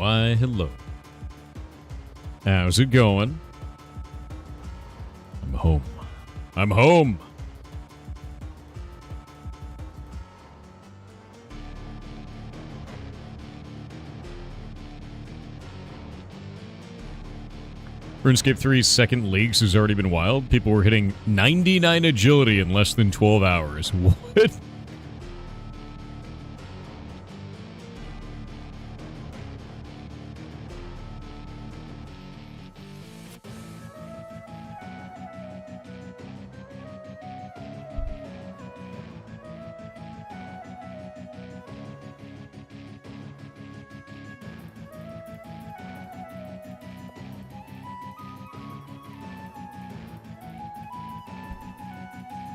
Why, hello. How's it going? I'm home. I'm home! RuneScape 3's second leaks has already been wild. People were hitting 99 agility in less than 12 hours. What?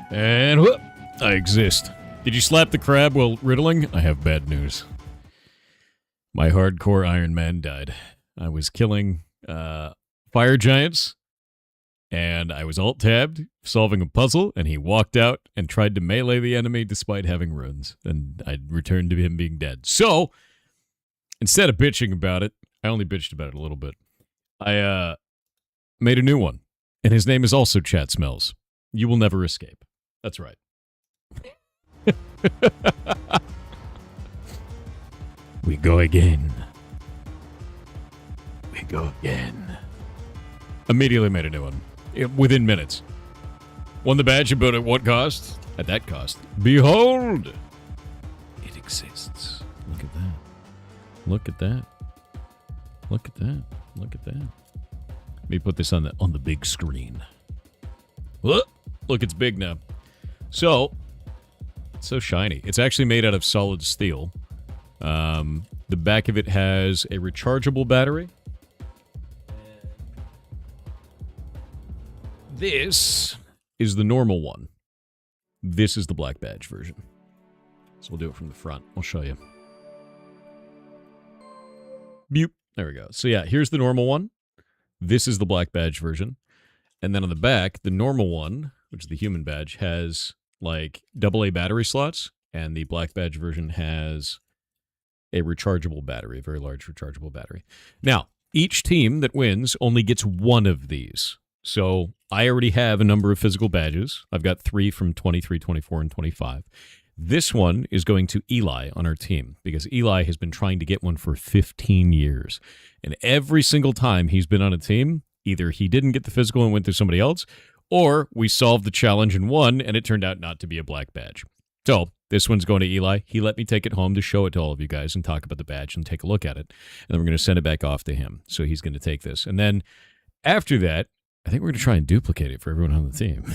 And whoop, I exist. Did you slap the crab while riddling? I have bad news. My hardcore Iron Man died. I was killing fire giants, and I was alt-tabbed, solving a puzzle, and he walked out and tried to melee the enemy despite having runes, and I returned to him being dead. So, instead of bitching about it, I only bitched about it a little bit. I made a new one, and his name is also Chat Smells. You will never escape. That's right. We go again. We go again. Immediately made a new one. Within minutes. Won the badge, but at what cost? At that cost. Behold! It exists. Look at that. Look at that. Look at that. Look at that. Let me put this on the big screen. Look, it's big now. So, it's so shiny. It's actually made out of solid steel. The back of it has a rechargeable battery. This is the normal one. This is the black badge version. So we'll do it from the front. I'll show you. Boop. There we go. So yeah, here's the normal one. This is the black badge version. And then on the back, the normal one, which is the human badge, has like AA battery slots, and the black badge version has a rechargeable battery, a very large rechargeable battery. Now, each team that wins only gets one of these. So I already have a number of physical badges. I've got 3 from 23, 24, and 25. This one is going to Eli on our team, because Eli has been trying to get one for 15 years. And every single time he's been on a team, either he didn't get the physical and went through somebody else, or we solved the challenge and won, and it turned out not to be a black badge. So this one's going to Eli. He let me take it home to show it to all of you guys and talk about the badge and take a look at it. And then we're going to send it back off to him. So he's going to take this. And then after that, I think we're going to try and duplicate it for everyone on the team,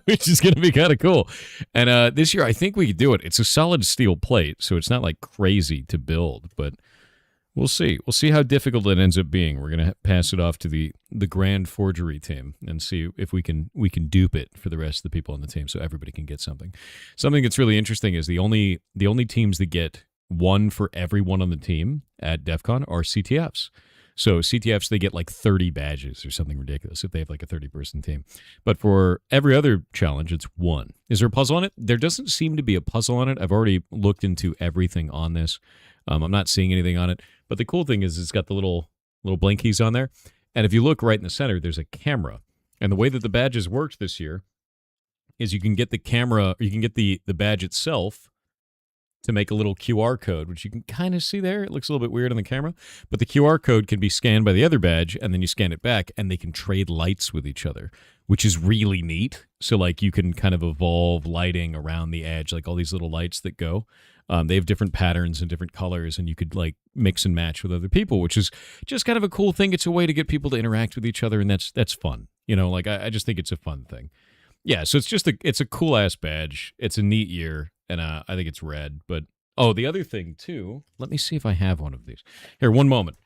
which is going to be kind of cool. And this year, I think we could do it. It's a solid steel plate, so it's not like crazy to build, but we'll see. We'll see how difficult it ends up being. We're going to pass it off to the Grand Forgery team and see if we can dupe it for the rest of the people on the team so everybody can get something. Something that's really interesting is the only teams that get one for everyone on the team at DEF CON are CTFs. So CTFs, they get like 30 badges or something ridiculous if they have like a 30-person team. But for every other challenge, it's one. Is there a puzzle on it? There doesn't seem to be a puzzle on it. I've already looked into everything on this. I'm not seeing anything on it. But the cool thing is it's got the little blinkies on there. And if you look right in the center, there's a camera. And the way that the badges worked this year is you can get the camera, or you can get the badge itself to make a little QR code, which you can kind of see there. It looks a little bit weird on the camera, but the QR code can be scanned by the other badge, and then you scan it back, and they can trade lights with each other, which is really neat. So, like, you can kind of evolve lighting around the edge, like all these little lights that go. They have different patterns and different colors, and you could, like, mix and match with other people, which is just kind of a cool thing. It's a way to get people to interact with each other, and that's fun. You know, like, I just think it's a fun thing. Yeah, so it's a cool-ass badge. It's a neat year. And I think it's red. But, oh, the other thing, too, let me see if I have one of these. Here, one moment.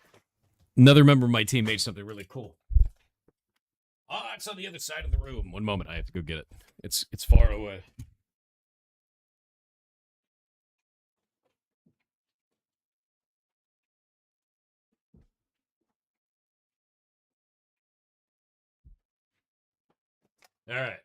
Another member of my team made something really cool. Oh, it's on the other side of the room. One moment, I have to go get it. It's far away. All right.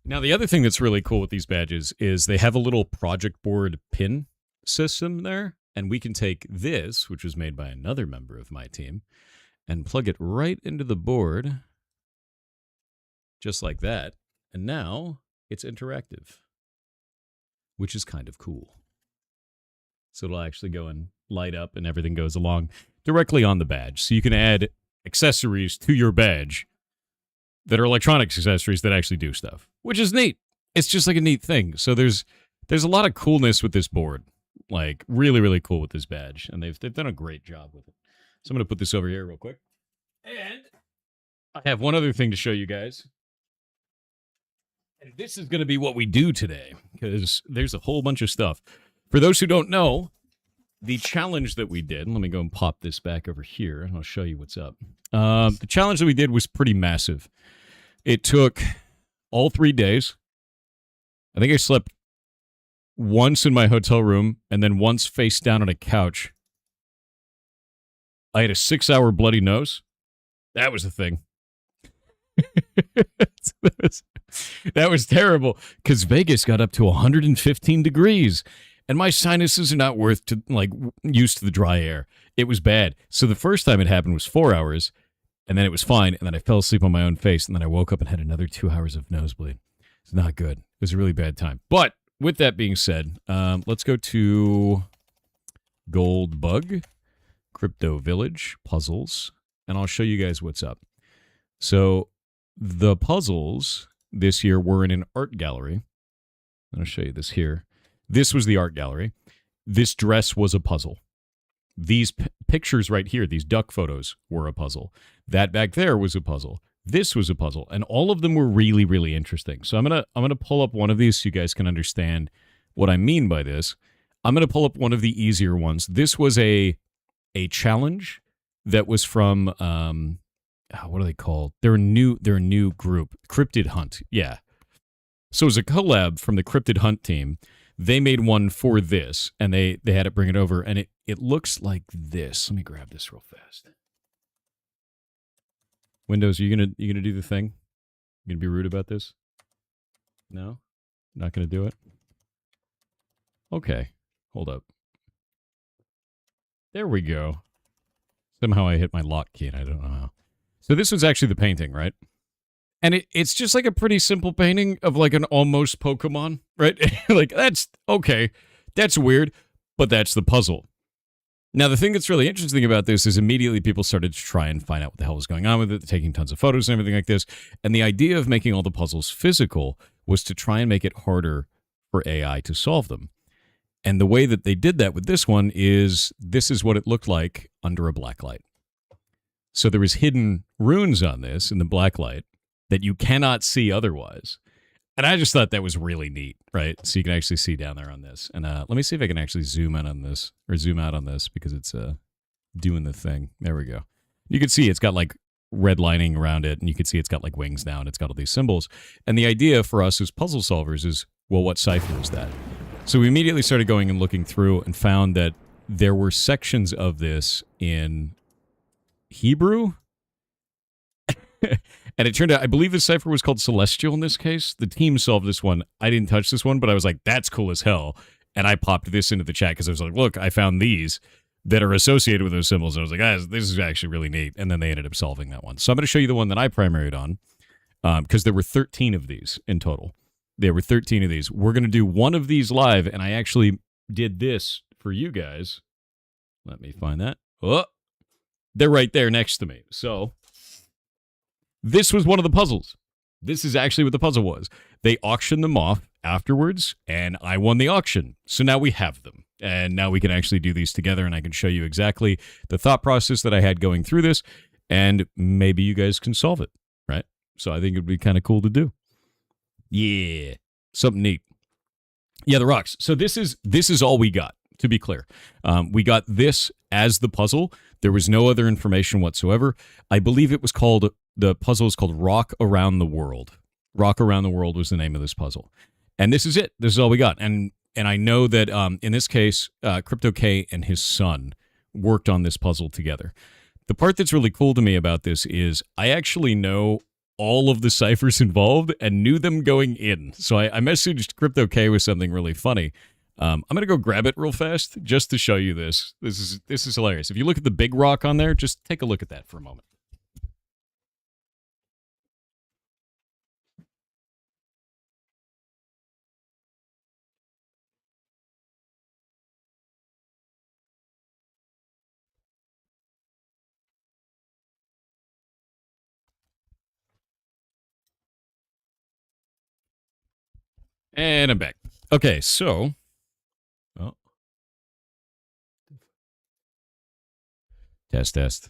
Now, the other thing that's really cool with these badges is they have a little project board pin system there. And we can take this, which was made by another member of my team, and plug it right into the board, just like that. And now it's interactive, which is kind of cool. So it'll actually go and light up and everything goes along directly on the badge. So you can add accessories to your badge that are electronics accessories that actually do stuff, which is neat. It's just like a neat thing. So there's a lot of coolness with this board. Like, really, really cool with this badge. And they've done a great job with it. So I'm going to put this over here real quick. And I have one other thing to show you guys. And this is going to be what we do today, because there's a whole bunch of stuff. For those who don't know, the challenge that we did, let me go and pop this back over here, and I'll show you what's up. The challenge that we did was pretty massive. It took all 3 days. I think I slept once in my hotel room, and then once face down on a couch. I had a 6-hour bloody nose. That was the thing. That was terrible, because Vegas got up to 115 degrees, and my sinuses are not used to the dry air. It was bad. So the first time it happened was 4 hours, and then it was fine, and then I fell asleep on my own face, and then I woke up and had another 2 hours of nosebleed. It's not good. It was a really bad time. But with that being said, let's go to Gold Bug, Crypto Village, Puzzles, and I'll show you guys what's up. So the puzzles this year were in an art gallery. I'll show you this here. This was the art gallery. This dress was a puzzle. These pictures right here, these duck photos, were a puzzle. That back there was a puzzle. This was a puzzle, and all of them were really, really interesting. So I'm gonna pull up one of these so you guys can understand what I mean by this. I'm gonna pull up one of the easier ones. This was a challenge that was from what are they called? They're a new group, Cryptid Hunt. Yeah. So it was a collab from the Cryptid Hunt team. They made one for this, and they had it bring it over, and it looks like this. Let me grab this real fast. Windows, are you gonna do the thing? You gonna be rude about this? No? Not gonna do it? Okay. Hold up. There we go. Somehow I hit my lock key and I don't know how. So this was actually the painting, right? And it's just like a pretty simple painting of like an almost Pokemon, right? Like, that's okay. That's weird, but that's the puzzle. Now, the thing that's really interesting about this is immediately people started to try and find out what the hell was going on with it, taking tons of photos and everything like this. And the idea of making all the puzzles physical was to try and make it harder for AI to solve them. And the way that they did that with this one is this is what it looked like under a black light. So there was hidden runes on this in the black light that you cannot see otherwise. And I just thought that was really neat, right? So you can actually see down there on this. And let me see if I can actually zoom in on this, or zoom out on this, because it's doing the thing. There we go. You can see it's got like red lining around it, and you can see it's got like wings now, and it's got all these symbols. And the idea for us as puzzle solvers is, well, what cipher is that? So we immediately started going and looking through and found that there were sections of this in Hebrew. And it turned out, I believe the cipher was called Celestial in this case. The team solved this one. I didn't touch this one, but I was like, that's cool as hell. And I popped this into the chat because I was like, look, I found these that are associated with those symbols. And I was like, guys, this is actually really neat. And then they ended up solving that one. So I'm going to show you the one that I primaried on, because there were 13 of these in total. There were 13 of these. We're going to do one of these live, and I actually did this for you guys. Let me find that. Oh, they're right there next to me. So this was one of the puzzles. This is actually what the puzzle was. They auctioned them off afterwards, and I won the auction. So now we have them. And now we can actually do these together, and I can show you exactly the thought process that I had going through this, and maybe you guys can solve it, right? So I think it would be kind of cool to do. Yeah, something neat. Yeah, the rocks. So this is all we got, to be clear. We got this as the puzzle. There was no other information whatsoever. I believe it was called, the puzzle is called Rock Around the World. Rock Around the World was the name of this puzzle. And this is it. This is all we got. And I know that in this case, Crypto K and his son worked on this puzzle together. The part that's really cool to me about this is I actually know all of the ciphers involved and knew them going in. So I messaged Crypto K with something really funny. I'm going to go grab it real fast just to show you this. This is hilarious. If you look at the big rock on there, just take a look at that for a moment. And I'm back. Okay, so... Oh. Test. Is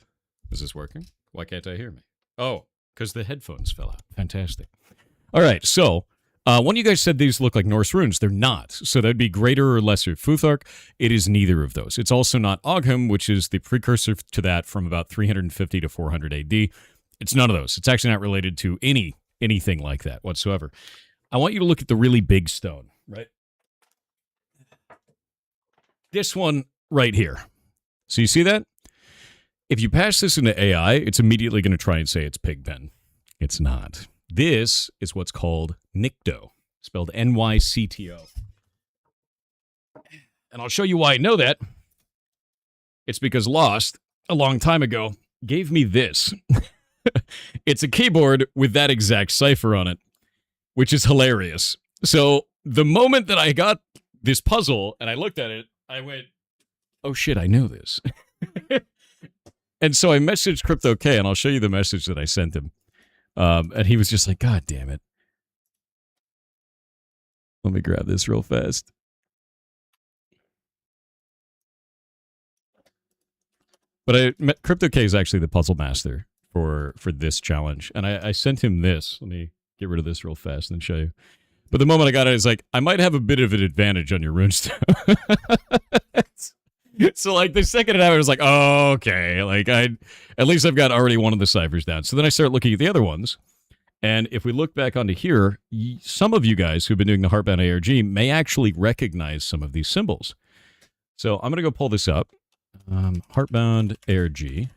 this working? Why can't I hear me? Oh, because the headphones fell out. Fantastic. All right, so one of you guys said these look like Norse runes. They're not. So that'd be Greater or Lesser Futhark. It is neither of those. It's also not Ogham, which is the precursor to that from about 350 to 400 AD. It's none of those. It's actually not related to anything like that whatsoever. I want you to look at the really big stone, right? This one right here. So you see that? If you pass this into AI, it's immediately going to try and say it's Pigpen. It's not. This is what's called Nycto, spelled Nycto. And I'll show you why I know that. It's because Lost, a long time ago, gave me this. It's a keyboard with that exact cipher on it, which is hilarious. So the moment that I got this puzzle and I looked at it, I went, oh shit, I know this. And so I messaged Crypto K, and I'll show you the message that I sent him. And he was just like, God damn it. Let me grab this real fast. But Crypto K is actually the puzzle master for this challenge. And I sent him this. Let me get rid of this real fast and show you. But the moment I got it, it's like, I might have a bit of an advantage on your runestone. So, like, the second it happened, I was like, oh, okay. Like, at least I've got already one of the ciphers down. So then I start looking at the other ones. And if we look back onto here, some of you guys who've been doing the Heartbound ARG may actually recognize some of these symbols. So I'm going to go pull this up. Heartbound ARG.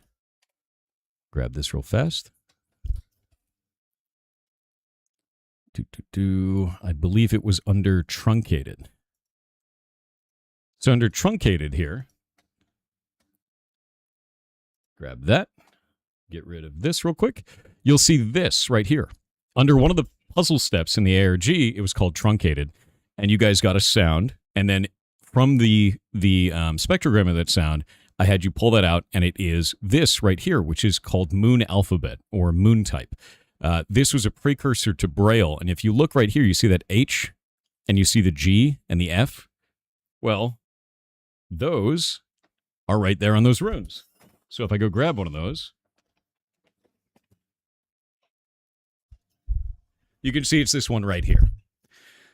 Grab this real fast. I believe it was under truncated. So under truncated here, grab that, get rid of this real quick. You'll see this right here. Under one of the puzzle steps in the ARG, it was called truncated, and you guys got a sound, and then from the spectrogram of that sound, I had you pull that out, and it is this right here, which is called Moon Alphabet, or Moon Type. This was a precursor to Braille, and if you look right here, you see that H, and you see the G and the F. Well, those are right there on those runes. So if I go grab one of those, you can see it's this one right here.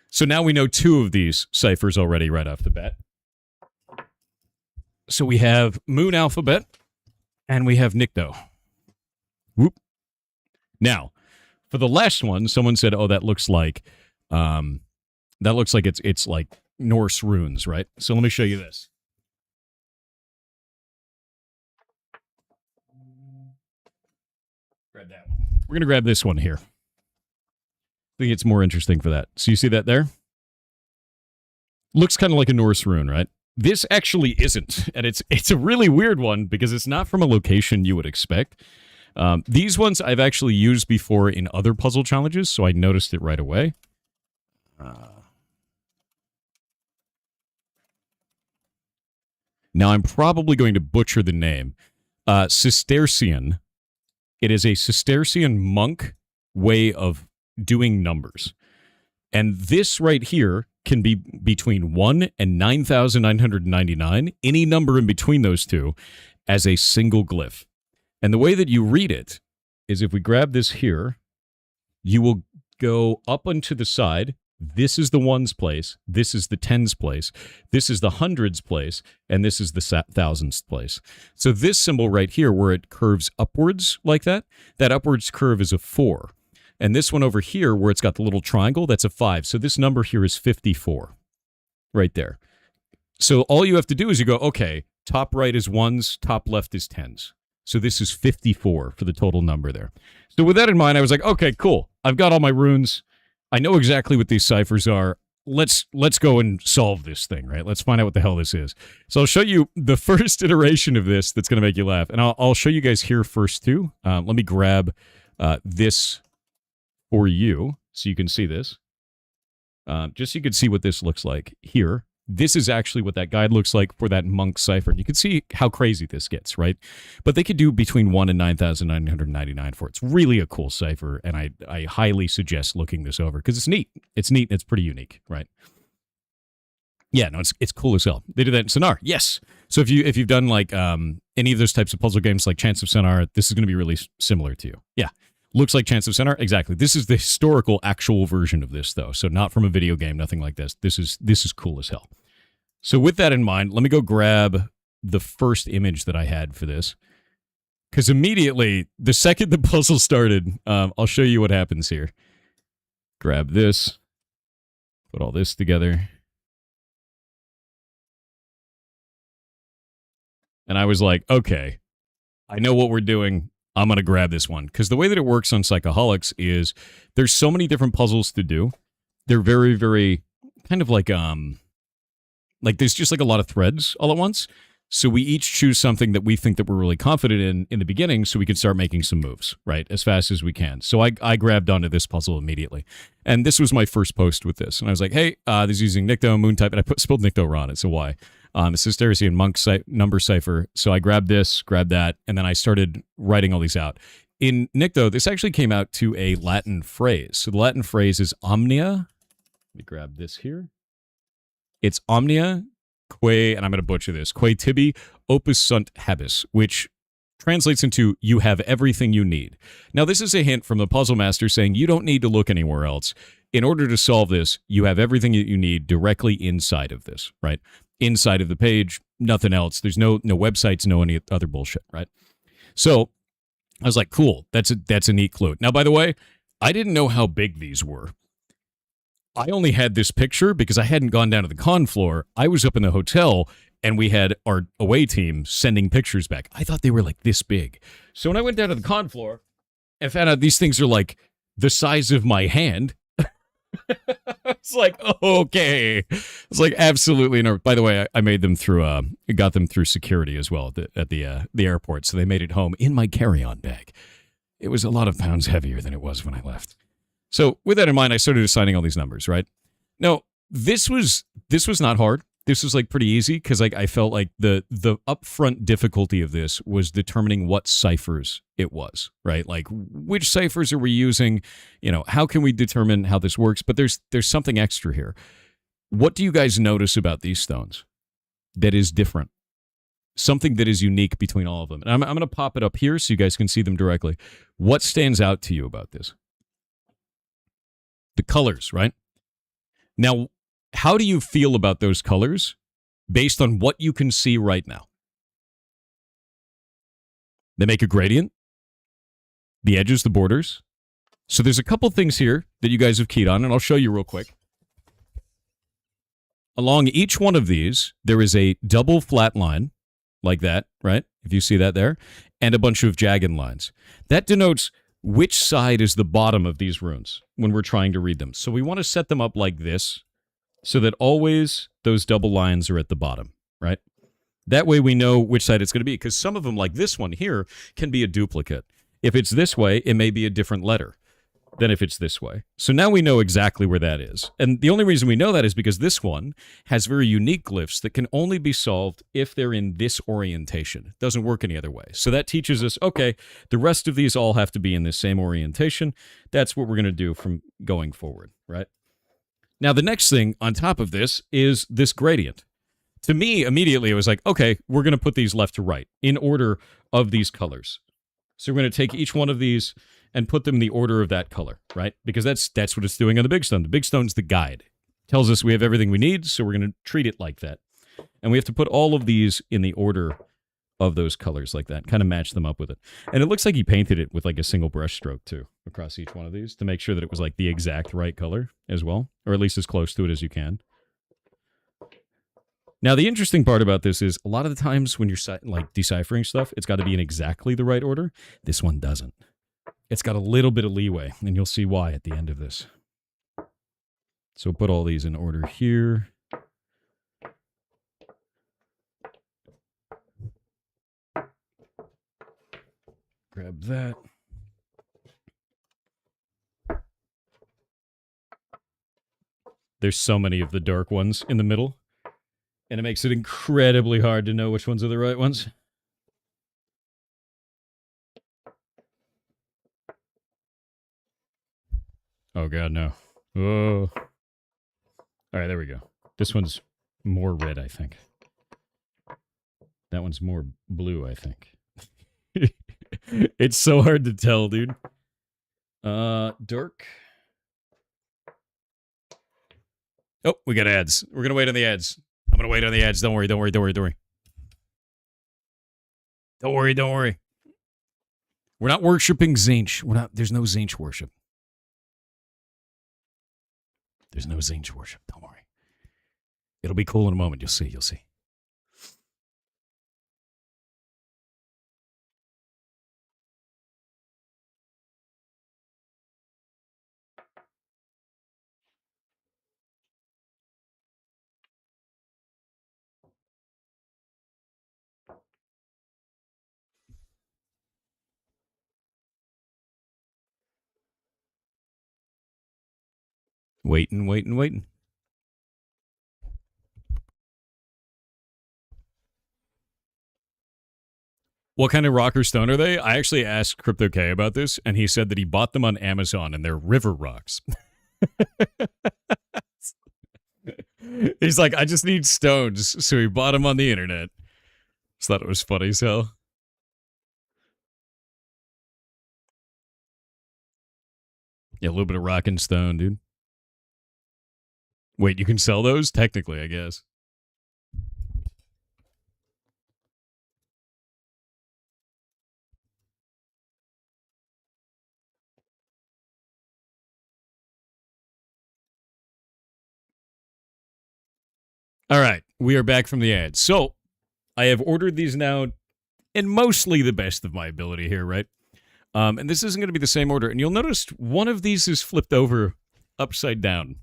So now we know two of these ciphers already right off the bat. So we have Moon Alphabet and we have Nycto. Whoop. Now, for the last one, someone said, "Oh, that looks like it's like Norse runes, right?" So let me show you this. Grab that one. We're going to grab this one here. I think it's more interesting for that. So you see that there? Looks kind of like a Norse rune, right? This actually isn't, and it's a really weird one because it's not from a location you would expect. These ones I've actually used before in other puzzle challenges, so I noticed it right away. Now I'm probably going to butcher the name. Cistercian. It is a Cistercian monk way of doing numbers. And this right here can be between 1 and 9,999, any number in between those two, as a single glyph. And the way that you read it is if we grab this here, you will go up onto the side. This is the ones place. This is the tens place. This is the hundreds place. And this is the thousands place. So this symbol right here, where it curves upwards like that upwards curve is a 4. And this one over here, where it's got the little triangle, that's a 5. So this number here is 54 right there. So all you have to do is you go, okay, top right is ones, top left is tens. So this is 54 for the total number there. So with that in mind, I was like, okay, cool. I've got all my runes. I know exactly what these ciphers are. let's go and solve this thing, right? Let's find out what the hell this is. So I'll show you the first iteration of this that's going to make you laugh. And I'll show you guys here first, too. Let me grab this for you so you can see this. Just so you can see what this looks like here. This is actually what that guide looks like for that monk cipher. You can see how crazy this gets, right? But they could do between 1 and 9,999 for it. It's really a cool cipher, and I highly suggest looking this over because it's neat. It's neat. It's pretty unique, right? Yeah, no, it's cool as hell. They do that in Sonar, yes. So if you've done like any of those types of puzzle games like Chance of Sonar, this is going to be really similar to you. Yeah. Looks like Chance of Sonar? Exactly. This is the historical, actual version of this, though. So not from a video game, nothing like this. This is cool as hell. So with that in mind, let me go grab the first image that I had for this. Because immediately, the second the puzzle started, I'll show you what happens here. Grab this. Put all this together. And I was like, okay, I know what we're doing. I'm going to grab this one. Because the way that it works on Psychoholics is there's so many different puzzles to do. They're very, very kind of like there's just like a lot of threads all at once. So we each choose something that we think that we're really confident in the beginning so we can start making some moves, right, as fast as we can. So I grabbed onto this puzzle immediately. And this was my first post with this. And I was like, hey, this is using Nikto, Moon type, and I spelled Nikto wrong. It's a Y. It's a Sestercian monk number cipher. So I grabbed this, grabbed that, and then I started writing all these out. In Nikto, this actually came out to a Latin phrase. So the Latin phrase is omnia. Let me grab this here. It's omnia que, and I'm going to butcher this, que tibi opus sunt habis, which translates into you have everything you need. Now, this is a hint from the puzzle master saying you don't need to look anywhere else. In order to solve this, you have everything that you need directly inside of this, right? Inside of the page, nothing else. There's no websites, no any other bullshit, right? So I was like, cool, that's a neat clue. Now, by the way, I didn't know how big these were. I only had this picture because I hadn't gone down to the con floor. I was up in the hotel, and we had our away team sending pictures back. I thought they were like this big. So when I went down to the con floor and found out these things are like the size of my hand, it's like, okay. It's like absolutely no. By the way, I made them through, got them through security as well at the airport, so they made it home in my carry-on bag. It was a lot of pounds heavier than it was when I left. So with that in mind, I started assigning all these numbers, right? Now, this was not hard. This was like pretty easy because like I felt like the upfront difficulty of this was determining what ciphers it was, right? Like which ciphers are we using? You know, how can we determine how this works? But there's something extra here. What do you guys notice about these stones that is different? Something that is unique between all of them. And I'm going to pop it up here so you guys can see them directly. What stands out to you about this? The colors, right? Now, how do you feel about those colors based on what you can see right now? They make a gradient. The edges, the borders. So there's a couple things here that you guys have keyed on, and I'll show you real quick. Along each one of these, there is a double flat line, like that, right? If you see that there, and a bunch of jagged lines. That denotes which side is the bottom of these runes when we're trying to read them. So we want to set them up like this so that always those double lines are at the bottom, right? That way we know which side it's going to be, because some of them, like this one here, can be a duplicate. If it's this way, it may be a different letter than if it's this way. So now we know exactly where that is. And the only reason we know that is because this one has very unique glyphs that can only be solved if they're in this orientation. It doesn't work any other way. So that teaches us, okay, the rest of these all have to be in this same orientation. That's what we're going to do from going forward, right? Now, the next thing on top of this is this gradient. To me, immediately, it was like, okay, we're going to put these left to right in order of these colors. So we're going to take each one of these and put them in the order of that color, right? Because that's what it's doing on the big stone. The big stone's the guide. It tells us we have everything we need, so we're going to treat it like that. And we have to put all of these in the order of those colors like that, kind of match them up with it. And it looks like he painted it with like a single brush stroke too, across each one of these to make sure that it was like the exact right color as well, or at least as close to it as you can. Now, the interesting part about this is a lot of the times when you're like deciphering stuff, it's got to be in exactly the right order. This one doesn't. It's got a little bit of leeway, and you'll see why at the end of this. So we'll put all these in order here. Grab that. There's so many of the dark ones in the middle, and it makes it incredibly hard to know which ones are the right ones. Oh, God, no. Oh. All right, there we go. This one's more red, I think. That one's more blue, I think. It's so hard to tell, dude. Dark. Oh, we got ads. We're going to wait on the ads. I'm going to wait on the ads. Don't worry. Don't worry. We're not worshiping Zinch. There's no Zinch worship. There's no Zinch worship. Don't worry. It'll be cool in a moment. You'll see. Waiting. What kind of rock or stone are they? I actually asked Crypto K about this, and he said that he bought them on Amazon, and they're river rocks. He's like, I just need stones, so he bought them on the internet. Just thought it was funny as hell. Yeah, a little bit of rock and stone, dude. Wait, you can sell those? Technically, I guess. All right, we are back from the ads. So, I have ordered these now in mostly the best of my ability here, right? And this isn't going to be the same order. And you'll notice one of these is flipped over upside down.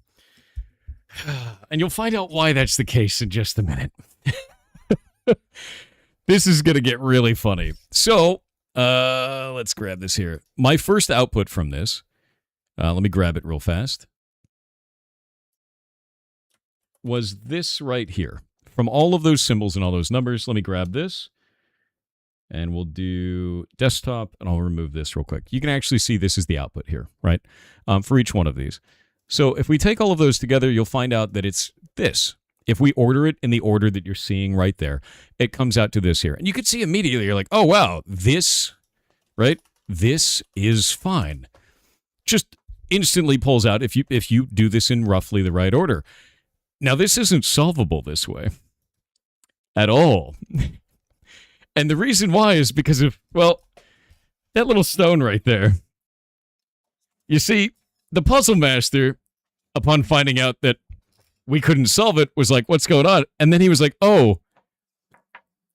And you'll find out why that's the case in just a minute. This is going to get really funny. So, let's grab this here. My first output from this, let me grab it real fast, was this right here. From all of those symbols and all those numbers, let me grab this. And we'll do desktop, and I'll remove this real quick. You can actually see this is the output here, right? For each one of these. So if we take all of those together, you'll find out that it's this. If we order it in the order that you're seeing right there, it comes out to this here. And you can see immediately, you're like, oh, wow, this, right? This is fine. Just instantly pulls out if you do this in roughly the right order. Now, this isn't solvable this way at all. And the reason why is because of, well, that little stone right there. You see, the puzzle master, upon finding out that we couldn't solve it, was like, what's going on? And then he was like, oh,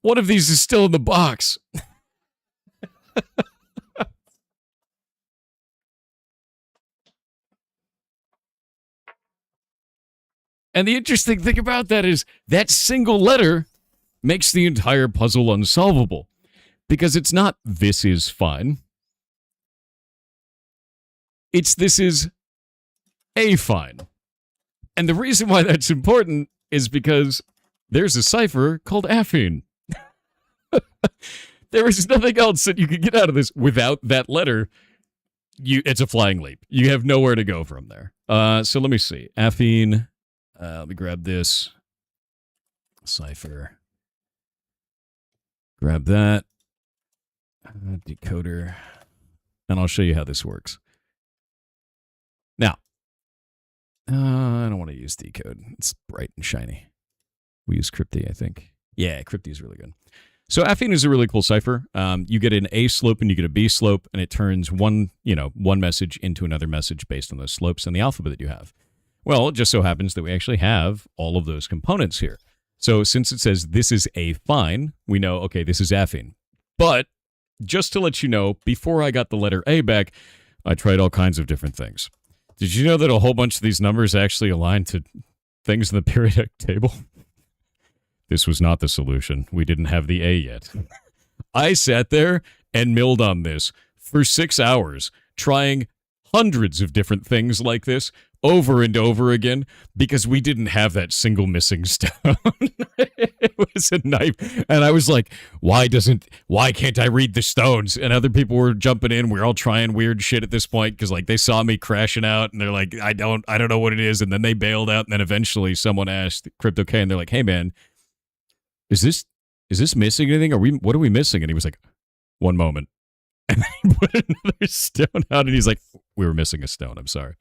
one of these is still in the box. And the interesting thing about that is that single letter makes the entire puzzle unsolvable. Because it's not, this is fine. It's, this is a fine. And the reason why that's important is because there's a cipher called affine. There is nothing else that you can get out of this without that letter. It's a flying leap. You have nowhere to go from there. So let me see. Affine. Let me grab this. Cipher. Grab that. Decoder. And I'll show you how this works. Now, I don't want to use decode. It's bright and shiny. We use Crypty, I think. Yeah, Crypty is really good. So affine is a really cool cipher. You get an A slope and you get a B slope, and it turns one message into another message based on those slopes and the alphabet that you have. Well, it just so happens that we actually have all of those components here. So since it says this is a fine, we know, okay, this is affine. But just to let you know, before I got the letter A back, I tried all kinds of different things Did you know that a whole bunch of these numbers actually align to things in the periodic table? This was not the solution. We didn't have the A yet. I sat there and milled on this for 6 hours, trying hundreds of different things like this over and over again because we didn't have that single missing stone. It was a knife. And I was like, why can't I read the stones? And other people were jumping in. We're all trying weird shit at this point because like they saw me crashing out and they're like, I don't know what it is. And then they bailed out. And then eventually someone asked Crypto K and they're like, hey man, is this missing anything? What are we missing? And he was like, one moment. And then he put another stone out and he's like, we were missing a stone. I'm sorry.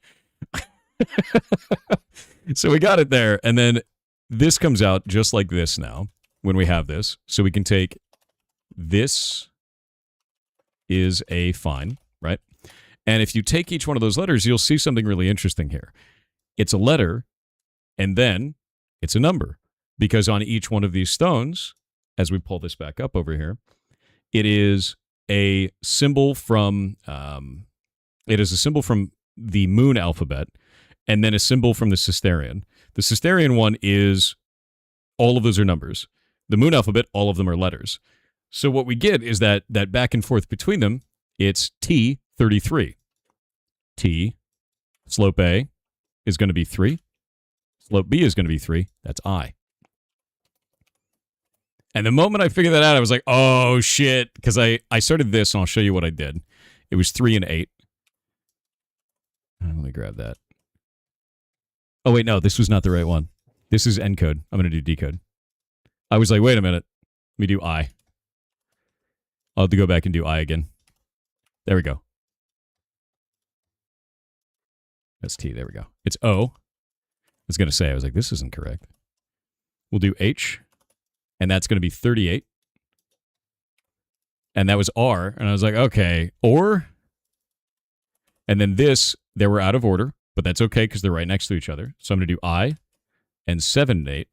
So we got it there. And then this comes out just like this now when we have this. So we can take this is a fine, right? And if you take each one of those letters, you'll see something really interesting here. It's a letter and then it's a number. Because on each one of these stones, as we pull this back up over here, it is a symbol from the Moon alphabet, and then a symbol from the Sisterian. The Sisterian one is all of those are numbers. The Moon alphabet, all of them are letters. So what we get is that back and forth between them, it's T33. T, slope A is going to be 3. Slope B is going to be 3. That's I. And the moment I figured that out, I was like, oh, shit. Because I started this, and I'll show you what I did. It was 3 and 8. Let me grab that. Oh, wait, no, this was not the right one. This is encode. I'm going to do decode. I was like, wait a minute. Let me do I. I'll have to go back and do I again. There we go. That's T. There we go. It's O. I was going to say, I was like, this isn't correct. We'll do H. And that's going to be 38. And that was R. And I was like, okay, or. And then this, they were out of order, but that's okay because they're right next to each other. So I'm going to do I and 7 and 8.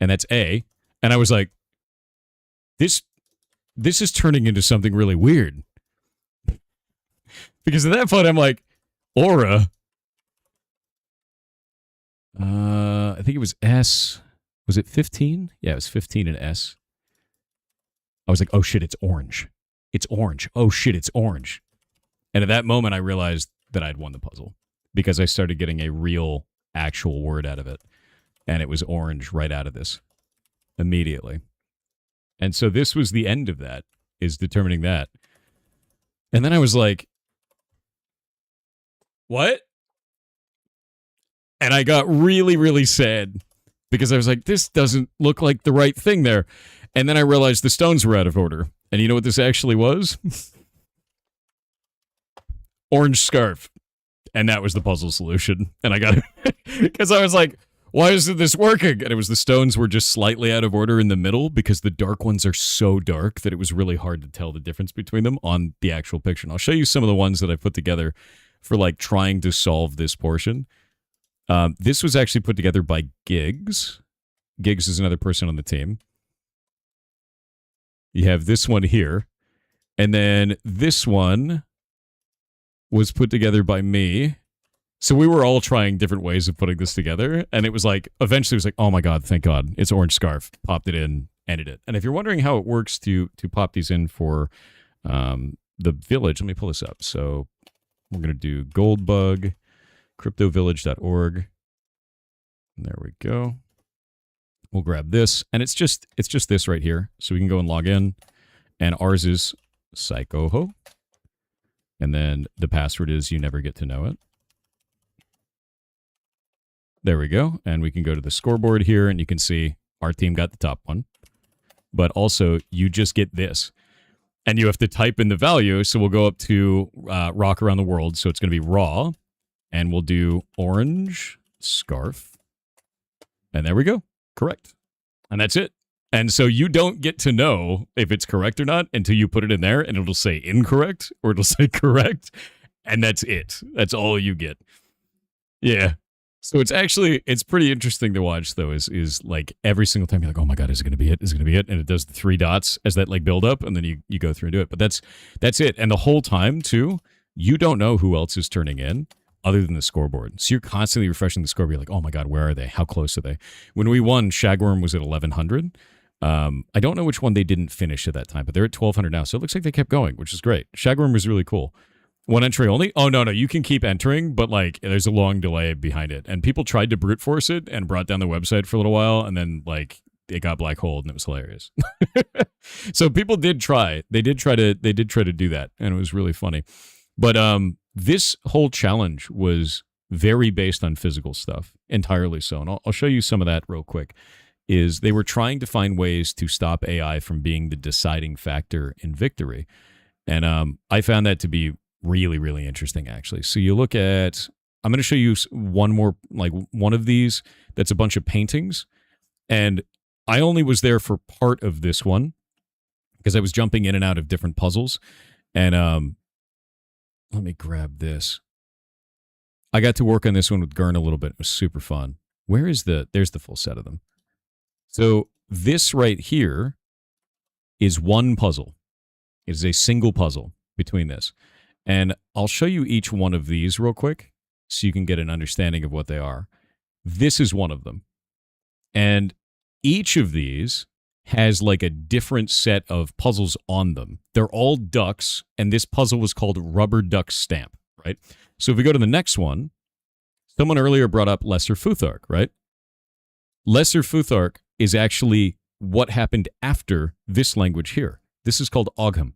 And that's A. And I was like, this is turning into something really weird. Because at that point, I'm like, aura. I think it was S. Was it 15? Yeah, it was 15 in S. I was like, oh shit, it's orange. It's orange. Oh shit, it's orange. And at that moment, I realized that I'd won the puzzle because I started getting a real, actual word out of it. And it was orange right out of this immediately. And so this was the end of that, is determining that. And then I was like, what? And I got really, really sad because I was like, this doesn't look like the right thing there. And then I realized the stones were out of order. And you know what this actually was? Orange scarf. And that was the puzzle solution. And I got it because I was like, why isn't this working? And it was the stones were just slightly out of order in the middle because the dark ones are so dark that it was really hard to tell the difference between them on the actual picture. And I'll show you some of the ones that I put together for like trying to solve this portion. This was actually put together by Giggs. Giggs is another person on the team. You have this one here. And then this one was put together by me. So we were all trying different ways of putting this together. And it was like, eventually it was like, oh my God, thank God. It's orange scarf. Popped it in, ended it. And if you're wondering how it works to pop these in for the village, let me pull this up. So we're going to do Goldbug. cryptovillage.org. And there we go. We'll grab this. And it's just this right here. So we can go and log in. And ours is Psychoho. And then the password is you never get to know it. There we go. And we can go to the scoreboard here and you can see our team got the top one. But also you just get this. And you have to type in the value. So we'll go up to Rock Around the World. So it's going to be raw. And we'll do orange scarf. And there we go. Correct. And that's it. And so you don't get to know if it's correct or not until you put it in there and it'll say incorrect or it'll say correct. And that's it. That's all you get. Yeah. So it's pretty interesting to watch though, is like every single time you're like, oh my God, is it going to be it? Is it going to be it? And it does the 3 dots as that like build up and then you go through and do it. But that's it. And the whole time too, you don't know who else is turning in other than the scoreboard. So you're constantly refreshing the scoreboard. You're like, oh my God, where are they? How close are they? When we won, Shagworm was at 1,100. I don't know which one they didn't finish at that time, but they're at 1,200 now. So it looks like they kept going, which is great. Shagworm was really cool. One entry only? Oh, no, you can keep entering, but like there's a long delay behind it. And people tried to brute force it and brought down the website for a little while, and then like it got black holed and it was hilarious. So people did try. They did try to do that, and it was really funny. But this whole challenge was very based on physical stuff, entirely so. And I'll show you some of that real quick. Is they were trying to find ways to stop AI from being the deciding factor in victory. And I found that to be really, really interesting, actually. So you look at, I'm going to show you one more, like one of these that's a bunch of paintings. And I only was there for part of this one because I was jumping in and out of different puzzles. And let me grab this. I got to work on this one with Gurn a little bit. It was super fun. There's the full set of them. So this right here is one puzzle. It is a single puzzle between this. And I'll show you each one of these real quick so you can get an understanding of what they are. This is one of them. And each of these has like a different set of puzzles on them. They're all ducks, and this puzzle was called Rubber Duck Stamp, right? So if we go to the next one, someone earlier brought up Lesser Futhark, right? Lesser Futhark is actually what happened after this language here. This is called Ogham.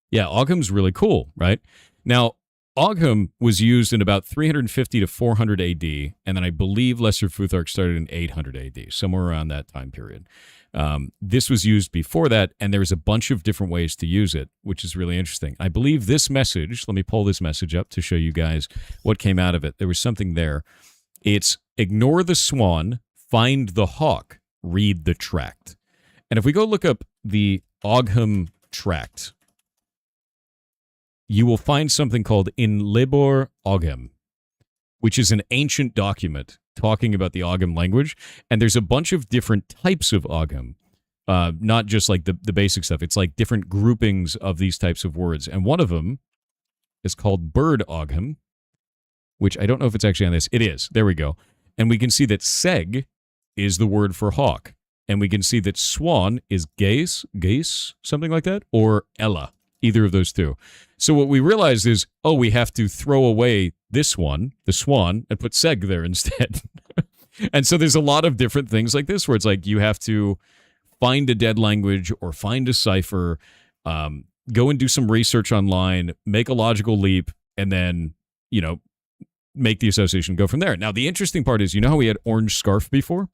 Yeah, Ogham's really cool, right? Now, Ogham was used in about 350 to 400 AD, and then I believe Lesser Futhark started in 800 AD, somewhere around that time period. This was used before that, and there's a bunch of different ways to use it, which is really interesting. I believe this message, let me pull this message up to show you guys what came out of it. There was something there. It's ignore the swan, find the hawk, read the tract. And if we go look up the Ogham tract, you will find something called In Libor Ogham, which is an ancient document talking about the Ogham language. And there's a bunch of different types of Ogham, not just like the basic stuff. It's like different groupings of these types of words. And one of them is called Bird Ogham, which I don't know if it's actually on this. It is. There we go. And we can see that Seg is the word for hawk. And we can see that swan is geis, something like that, or Ella, either of those two. So what we realized is, we have to throw away this one, the swan, and put Seg there instead. And so there's a lot of different things like this where it's like you have to find a dead language or find a cipher, go and do some research online, make a logical leap, and then, make the association go from there. Now, the interesting part is, you know how we had orange scarf before?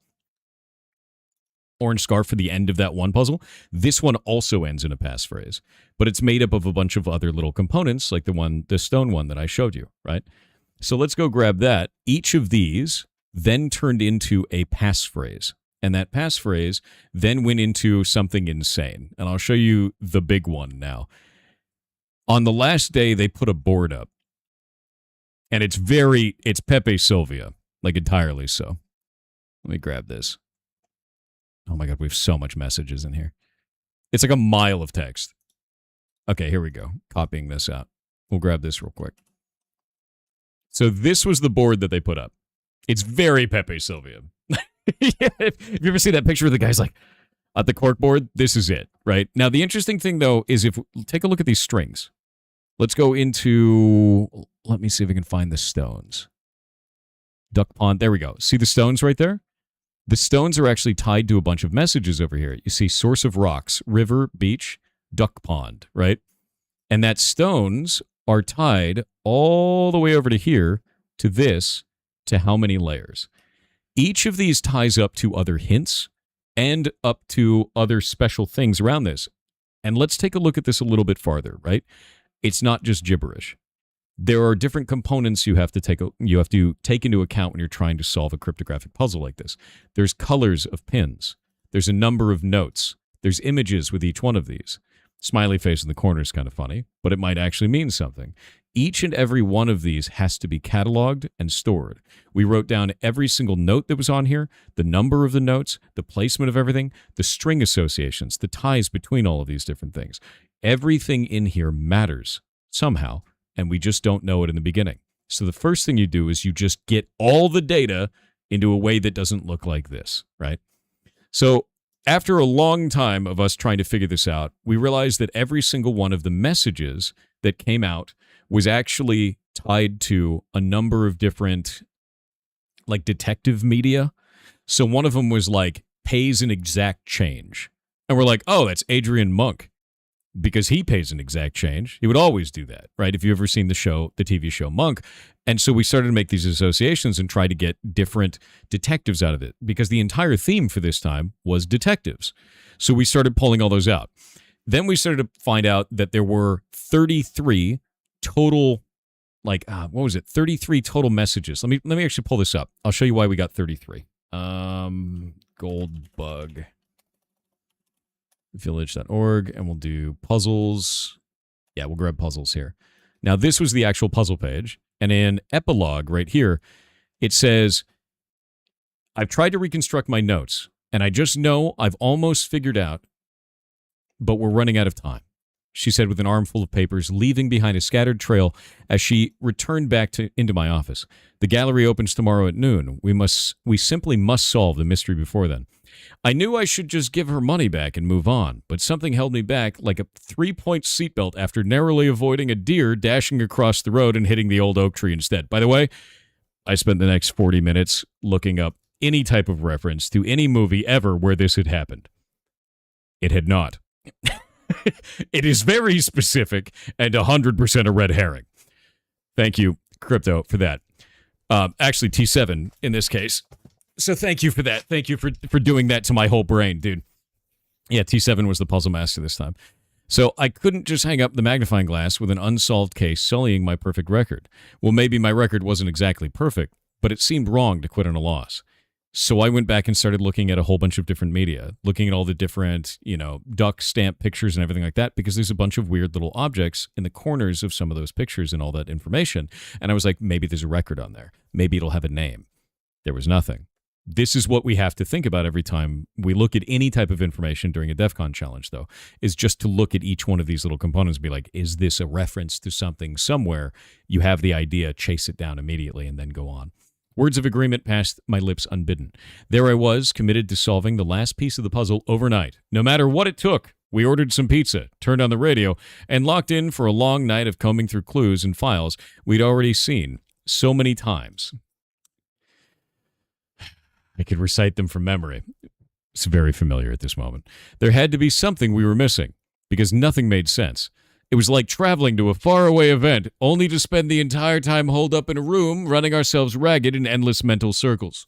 Orange scarf for the end of that one puzzle. This one also ends in a passphrase, but it's made up of a bunch of other little components, like the stone one that I showed you, right? So let's go grab that. Each of these then turned into a passphrase, and that passphrase then went into something insane. And I'll show you the big one now. On the last day, they put a board up, and it's Pepe Sylvia, like entirely so. Let me grab this. Oh my God, we have so much messages in here. It's like a mile of text. Okay, here we go. Copying this out. We'll grab this real quick. So this was the board that they put up. It's very Pepe Sylvia. Yeah, if you ever see that picture of the guy's like at the cork board, this is it, right? Now, the interesting thing, though, is take a look at these strings. Let's go into, let me see if I can find the stones. Duck Pond, there we go. See the stones right there? The stones are actually tied to a bunch of messages over here. You see source of rocks, river, beach, duck pond, right? And that stones are tied all the way over to here, to this, to how many layers. Each of these ties up to other hints and up to other special things around this. And let's take a look at this a little bit farther, right? It's not just gibberish. There are different components you have to take into account when you're trying to solve a cryptographic puzzle like this. There's colors of pins. There's a number of notes. There's images with each one of these. Smiley face in the corner is kind of funny, but it might actually mean something. Each and every one of these has to be cataloged and stored. We wrote down every single note that was on here, the number of the notes, the placement of everything, the string associations, the ties between all of these different things. Everything in here matters somehow and we just don't know it in the beginning. So the first thing you do is you just get all the data into a way that doesn't look like this, right? So after a long time of us trying to figure this out, we realized that every single one of the messages that came out was actually tied to a number of different, like, detective media. So one of them was like, pays an exact change. And we're like, oh, that's Adrian Monk, because he pays an exact change. He would always do that, right? If you've ever seen the TV show Monk. And so we started to make these associations and try to get different detectives out of it, because the entire theme for this time was detectives. So we started pulling all those out. Then we started to find out that there were 33 total, 33 total messages. Let me actually pull this up. I'll show you why we got 33. Goldbug. Village.org, and we'll do puzzles. Yeah, we'll grab puzzles here. Now, this was the actual puzzle page, and in epilogue right here, it says, I've tried to reconstruct my notes, and I just know I've almost figured out, but we're running out of time, she said with an armful of papers, leaving behind a scattered trail as she returned back into my office. The gallery opens tomorrow at noon. We simply must solve the mystery before then. I knew I should just give her money back and move on, but something held me back like a 3-point seatbelt after narrowly avoiding a deer dashing across the road and hitting the old oak tree instead. By the way, I spent the next 40 minutes looking up any type of reference to any movie ever where this had happened. It had not. It is very specific and 100% a red herring. Thank you, Crypto, for that. Actually, T7 in this case. So thank you for that. Thank you for doing that to my whole brain, dude. Yeah, T7 was the puzzle master this time. So I couldn't just hang up the magnifying glass with an unsolved case sullying my perfect record. Well, maybe my record wasn't exactly perfect, but it seemed wrong to quit on a loss. So I went back and started looking at a whole bunch of different media, looking at all the different, duck stamp pictures and everything like that, because there's a bunch of weird little objects in the corners of some of those pictures and all that information. And I was like, maybe there's a record on there. Maybe it'll have a name. There was nothing. This is what we have to think about every time we look at any type of information during a DEF CON challenge, though, is just to look at each one of these little components and be like, is this a reference to something somewhere? You have the idea, chase it down immediately, and then go on. Words of agreement passed my lips unbidden. There I was, committed to solving the last piece of the puzzle overnight. No matter what it took, we ordered some pizza, turned on the radio, and locked in for a long night of combing through clues and files we'd already seen so many times. I could recite them from memory. It's very familiar at this moment. There had to be something we were missing, because nothing made sense. It was like traveling to a faraway event, only to spend the entire time holed up in a room, running ourselves ragged in endless mental circles.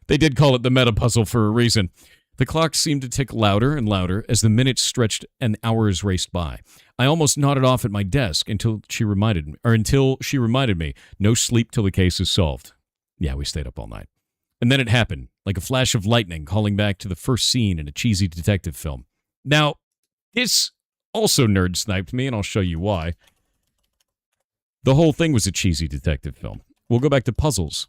They did call it the meta puzzle for a reason. The clock seemed to tick louder and louder as the minutes stretched and hours raced by. I almost nodded off at my desk until she reminded me, no sleep till the case is solved. Yeah, we stayed up all night. And then it happened, like a flash of lightning, calling back to the first scene in a cheesy detective film. Now, this also nerd sniped me, and I'll show you why. The whole thing was a cheesy detective film. We'll go back to puzzles.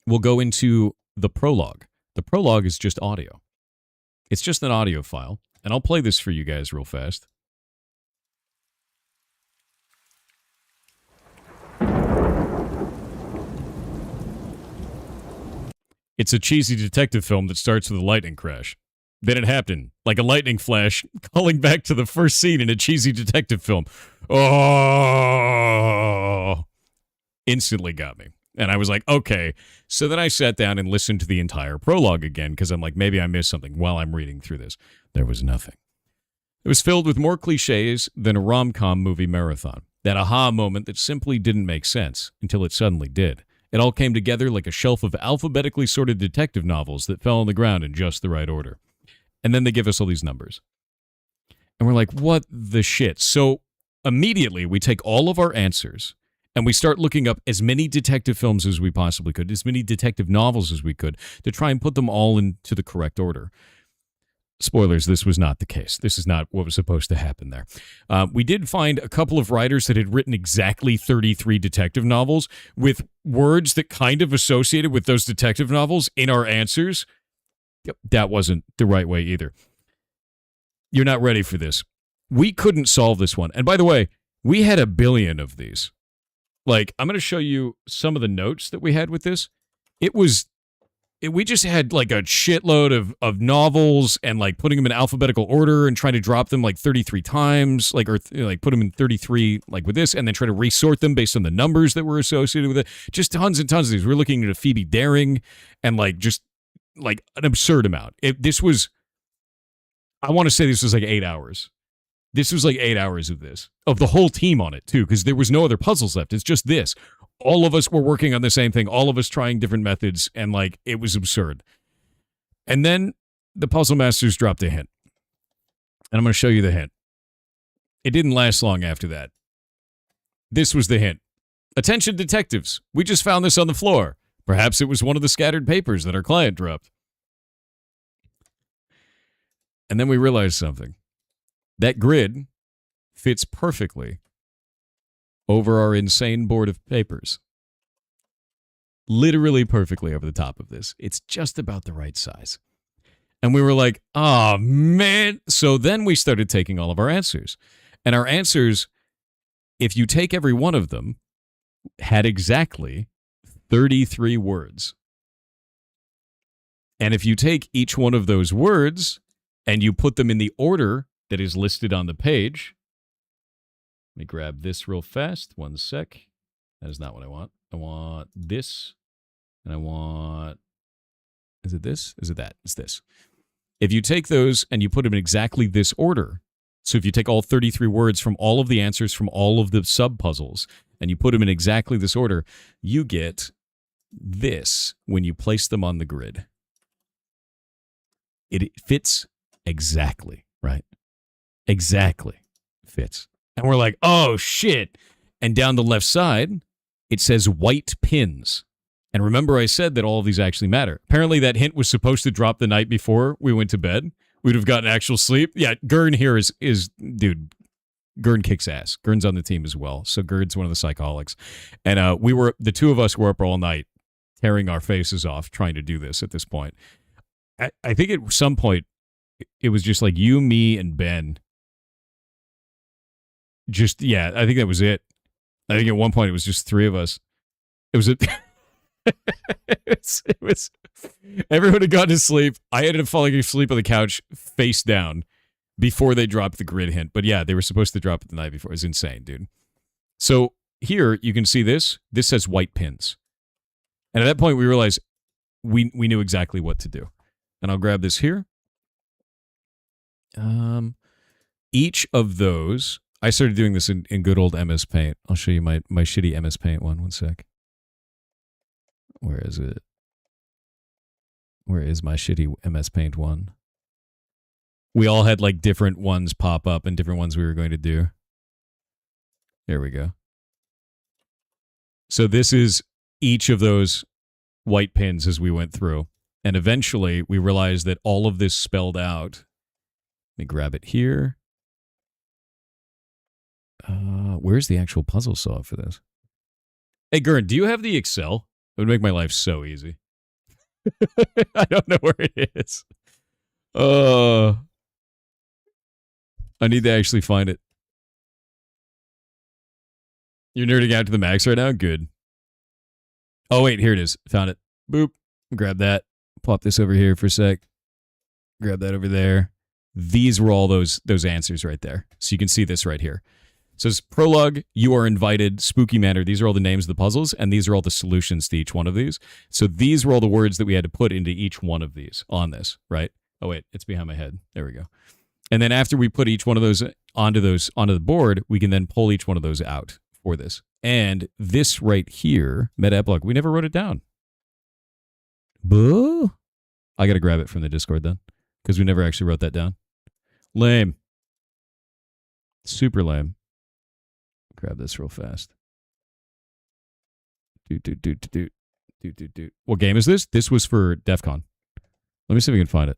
We'll go into the prologue. The prologue is just audio. It's just an audio file, and I'll play this for you guys real fast. It's a cheesy detective film that starts with a lightning crash. Then it happened, like a lightning flash, calling back to the first scene in a cheesy detective film. Oh! Instantly got me. And I was like, okay. So then I sat down and listened to the entire prologue again, because I'm like, maybe I missed something while I'm reading through this. There was nothing. It was filled with more cliches than a rom-com movie marathon. That aha moment that simply didn't make sense until it suddenly did. It all came together like a shelf of alphabetically sorted detective novels that fell on the ground in just the right order. And then they give us all these numbers. And we're like, what the shit? So immediately we take all of our answers and we start looking up as many detective films as we possibly could, as many detective novels as we could, to try and put them all into the correct order. Spoilers, this was not the case. This is not what was supposed to happen there. We did find a couple of writers that had written exactly 33 detective novels with words that kind of associated with those detective novels in our answers. Yep, that wasn't the right way either. You're not ready for this. We couldn't solve this one. And by the way, we had a billion of these. Like, I'm going to show you some of the notes that we had with this. We just had like a shitload of novels and like putting them in alphabetical order and trying to drop them like 33 times, like, or like put them in 33 like with this, and then try to resort them based on the numbers that were associated with it. Just tons and tons of these. We're looking at a Phoebe Daring and like just like an absurd amount. I want to say this was like 8 hours. This was like 8 hours of this, of the whole team on it too, because there was no other puzzles left. It's just this. All of us were working on the same thing, all of us trying different methods, and like it was absurd. And then the puzzle masters dropped a hint. And I'm going to show you the hint. It didn't last long after that. This was the hint. Attention detectives, we just found this on the floor. Perhaps it was one of the scattered papers that our client dropped. And then we realized something. That grid fits perfectly over our insane board of papers. Literally perfectly over the top of this. It's just about the right size. And we were like, oh, man. So then we started taking all of our answers. And our answers, if you take every one of them, had exactly 33 words. And if you take each one of those words and you put them in the order that is listed on the page. Let me grab this real fast. 1 sec. That is not what I want. I want this. And I want... Is it this? Is it that? It's this. If you take those and you put them in exactly this order, so if you take all 33 words from all of the answers from all of the sub-puzzles and you put them in exactly this order, you get this when you place them on the grid. It fits exactly, right? Exactly fits. And we're like, oh, shit. And down the left side, it says white pins. And remember I said that all of these actually matter. Apparently that hint was supposed to drop the night before we went to bed. We'd have gotten actual sleep. Yeah, Gurn here is dude, Gurn kicks ass. Gurn's on the team as well. So Gurn's one of the psycholics. And the two of us were up all night tearing our faces off trying to do this at this point. I think at some point, it was just like you, me, and Ben. Just, yeah, I think that was it. I think at one point it was just three of us. It was it was everyone had gone to sleep. I ended up falling asleep on the couch face down before they dropped the grid hint. But yeah, they were supposed to drop it the night before. It was insane, dude. So here you can see this. This says white pins. And at that point we realized we knew exactly what to do. And I'll grab this here. Each of those, I started doing this in good old MS Paint. I'll show you my shitty MS Paint one. 1 sec. Where is it? Where is my shitty MS Paint one? We all had like different ones pop up and different ones we were going to do. There we go. So this is each of those white pins as we went through. And eventually we realized that all of this spelled out. Let me grab it here. Where's the actual puzzle solve for this? Hey, Gurn, do you have the Excel? It would make my life so easy. I don't know where it is. I need to actually find it. You're nerding out to the max right now? Good. Oh, wait, here it is. Found it. Boop. Grab that. Pop this over here for a sec. Grab that over there. These were all those answers right there. So you can see this right here. It says, prologue, you are invited, spooky manner. These are all the names of the puzzles, and these are all the solutions to each one of these. So these were all the words that we had to put into each one of these on this, right? Oh, wait, it's behind my head. There we go. And then after we put each one of those onto the board, we can then pull each one of those out for this. And this right here, meta epilogue, we never wrote it down. Boo! I got to grab it from the Discord then, because we never actually wrote that down. Lame. Super lame. Grab this real fast. What game is this? This was for DEF CON. Let me see if we can find it.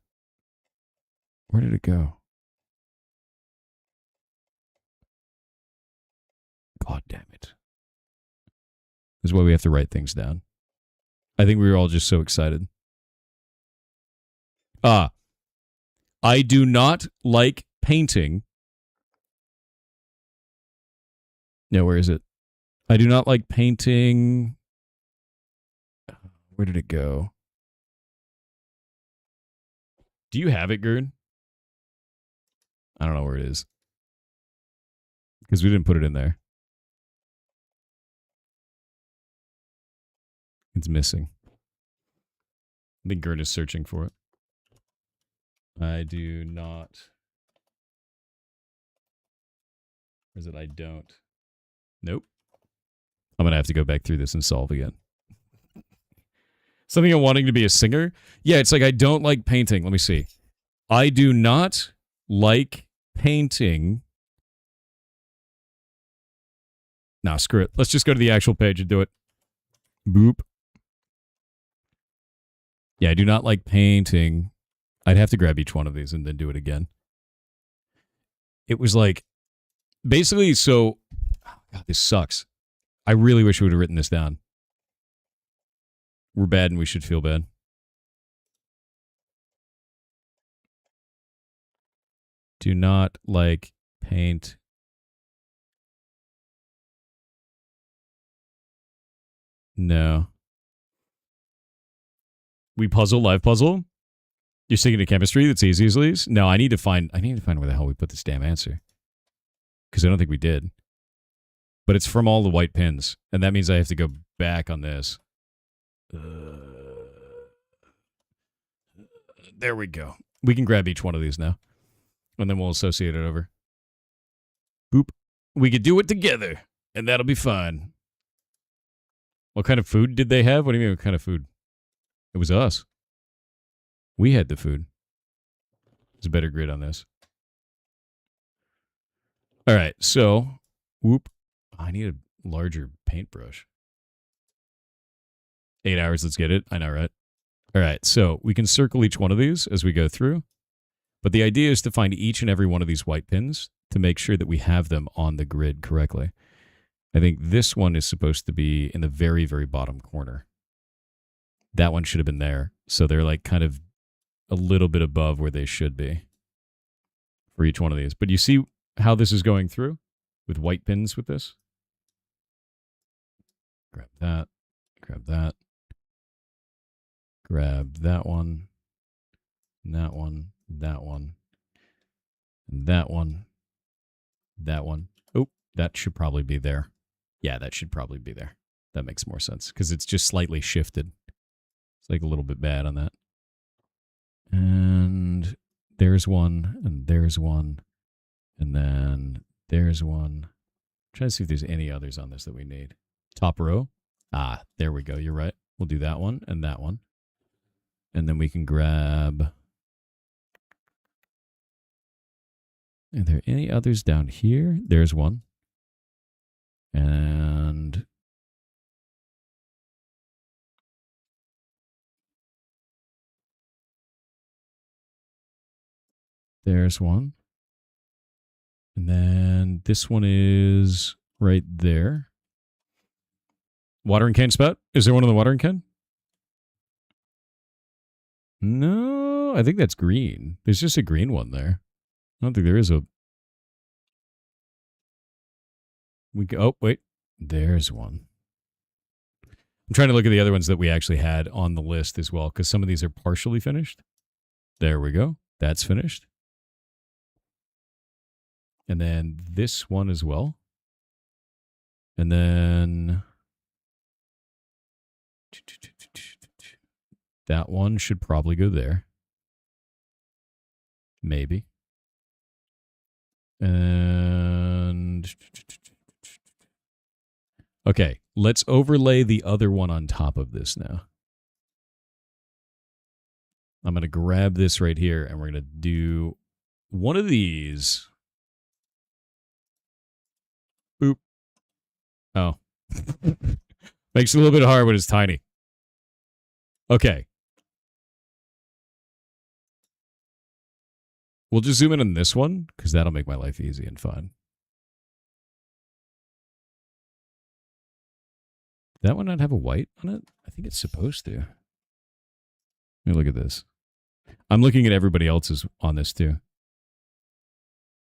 Where did it go? God damn it. This is why we have to write things down. I think we were all just so excited. I do not like painting. No, where is it? I do not like painting. Where did it go? Do you have it, Gerd? I don't know where it is. Because we didn't put it in there. It's missing. I think Gerd is searching for it. I do not. Or is it I don't? Nope. I'm going to have to go back through this and solve again. Something I'm wanting to be a singer? Yeah, it's like I don't like painting. Let me see. I do not like painting. Nah, screw it. Let's just go to the actual page and do it. Boop. Yeah, I do not like painting. I'd have to grab each one of these and then do it again. It was like, basically, so, oh God, this sucks. I really wish we would have written this down. We're bad and we should feel bad. Do not like paint. No. We puzzle, live puzzle. You're sticking to chemistry. That's easy as leaves. No, I need to find where the hell we put this damn answer. Because I don't think we did. But it's from all the white pins. And that means I have to go back on this. There we go. We can grab each one of these now. And then we'll associate it over. Boop. We could do it together. And that'll be fine. What kind of food did they have? What do you mean, what kind of food? It was us. We had the food. There's a better grid on this. All right, so, whoop. I need a larger paintbrush. 8 hours, let's get it. I know, right? All right, so we can circle each one of these as we go through. But the idea is to find each and every one of these white pins to make sure that we have them on the grid correctly. I think this one is supposed to be in the very, very bottom corner. That one should have been there. So they're like kind of a little bit above where they should be for each one of these. But you see how this is going through with white pins with this? Grab that. Grab that. Grab that one. And that one. That one. And that one. That one. Oh, that should probably be there. Yeah, that should probably be there. That makes more sense because it's just slightly shifted. It's like a little bit bad on that. And there's one, and there's one, and then there's one. I'm trying to see if there's any others on this that we need. Top row. Ah, there we go. You're right. We'll do that one and that one. And then we can grab... Are there any others down here? There's one. And... there's one. And then this one is right there. Watering can spout? Is there one in the watering can? No, I think that's green. There's just a green one there. I don't think there is a... Oh, wait. There's one. I'm trying to look at the other ones that we actually had on the list as well, because some of these are partially finished. There we go. That's finished. And then this one as well. And then... that one should probably go there. Maybe. And... okay, let's overlay the other one on top of this now. I'm going to grab this right here, and we're going to do one of these. Boop. Oh. Makes it a little bit hard when it's tiny. Okay. We'll just zoom in on this one, because that'll make my life easy and fun. Did that one not have a white on it? I think it's supposed to. Let me look at this. I'm looking at everybody else's on this too.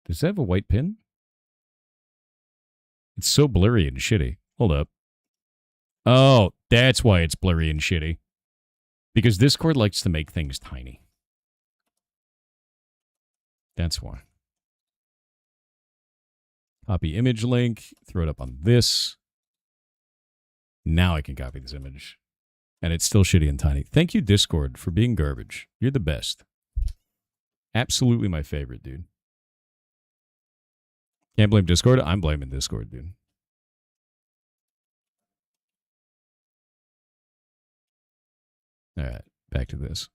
Does that have a white pin? It's so blurry and shitty. Hold up. Oh, that's why it's blurry and shitty. Because Discord likes to make things tiny. That's why. Copy image link. Throw it up on this. Now I can copy this image. And it's still shitty and tiny. Thank you, Discord, for being garbage. You're the best. Absolutely my favorite, dude. Can't blame Discord? I'm blaming Discord, dude. All right, back to this.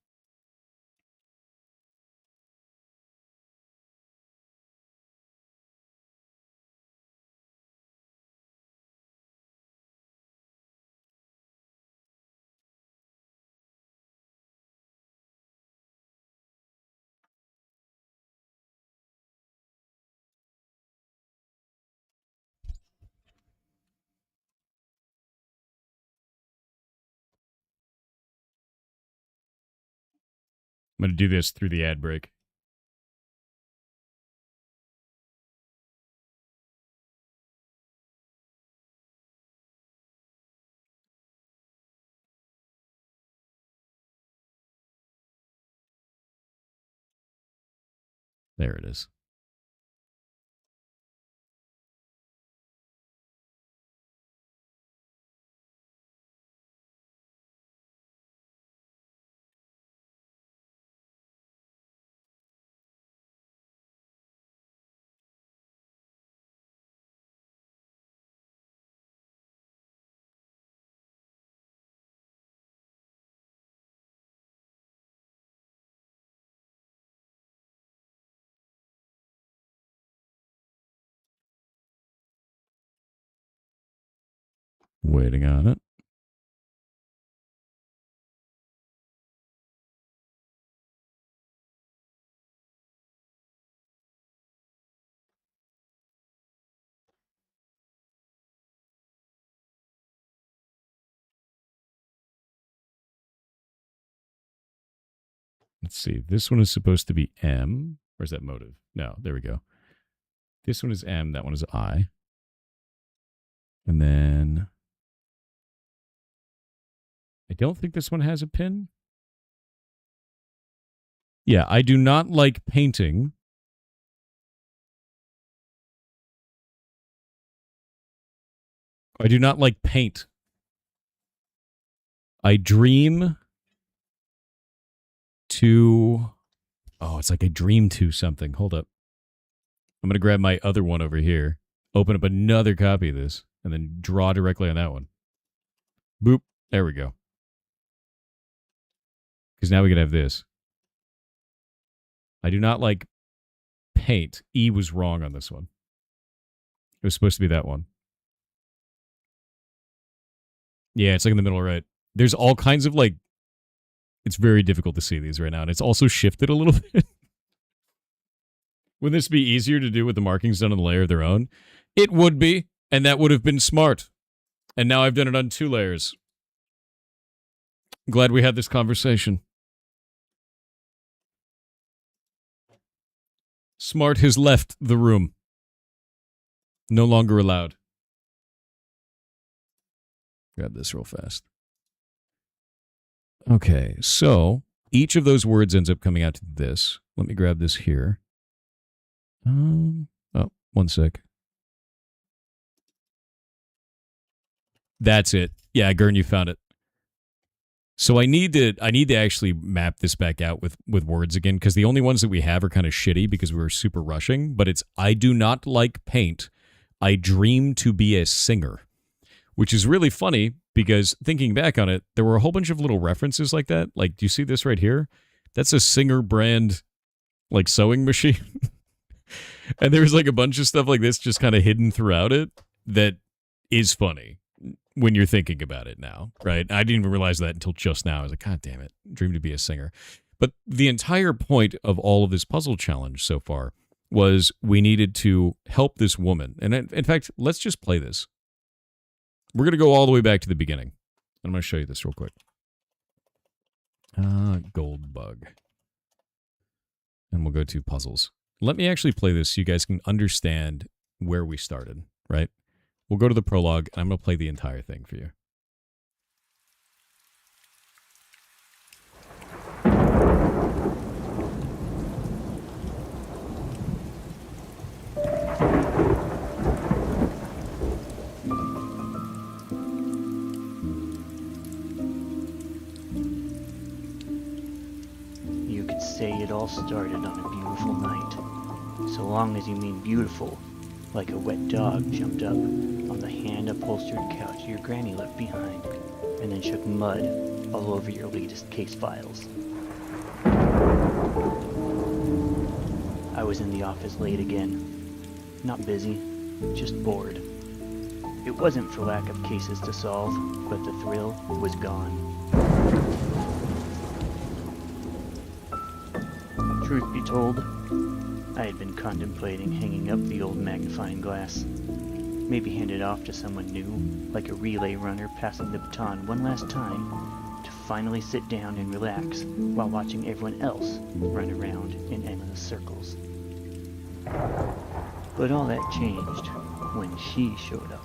I'm going to do this through the ad break. There it is. Waiting on it. Let's see. This one is supposed to be M. Where's that motive? No, there we go. This one is M. That one is I. And then I don't think this one has a pin. Yeah, I do not like painting. I do not like paint. I dream to... Oh, it's like I dream to something. Hold up. I'm going to grab my other one over here, open up another copy of this, and then draw directly on that one. Boop. There we go. Because now we can have this. I do not like paint. E was wrong on this one. It was supposed to be that one. Yeah, it's like in the middle right. There's all kinds of like... It's very difficult to see these right now, and it's also shifted a little bit. Would this be easier to do with the markings done on the layer of their own? It would be, and that would have been smart. And now I've done it on 2 layers. Glad we had this conversation. Smart has left the room. No longer allowed. Grab this real fast. Okay, so each of those words ends up coming out to this. Let me grab this here. Oh, one sec. That's it. Yeah, Gurn, you found it. So I need to actually map this back out with words again, because the only ones that we have are kind of shitty because we were super rushing. But it's I do not like paint. I dream to be a singer, which is really funny because thinking back on it, there were a whole bunch of little references like that. Like, do you see this right here? That's a Singer brand like sewing machine. And there's like a bunch of stuff like this just kind of hidden throughout it that is funny when you're thinking about it now, right? I didn't even realize that until just now. I was like, God damn it, dream to be a singer. But the entire point of all of this puzzle challenge so far was we needed to help this woman. And in fact, let's just play this. We're going to go all the way back to the beginning. I'm going to show you this real quick. Gold bug. And we'll go to puzzles. let me actually play this so you guys can understand where we started, right? We'll go to the prologue, and I'm going to play the entire thing for you. You could say it all started on a beautiful night. So long as you mean beautiful, like a wet dog jumped up on the hand-upholstered couch your granny left behind, and then shook mud all over your latest case files. I was in the office late again. Not busy, just bored. It wasn't for lack of cases to solve, but the thrill was gone. Truth be told, I had been contemplating hanging up the old magnifying glass. Maybe hand it off to someone new, like a relay runner passing the baton one last time, to finally sit down and relax while watching everyone else run around in endless circles. But all that changed when she showed up.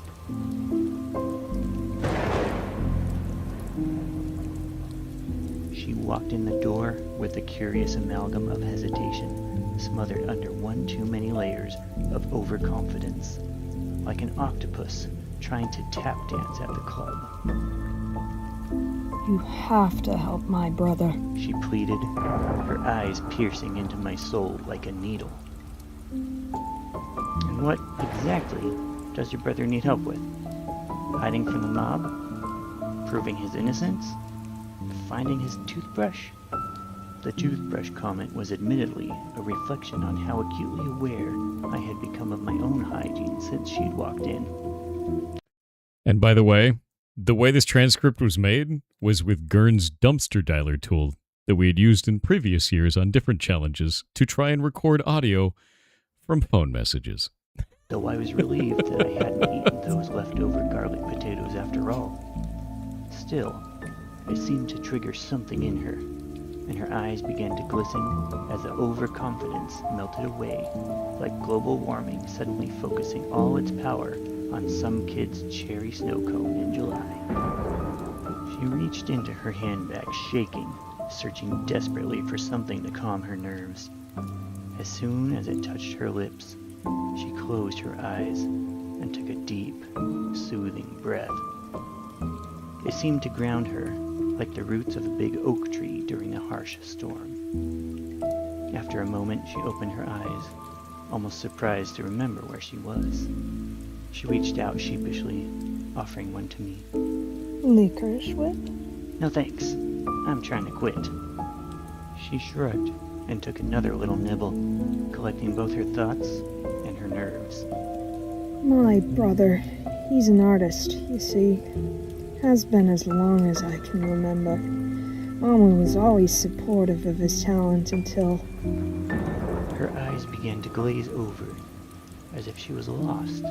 She walked in the door with a curious amalgam of hesitation, smothered under one too many layers of overconfidence, like an octopus trying to tap dance at the club. You have to help my brother, She pleaded, her eyes piercing into my soul like a needle. And what exactly does your brother need help with? Hiding from the mob? Proving his innocence? Finding his toothbrush? The toothbrush comment was admittedly a reflection on how acutely aware I had become of my own hygiene since she'd walked in. And by the way this transcript was made was with Gurn's dumpster dialer tool that we had used in previous years on different challenges to try and record audio from phone messages. Though I was relieved that I hadn't eaten those leftover garlic potatoes after all. Still, it seemed to trigger something in her, and her eyes began to glisten as the overconfidence melted away, like global warming suddenly focusing all its power on some kid's cherry snow cone in July. She reached into her handbag, shaking, searching desperately for something to calm her nerves. As soon as it touched her lips, she closed her eyes and took a deep, soothing breath. It seemed to ground her, like the roots of a big oak tree during a harsh storm. After a moment, she opened her eyes, almost surprised to remember where she was. She reached out sheepishly, offering one to me. Licorice whip? No thanks, I'm trying to quit. She shrugged and took another little nibble, collecting both her thoughts and her nerves. My brother, he's an artist, you see. Has been as long as I can remember. Mama was always supportive of his talent until... Her eyes began to glaze over, as if she was lost,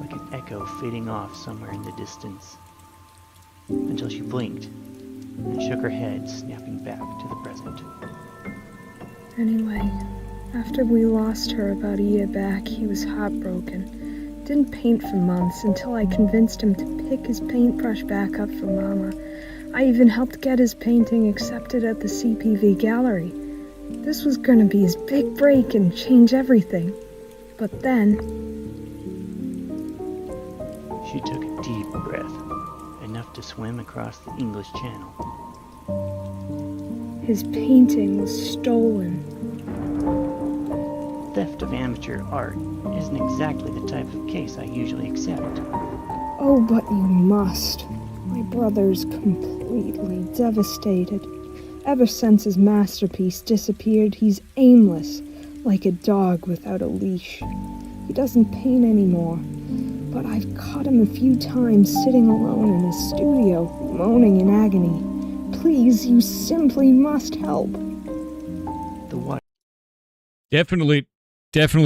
like an echo fading off somewhere in the distance. Until she blinked and shook her head, snapping back to the present. Anyway, after we lost her about a year back, he was heartbroken. Didn't paint for months until I convinced him to pick his paintbrush back up for Mama. I even helped get his painting accepted at the CPV gallery. This was gonna be his big break and change everything. But then... She took a deep breath, enough to swim across the English Channel. his painting was stolen. Theft of amateur art isn't exactly the type of case I usually accept. Oh, but you must. My brother's completely devastated. Ever since his masterpiece disappeared, he's aimless, like a dog without a leash. He doesn't paint anymore, but I've caught him a few times sitting alone in his studio, moaning in agony. Please, you simply must help. The what? Definitely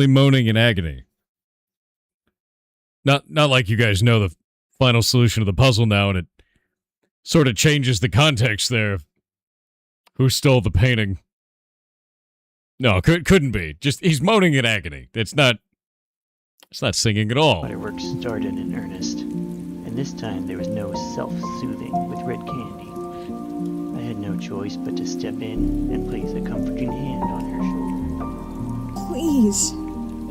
moaning in agony. Not like you guys know the final solution of the puzzle now, and it sort of changes the context there of who stole the painting. No, couldn't be. Just he's moaning in agony. It's not singing at all. Fireworks started in earnest, and this time there was no self-soothing with red candy. I had no choice but to step in and place a comforting hand on her shoulder. Please.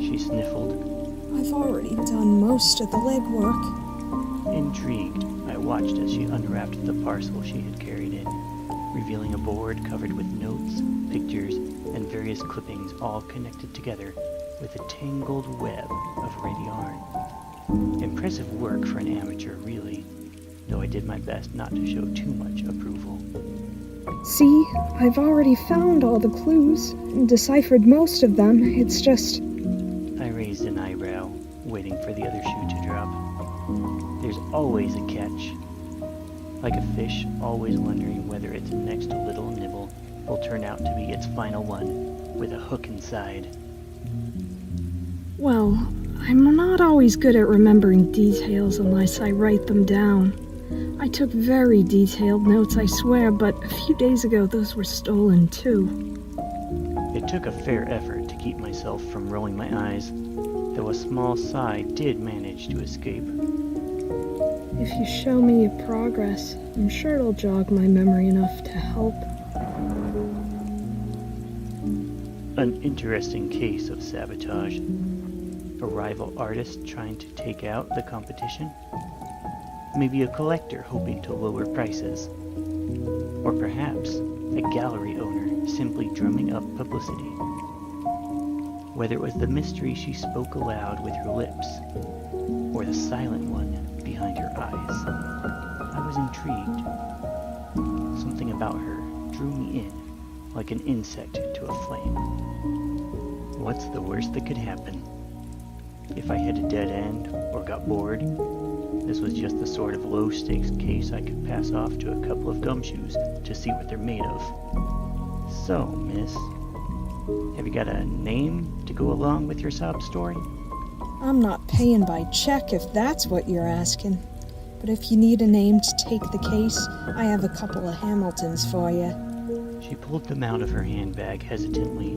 She sniffled. I've already done most of the legwork. Intrigued, I watched as she unwrapped the parcel she had carried in, revealing a board covered with notes, pictures, and various clippings all connected together with a tangled web of red yarn. Impressive work for an amateur, really, though I did my best not to show too much approval. See, I've already found all the clues and deciphered most of them. It's just... I raised an eyebrow, waiting for the other shoe to drop. There's always a catch. Like a fish always wondering whether its next little nibble will turn out to be its final one, with a hook inside. Well, I'm not always good at remembering details unless I write them down. I took very detailed notes, I swear, but a few days ago those were stolen too. It took a fair effort to keep myself from rolling my eyes, though a small sigh did manage to escape. If you show me your progress, I'm sure it'll jog my memory enough to help. An interesting case of sabotage. A rival artist trying to take out the competition? Maybe a collector hoping to lower prices? Or perhaps a gallery owner simply drumming up publicity? Whether it was the mystery she spoke aloud with her lips, or the silent one behind her eyes, I was intrigued. Something about her drew me in, like an insect to a flame. What's the worst that could happen? If I hit a dead end or got bored, this was just the sort of low-stakes case I could pass off to a couple of gumshoes to see what they're made of. So, miss, have you got a name to go along with your sob story? I'm not paying by check if that's what you're asking. But if you need a name to take the case, I have a couple of Hamiltons for you. She pulled them out of her handbag hesitantly,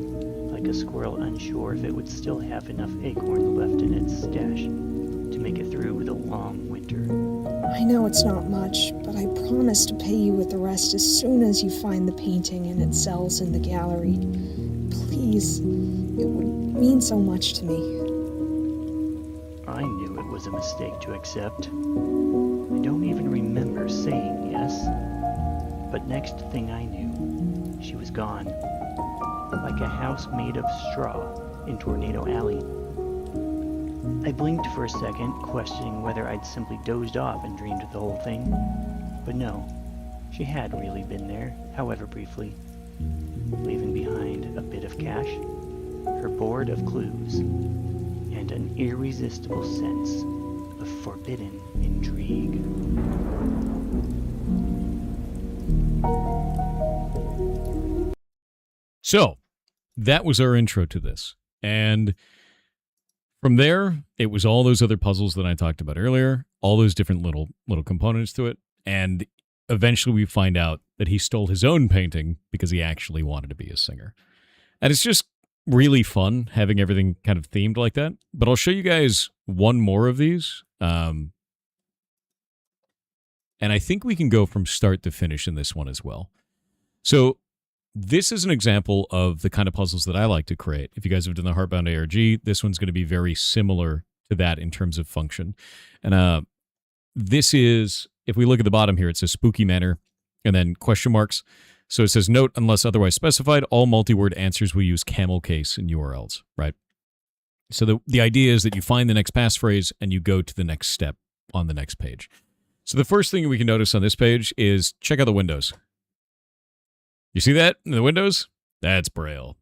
like a squirrel unsure if it would still have enough acorn left in its stash to make it through the long winter. I know it's not much, but I promise to pay you with the rest as soon as you find the painting and it sells in the gallery. Please, it would mean so much to me. I knew it was a mistake to accept. I don't even remember saying yes. But next thing I knew, she was gone. Like a house made of straw in Tornado Alley. I blinked for a second, questioning whether I'd simply dozed off and dreamed the whole thing. But no, she had really been there, however briefly, leaving behind a bit of cash, her board of clues, and an irresistible sense of forbidden intrigue. So, that was our intro to this. And from there, it was all those other puzzles that I talked about earlier, all those different little components to it. And eventually we find out that he stole his own painting because he actually wanted to be a singer. And it's just really fun having everything kind of themed like that. But I'll show you guys one more of these. And I think we can go from start to finish in this one as well. So this is an example of the kind of puzzles that I like to create. If you guys have done the Heartbound ARG, this one's going to be very similar to that in terms of function. And this is, if we look at the bottom here, it says Spooky Manor and then question marks. So it says, note, unless otherwise specified, all multi-word answers will use camel case in URLs, right? So the idea is that you find the next passphrase and you go to the next step on the next page. So the first thing we can notice on this page is check out the windows. You see that in the windows? That's Braille.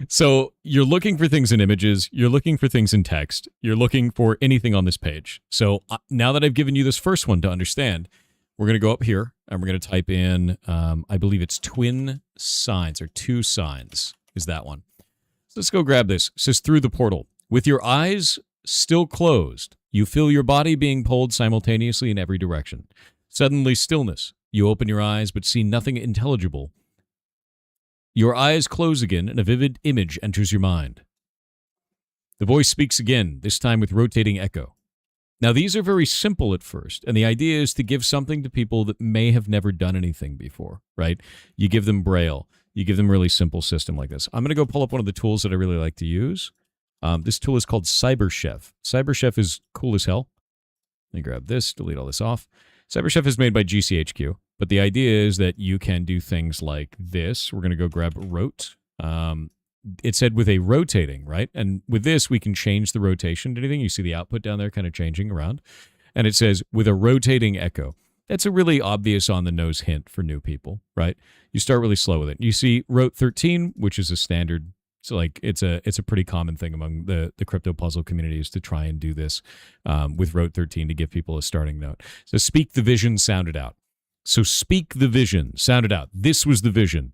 So you're looking for things in images. You're looking for things in text. You're looking for anything on this page. So now that I've given you this first one to understand, we're going to go up here and we're going to type in, I believe it's twin signs or two signs is that one. So let's go grab this. It says through the portal. With your eyes still closed, you feel your body being pulled simultaneously in every direction. Suddenly stillness. You open your eyes but see nothing intelligible. Your eyes close again, and a vivid image enters your mind. The voice speaks again, this time with rotating echo. Now, these are very simple at first, and the idea is to give something to people that may have never done anything before, right? You give them Braille. You give them a really simple system like this. I'm going to go pull up one of the tools that I really like to use. This tool is called CyberChef. CyberChef is cool as hell. Let me grab this, delete all this off. CyberChef is made by GCHQ, but the idea is that you can do things like this. We're going to go grab Rote. It said with a rotating, right? And with this, we can change the rotation to anything. You see the output down there kind of changing around. And it says with a rotating echo. That's a really obvious on-the-nose hint for new people, right? You start really slow with it. You see Rote 13, which is a standard. So like it's a pretty common thing among the crypto puzzle communities to try and do this with Rote 13 to give people a starting note. So speak the vision, sound it out. So speak the vision, sound it out. This was the vision.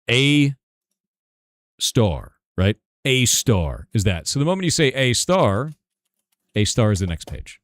A star, right? A star is that. So the moment you say A star is the next page.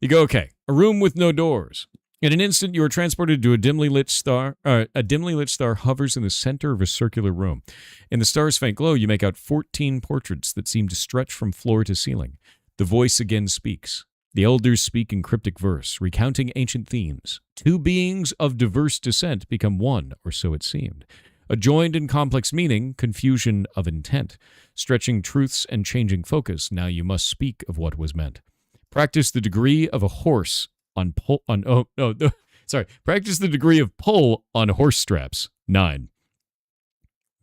You go, okay, a room with no doors. In an instant, you are transported to a dimly lit star. A dimly lit star hovers in the center of a circular room. In the star's faint glow, you make out 14 portraits that seem to stretch from floor to ceiling. The voice again speaks. The elders speak in cryptic verse, recounting ancient themes. Two beings of diverse descent become one, or so it seemed. A joined and complex meaning, confusion of intent. Stretching truths and changing focus, now you must speak of what was meant. Practice the degree of a horse on pull on practice the degree of pull on horse straps. 9.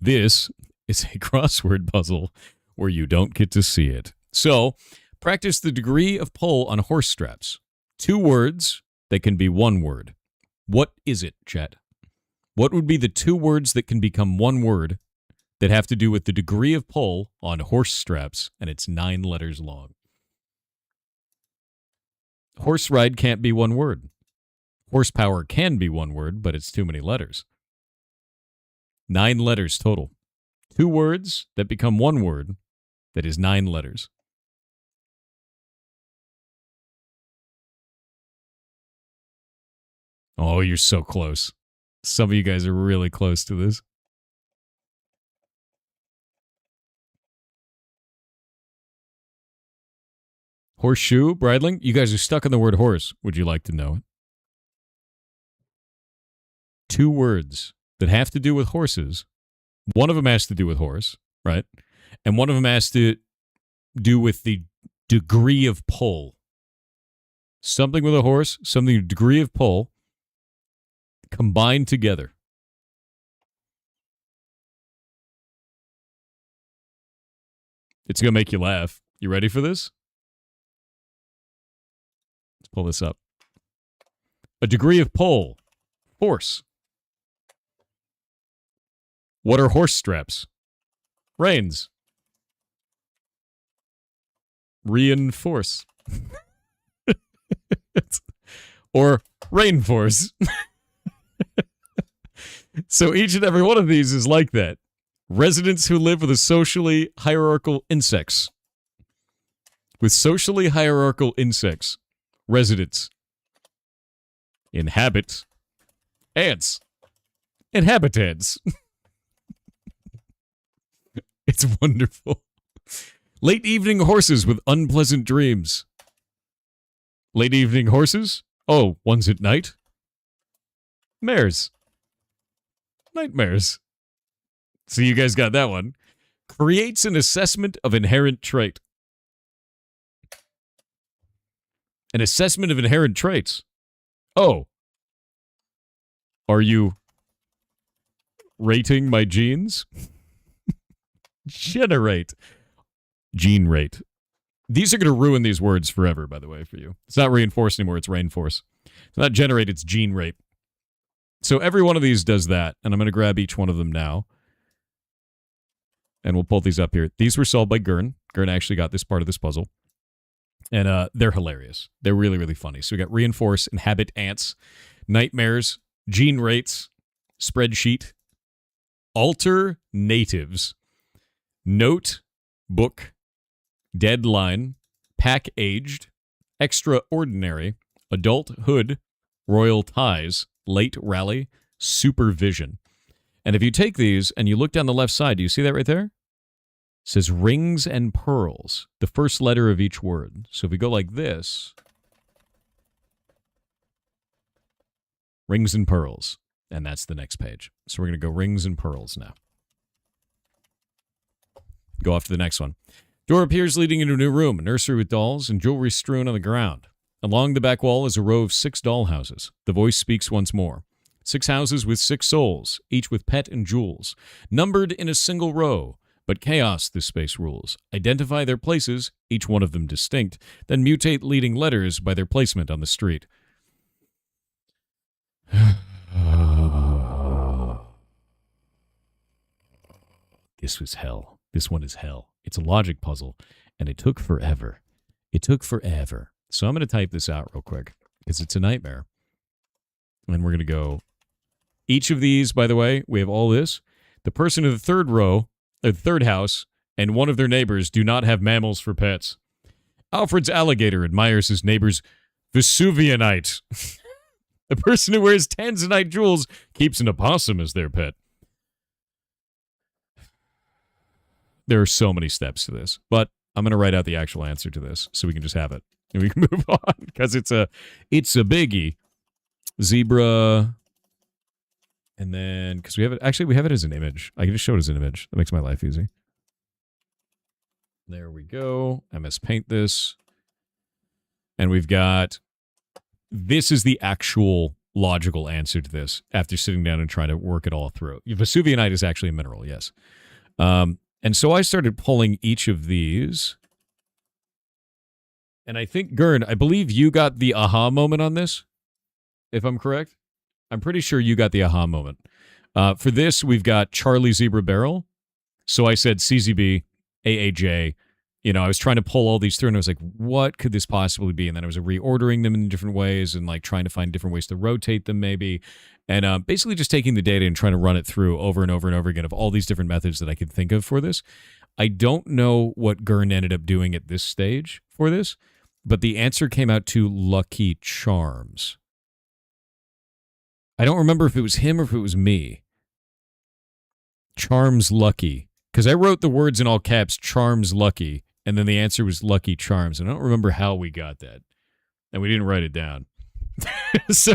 This is a crossword puzzle where you don't get to see it. So, practice the degree of pull on horse straps. 2 words that can be 1 word. What is it, chat? What would be the 2 words that can become 1 word that have to do with the degree of pull on horse straps, and it's 9 letters long? Horse ride can't be 1 word. Horsepower can be 1 word, but it's too many letters. 9 letters total. 2 words that become 1 word that is 9 letters. Oh, you're so close. Some of you guys are really close to this. Horseshoe, bridling? You guys are stuck on the word horse. Would you like to know it? 2 words that have to do with horses. One of them has to do with horse, right? And one of them has to do with the degree of pull. Something with a horse, something with degree of pull, combined together. It's going to make you laugh. You ready for this? Let's pull this up. A degree of pull. Force. What are horse straps? Reins. Reinforce. Or rainforce. So each and every one of these is like that. Residents who live with a socially hierarchical insects. With socially hierarchical insects. Residents. Inhabit. Ants. Inhabitants. It's wonderful. Late evening horses with unpleasant dreams. Late evening horses? Oh, one's at night? Mares. Nightmares. So you guys got that one. Creates an assessment of inherent trait. An assessment of inherent traits. Oh. Are you rating my genes? Generate. Gene rate. These are going to ruin these words forever, by the way, for you. It's not reinforce anymore, it's rainforce. It's not generate, it's gene rate. So every one of these does that, and I'm going to grab each one of them now. And we'll pull these up here. These were solved by Gurn. Gurn actually got this part of this puzzle. And they're hilarious. They're really, really funny. So we got reinforce, inhabit ants, nightmares, gene rates, spreadsheet, alter natives, note, book, deadline, pack aged, extraordinary, adulthood, royal ties, late rally, supervision. And if you take these and you look down the left side, do you see that right there? It says rings and pearls, the first letter of each word. So if we go like this, rings and pearls, and that's the next page. So we're going to go rings and pearls now. Go off to the next one. Door appears leading into a new room, a nursery with dolls and jewelry strewn on the ground. Along the back wall is a row of 6 doll houses. The voice speaks once more. 6 houses with 6 souls, each with pet and jewels, numbered in a single row. But chaos this space rules. Identify their places, each one of them distinct, then mutate leading letters by their placement on the street. This was hell. This one is hell. It's a logic puzzle, and it took forever. It took forever. So I'm going to type this out real quick, because it's a nightmare. And we're going to go... Each of these, by the way, we have all this. The person in the third row, the third house, and one of their neighbors do not have mammals for pets. Alfred's alligator admires his neighbor's Vesuvianite. The person who wears Tanzanite jewels keeps an opossum as their pet. There are so many steps to this, but I'm going to write out the actual answer to this so we can just have it. And we can move on, because it's a biggie. Zebra... And then, because we have it, actually, we have it as an image. I can just show it as an image. That makes my life easy. There we go. MS Paint this. And we've got, this is the actual logical answer to this after sitting down and trying to work it all through. Vesuvianite is actually a mineral, yes. And so I started pulling each of these. And I think, Gern, I believe you got the aha moment on this, if I'm correct. I'm pretty sure you got the aha moment. For this, we've got Charlie Zebra Barrel. So I said CZB, AAJ. You know, I was trying to pull all these through, and I was like, what could this possibly be? And then I was reordering them in different ways and, like, trying to find different ways to rotate them, maybe. And basically just taking the data and trying to run it through over and over and over again of all these different methods that I could think of for this. I don't know what Gern ended up doing at this stage for this, but the answer came out to Lucky Charms. I don't remember if it was him or if it was me. Charms Lucky. Because I wrote the words in all caps, Charms Lucky, and then the answer was Lucky Charms. And I don't remember how we got that. And we didn't write it down. So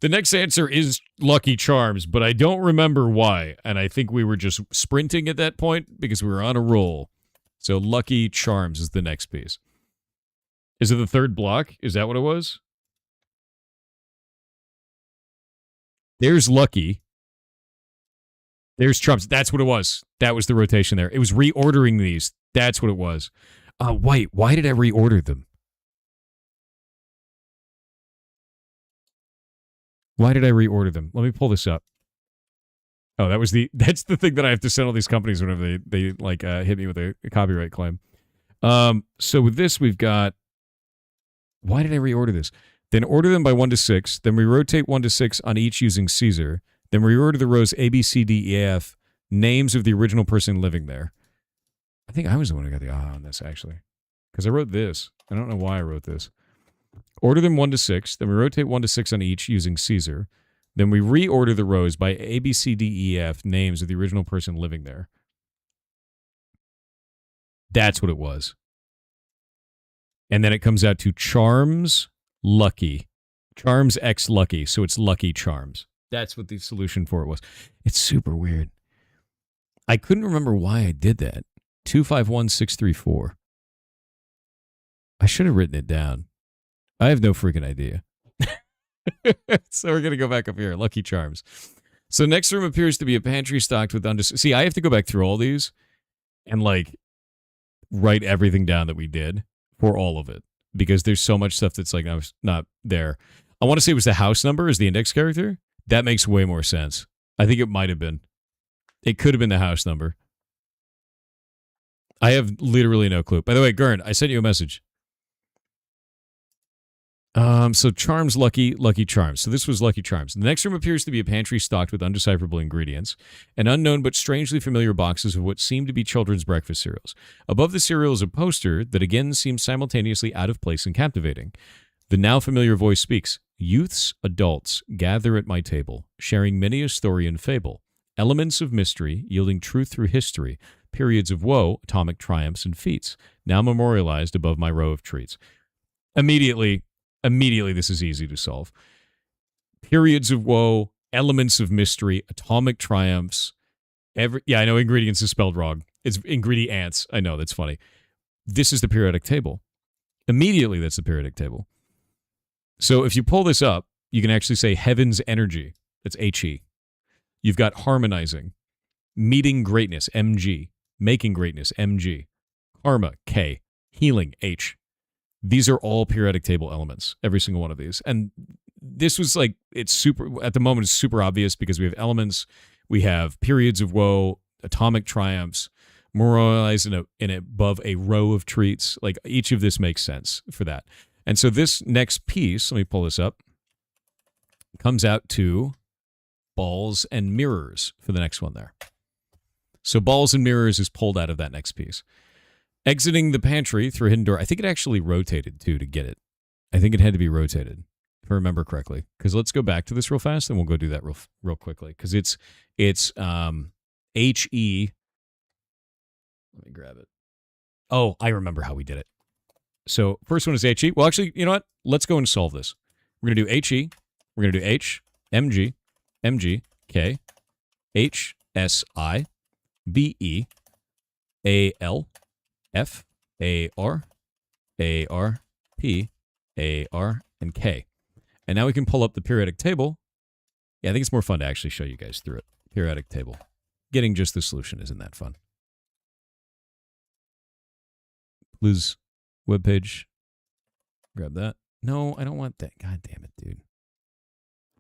the next answer is Lucky Charms, but I don't remember why. And I think we were just sprinting at that point because we were on a roll. So Lucky Charms is the next piece. Is it the third block? Is that what it was? There's Lucky. There's Charms. That's what it was. That was the rotation there. It was reordering these. That's what it was. Wait, why did I reorder them? Why did I reorder them? Let me pull this up. Oh, that's the thing that I have to send all these companies whenever they like hit me with a copyright claim. So with this, we've got, why did I reorder this? Then order them by 1 to 6. Then we rotate 1 to 6 on each using Caesar. Then we reorder the rows A, B, C, D, E, F, names of the original person living there. I think I was the one who got the aha on this, actually. Because I wrote this. I don't know why I wrote this. Order them 1 to 6. Then we rotate 1 to 6 on each using Caesar. Then we reorder the rows by A, B, C, D, E, F, names of the original person living there. That's what it was. And then it comes out to Charms Lucky. Charms X Lucky. So it's Lucky Charms. That's what the solution for it was. It's super weird. I couldn't remember why I did that. 251634. I should have written it down. I have no freaking idea. So we're going to go back up here. Lucky Charms. So next room appears to be a pantry stocked with See, I have to go back through all these and like write everything down that we did for all of it. Because there's so much stuff that's like not there. I want to say it was the house number as the index character. That makes way more sense. I think it might have been. It could have been the house number. I have literally no clue. By the way, Gern, I sent you a message. So Charms, Lucky Charms. So this was Lucky Charms. The next room appears to be a pantry stocked with undecipherable ingredients and unknown but strangely familiar boxes of what seem to be children's breakfast cereals. Above the cereal is a poster that again seems simultaneously out of place and captivating. The now familiar voice speaks. Youths, adults, gather at my table, sharing many a story and fable. elements of mystery yielding truth through history, periods of woe, atomic triumphs and feats, now memorialized above my row of treats. Immediately, this is easy to solve. Periods of woe, elements of mystery, atomic triumphs. I know ingredients is spelled wrong. It's ingredients. I know, that's funny. This is the periodic table. Immediately, that's the periodic table. So if you pull this up, you can actually say heaven's energy. That's HE. You've got harmonizing, meeting greatness, MG, making greatness, MG, karma, K, healing, H. These are all periodic table elements, every single one of these. And this was like, it's super, at the moment, it's super obvious because we have elements, we have periods of woe, atomic triumphs, moralized in above a row of treats. Like, each of this makes sense for that. And so this next piece, let me pull this up, comes out to balls and mirrors for the next one there. So balls and mirrors is pulled out of that next piece. Exiting the pantry through a hidden door. I think it actually rotated, too, to get it. I think it had to be rotated, if I remember correctly. Because let's go back to this real fast, and we'll go do that real quickly. Because it's HE. Let me grab it. Oh, I remember how we did it. So first one is HE. Well, actually, you know what? Let's go and solve this. We're going to do HE. We're going to do H, MG, MG, K, H, S, I, B, E, A, L, F, A, R, P, A, R, and K. And now we can pull up the periodic table. Yeah, I think it's more fun to actually show you guys through it. Periodic table. Getting just the solution isn't that fun. Liz webpage. Grab that. No, I don't want that. God damn it, dude.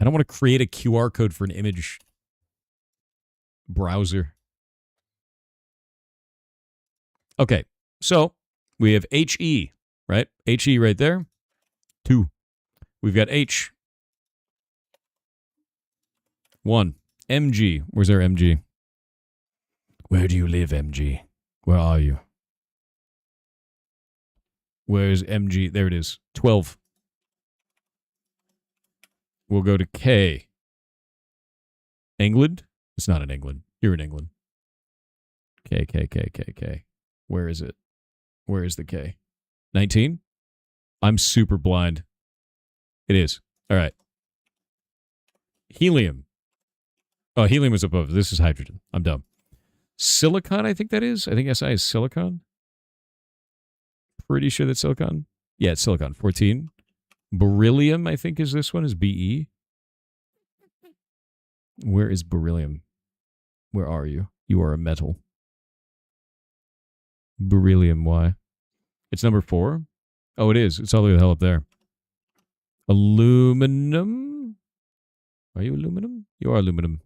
I don't want to create a QR code for an image browser. Okay, so we have HE, right? HE right there. 2. We've got H. 1. MG. Where's our MG? Where do you live, MG? Where are you? Where's MG? There it is. 12. We'll go to K. England? It's not in England. You're in England. K. Where is it? Where is the K? 19? I'm super blind. It is. All right. Helium. Oh, helium is above. This is hydrogen. I'm dumb. Silicon, I think that is. I think SI is silicon. Pretty sure that's silicon. Yeah, it's silicon. 14. Beryllium, I think, is this one, is BE. Where is beryllium? Where are you? You are a metal. Beryllium, why? It's number 4. Oh, it is. It's all the way the hell up there. Aluminum. Are you aluminum? You are aluminum.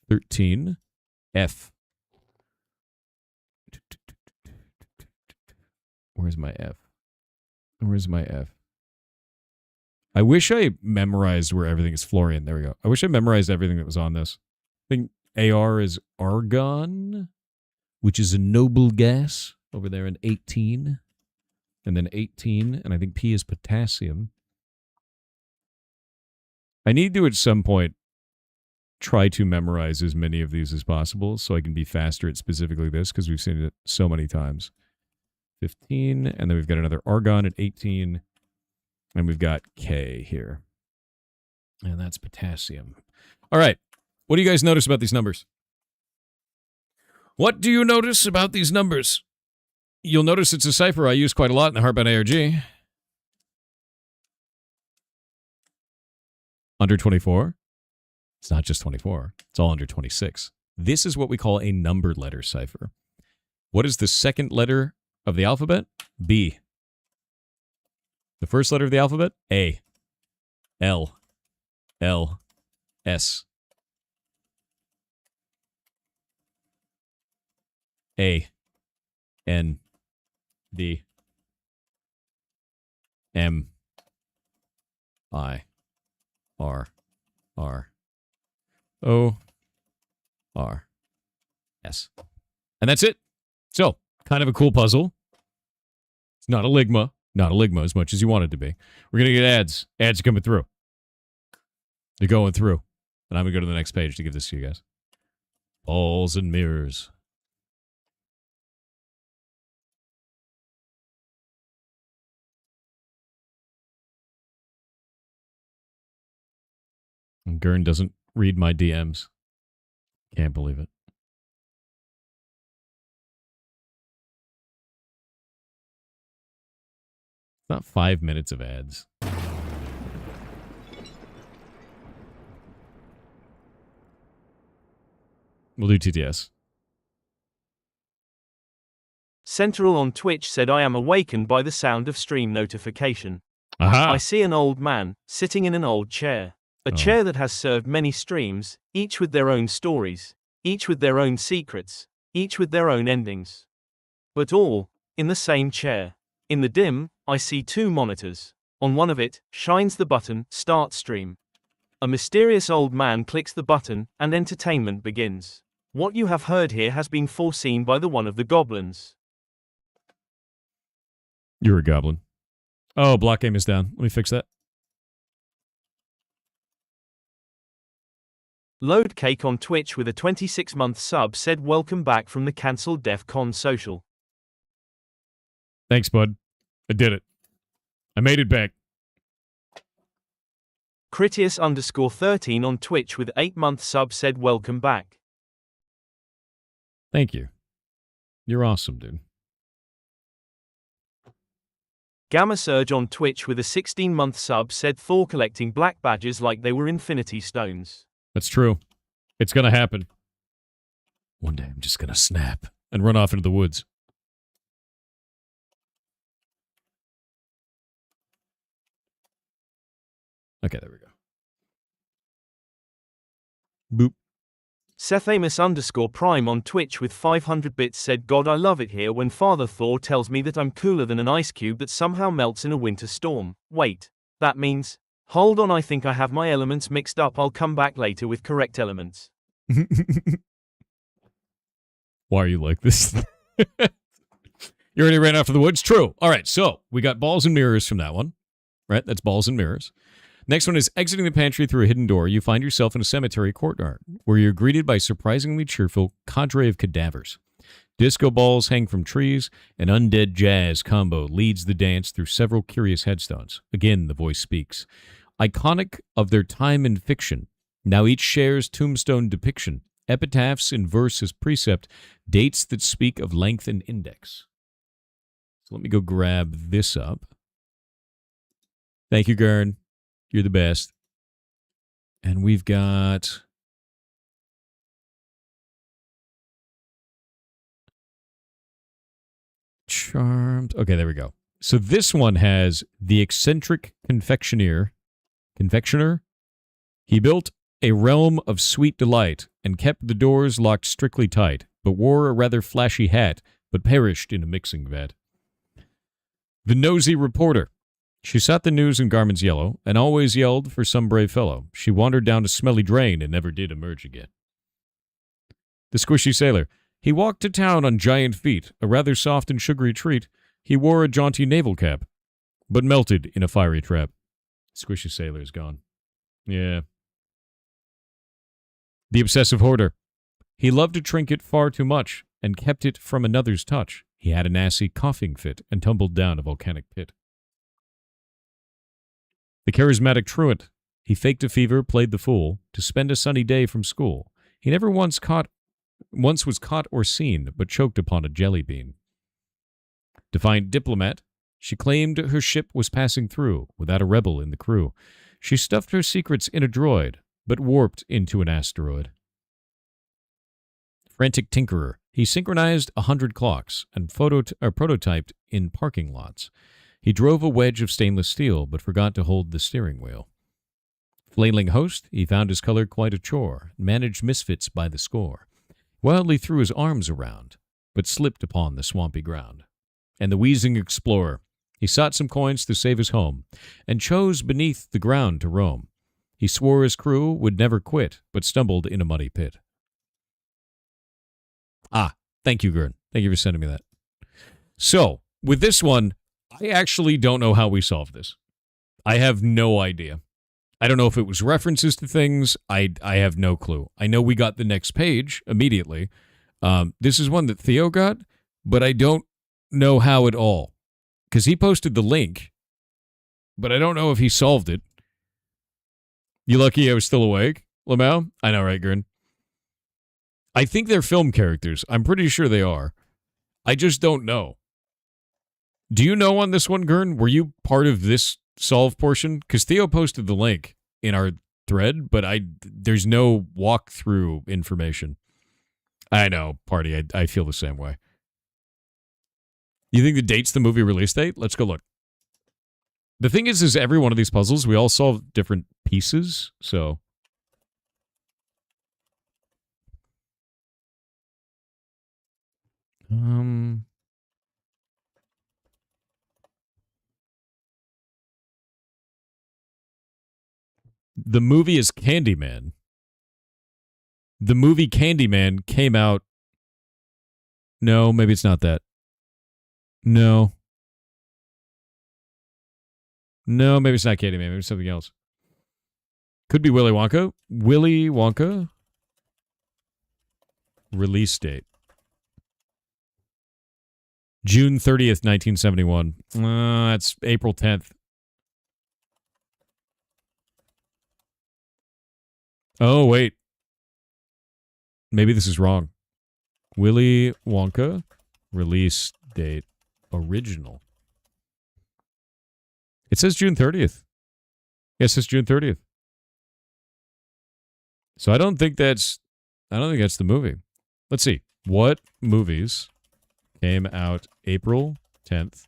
13. F. Where's my F? Where's my F? I wish I memorized where everything is fluorine. There we go. I wish I memorized everything that was on this. I think AR is argon, which is a noble gas over there in 18. And then 18, and I think P is potassium. I need to, at some point, try to memorize as many of these as possible so I can be faster at specifically this, because we've seen it so many times. 15, and then we've got another argon at 18, and we've got K here. And that's potassium. All right. What do you guys notice about these numbers? What do you notice about these numbers? You'll notice it's a cipher I use quite a lot in the Heartbound ARG. Under 24. It's not just 24. It's all under 26. This is what we call a numbered letter cipher. What is the second letter of the alphabet? B. The first letter of the alphabet? A. L. L. S. A. N. D. M. I. R. R. O. R. S. And that's it. So, kind of a cool puzzle. It's not a ligma. Not a ligma as much as you want it to be. We're going to get ads. Ads are coming through. They're going through. And I'm going to go to the next page to give this to you guys. Balls and mirrors. And Gurn doesn't read my DMs. Can't believe it. It's not 5 minutes of ads. We'll do TTS. Central on Twitch said I am awakened by the sound of stream notification. Aha! I see an old man, sitting in an old chair. A chair that has served many streams, each with their own stories, each with their own secrets, each with their own endings. But all, in the same chair. In the dim, I see two monitors. On one of it, shines the button, Start Stream. A mysterious old man clicks the button, and entertainment begins. What you have heard here has been foreseen by the one of the goblins. You're a goblin. Oh, block game is down. Let me fix that. Load Cake on Twitch with a 26-month sub said welcome back from the cancelled DEF CON social. Thanks, bud. I did it. I made it back. Critius_13 on Twitch with 8-month sub said welcome back. Thank you. You're awesome, dude. Gamma Surge on Twitch with a 16-month sub said Thor collecting black badges like they were infinity stones. That's true. It's gonna happen. One day I'm just gonna snap and run off into the woods. Okay, there we go. Boop. Seth_Amos_Prime on Twitch with 500 bits said God I love it here when Father Thor tells me that I'm cooler than an ice cube that somehow melts in a winter storm. Wait. That means... Hold on, I think I have my elements mixed up. I'll come back later with correct elements. Why are you like this? You already ran off to the woods? True. All right, so we got balls and mirrors from that one. Right? That's balls and mirrors. Next one is exiting the pantry through a hidden door. You find yourself in a cemetery courtyard where you're greeted by a surprisingly cheerful cadre of cadavers. Disco balls hang from trees. An undead jazz combo leads the dance through several curious headstones. Again, the voice speaks. Iconic of their time in fiction, now each shares tombstone depiction, epitaphs in verse as precept, dates that speak of length and index. So let me go grab this up. Thank you, Gurn. You're the best. And we've got... Charmed. Okay, there we go. So this one has the eccentric confectioner. He built a realm of sweet delight and kept the doors locked strictly tight, but wore a rather flashy hat, but perished in a mixing vat. The nosy reporter. She sought the news in garments yellow and always yelled for some brave fellow. She wandered down a smelly drain and never did emerge again. The squishy sailor. He walked to town on giant feet, a rather soft and sugary treat. He wore a jaunty naval cap, but melted in a fiery trap. Squishy sailor is gone. Yeah. The obsessive hoarder. He loved a trinket far too much and kept it from another's touch. He had a nasty coughing fit and tumbled down a volcanic pit. The charismatic truant. He faked a fever, played the fool, to spend a sunny day from school. He never once was caught or seen, but choked upon a jelly bean. Defiant diplomat. She claimed her ship was passing through without a rebel in the crew. She stuffed her secrets in a droid, but warped into an asteroid. Frantic tinkerer. He synchronized 100 clocks and prototyped in parking lots. He drove a wedge of stainless steel, but forgot to hold the steering wheel. Flailing host. He found his color quite a chore, managed misfits by the score. Wildly threw his arms around, but slipped upon the swampy ground. And the wheezing explorer. He sought some coins to save his home, and chose beneath the ground to roam. He swore his crew would never quit, but stumbled in a muddy pit. Ah, thank you, Gurn. Thank you for sending me that. So, with this one, I actually don't know how we solve this. I have no idea. I don't know if it was references to things. I have no clue. I know we got the next page immediately. This is one that Theo got, but I don't know how at all. Because he posted the link, but I don't know if he solved it. You lucky I was still awake, Lamau? I know, right, Grin? I think they're film characters. I'm pretty sure they are. I just don't know. Do you know on this one, Gurn? Were you part of this solve portion? Because Theo posted the link in our thread, but there's no walkthrough information. I know, party. I feel the same way. You think the date's the movie release date? Let's go look. The thing is every one of these puzzles, we all solve different pieces, so... The movie is Candyman. The movie Candyman came out... No, maybe it's not that. No. No, maybe it's not Candyman. Maybe it's something else. Could be Willy Wonka. Willy Wonka. Release date. June 30th, 1971. That's April 10th. Oh, wait. Maybe this is wrong. Willy Wonka. Release date. Original. It says June 30th. Yes, it says June 30th. So I don't think that's the movie. Let's see. What movies came out April 10th,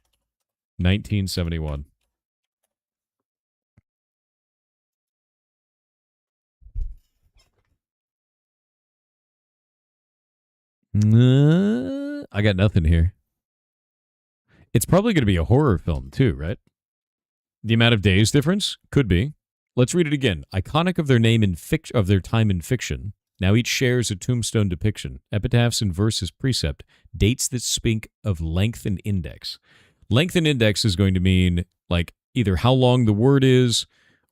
1971? I got nothing here. It's probably going to be a horror film too, right? The amount of days difference? Could be. Let's read it again. Iconic of their name in of their time in fiction. Now each shares a tombstone depiction. Epitaphs and verses precept. Dates that speak of length and index. Length and index is going to mean like either how long the word is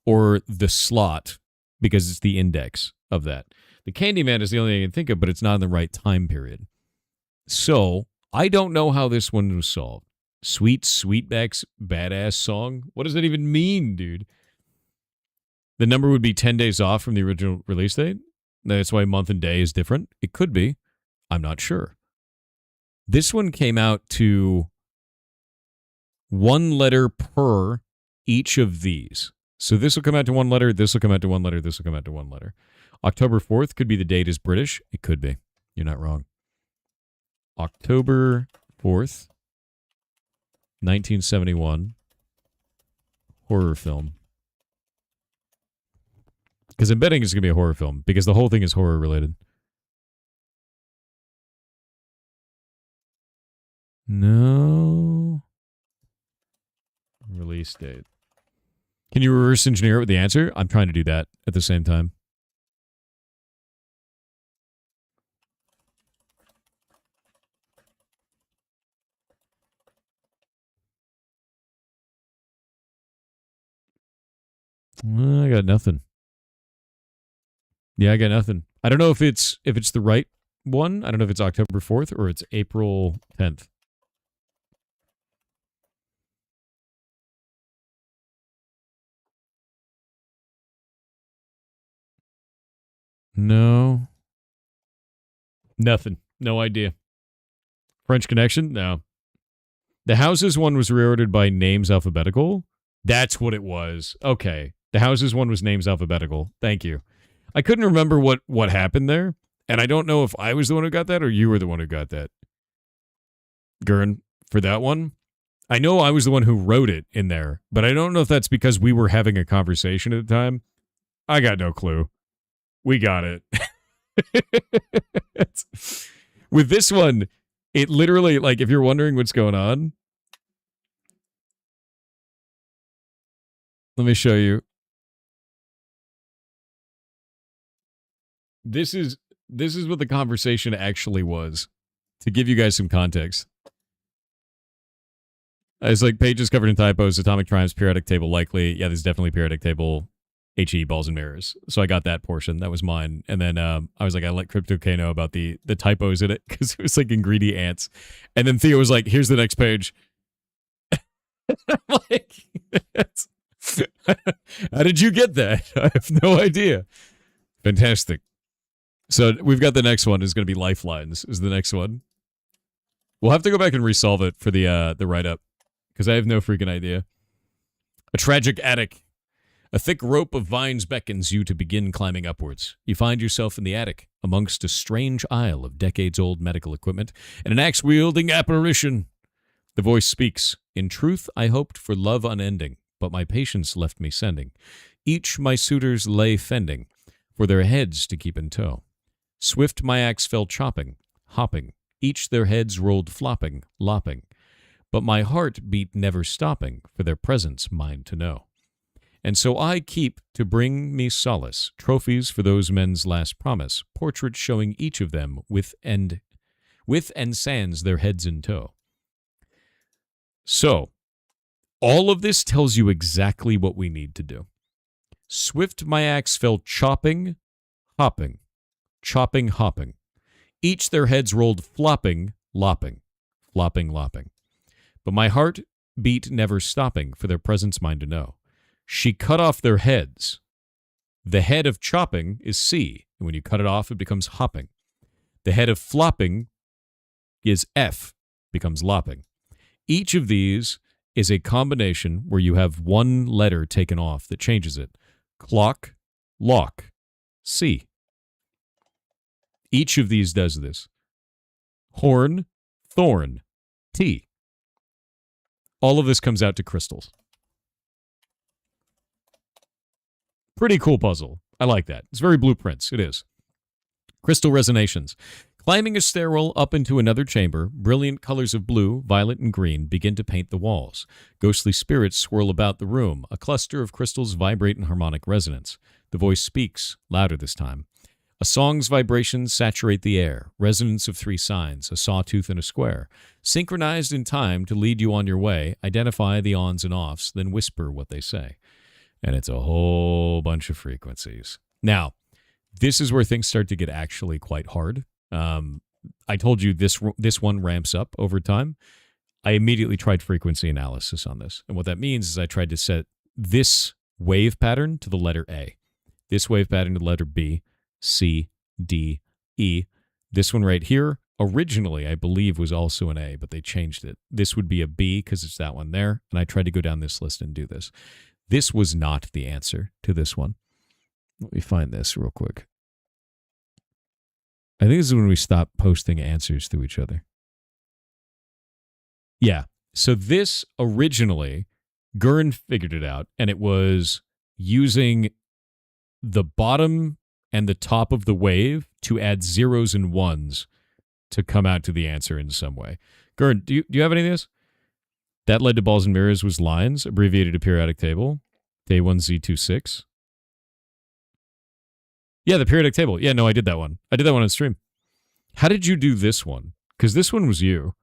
or the slot because it's the index of that. The Candyman is the only thing I can think of, but it's not in the right time period. So I don't know how this one was solved. Sweet Sweetback's badass song? What does that even mean, dude? The number would be 10 days off from the original release date? That's why month and day is different? It could be. I'm not sure. This one came out to one letter per each of these. So this will come out to one letter, this will come out to one letter, this will come out to one letter. October 4th could be the date is British. It could be. You're not wrong. October 4th. 1971 horror film. Because I'm betting it's going to be a horror film because the whole thing is horror related. No. Release date. Can you reverse engineer it with the answer? I'm trying to do that at the same time. I got nothing. Yeah, I got nothing. I don't know if it's the right one. I don't know if it's October 4th or it's April 10th. No. Nothing. No idea. French Connection? No. The Houses one was reordered by names alphabetical. That's what it was. Okay. The Houses one was names alphabetical. Thank you. I couldn't remember what happened there, and I don't know if I was the one who got that or you were the one who got that. Gurn, for that one, I know I was the one who wrote it in there, but I don't know if that's because we were having a conversation at the time. I got no clue. We got it. With this one, it literally, like, if you're wondering what's going on, let me show you. This is what the conversation actually was, to give you guys some context. It's like pages covered in typos, atomic triumphs, periodic table likely. Yeah, there's definitely periodic table. HE balls and mirrors. So I got that portion. That was mine. And then I was like, I let Crypto K know about the typos in it because it was like in greedy ants. And then Theo was like, here's the next page. I'm like, how did you get that? I have no idea. Fantastic. So we've got the next one is going to be Lifelines is the next one. We'll have to go back and resolve it for the write-up because I have no freaking idea. A tragic attic. A thick rope of vines beckons you to begin climbing upwards. You find yourself in the attic, amongst a strange aisle of decades-old medical equipment and an axe-wielding apparition. The voice speaks. In truth, I hoped for love unending, but my patience left me sending. Each my suitors lay fending, for their heads to keep in tow. Swift my axe fell chopping, hopping. Each their heads rolled flopping, lopping. But my heart beat never stopping, for their presence mine to know. And so I keep to bring me solace, trophies for those men's last promise, portraits showing each of them with and sans their heads in tow. So, all of this tells you exactly what we need to do. Swift my axe fell chopping, hopping, chopping, hopping. Each their heads rolled flopping, lopping, flopping, lopping. But my heart beat never stopping, for their presence mine to know. She cut off their heads. The head of chopping is C, and when you cut it off, it becomes hopping. The head of flopping is F, becomes lopping. Each of these is a combination where you have one letter taken off that changes it. Clock, lock, C. Each of these does this. Horn, thorn, T. All of this comes out to crystals. Pretty cool puzzle. I like that. It's very Blueprints. It is. Crystal resonations. Climbing a stairwell up into another chamber, brilliant colors of blue, violet, and green begin to paint the walls. Ghostly spirits swirl about the room. A cluster of crystals vibrate in harmonic resonance. The voice speaks, louder this time. A song's vibrations saturate the air. Resonance of three signs, a sawtooth and a square. Synchronized in time to lead you on your way, identify the ons and offs, then whisper what they say. And it's a whole bunch of frequencies. Now, this is where things start to get actually quite hard. I told you this one ramps up over time. I immediately tried frequency analysis on this. And what that means is I tried to set this wave pattern to the letter A, this wave pattern to the letter B, C, D, E. This one right here, originally, I believe, was also an A, but they changed it. This would be a B because it's that one there. And I tried to go down this list and do this. This was not the answer to this one. Let me find this real quick. I think this is when we stopped posting answers to each other. Yeah. So this originally, Gurn figured it out, and it was using the bottom and the top of the wave to add zeros and ones to come out to the answer in some way. Gurn, do you have any of this? That led to balls and mirrors was lines, abbreviated to periodic table. Day 1Z26. Yeah, the periodic table. Yeah, no, I did that one. I did that one on stream. How did you do this one? Because this one was you.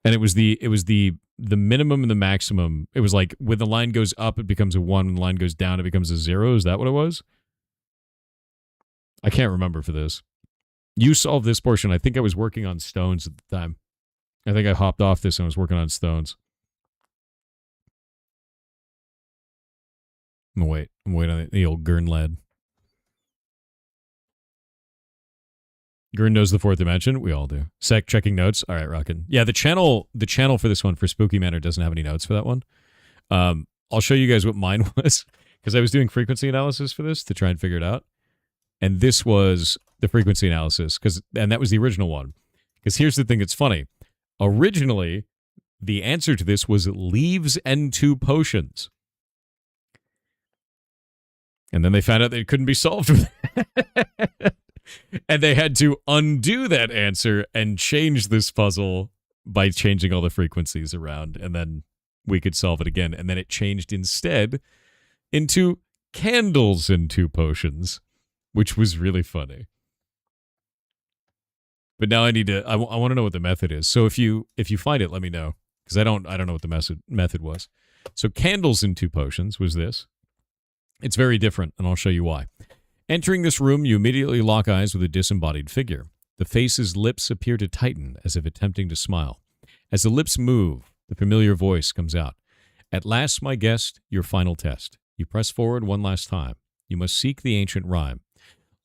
And it was the minimum and the maximum. It was like when the line goes up, it becomes a 1. When the line goes down, it becomes a 0. Is that what it was? I can't remember for this. You solved this portion. I think I was working on stones at the time. I think I hopped off this and was working on stones. I'm waiting on the old Gurn lad. Gurn knows the fourth dimension. We all do. Sec checking notes. All right, rockin'. Yeah, the channel for this one for Spooky Manor doesn't have any notes for that one. I'll show you guys what mine was because I was doing frequency analysis for this to try and figure it out. And this was the frequency analysis and that was the original one. Because here's the thing that's funny. Originally, the answer to this was leaves and 2 potions. And then they found out that it couldn't be solved with that. And they had to undo that answer and change this puzzle by changing all the frequencies around. And then we could solve it again. And then it changed instead into candles and 2 potions, which was really funny. But now I want to know what the method is. So if you find it, let me know. Because I don't know what the method was. So candles and 2 potions was this. It's very different, and I'll show you why. Entering this room, you immediately lock eyes with a disembodied figure. The face's lips appear to tighten as if attempting to smile. As the lips move, the familiar voice comes out. At last, my guest, your final test. You press forward one last time. You must seek the ancient rhyme.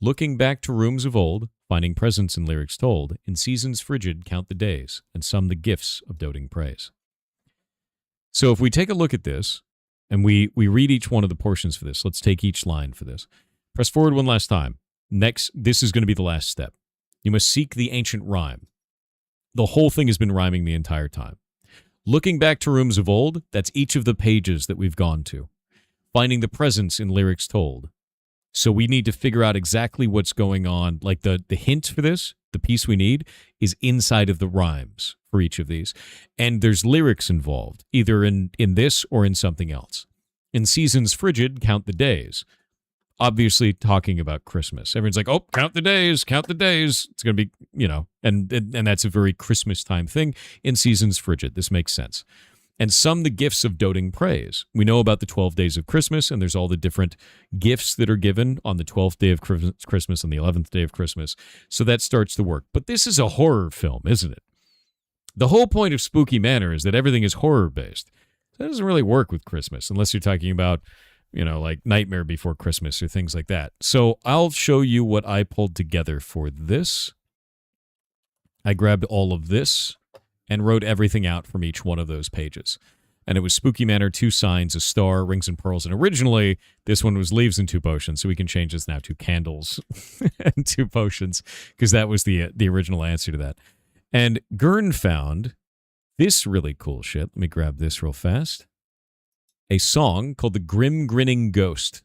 Looking back to rooms of old, finding presence in lyrics told, in seasons frigid count the days, and sum the gifts of doting praise. So if we take a look at this, and we read each one of the portions for this, let's take each line for this. Press forward one last time. Next, this is going to be the last step. You must seek the ancient rhyme. The whole thing has been rhyming the entire time. Looking back to rooms of old, that's each of the pages that we've gone to. Finding the presence in lyrics told. So we need to figure out exactly what's going on. Like the hint for this, the piece we need, is inside of the rhymes for each of these. And there's lyrics involved, either in this or in something else. In seasons frigid, count the days. Obviously talking about Christmas. Everyone's like, oh, count the days, count the days. It's going to be, and that's a very Christmas time thing. In seasons frigid, this makes sense. And sum the gifts of doting praise. We know about the 12 days of Christmas, and there's all the different gifts that are given on the 12th day of Christmas and the 11th day of Christmas. So that starts to work. But this is a horror film, isn't it? The whole point of Spooky Manor is that everything is horror-based. That doesn't really work with Christmas, unless you're talking about, like Nightmare Before Christmas or things like that. So I'll show you what I pulled together for this. I grabbed all of this and wrote everything out from each one of those pages. And it was Spooky Manor, 2 signs, a star, rings and pearls. And originally, this one was leaves and 2 potions. So we can change this now to candles and 2 potions, because that was the original answer to that. And Gurn found this really cool shit. Let me grab this real fast. A song called The Grim Grinning Ghost.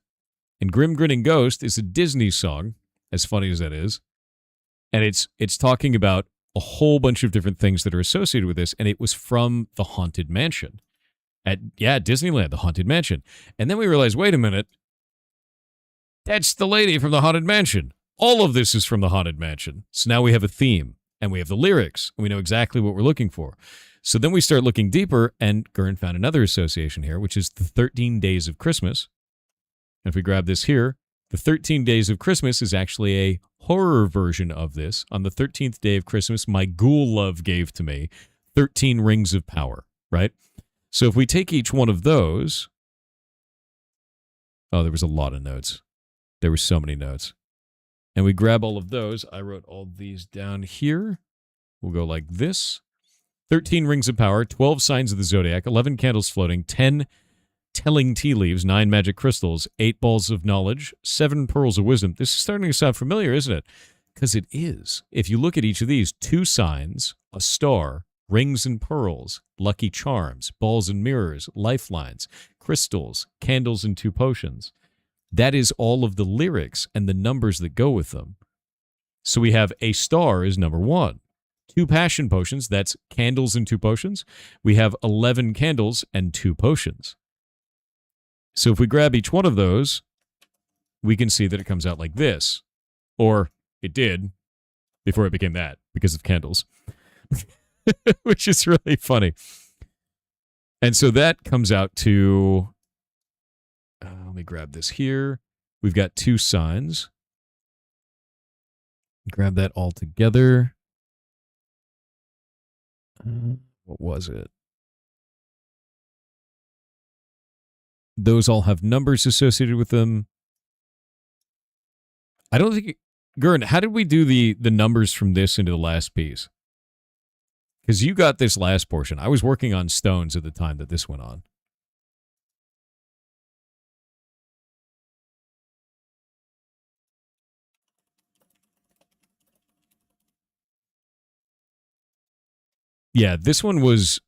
And Grim Grinning Ghost is a Disney song, as funny as that is. And it's talking about a whole bunch of different things that are associated with this, and it was from the Haunted Mansion. At Disneyland, the Haunted Mansion. And then we realized, wait a minute, that's the lady from the Haunted Mansion. All of this is from the Haunted Mansion. So now we have a theme, and we have the lyrics, and we know exactly what we're looking for. So then we start looking deeper, and Gurn found another association here, which is the 13 Days of Christmas. And if we grab this here, the 13 Days of Christmas is actually a horror version of this. On the 13th day of Christmas, my ghoul love gave to me 13 rings of power, right? So if we take each one of those... Oh, there was a lot of notes. There were so many notes. And we grab all of those. I wrote all these down here. We'll go like this. 13 rings of power, 12 signs of the zodiac, 11 candles floating, 10 telling tea leaves, 9 magic crystals, 8 balls of knowledge, 7 pearls of wisdom. This is starting to sound familiar, isn't it? Because it is. If you look at each of these, 2 signs, a star, rings and pearls, lucky charms, balls and mirrors, lifelines, crystals, candles and 2 potions. That is all of the lyrics and the numbers that go with them. So we have a star is number 1. 2 passion potions, that's candles and 2 potions. We have 11 candles and 2 potions. So if we grab each one of those, we can see that it comes out like this. Or it did before it became that because of candles. Which is really funny. And so that comes out to... let me grab this here. We've got 2 signs. Grab that all together. What was it? Those all have numbers associated with them. I don't think... Gurn, how did we do the numbers from this into the last piece? Because you got this last portion. I was working on stones at the time that this went on. Yeah, this one was...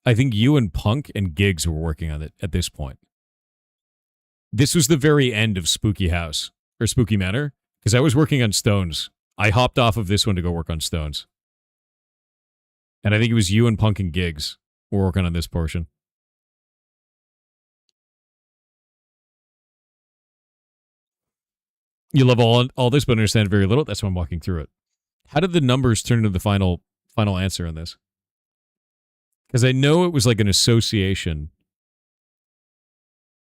I think you and Punk and Giggs were working on it at this point. This was the very end of Spooky House, or Spooky Manor, because I was working on stones. I hopped off of this one to go work on stones. And I think it was you and Punk and Giggs were working on this portion. You love all this, but understand very little. That's why I'm walking through it. How did the numbers turn into the final answer on this? Because I know it was like an association.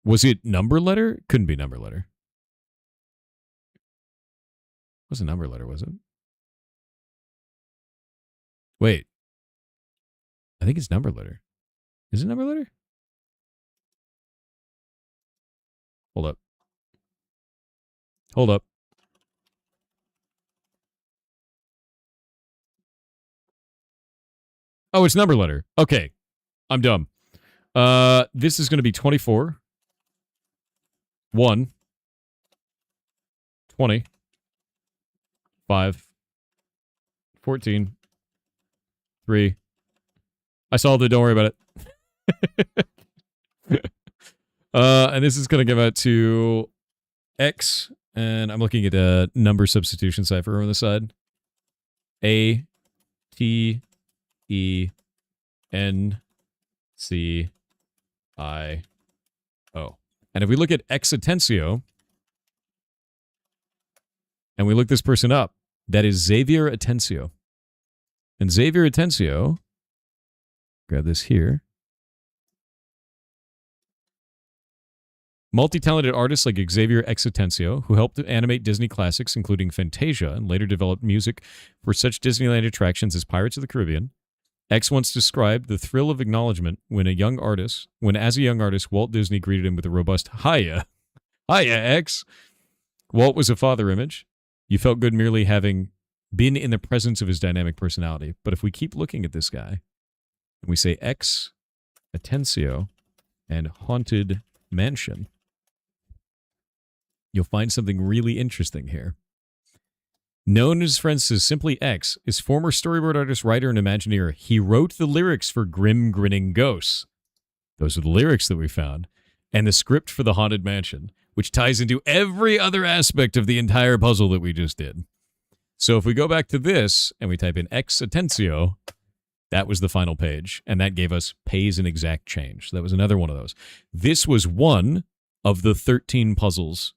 Was it number letter? Couldn't be number letter. It was a number letter, was it? Wait. I think it's number letter. Is it number letter? Hold up. Hold up. Oh, it's number letter. Okay. I'm dumb. This is going to be 24. 1. 20. 5. 14. 3. I solved it. Don't worry about it. And this is going to give out to X. And I'm looking at a number substitution cipher on the side. A, T, E, N, C, I, O. And if we look at X Atencio, and we look this person up, that is Xavier Atencio. And Xavier Atencio, grab this here. Multi-talented artists like Xavier X Atencio, who helped animate Disney classics, including Fantasia, and later developed music for such Disneyland attractions as Pirates of the Caribbean. X once described the thrill of acknowledgement when as a young artist, Walt Disney greeted him with a robust "Hiya." Hiya, X. Walt was a father image. You felt good merely having been in the presence of his dynamic personality. But if we keep looking at this guy, and we say X Atencio and Haunted Mansion, you'll find something really interesting here. Known to his friends as simply X, is former storyboard artist, writer, and Imagineer. He wrote the lyrics for Grim Grinning Ghosts. Those are the lyrics that we found. And the script for the Haunted Mansion, which ties into every other aspect of the entire puzzle that we just did. So if we go back to this and we type in X Atencio, that was the final page. And that gave us pays an exact change. So that was another one of those. This was one of the 13 puzzles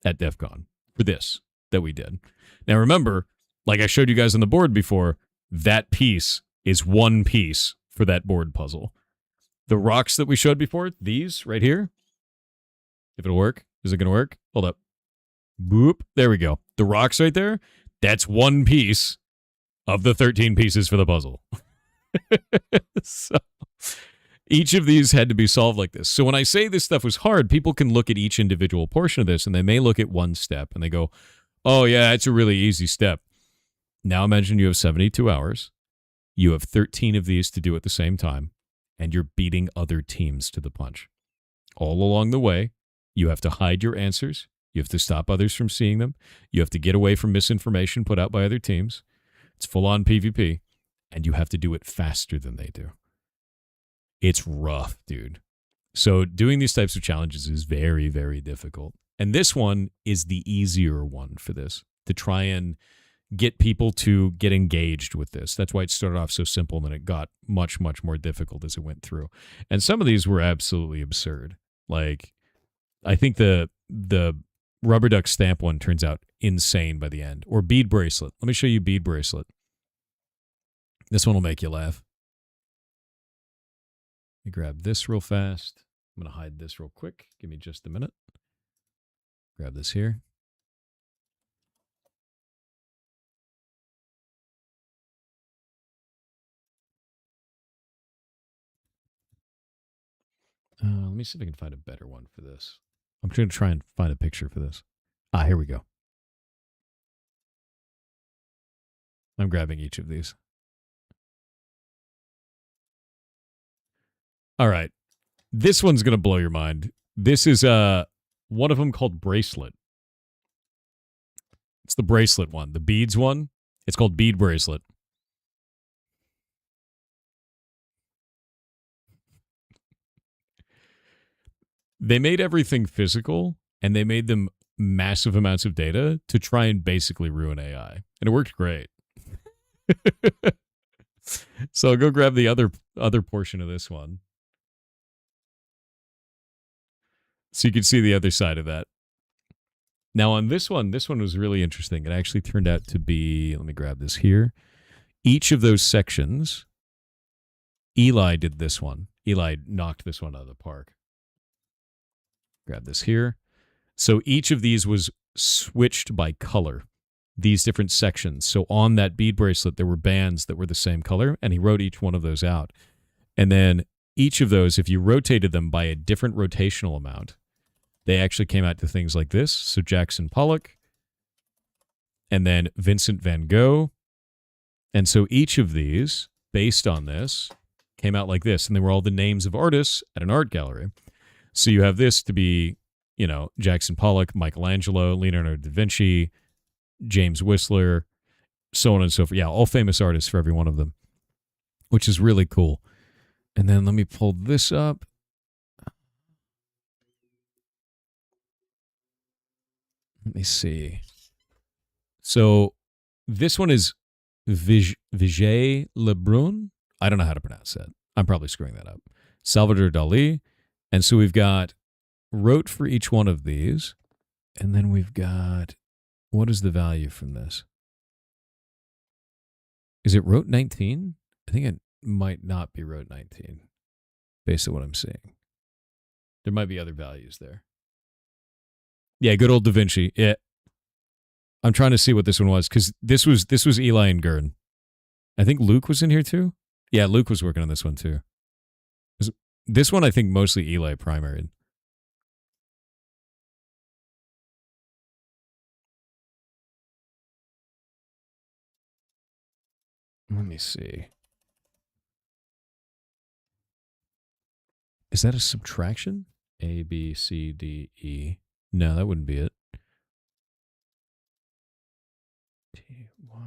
at DEF CON for this that we did. Now remember, like I showed you guys on the board before, that piece is one piece for that board puzzle. The rocks that we showed before, these right here, if it'll work, is it going to work? Hold up. Boop. There we go. The rocks right there, that's one piece of the 13 pieces for the puzzle. So each of these had to be solved like this. So when I say this stuff was hard, people can look at each individual portion of this and they may look at one step and they go, oh yeah, it's a really easy step. Now imagine you have 72 hours. You have 13 of these to do at the same time, and you're beating other teams to the punch. All along the way, you have to hide your answers. You have to stop others from seeing them. You have to get away from misinformation put out by other teams. It's full-on PvP, and you have to do it faster than they do. It's rough, dude. So doing these types of challenges is very, very difficult. And this one is the easier one for this, to try and get people to get engaged with this. That's why it started off so simple, and then it got much, much more difficult as it went through. And some of these were absolutely absurd. Like, I think the rubber duck stamp one turns out insane by the end. Or bead bracelet. Let me show you bead bracelet. This one will make you laugh. Let me grab this real fast. I'm going to hide this real quick. Give me just a minute. Grab this here. Let me see if I can find a better one for this. I'm going to try and find a picture for this. Ah, here we go. I'm grabbing each of these. All right. This one's going to blow your mind. This is one of them called Bracelet. It's the bracelet one. The beads one. It's called Bead Bracelet. They made everything physical, and they made them massive amounts of data to try and basically ruin AI. And it worked great. So I'll go grab the other portion of this one. So you can see the other side of that. Now on this one was really interesting. It actually turned out to be, let me grab this here. Each of those sections, Eli did this one. Eli knocked this one out of the park. Grab this here. So each of these was switched by color, these different sections. So on that bead bracelet, there were bands that were the same color, and he wrote each one of those out. And then each of those, if you rotated them by a different rotational amount, they actually came out to things like this. So Jackson Pollock, and then Vincent van Gogh. And so each of these, based on this, came out like this. And they were all the names of artists at an art gallery. So you have this to be, you know, Jackson Pollock, Michelangelo, Leonardo da Vinci, James Whistler, so on and so forth. Yeah, all famous artists for every one of them, which is really cool. And then let me pull this up. Let me see. So this one is Vigée Lebrun. I don't know how to pronounce that. I'm probably screwing that up. Salvador Dali. And so we've got wrote for each one of these. And then we've got, what is the value from this? Is it wrote 19? I think it might not be wrote 19, based on what I'm seeing. There might be other values there. Yeah, good old Da Vinci. Yeah. I'm trying to see what this one was, because this was Eli and Gurn. I think Luke was in here too. Yeah, Luke was working on this one too. This one I think mostly Eli primaried. Let me see. Is that a subtraction? A, B, C, D, E. No, that wouldn't be it. T, Y.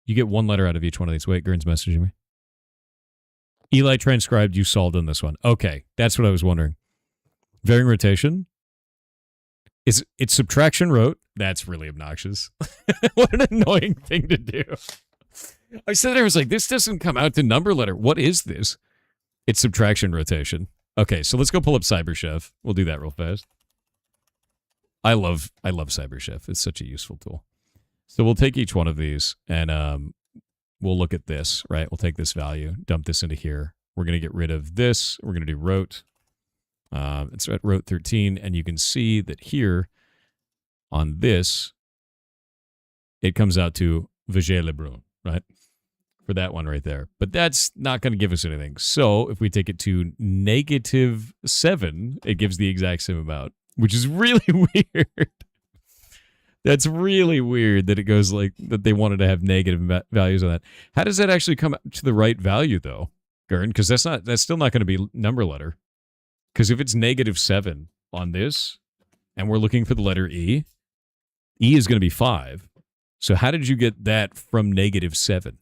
You get one letter out of each one of these. Wait, Gurn's messaging me. Eli transcribed, you solved on this one. Okay, that's what I was wondering. Varying rotation. It's subtraction wrote. That's really obnoxious. What an annoying thing to do. I said there, I was like, this doesn't come out to number letter. What is this? It's subtraction rotation. Okay, so let's go pull up CyberChef. We'll do that real fast. I love CyberChef. It's such a useful tool. So we'll take each one of these and we'll look at this, right? We'll take this value, dump this into here. We're going to get rid of this. We're going to do wrote. It's at wrote 13, and you can see that here on this, it comes out to Vigée Lebrun, right? For that one right there. But that's not going to give us anything. So if we take it to -7, it gives the exact same amount, which is really weird. That's really weird that it goes like that. They wanted to have negative values on that. How does that actually come to the right value though, Gurn? Because that's still not going to be number letter. Because if it's -7 on this, and we're looking for the letter E, E is going to be 5. So how did you get that from -7?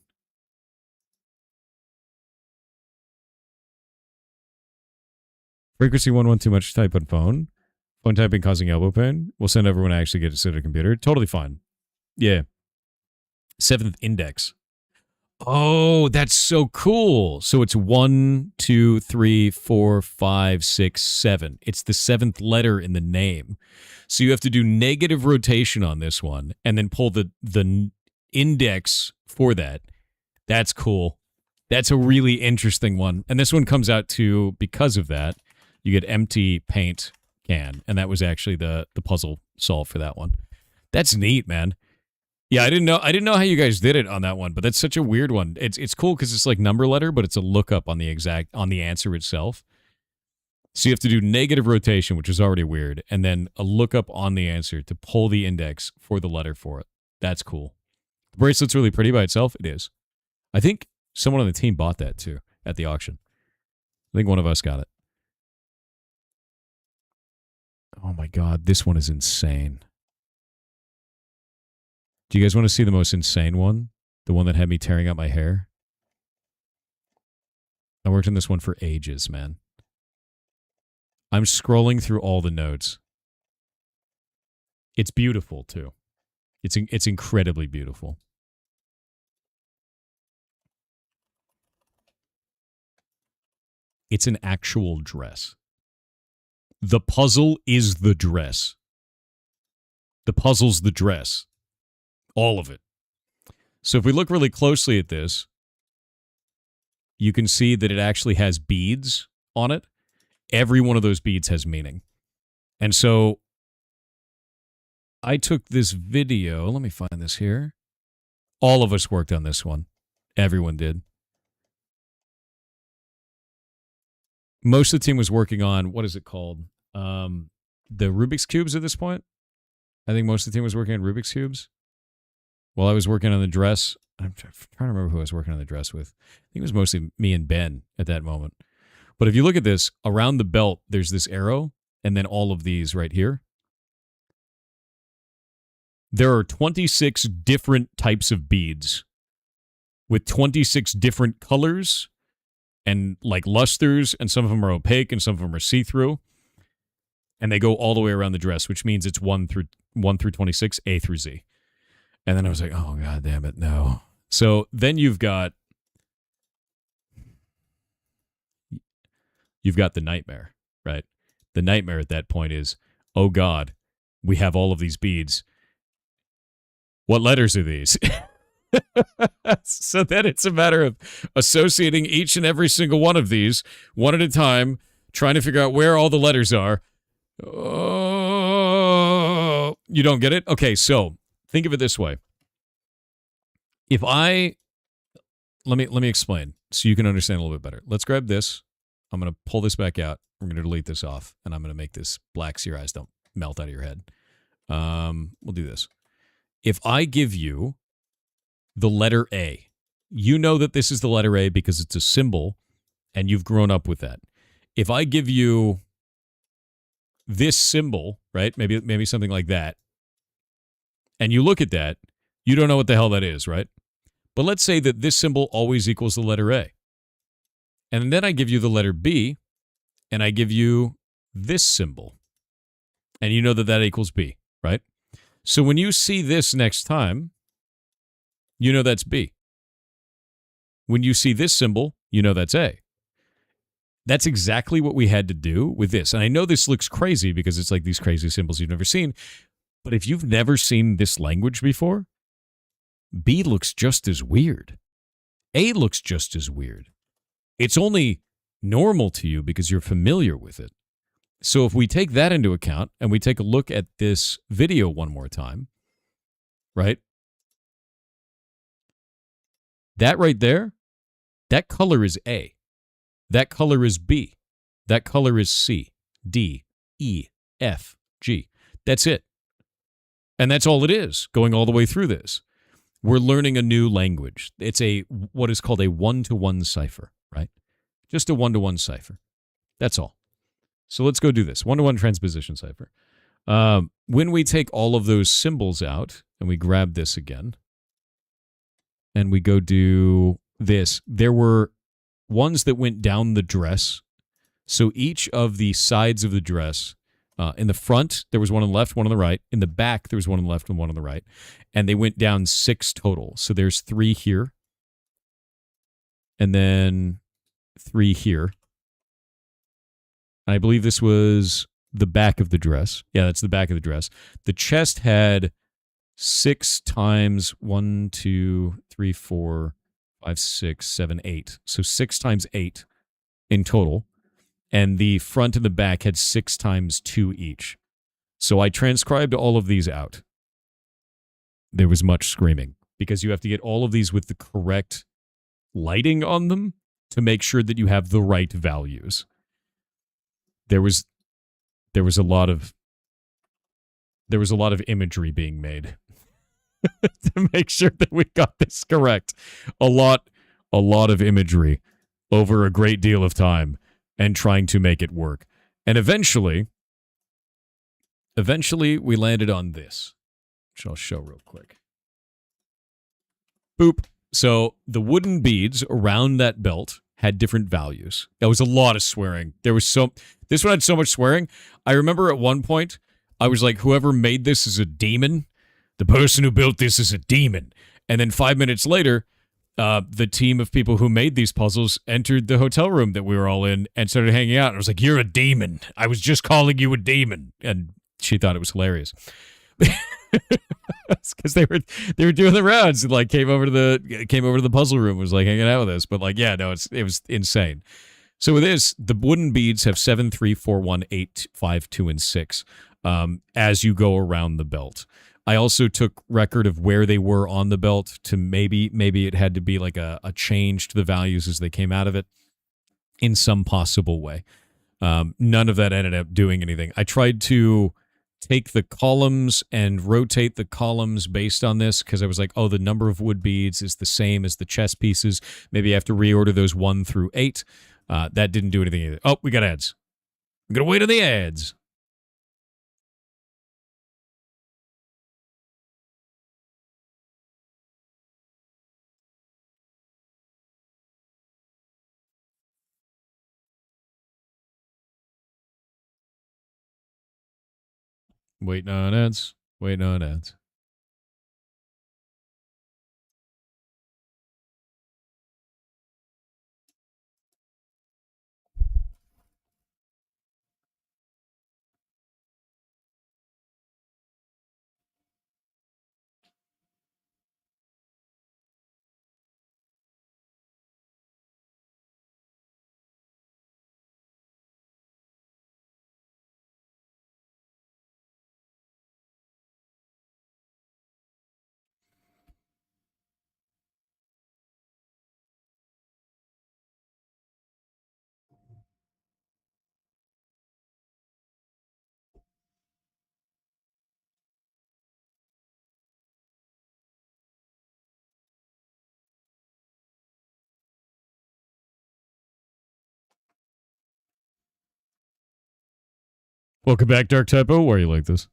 Frequency 1 too much type on phone. Phone typing causing elbow pain. We'll send everyone to actually get to sit at a computer. Totally fine. Yeah. 7th index. Oh, that's so cool. So it's 1, 2, 3, 4, 5, 6, 7. It's the 7th letter in the name. So you have to do negative rotation on this one and then pull the index for that. That's cool. That's a really interesting one. And this one comes out to, because of that, you get empty paint can. And that was actually the puzzle solved for that one. That's neat, man. Yeah, I didn't know how you guys did it on that one, but that's such a weird one. It's cool because it's like number letter, but it's a lookup on the answer itself. So you have to do negative rotation, which is already weird, and then a lookup on the answer to pull the index for the letter for it. That's cool. The bracelet's really pretty by itself. It is. I think someone on the team bought that too at the auction. I think one of us got it. Oh my God, this one is insane. Do you guys want to see the most insane one? The one that had me tearing out my hair? I worked on this one for ages, man. I'm scrolling through all the notes. It's beautiful, too. It's incredibly beautiful. It's an actual dress. The puzzle is the dress. The puzzle's the dress. All of it. So if we look really closely at this, you can see that it actually has beads on it. Every one of those beads has meaning. And so I took this video. Let me find this here. All of us worked on this one. Everyone did. Most of the team was working on, what is it called? The Rubik's Cubes at this point. I think most of the team was working on Rubik's Cubes. While I was working on the dress, I'm trying to remember who I was working on the dress with. I think it was mostly me and Ben at that moment. But if you look at this, around the belt, there's this arrow, and then all of these right here. There are 26 different types of beads with 26 different colors and like lusters, and some of them are opaque and some of them are see-through. And they go all the way around the dress, which means it's 1 through 26, A through Z. And then I was like, oh, God damn it, no. So then you've got the nightmare, right? The nightmare at that point is, oh, God, we have all of these beads. What letters are these? So then it's a matter of associating each and every single one of these, one at a time, trying to figure out where all the letters are. Oh, you don't get it? Okay, so think of it this way. If let me explain so you can understand a little bit better. Let's grab this. I'm going to pull this back out. I'm going to delete this off, and I'm going to make this black so your eyes don't melt out of your head. We'll do this. If I give you the letter A, you know that this is the letter A because it's a symbol, and you've grown up with that. If I give you this symbol, right, maybe something like that, and you look at that, you don't know what the hell that is, right? But let's say that this symbol always equals the letter A. And then I give you the letter B, and I give you this symbol. And you know that that equals B, right? So when you see this next time, you know that's B. When you see this symbol, you know that's A. That's exactly what we had to do with this. And I know this looks crazy because it's like these crazy symbols you've never seen. But if you've never seen this language before, B looks just as weird. A looks just as weird. It's only normal to you because you're familiar with it. So if we take that into account and we take a look at this video one more time, right? That right there, that color is A. That color is B. That color is C, D, E, F, G. That's it. And that's all it is, going all the way through this. We're learning a new language. It's what is called a one-to-one cipher, right? Just a one-to-one cipher. That's all. So let's go do this. One-to-one transposition cipher. When we take all of those symbols out, and we grab this again, and we go do this, there were ones that went down the dress. So each of the sides of the dress, in the front, there was one on the left, one on the right. In the back, there was one on the left and one on the right. And they went down 6 total. So there's 3 here. And then 3 here. And I believe this was the back of the dress. Yeah, that's the back of the dress. The chest had 6 times 1, 2, 3, 4, 5, 6, 7, 8. So 6 times 8 in total. And the front and the back had 6 times 2 each. So I transcribed all of these out. There was much screaming because you have to get all of these with the correct lighting on them to make sure that you have the right values. There was a lot of imagery being made to make sure that we got this correct. A lot of imagery over a great deal of time and trying to make it work. And eventually we landed on this, which I'll show real quick. Boop. So the wooden beads around that belt had different values. That was a lot of swearing. This one had so much swearing. I remember at one point, I was like, whoever made this is a demon. The person who built this is a demon. And then 5 minutes later, the team of people who made these puzzles entered the hotel room that we were all in and started hanging out. And I was like, you're a demon. I was just calling you a demon. And she thought it was hilarious. Because they were doing the rounds and like came over to the puzzle room, was like hanging out with us. But like, yeah, no, it was insane. So with this, the wooden beads have 7, 3, 4, 1, 8, 5, 2, and 6 as you go around the belt. I also took record of where they were on the belt to maybe it had to be like a change to the values as they came out of it in some possible way. None of that ended up doing anything. I tried to take the columns and rotate the columns based on this because I was like, oh, the number of wood beads is the same as the chess pieces. Maybe I have to reorder those 1 through 8. That didn't do anything either. Oh, we got ads. I'm going to wait on the ads. Waiting on ads. Waiting on ads. Welcome back, Dark Typo. Why are you like this?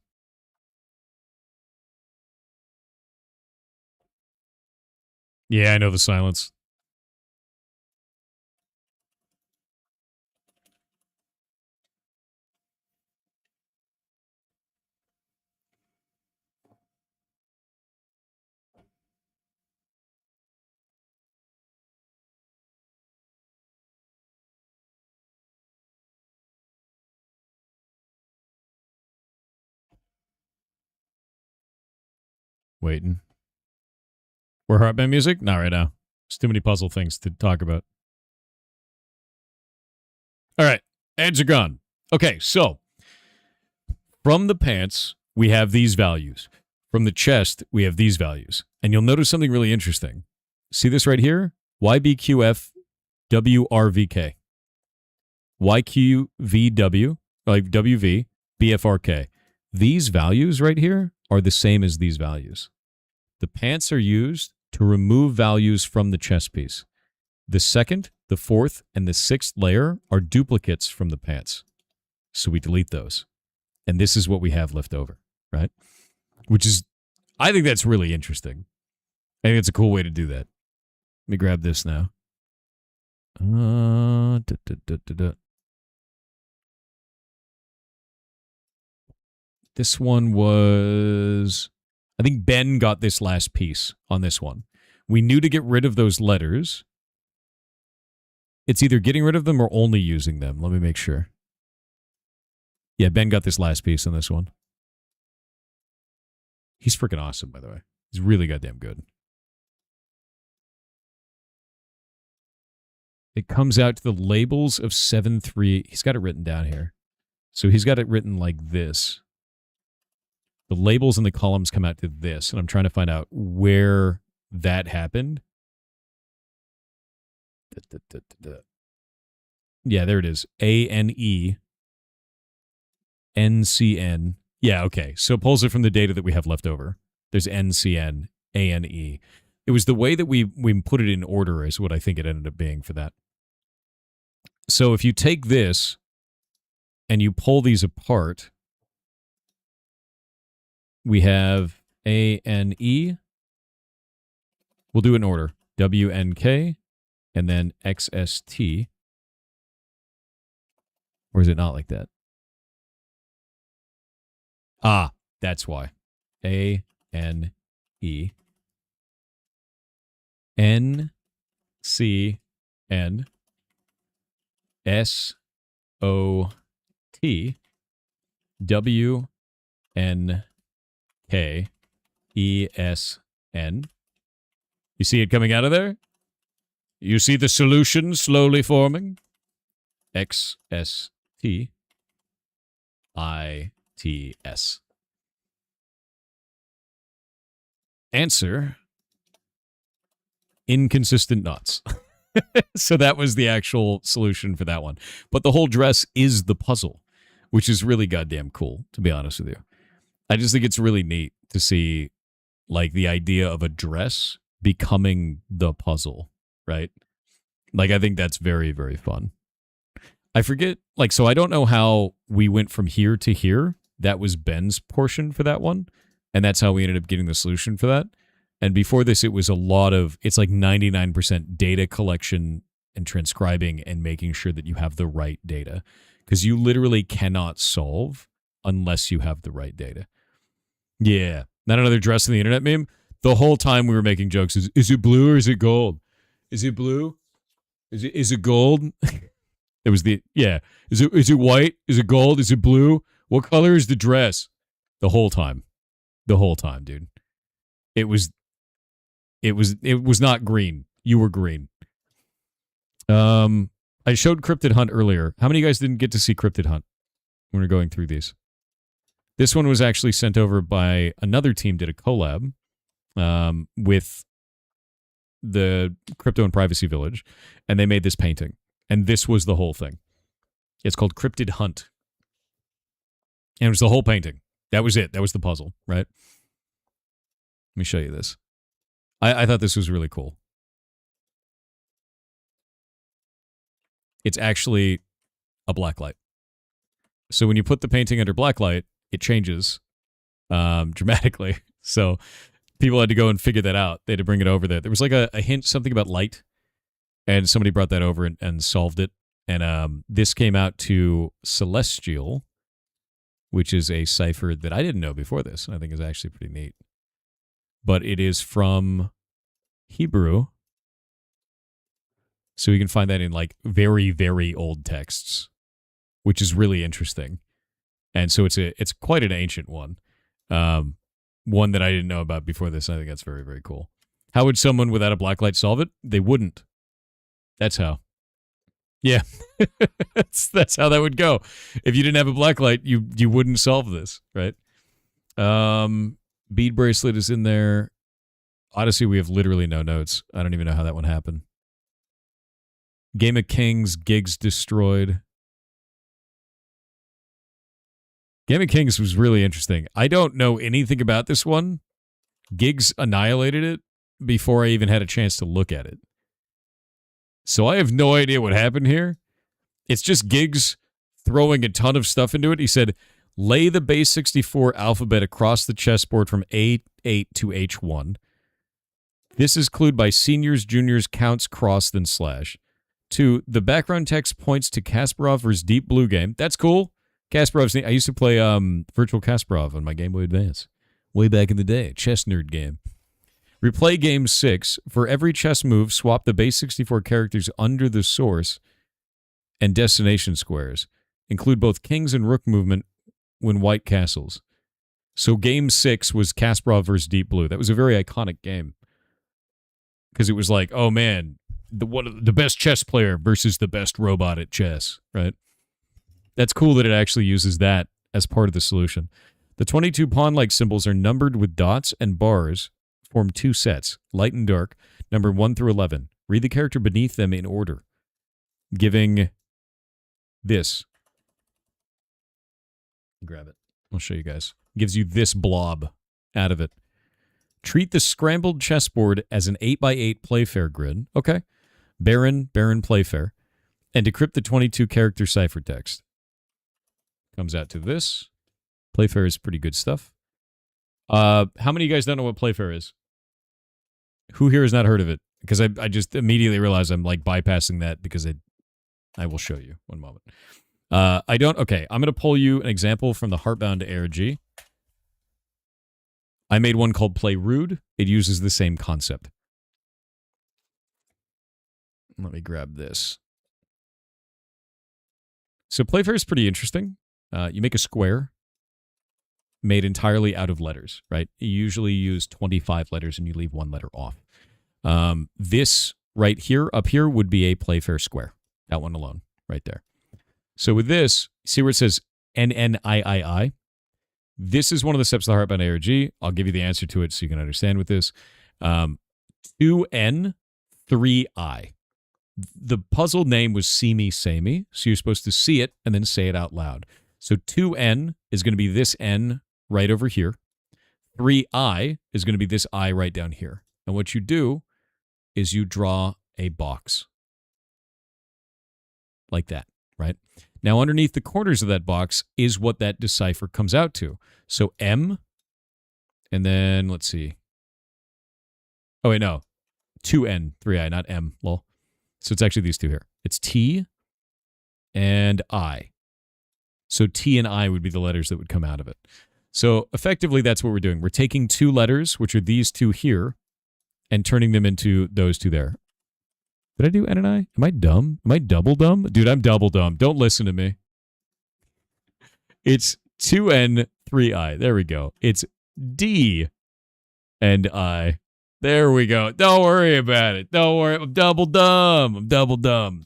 Yeah, I know the silence. Waiting. We're Heartbound music? Not right now. There's too many puzzle things to talk about. All right. Ads are gone. Okay, so from the pants, we have these values. From the chest, we have these values. And you'll notice something really interesting. See this right here? YBQF WRVK. YQVW, like WV, BFRK. These values right here are the same as these values. The pants are used to remove values from the chess piece. The second, the fourth, and the sixth layer are duplicates from the pants. So we delete those. And this is what we have left over, right? Which is, I think that's really interesting. I think it's a cool way to do that. Let me grab this now. This one was, I think Ben got this last piece on this one. We knew to get rid of those letters. It's either getting rid of them or only using them. Let me make sure. Yeah, Ben got this last piece on this one. He's freaking awesome, by the way. He's really goddamn good. It comes out to the labels of 7-3. He's got it written down here. So he's got it written like this. The labels and the columns come out to this, and I'm trying to find out where that happened. Yeah, there it is. ANE. NCN. Yeah, okay. So it pulls it from the data that we have left over. There's NCN, ANE. It was the way that we put it in order is what I think it ended up being for that. So if you take this and you pull these apart, we have ANE. We'll do it in order. WNK and then XST. Or is it not like that? Ah, that's why. ANE. NCN. SOT. WNK. E-S-N. You see it coming out of there? You see the solution slowly forming? X-S-T-I-T-S. Answer: inconsistent knots. So that was the actual solution for that one. But the whole dress is the puzzle, which is really goddamn cool, to be honest with you. I just think it's really neat to see, like, the idea of a dress becoming the puzzle, right? Like, I think that's very, very fun. I forget, like, so I don't know how we went from here to here. That was Ben's portion for that one. And that's how we ended up getting the solution for that. And before this, it was a lot of, it's like 99% data collection and transcribing and making sure that you have the right data. Because you literally cannot solve unless you have the right data. Yeah. Not another dress in the internet meme. The whole time we were making jokes is it blue or is it gold? Is it blue? Is it gold? It was yeah. Is it white? Is it gold? Is it blue? What color is the dress? The whole time, dude. It was not green. You were green. I showed Cryptid Hunt earlier. How many of you guys didn't get to see Cryptid Hunt when we're going through these? This one was actually sent over by another team, did a collab with the Crypto and Privacy Village, and they made this painting. And this was the whole thing. It's called Cryptid Hunt. And it was the whole painting. That was it. That was the puzzle, right? Let me show you this. I thought this was really cool. It's actually a blacklight. So when you put the painting under blacklight, it changes dramatically. So people had to go and figure that out. They had to bring it over there. There was like a hint, something about light, and somebody brought that over and solved it. And this came out to Celestial, which is a cipher that I didn't know before this, and I think is actually pretty neat. But it is from Hebrew. So you can find that in like very, very old texts, which is really interesting. And so it's quite an ancient one. One that I didn't know about before this. I think that's very, very cool. How would someone without a blacklight solve it? They wouldn't. That's how. Yeah. that's how that would go. If you didn't have a blacklight, you wouldn't solve this, right? Bead bracelet is in there. Odyssey, we have literally no notes. I don't even know how that one happened. Game of Kings, gigs destroyed. Game of Kings was really interesting. I don't know anything about this one. Gigs annihilated it before I even had a chance to look at it. So I have no idea what happened here. It's just Gigs throwing a ton of stuff into it. He said, lay the base 64 alphabet across the chessboard from A8 to H1. This is clued by seniors, juniors, counts, cross, then slash. 2, the background text points to Kasparov versus Deep Blue game. That's cool. Kasparov's I used to play Virtual Kasparov on my Game Boy Advance. Way back in the day. Chess nerd game. Replay game 6. For every chess move, swap the base 64 characters under the source and destination squares. Include both kings and rook movement when white castles. So game 6 was Kasparov versus Deep Blue. That was a very iconic game. Because it was like, oh man, the best chess player versus the best robot at chess, right? That's cool that it actually uses that as part of the solution. The 22 pawn-like symbols are numbered with dots and bars, form 2 sets, light and dark, numbered 1 through 11. Read the character beneath them in order, giving this. Grab it. I'll show you guys. Gives you this blob out of it. Treat the scrambled chessboard as an 8x8 Playfair grid. Okay. Baron, Playfair. And decrypt the 22 character ciphertext. Comes out to this. Playfair is pretty good stuff. How many of you guys don't know what Playfair is? Who here has not heard of it? Because I just immediately realized I'm like bypassing that because I will show you. One moment. I don't. Okay, I'm going to pull you an example from the Heartbound ARG. I made one called Play Rude. It uses the same concept. Let me grab this. So Playfair is pretty interesting. You make a square. made entirely out of letters, right? You usually use 25 letters and you leave one letter off. This right here, up here, would be a Playfair square. That one alone, right there. So with this, see where it says NNIII? This is one of the steps of the Heartbound ARG. I'll give you the answer to it so you can understand with this. 2N, 3I. The puzzle name was See Me, Say Me, so you're supposed to see it and then say it out loud. So 2N is going to be this N right over here. 3I is going to be this I right down here. And what you do is you draw a box. Like that, right? Now, underneath the corners of that box is what that decipher comes out to. So M, and then, let's see. Oh, wait, no. 2N, 3I, not M, lol. So it's actually these two here. It's T and I. So T and I would be the letters that would come out of it. So effectively, that's what we're doing. We're taking two letters, which are these two here, and turning them into those two there. Did I do N and I? Am I dumb? Am I double dumb? Dude, I'm double dumb. Don't listen to me. It's 2N, 3I. There we go. It's D and I. There we go. Don't worry about it. Don't worry. I'm double dumb. I'm double dumb.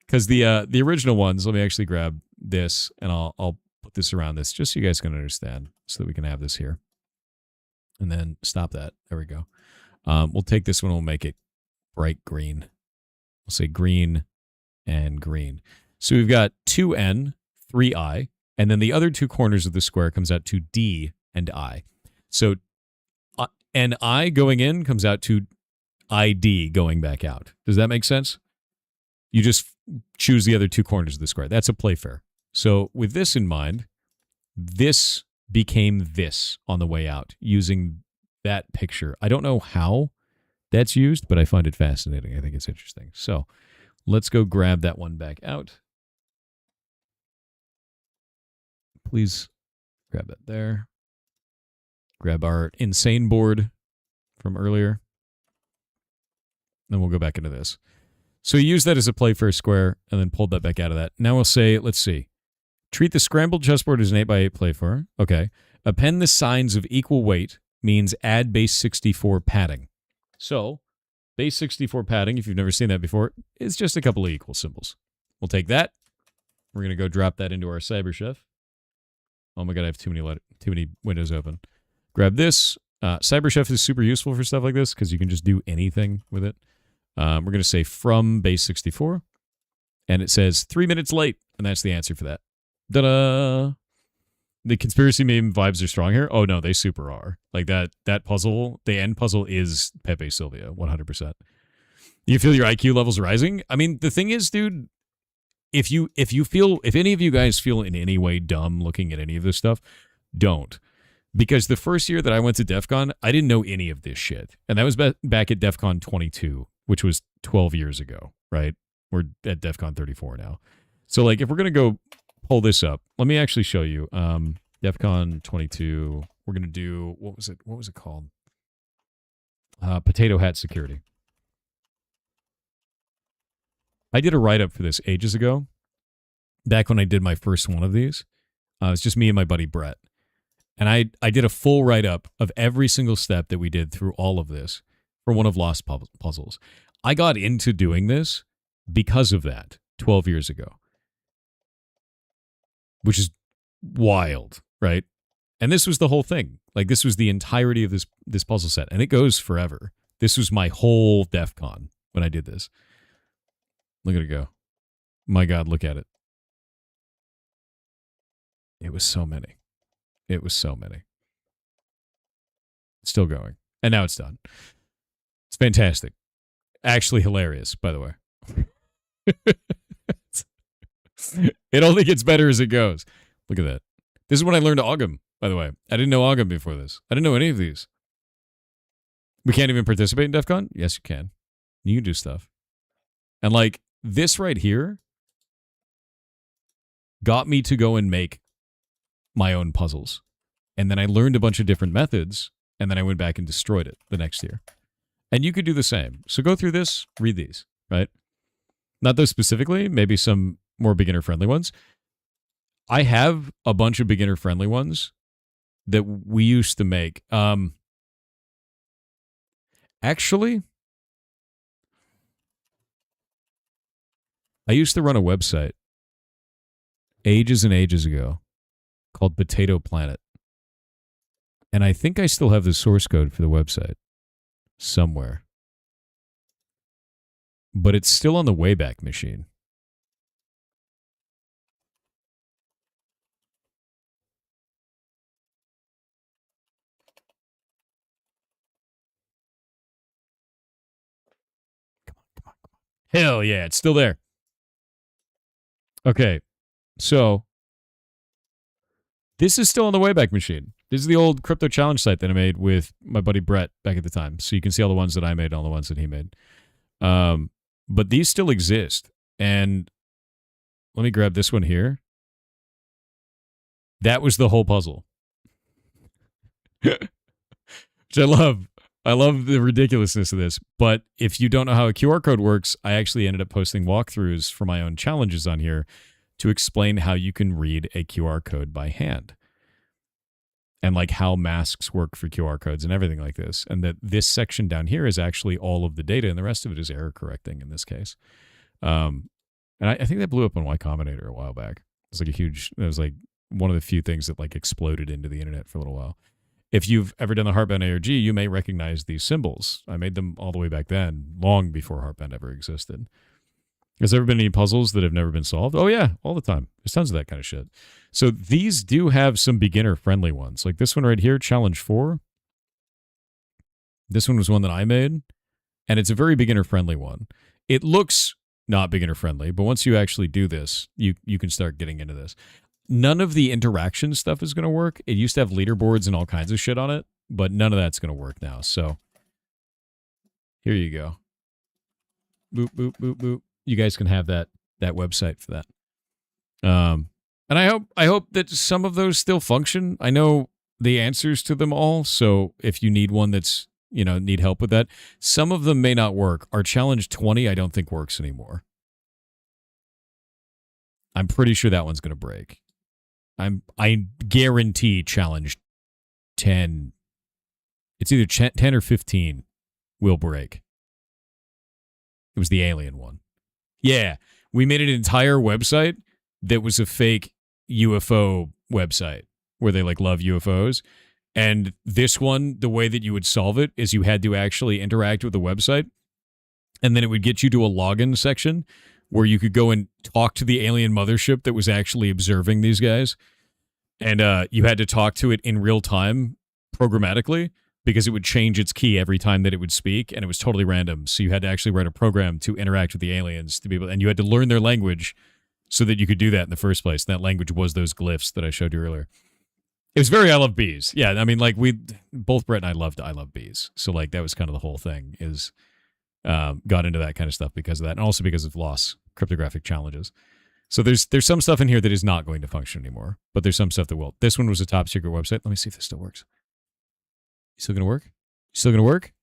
Because the original ones, let me actually grab this, and I'll put this around this just so you guys can understand, so that we can have this here. And then stop that. There we go. We'll take this one and we'll make it bright green. We'll say green and green. So we've got 2N, 3I, and then the other two corners of the square comes out to D and I. So NI going in comes out to ID going back out. Does that make sense? You just choose the other two corners of the square. That's a Playfair. So with this in mind, this became this on the way out using that picture. I don't know how that's used, but I find it fascinating. I think it's interesting. So let's go grab that one back out. Please grab that there. Grab our insane board from earlier. Then we'll go back into this. So you use that as a Playfair square and then pulled that back out of that. Now we'll say, let's see. Treat the scrambled chessboard as an 8x8 Playfair. Okay. Append the signs of equal weight means add base 64 padding. So base 64 padding, if you've never seen that before, is just a couple of equal symbols. We'll take that. We're going to go drop that into our CyberChef. Oh my God, I have too many windows open. Grab this. CyberChef is super useful for stuff like this because you can just do anything with it. We're going to say from base 64. And it says 3 minutes late. And that's the answer for that. Ta-da! The conspiracy meme vibes are strong here. Oh no, they super are. Like that puzzle, the end puzzle is Pepe Sylvia, 100%. You feel your IQ levels rising? I mean, the thing is, dude, if any of you guys feel in any way dumb looking at any of this stuff, don't. Because the first year that I went to DEF CON, I didn't know any of this shit. And that was back at DEF CON 22, which was 12 years ago, right? We're at DEF CON 34 now. So, like, if we're going to go pull this up, let me actually show you. DEF CON 22, we're going to do, what was it called? Potato Hat Security. I did a write-up for this ages ago, back when I did my first one of these. It was just me and my buddy Brett. And I did a full write-up of every single step that we did through all of this for one of Lost Puzzles. I got into doing this because of that 12 years ago, which is wild, right? And this was the whole thing. Like, this was the entirety of this puzzle set, and it goes forever. This was my whole DEF CON when I did this. Look at it go. My God, look at it. It was so many. It was so many. It's still going. And now it's done. It's fantastic. Actually hilarious, by the way. It only gets better as it goes. Look at that. This is when I learned Ogham, by the way. I didn't know Ogham before this. I didn't know any of these. We can't even participate in DEF CON? Yes, you can. You can do stuff. And like, this right here got me to go and make my own puzzles. And then I learned a bunch of different methods, and then I went back and destroyed it the next year. And you could do the same. So go through this, read these, right? Not those specifically, maybe some more beginner-friendly ones. I have a bunch of beginner-friendly ones that we used to make. Actually, I used to run a website ages and ages ago called Potato Planet. And I think I still have the source code for the website somewhere. But it's still on the Wayback Machine. Come on. Hell yeah, it's still there. Okay, so this is still on the Wayback Machine. This is the old crypto challenge site that I made with my buddy Brett back at the time. So you can see all the ones that I made, all the ones that he made. But these still exist. And let me grab this one here. That was the whole puzzle. Which I love. I love the ridiculousness of this. But if you don't know how a QR code works, I actually ended up posting walkthroughs for my own challenges on here to explain how you can read a QR code by hand. And like how masks work for QR codes and everything like this. And that this section down here is actually all of the data, and the rest of it is error correcting in this case. And I think that blew up on Y Combinator a while back. It was like one of the few things that like exploded into the internet for a little while. If you've ever done the Heartbound ARG, you may recognize these symbols. I made them all the way back then, long before Heartbound ever existed. Has there ever been any puzzles that have never been solved? Oh, yeah, all the time. There's tons of that kind of shit. So these do have some beginner-friendly ones. Like this one right here, Challenge 4. This one was one that I made, and it's a very beginner-friendly one. It looks not beginner-friendly, but once you actually do this, you can start getting into this. None of the interaction stuff is going to work. It used to have leaderboards and all kinds of shit on it, but none of that's going to work now. So here you go. Boop, boop, boop, boop. You guys can have that website for that. And I hope that some of those still function. I know the answers to them all, so if you need one that's, need help with that, some of them may not work. Our Challenge 20 I don't think works anymore. I'm pretty sure that one's going to break. I guarantee Challenge 10, it's either 10 or 15 will break. It was the alien one. Yeah, we made an entire website that was a fake UFO website where they like love UFOs. And this one, the way that you would solve it is you had to actually interact with the website, and then it would get you to a login section where you could go and talk to the alien mothership that was actually observing these guys. And you had to talk to it in real time programmatically, because it would change its key every time that it would speak, and it was totally random. So you had to actually write a program to interact with the aliens to be able, and you had to learn their language so that you could do that in the first place. And that language was those glyphs that I showed you earlier. It was very I love bees. Yeah, I mean, like both Brett and I loved I love bees. So like that was kind of the whole thing, is got into that kind of stuff because of that, and also because of lost cryptographic challenges. So there's some stuff in here that is not going to function anymore, but there's some stuff that will. This one was a top secret website. Let me see if this still works. Still gonna work? Still gonna work?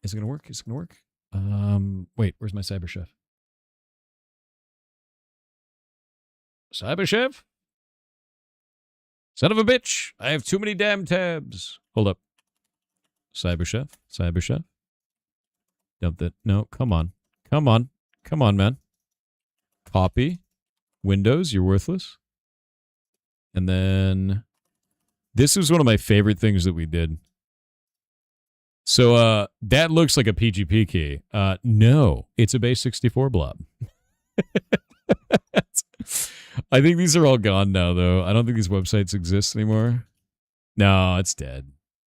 Is it gonna work? Is it gonna work? Wait, where's my Cyber Chef? Cyber Chef? Son of a bitch! I have too many damn tabs. Hold up. Cyber Chef? Cyber Chef? Dump that. No, come on. Come on. Come on, man. Copy. Windows, you're worthless. And then this is one of my favorite things that we did. So that looks like a PGP key. No, it's a base 64 blob. I think these are all gone now, though. I don't think these websites exist anymore. No, it's dead.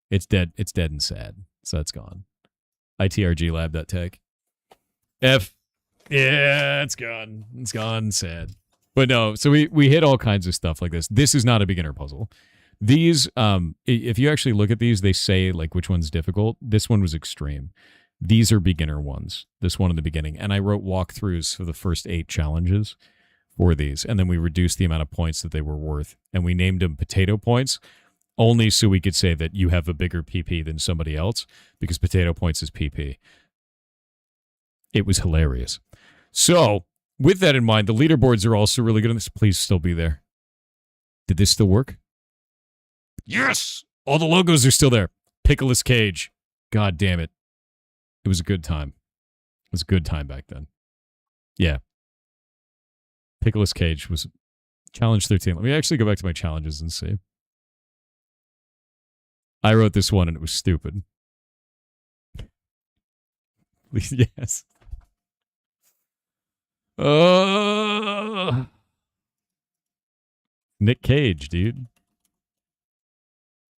It's dead. It's dead and sad. So that's gone. itrglab.tech. Yeah, it's gone. It's gone. Sad. But no, so we hit all kinds of stuff like this. This is not a beginner puzzle. These, if you actually look at these, they say like which one's difficult. This one was extreme. These are beginner ones. This one in the beginning. And I wrote walkthroughs for the first 8 challenges for these. And then we reduced the amount of points that they were worth. And we named them potato points only so we could say that you have a bigger PP than somebody else, because potato points is PP. It was hilarious. So with that in mind, the leaderboards are also really good on this. Please still be there. Did this still work? Yes! All the logos are still there. Pickles Cage. God damn it. It was a good time. It was a good time back then. Yeah. Pickles Cage was Challenge 13. Let me actually go back to my challenges and see. I wrote this one and it was stupid. Yes. Nick Cage, dude.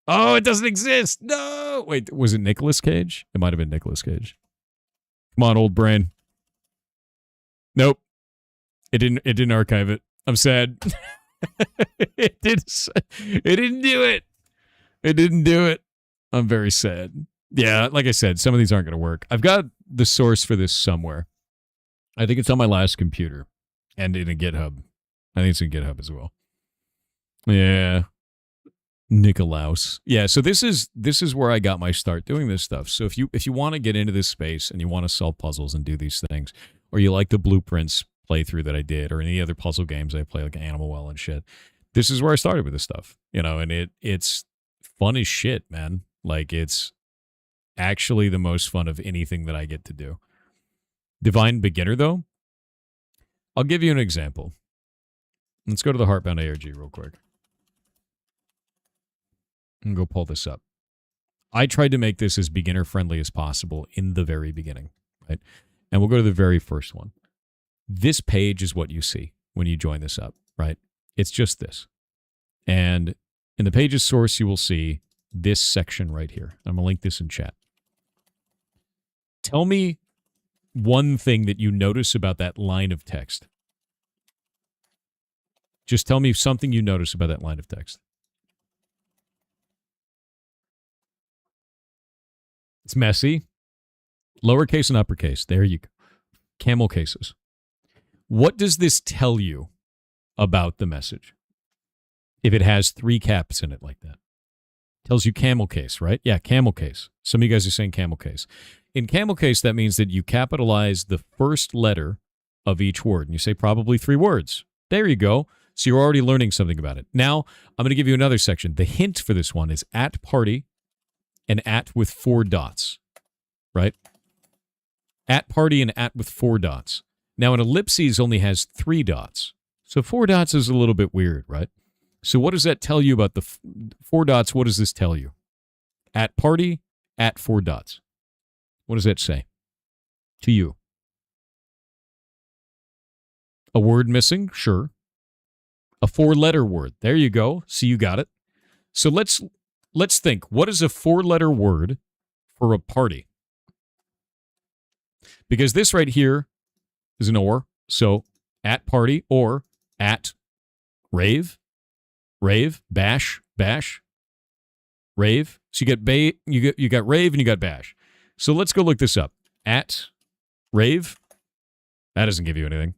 Oh, it doesn't exist. No. Wait, was it Nicolas Cage? It might have been Nicolas Cage. Come on, old brain. Nope. It didn't archive it. I'm sad. It didn't do it. It didn't do it. I'm very sad. Yeah, like I said, some of these aren't going to work. I've got the source for this somewhere. I think it's on my last computer and in a GitHub. I think it's in GitHub as well. Yeah. Nicolaus. Yeah, so this is where I got my start doing this stuff. So if you want to get into this space and you want to solve puzzles and do these things, or you like the Blueprints playthrough that I did, or any other puzzle games I play like Animal Well and shit, this is where I started with this stuff. You know, and it's fun as shit, man. Like, it's actually the most fun of anything that I get to do. Divine Beginner, though, I'll give you an example. Let's go to the Heartbound ARG real quick. And go pull this up. I tried to make this as beginner-friendly as possible in the very beginning, right? And we'll go to the very first one. This page is what you see when you join this up, right? It's just this. And in the page's source, you will see this section right here. I'm going to link this in chat. Tell me one thing that you notice about that line of text. Just tell me something you notice about that line of text. It's messy. Lowercase and uppercase. There you go. Camel cases. What does this tell you about the message? If it has 3 caps in it like that. Tells you camel case, right? Yeah, camel case. Some of you guys are saying camel case. In camel case, that means that you capitalize the first letter of each word. And you say probably 3 words. There you go. So you're already learning something about it. Now, I'm going to give you another section. The hint for this one is at party and at with 4 dots, right? At party and at with 4 dots. Now, an ellipses only has 3 dots. So 4 dots is a little bit weird, right? So what does that tell you about the 4 dots? What does this tell you? At party, at 4 dots. What does that say to you? A word missing? Sure. A 4-letter word. There you go. See, you got it. So let's think. What is a 4-letter word for a party? Because this right here is an or. So at party or at rave, bash, rave. So you got rave and you got bash. So let's go look this up. At rave. That doesn't give you anything.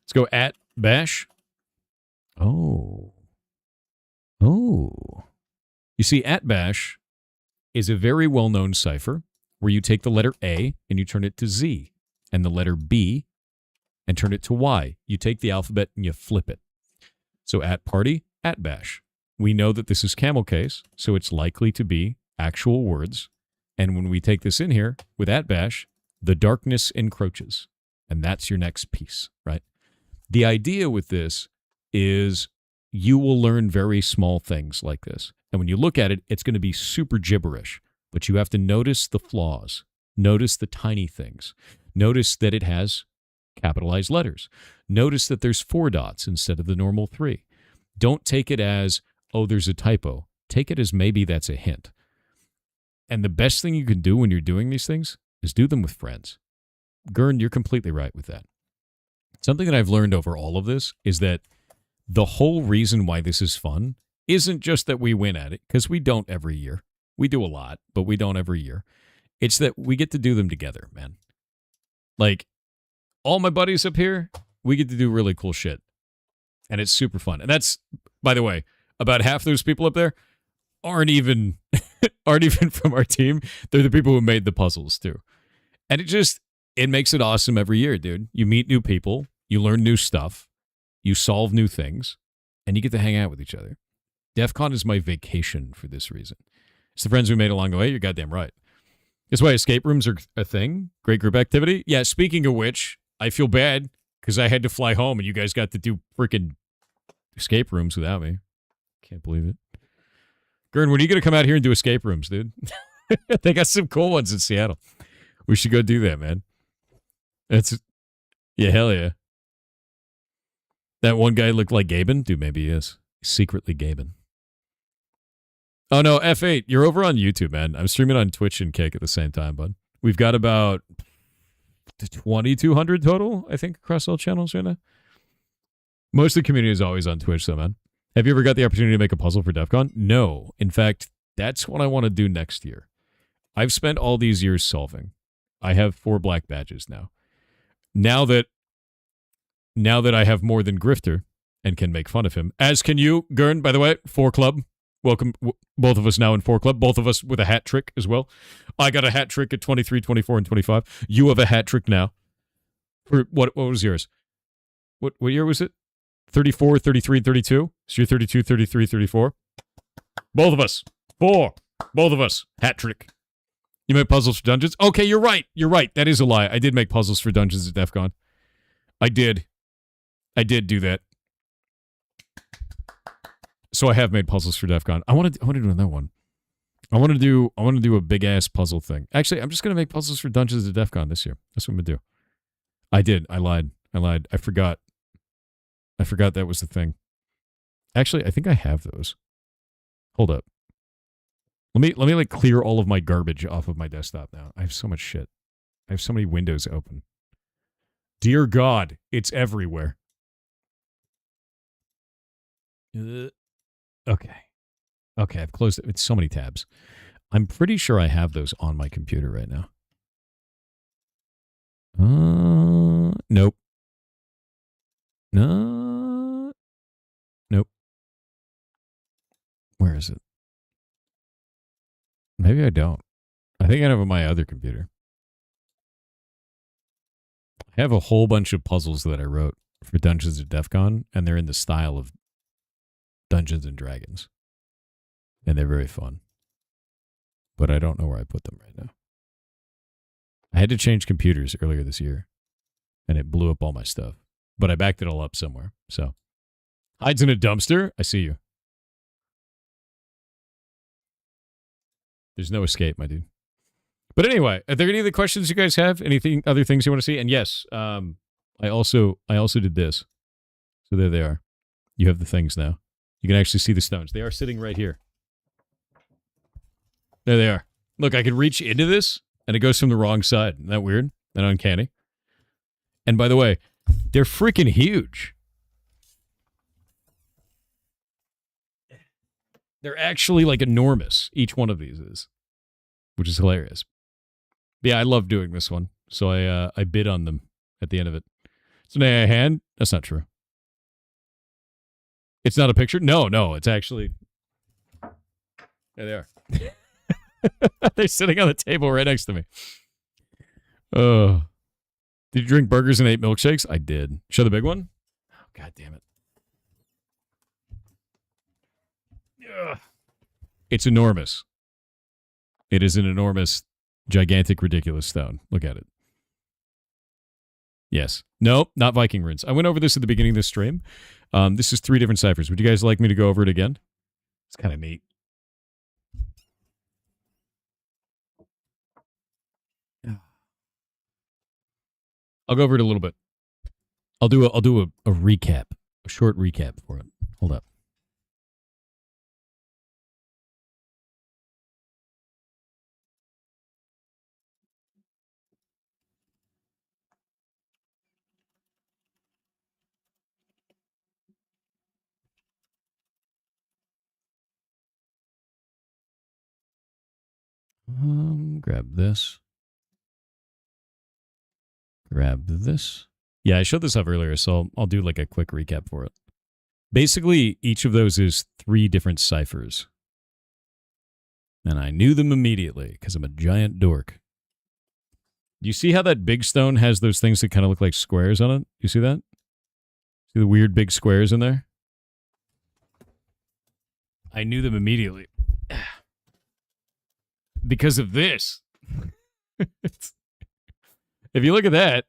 Let's go at bash. Oh. You see, at bash is a very well-known cipher where you take the letter A and you turn it to Z, and the letter B and turn it to Y. You take the alphabet and you flip it. So at party, at bash. We know that this is camel case, so it's likely to be actual words. And when we take this in here with at bash, the darkness encroaches. And that's your next piece, right? The idea with this is you will learn very small things like this. And when you look at it, it's going to be super gibberish. But you have to notice the flaws. Notice the tiny things. Notice that it has capitalized letters. Notice that there's 4 dots instead of the normal 3. Don't take it as, oh, there's a typo. Take it as maybe that's a hint. And the best thing you can do when you're doing these things is do them with friends. Gurn, you're completely right with that. Something that I've learned over all of this is that the whole reason why this is fun isn't just that we win at it, because we don't every year. We do a lot, but we don't every year. It's that we get to do them together, man. Like, all my buddies up here, we get to do really cool shit. And it's super fun. And that's, by the way, about half those people up there aren't even from our team. They're the people who made the puzzles, too. And it makes it awesome every year, dude. You meet new people, you learn new stuff, you solve new things, and you get to hang out with each other. DEF CON is my vacation for this reason. It's the friends we made along the way. You're goddamn right. That's why escape rooms are a thing. Great group activity. Yeah, speaking of which, I feel bad because I had to fly home and you guys got to do freaking escape rooms without me. Can't believe it. Gern, when are you going to come out here and do escape rooms, dude? They got some cool ones in Seattle. We should go do that, man. Yeah, hell yeah. That one guy looked like Gaben? Dude, maybe he is. He's secretly Gaben. Oh, no, F8, you're over on YouTube, man. I'm streaming on Twitch and Kick at the same time, bud. We've got about 2,200 total, I think, across all channels right now. Most of the community is always on Twitch, though, man. Have you ever got the opportunity to make a puzzle for DEF CON? No. In fact, that's what I want to do next year. I've spent all these years solving. I have 4 black badges now. Now that I have more than Grifter and can make fun of him, as can you, Gern, by the way, 4 Club. Welcome, both of us now in 4 Club, both of us with a hat trick as well. I got a hat trick at 23, 24, and 25. You have a hat trick now. For what was yours? What year was it? 34, 33, and 32? So you're 32, 33, 34? Both of us. 4. Both of us. Hat trick. You made puzzles for dungeons? Okay, you're right. You're right. That is a lie. I did make puzzles for dungeons at DEF CON. I did do that. So I have made puzzles for DEF CON. I want to do another one. I want to do a big ass puzzle thing. Actually, I'm just gonna make puzzles for Dungeons at DEF CON this year. That's what I'm gonna do. I did. I lied. I forgot that was the thing. Actually, I think I have those. Hold up. Let me like clear all of my garbage off of my desktop now. I have so much shit. I have so many windows open. Dear God, it's everywhere. Okay, I've closed it. It's so many tabs. I'm pretty sure I have those on my computer right now. Nope. No. Nope. Where is it? Maybe I don't. I think I have it on my other computer. I have a whole bunch of puzzles that I wrote for Dungeons at DEF CON, and they're in the style of Dungeons and Dragons. And they're very fun. But I don't know where I put them right now. I had to change computers earlier this year, and it blew up all my stuff. But I backed it all up somewhere. So, hides in a dumpster. I see you. There's no escape, my dude. But anyway, are there any other questions you guys have? Anything, other things you want to see? And yes, I also did this. So there they are. You have the things now. You can actually see the stones. They are sitting right here. There they are. Look, I can reach into this, and it goes from the wrong side. Isn't that weird? And uncanny? And by the way, they're freaking huge. They're actually like enormous. Each one of these is, which is hilarious. Yeah, I love doing this one. So I bid on them at the end of it. It's an AI hand. That's not true. It's not a picture? No, it's actually... There they are. They're sitting on the table right next to me. Did you drink burgers and ate milkshakes? I did. Show the big one? Oh, God damn it. Ugh. It's enormous. It is an enormous, gigantic, ridiculous stone. Look at it. Yes. Nope, not Viking runes. I went over this at the beginning of the stream. This is 3 different ciphers. Would you guys like me to go over it again? It's kind of neat. I'll go over it a little bit. I'll do a recap, a short recap for it. Hold up. Grab this. Grab this. Yeah, I showed this up earlier, so I'll do like a quick recap for it. Basically, each of those is 3 different ciphers. And I knew them immediately, because I'm a giant dork. Do you see how that big stone has those things that kind of look like squares on it? You see that? See the weird big squares in there? I knew them immediately. Because of this. If you look at that,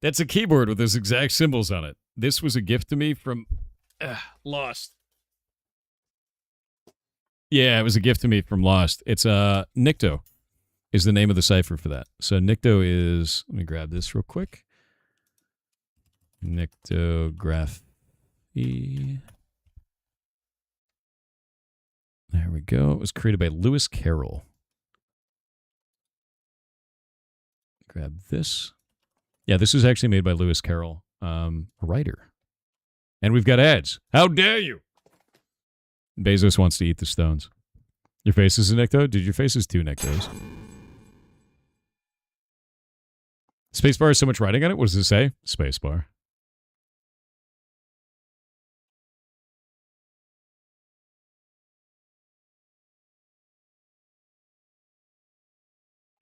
that's a keyboard with those exact symbols on it. This was a gift to me from Lost. Yeah, it was a gift to me from Lost. It's Nikto is the name of the cipher for that. So Nikto is, let me grab this real quick. Nictography. There we go. It was created by Lewis Carroll. Grab this. Yeah, this was actually made by Lewis Carroll, a writer. And we've got ads. How dare you? Bezos wants to eat the stones. Your face is a Nikto? Dude, your face is 2 Niktos. Spacebar has so much writing on it. What does it say? Spacebar.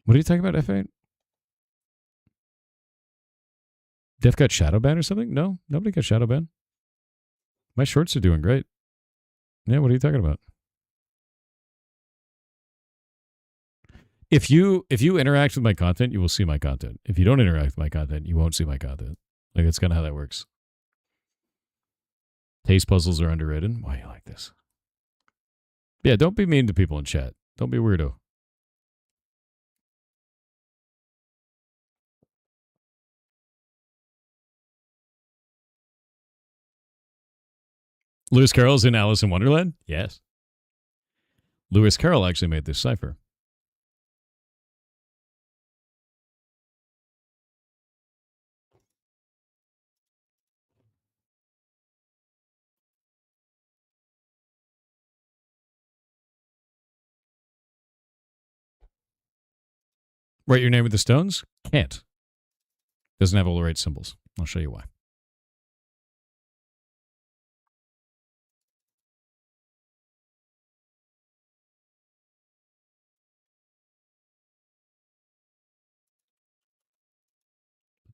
What are you talking about, F8? Def got shadow ban or something? No, nobody got shadow ban. My shorts are doing great. Yeah, what are you talking about? If you interact with my content, you will see my content. If you don't interact with my content, you won't see my content. Like, that's kind of how that works. Taste puzzles are underrated. Why do you like this? Yeah, don't be mean to people in chat. Don't be a weirdo. Lewis Carroll's in Alice in Wonderland? Yes. Lewis Carroll actually made this cipher. Write your name with the stones? Can't. Doesn't have all the right symbols. I'll show you why.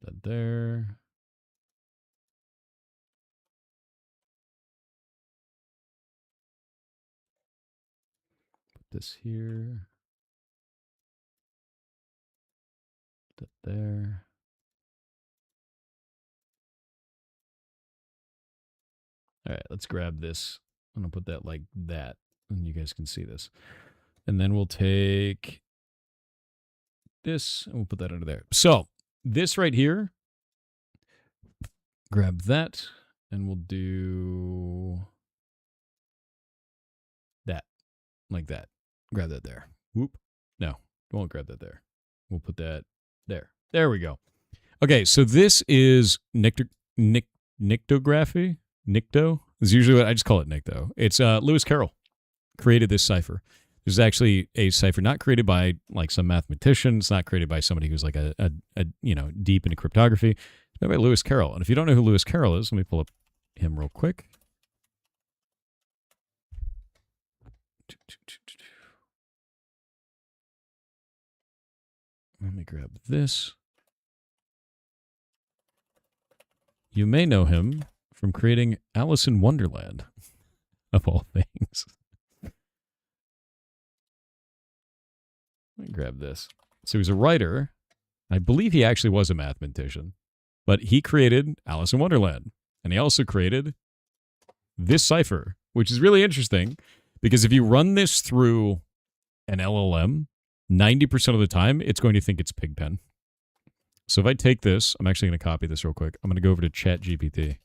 Put that there. Put this here. Put that there. All right, let's grab this. I'm going to put that like that, and you guys can see this. And then we'll take this, and we'll put that under there. So, this right here, grab that, and we'll do that, like that. Grab that there. Whoop. No, won't grab that there. We'll put that there. There we go. Okay, so this is nictography. Nikto is usually what I just call it Nikto. It's Lewis Carroll created this cipher. There's actually a cipher not created by like some mathematician. It's not created by somebody who's like a deep into cryptography. It's made by Lewis Carroll. And if you don't know who Lewis Carroll is, let me pull up him real quick. Let me grab this. You may know him from creating Alice in Wonderland, of all things. Let me grab this. So he's a writer. I believe he actually was a mathematician, but he created Alice in Wonderland. And he also created this cipher, which is really interesting because if you run this through an LLM, 90% of the time, it's going to think it's Pigpen. So if I take this, I'm actually going to copy this real quick. I'm going to go over to ChatGPT. Let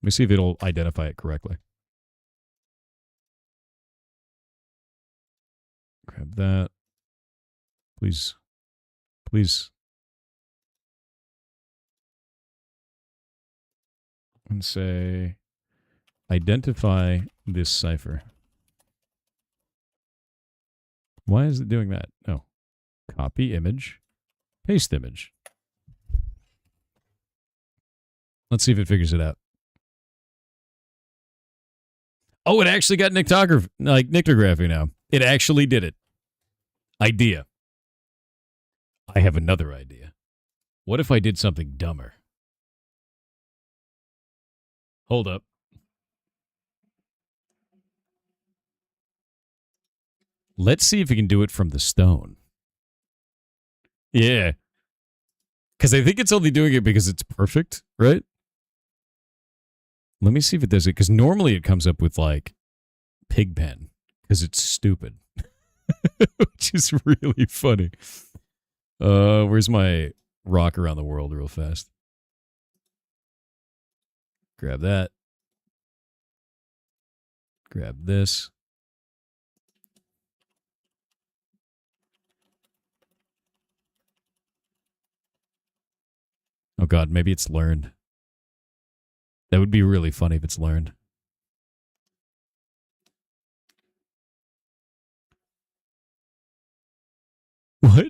me see if it'll identify it correctly. Grab that. Please. Please. And say, identify this cipher. Why is it doing that? Oh. Copy image. Paste image. Let's see if it figures it out. Oh, it actually got nictography now. It actually did it. Idea. I have another idea. What if I did something dumber? Hold up. Let's see if we can do it from the stone. Yeah. Because I think it's only doing it because it's perfect, right? Let me see if it does it. Because normally it comes up with, like, Pigpen. Because it's stupid. Which is really funny. Where's my rock around the world real fast? Grab that. Grab this. Oh god, maybe it's learned. That would be really funny if it's learned. What?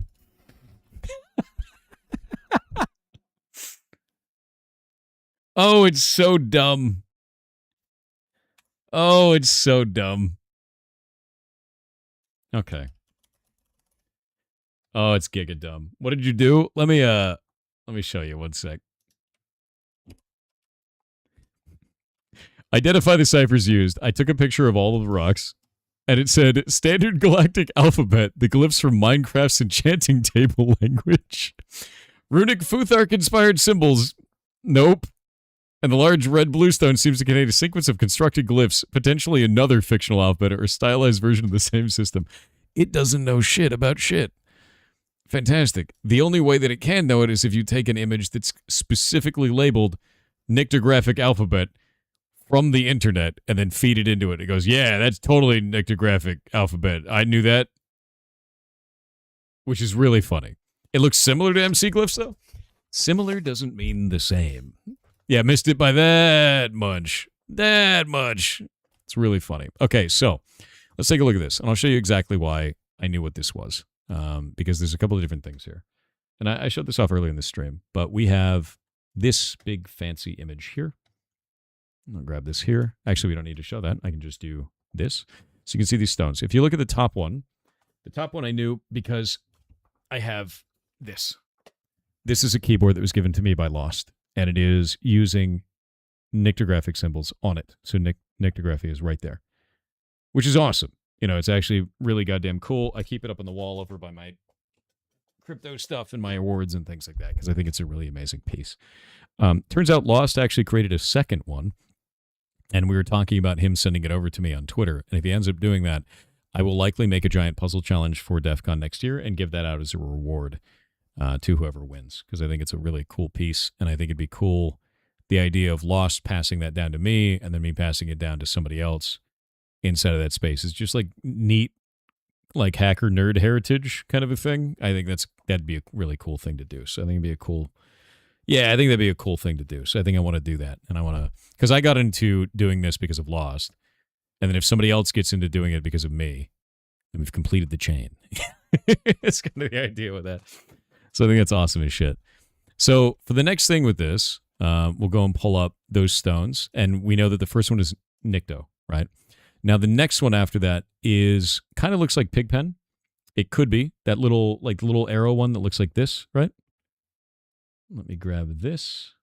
Oh, it's so dumb. Oh, it's so dumb. Okay. Oh, it's giga dumb. What did you do? Let me show you 1 sec. Identify the ciphers used. I took a picture of all of the rocks, and it said standard galactic alphabet, the glyphs from Minecraft's enchanting table language. Runic Futhark inspired symbols. Nope. And the large red bluestone seems to contain a sequence of constructed glyphs, potentially another fictional alphabet or a stylized version of the same system. It doesn't know shit about shit. Fantastic. The only way that it can know it is if you take an image that's specifically labeled Nyctographic alphabet from the internet and then feed it into it. It goes, yeah, that's totally Nyctographic alphabet. I knew that. Which is really funny. It looks similar to MC glyphs, though. Similar doesn't mean the same. Yeah, missed it by that much. That much. It's really funny. Okay, so let's take a look at this, and I'll show you exactly why I knew what this was, because there's a couple of different things here. And I showed this off earlier in the stream, but we have this big fancy image here. I'll grab this here. Actually, we don't need to show that. I can just do this. So you can see these stones. If you look at the top one I knew because I have this. This is a keyboard that was given to me by Lost, and it is using Nyctographic symbols on it. So Nyctography is right there, which is awesome. You know, it's actually really goddamn cool. I keep it up on the wall over by my crypto stuff and my awards and things like that because I think it's a really amazing piece. Turns out Lost actually created a second one, and we were talking about him sending it over to me on Twitter. And if he ends up doing that, I will likely make a giant puzzle challenge for DEF CON next year and give that out as a reward to whoever wins, because I think it's a really cool piece, and I think it'd be cool, the idea of Lost passing that down to me and then me passing it down to somebody else inside of that space is just like neat, like hacker nerd heritage kind of a thing. I think that'd be a really cool thing to do. So I think it'd be a cool, yeah, I think that'd be a cool thing to do. So I think I want to do that, and I want to, because I got into doing this because of Lost, and then if somebody else gets into doing it because of me, then we've completed the chain. It's kind of the idea with that. So I think that's awesome as shit. So for the next thing with this, we'll go and pull up those stones, and we know that the first one is Nycto, right? Now the next one after that is kind of looks like Pigpen. It could be that little arrow one that looks like this, right? Let me grab this.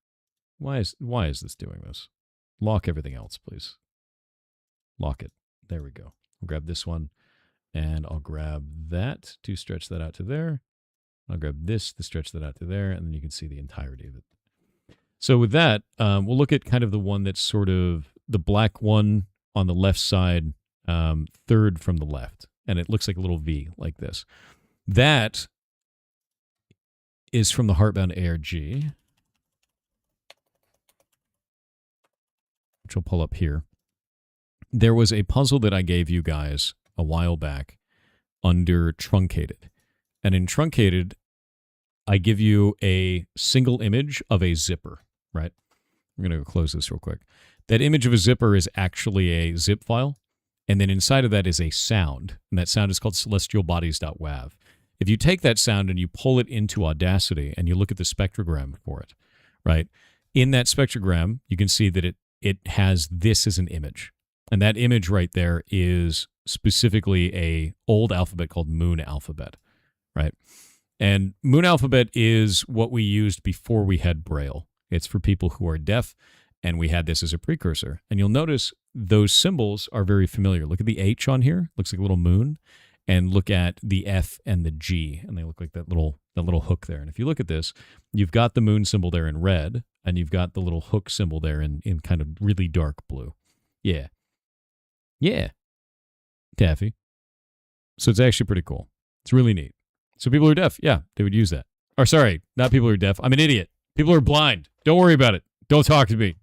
Why is this doing this? Lock everything else, please. Lock it. There we go. I'll grab this one, and I'll grab that to stretch that out to there. I'll grab this to stretch that out to there, and then you can see the entirety of it. So with that, we'll look at kind of the one that's sort of the black one on the left side, third from the left, and it looks like a little V like this. That is from the Heartbound ARG, which I'll pull up here. There was a puzzle that I gave you guys a while back under Truncated. And in Truncated, I give you a single image of a zipper, right? I'm going to go close this real quick. That image of a zipper is actually a zip file, and then inside of that is a sound, and that sound is called celestialbodies.wav. If you take that sound and you pull it into Audacity and you look at the spectrogram for it, right? In that spectrogram, you can see that it has this as an image. And that image right there is specifically a old alphabet called Moon Alphabet, right? And Moon Alphabet is what we used before we had Braille. It's for people who are deaf, and we had this as a precursor. And you'll notice those symbols are very familiar. Look at the H on here. Looks like a little moon. and look at the F and the G, and they look like that little hook there. And if you look at this, you've got the moon symbol there in red, and you've got the little hook symbol there in kind of really dark blue. Yeah. Yeah. Taffy. So it's actually pretty cool. It's really neat. So people who are deaf, yeah, they would use that. Or sorry, not people who are deaf. I'm an idiot. People who are blind. Don't worry about it. Don't talk to me.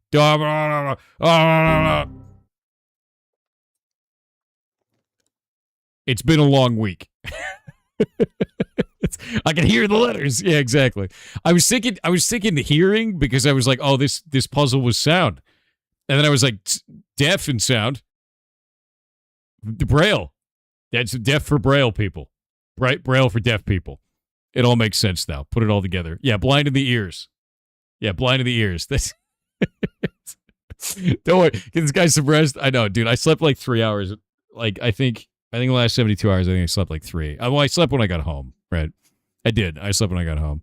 It's been a long week. I can hear the letters. Yeah, exactly. I was thinking hearing because I was like, oh, this puzzle was sound. And then I was like, deaf and sound. Braille. That's deaf for Braille people. Right? Braille for deaf people. It all makes sense now. Put it all together. Yeah, blind in the ears. Yeah, blind in the ears. That's don't worry. Get this guy some rest. I know, dude. I slept like 3 hours. Like, I think the last 72 hours, I think I slept like 3. Well, I slept when I got home, right? I did. I slept when I got home.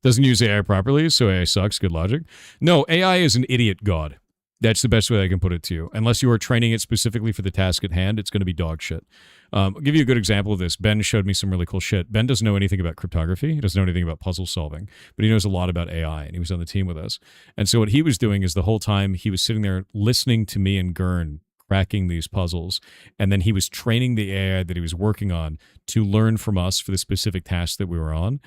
Doesn't use AI properly, so AI sucks. Good logic. No, AI is an idiot god. That's the best way I can put it to you. Unless you are training it specifically for the task at hand, it's going to be dog shit. I'll give you a good example of this. Ben showed me some really cool shit. Ben doesn't know anything about cryptography. He doesn't know anything about puzzle solving, but he knows a lot about AI, and he was on the team with us. And so what he was doing is the whole time he was sitting there listening to me and Gurn cracking these puzzles, and then he was training the AI that he was working on to learn from us for the specific task that we were on,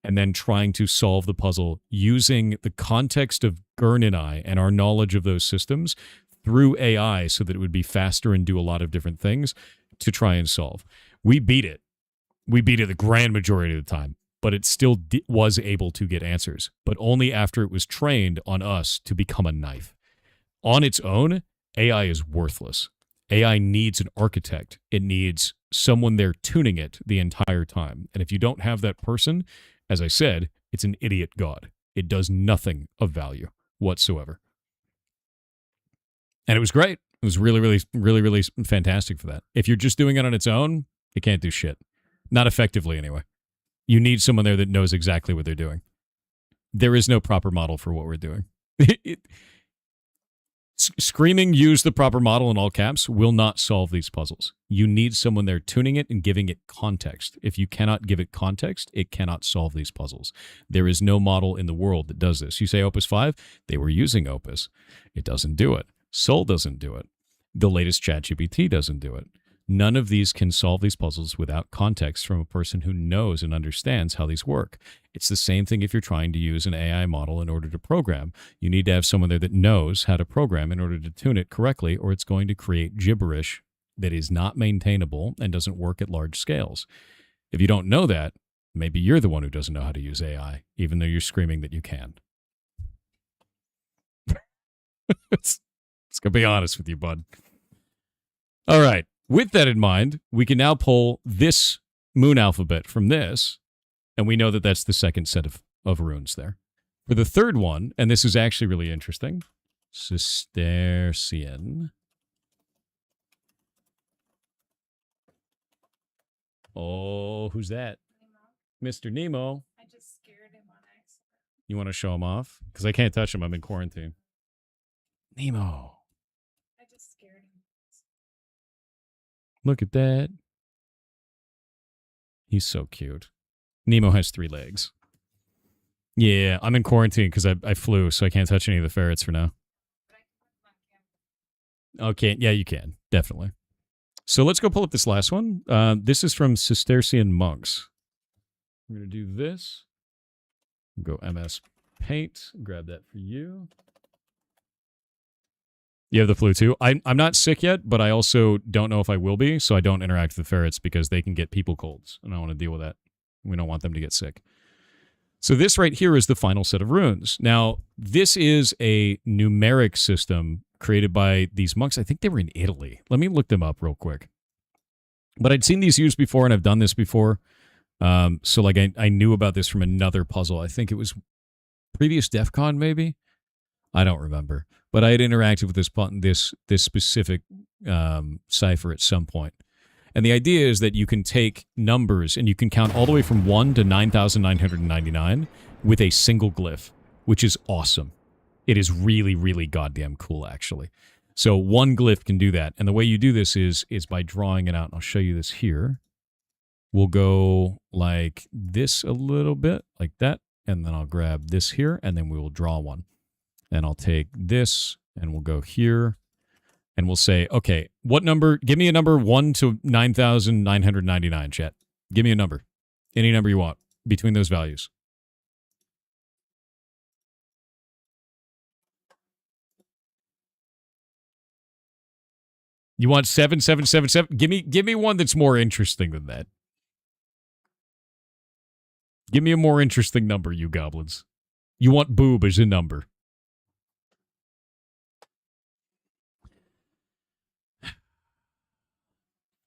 and then trying to solve the puzzle using the context of Gurn and I and our knowledge of those systems through AI so that it would be faster and do a lot of different things to try and solve. We beat it. We beat it the grand majority of the time, but it still was able to get answers, but only after it was trained on us to become a knife. On its own, AI is worthless. AI needs an architect. It needs someone there tuning it the entire time. And if you don't have that person, as I said, it's an idiot god. It does nothing of value whatsoever. And it was great. It was really, really, really, really fantastic for that. If you're just doing it on its own, it can't do shit. Not effectively, anyway. You need someone there that knows exactly what they're doing. There is no proper model for what we're doing. Screaming, use the proper model in all caps will not solve these puzzles. You need someone there tuning it and giving it context. If you cannot give it context, it cannot solve these puzzles. There is no model in the world that does this. You say Opus 5? They were using Opus. It doesn't do it. Soul doesn't do it. The latest ChatGPT doesn't do it. None of these can solve these puzzles without context from a person who knows and understands how these work. It's the same thing if you're trying to use an AI model in order to program. You need to have someone there that knows how to program in order to tune it correctly, or it's going to create gibberish that is not maintainable and doesn't work at large scales. If you don't know that, maybe you're the one who doesn't know how to use AI, even though you're screaming that you can. Let's go be honest with you, bud. All right. With that in mind, we can now pull this moon alphabet from this, and we know that that's the second set of runes there. For the third one, and this is actually really interesting, Cistercian. Oh, who's that? Nemo. Mr. Nemo. I just scared him on accident. You want to show him off? Because I can't touch him. I'm in quarantine. Nemo. Look at that. He's so cute. Nemo has 3 legs. Yeah, I'm in quarantine because I flew, so I can't touch any of the ferrets for now. Okay, yeah, you can. Definitely. So let's go pull up this last one. This is from Cistercian monks. I'm going to do this. Go MS Paint. Grab that for you. You have the flu too? I'm not sick yet, but I also don't know if I will be, so I don't interact with the ferrets because they can get people colds, and I don't want to deal with that. We don't want them to get sick. So this right here is the final set of runes. Now, this is a numeric system created by these monks. I think they were in Italy. Let me look them up real quick. But I'd seen these used before, and I've done this before. So like I knew about this from another puzzle. I think it was previous DEF CON, maybe? I don't remember. But I had interacted with this specific cipher at some point. And the idea is that you can take numbers and you can count all the way from 1 to 9,999 with a single glyph, which is awesome. It is really, really goddamn cool, actually. So one glyph can do that. And the way you do this is by drawing it out. And I'll show you this here. we'll go like this a little bit, like that, and then I'll grab this here, and then we will draw one. And I'll take this, and we'll go here, and we'll say, okay, what number? Give me a number 1 to 9,999, chat. Give me a number. Any number you want between those values. You want 7777? Give me one that's more interesting than that. Give me a more interesting number, you goblins. You want boob as a number.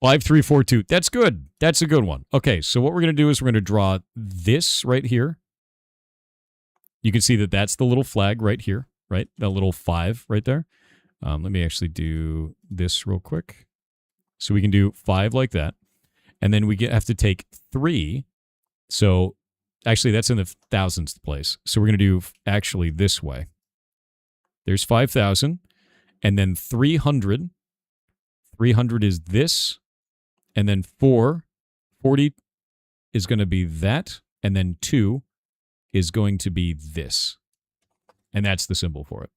Five, 3, 4, 2. That's good. That's a good one. Okay, so what we're going to do is we're going to draw this right here. You can see that that's the little flag right here, right? That little 5 right there. Let me actually do this real quick. So we can do 5 like that. And then we have to take 3. So actually, that's in the thousandth place. So we're going to do actually this way. There's 5,000. And then 300. 300 is this. And then 40 is going to be that. And then 2 is going to be this. And that's the symbol for it.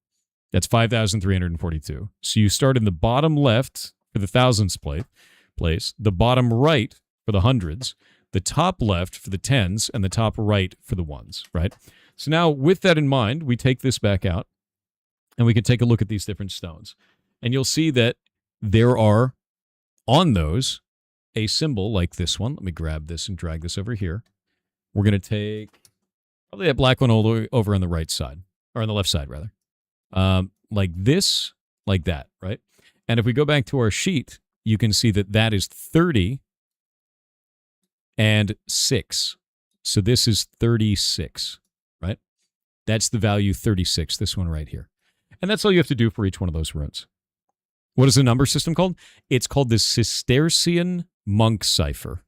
That's 5,342. So you start in the bottom left for the thousandths place, the bottom right for the hundreds, the top left for the tens, and the top right for the ones, right? So now with that in mind, we take this back out, and we can take a look at these different stones. And you'll see that there are, on those, a symbol like this one. Let me grab this and drag this over here. We're going to take probably that black one all the way over on the right side, or on the left side, rather. Like this, like that, right? And if we go back to our sheet, you can see that that is 30 and 6. So this is 36, right? That's the value 36, this one right here. And that's all you have to do for each one of those runes. What is the number system called? It's called the Cistercian monk cipher.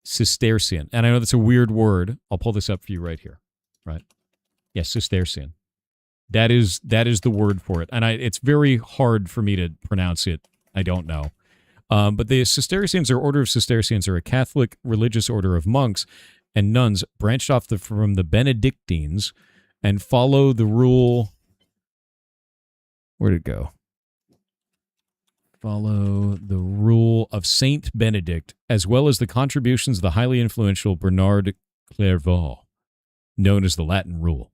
Cistercian. And I know that's a weird word. I'll pull this up for you right here, right? Yes, Cistercian. That is the word for it. And it's very hard for me to pronounce it. I don't know. But the Cistercians, or Order of Cistercians, are a Catholic religious order of monks and nuns branched off from the Benedictines and follow the rule... Where'd it go? Follow the rule of Saint Benedict, as well as the contributions of the highly influential Bernard Clairvaux, known as the Latin Rule.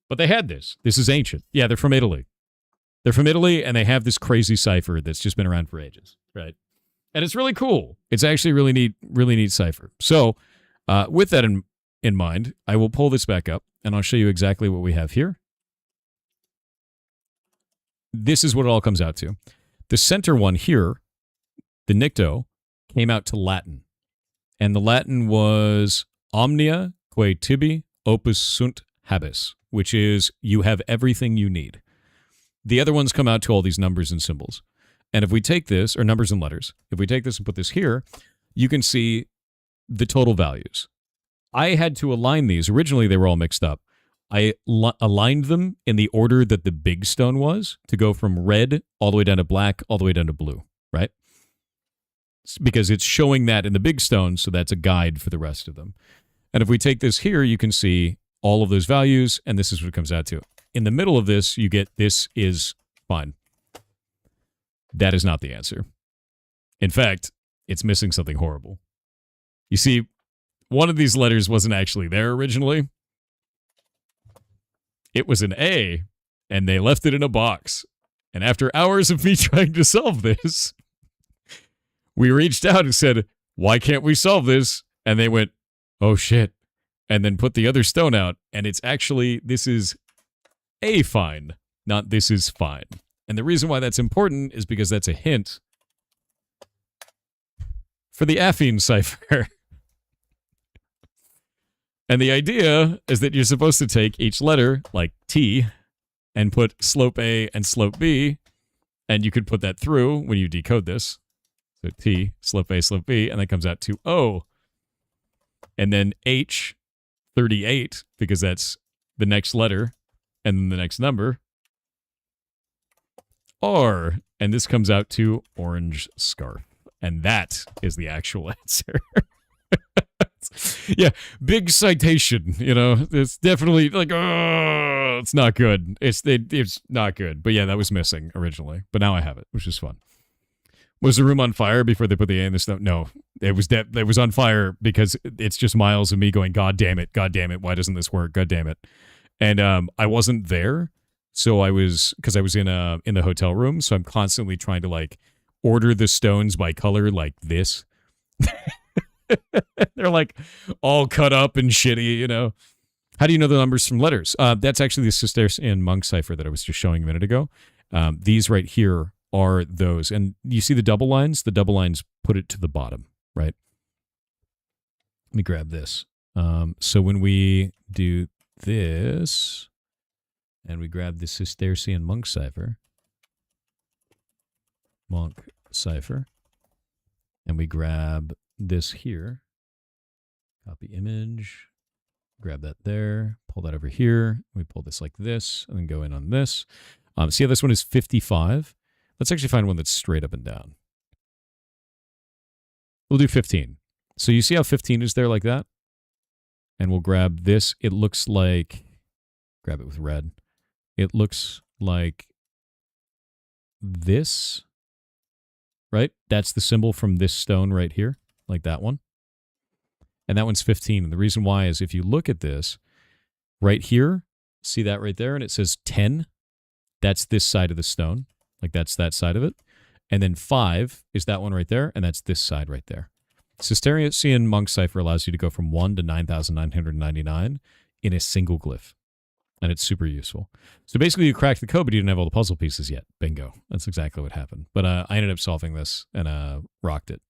But they had this. This is ancient. Yeah, they're from Italy. They're from Italy, and they have this crazy cipher that's just been around for ages, right? And it's really cool. It's actually really neat cipher. So, with that in mind, I will pull this back up, and I'll show you exactly what we have here. This is what it all comes out to. The center one here, the Nicto, came out to Latin. And the Latin was Omnia quae tibi opus sunt habis, which is, you have everything you need. The other ones come out to all these numbers and symbols. And if we take this, or numbers and letters, if we take this and put this here, you can see the total values. I had to align these. Originally, they were all mixed up. I aligned them in the order that the big stone was, to go from red all the way down to black, all the way down to blue, right? Because it's showing that in the big stone, so that's a guide for the rest of them. And if we take this here, you can see all of those values, and this is what it comes out to. In the middle of this, you get this is fine. That is not the answer. In fact, it's missing something horrible. You see, one of these letters wasn't actually there originally. It was an A, and they left it in a box. And after hours of me trying to solve this, we reached out and said, why can't we solve this? And they went, oh shit. And then put the other stone out, and it's actually, this is A fine, not this is fine. And the reason why that's important is because that's a hint for the affine cipher. And the idea is that you're supposed to take each letter, like T, and put slope A and slope B, and you could put that through when you decode this. So T, slope A, slope B, and that comes out to O. And then H, 38, because that's the next letter, and then the next number. R, and this comes out to orange scarf. And that is the actual answer. Yeah, big citation, you know. It's definitely like, oh, it's not good. It's not good. But yeah, that was missing originally. But now I have it, which is fun. Was the room on fire before they put the A in the snow? No, it was on fire because it's just miles of me going, God damn it, why doesn't this work? God damn it. And I wasn't there, so because I was in the hotel room, so I'm constantly trying to like order the stones by color like this. They're like all cut up and shitty, you know. How do you know the numbers from letters? That's actually the Cistercian monk cipher that I was just showing a minute ago. These right here are those. And you see the double lines? The double lines put it to the bottom, right? Let me grab this. So when we do this, and we grab the Cistercian monk cipher, and we grab this here, copy image, grab that there, pull that over here, we pull this like this, and then go in on this. See how this one is 55? Let's actually find one that's straight up and down. We'll do 15. So you see how 15 is there like that? And we'll grab this. It looks like, grab it with red. It looks like this, right? That's the symbol from this stone right here, like that one. And that one's 15. And the reason why is if you look at this right here, see that right there? And it says 10. That's this side of the stone. Like that's that side of it. And then 5 is that one right there. And that's this side right there. Cistercian monk cipher allows you to go from 1 to 9,999 in a single glyph. And it's super useful. So basically you cracked the code, but you didn't have all the puzzle pieces yet. Bingo. That's exactly what happened. But I ended up solving this and rocked it.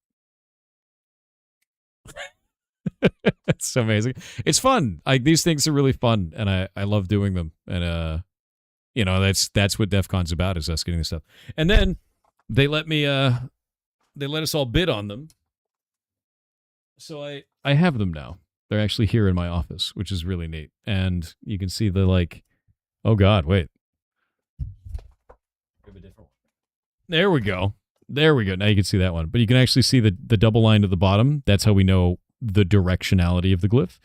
It's so amazing. It's fun. These things are really fun, and I love doing them. And you know, that's what DEF CON's about, is us getting this stuff. And then they let us all bid on them. So I have them now. They're actually here in my office, which is really neat. And you can see the like, oh God, wait. Grab a different one. There we go. There we go. Now you can see that one. But you can actually see the double line at the bottom. That's how we know the directionality of the glyph.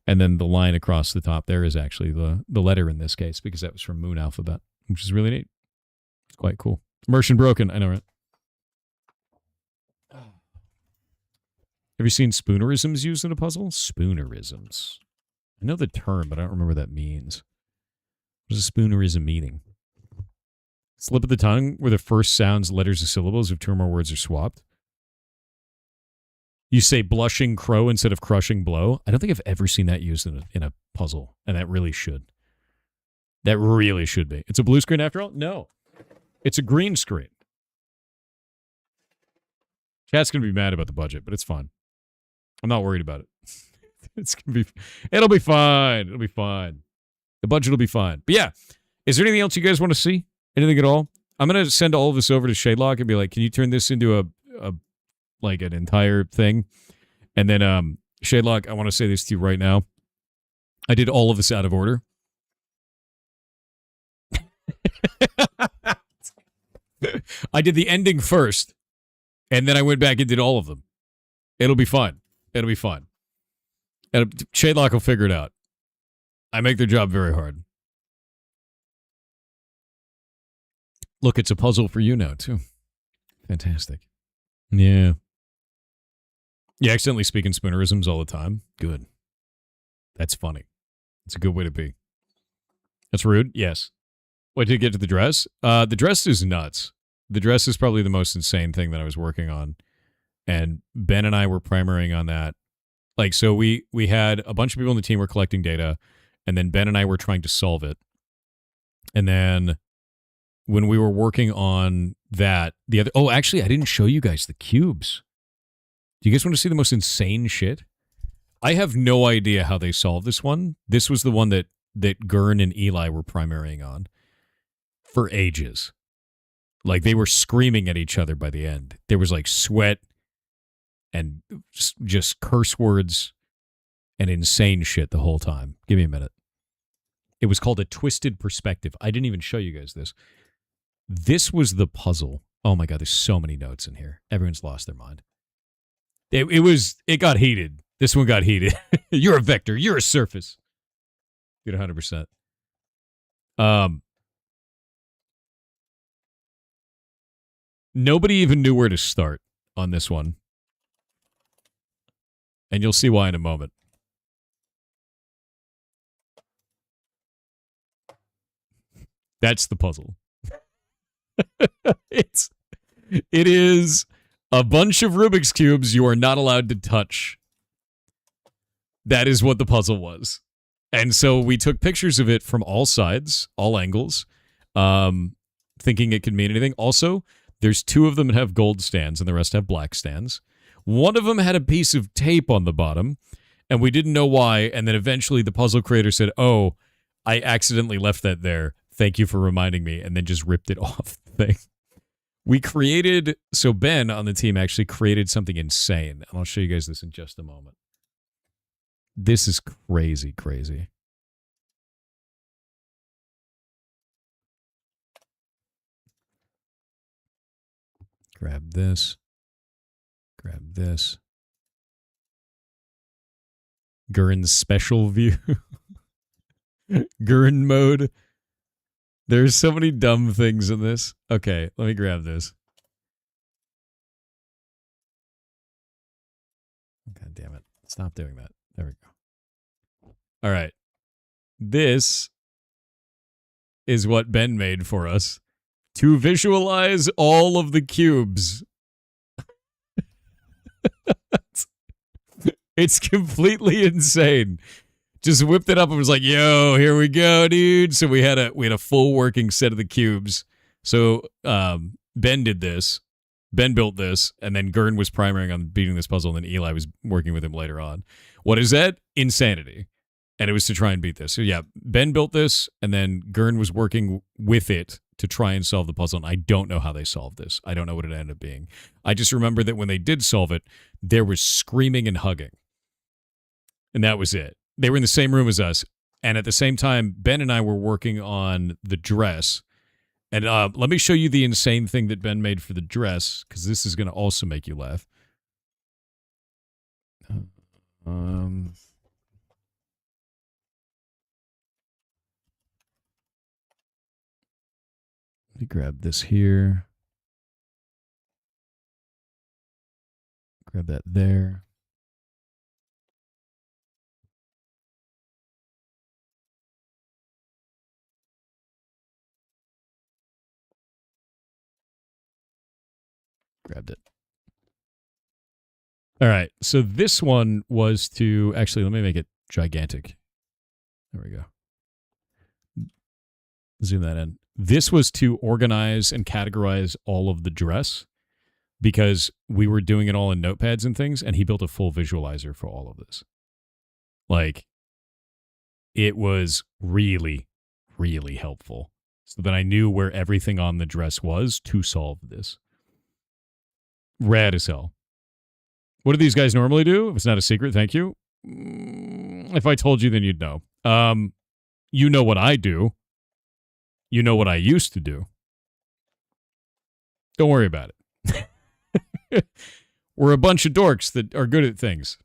And then the line across the top there is actually the letter in this case, because that was from Moon Alphabet, which is really neat. It's quite cool. Immersion broken. I know, right? Have you seen spoonerisms used in a puzzle? Spoonerisms. I know the term, but I don't remember what that means. What does a spoonerism meaning? Slip of the tongue, where the first sounds, letters, or syllables of 2 or more words are swapped. You say blushing crow instead of crushing blow. I don't think I've ever seen that used in a puzzle, and that really should. That really should be. It's a blue screen after all? No. It's a green screen. Chat's going to be mad about the budget, but it's fine. I'm not worried about it. It'll be fine. It'll be fine. The budget will be fine. But yeah, is there anything else you guys want to see? Anything at all? I'm going to send all of this over to Shadelock and be like, can you turn this into like an entire thing? And then Shadelock, I want to say this to you right now. I did all of this out of order. I did the ending first, and then I went back and did all of them. It'll be fine. It'll be fine. And Shadelock will figure it out. I make their job very hard. Look, it's a puzzle for you now, too. Fantastic. Yeah. You accidentally speak in spoonerisms all the time? Good. That's funny. It's a good way to be. That's rude? Yes. Wait, did you get to the dress? The dress is nuts. The dress is probably the most insane thing that I was working on. And Ben and I were primarying on that. Like, so we had a bunch of people on the team were collecting data, and then Ben and I were trying to solve it. And then when we were working on that, actually, I didn't show you guys the cubes. Do you guys want to see the most insane shit? I have no idea how they solved this one. This was the one that Gurn and Eli were primarying on for ages. Like, they were screaming at each other by the end. There was like sweat and just curse words and insane shit the whole time. Give me a minute. It was called a twisted perspective. I didn't even show you guys this. This was the puzzle Oh my God, there's so many notes in here. Everyone's lost their mind. It got heated. This one got heated. You're a vector. You're a surface. Get 100%. Nobody even knew where to start on this one. And you'll see why in a moment. That's the puzzle. It is a bunch of Rubik's Cubes you are not allowed to touch. That is what the puzzle was. And so we took pictures of it from all sides, all angles, thinking it could mean anything. Also, there's 2 of them that have gold stands and the rest have black stands. One of them had a piece of tape on the bottom, and we didn't know why. And then eventually the puzzle creator said, "Oh, I accidentally left that there. Thank you for reminding me," and then just ripped it off the thing. We created, so Ben on the team actually created something insane. And I'll show you guys this in just a moment. This is crazy, crazy. Grab this. Grab this. Gurren's special view. Gurren mode. There's so many dumb things in this. Okay, let me grab this. God damn it. Stop doing that. There we go. All right. This is what Ben made for us to visualize all of the cubes. It's completely insane. Just whipped it up and was like, "Yo, here we go, dude." So we had a full working set of the cubes. So Ben did this. Ben built this, and then Gurren was primarying on beating this puzzle, and then Eli was working with him later on. What is that? Insanity. And it was to try and beat this. So yeah, Ben built this, and then Gurren was working with it to try and solve the puzzle, and I don't know how they solved this. I don't know what it ended up being. I just remember that when they did solve it, there was screaming and hugging. And that was it. They were in the same room as us, and at the same time, Ben and I were working on the dress. And let me show you the insane thing that Ben made for the dress, because this is going to also make you laugh. Let me grab this here. Grab that there. Grabbed it. All right. So this one was to actually, let me make it gigantic. There we go. Zoom that in. This was to organize and categorize all of the dress because we were doing it all in notepads and things, and he built a full visualizer for all of this. Like, it was really, really helpful so that I knew where everything on the dress was to solve this. Rad as hell. What do these guys normally do? If it's not a secret, thank you. If I told you, then you'd know. You know what I do. You know what I used to do. Don't worry about it. We're a bunch of dorks that are good at things.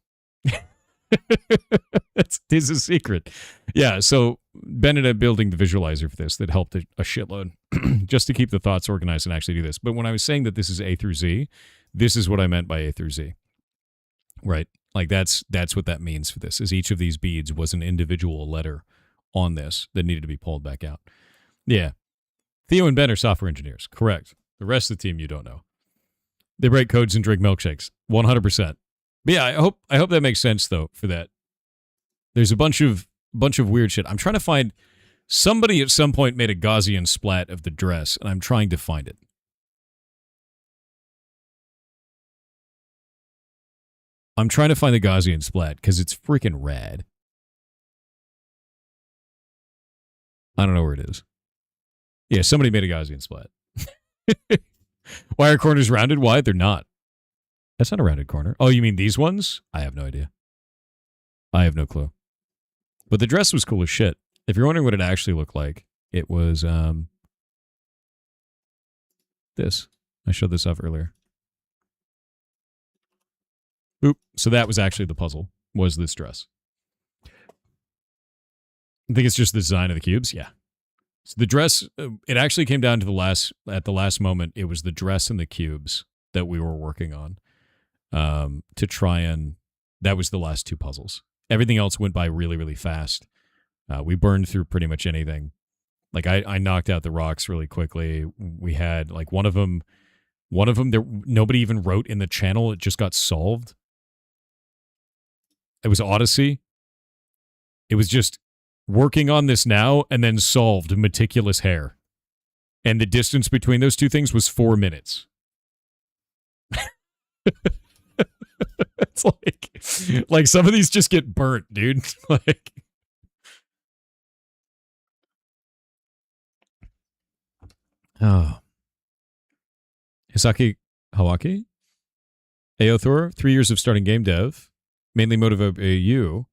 It's a secret. Yeah, so Ben ended up building the visualizer for this that helped a shitload just to keep the thoughts organized and actually do this. But when I was saying that this is A through Z, this is what I meant by A through Z. Right? Like that's what that means for this, is each of these beads was an individual letter on this that needed to be pulled back out. Yeah. Theo and Ben are software engineers. Correct. The rest of the team you don't know. They write codes and drink milkshakes. 100%. But yeah, I hope that makes sense though for that. There's a bunch of weird shit. I'm trying to find somebody at some point made a Gaussian splat of the dress, and I'm trying to find it. I'm trying to find the Gaussian splat because it's freaking rad. I don't know where it is. Yeah, somebody made a Gaussian splat. Why are corners rounded? Why? They're not. That's not a rounded corner. Oh, you mean these ones? I have no idea. I have no clue. But the dress was cool as shit. If you're wondering what it actually looked like, it was this. I showed this off earlier. Boop. So that was actually the puzzle, was this dress. I think it's just the design of the cubes. Yeah. So the dress, it actually came down to at the last moment, it was the dress and the cubes that we were working on to try and, that was the last two puzzles. Everything else went by really, really fast. We burned through pretty much anything. Like I knocked out the rocks really quickly. We had like one of them there, nobody even wrote in the channel. It just got solved. It was Odyssey. It was just working on this now and then solved meticulous hair. And the distance between those two things was 4 minutes. It's like some of these just get burnt, dude. Like, oh. Hisaki Hawaki? Aothor, 3 years of starting game dev, mainly motivated by you.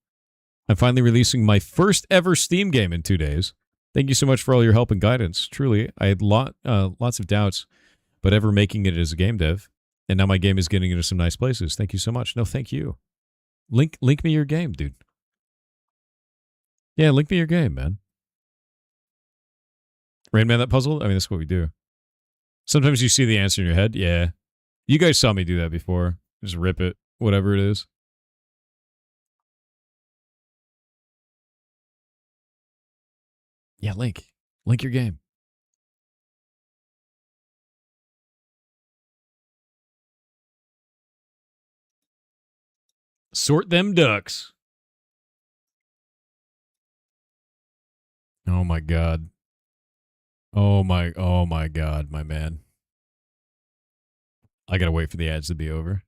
I'm finally releasing my first ever Steam game in 2 days. Thank you so much for all your help and guidance. Truly, I had lots of doubts, but ever making it as a game dev, and now my game is getting into some nice places. Thank you so much. No, thank you. Link me your game, dude. Yeah, link me your game, man. Rain Man, that puzzle? I mean, that's what we do. Sometimes you see the answer in your head. Yeah. You guys saw me do that before. Just rip it, whatever it is. Yeah, link your game. Sort them ducks. Oh my god. Oh my god, my man. I gotta wait for the ads to be over.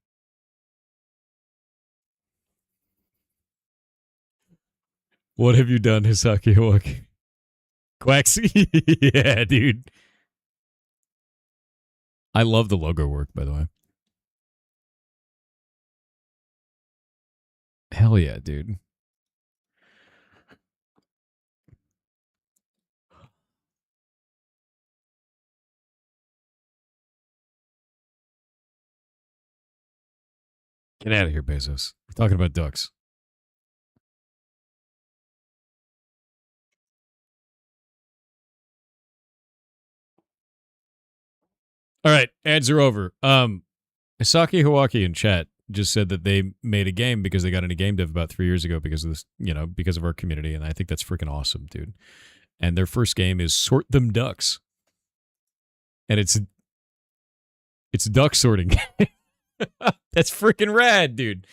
What have you done, Hisaki Hawaki? Quacks? Yeah, dude. I love the logo work, by the way. Hell yeah, dude. Get out of here, Bezos. We're talking about ducks. All right, ads are over. Hisaki Hawaki in chat just said that they made a game because they got into game dev about 3 years ago because of this, because of our community, and I think that's freaking awesome, dude. And their first game is Sort Them Ducks. And it's duck sorting. That's freaking rad, dude.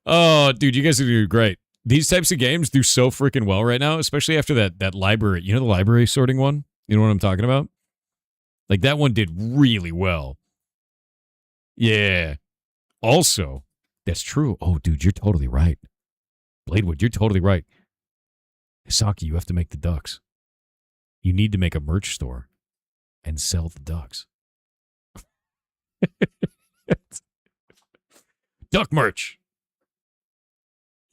Oh, dude, you guys are doing great. These types of games do so freaking well right now, especially after that library. You know the library sorting one? You know what I'm talking about? Like, that one did really well. Yeah. Also, that's true. Oh, dude, you're totally right. Bladewood, you're totally right. Hisaki, you have to make the ducks. You need to make a merch store and sell the ducks. Duck merch.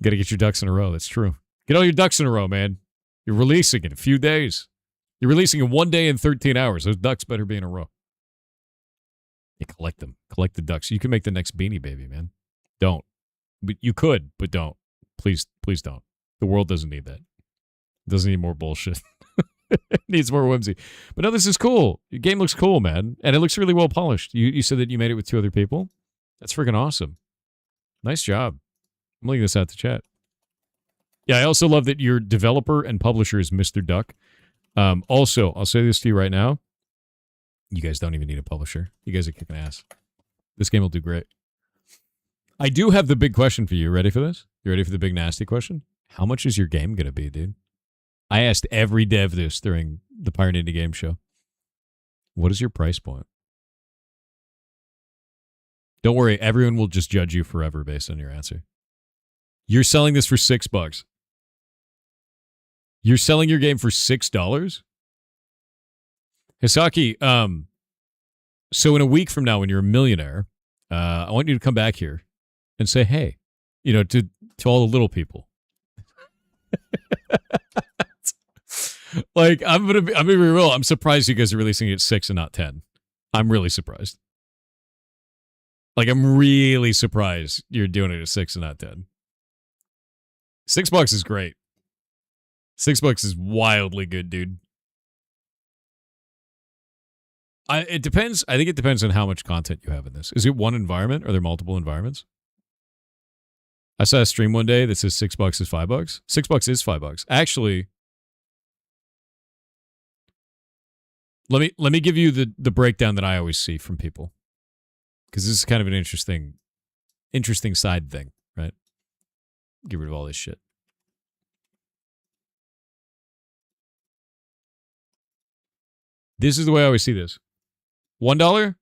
You got to get your ducks in a row. That's true. Get all your ducks in a row, man. You're releasing in a few days. You're releasing in 1 day and 13 hours. Those ducks better be in a row. You collect them. Collect the ducks. You can make the next Beanie Baby, man. Don't. But you could, but don't. Please don't. The world doesn't need that. It doesn't need more bullshit. It needs more whimsy. But no, this is cool. Your game looks cool, man. And it looks really well polished. You said that you made it with 2 other people. That's freaking awesome. Nice job. I'm linking this out to chat. Yeah, I also love that your developer and publisher is Mr. Duck. Also, I'll say this to you right now. You guys don't even need a publisher. You guys are kicking ass. This game will do great. I do have the big question for you. Ready for this? You ready for the big nasty question? How much is your game going to be, dude? I asked every dev this during the Pirate Indie Game Show. What is your price point? Don't worry, everyone will just judge you forever based on your answer. You're selling this for $6. You're selling your game for $6? Hisaki, so in a week from now when you're a millionaire, I want you to come back here and say, hey, to all the little people. Like, I'm gonna be real. I'm surprised you guys are releasing it at 6 and not 10. I'm really surprised. Like, I'm really surprised you're doing it at 6 and not 10. $6 is great. $6 is wildly good, dude. It depends. I think it depends on how much content you have in this. Is it one environment? Are there multiple environments? I saw a stream one day that says $6 is $5. $6 is $5. Actually, let me give you the breakdown that I always see from people, because this is kind of an interesting side thing, right? Get rid of all this shit. This is the way I always see this. $1,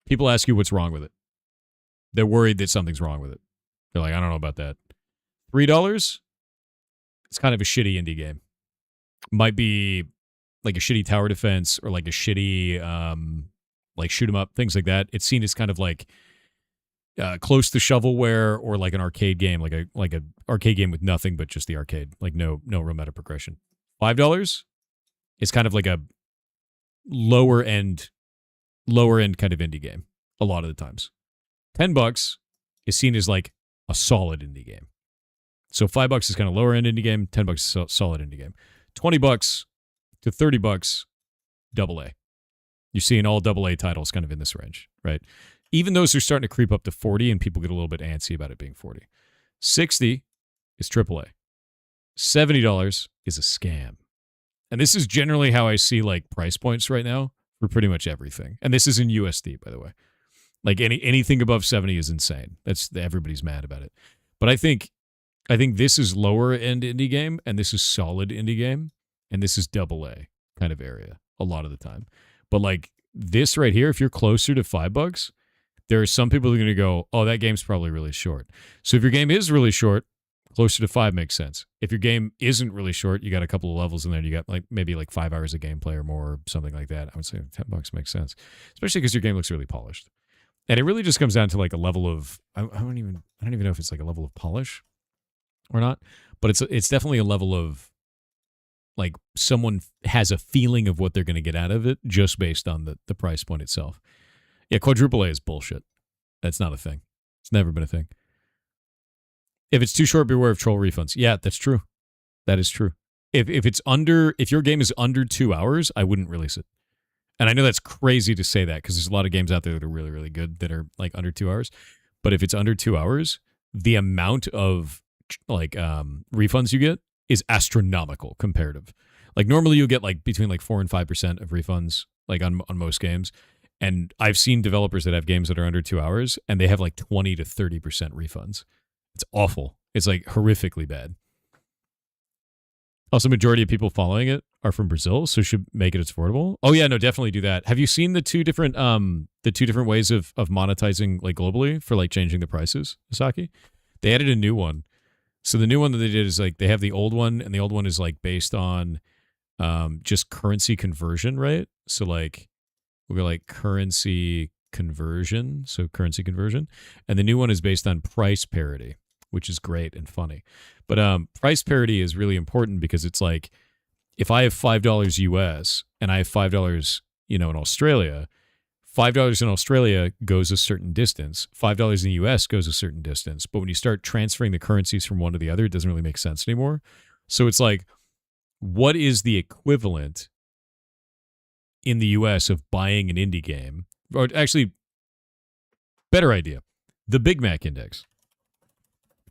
people ask you what's wrong with it. They're worried that something's wrong with it. They're like, I don't know about that. $3, it's kind of a shitty indie game. Might be like a shitty tower defense or like a shitty like shoot 'em up, things like that. It's seen as kind of like close to shovelware or like an arcade game, like a arcade game with nothing but just the arcade, like no real meta progression. $5 is kind of like a lower end kind of indie game a lot of the times. $10 is seen as like a solid indie game. So $5 is kind of lower end indie game, $10 is solid indie game. $20 to $30 AA. You're seeing all AA titles kind of in this range, right? Even those are starting to creep up to 40 and people get a little bit antsy about it being 40. 60 is AAA. $70 is a scam. And this is generally how I see like price points right now for pretty much everything. And this is in USD, by the way. Like anything above 70 is insane. Everybody's mad about it. But I think this is lower end indie game and this is solid indie game and this is AA kind of area a lot of the time. But like this right here, if you're closer to $5, there are some people who are going to go, oh, that game's probably really short. So if your game is really short, closer to 5 makes sense. If your game isn't really short, you got a couple of levels in there. You got like maybe like 5 hours of gameplay or more, or something like that. I would say $10 makes sense, especially because your game looks really polished. And it really just comes down to like a level of I don't even know if it's like a level of polish or not, but it's definitely a level of like someone has a feeling of what they're going to get out of it just based on the price point itself. Yeah, quadruple A is bullshit. That's not a thing. It's never been a thing. If it's too short, beware of troll refunds. Yeah, that's true. That is true. If your game is under 2 hours, I wouldn't release it. And I know that's crazy to say that because there's a lot of games out there that are really, really good that are like under 2 hours. But if it's under 2 hours, the amount of like refunds you get is astronomical comparative. Like normally you'll get like between like 4 and 5% of refunds like on most games. And I've seen developers that have games that are under 2 hours and they have like 20 to 30% refunds. It's awful. It's like horrifically bad. Also, majority of people following it are from Brazil, so should make it affordable. Oh yeah, no, definitely do that. Have you seen the two different ways of monetizing like globally for like changing the prices, Asaki? They added a new one. So the new one that they did is like they have the old one, and the old one is like based on just currency conversion, right? So like we'll go like currency conversion, and the new one is based on price parity, which is great and funny. But price parity is really important because it's like if I have $5 US and I have $5, in Australia, $5 in Australia goes a certain distance. $5 in the US goes a certain distance. But when you start transferring the currencies from one to the other, it doesn't really make sense anymore. So it's like, what is the equivalent in the US of buying an indie game? Or actually, better idea, the Big Mac Index.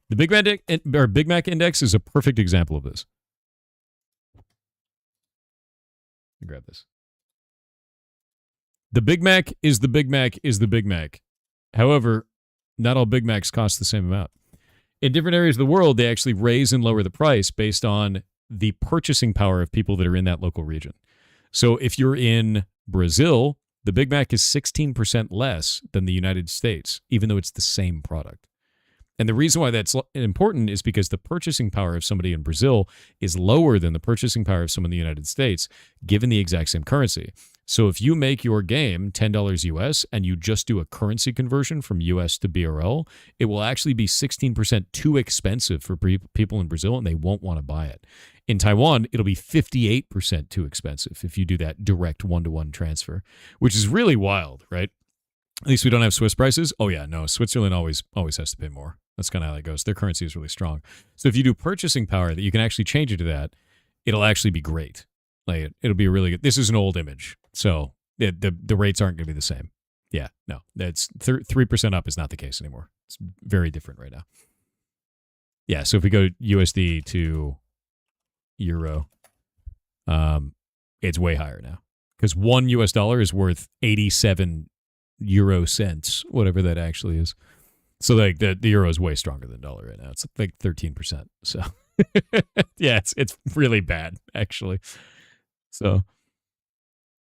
The Big Mac Index is a perfect example of this. Let me grab this. The Big Mac is the Big Mac is the Big Mac. However, not all Big Macs cost the same amount. In different areas of the world, they actually raise and lower the price based on the purchasing power of people that are in that local region. So if you're in Brazil, the Big Mac is 16% less than the United States, even though it's the same product. And the reason why that's important is because the purchasing power of somebody in Brazil is lower than the purchasing power of someone in the United States, given the exact same currency. So if you make your game $10 US and you just do a currency conversion from US to BRL, it will actually be 16% too expensive for people in Brazil, and they won't want to buy it. In Taiwan, it'll be 58% too expensive if you do that direct one-to-one transfer, which is really wild, right? At least we don't have Swiss prices. Oh yeah, no, Switzerland always has to pay more. That's kind of how that goes. Their currency is really strong. So if you do purchasing power that you can actually change it to that, it'll actually be great. Like it'll be really good. This is an old image, so the rates aren't going to be the same. Yeah, no, that's 3% up is not the case anymore. It's very different right now. Yeah, so if we go USD to euro, it's way higher now because $1 is worth 87 euro cents, whatever that actually is. So like the euro is way stronger than dollar right now. It's like 13%. So yeah, it's really bad actually. So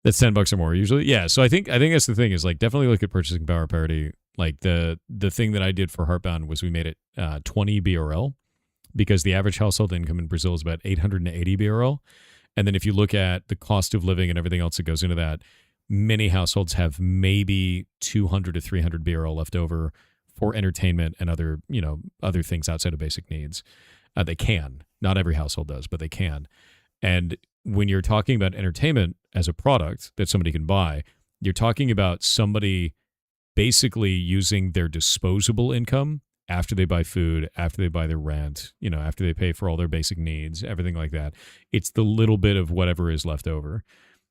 that's $10 or more usually. Yeah. So I think that's the thing is like definitely look at purchasing power parity. Like the thing that I did for Heartbound was we made it 20 BRL because the average household income in Brazil is about 880 BRL. And then if you look at the cost of living and everything else that goes into that, many households have maybe 200 to 300 BRL left over for entertainment and other things outside of basic needs. They can. Not every household does, but they can. And when you're talking about entertainment as a product that somebody can buy, you're talking about somebody basically using their disposable income after they buy food, after they buy their rent, after they pay for all their basic needs, everything like that. It's the little bit of whatever is left over.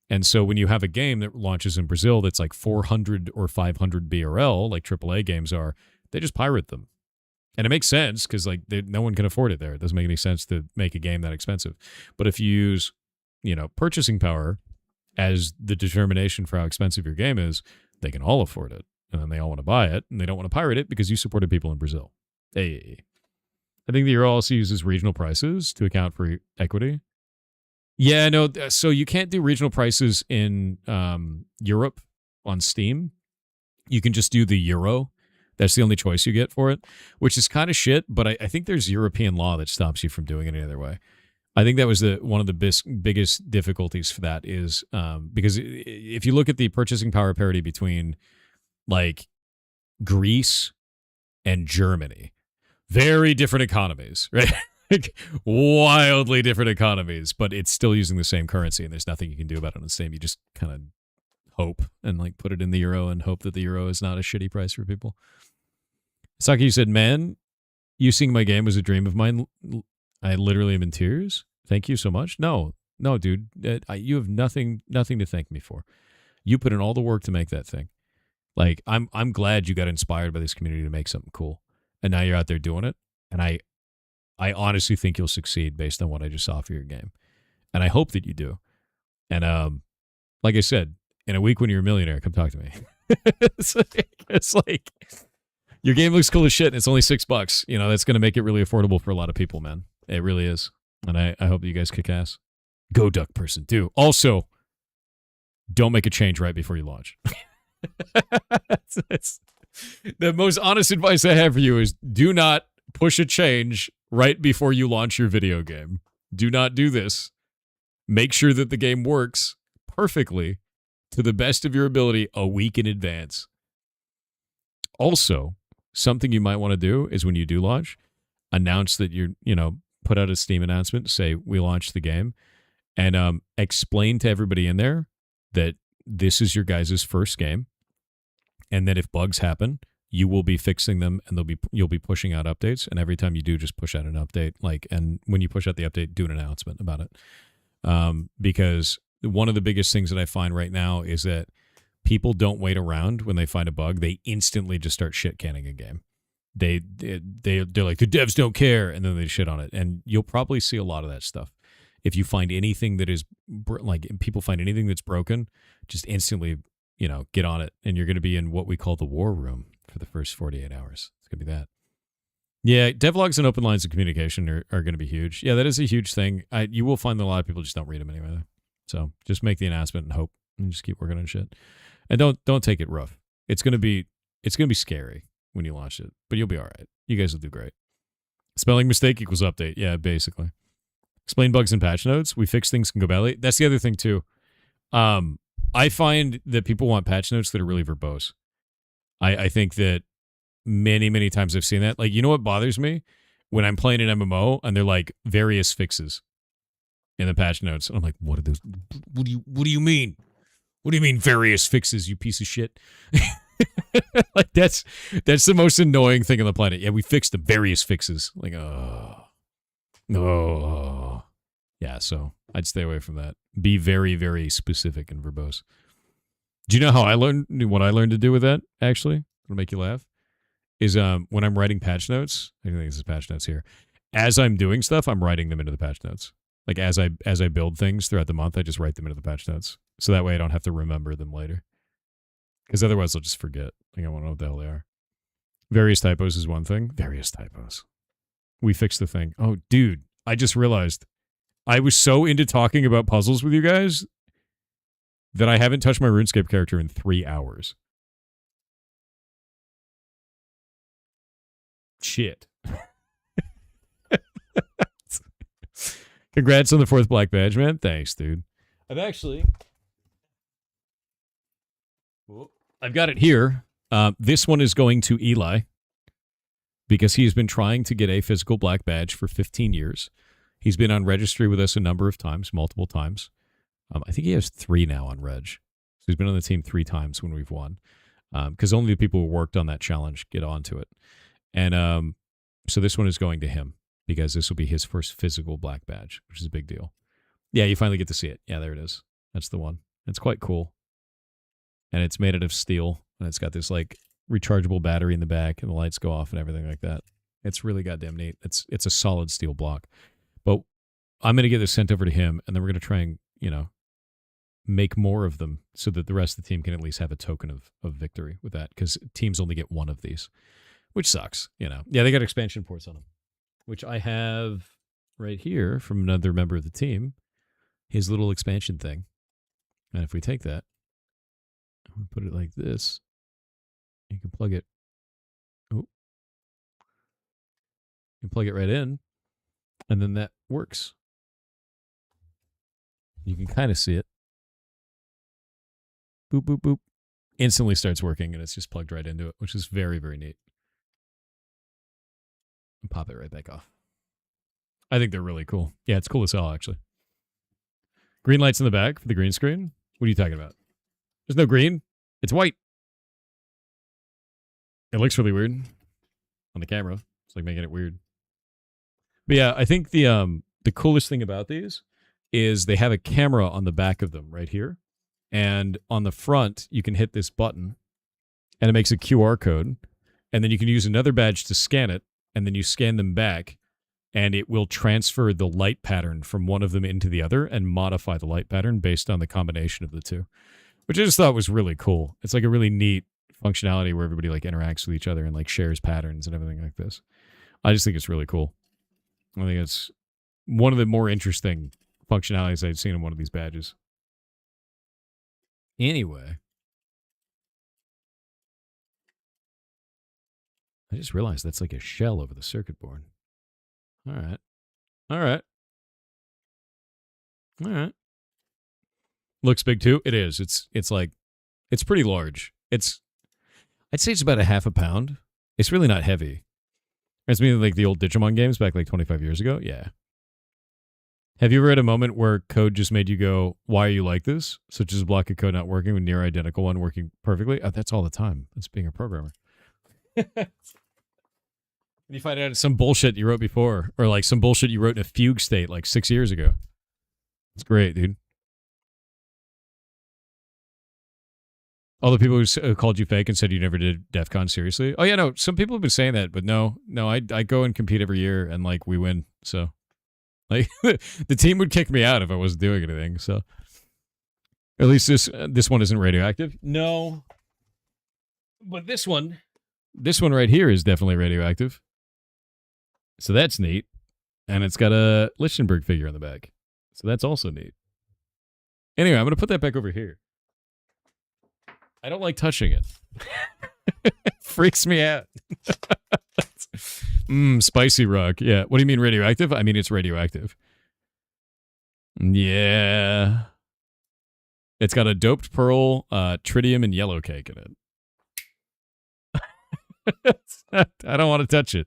And so when you have a game that launches in Brazil that's like 400 or 500 BRL, like AAA games are, they just pirate them. And it makes sense because like no one can afford it there. It doesn't make any sense to make a game that expensive. But if you use, purchasing power as the determination for how expensive your game is, they can all afford it. And then they all want to buy it, and they don't want to pirate it because you supported people in Brazil. Hey. I think the euro also uses regional prices to account for equity. Yeah, no, so you can't do regional prices in Europe on Steam. You can just do the euro. That's the only choice you get for it, which is kind of shit, but I think there's European law that stops you from doing it any other way. I think that was one of the biggest difficulties for that is because if you look at the purchasing power parity between like Greece and Germany, very different economies, right? Like, wildly different economies, but it's still using the same currency and there's nothing you can do about it on the same. You just kind of hope and like put it in the euro and hope that the euro is not a shitty price for people. Saki, you said, man, you seeing my game was a dream of mine. I literally am in tears. Thank you so much. No, dude, you have nothing to thank me for. You put in all the work to make that thing. Like, I'm glad you got inspired by this community to make something cool. And now you're out there doing it. And I honestly think you'll succeed based on what I just saw for your game. And I hope that you do. And like I said, in a week when you're a millionaire, come talk to me. it's like your game looks cool as shit and it's only $6. That's going to make it really affordable for a lot of people, man. It really is. And I hope that you guys kick ass. Go duck person, do. Also, don't make a change right before you launch. it's the most honest advice I have for you is do not push a change right before you launch your video game. Do not do this. Make sure that the game works perfectly to the best of your ability a week in advance. Also, something you might want to do is when you do launch, announce that you're, put out a Steam announcement, say we launched the game, and explain to everybody in there that this is your guys' first game, and that if bugs happen, you will be fixing them, and you'll be pushing out updates. And every time you do, just push out an update. And when you push out the update, do an announcement about it. Because one of the biggest things that I find right now is that people don't wait around when they find a bug. They instantly just start shit canning a game. They're like, the devs don't care, and then they shit on it. And you'll probably see a lot of that stuff. If you find anything that is people find anything that's broken, just instantly, get on it. And you're going to be in what we call the war room for the first 48 hours. It's going to be that. Yeah, devlogs and open lines of communication are going to be huge. Yeah, that is a huge thing. You will find that a lot of people just don't read them anyway. So just make the announcement and hope, and just keep working on shit. And don't take it rough. It's going to be scary when you launch it, but you'll be all right. You guys will do great. Spelling mistake equals update. Yeah, basically. Explain bugs in patch notes. We fix things can go badly. That's the other thing too. I find that people want patch notes that are really verbose. I think that many times I've seen that. Like, you know what bothers me? When I'm playing an MMO and they're like various fixes in the patch notes. And I'm like, what are those? What do you mean? What do you mean various fixes, you piece of shit? Like that's the most annoying thing on the planet. Yeah, we fixed the various fixes. Like, no. Yeah, so I'd stay away from that. Be very, very specific and verbose. Do you know how I learned what I learned to do with that, actually? It'll make you laugh. Is when I'm writing patch notes, I think this is patch notes here. As I'm doing stuff, I'm writing them into the patch notes. Like as I build things throughout the month, I just write them into the patch notes. So that way I don't have to remember them later. Because otherwise I'll just forget. Like I won't know what the hell they are. Various typos is one thing. Various typos. We fixed the thing. Oh, dude, I just realized I was so into talking about puzzles with you guys that I haven't touched my RuneScape character in 3 hours. Shit. Congrats on the 4th black badge, man. Thanks, dude. I've got it here. This one is going to Eli because he has been trying to get a physical black badge for 15 years. He's been on registry with us a number of times, multiple times. I think he has 3 now on reg. So he's been on the team 3 times when we've won. Because only the people who worked on that challenge get onto it. And so this one is going to him because this will be his first physical black badge, which is a big deal. Yeah, you finally get to see it. Yeah, there it is. That's the one. It's quite cool. And it's made out of steel. And it's got this like rechargeable battery in the back and the lights go off and everything like that. It's really goddamn neat. It's a solid steel block. But I'm going to get this sent over to him and then we're going to try and, make more of them so that the rest of the team can at least have a token of victory with that because teams only get 1 of these, which sucks, Yeah, they got expansion ports on them, which I have right here from another member of the team, his little expansion thing. And if we take that, and put it like this, you can plug it. Oh, you can plug it right in, and then that works. You can kind of see it. Boop, boop, boop. Instantly starts working, and it's just plugged right into it, which is very, very neat. And pop it right back off. I think they're really cool. Yeah, it's cool as hell, actually. Green lights in the back for the green screen? What are you talking about? There's no green. It's white. It looks really weird on the camera. It's like making it weird. But yeah, I think the coolest thing about these is they have a camera on the back of them right here. And on the front, you can hit this button and it makes a QR code. And then you can use another badge to scan it. And then you scan them back and it will transfer the light pattern from one of them into the other and modify the light pattern based on the combination of the two, which I just thought was really cool. It's like a really neat functionality where everybody like interacts with each other and like shares patterns and everything like this. I just think it's really cool. I think it's one of the more interesting functionalities I've seen in one of these badges. Anyway, I just realized that's like a shell over the circuit board. All right. All right. All right. Looks big too. It is. It's like, it's pretty large. I'd say it's about a half a pound. It's really not heavy. It's meaning like the old Digimon games back like 25 years ago. Yeah. Have you ever had a moment where code just made you go, why are you like this? Such as a block of code not working with near identical one working perfectly? That's all the time. That's being a programmer. You find out it's some bullshit you wrote before, or like some bullshit you wrote in a fugue state like 6 years ago. It's great, dude. All the people who called you fake and said you never did DEF CON seriously. Oh yeah, no, some people have been saying that, but no, I go and compete every year and like we win. So like the team would kick me out if I wasn't doing anything. So at least this one isn't radioactive. No, but this one right here is definitely radioactive. So that's neat. And it's got a Lichtenberg figure on the back. So that's also neat. Anyway, I'm going to put that back over here. I don't like touching it. It freaks me out. Spicy rock. Yeah. What do you mean radioactive? I mean, it's radioactive. Yeah. It's got a doped pearl, tritium, and yellow cake in it. I don't want to touch it.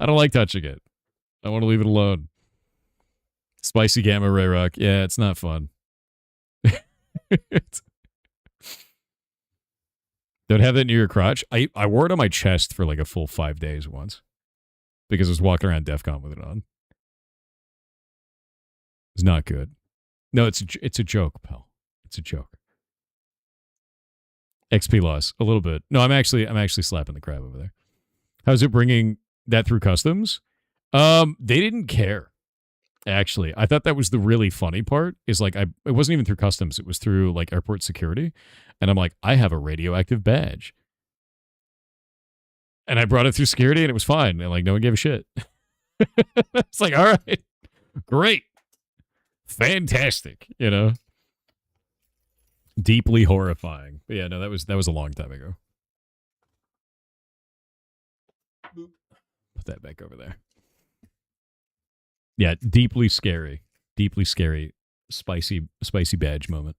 I don't like touching it. I want to leave it alone. Spicy gamma ray rock. Yeah, it's not fun. Don't have that near your crotch. I wore it on my chest for like a full 5 days once because I was walking around DEF CON with it on. It's not good. No, it's a joke, pal. It's a joke. XP loss a little bit. No, I'm actually slapping the crap over there. How's it bringing that through customs? They didn't care. Actually, I thought that was the really funny part. Is like it wasn't even through customs. It was through like airport security, and I'm like, I have a radioactive badge, and I brought it through security, and it was fine, and like no one gave a shit. It's like, all right, great, fantastic, you know. Deeply horrifying. But yeah, no, that was a long time ago. Put that back over there. Yeah, deeply scary, spicy badge moment.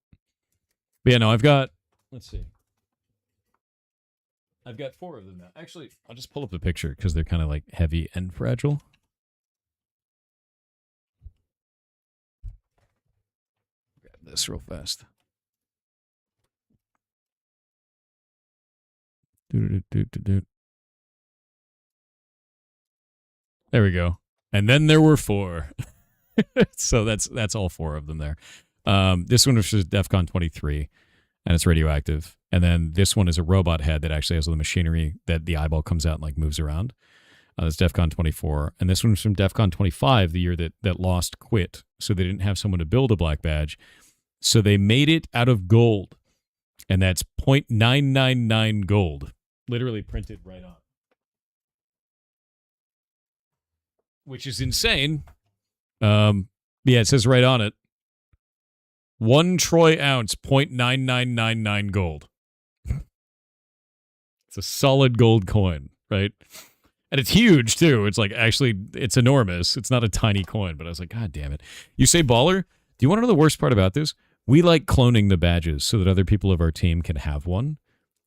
But yeah, no, let's see. I've got 4 of them now. Actually, I'll just pull up the picture because they're kind of like heavy and fragile. Grab this real fast. There we go. And then there were 4. So that's all 4 of them there. This one is DEF CON 23, and it's radioactive. And then this one is a robot head that actually has all the machinery that the eyeball comes out and like moves around. That's DEF CON 24. And this one's from DEF CON 25, the year that Lost quit. So they didn't have someone to build a black badge. So they made it out of gold. And that's 0.999 gold. Literally printed right on. Which is insane. Yeah, it says right on it. 1 troy ounce, 0.9999 gold. It's a solid gold coin, right? And it's huge, too. It's like, actually, it's enormous. It's not a tiny coin, but I was like, God damn it. You say baller? Do you want to know the worst part about this? We like cloning the badges so that other people of our team can have one.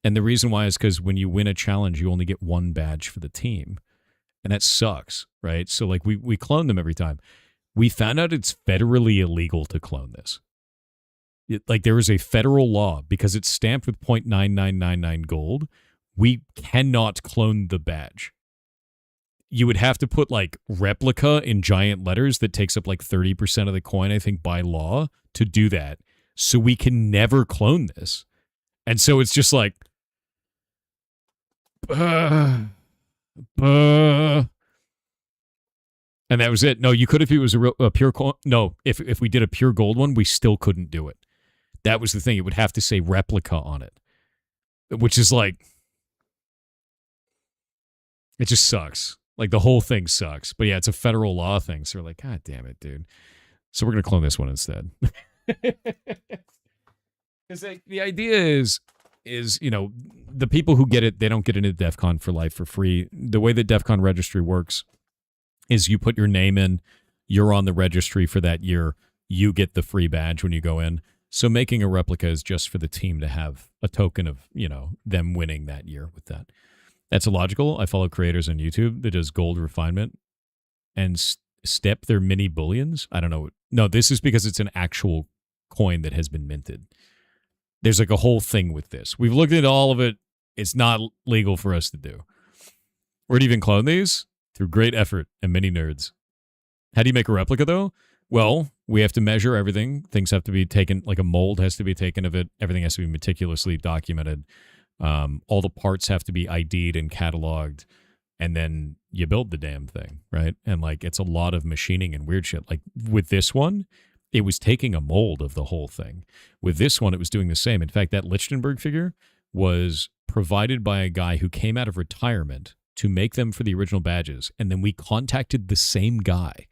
And the reason why is because when you win a challenge, you only get 1 badge for the team. And that sucks, right? So like we clone them every time. We found out it's federally illegal to clone this. Like there is a federal law because it's stamped with 0.9999 gold. We cannot clone the badge. You would have to put like replica in giant letters that takes up like 30% of the coin, I think, by law to do that. So we can never clone this. And so it's just like, and that was it. No, you could if it was a pure coin. No, if we did a pure gold one, we still couldn't do it. That was the thing. It would have to say replica on it, which is like, it just sucks. Like the whole thing sucks. But yeah, it's a federal law thing. So we're like, God damn it, dude. So we're going to clone this one instead. Because the idea is, you know, the people who get it, they don't get into DEF CON for life for free. The way the DEF CON registry works is you put your name in, you're on the registry for that year, you get the free badge when you go in. So making a replica is just for the team to have a token of, you know, them winning that year with that. That's illogical. I follow creators on YouTube that does gold refinement and step their mini bullions. I don't know. No, this is because it's an actual coin that has been minted. There's like a whole thing with this. We've looked at all of it. It's not legal for us to do. Where do you even clone these? Through great effort and many nerds. How do you make a replica, though? Well, we have to measure everything. Things have to be taken, like a mold has to be taken of it. Everything has to be meticulously documented. All the parts have to be ID'd and cataloged. And then you build the damn thing, right? And like, it's a lot of machining and weird shit. Like with this one, it was taking a mold of the whole thing. With this one, it was doing the same. In fact, that Lichtenberg figure was provided by a guy who came out of retirement to make them for the original badges. And then we contacted the same guy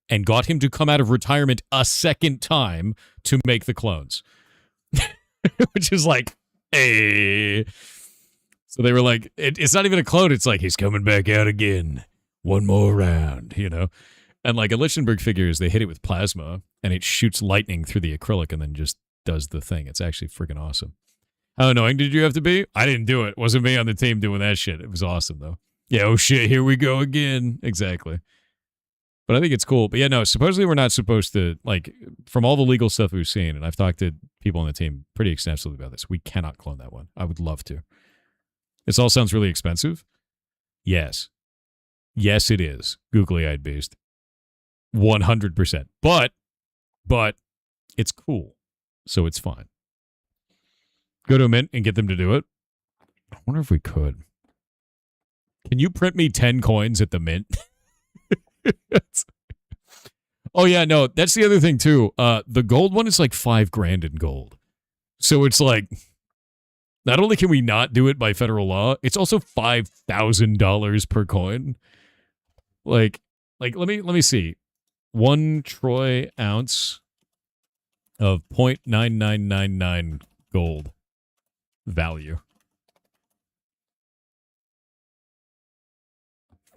and got him to come out of retirement a second time to make the clones. Which is like, hey. So they were like, it's not even a clone. It's like, he's coming back out again. One more round, you know? And like a Lichtenberg figure is they hit it with plasma and it shoots lightning through the acrylic and then just does the thing. It's actually freaking awesome. How annoying did you have to be? I didn't do it. It wasn't me on the team doing that shit. It was awesome, though. Yeah, oh shit, here we go again. Exactly. But I think it's cool. But yeah, no, supposedly we're not supposed to, like, from all the legal stuff we've seen, and I've talked to people on the team pretty extensively about this, we cannot clone that one. I would love to. This all sounds really expensive. Yes. Yes, it is. Googly-eyed beast. 100%. But it's cool. So it's fine. Go to a mint and get them to do it. I wonder if we could. Can you print me 10 coins at the mint? Oh, yeah, no, that's the other thing, too. The gold one is like $5,000 in gold. So it's like, not only can we not do it by federal law, it's also $5,000 per coin. Like, let me see. 1 troy ounce of 0.9999 gold value.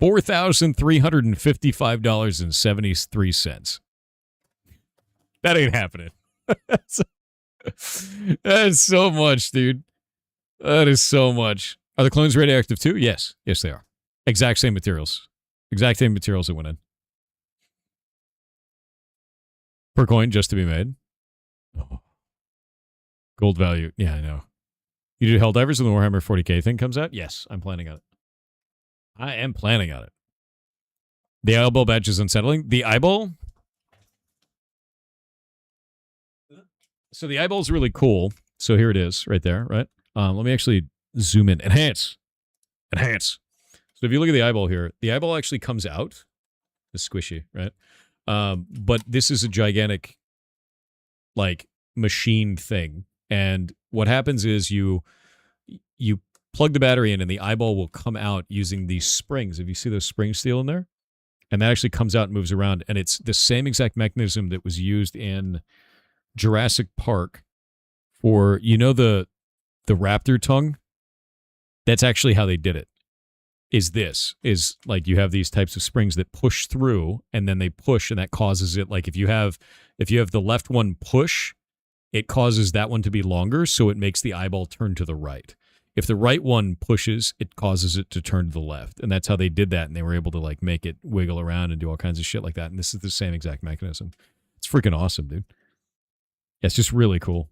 $4,355.73. That ain't happening. That is so much, dude. That is so much. Are the clones radioactive too? Yes. Yes, they are. Exact same materials. Exact same materials that went in. Per coin, just to be made. Oh. Gold value. Yeah, I know. You do Helldivers when the Warhammer 40k thing comes out? Yes, I'm planning on it. I am planning on it. The eyeball badge is unsettling. The eyeball? So the eyeball is really cool. So here it is, right there, right? Let me actually zoom in. Enhance. Enhance. So if you look at the eyeball here, the eyeball actually comes out. It's squishy, right? But this is a gigantic, like, machine thing. And what happens is you plug the battery in and the eyeball will come out using these springs. If you see those springs steel in there, and that actually comes out and moves around. And it's the same exact mechanism that was used in Jurassic Park for, you know, the raptor tongue? That's actually how they did it. Is like you have these types of springs that push through and then they push and that causes it, like if you have the left one push, it causes that one to be longer, so it makes the eyeball turn to the right. If the right one pushes, it causes it to turn to the left. And that's how they did that, and they were able to like make it wiggle around and do all kinds of shit like that. And this is the same exact mechanism. It's freaking awesome, dude. Yeah, it's just really cool.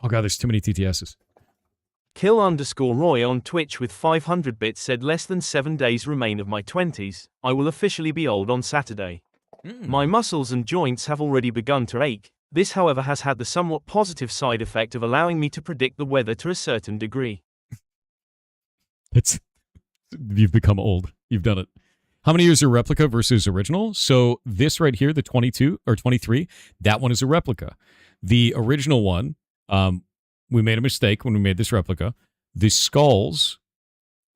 Oh god, there's too many TTSs. Kill_Roy on Twitch with 500 bits said less than 7 days remain of my 20s. I will officially be old on Saturday. My muscles and joints have already begun to ache. This, however, has had the somewhat positive side effect of allowing me to predict the weather to a certain degree. You've become old. You've done it. How many years are replica versus original? So this right here, the 22 or 23, that one is a replica. The original one, we made a mistake when we made this replica. The skulls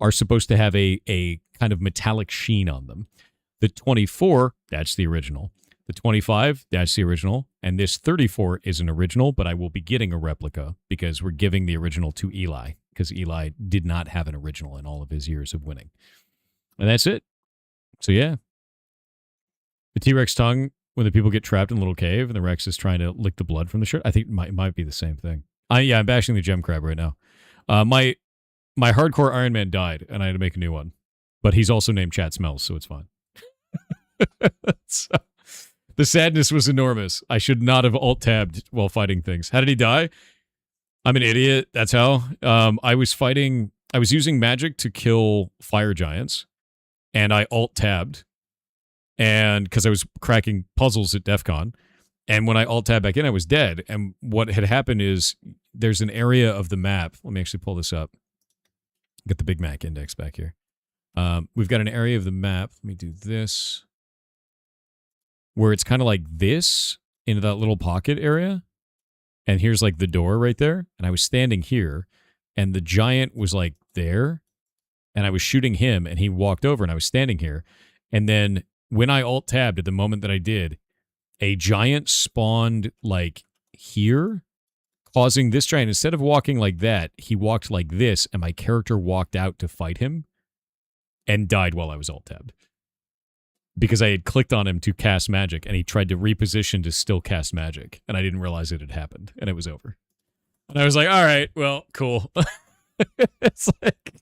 are supposed to have a kind of metallic sheen on them. The 24, that's the original. The 25, that's the original. And this 34 is an original, but I will be getting a replica because we're giving the original to Eli, because Eli did not have an original in all of his years of winning. And that's it. So yeah. The T-Rex tongue, when the people get trapped in a little cave and the Rex is trying to lick the blood from the shirt, I think it might be the same thing. I'm bashing the gem crab right now. My hardcore Iron Man died, and I had to make a new one. But he's also named Chat Smells, so it's fine. So, the sadness was enormous. I should not have alt-tabbed while fighting things. How did he die? I'm an idiot. That's how. I was using magic to kill fire giants, and I alt-tabbed, and because I was cracking puzzles at DEF CON, and when I alt-tabbed back in, I was dead. And what had happened is there's an area of the map. Let me actually pull this up. Get the Big Mac index back here. We've got an area of the map. Let me do this. Where it's kind of like this into that little pocket area. And here's like the door right there. And I was standing here and the giant was like there and I was shooting him and he walked over and I was standing here. And then when I alt-tabbed at the moment that I did, a giant spawned like here, causing this giant, instead of walking like that, he walked like this and my character walked out to fight him and died while I was alt-tabbed. Because I had clicked on him to cast magic, and he tried to reposition to still cast magic, and I didn't realize it had happened, and it was over. And I was like, all right, well, cool. It's like,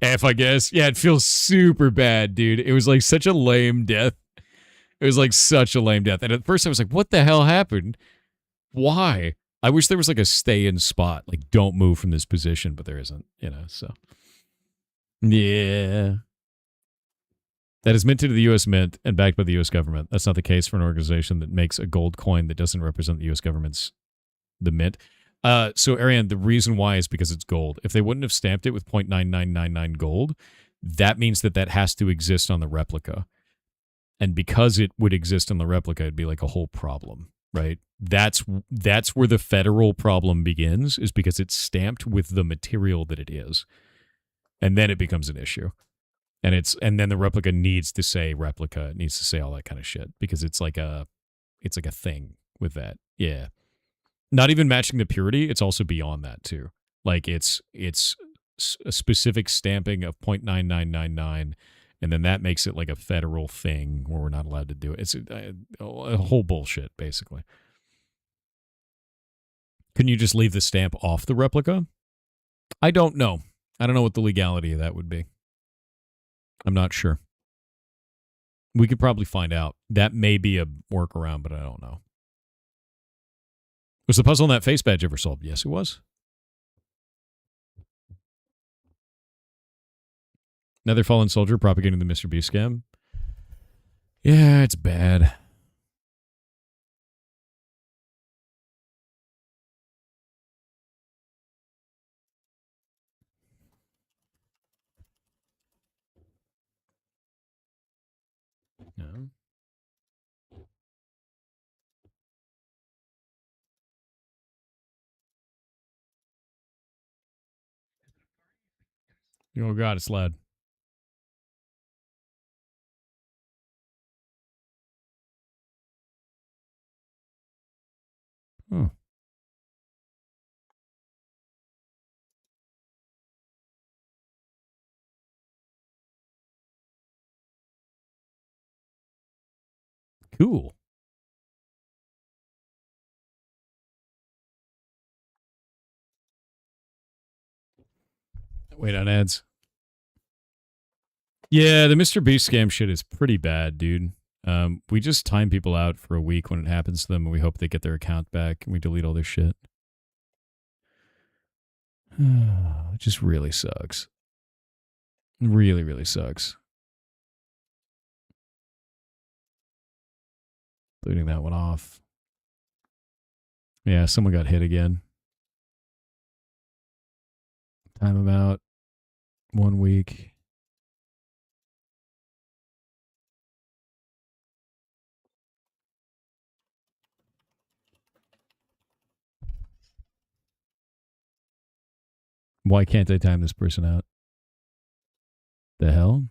F, I guess. Yeah, it feels super bad, dude. It was like such a lame death. It was like such a lame death. And at first I was like, what the hell happened? Why? I wish there was like a stay in spot, like don't move from this position, but there isn't, so. Yeah. That is minted to the U.S. Mint and backed by the U.S. government. That's not the case for an organization that makes a gold coin that doesn't represent the U.S. government's, the mint. So, Ariane, the reason why is because it's gold. If they wouldn't have stamped it with 0.9999 gold, that means that has to exist on the replica. And because it would exist on the replica, it'd be like a whole problem, right? That's where the federal problem begins, is because it's stamped with the material that it is. And then it becomes an issue. And then the replica needs to say replica. It needs to say all that kind of shit because it's like a thing with that. Yeah. Not even matching the purity. It's also beyond that too. Like it's a specific stamping of 0.9999, and then that makes it like a federal thing where we're not allowed to do it. It's a whole bullshit, basically. Can you just leave the stamp off the replica? I don't know. I don't know what the legality of that would be. I'm not sure. We could probably find out. That may be a workaround, but I don't know. Was the puzzle in that face badge ever solved? Yes, it was. Another fallen soldier propagating the Mr. B scam. Yeah, it's bad. No. Oh, God, it's loud. Oh. Cool. Wait on ads. Yeah, the Mr. Beast scam shit is pretty bad, dude. We just time people out for a week when it happens to them, and we hope they get their account back, and we delete all their shit. It just really sucks. Really, really sucks. Deleting that one off. Yeah, someone got hit again. Time them out. 1 week. Why can't I time this person out? The hell?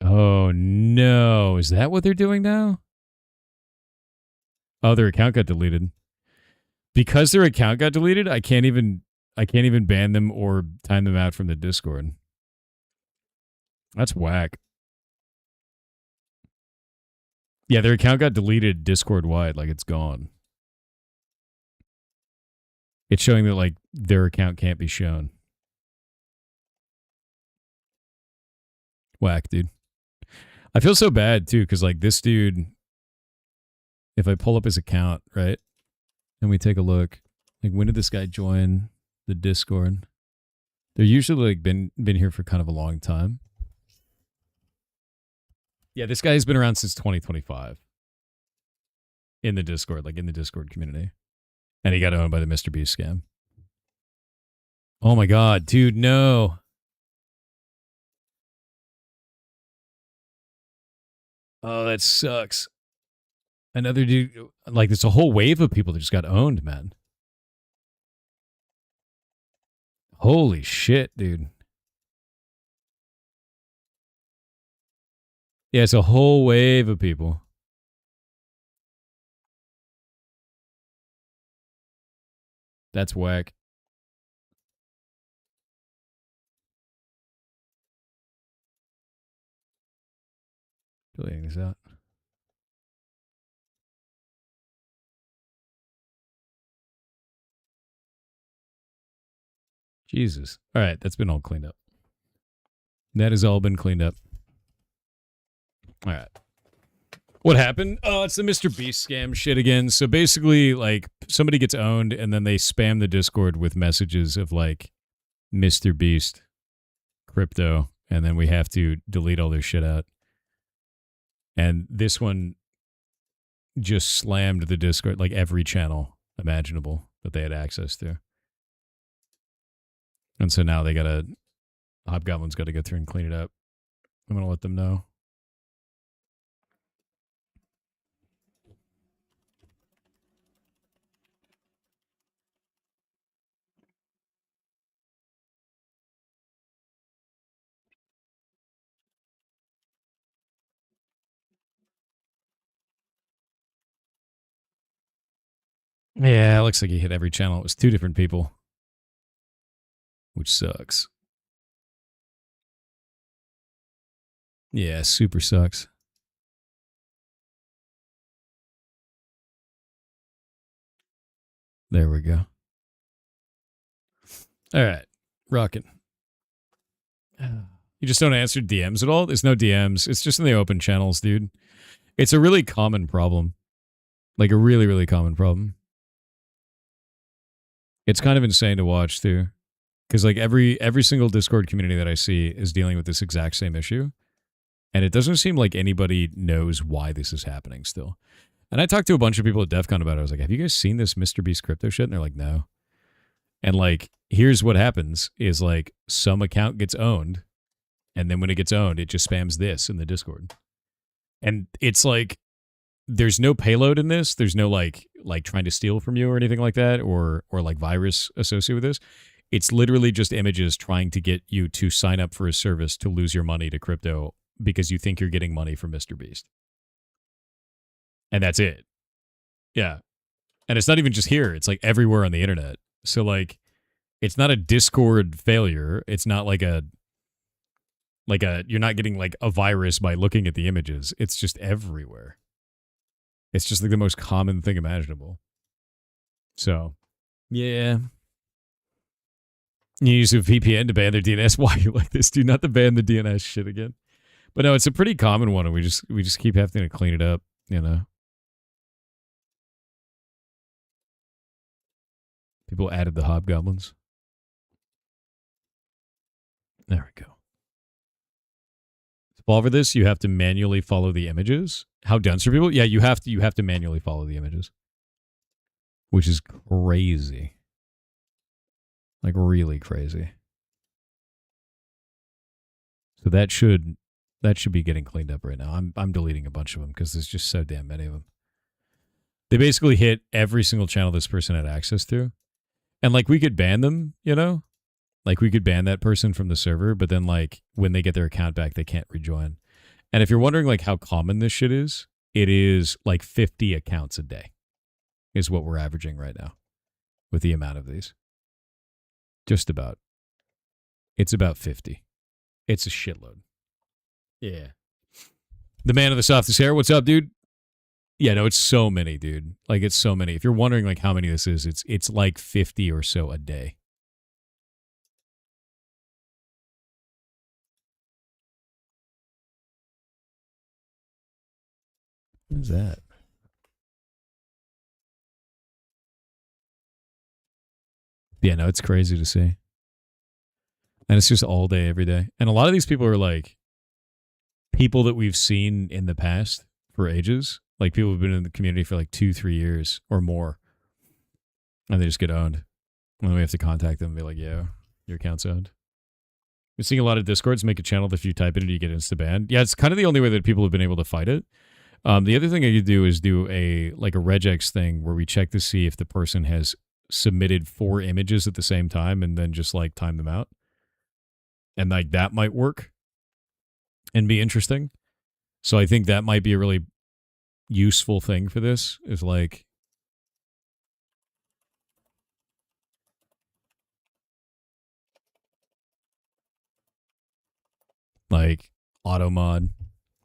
Oh, no. Is that what they're doing now? Oh, their account got deleted. Because their account got deleted, I can't even ban them or time them out from the Discord. That's whack. Yeah, their account got deleted Discord-wide, like it's gone. It's showing that like their account can't be shown. Whack, dude. I feel so bad too, because like this dude, if I pull up his account, right, and we take a look, like when did this guy join the Discord? They're usually like been here for kind of a long time. Yeah, this guy's been around since 2025 in the Discord, like in the Discord community. And he got owned by the Mr. Beast scam. Oh my God, dude, no. Oh, that sucks. Another dude, like there's a whole wave of people that just got owned, man. Holy shit, dude. Yeah, it's a whole wave of people. That's whack. Deleting this out. Jesus. All right, that's been all cleaned up. That has all been cleaned up. All right. What happened? Oh, it's the Mr. Beast scam shit again. So basically, like, somebody gets owned and then they spam the Discord with messages of, like, Mr. Beast, crypto, and then we have to delete all their shit out. And this one just slammed the Discord, like, every channel imaginable that they had access to. And so now they gotta, Hobgoblin's gotta go through and clean it up. I'm gonna let them know. Yeah, it looks like he hit every channel. It was 2 different people, which sucks. Yeah, super sucks. There we go. All right, rocking. You just don't answer DMs at all? There's no DMs. It's just in the open channels, dude. It's a really common problem. Like a really, really common problem. It's kind of insane to watch, too. Because like every single Discord community that I see is dealing with this exact same issue. And it doesn't seem like anybody knows why this is happening still. And I talked to a bunch of people at DEF CON about it. I was like, have you guys seen this Mr. Beast crypto shit? And they're like, no. And like, here's what happens is like some account gets owned. And then when it gets owned, it just spams this in the Discord. And it's like, there's no payload in this. There's no like trying to steal from you or anything like that, or like virus associated with this. It's literally just images trying to get you to sign up for a service to lose your money to crypto because you think you're getting money from Mr. Beast. And that's it. Yeah. And it's not even just here. It's like everywhere on the internet. So like, it's not a Discord failure. It's not like you're not getting like a virus by looking at the images. It's just everywhere. It's just like the most common thing imaginable. So, yeah. You use a VPN to ban their DNS. Why are you like this? Do not to ban the DNS shit again. But no, it's a pretty common one, and we just keep having to clean it up, you know. People added the hobgoblins. There we go. To solve for this, you have to manually follow the images. How dense are people? Yeah, you have to manually follow the images. Which is crazy. Like really crazy. So that should be getting cleaned up right now. I'm deleting a bunch of them because there's just so damn many of them. They basically hit every single channel this person had access to. And like we could ban them, you know? Like we could ban that person from the server, but then like when they get their account back, they can't rejoin. And if you're wondering like how common this shit is, it is like 50 accounts a day is what we're averaging right now with the amount of these. Just about. It's about 50. It's a shitload. Yeah. The man of the softest hair. What's up, dude? Yeah, no, it's so many, dude. Like, it's so many. If you're wondering, like, how many this is, it's like 50 or so a day. What is that? Yeah, no, it's crazy to see. And it's just all day, every day. And a lot of these people are, like, people that we've seen in the past for ages. Like, people who've been in the community for, like, 2-3 years or more. And they just get owned. And then we have to contact them and be like, yeah, your account's owned. We're seeing a lot of Discords make a channel that if you type it in, you get insta-banned. Yeah, it's kind of the only way that people have been able to fight it. The other thing I could do is do a regex thing where we check to see if the person has submitted 4 images at the same time and then just, like, time them out. And, like, that might work and be interesting. So I think that might be a really useful thing for this is, like, auto mod.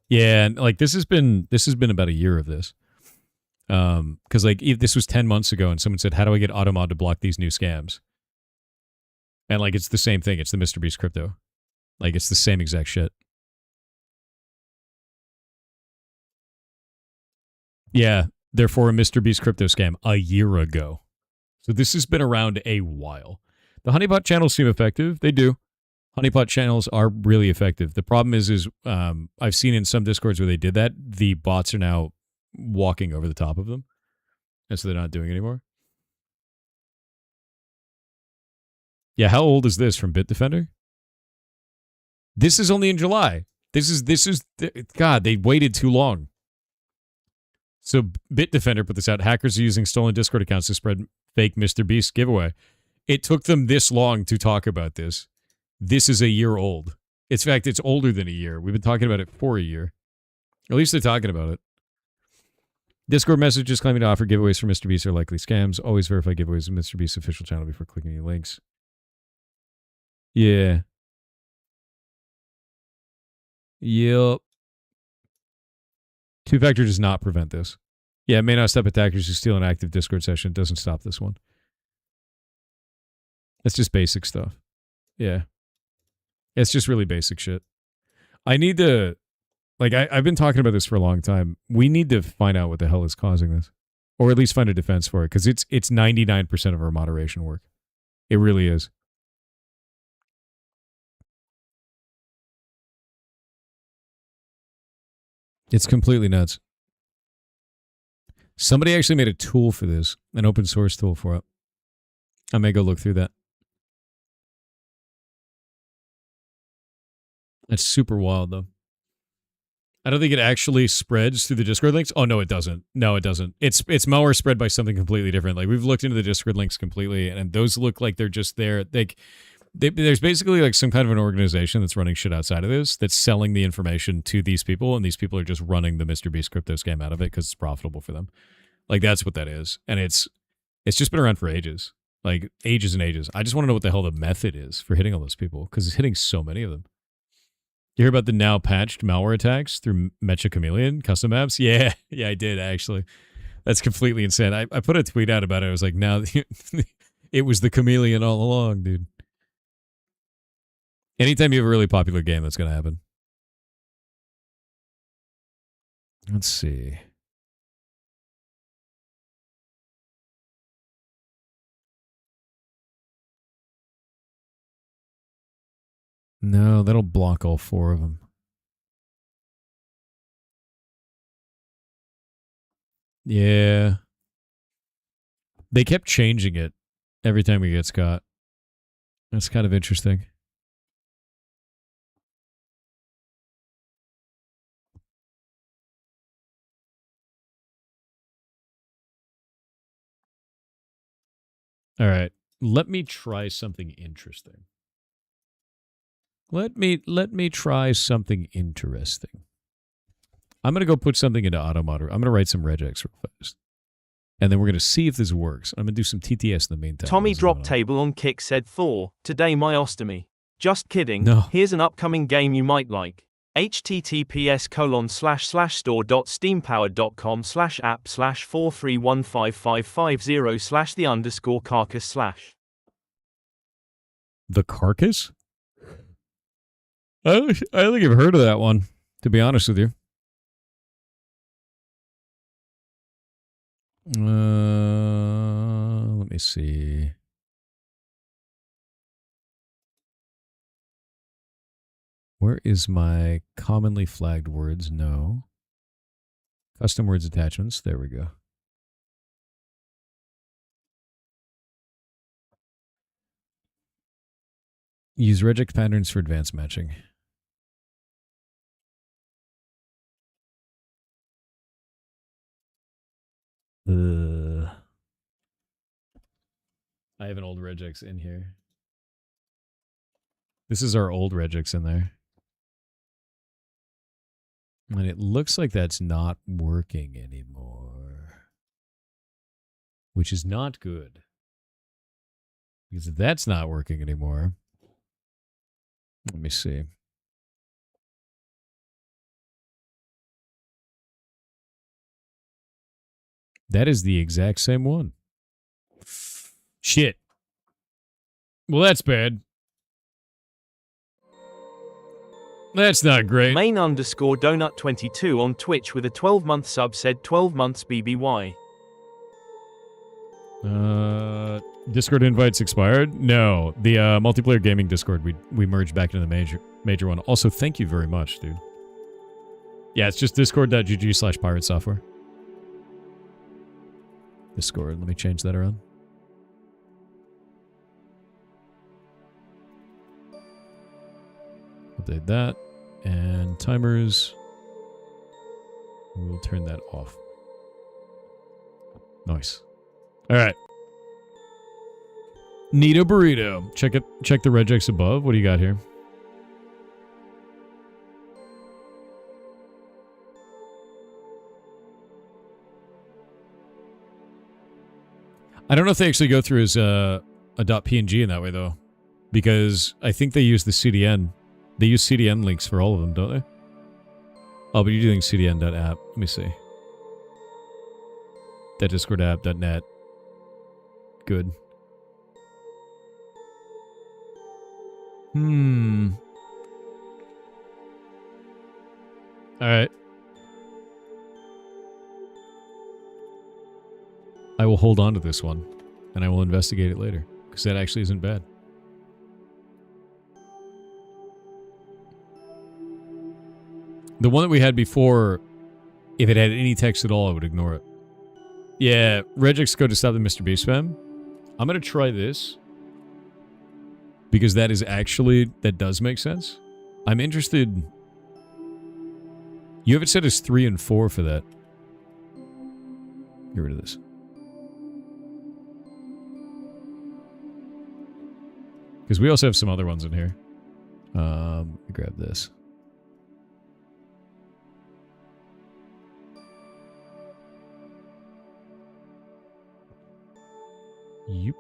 Yeah, and like this has been about a year of this. Because like if this was 10 months ago and someone said, how do I get auto mod to block these new scams? And like it's the same thing. It's the Mr. Beast crypto. Like it's the same exact shit. Yeah, therefore a Mr. Beast crypto scam a year ago. So this has been around a while. The honeypot channels seem effective. They do. Honeypot channels are really effective. The problem is I've seen in some Discords where they did that, the bots are now walking over the top of them. And so they're not doing it anymore. Yeah, how old is this from Bitdefender? This is only in July. This is God, they waited too long. So Bitdefender put this out. Hackers are using stolen Discord accounts to spread fake Mr. Beast giveaway. It took them this long to talk about this. This is a year old. In fact, it's older than a year. We've been talking about it for a year. At least they're talking about it. Discord messages claiming to offer giveaways for Mr. Beast are likely scams. Always verify giveaways with Mr. Beast's official channel before clicking any links. Yeah. Yep. Two-factor does not prevent this. Yeah, it may not stop attackers who steal an active Discord session. It doesn't stop this one. That's just basic stuff. Yeah. It's just really basic shit. I need to... Like, I've been talking about this for a long time. We need to find out what the hell is causing this. Or at least find a defense for it. Because it's 99% of our moderation work. It really is. It's completely nuts. Somebody actually made a tool for this. An open source tool for it. I may go look through that. That's super wild, though. I don't think it actually spreads through the Discord links. Oh, no, it doesn't. No, it doesn't. It's malware spread by something completely different. Like, we've looked into the Discord links completely, and those look like they're just there. There's basically like some kind of an organization that's running shit outside of this that's selling the information to these people, and these people are just running the Mr. Beast crypto scam out of it because it's profitable for them. Like, that's what that is. And it's just been around for ages. Like, ages and ages. I just want to know what the hell the method is for hitting all those people, because it's hitting so many of them. You hear about the now patched malware attacks through Mecha Chameleon custom apps? Yeah, I did, actually. That's completely insane. I put a tweet out about it. I was like, now it was the chameleon all along, dude. Anytime you have a really popular game, that's going to happen. Let's see. No, that'll block all four of them. Yeah. They kept changing it every time we get caught. That's kind of interesting. All right. Let me try something interesting. Let me try something interesting. I'm going to go put something into AutoModer. I'm going to write some regex real fast. And then we're going to see if this works. I'm going to do some TTS in the meantime. Tommy Drop Table on Kick said Thor, today my ostomy. Just kidding. No. Here's an upcoming game you might like. https://store.steampowered.com/app/4315550/the_carcass/. The Carcass? I don't think I've heard of that one, to be honest with you. Let me see. Where is my commonly flagged words? No. Custom words attachments. There we go. Use regex patterns for advanced matching. I have an old regex in here. This is our old regex in there. And it looks like that's not working anymore. Which is not good. Because if that's not working anymore, let me see. That is the exact same one. Shit. Well, that's bad. That's not great. Main_donut22 on Twitch with a 12-month sub said 12 months BBY. Discord invites expired? No. The multiplayer gaming Discord, we merged back into the major one. Also, thank you very much, dude. Yeah, it's just discord.gg/pirate software. Discord, let me change that around. Update that. And timers. We'll turn that off. Nice. All right. Nito Burrito. Check it. Check the regex above. What do you got here? I don't know if they actually go through as a .png in that way though, because I think they use the CDN. They use CDN links for all of them, don't they? Oh, but you're doing CDN.app. Let me see. That Discord app.net. Good. Alright. I will hold on to this one, and I will investigate it later, because that actually isn't bad. The one that we had before, if it had any text at all, I would ignore it. Yeah, regex code to stop the Mr. Beast spam. I'm going to try this, because that is actually, that does make sense. I'm interested. You have it set as 3 and 4 for that. Get rid of this. Because we also have some other ones in here. Grab this. Yep.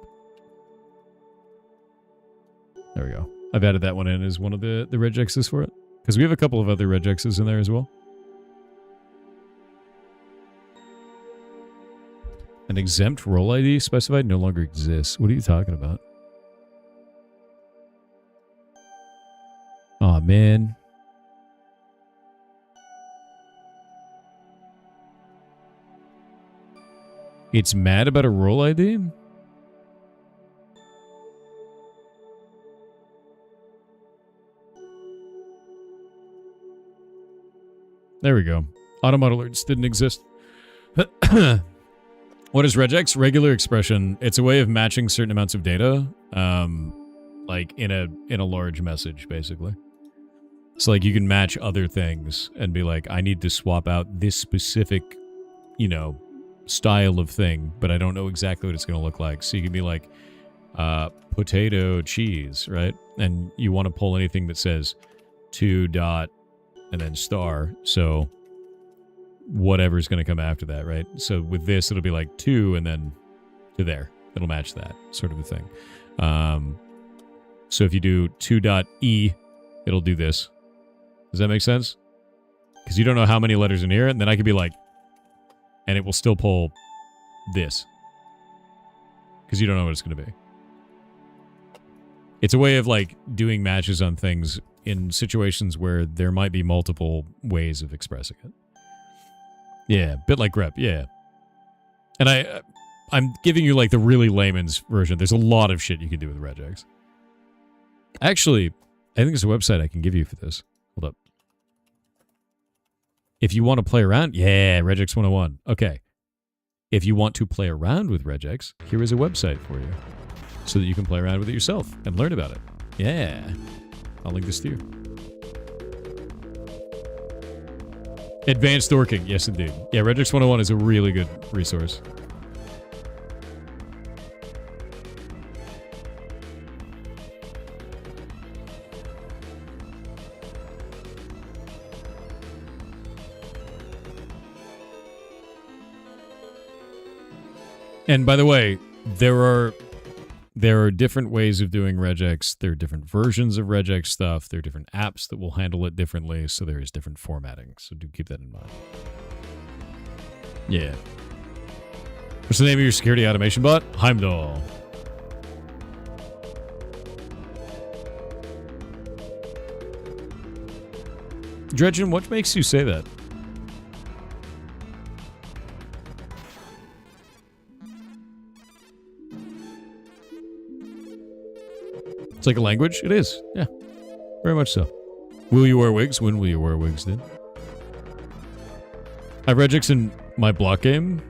There we go. I've added that one in as one of the regexes for it. Because we have a couple of other regexes in there as well. An exempt role ID specified no longer exists. What are you talking about? Aw, man. It's mad about a role ID? There we go. Automod alerts didn't exist. What is regex? Regular expression. It's a way of matching certain amounts of data, like in a large message, basically. So like you can match other things and be like, I need to swap out this specific, you know, style of thing, but I don't know exactly what it's going to look like. So you can be like, potato cheese, right? And you want to pull anything that says 2 dot and then star. So whatever's going to come after that, right? So with this, it'll be like 2 and then to there. It'll match that sort of a thing. So if you do 2.e, it'll do this. Does that make sense? Because you don't know how many letters in here, and then I could be like, and it will still pull this. Because you don't know what it's going to be. It's a way of like doing matches on things in situations where there might be multiple ways of expressing it. Yeah, bit like grep, yeah. And I'm giving you like the really layman's version. There's a lot of shit you can do with regex. Actually, I think there's a website I can give you for this. Hold up. If you want to play around, yeah, regex 101. Okay. If you want to play around with regex, here is a website for you. So that you can play around with it yourself and learn about it. Yeah. I'll link this to you. Advanced Dorking. Yes, indeed. Yeah, regex 101 is a really good resource. And by the way, there are different ways of doing regex. There are different versions of regex stuff. There are different apps that will handle it differently. So there is different formatting. So do keep that in mind. Yeah. What's the name of your security automation bot? Heimdall. Dredgen, what makes you say that? It's like a language? It is. Yeah. Very much so. Will you wear wigs? When will you wear wigs, dude? I have regex in my block game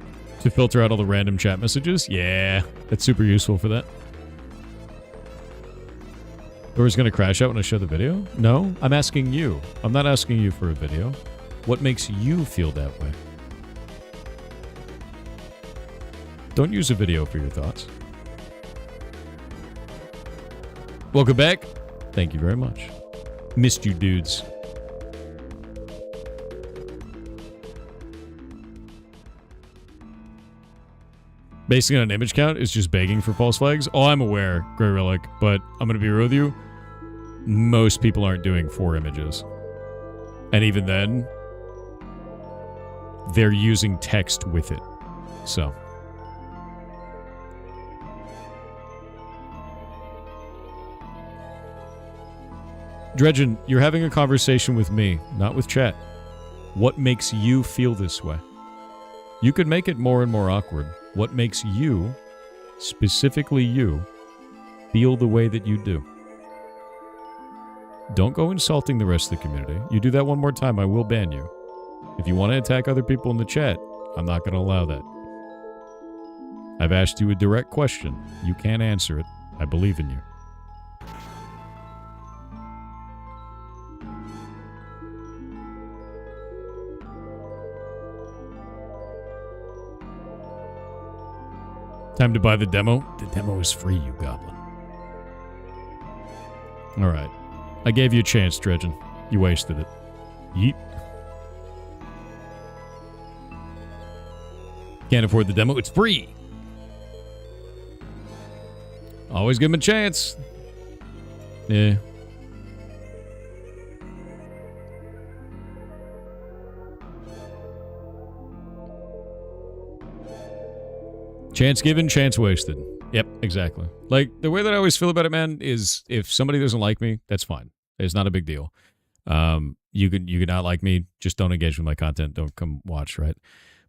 to filter out all the random chat messages. Yeah. That's super useful for that. Door's gonna crash out when I show the video? No, I'm asking you. I'm not asking you for a video. What makes you feel that way? Don't use a video for your thoughts. Welcome back. Thank you very much. Missed you, dudes. Basing on an image count is just begging for false flags. Oh, I'm aware, Grey Relic, but I'm going to be real with you. Most people aren't doing 4 images. And even then, they're using text with it. So. Dredgen, you're having a conversation with me, not with chat. What makes you feel this way? You could make it more and more awkward. What makes you, specifically you, feel the way that you do? Don't go insulting the rest of the community. You do that one more time, I will ban you. If you want to attack other people in the chat, I'm not going to allow that. I've asked you a direct question. You can't answer it. I believe in you. Time to buy the demo? The demo is free, you goblin. Alright. I gave you a chance, Dredgen. You wasted it. Yeet. Can't afford the demo? It's free! Always give him a chance. Yeah. Chance given, chance wasted. Yep, exactly. Like, the way that I always feel about it, man, is if somebody doesn't like me, that's fine. It's not a big deal. You could not like me, just don't engage with my content, don't come watch, right?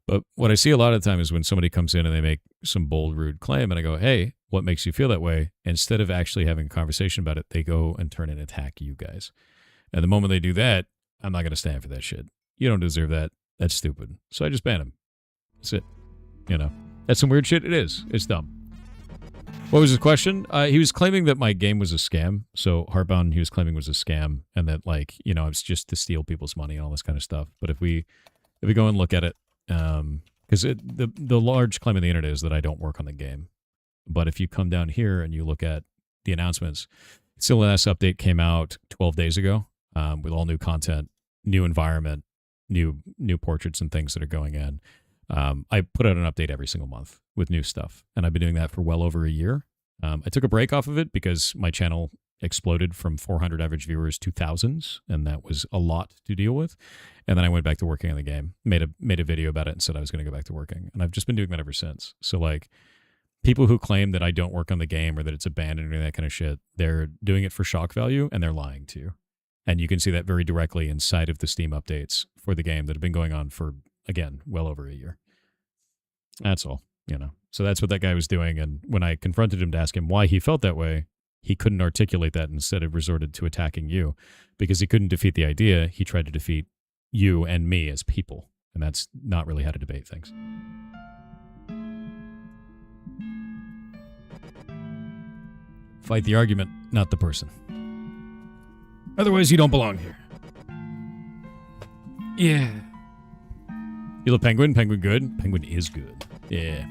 But what I see a lot of the time is when somebody comes in and they make some bold, rude claim, and I go, hey, what makes you feel that way? Instead of actually having a conversation about it, they go and turn and attack you guys. And the moment they do that, I'm not going to stand for that shit. You don't deserve that. That's stupid. So I just ban them. That's it. You know. That's some weird shit. It is. It's dumb. What was his question? He was claiming that my game was a scam. So Heartbound, he was claiming was a scam, and that, like, you know, it's just to steal people's money and all this kind of stuff. But if we go and look at it, because the large claim of the internet is that I don't work on the game. But if you come down here and you look at the announcements, CLNS update came out 12 days ago with all new content, new environment, new portraits and things that are going in. I put out an update every single month with new stuff, and I've been doing that for well over a year. I took a break off of it because my channel exploded from 400 average viewers to thousands, and that was a lot to deal with. And then I went back to working on the game, made a video about it, and said I was going to go back to working. And I've just been doing that ever since. So, like, people who claim that I don't work on the game or that it's abandoned or that kind of shit, they're doing it for shock value, and they're lying to you. And you can see that very directly inside of the Steam updates for the game that have been going on for, again, well over a year. That's all, you know. So that's what that guy was doing, and when I confronted him to ask him why he felt that way, he couldn't articulate that, and instead of resorted to attacking you. Because he couldn't defeat the idea, he tried to defeat you and me as people, and that's not really how to debate things. Fight the argument, not the person. Otherwise, you don't belong here. Yeah. You love Penguin? Penguin good? Penguin is good. Yeah.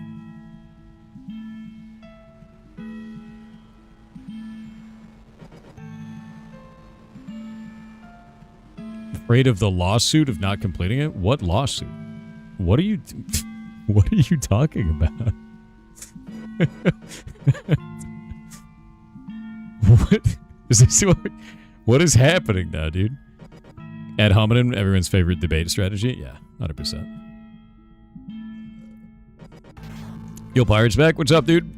Afraid of the lawsuit of not completing it? What lawsuit? What are you what are you talking about? What is this? What is happening now, dude? Ad hominem, everyone's favorite debate strategy? Yeah, 100%. Yo, Pirate's back. What's up, dude?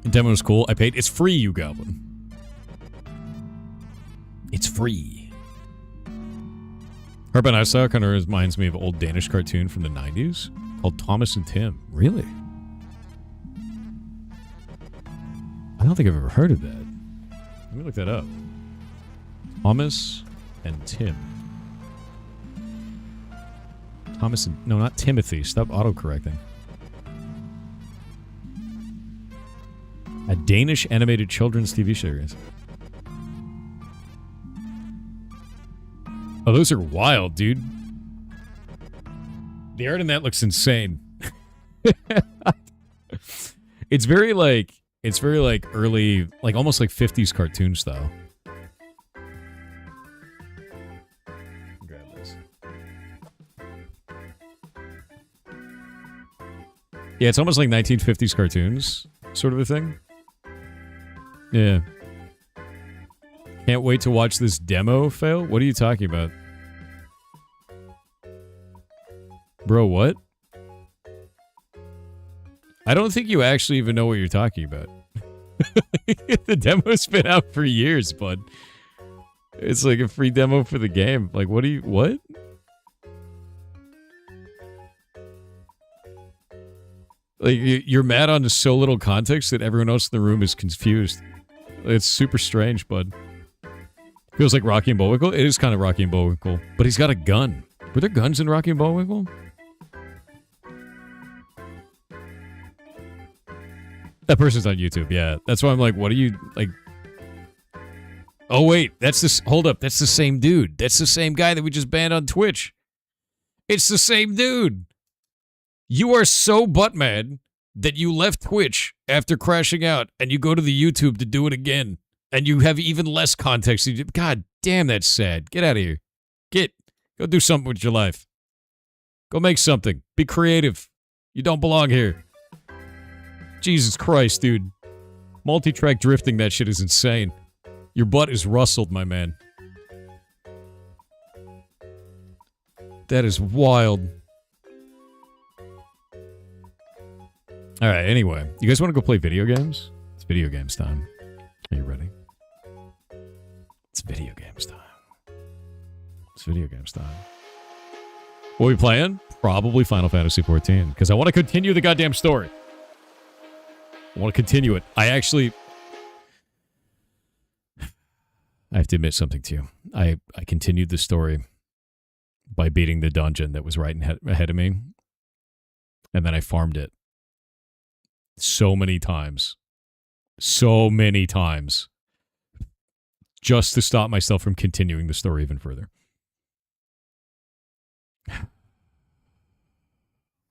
The demo was cool. I paid. It's free, you goblin. It's free. Heartbound I saw kind of reminds me of an old Danish cartoon from the 90s called Thomas and Tim. Really? I don't think I've ever heard of that. Let me look that up. Thomas and Tim. Thomas and... No, not Timothy. Stop autocorrecting. A Danish animated children's TV series. Oh, those are wild, dude. The art in that looks insane. It's very like early, like almost like 50s cartoon style. Grab this. Yeah, it's almost like 1950s cartoons, sort of a thing. Yeah. Can't wait to watch this demo fail? What are you talking about? Bro, what? I don't think you actually even know what you're talking about. The demo's been out for years, bud. It's like a free demo for the game. Like, what? Like, you're mad on so little context that everyone else in the room is confused. It's super strange, bud. Feels like Rocky and Bullwinkle. It is kind of Rocky and Bullwinkle, but he's got a gun. Were there guns in Rocky and Bullwinkle? That person's on YouTube, yeah. That's why I'm like, what are you, like... Oh, wait, that's this... Hold up, that's the same dude. That's the same guy that we just banned on Twitch. It's the same dude. You are so butt-mad that you left Twitch after crashing out, and you go to the YouTube to do it again, and you have even less context. God damn, that's sad. Get out of here. Go do something with your life. Go make something. Be creative. You don't belong here. Jesus Christ, dude. Multi-track drifting, that shit is insane. Your butt is rustled, my man. That is wild. Alright, anyway. You guys want to go play video games? It's video games time. Are you ready? It's video games time. It's video games time. What are we playing? Probably Final Fantasy XIV. Because I want to continue the goddamn story. I want to continue it. I have to admit something to you. I continued the story by beating the dungeon that was right ahead of me. And then I farmed it. So many times. So many times. Just to stop myself from continuing the story even further.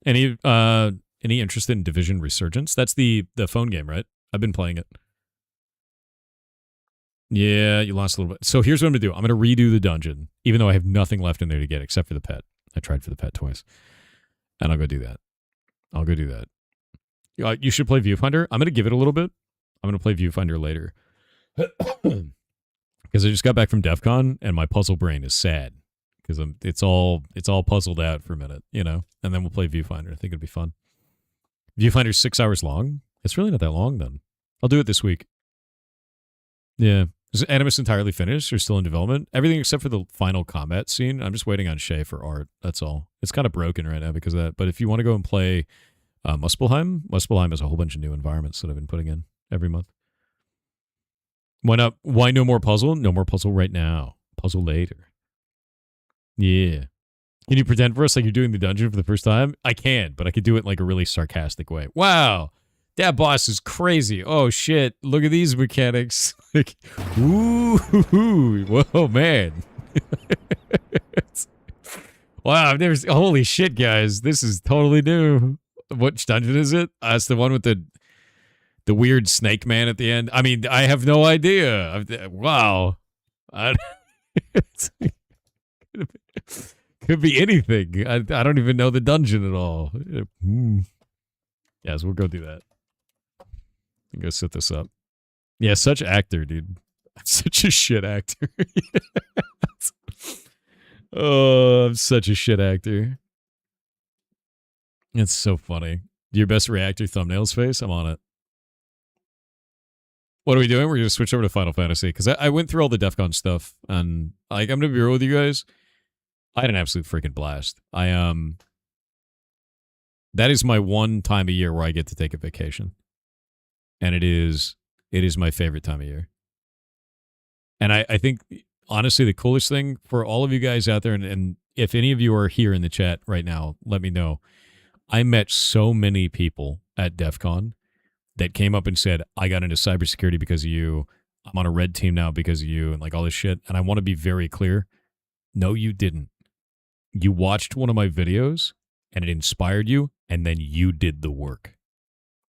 Any interest in Division Resurgence? That's the phone game, right? I've been playing it. Yeah, you lost a little bit. So here's what I'm going to do. I'm going to redo the dungeon, even though I have nothing left in there to get except for the pet. I tried for the pet twice. And I'll go do that. You should play Viewfinder. I'm going to give it a little bit. I'm going to play Viewfinder later. Because I just got back from DEF CON, and my puzzle brain is sad. Because it's all puzzled out for a minute, you know? And then we'll play Viewfinder. I think it'd be fun. Viewfinder's 6 hours long. It's really not that long, then. I'll do it this week. Yeah. Is Animus entirely finished or still in development? Everything except for the final combat scene. I'm just waiting on Shay for art. That's all. It's kind of broken right now because of that. But if you want to go and play Muspelheim has a whole bunch of new environments that I've been putting in every month. Why not? Why no more puzzle? No more puzzle right now. Puzzle later. Yeah. Can you pretend for us like you're doing the dungeon for the first time? I can, but I could do it in like a really sarcastic way. Wow. That boss is crazy. Oh, shit. Look at these mechanics. Like, ooh, whoa, man. Wow, I've never seen... Holy shit, guys. This is totally new. Which dungeon is it? It's the one with the weird snake man at the end. I mean, I have no idea. Wow. Could be anything. I don't even know the dungeon at all. Yeah, so we'll go do that. Go set this up. Yeah, such actor, dude. Such a shit actor. Oh, I'm such a shit actor. It's so funny. Your best reactor thumbnails face? I'm on it. What are we doing? We're going to switch over to Final Fantasy. Because I went through all the DEF CON stuff. And like, I'm going to be real with you guys. I had an absolute freaking blast. That is my one time a year where I get to take a vacation. And it is my favorite time of year. And I think, honestly, the coolest thing for all of you guys out there, and if any of you are here in the chat right now, let me know. I met so many people at DEF CON that came up and said, I got into cybersecurity because of you. I'm on a red team now because of you, and like all this shit. And I want to be very clear. No, you didn't. You watched one of my videos and it inspired you, and then you did the work.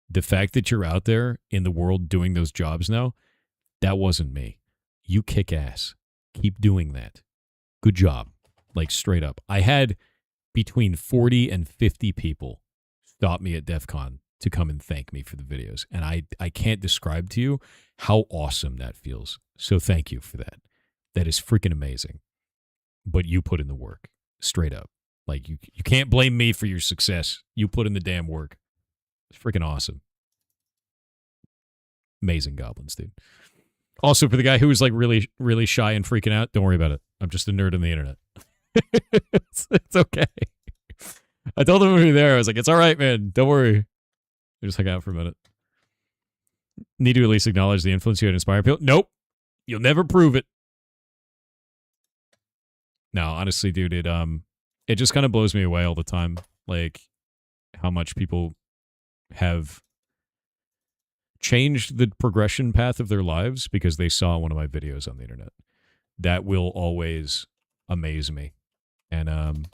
The fact that you're out there in the world doing those jobs now, that wasn't me. You kick ass. Keep doing that. Good job. Like, straight up. I had between 40 and 50 people stop me at DEF CON to come and thank me for the videos. And I can't describe to you how awesome that feels. So thank you for that. That is freaking amazing. But you put in the work. Straight up. Like, you can't blame me for your success. You put in the damn work. It's freaking awesome. Amazing goblins, dude. Also, for the guy who was like really, really shy and freaking out, don't worry about it. I'm just a nerd on the internet. it's okay. I told him when we were there, I was like, it's all right, man. Don't worry. Just hang out for a minute. Need to at least acknowledge the influence you had inspired people. Nope. You'll never prove it. No, honestly, dude, it just kind of blows me away all the time. Like, how much people have changed the progression path of their lives because they saw one of my videos on the internet. That will always amaze me. And,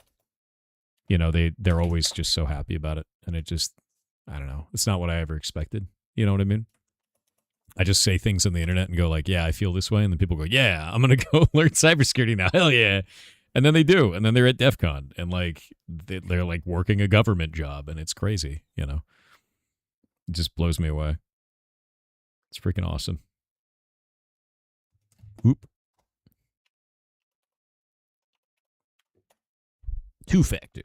you know, they're always just so happy about it. And it just, I don't know. It's not what I ever expected. You know what I mean? I just say things on the internet and go like, yeah, I feel this way. And then people go, yeah, I'm going to go learn cybersecurity now. Hell yeah. And then they do. And then they're at DEF CON and like, they're like working a government job and it's crazy. You know, it just blows me away. It's freaking awesome. Oop. Two-factor.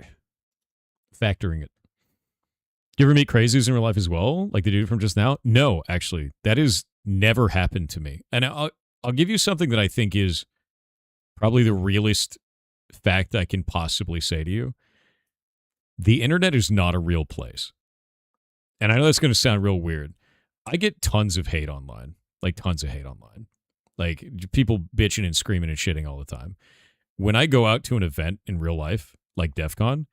Factoring it. Do you ever meet crazies in real life as well? Like the dude from just now? No, actually. That has never happened to me. And I'll give you something that I think is probably the realest fact I can possibly say to you. The internet is not a real place. And I know that's going to sound real weird. I get tons of hate online. Like tons of hate online. Like people bitching and screaming and shitting all the time. When I go out to an event in real life, like DEF CON,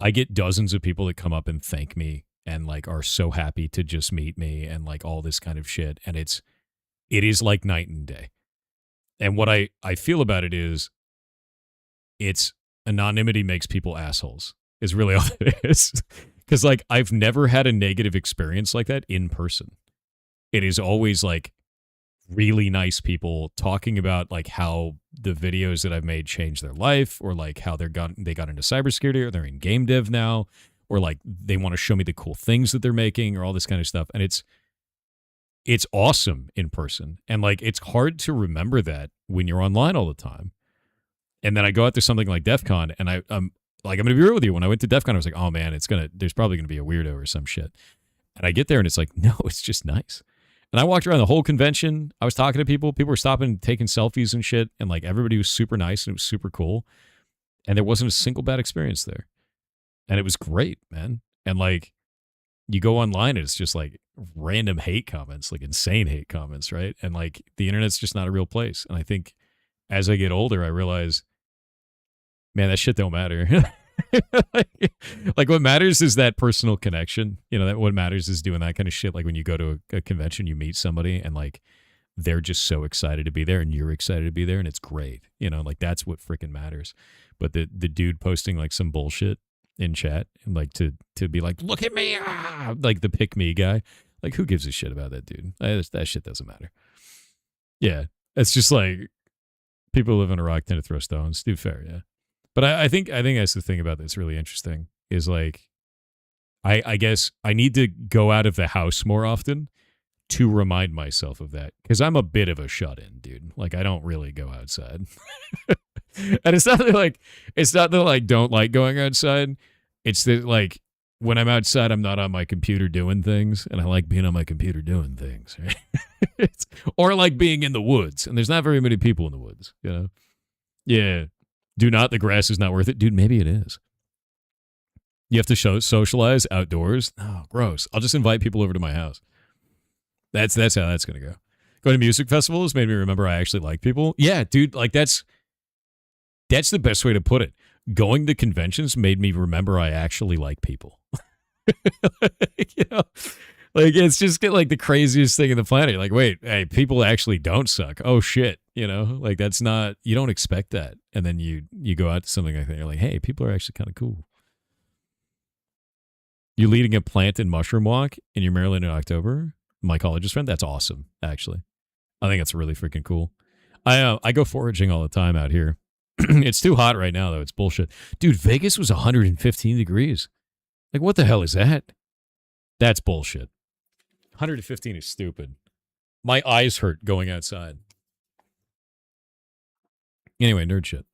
I get dozens of people that come up and thank me and like are so happy to just meet me and like all this kind of shit. And it is like night and day. And what I feel about it is it's anonymity makes people assholes is really all it is. Because like I've never had a negative experience like that in person. It is always like really nice people talking about like how the videos that I've made changed their life, or like how they got into cybersecurity, or they're in game dev now, or like they want to show me the cool things that they're making, or all this kind of stuff. And it's awesome in person. And like it's hard to remember that when you're online all the time. And then I go out to something like DEF CON and I'm like, I'm gonna be real with you. When I went to DEF CON, I was like, oh man, there's probably gonna be a weirdo or some shit. And I get there and it's like, no, it's just nice. And I walked around the whole convention. I was talking to people. People were stopping, taking selfies and shit. And like everybody was super nice and it was super cool. And there wasn't a single bad experience there. And it was great, man. And like you go online and it's just like random hate comments, like insane hate comments, right? And like the internet's just not a real place. And I think as I get older, I realize, man, that shit don't matter. like what matters is that personal connection. You know, that what matters is doing that kind of shit. Like when you go to a convention, you meet somebody and like they're just so excited to be there and you're excited to be there and it's great. You know, like that's what freaking matters. But the dude posting like some bullshit in chat and like to be like, look at me, like the pick me guy. Like who gives a shit about that dude? That shit doesn't matter. Yeah, it's just like people who live in a rock tend to throw stones. Dude, fair, yeah. But I think that's the thing about this really interesting is like, I guess I need to go out of the house more often to remind myself of that. Because I'm a bit of a shut-in, dude. Like, I don't really go outside. And it's not that I don't like going outside. It's that, like, when I'm outside, I'm not on my computer doing things. And I like being on my computer doing things, right? Or like being in the woods. And there's not very many people in the woods, you know? Yeah. Do not, the grass is not worth it. Dude, maybe it is. You have to socialize outdoors. Oh, gross. I'll just invite people over to my house. That's how that's going to go. Going to music festivals made me remember I actually like people. Yeah, dude, like that's the best way to put it. Going to conventions made me remember I actually like people. You know, like it's just like the craziest thing in the planet. You're like, wait, hey, people actually don't suck. Oh shit, you know, like that's not, you don't expect that, and then you go out to something like that. You're like, hey, people are actually kind of cool. You're leading a plant and mushroom walk in your Maryland in October. My college's friend, that's awesome. Actually, I think it's really freaking cool. I go foraging all the time out here. It's too hot right now though. It's bullshit, dude. Vegas was 115 degrees. Like, what the hell is that? That's bullshit. 115 is stupid. My eyes hurt going outside. Anyway, nerd shit.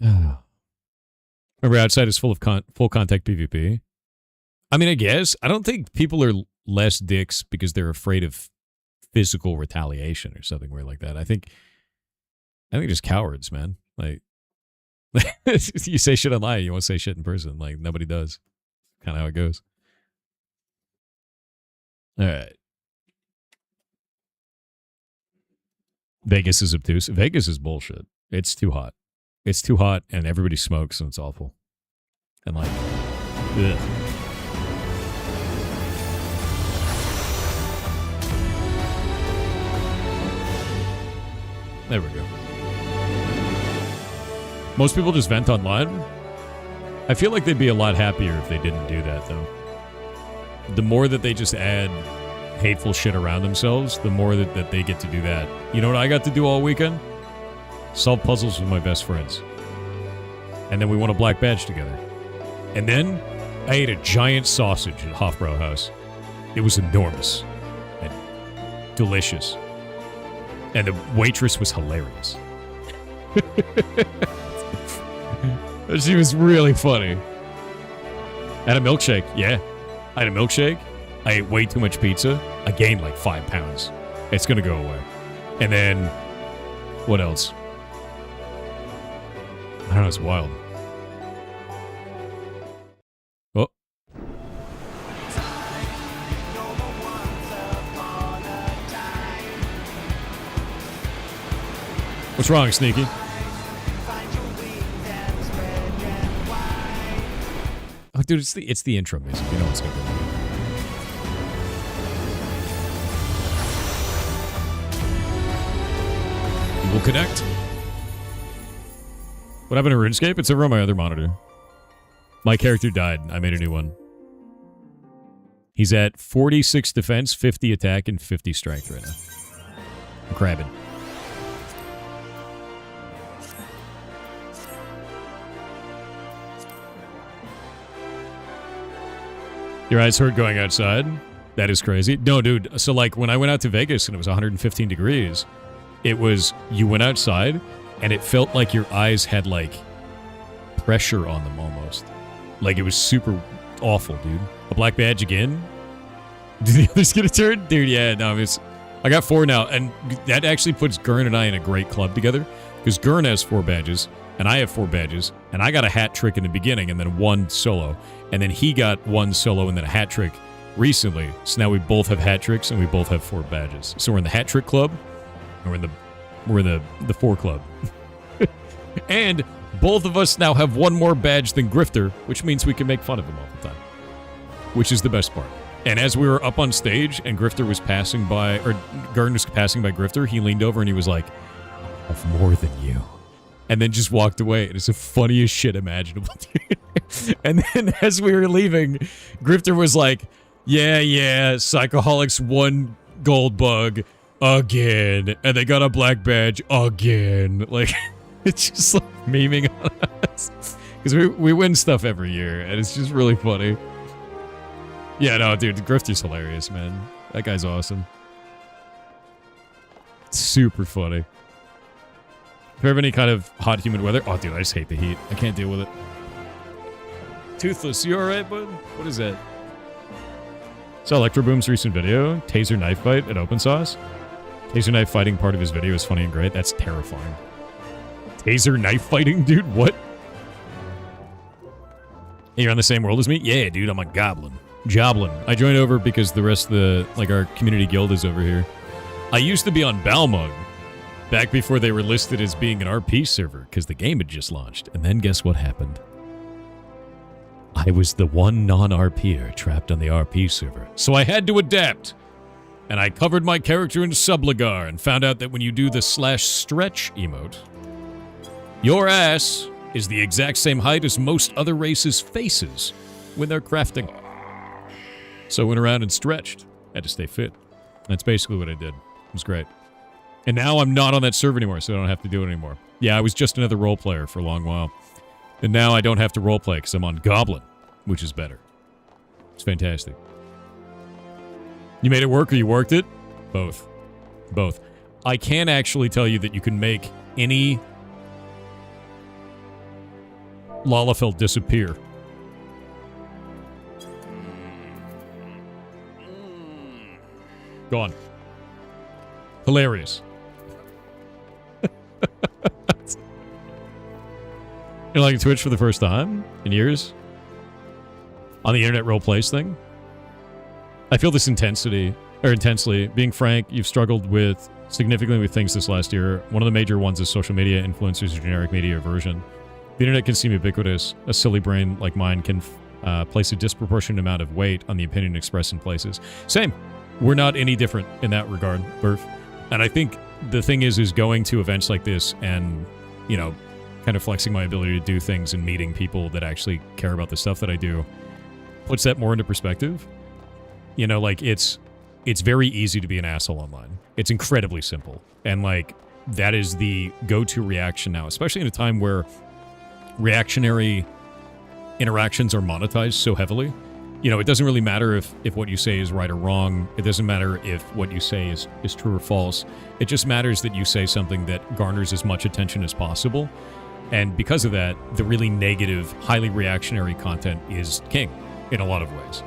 Remember, outside is full of full contact PvP. I mean, I guess. I don't think people are less dicks because they're afraid of physical retaliation or something weird like that. I think just cowards, man. Like, you say shit online, you won't say shit in person. Like, nobody does. Kind of how it goes. All right. Vegas is obtuse. Vegas is bullshit. It's too hot. It's too hot, and everybody smokes, and it's awful. And like, ugh. There we go. Most people just vent online. I feel like they'd be a lot happier if they didn't do that, though. The more that they just add hateful shit around themselves, the more that they get to do that. You know what I got to do all weekend? Solve puzzles with my best friends. And then we won a black badge together. And then I ate a giant sausage at Hofbrau House. It was enormous and delicious. And the waitress was hilarious. She was really funny. I had a milkshake. Yeah. I had a milkshake. I ate way too much pizza. I gained like 5 pounds. It's going to go away. And then, what else? I don't know. It's wild. Oh. What's wrong, Sneaky? Oh, dude, it's the intro music. You know what's going to go. We'll connect. What happened to RuneScape? It's over on my other monitor. My character died. I made a new one. He's at 46 defense, 50 attack, and 50 strength right now. I'm crabbing. Your eyes hurt going outside? That is crazy. No, dude. So, like, when I went out to Vegas and it was 115 degrees, it was, you went outside and it felt like your eyes had, like, pressure on them almost. Like, it was super awful, dude. A black badge again? Did the others get a turn? Dude, yeah, no, I got 4 now, and that actually puts Gurn and I in a great club together, because Gurn has 4 badges, and I have 4 badges, and I got a hat trick in the beginning, and then 1 solo, and then he got 1 solo and then a hat trick recently, so now we both have hat tricks, and we both have 4 badges. So we're in the hat trick club, and we're in the 4 club. And both of us now have 1 more badge than Grifter, which means we can make fun of him all the time, which is the best part. And as we were up on stage and Grifter was passing by, or Gurn was passing by Grifter, he leaned over and he was like, "I have more than you." And then just walked away. It is the funniest shit imaginable, dude. And then as we were leaving, Grifter was like, yeah, Psychoholics 1 gold bug again. And they got a black badge again. Like, it's just like memeing on us. Because we win stuff every year, and it's just really funny. Yeah, no, dude, Grifter's hilarious, man. That guy's awesome. Super funny. If you have any kind of hot, humid weather... Oh, dude, I just hate the heat. I can't deal with it. Toothless, you alright, bud? What is that? Saw Electro Boom's recent video. Taser knife fight at Open Sauce. Taser knife fighting part of his video is funny and great. That's terrifying. Taser knife fighting, dude? What? Hey, you're on the same world as me? Yeah, dude, I'm a goblin. Joblin. I joined over because the rest of the, like, our community guild is over here. I used to be on Balmung, back before they were listed as being an RP server, because the game had just launched. And then guess what happened? I was the one non-RPer trapped on the RP server, so I had to adapt. And I covered my character in Subligar and found out that when you do the /stretch emote, your ass is the exact same height as most other races' faces when they're crafting. So I went around and stretched. Had to stay fit. That's basically what I did. It was great. And now I'm not on that server anymore, so I don't have to do it anymore. Yeah, I was just another role player for a long while. And now I don't have to roleplay because I'm on Goblin, which is better. It's fantastic. You made it work or you worked it? Both. Both. I can actually tell you that you can make any Lalafell disappear. Gone. Hilarious. You're like Twitch for the first time in years? On the internet role plays thing? I feel this intensely. Being frank, you've struggled significantly with things this last year. One of the major ones is social media influencers or generic media aversion. The internet can seem ubiquitous. A silly brain like mine can place a disproportionate amount of weight on the opinion expressed in places. Same. We're not any different in that regard, Burf. And I think the thing is going to events like this and, you know, kind of flexing my ability to do things and meeting people that actually care about the stuff that I do puts that more into perspective. You know, like, it's very easy to be an asshole online. It's incredibly simple. And, like, that is the go-to reaction now, especially in a time where reactionary interactions are monetized so heavily. You know, it doesn't really matter if what you say is right or wrong. It doesn't matter if what you say is true or false. It just matters that you say something that garners as much attention as possible. And because of that, the really negative, highly reactionary content is king in a lot of ways.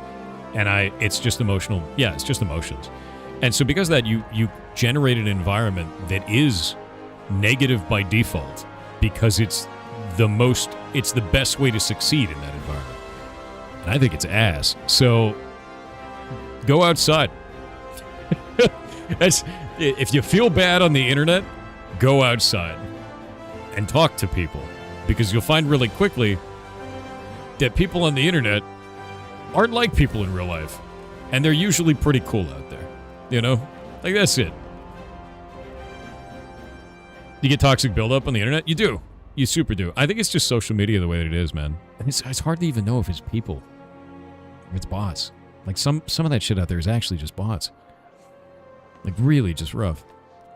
And it's just emotional. Yeah, it's just emotions. And so because of that, you generate an environment that is negative by default because it's the best way to succeed in that environment. And I think it's ass. So go outside. If you feel bad on the internet, go outside and talk to people, because you'll find really quickly that people on the internet aren't like people in real life, and they're usually pretty cool out there. You know, like, that's it. You get toxic buildup on the internet? You do. You super do. I think it's just social media the way that it is, man. And it's hard to even know if it's people. It's bots. Like, some of that shit out there is actually just bots. Like, really just rough.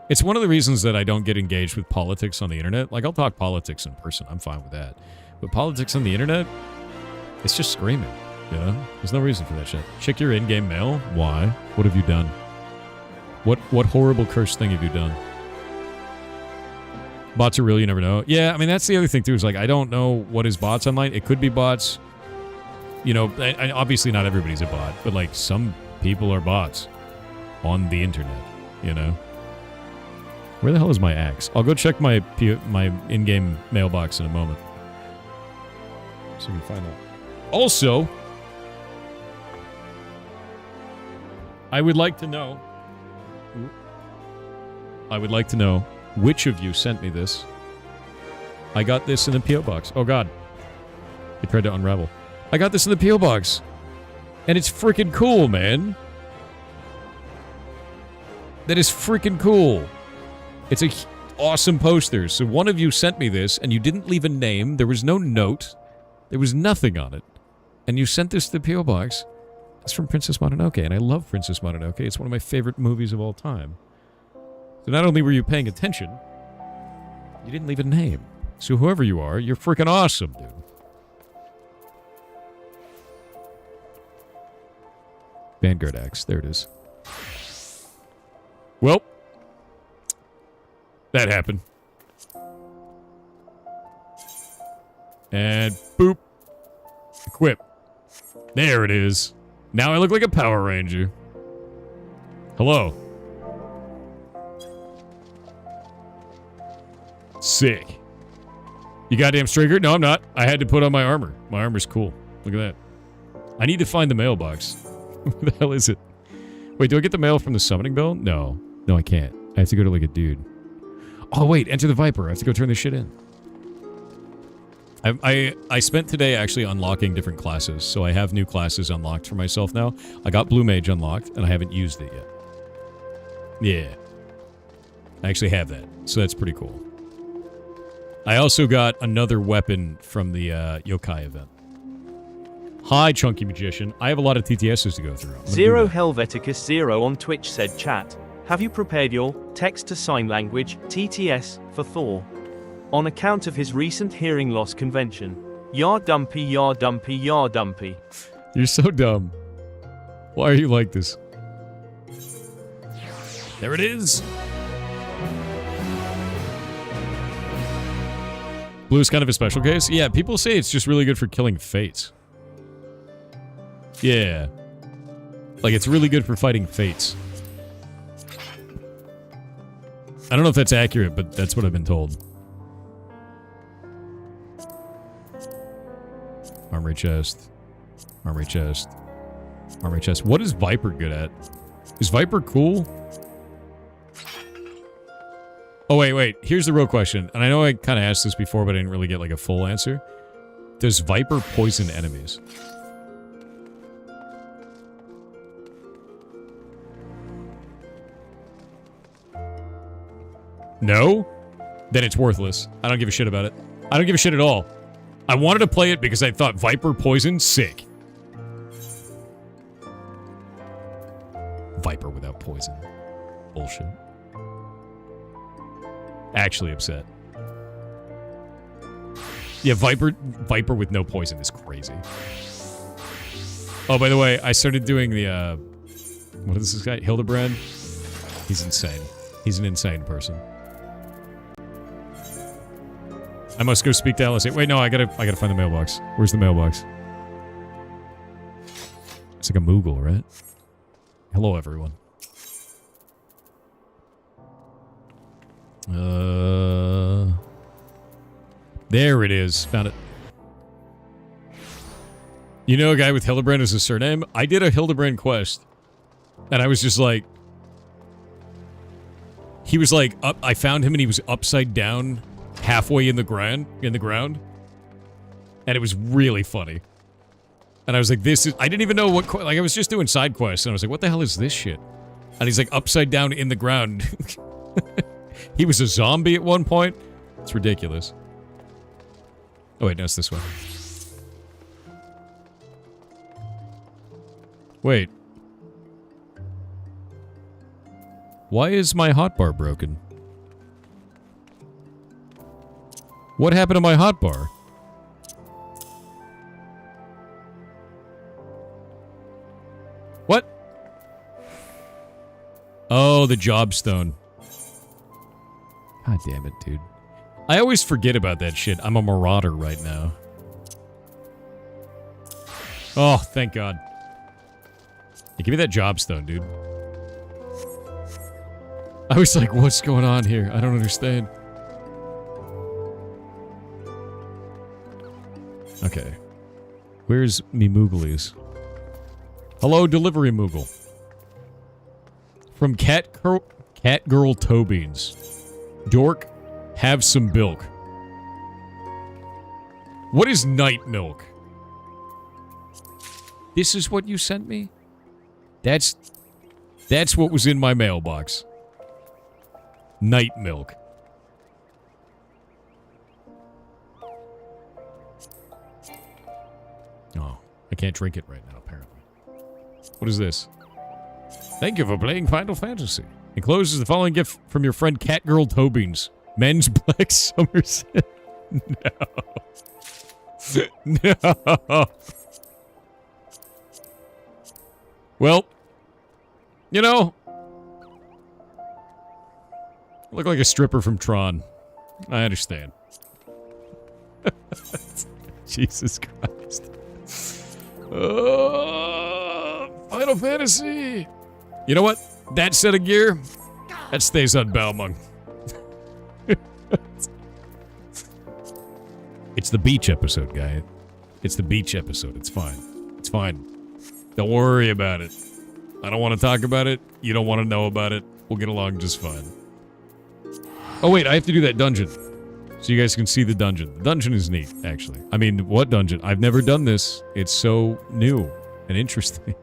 It's one of the reasons that I don't get engaged with politics on the internet. Like, I'll talk politics in person. I'm fine with that. But politics on the internet, it's just screaming, you know? There's no reason for that shit. Check your in-game mail. Why? What have you done? What horrible cursed thing have you done? Bots are real, you never know. Yeah, I mean, that's the other thing, too, is, like, I don't know what is bots online. It could be bots. You know, obviously not everybody's a bot, but, like, some people are bots on the internet, you know? Where the hell is my axe? I'll go check my in-game mailbox in a moment. So we can find out. Also, I would like to know which of you sent me this. I got this in the P.O. box. Oh, God. It tried to unravel. I got this in the P.O. box. And it's freaking cool, man. That is freaking cool. It's a awesome poster. So one of you sent me this, and you didn't leave a name. There was no note. There was nothing on it. And you sent this to the P.O. box. It's from Princess Mononoke, and I love Princess Mononoke. It's one of my favorite movies of all time. So not only were you paying attention, you didn't leave a name. So whoever you are, you're freaking awesome, dude. Vanguard Axe. There it is. Well, that happened. And boop. Equip. There it is. Now I look like a Power Ranger. Hello. Sick. You goddamn trigger? No, I'm not. I had to put on my armor. My armor's cool. Look at that. I need to find the mailbox. Where the hell is it? Wait, do I get the mail from the summoning bell? No. No, I can't. I have to go to like a dude. Oh, wait. Enter the Viper. I have to go turn this shit in. I spent today actually unlocking different classes, so I have new classes unlocked for myself now. I got Blue Mage unlocked, and I haven't used it yet. Yeah. I actually have that, so that's pretty cool. I also got another weapon from the Yokai event. Hi, Chunky Magician. I have a lot of TTSs to go through. Zero Helveticus 0 on Twitch said, chat, have you prepared your text-to-sign language, TTS, for Thor? On account of his recent hearing loss convention. Yar dumpy, yar dumpy, yar dumpy. You're so dumb. Why are you like this? There it is. Blue's kind of a special case. Yeah, people say it's just really good for killing fates. Yeah. Like, it's really good for fighting fates. I don't know if that's accurate, but that's what I've been told. Armory chest. Armory chest. Armory chest. What is Viper good at? Is Viper cool? Oh, wait. Here's the real question. And I know I kind of asked this before, but I didn't really get, like, a full answer. Does Viper poison enemies? No? Then it's worthless. I don't give a shit about it. I don't give a shit at all. I wanted to play it because I thought Viper poison, sick. Viper without poison. Bullshit. Actually upset. Yeah, Viper with no poison is crazy. Oh, by the way, I started doing the, what is this guy? Hildebrand? He's insane. He's an insane person. I must go speak to Alice. Wait, no, I gotta find the mailbox. Where's the mailbox? It's like a Moogle, right? Hello, everyone. There it is. Found it. You know a guy with Hildebrand as a surname? I did a Hildebrand quest. And I was just like... He was like, I found him and he was upside down halfway in the ground. And it was really funny. And I was like, this is... I didn't even know what... Like, I was just doing side quests. And I was like, what the hell is this shit? And he's like, upside down in the ground. He was a zombie at one point. It's ridiculous. Oh, wait, no, it's this way. Wait. Why is my hotbar broken? What happened to my hotbar? What? Oh, the job stone. God damn it, dude. I always forget about that shit. I'm a marauder right now. Oh, thank God. Hey, give me that job stone, dude. I was like, what's going on here? I don't understand. Okay. Where's me Mooglies? Hello, delivery Moogle. From Cat Girl Toe Beans. Dork, have some bilk. What is night milk? This is what you sent me? That's what was in my mailbox. Night milk. Oh, I can't drink it right now, apparently. What is this? Thank you for playing Final Fantasy. Encloses the following gift from your friend Catgirl Tobeans. Men's Black Somerset. No. No. Well, you know, I look like a stripper from Tron. I understand. Jesus Christ. Final Fantasy. You know what? That set of gear, that stays on Balmung. It's the beach episode, guy. It's the beach episode. It's fine. It's fine. Don't worry about it. I don't want to talk about it. You don't want to know about it. We'll get along just fine. Oh, wait. I have to do that dungeon. So you guys can see the dungeon. The dungeon is neat, actually. I mean, what dungeon? I've never done this. It's so new and interesting.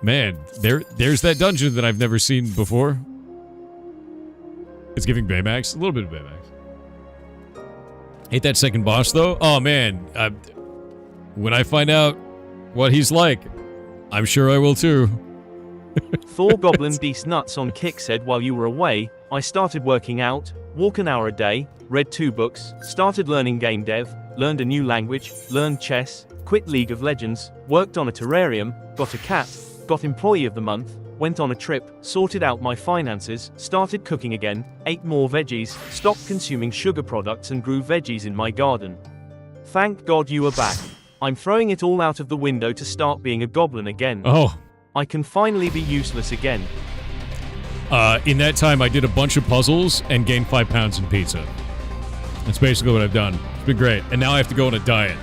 Man, there's that dungeon that I've never seen before. It's giving Baymax. A little bit of Baymax. Hate that second boss, though. Oh, man. When I find out what he's like, I'm sure I will, too. Thor Goblin Beast Nuts on Kick said while you were away, I started working out, walk an hour a day, read 2 books, started learning game dev, learned a new language, learned chess, quit League of Legends, worked on a terrarium, got a cat, got Employee of the Month, went on a trip, sorted out my finances, started cooking again, ate more veggies, stopped consuming sugar products and grew veggies in my garden. Thank God you are back. I'm throwing it all out of the window to start being a goblin again. Oh. I can finally be useless again. In that time, I did a bunch of puzzles and gained 5 pounds in pizza. That's basically what I've done. It's been great. And now I have to go on a diet.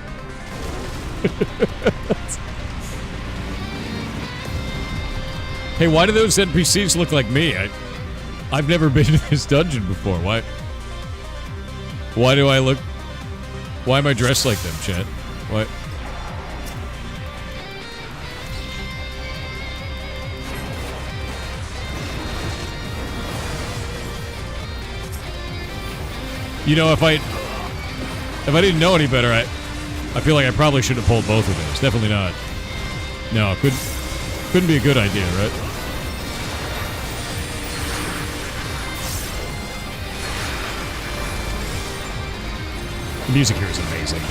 Hey, why do those NPCs look like me? I've never been in this dungeon before. Why do I look... Why am I dressed like them, Chet? What? You know, if I didn't know any better, I feel like I probably should have pulled both of those. Definitely not. No, couldn't be a good idea, right? The music here is amazing.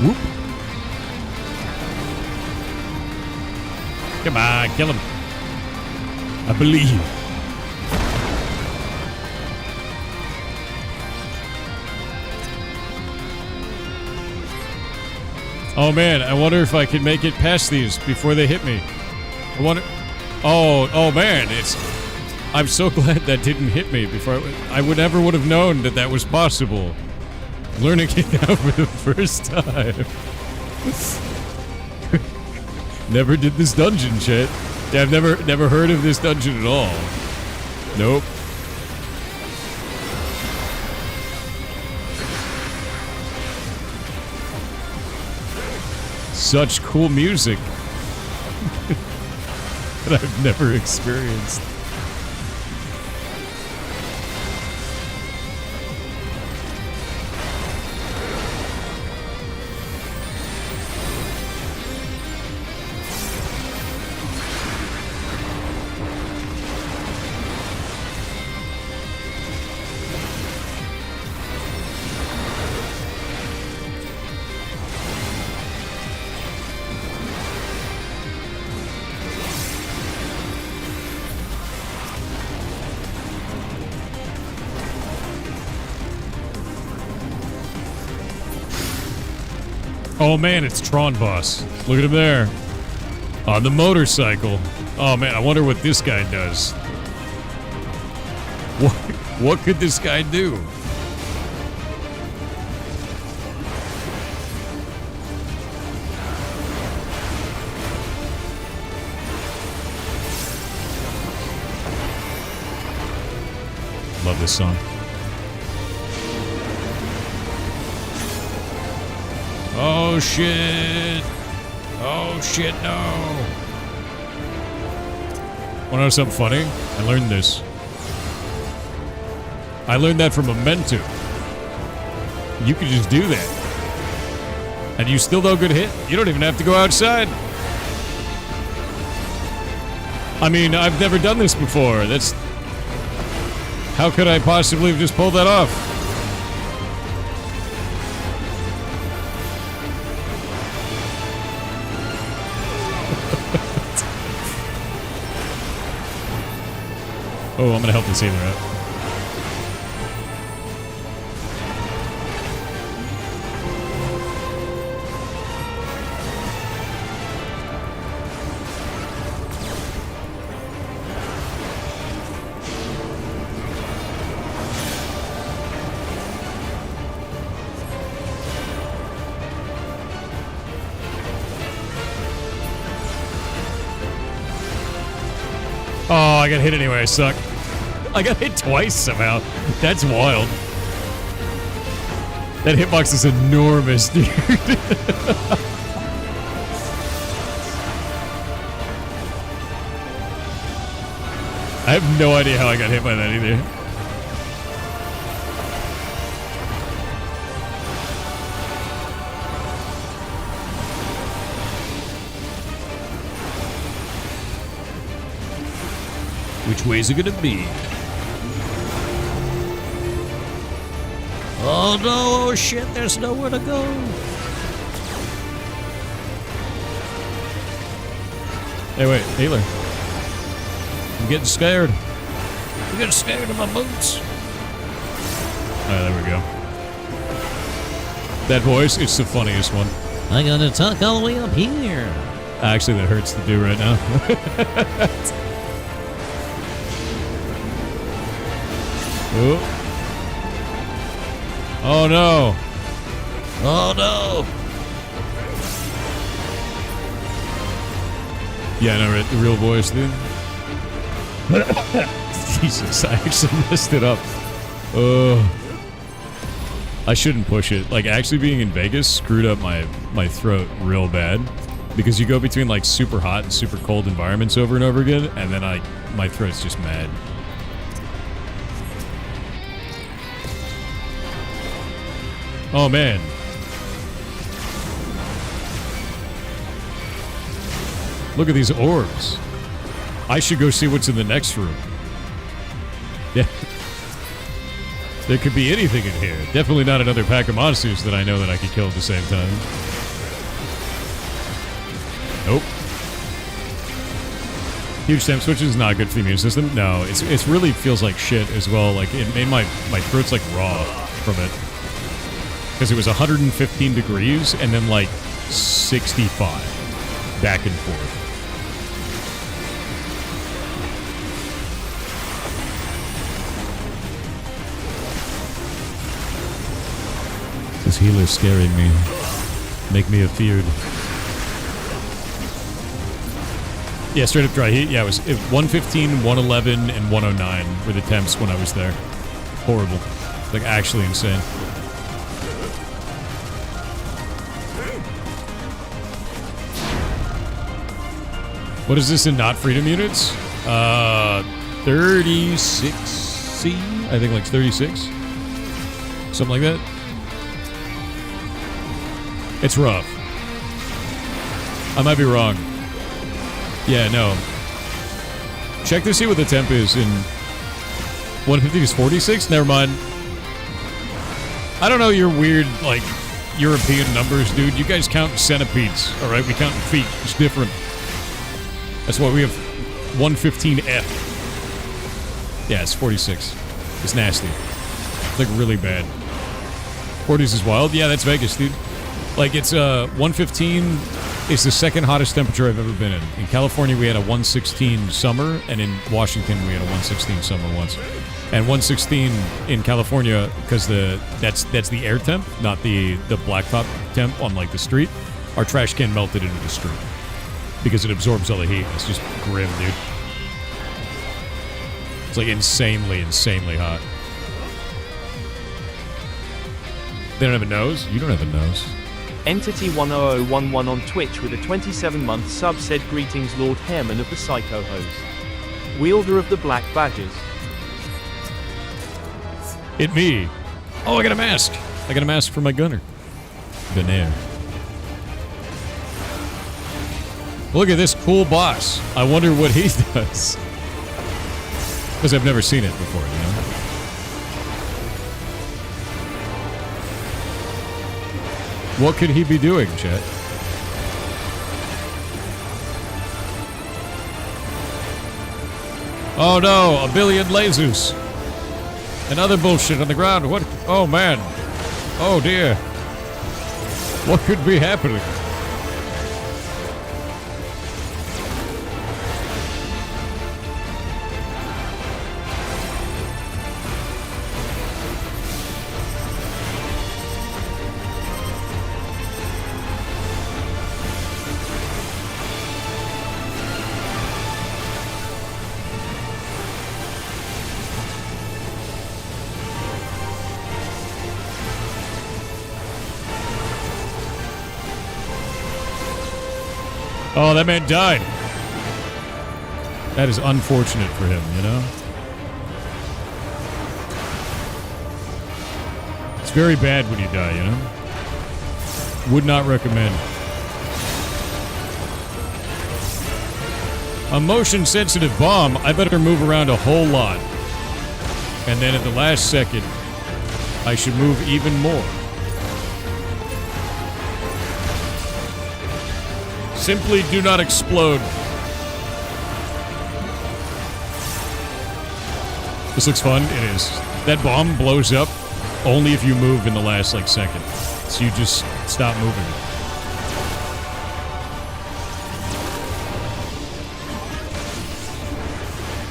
Whoop. Come on, kill him. I believe. Oh man, I wonder if I can make it past these before they hit me. I wonder... Oh man, I'm so glad that didn't hit me before I would never would have known that that was possible. Learning it out for the first time. Never did this dungeon, shit. Yeah, I've never heard of this dungeon at all. Nope. Such cool music that I've never experienced. Oh man, it's Tron Boss. Look at him there. On the motorcycle. Oh man, I wonder what this guy does. What could this guy do? Love this song. Oh shit! Oh shit, no! Wanna know something funny? I learned this. I learned that from a mentor. You can just do that. And you still don't get hit. You don't even have to go outside. I mean, I've never done this before. That's... How could I possibly have just pulled that off? Oh, I'm gonna help the sailor out. Oh, I got hit anyway. I suck. I got hit twice somehow. That's wild. That hitbox is enormous, dude. I have no idea how I got hit by that either. Which way is it gonna be? Oh no, oh shit, there's nowhere to go. Hey, wait, Taylor. I'm getting scared. I'm getting scared of my boots. Alright, there we go. That voice, it's the funniest one. I gotta talk all the way up here. Actually, that hurts to do right now. Oh. Oh no. Oh no. Yeah, I know, right? The real voice, dude. Jesus, I actually messed it up. I shouldn't push it. Like, actually being in Vegas screwed up my throat real bad. Because you go between, like, super hot and super cold environments over and over again, and then my throat's just mad. Oh, man. Look at these orbs. I should go see what's in the next room. Yeah. There could be anything in here. Definitely not another pack of monsters that I know that I could kill at the same time. Nope. Huge stamp switch is not good for the immune system. No, it really feels like shit as well. Like, it made my throat's like raw from it. Because it was 115 degrees and then like 65 back and forth. This healer's scaring me. Make me afeared. Yeah, straight up dry heat. Yeah, it was 115, 111, and 109 were the temps when I was there. Horrible. Like, actually insane. What is this in not freedom units? 36C? I think like 36. Something like that. It's rough. I might be wrong. Yeah, no. Check to see what the temp is in 150 is 46? Never mind. I don't know your weird, like, European numbers, dude. You guys count centipedes, alright? We count in feet. It's different. That's why we have 115F. Yeah, it's 46. It's nasty. It's like really bad. 40s is wild? Yeah, that's Vegas, dude. Like, it's 115 is the second hottest temperature I've ever been in. In California, we had a 116 summer, and in Washington, we had a 116 summer once. And 116 in California, because that's the air temp, not the blacktop temp on, like, the street. Our trash can melted into the street. Because it absorbs all the heat. It's just grim, dude. It's like insanely, insanely hot. They don't have a nose? You don't have a nose. Entity10011 on Twitch with a 27-month sub said, "Greetings Lord Hairman of the Psycho Hose. Wielder of the Black Badges." It me. Oh, I got a mask. I got a mask for my gunner. Gunner. Look at this cool boss. I wonder what he does. Because I've never seen it before, you know? What could he be doing, chat? Oh no, a billion lasers. And other bullshit on the ground. What? Oh man. Oh dear. What could be happening? Oh, that man died. That is unfortunate for him, you know? It's very bad when you die, you know? Would not recommend. A motion-sensitive bomb, I better move around a whole lot. And then at the last second, I should move even more. Simply do not explode. This looks fun. It is. That bomb blows up only if you move in the last, like, second. So you just stop moving.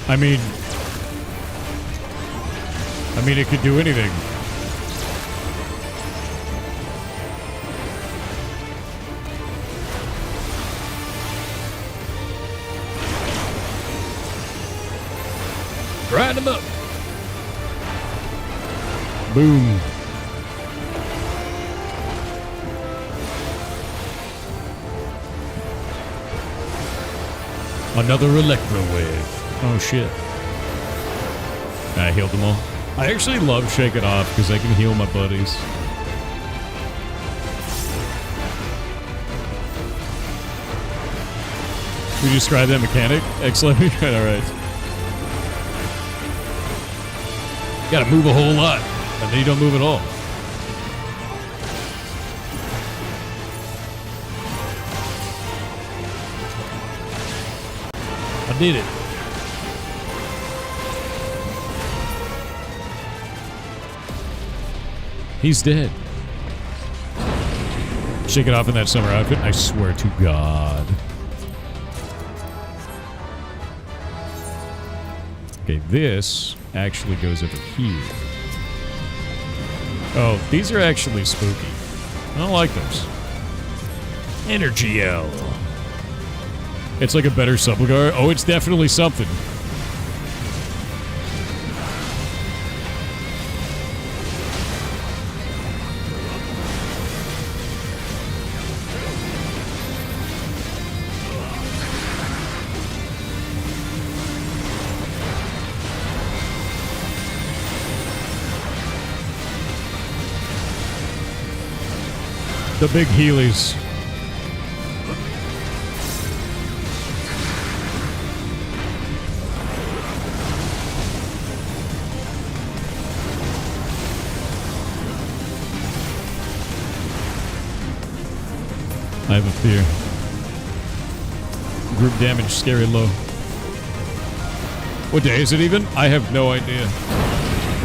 I mean, it could do anything. Grind him up. Boom. Another electro wave. Oh shit. I healed them all. I actually love Shake It Off because I can heal my buddies. Can you describe that mechanic? Excellent. Alright. You gotta move a whole lot, and then you don't move at all. I did it. He's dead. Shake It Off in that summer outfit, I swear to God. Okay, this actually goes over here. Oh, these are actually spooky. I don't like those. Energy L. It's like a better Subligar. Oh, it's definitely something. The big Heelys. I have a fear. Group damage, scary low. What day is it even? I have no idea.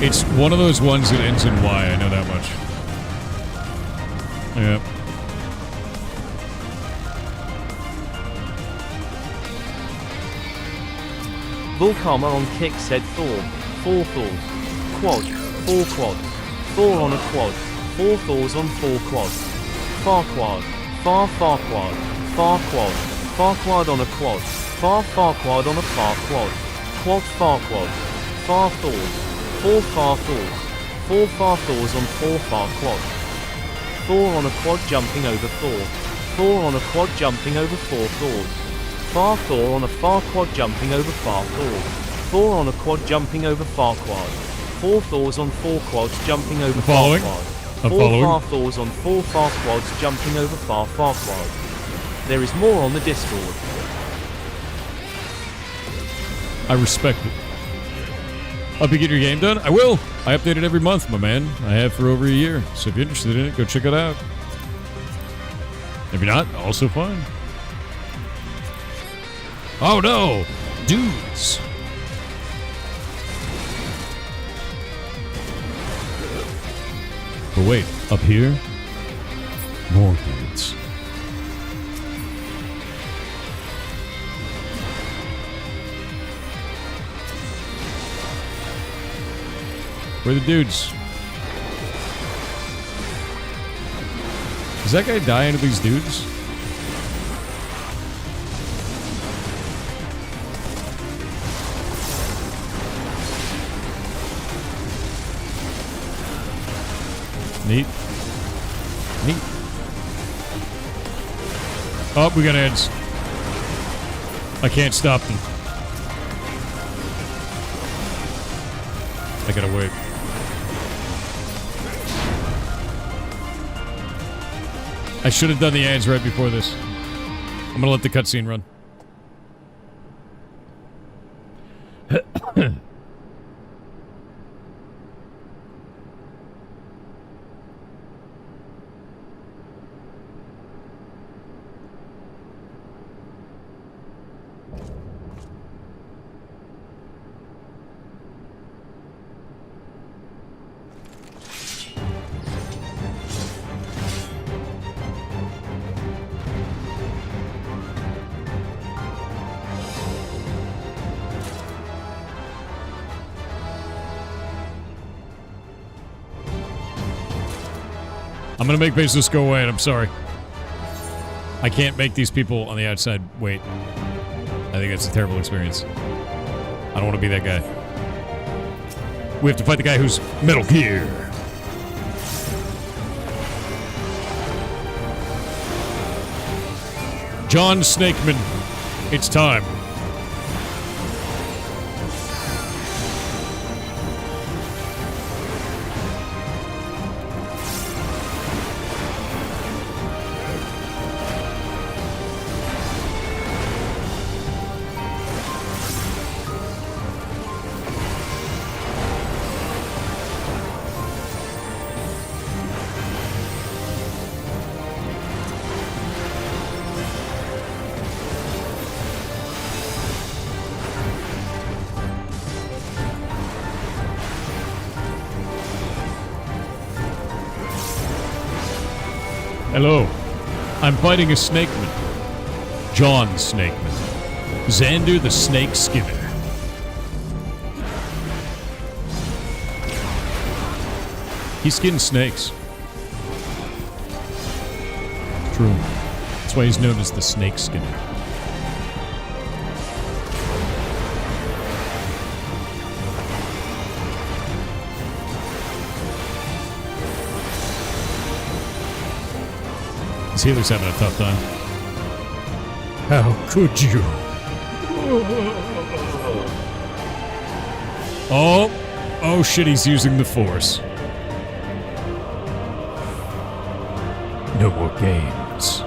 It's one of those ones that ends in Y, I know that much. Yep. Volkarma on kick said Thor. 4 Thors. Quad. 4 quads. Thor on a quad. 4 Thors on 4 quads. Far quad. Far quad. Far quad. Far quad on a quad. Far quad on a far quad. Quad far quad. Far Thors. 4 far Thors. 4 far Thors on 4 far quads. Thor on a quad jumping over Thor. Thor on a quad jumping over 4 Thors. Far Thor on a far quad jumping over far Thor. Thor on a quad jumping over far quad. 4 Thors on 4 quads jumping over far quad. 4 far Thors on 4 far quads jumping over far quad. There is more on the Discord. I respect it. Hope you get your game done. I will. I update it every month, my man. I have for over a year. So if you're interested in it, go check it out. If you're not, also fine. Oh no! Dudes! But wait, up here? More dudes. Where are the dudes? Does that guy die into these dudes? Neat. Neat. Oh, we got heads. I can't stop them. I gotta wait. I should have done the ads right before this. I'm gonna let the cutscene run. I'm gonna make Bezos go away, and I'm sorry. I can't make these people on the outside wait. I think that's a terrible experience. I don't want to be that guy. We have to fight the guy who's Metal Gear. John Snakeman. It's time. Hello. I'm fighting a snakeman. John Snakeman. Xander the Snake Skinner. He skins snakes. True. That's why he's known as the Snake Skinner. This healer's having a tough time. How could you? Oh shit, he's using the Force. No more games.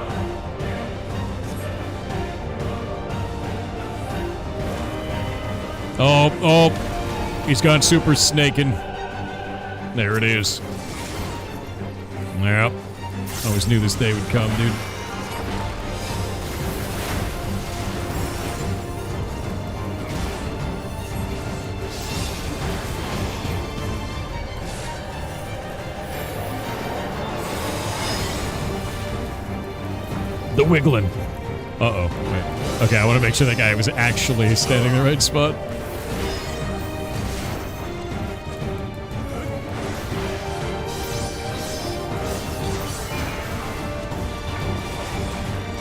Oh, he's gone super snaking. There it is. Yep. Always knew this day would come, dude. The wiggling. Uh-oh. Wait. Okay, I want to make sure that guy was actually standing in the right spot.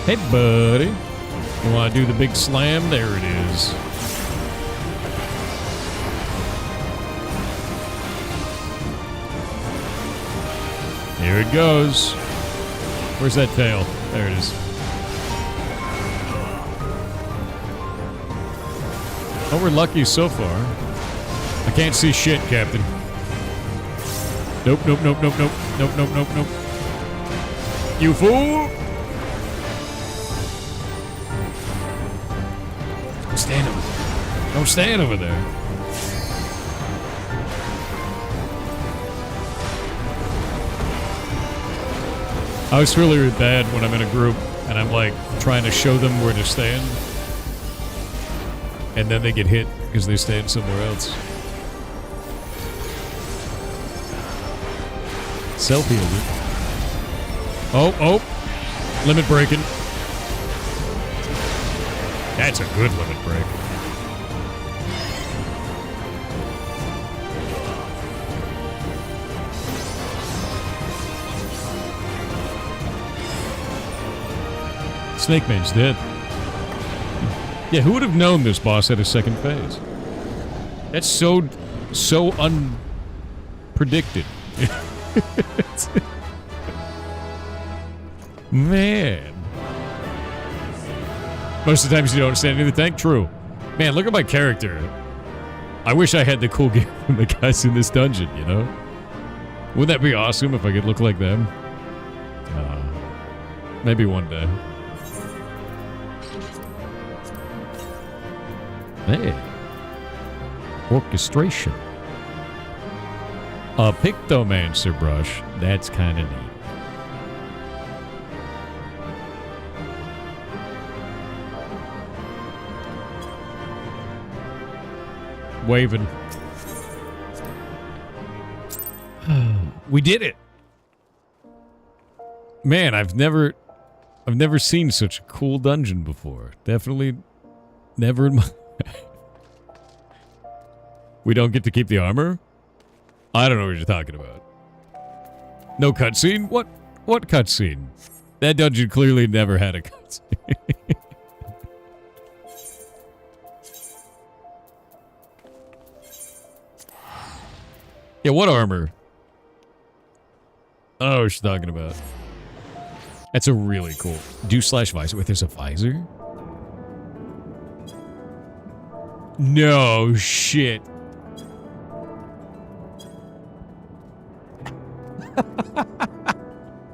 Hey, buddy. You want to do the big slam? There it is. Here it goes. Where's that tail? There it is. Oh, we're lucky so far. I can't see shit, Captain. Nope, nope, nope, nope, nope. Nope, nope, nope, nope. You fool! stand over there. Don't stand over there. I always feel really bad when I'm in a group and I'm like trying to show them where to stand. And then they get hit because they stand somewhere else. Self-healed it. Oh. Limit breaking. That's a good limit break. Snake Man's dead. Yeah, who would have known this boss had a second phase? That's so unpredicted. Man. Most of the times you don't stand in the tank. True. Man, look at my character. I wish I had the cool gear from the guys in this dungeon, you know? Wouldn't that be awesome if I could look like them? Maybe one day. Hey. Orchestration. A Pictomancer brush. That's kind of neat. Waving. We did it. Man, I've never seen such a cool dungeon before. Definitely never in my We don't get to keep the armor? I don't know what you're talking about. No cutscene? What cutscene? That dungeon clearly never had a cutscene. Yeah, what armor? Oh, what she's talking about. That's a really cool. Do/visor. Wait, there's a visor? No shit.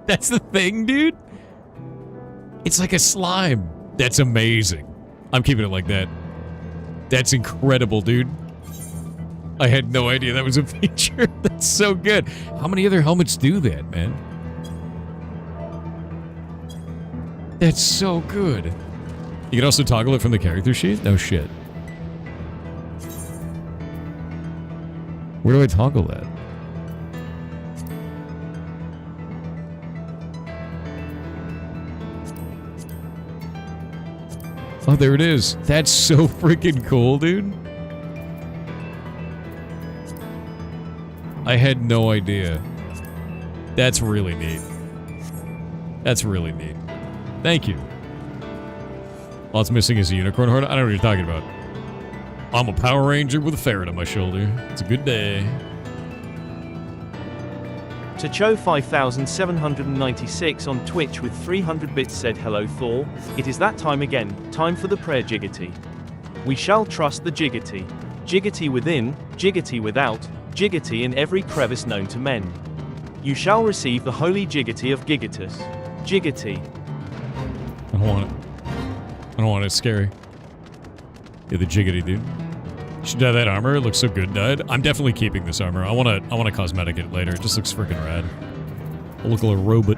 That's the thing, dude? It's like a slime. That's amazing. I'm keeping it like that. That's incredible, dude. I had no idea that was a feature. That's so good. How many other helmets do that, man? That's so good. You can also toggle it from the character sheet? No shit. Where do I toggle that? Oh, there it is. That's so freaking cool, dude. I had no idea. That's really neat. That's really neat. Thank you. All it's missing is a unicorn horn. I don't know what you're talking about. I'm a Power Ranger with a ferret on my shoulder. It's a good day. Tacho 5796 on Twitch with 300 bits said, "Hello Thor, it is that time again, time for the prayer jiggity. We shall trust the jiggity. Jiggity within, jiggity without, jiggity in every crevice known to men. You shall receive the holy jiggity of Gigatus. Jiggity." I don't want it. I don't want it. It's scary. Yeah, the jiggity, dude. Should have that armor. It looks so good, Dud. I'm definitely keeping this armor. I wanna cosmetic it later. It just looks freaking rad. I'll look like a robot.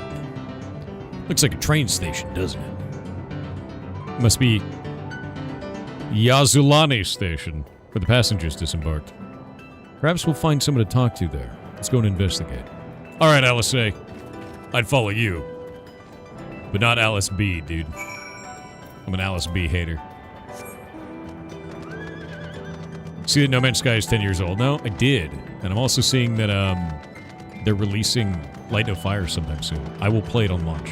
Looks like a train station, doesn't it? Must be Yazulani Station, where the passengers disembarked. Perhaps we'll find someone to talk to there. Let's go and investigate. Alright, Alice A. I'd follow you. But not Alice B, dude. I'm an Alice B hater. See that No Man's Sky is 10 years old now? I did. And I'm also seeing that they're releasing Light No Fire sometime soon. I will play it on launch.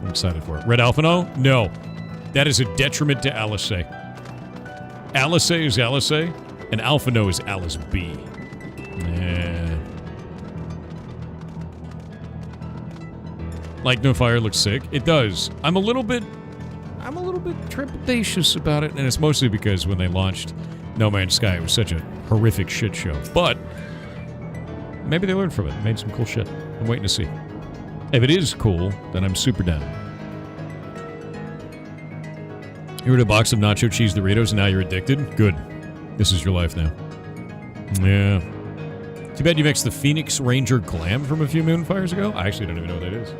I'm excited for it. Red Alphino? No. That is a detriment to Alice A. Alice A is Alice A, and Alphino is Alice B. Light No Fire looks sick. It does. I'm a little bit trepidatious about it, and it's mostly because when they launched No Man's Sky, it was such a horrific shit show. But maybe they learned from it, made some cool shit. I'm waiting to see. If it is cool, then I'm super down. You were a box of nacho cheese Doritos and now you're addicted? Good. This is your life now. Yeah. Too bad you mixed the Phoenix Ranger Glam from a few moonfires ago. I actually don't even know what that is.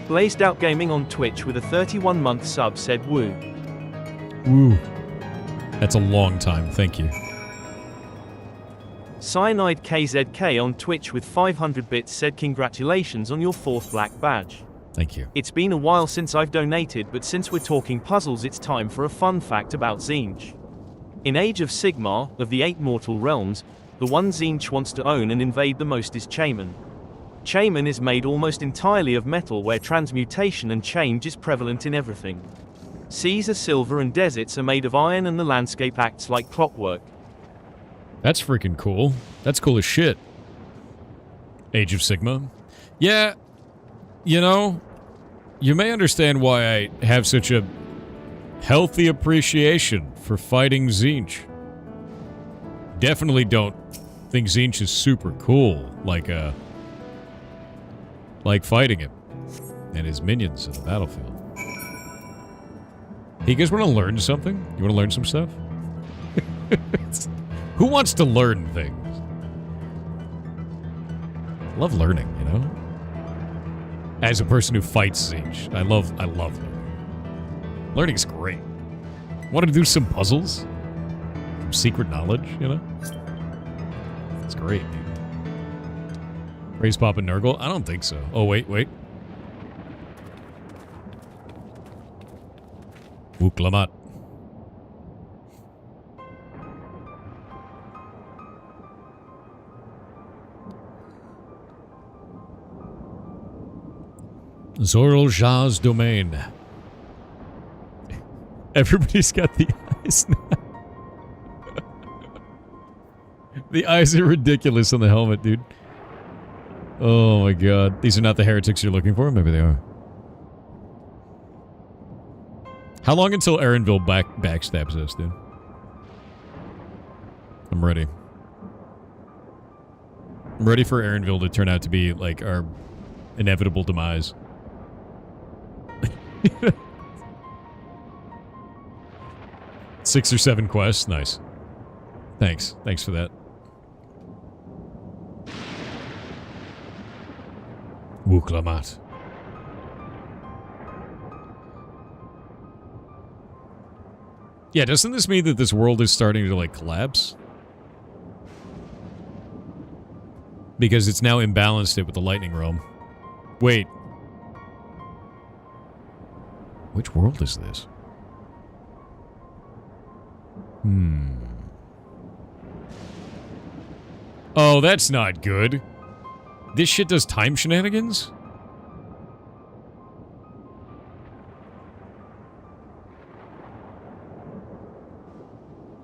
Blazed Out Gaming on Twitch with a 31-month sub said woo. Woo. That's a long time. Thank you. Cyanide KZK on Twitch with 500 bits said congratulations on your 4th black badge. Thank you. It's been a while since I've donated, but since we're talking puzzles, it's time for a fun fact about Tzeentch. In Age of Sigmar, of the 8 mortal realms, the one Tzeentch wants to own and invade the most is Shaman. Shaman is made almost entirely of metal, where transmutation and change is prevalent in everything. Seas are silver and deserts are made of iron, and the landscape acts like clockwork. That's freaking cool. That's cool as shit. Age of Sigma. Yeah, you know, you may understand why I have such a healthy appreciation for fighting Tzeentch. Definitely don't think Tzeentch is super cool, like fighting him and his minions in the battlefield. Hey, you guys want to learn something? You want to learn some stuff? Who wants to learn things? I love learning, you know? As a person who fights Tzeentch, I love learning. Learning's great. Want to do some puzzles? Some secret knowledge, you know? It's great, dude. Praise Papa Nurgle? I don't think so. Oh, wait. Wuklamat. Zoral Shah's domain. Everybody's got the eyes now. The eyes are ridiculous on the helmet, dude. Oh my god. These are not the heretics you're looking for? Maybe they are. How long until Erenville backstabs us, dude? I'm ready. I'm ready for Erenville to turn out to be, like, our inevitable demise. 6 or 7 quests. Nice. Thanks. Thanks for that. Wuklamat. Yeah, doesn't this mean that this world is starting to, like, collapse? Because it's now imbalanced it with the lightning realm. Wait. Which world is this? Oh, that's not good. This shit does time shenanigans?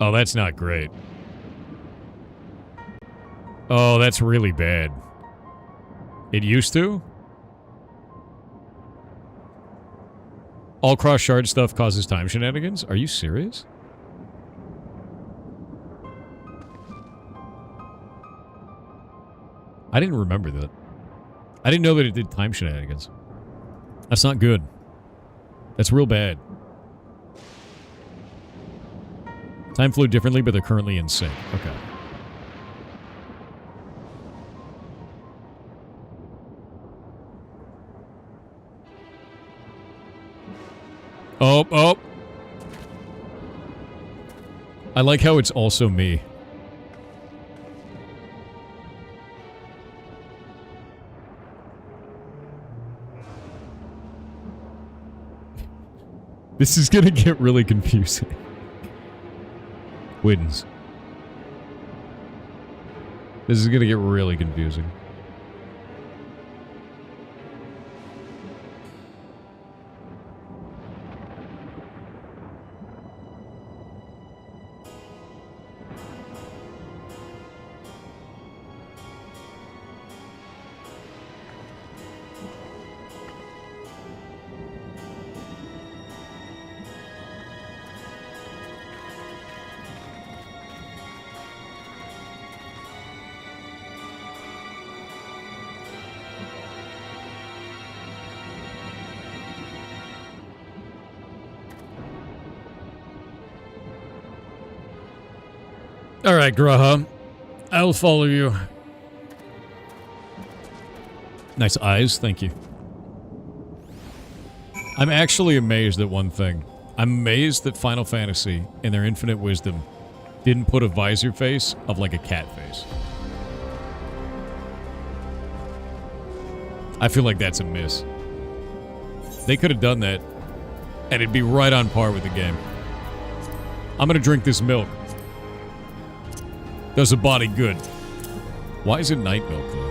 Oh, that's not great. Oh, that's really bad. It used to? All cross-shard stuff causes time shenanigans? Are you serious? I didn't remember that. I didn't know that it did time shenanigans. That's not good. That's real bad. Time flowed differently, but they're currently in sync. Okay. Oh. I like how it's also me. This is gonna get really confusing. Wins. This is gonna get really confusing. Alright, Graha. I'll follow you. Nice eyes, thank you. I'm actually amazed at one thing. I'm amazed that Final Fantasy, in their infinite wisdom, didn't put a visor face of like a cat face. I feel like that's a miss. They could have done that, and it'd be right on par with the game. I'm gonna drink this milk. Does the body good. Why is it night milk, though?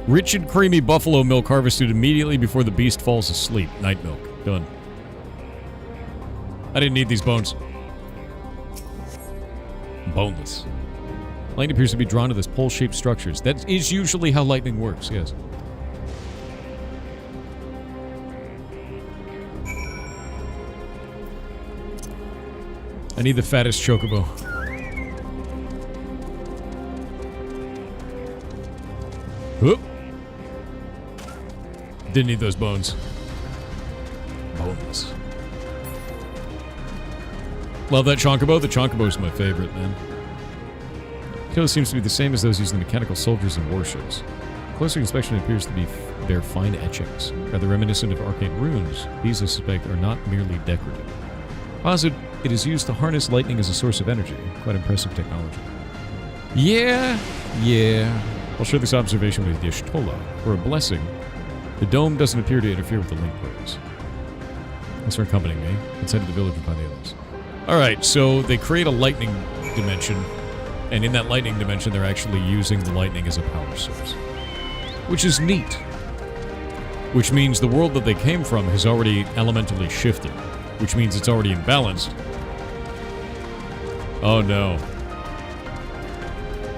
Rich and creamy buffalo milk harvested immediately before the beast falls asleep. Night milk. Done. I didn't need these bones. Boneless. Lightning appears to be drawn to this pole-shaped structures. That is usually how lightning works, yes. I need the fattest chocobo. Whoop. Didn't need those bones. Boneless. Love that Chonkobo. The Chonkobo's my favorite, man. Kill seems to be the same as those using mechanical soldiers and warships. Closer inspection appears to bear fine etchings, rather reminiscent of arcane runes. These, I suspect, are not merely decorative. Posit, it is used to harness lightning as a source of energy. Quite impressive technology. Yeah. I'll share this observation with Y'shtola. For a blessing, the dome doesn't appear to interfere with the link purpose. Thanks for accompanying me. Inside of the village and find the others. Alright, so they create a lightning dimension, and in that lightning dimension they're actually using the lightning as a power source. Which is neat. Which means the world that they came from has already elementally shifted. Which means it's already imbalanced. Oh no.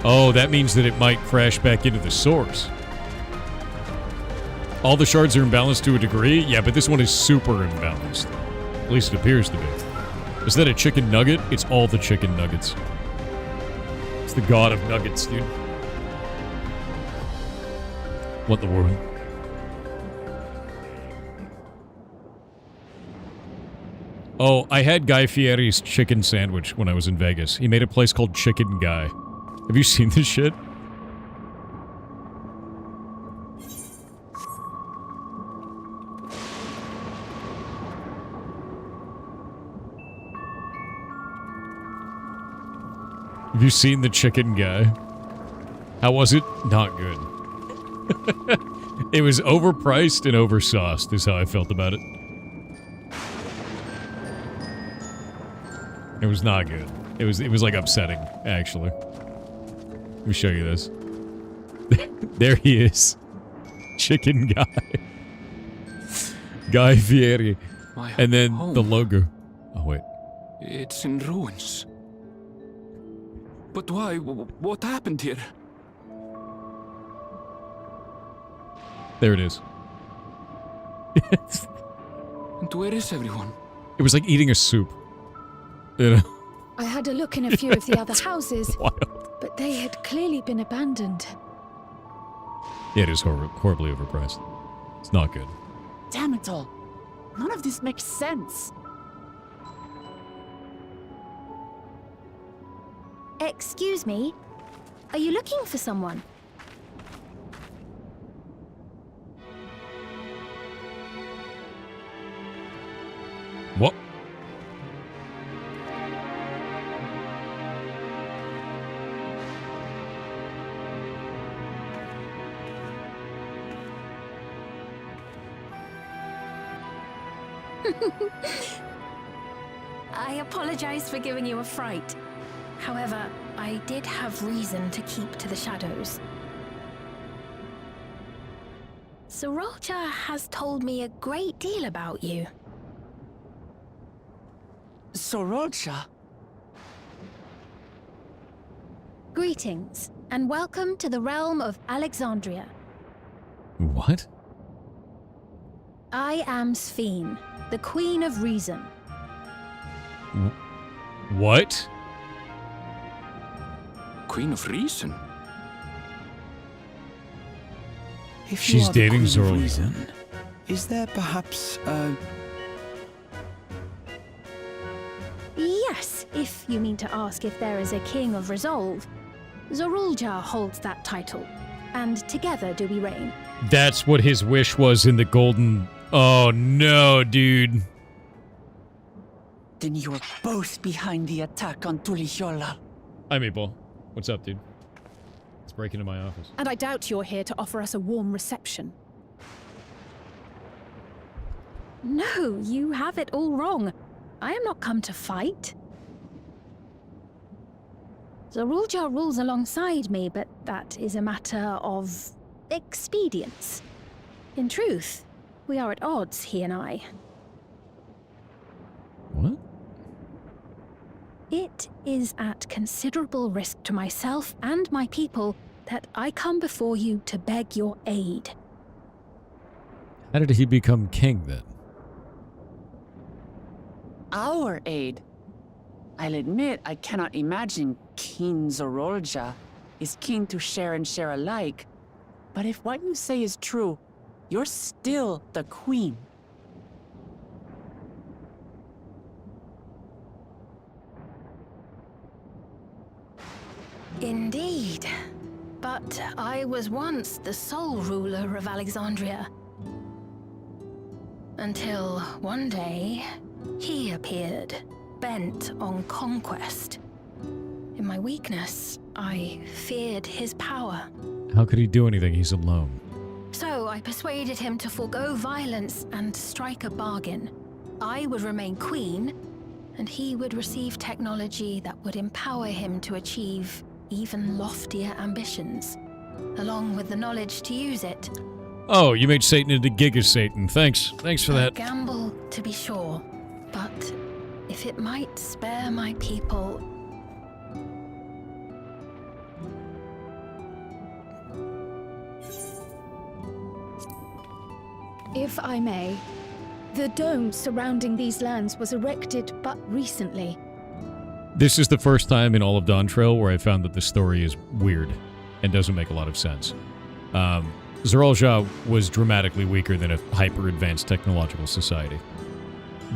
Oh, that means that it might crash back into the source. All the shards are imbalanced to a degree? Yeah, but this one is super imbalanced. At least it appears to be. Is that a chicken nugget? It's all the chicken nuggets. It's the god of nuggets, dude. What the world? Oh, I had Guy Fieri's chicken sandwich when I was in Vegas. He made a place called Chicken Guy. Have you seen this shit? Have you seen the Chicken Guy? How was it? Not good. It was overpriced and oversauced is how I felt about it. It was not good. It was like upsetting, actually. Let me show you this. There he is. Chicken Guy. Guy Fieri. And then home. the logo. Oh, wait. It's in ruins. But why? What happened here? There it is. And where is everyone? It was like eating a soup. You know? I had a look in a few of the other houses, Wild. but they had clearly been abandoned. Yeah, it is horribly overpriced. It's not good. Damn it all. None of this makes sense. Excuse me? Are you looking for someone? What? I apologize for giving you a fright. However, I did have reason to keep to the shadows. Sriracha has told me a great deal about you. Sriracha? Greetings, and welcome to the realm of Alexandria. What? I am Sphene, the Queen of Reason. What? Queen of Reason? If She's you are the dating Queen of Zoro. Reason, is there perhaps Yes, if you mean to ask if there is a king of resolve, Zorulja holds that title, and together do we reign. That's what his wish was in the golden... Oh, no, dude. Then you're both behind the attack on Tuliyola. Hi, Meeple. What's up, dude? Let's break into my office. And I doubt you're here to offer us a warm reception. No, you have it all wrong. I am not come to fight. Zorulja rules alongside me, but that is a matter of expedience. In truth, we are at odds, he and I. What? It is at considerable risk to myself and my people that I come before you to beg your aid. How did he become king, then? Our aid. I'll admit I cannot imagine King Zorulja is keen to share and share alike. But if what you say is true, you're still the queen. Indeed. But I was once the sole ruler of Alexandria. Until one day, he appeared, bent on conquest. In my weakness, I feared his power. How could he do anything? He's alone. So I persuaded him to forego violence and strike a bargain. I would remain queen, and he would receive technology that would empower him to achieve even loftier ambitions, along with the knowledge to use it. Oh, you made Satan into Giga Satan. Thanks. Thanks for that. A gamble, to be sure, but if it might spare my people... If I may, the dome surrounding these lands was erected but recently. This is the first time in all of Dawntrail where I found that the story is weird and doesn't make a lot of sense. Zorulja was dramatically weaker than a hyper-advanced technological society.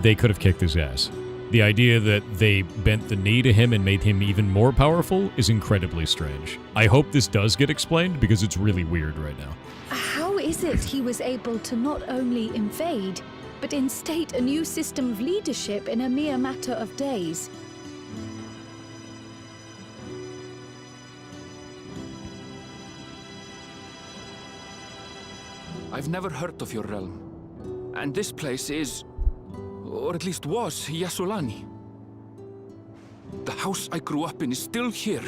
They could have kicked his ass. The idea that they bent the knee to him and made him even more powerful is incredibly strange. I hope this does get explained because it's really weird right now. How is it he was able to not only invade, but instate a new system of leadership in a mere matter of days? I've never heard of your realm. And this place is, or at least was, Yasolani. The house I grew up in is still here.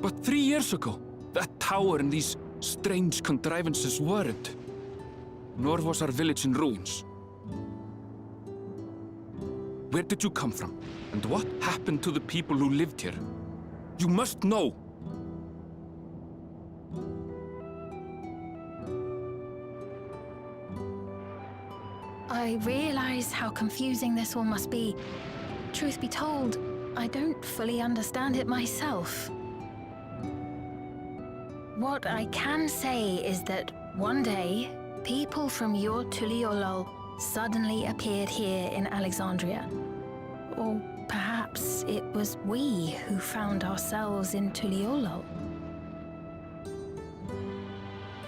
But 3 years ago, that tower and these strange contrivances weren't. Nor was our village in ruins. Where did you come from? And what happened to the people who lived here? You must know! I realize how confusing this all must be. Truth be told, I don't fully understand it myself. What I can say is that one day, people from your Tuliyola suddenly appeared here in Alexandria. Or perhaps it was we who found ourselves in Tuliyola.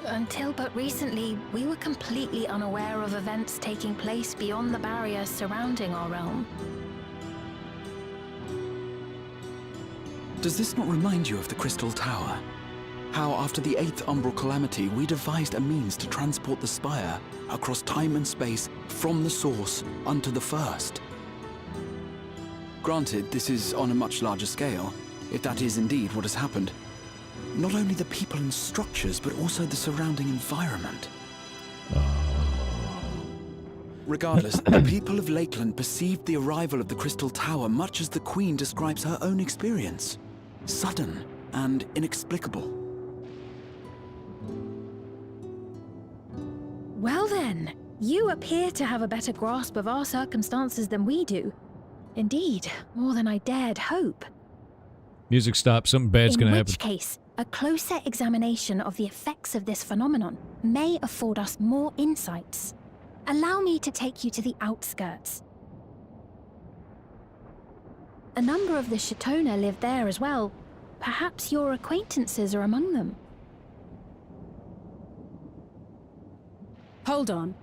Until but recently, we were completely unaware of events taking place beyond the barriers surrounding our realm. Does this not remind you of the Crystal Tower? How after the 8th Umbral Calamity, we devised a means to transport the Spire across time and space from the source unto the First. Granted, this is on a much larger scale, if that is indeed what has happened. Not only the people and structures, but also the surrounding environment. Regardless, the people of Lakeland perceived the arrival of the Crystal Tower much as the Queen describes her own experience. Sudden and inexplicable. Well then, you appear to have a better grasp of our circumstances than we do. Indeed, more than I dared hope. Music stop. Something bad's gonna happen. In which case, a closer examination of the effects of this phenomenon may afford us more insights. Allow me to take you to the outskirts. A number of the Shatona live there as well. Perhaps your acquaintances are among them. Hold on.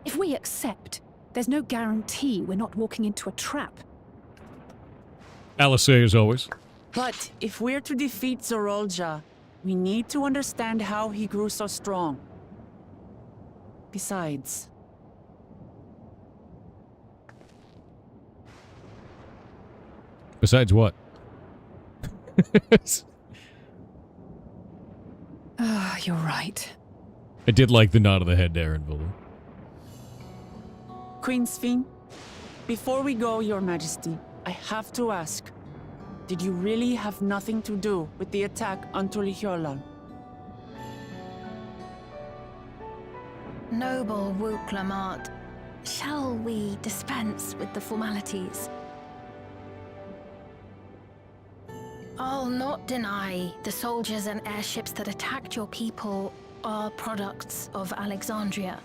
If we accept, there's no guarantee we're not walking into a trap. Alice, as always. But if we're to defeat Zorolja, we need to understand how he grew so strong. Besides... Besides what? You're right. I did like the nod of the head to Aaronville. Queen Sphene, before we go, Your Majesty, I have to ask, did you really have nothing to do with the attack on Tulihyolal? Noble Wuklamart, shall we dispense with the formalities? I'll not deny the soldiers and airships that attacked your people are products of Alexandria.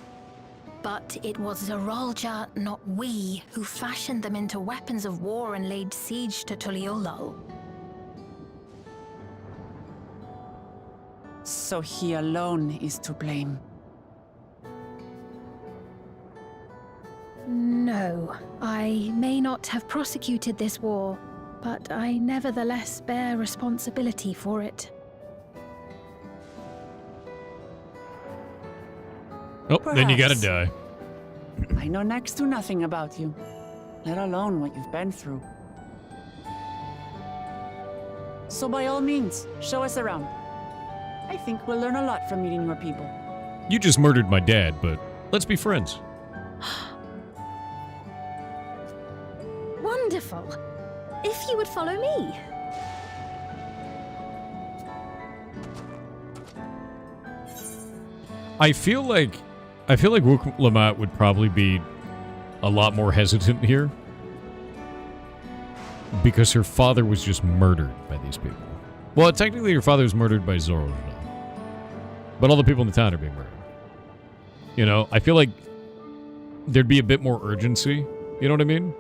But it was Zorolja, not we, who fashioned them into weapons of war and laid siege to Tuliolal. So he alone is to blame. No, I may not have prosecuted this war, but I nevertheless bear responsibility for it. Oh, then you gotta Perhaps. die. I know next to nothing about you, let alone what you've been through. So by all means, show us around. I think we'll learn a lot from meeting your people. You just murdered my dad, but let's be friends. Wonderful. If you would follow me. I feel like Wuk Lamat would probably be a lot more hesitant here because her father was just murdered by these people. Well, technically her father was murdered by Zorolja, but all the people in the town are being murdered. You know, I feel like there'd be a bit more urgency. You know what I mean?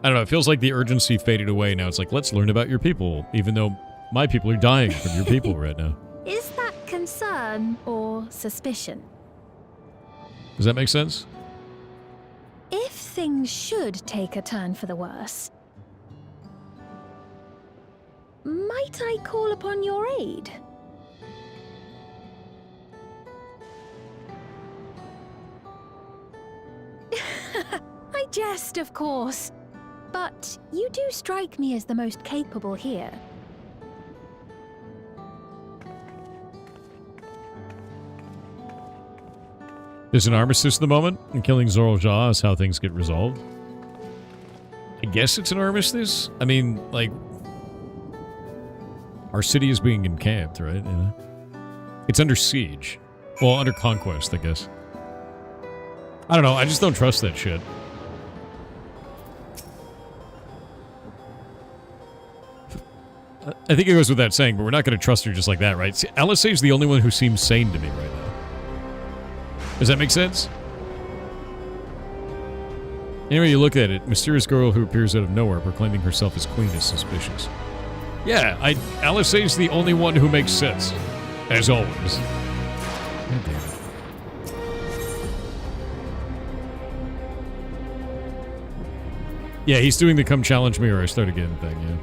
I don't know, it feels like the urgency faded away. Now it's like, let's learn about your people, even though my people are dying from your people right now. Is that concern or suspicion? Does that make sense? If things should take a turn for the worse, might I call upon your aid? I jest, of course. But you do strike me as the most capable here. There's an armistice at the moment, and killing Zorolja is how things get resolved. I guess it's an armistice? I mean, like, our city is being encamped, right? You know? It's under siege. Well, under conquest, I guess. I don't know, I just don't trust that shit. I think it goes with that saying, but we're not going to trust her just like that, right? See, LSA is the only one who seems sane to me right now. Does that make sense? Anyway, you look at it, mysterious girl who appears out of nowhere proclaiming herself as queen is suspicious. Yeah, LSA is the only one who makes sense. As always. God damn it. Yeah, he's doing the come challenge me or I start again thing, yeah.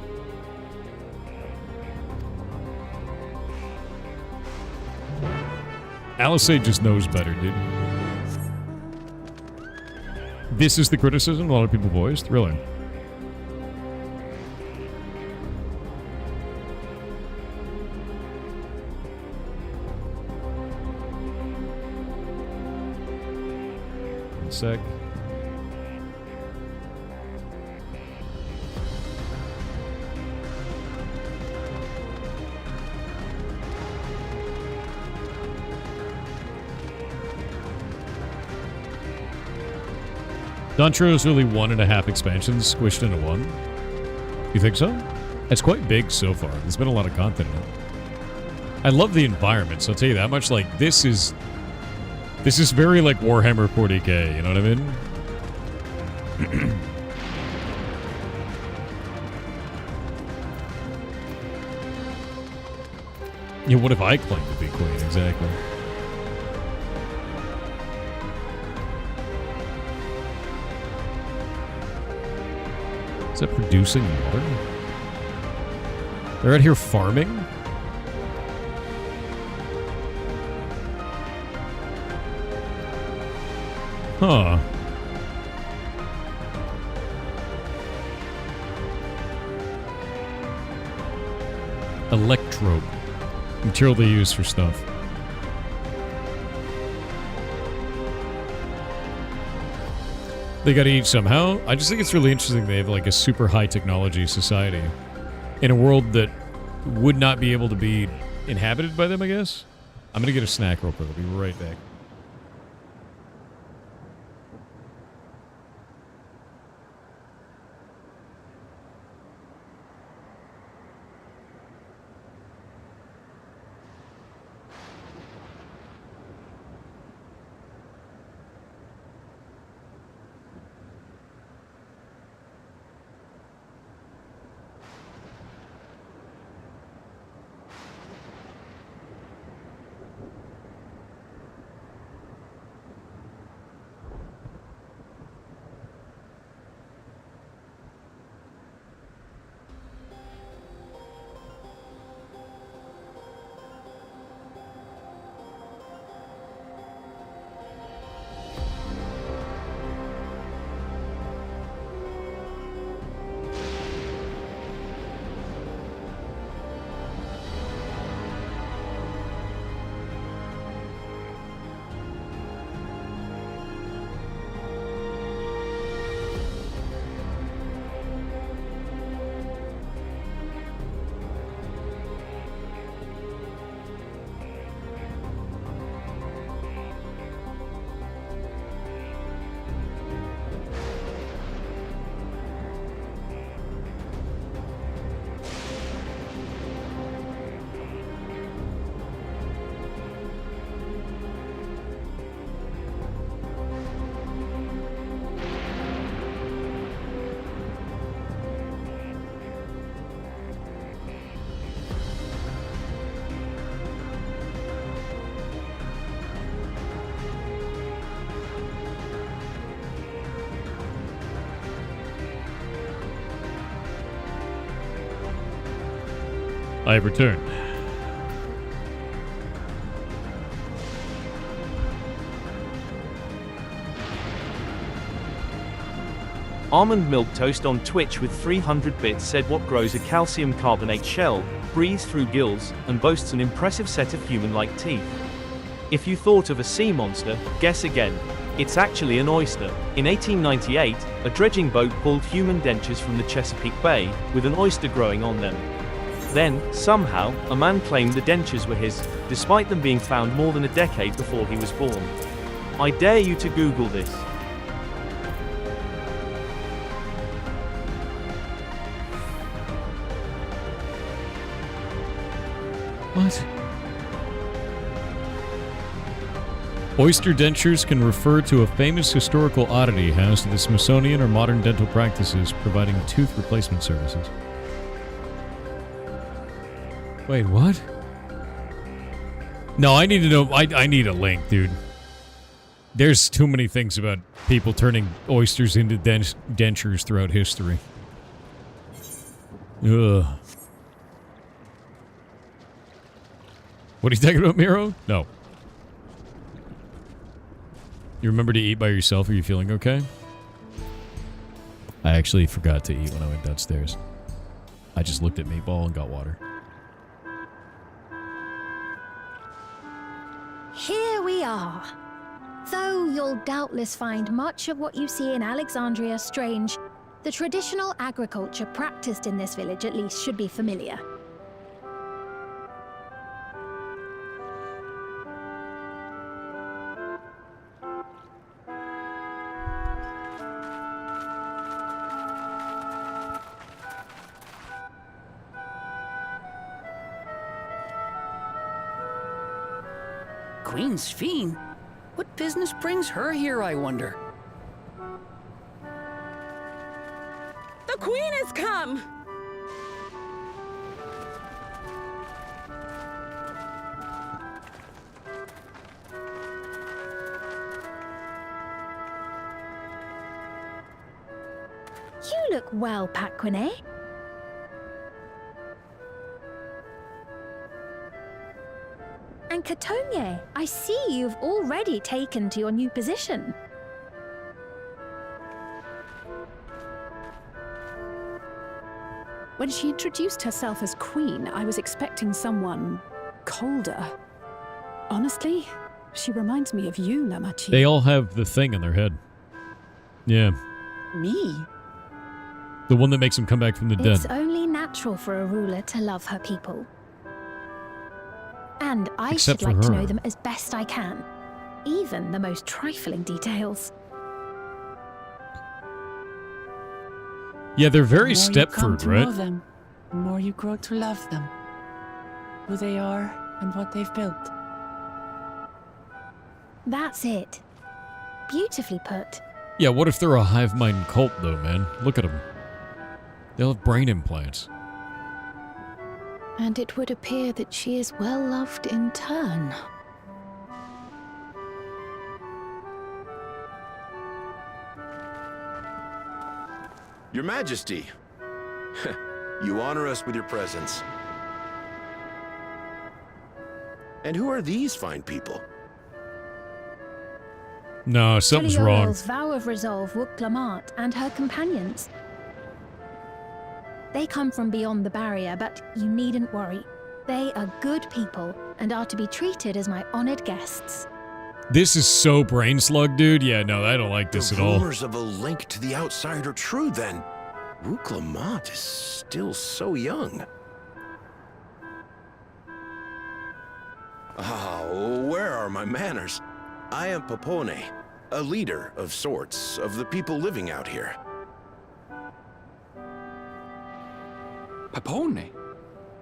Alisade just knows better, dude. This is the criticism a lot of people voiced? Really? One sec. Dontro's really 1.5 expansions squished into one. You think so? It's quite big so far. There's been a lot of content in it. I love the environment, so I'll tell you that much. Like, this is This is very like Warhammer 40k, you know what I mean? Yeah, what if I claim to be queen? Exactly. Is that producing water? They're out here farming? Huh. Electrope. Material they use for stuff. They gotta eat somehow. I just think it's really interesting they have like a super high technology society in a world that would not be able to be inhabited by them, I guess. I'm gonna get a snack real quick. I'll be right back. I have returned. Almond Milk Toast on Twitch with 300 bits said what grows a calcium carbonate shell, breathes through gills, and boasts an impressive set of human-like teeth. If you thought of a sea monster, guess again. It's actually an oyster. In 1898, a dredging boat pulled human dentures from the Chesapeake Bay, with an oyster growing on them. Then, somehow, a man claimed the dentures were his, despite them being found more than a decade before he was born. I dare you to Google this. What? Oyster dentures can refer to a famous historical oddity housed at the Smithsonian or modern dental practices providing tooth replacement services. Wait, what? No, I need to know. I need a link, dude. There's too many things about people turning oysters into dentures throughout history. Ugh. What are you talking about, Miro? No. You remember to eat by yourself? Are you feeling okay? I actually forgot to eat when I went downstairs. I just looked at Meatball and got water. Here we are. Though you'll doubtless find much of what you see in Alexandria strange, the traditional agriculture practiced in this village at least should be familiar. Queen's Fiend? What business brings her here, I wonder? The Queen has come! You look well, Paquine. And Katonye, I see you've already taken to your new position. When she introduced herself as queen, I was expecting someone colder. Honestly, she reminds me of you, Namachi. They all have the thing in their head. Yeah. Me? The one that makes them come back from the dead. It's only natural for a ruler to love her people. And I Except should for like to her. know them as best I can. Even the most trifling details. Yeah, they're very The more you come Stepford, to know right? them, the more you grow to love them. Who they are and what they've built. That's it. Beautifully put. Yeah, what if they're a hive mind cult, though, man? Look at them. They'll have brain implants. And it would appear that she is well loved in turn. Your Majesty, you honor us with your presence. And who are these fine people? No, something's wrong. Tiliorel's vow of resolve, Wuk-Lamat, and her companions. They come from beyond the barrier, but you needn't worry. They are good people and are to be treated as my honored guests. This is so brain slug, dude. Yeah, no, I don't like this The at all. rumors of a link to the outside are true, then. Wuk-Lamat is still so young. Where are my manners? I am Popone, a leader of sorts of the people living out here. Papone?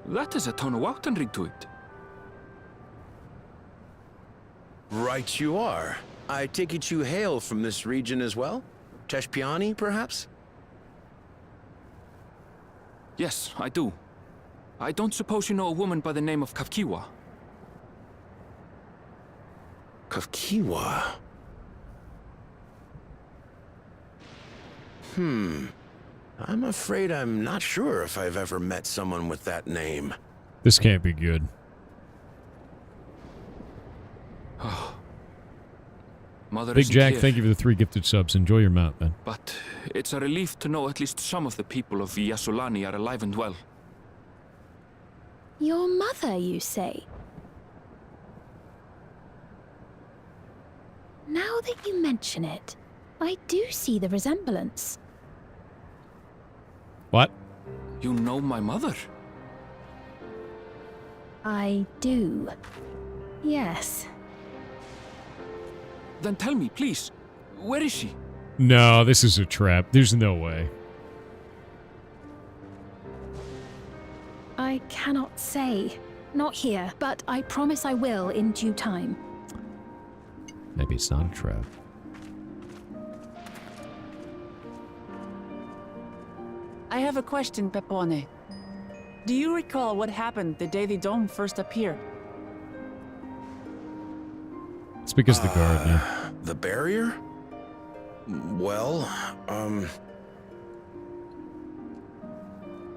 That is a Tonawautan to it. Right you are. I take it you hail from this region as well? Teshpiani, perhaps? Yes, I do. I don't suppose you know a woman by the name of Kafkiwa. Kafkiwa? I'm afraid I'm not sure if I've ever met someone with that name. This can't be good. Mother Big isn't Jack, here, thank you for the 3 gifted subs. Enjoy your mount, man. but it's a relief to know at least some of the people of Yasolani are alive and well. Your mother, you say? Now that you mention it, I do see the resemblance. What? You know my mother? I do. Yes. Then tell me, please, where is she? No, this is a trap. There's no way. I cannot say. Not here, but I promise I will in due time. Maybe it's not a trap. I have a question, Pepone. Do you recall what happened the day the dome first appeared? It's because of the guard, yeah. The barrier? Well,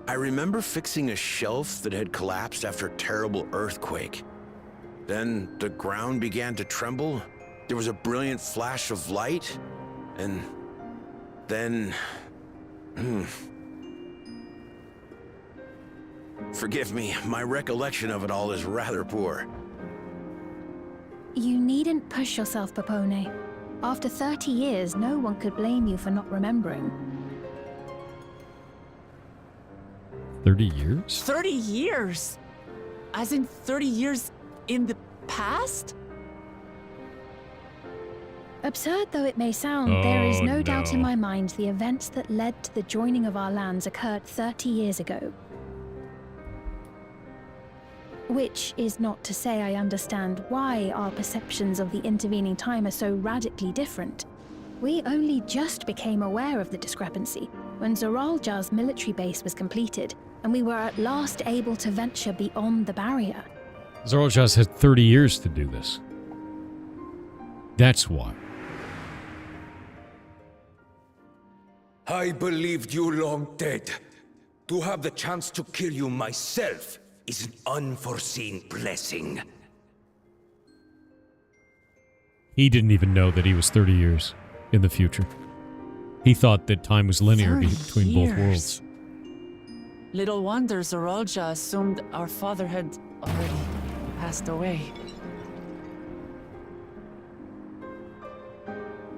I remember fixing a shelf that had collapsed after a terrible earthquake. Then the ground began to tremble. There was a brilliant flash of light, and then... Forgive me, my recollection of it all is rather poor. You needn't push yourself, Popone. After 30 years, no one could blame you for not remembering. 30 years? 30 years? As in 30 years in the past? Absurd though it may sound, there is Oh, no doubt in no. my mind the events that led to the joining of our lands occurred 30 years ago. Which is not to say I understand why our perceptions of the intervening time are so radically different. We only just became aware of the discrepancy when Zoralja's military base was completed, and we were at last able to venture beyond the barrier. Zoralja's had 30 years to do this. That's why. I believed you long dead. To have the chance to kill you myself is an unforeseen blessing. He didn't even know that he was 30 years in the future. He thought that time was linear between both worlds. Little wonder Zoralja assumed our father had already passed away.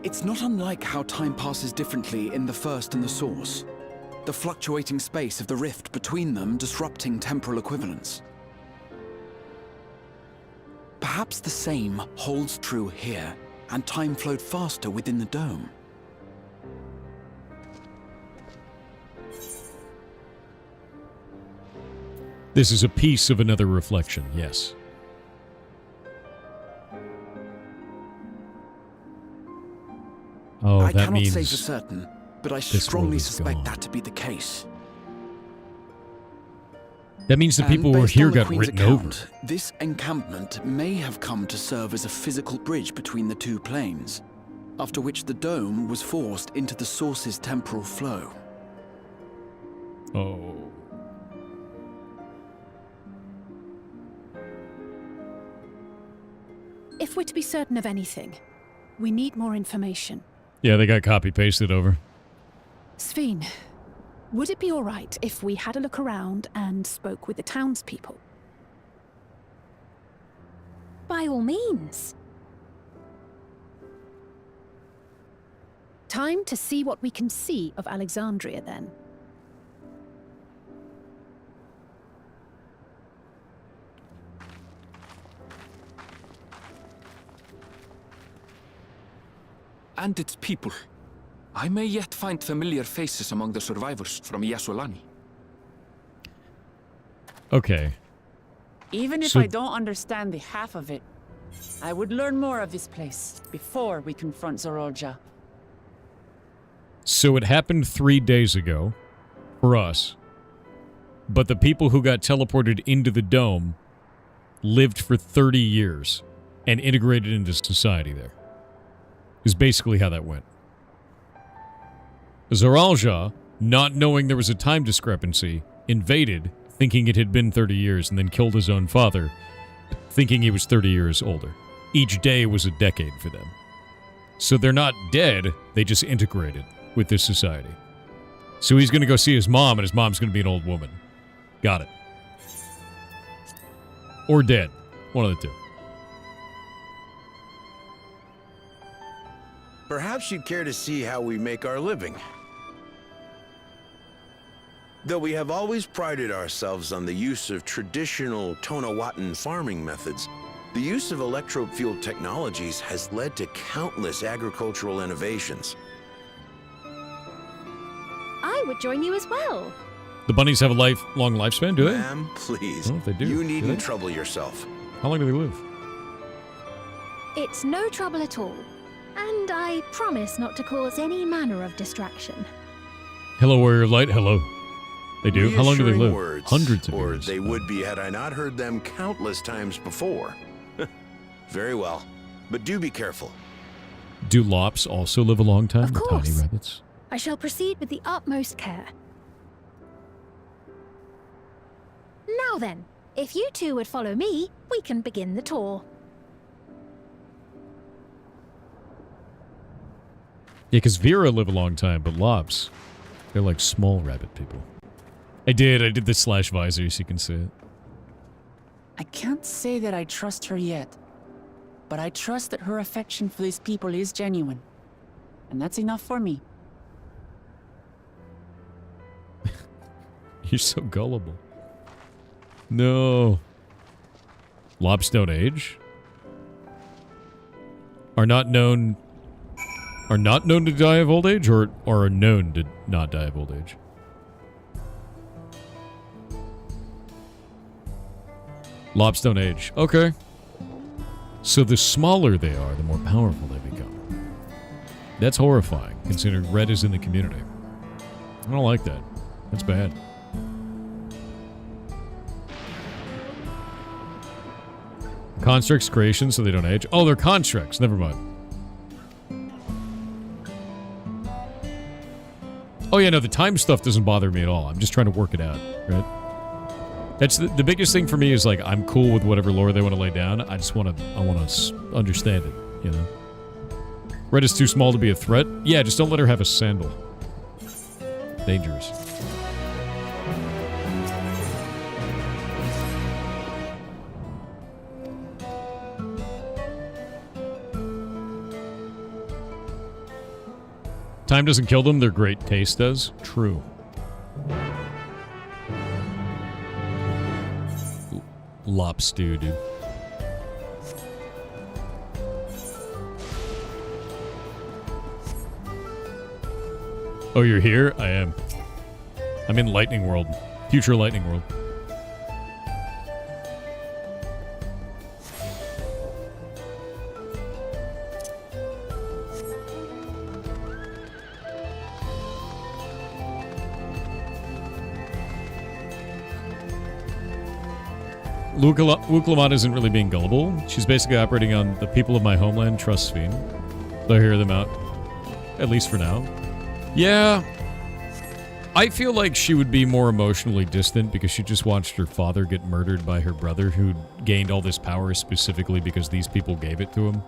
It's not unlike how time passes differently in the First and the Source. The fluctuating space of the rift between them disrupting temporal equivalence. Perhaps the same holds true here, and time flowed faster within the dome. This is a piece of another reflection, yes. Oh, I that cannot means say for certain, but I this strongly world is suspect gone. that to be the case. That means the And people who were based here on the got Queen's written account, over. this encampment may have come to serve as a physical bridge between the two planes, after which the dome was forced into the Source's temporal flow. Oh. If we're to be certain of anything, we need more information. Yeah, they got copy-pasted over. Sveen, would it be all right if we had a look around and spoke with the townspeople? By all means. Time to see what we can see of Alexandria, then. And its people. I may yet find familiar faces among the survivors from Yasolani. Okay. Even if So- I don't understand the half of it, I would learn more of this place before we confront Zoralja. So it happened 3 days ago for us, but the people who got teleported into the dome lived for 30 years and integrated into society there. Is basically how that went. Zoralja, not knowing there was a time discrepancy, invaded, thinking it had been 30 years, and then killed his own father, thinking he was 30 years older. Each day was a decade for them. So they're not dead, they just integrated with this society. So he's going to go see his mom, and his mom's going to be an old woman. Got it. Or dead. One of the two. Perhaps you'd care to see how we make our living. Though we have always prided ourselves on the use of traditional Tonawatan farming methods, the use of electro-fueled technologies has led to countless agricultural innovations. I would join you as well. The bunnies have a long lifespan, do they? Ma'am, please. Oh, they do. You Do needn't they? trouble yourself. How long do they live? It's no trouble at all. And I promise not to cause any manner of distraction. Hello, Warrior Light. Hello. They do? How long do they Reassuring live? words, Hundreds of or years. they would be had I not heard them countless times before. Very well. But do be careful. Do lops also live a long time? Of The course. tiny rabbits? I shall proceed with the utmost care. Now then, if you two would follow me, we can begin the tour. Yeah, because Vera live a long time, but lops, they're like small rabbit people. I did the slash visor so you can see it. I can't say that I trust her yet, but I trust that her affection for these people is genuine. And that's enough for me. You're so gullible. No. Lops don't age? Are not known to die of old age, or are known to not die of old age? Lops don't age. Okay. So the smaller they are, the more powerful they become. That's horrifying, considering red is in the community. I don't like that. That's bad. Constructs creation so they don't age. Oh, they're constructs. Never mind. Oh yeah, no, the time stuff doesn't bother me at all. I'm just trying to work it out, right? That's the biggest thing for me is like I'm cool with whatever lore they want to lay down. I want to understand it, you know. Red is too small to be a threat. Yeah, just don't let her have a sandal. Dangerous. Time doesn't kill them, their great taste does. True. Lop stew, dude. Oh, you're here? I am. I'm in Lightning World. Future Lightning World. Wuklamat isn't really being gullible. She's basically operating on the people of my homeland trust fiend. So I hear them out. At least for now. Yeah. I feel like she would be more emotionally distant because she just watched her father get murdered by her brother who gained all this power specifically because these people gave it to him.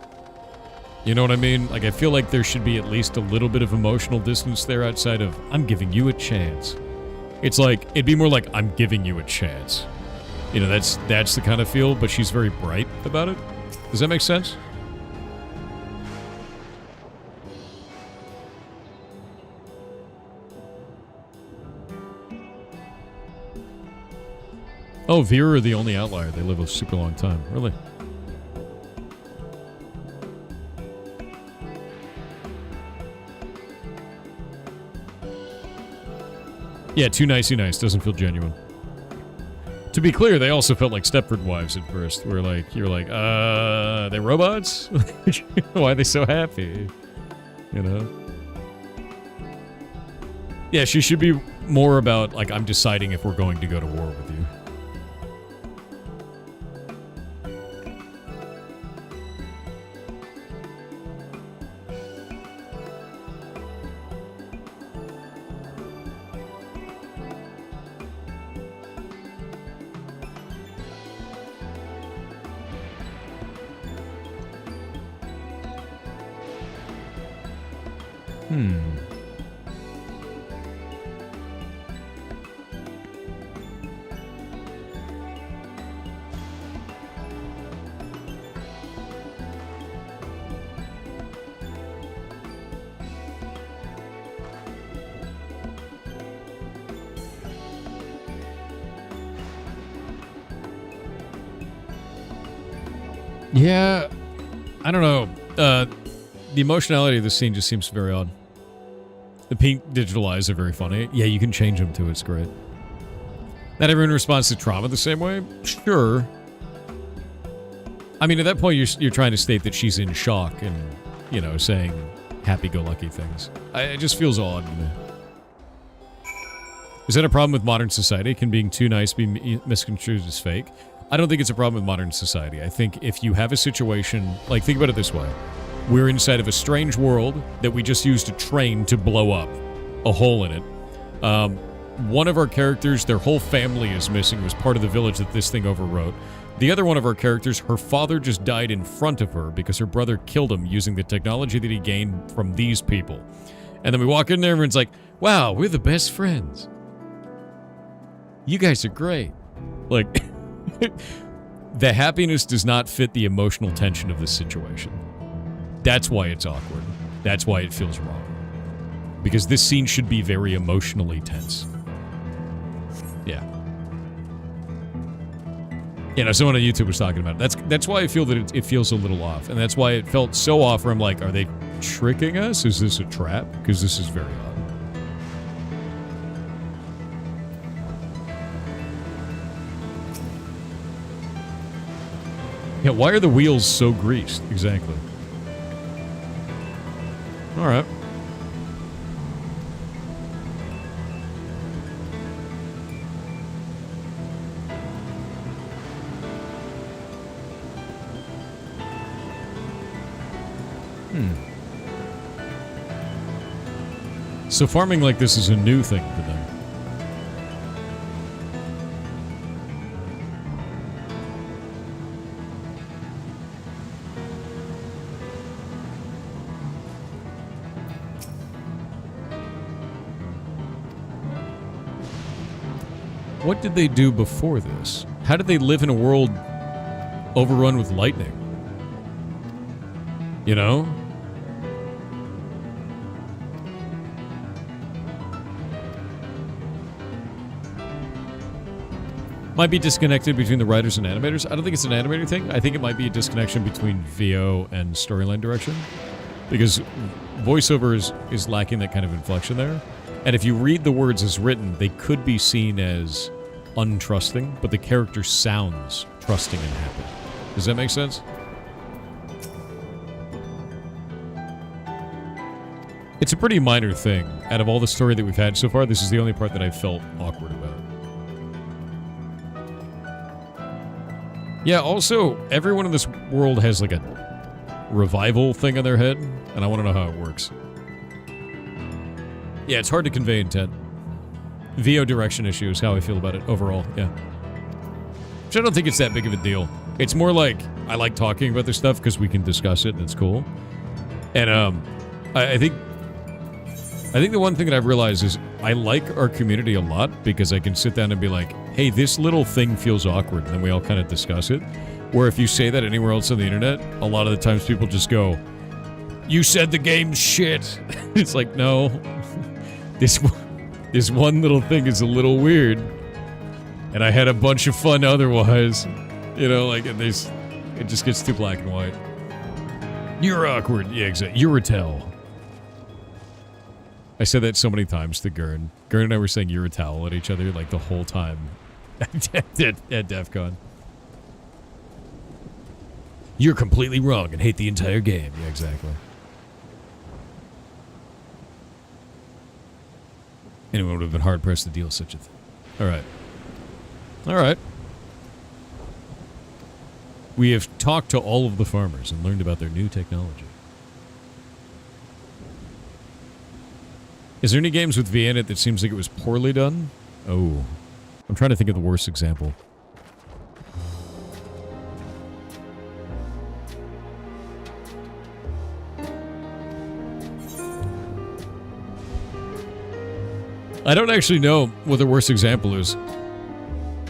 You know what I mean? Like, I feel like there should be at least a little bit of emotional distance there outside of, I'm giving you a chance. It's like, it'd be more like, I'm giving you a chance. You know, that's the kind of feel, but she's very bright about it. Does that make sense? Oh, Vera are the only outlier. They live a super long time. Really? Yeah, too nicey nice. Doesn't feel genuine. To be clear, they also felt like Stepford wives at first. Where like you're like, they robots? Why are they so happy? You know? Yeah, she should be more about like, I'm deciding if we're going to go to war with you. Yeah, I don't know. The emotionality of the scene just seems very odd. The pink digital eyes are very funny. Yeah, you can change them too. It's great. Not everyone responds to trauma the same way. Sure. I mean, at that point, you're trying to state that she's in shock and, you know, saying happy-go-lucky things. It just feels odd to me. Is that a problem with modern society? Can being too nice be misconstrued as fake? I don't think it's a problem with modern society. I think if you have a situation, like, think about it this way. We're inside of a strange world that we just used a train to blow up a hole in it. One of our characters, their whole family is missing. It was part of the village that this thing overwrote. The other one of our characters, her father just died in front of her because her brother killed him using the technology that he gained from these people. And then we walk in there, everyone's like, wow, we're the best friends. You guys are great. Like... The happiness does not fit the emotional tension of the situation. That's why it's awkward. That's why it feels wrong. Because this scene should be very emotionally tense. Yeah. You know, someone on YouTube was talking about it. That's why I feel that it feels a little off. And that's why it felt so off where I'm like, are they tricking us? Is this a trap? Because this is very odd. Yeah, why are the wheels so greased? Exactly. Alright. So farming like this is a new thing for them. What did they do before this? How did they live in a world overrun with lightning? You know? Might be disconnected between the writers and animators. I don't think it's an animator thing. I think it might be a disconnection between VO and storyline direction. Because voiceover is lacking that kind of inflection there. And if you read the words as written, they could be seen as untrusting, but the character sounds trusting and happy. Does that make sense? It's a pretty minor thing. Out of all the story that we've had so far, this is the only part that I felt awkward about. Yeah, also, everyone in this world has like a revival thing on their head, and I want to know how it works. Yeah, it's hard to convey intent. VO direction issue is how I feel about it overall, yeah. Which I don't think it's that big of a deal. It's more like, I like talking about this stuff because we can discuss it and it's cool. And I think the one thing that I've realized is I like our community a lot because I can sit down and be like, hey, this little thing feels awkward, and then we all kind of discuss it. Where if you say that anywhere else on the internet, a lot of the times people just go, you said the game's shit. It's like, no. This one little thing is a little weird. And I had a bunch of fun otherwise. You know, like, it just gets too black and white. You're awkward. Yeah, exactly. You're a tell. I said that so many times to Gurn. Gurn and I were saying you're a towel at each other like the whole time at DEF CON. You're completely wrong and hate the entire game. Yeah, exactly. Anyone would have been hard-pressed to deal with such a thing. Alright. Alright. We have talked to all of the farmers and learned about their new technology. Is there any games with VA in it that seems like it was poorly done? Oh. I'm trying to think of the worst example. I don't actually know what the worst example is.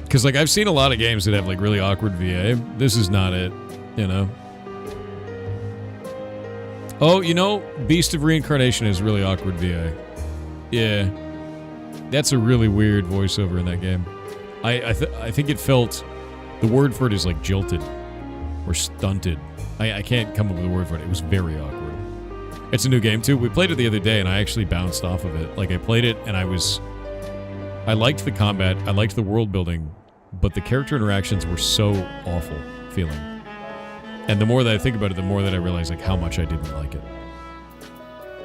Because, like, I've seen a lot of games that have, like, really awkward VA. This is not it, you know? Oh, you know, Beast of Reincarnation is really awkward VA. Yeah. That's a really weird voiceover in that game. I think it felt... The word for it is, like, jilted. Or stunted. I can't come up with a word for it. It was very awkward. It's a new game, too. We played it the other day, and I actually bounced off of it. Like, I played it, and I liked the combat, I liked the world building, but the character interactions were so awful feeling. And the more that I think about it, the more that I realize, like, how much I didn't like it.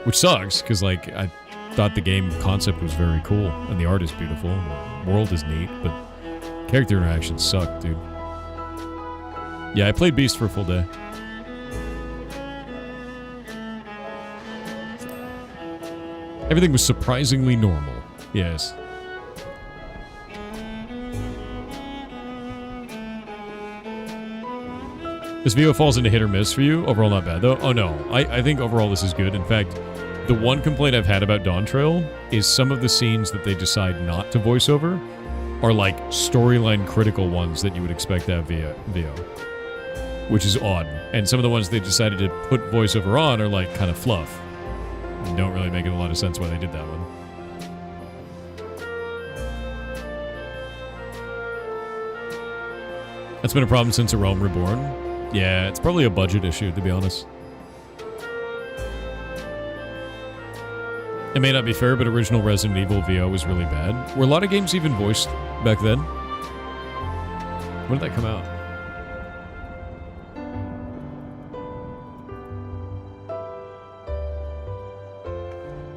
Which sucks, because, like, I thought the game concept was very cool, and the art is beautiful, and the world is neat, but character interactions suck, dude. Yeah, I played Beast for a full day. Everything was surprisingly normal. Yes. This VO falls into hit or miss for you. Overall, not bad, though. Oh, no. I think overall this is good. In fact, the one complaint I've had about Dawn Trail is some of the scenes that they decide not to voice over are like storyline critical ones that you would expect to have VO. Which is odd. And some of the ones they decided to put voiceover on are like kind of fluff. And don't really make a lot of sense why they did that one. That's been a problem since A Realm Reborn. Yeah, it's probably a budget issue, to be honest. It may not be fair, but original Resident Evil VO was really bad. Were a lot of games even voiced back then? When did that come out?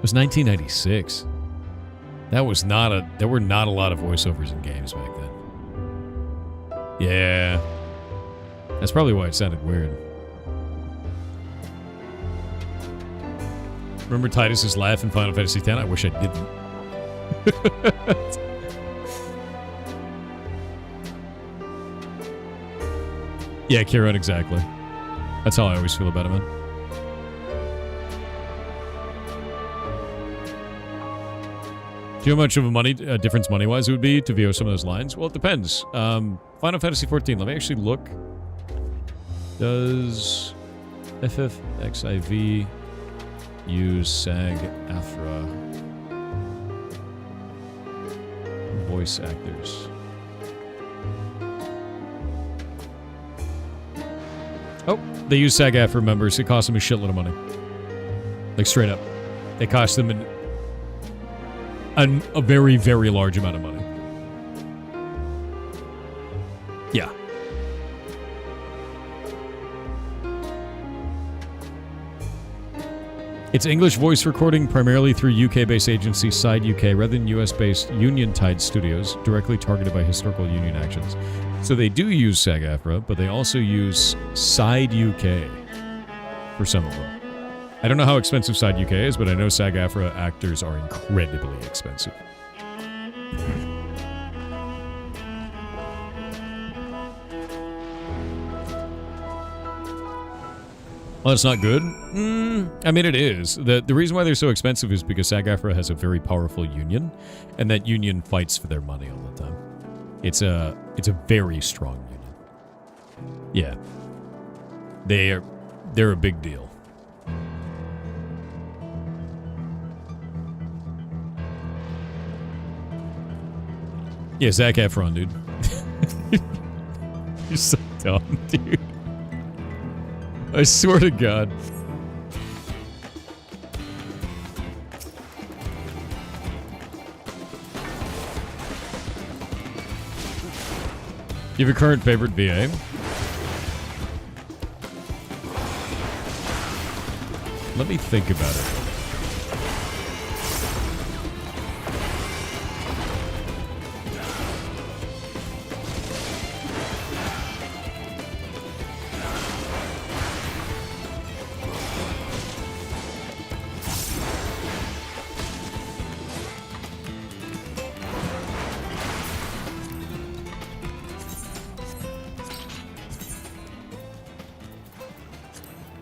was 1996. There were not a lot of voiceovers in games back then. Yeah. That's probably why it sounded weird. Remember Titus's laugh in Final Fantasy X? I wish I didn't. Yeah, Kieran, exactly. That's how I always feel about him, man. Do you know how much of a difference money-wise it would be to VO some of those lines? Well, it depends. Final Fantasy XIV. Let me actually look. Does FFXIV use SAG-AFTRA voice actors? Oh, they use SAG-AFTRA members. It costs them a shitload of money. Like, straight up. It costs them a very, very large amount of money. Yeah. It's English voice recording primarily through UK-based agency Side UK rather than US-based Union-tied studios directly targeted by historical Union actions. So they do use SAG-AFTRA, but they also use Side UK for some of them. I don't know how expensive Side UK is, but I know SAG-AFTRA actors are incredibly expensive. Well, it's not good? I mean, it is. The reason why they're so expensive is because SAG-AFTRA has a very powerful union, and that union fights for their money all the time. It's a very strong union. Yeah. They're a big deal. Yeah, Zac Efron, dude. You're so dumb, dude. I swear to God. You have a current favorite VA? Let me think about it.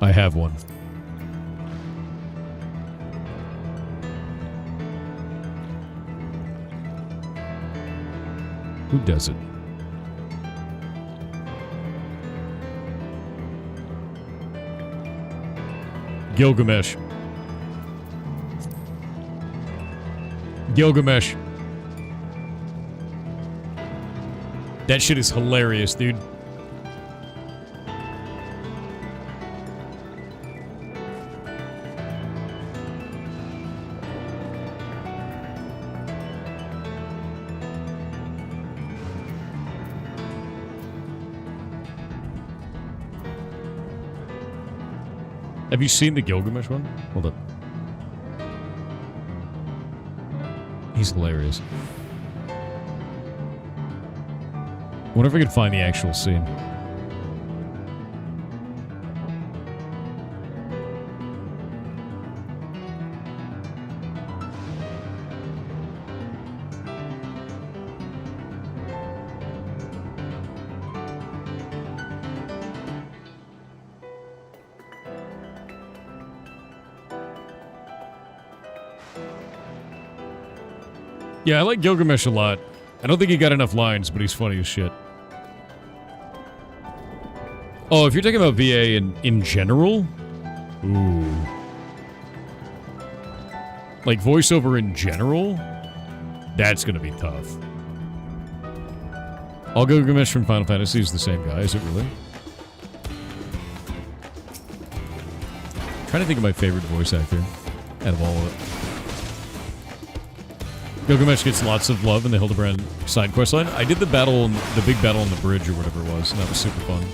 I have one. Who does it? Gilgamesh. Gilgamesh. That shit is hilarious, dude. Have you seen the Gilgamesh one? Hold up. He's hilarious. I wonder if I could find the actual scene. Yeah, I like Gilgamesh a lot. I don't think he got enough lines, but he's funny as shit. Oh, if you're talking about VA in general? Ooh. Like, voiceover in general? That's gonna be tough. All Gilgamesh from Final Fantasy is the same guy, is it really? I'm trying to think of my favorite voice actor out of all of it. Gilgamesh gets lots of love in the Hildebrand side quest line. I did the battle, the big battle on the bridge or whatever it was, and that was super fun.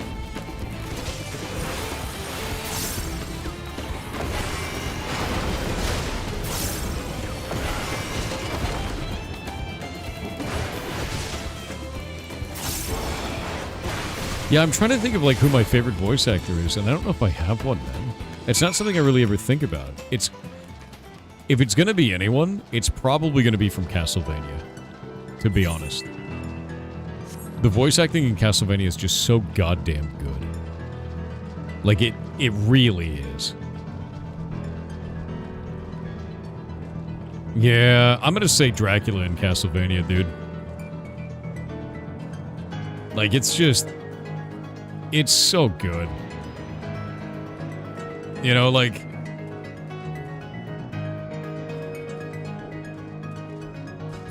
Yeah, I'm trying to think of like who my favorite voice actor is, and I don't know if I have one, man. It's not something I really ever think about. If it's gonna be anyone, it's probably gonna be from Castlevania, to be honest. The voice acting in Castlevania is just so goddamn good. Like, it really is. Yeah, I'm gonna say Dracula in Castlevania, dude. Like, it's just... It's so good. You know, like...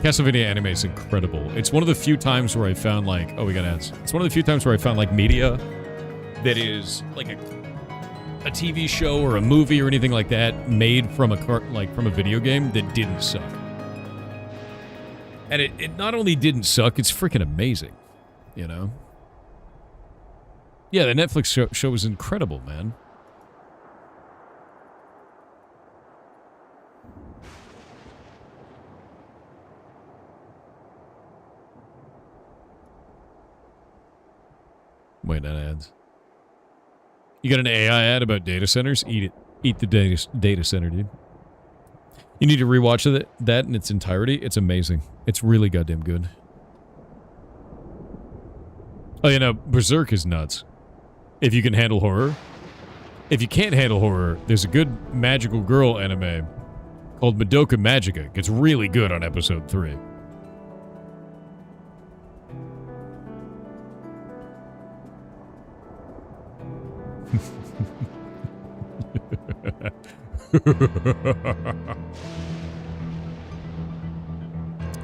Castlevania anime is incredible. It's one of the few times where I found, like... Oh, we got ads. It's one of the few times where I found, like, media that is, like, a TV show or a movie or anything like that made from from a video game that didn't suck. And it not only didn't suck, it's freaking amazing. You know? Yeah, the Netflix show was incredible, man. Wait, not ads. You got an AI ad about data centers? Eat it. Eat the data center, dude. You need to rewatch that in its entirety. It's amazing. It's really goddamn good. Oh, you know, Berserk is nuts. If you can handle horror. If you can't handle horror, there's a good magical girl anime called Madoka Magica. It gets really good on episode 3.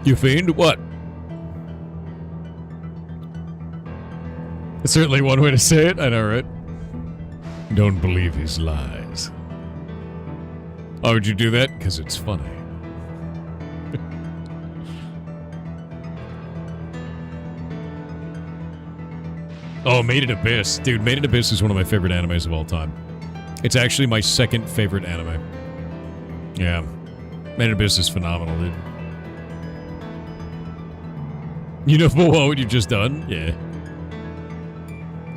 You fiend? What? It's certainly one way to say it, I know, right? Don't believe his lies. Why would you do that? Because it's funny. Oh, Made in Abyss. Dude, Made in Abyss is one of my favorite animes of all time. It's actually my second favorite anime. Yeah. Made in Abyss is phenomenal, dude. You know what you've just done? Yeah.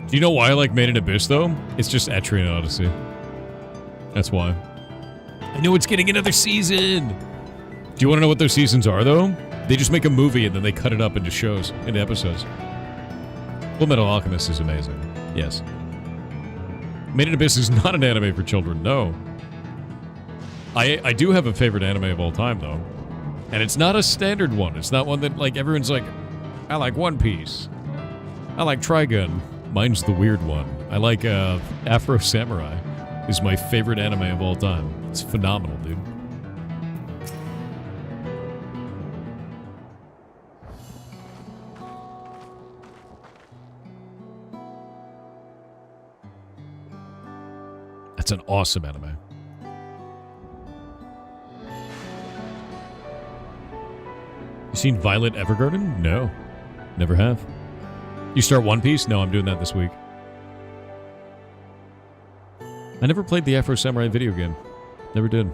Do you know why I like Made in Abyss, though? It's just Etrian Odyssey. That's why. I know it's getting another season! Do you want to know what those seasons are, though? They just make a movie and then they cut it up into shows, into episodes. Full Metal Alchemist is amazing. Yes. Made in Abyss is not an anime for children, no. I do have a favorite anime of all time, though. And it's not a standard one. It's not one that, like, everyone's like, I like One Piece. I like Trigun. Mine's the weird one. I like Afro Samurai. Is my favorite anime of all time. It's phenomenal, dude. That's an awesome anime. You seen Violet Evergarden? No. Never have. You start One Piece? No, I'm doing that this week. I never played the Afro Samurai video game. Never did.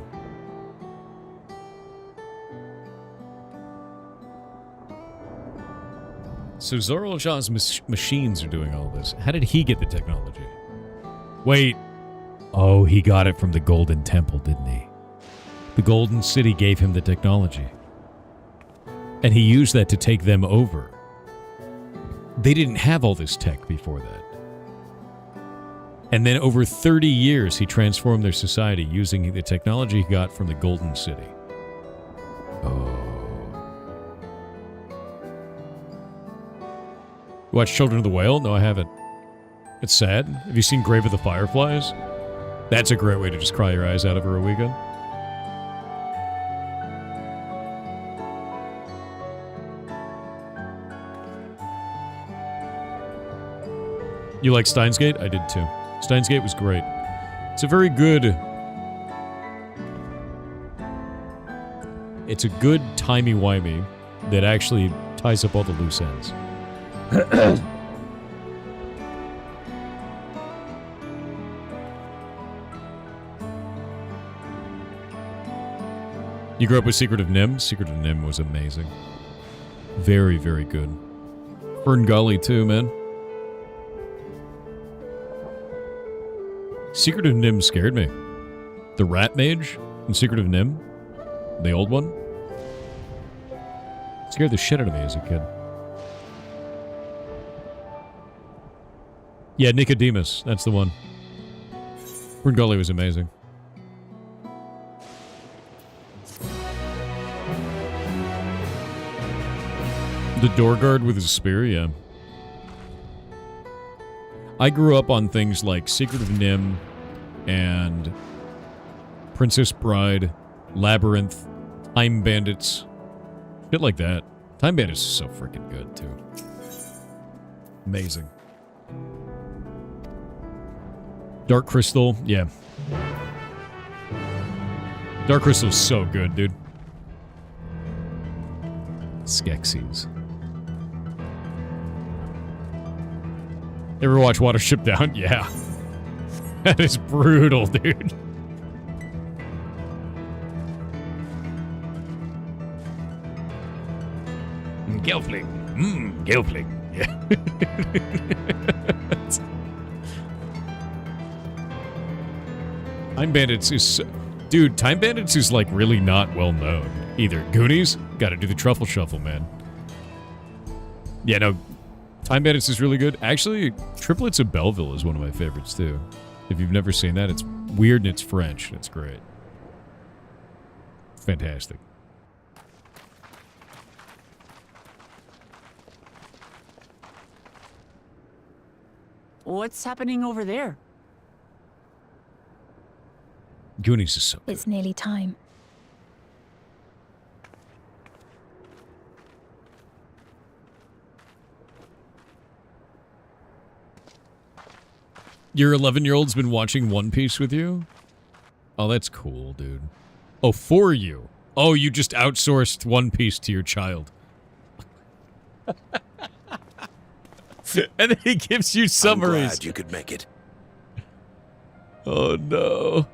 So Zoro Shah's machines are doing all this. How did he get the technology? Wait. Oh, he got it from the Golden Temple, didn't he? The Golden City gave him the technology. And he used that to take them over. They didn't have all this tech before that. And then over 30 years, he transformed their society using the technology he got from the Golden City. Oh. You watch Children of the Whale? No, I haven't. It's sad. Have you seen Grave of the Fireflies? That's a great way to just cry your eyes out over a weekend. You like Steins Gate? I did too. Steins Gate was great. It's a very good... It's a good timey-wimey that actually ties up all the loose ends. You grew up with Secret of Nim? Secret of Nim was amazing. Very, very good. Fern Gully too, man. Secret of Nim scared me. The Rat Mage in Secret of Nim, the old one, scared the shit out of me as a kid. Yeah, Nicodemus, that's the one. Gully was amazing. The door guard with his spear, yeah. I grew up on things like Secret of Nim and Princess Bride, Labyrinth, Time Bandits, shit like that. Time Bandits is so freaking good, too. Amazing. Dark Crystal, yeah. Dark Crystal's so good, dude. Skeksis. Ever watch Watership Down? Yeah. That is brutal, dude. Gelfling. Gelfling. Yeah. Time Bandits is... Dude, Time Bandits is, like, really not well known either. Goonies? Gotta do the truffle shuffle, man. Yeah, no... Time Bandits is really good. Actually, Triplets of Belleville is one of my favorites, too. If you've never seen that, it's weird and it's French. It's great. Fantastic. What's happening over there? Goonies is so good. It's nearly time. Your 11-year-old's been watching One Piece with you? Oh, that's cool, dude. Oh, for you. Oh, you just outsourced One Piece to your child. And then he gives you summaries. I'm glad you could make it. Oh, no.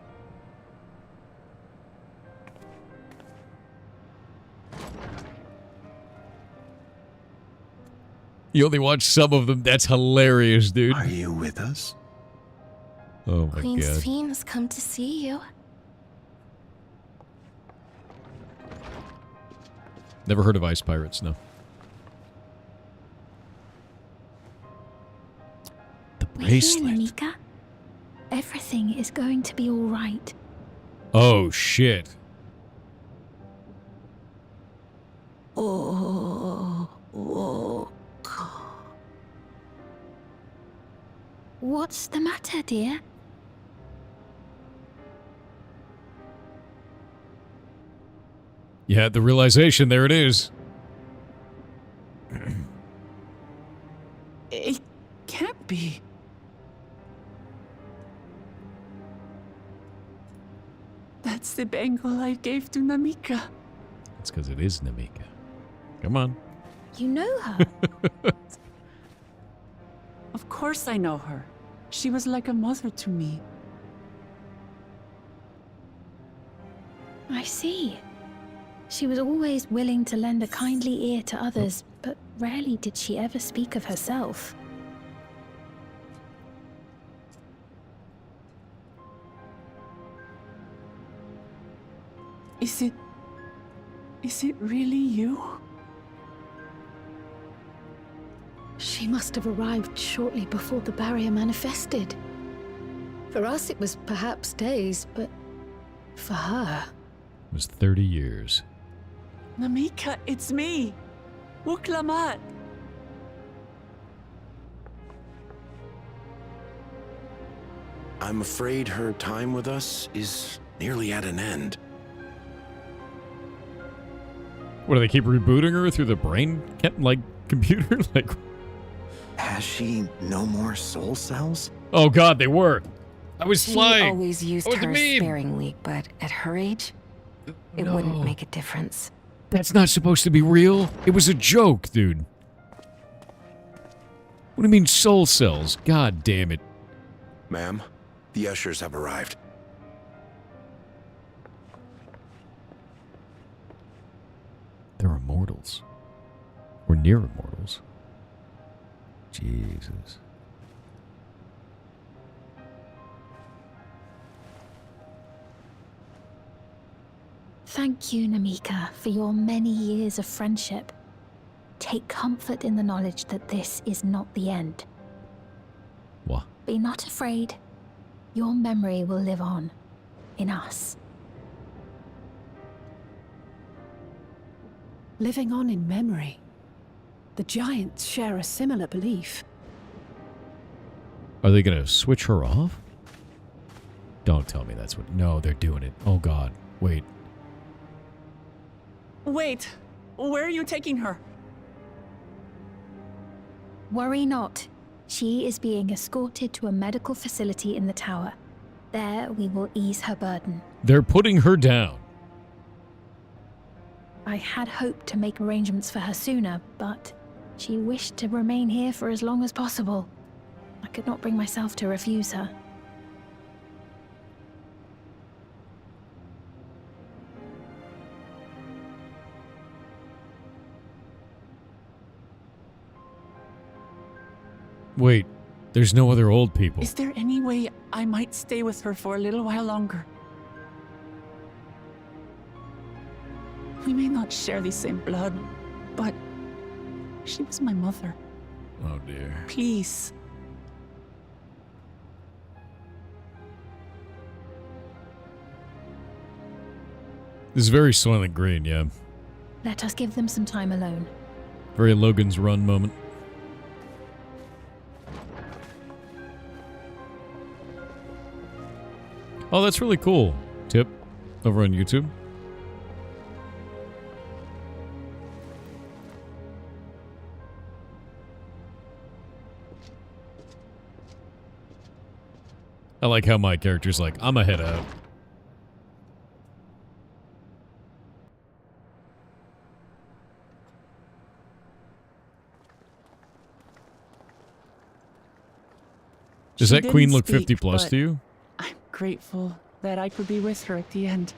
You only watch some of them. That's hilarious, dude. Are you with us? Oh, my Queen's God. Fiend's come to see you. Never heard of Ice Pirates, no. The bracelet. We're here, Namika. Everything is going to be all right. Oh, shit. What's the matter, dear? Yeah, the realization, there it is. It can't be. That's the bangle I gave to Namika. It's because it is Namika. Come on. You know her. Of course I know her. She was like a mother to me. I see. She was always willing to lend a kindly ear to others, but rarely did she ever speak of herself. Is it really you? She must have arrived shortly before the barrier manifested. For us, it was perhaps days, but for her... It was 30 years. Namika, it's me. Wuklamat. I'm afraid her time with us is nearly at an end. What, do they keep rebooting her through the brain, like, computer? Like... Has she no more soul cells? Oh, God, they were. I was She lying. always used That was hers mean. sparingly, but at her age, it No. wouldn't make a difference. That's not supposed to be real. It was a joke, dude. What do you mean soul cells? God damn it. Ma'am, the ushers have arrived. They're immortals. Or near immortals. Jesus. Thank you, Namika, for your many years of friendship. Take comfort in the knowledge that this is not the end. What? Be not afraid. Your memory will live on. In us. Living on in memory. The giants share a similar belief. Are they going to switch her off? Don't tell me that's what... No, they're doing it. Oh, God. Wait. Wait, where are you taking her? Worry not. She is being escorted to a medical facility in the tower. There we will ease her burden. They're putting her down. I had hoped to make arrangements for her sooner, but she wished to remain here for as long as possible. I could not bring myself to refuse her. Wait, there's no other old people. Is there any way I might stay with her for a little while longer? We may not share the same blood, but she was my mother. Oh, dear. Please. This is very Soylent Green, yeah. Let us give them some time alone. Very Logan's Run moment. Oh, that's really cool. Tip over on YouTube. I like how my character's like, I'm a head out. Does that queen look 50 plus to you? I'm grateful that I could be with her at the end.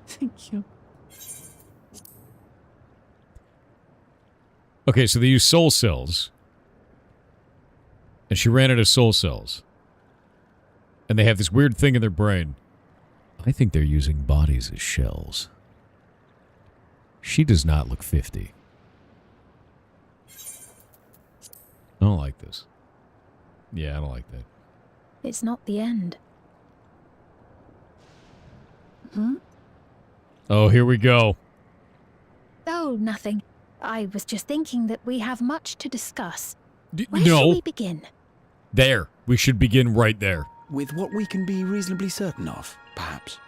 Thank you. Okay, so they use soul cells. And she ran out of soul cells. And they have this weird thing in their brain. I think they're using bodies as shells. She does not look 50. I don't like this. Yeah, I don't like that. It's not the end. Hmm? Oh, here we go. Oh, nothing. I was just thinking that we have much to discuss. Where no. shall we begin? There. We should begin right there. With what we can be reasonably certain of, perhaps.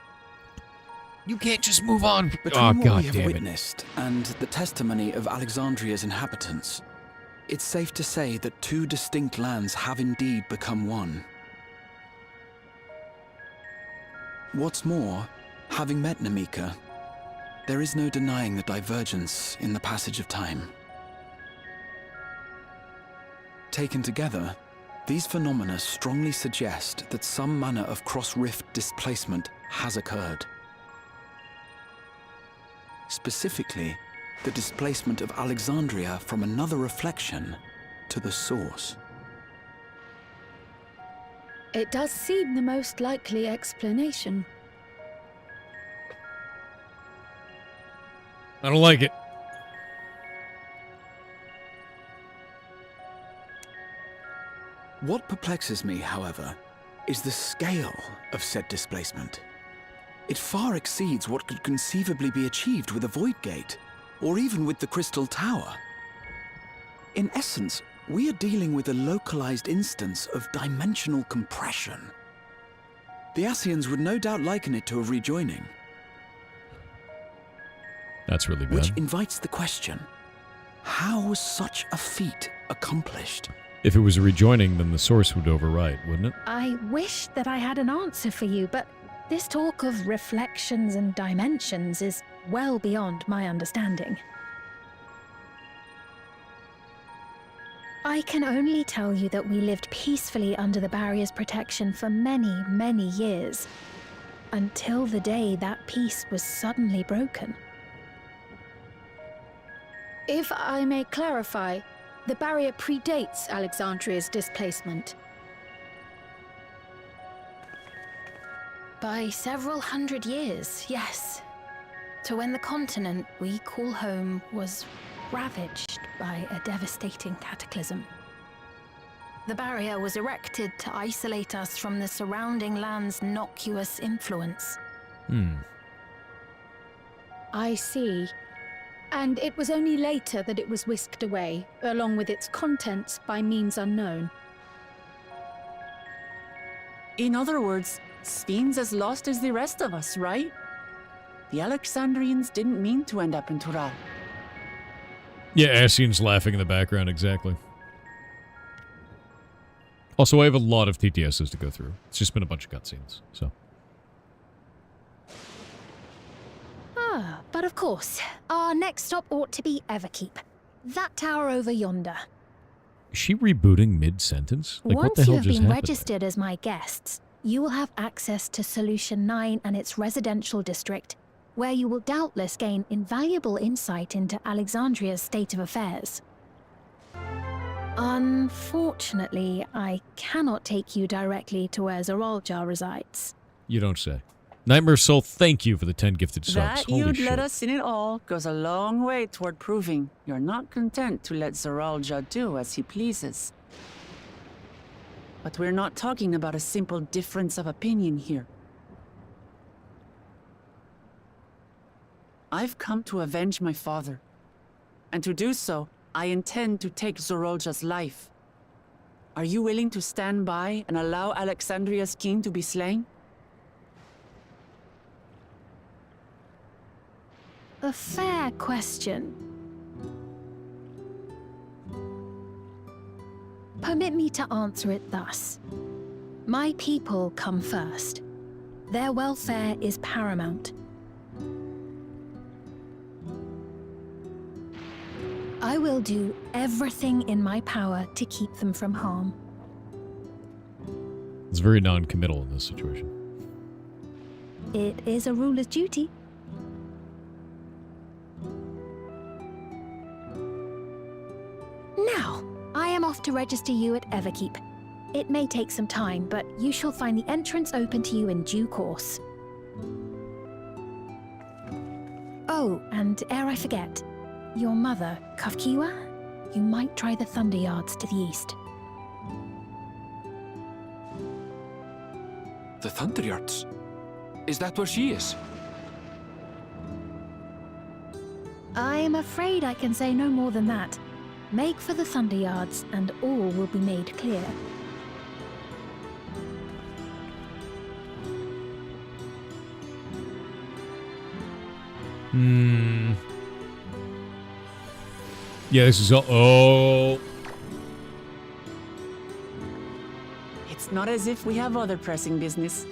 You can't just move on. Between what we have witnessed and the testimony of Alexandria's inhabitants, it's safe to say that two distinct lands have indeed become one. What's more, having met Namika, there is no denying the divergence in the passage of time. Taken together, these phenomena strongly suggest that some manner of cross-rift displacement has occurred. Specifically, the displacement of Alexandria from another reflection to the source. It does seem the most likely explanation. I don't like it. What perplexes me, however, is the scale of said displacement. It far exceeds what could conceivably be achieved with a Void Gate, or even with the Crystal Tower. In essence, we are dealing with a localized instance of dimensional compression. The Ascians would no doubt liken it to a rejoining. That's really bad. Which invites the question, how was such a feat accomplished? If it was a rejoining, then the source would overwrite, wouldn't it? I wish that I had an answer for you, but this talk of reflections and dimensions is well beyond my understanding. I can only tell you that we lived peacefully under the barrier's protection for many, many years, until the day that peace was suddenly broken. If I may clarify, the barrier predates Alexandria's displacement. By several hundred years, yes. To when the continent we call home was ravaged by a devastating cataclysm. The barrier was erected to isolate us from the surrounding land's noxious influence. I see. And it was only later that it was whisked away, along with its contents, by means unknown. In other words, Sphin's as lost as the rest of us, right? The Alexandrians didn't mean to end up in Tural. Yeah, Asian's laughing in the background, exactly. Also, I have a lot of TTSs to go through. It's just been a bunch of cutscenes, so. But of course, our next stop ought to be Everkeep. That tower over yonder. Is she rebooting mid-sentence? Like, what Once the hell you have just been happened registered as my guests, you will have access to Solution 9 and its residential district, where you will doubtless gain invaluable insight into Alexandria's state of affairs. Unfortunately, I cannot take you directly to where Zoralja resides. You don't say. Nightmare Soul, thank you for the 10 gifted subs. That Holy you'd shit. let us in it all goes a long way toward proving you're not content to let Zoralja do as he pleases. But we're not talking about a simple difference of opinion here. I've come to avenge my father. And to do so, I intend to take Zoralja's life. Are you willing to stand by and allow Alexandria's king to be slain? A fair question. Permit me to answer it thus. My people come first. Their welfare is paramount. I will do everything in my power to keep them from harm. It's very non-committal in this situation. It is a ruler's duty. Now, I am off to register you at Everkeep. It may take some time, but you shall find the entrance open to you in due course. Oh, and ere I forget, your mother, Kafkiwa, you might try the Thunder Yards to the east. The Thunder Yards? Is that where she is? I'm afraid I can say no more than that. Make for the Thunder Yards, and all will be made clear. Yeah, this is all. Oh. It's not as if we have other pressing business.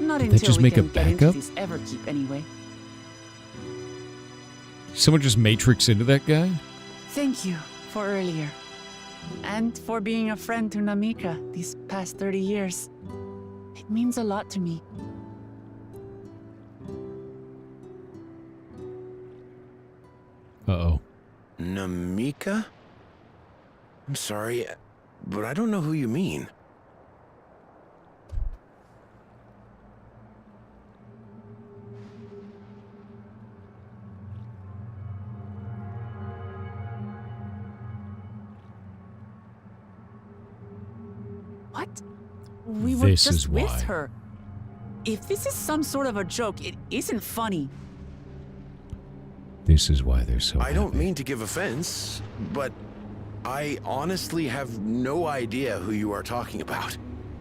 Not Did they until just we make a can get into backup? this Everkeep anyway. Someone just Matrix into that guy? Thank you for earlier. And for being a friend to Namika these past 30 years. It means a lot to me. Uh-oh. Namika? I'm sorry, but I don't know who you mean. What? We were This is just with why. her. If this is some sort of a joke, it isn't funny. This is why they're so I don't mean to give offense, but I honestly have no idea who you are talking about.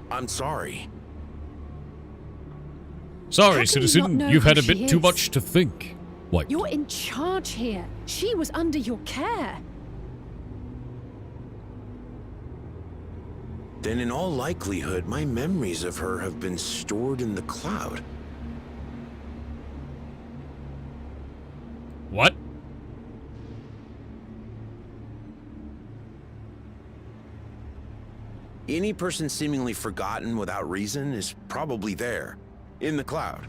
I'm sorry. Sorry, How can you not citizen. know You've had who a bit she too is? much to think. What? You're in charge here. She was under your care. Then in all likelihood, my memories of her have been stored in the cloud. What? Any person seemingly forgotten without reason is probably there, in the cloud.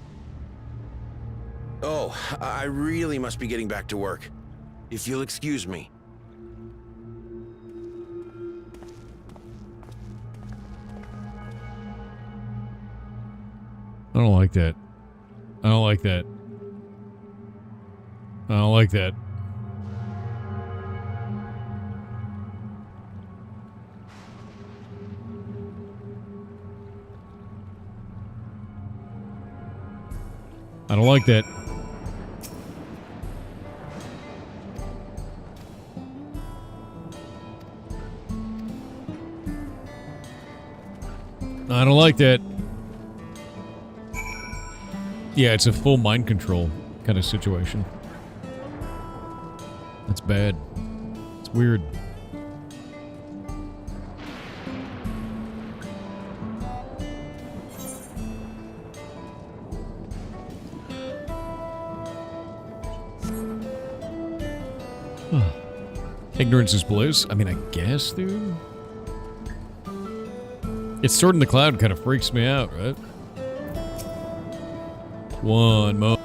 Oh, I really must be getting back to work. If you'll excuse me. I don't like that. I don't like that. I don't like that. I don't like that. I don't like that. Yeah, it's a full mind control kind of situation. That's bad. It's weird. Ignorance is bliss? I mean, I guess, dude. It's Sword in the Cloud kind of freaks me out, right? One moment.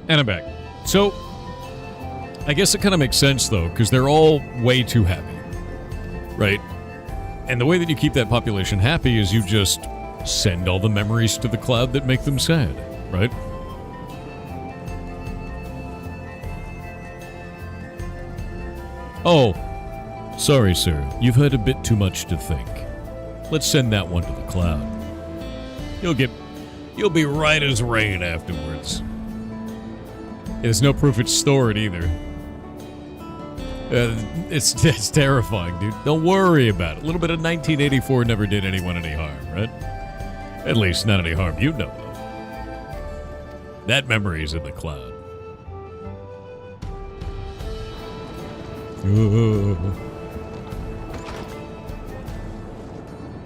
And I'm back. So, I guess it kind of makes sense, though, because they're all way too happy. Right? And the way that you keep that population happy is you just send all the memories to the cloud that make them sad. Right? Oh, sorry, sir. You've heard a bit too much to think. Let's send that one to the cloud. You'll be right as rain afterwards. There's no proof it's stored either. It's terrifying, dude. Don't worry about it. A little bit of 1984 never did anyone any harm, right? At least not any harm you know of. That memory's in the cloud.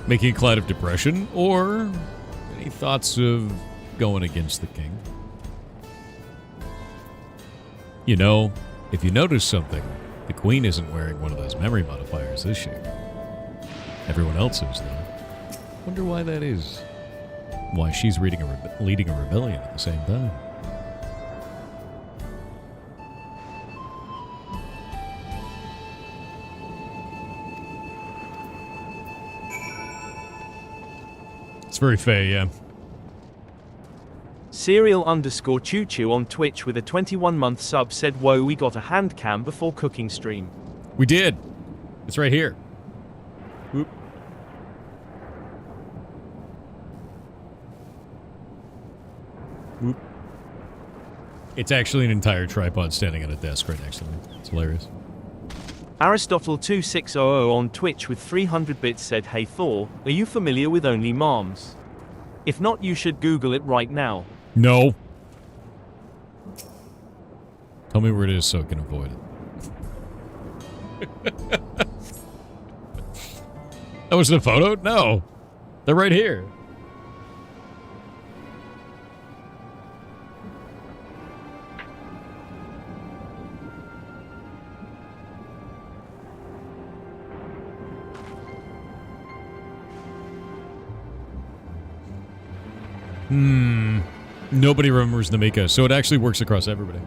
Making a cloud of depression, or any thoughts of going against the king? You know, if you notice something, the queen isn't wearing one of those memory modifiers, is she? Everyone else is, though. Wonder why that is. Why she's leading a rebellion at the same time. It's very fair, yeah. Serial_Choo on Twitch with a 21-month sub said, "Whoa, we got a hand cam before cooking stream." We did. It's right here. Whoop. Whoop. It's actually an entire tripod standing on a desk right next to me. It's hilarious. Aristotle2600 on Twitch with 300 bits said, "Hey Thor, are you familiar with Only Moms? If not, you should Google it right now." No. Tell me where it is so I can avoid it. That was the photo? No. They're right here. Nobody remembers Namika, so it actually works across everybody.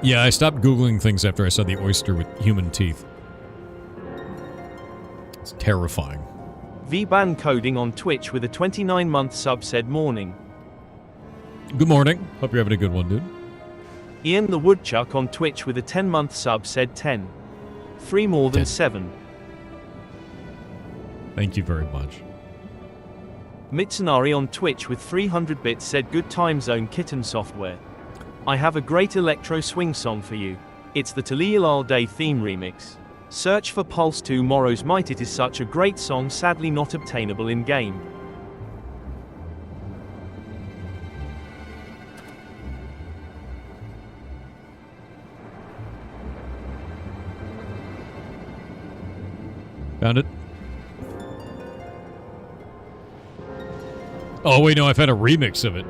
Yeah, I stopped Googling things after I saw the oyster with human teeth. It's terrifying. VBan Coding on Twitch with a 29-month sub said, "Morning." Good morning. Hope you're having a good one, dude. Ian the Woodchuck on Twitch with a 10-month sub said, 10. 3 more than 7. Thank you very much. Mitsunari on Twitch with 300 bits said, "Good time zone kitten software. I have a great electro swing song for you. It's the Talil All Day theme remix. Search for Pulse 2 Morrow's Might. It is such a great song, sadly not obtainable in game." Found it. Oh, wait, no, I found a remix of it.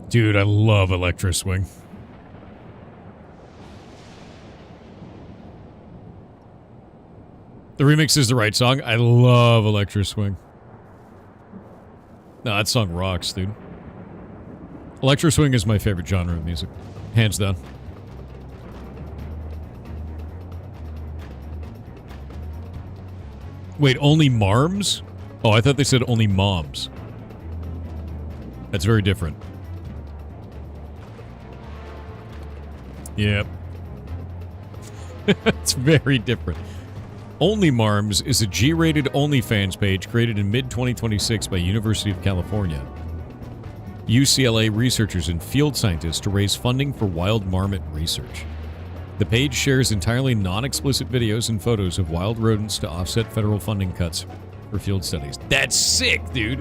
Dude, I love Electro Swing. The remix is the right song. I love Electro Swing. No, that song rocks, dude. Electro Swing is my favorite genre of music. Hands down. Wait, only marms? Oh, I thought they said only moms. That's very different. Yep. It's very different. Only Marms is a G-rated OnlyFans page created in mid-2026 by University of California. UCLA researchers and field scientists to raise funding for wild marmot research. The page shares entirely non-explicit videos and photos of wild rodents to offset federal funding cuts for field studies. That's sick, dude!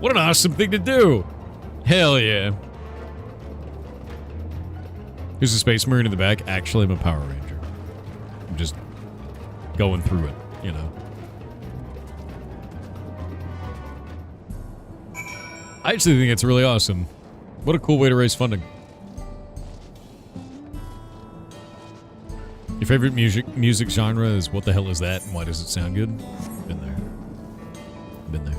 What an awesome thing to do! Hell yeah. Here's a Space Marine in the back. Actually, I'm a Power Ranger. I'm just going through it, you know. I actually think it's really awesome. What a cool way to raise funding. Your favorite music genre is what the hell is that and why does it sound good? Been there. Been there.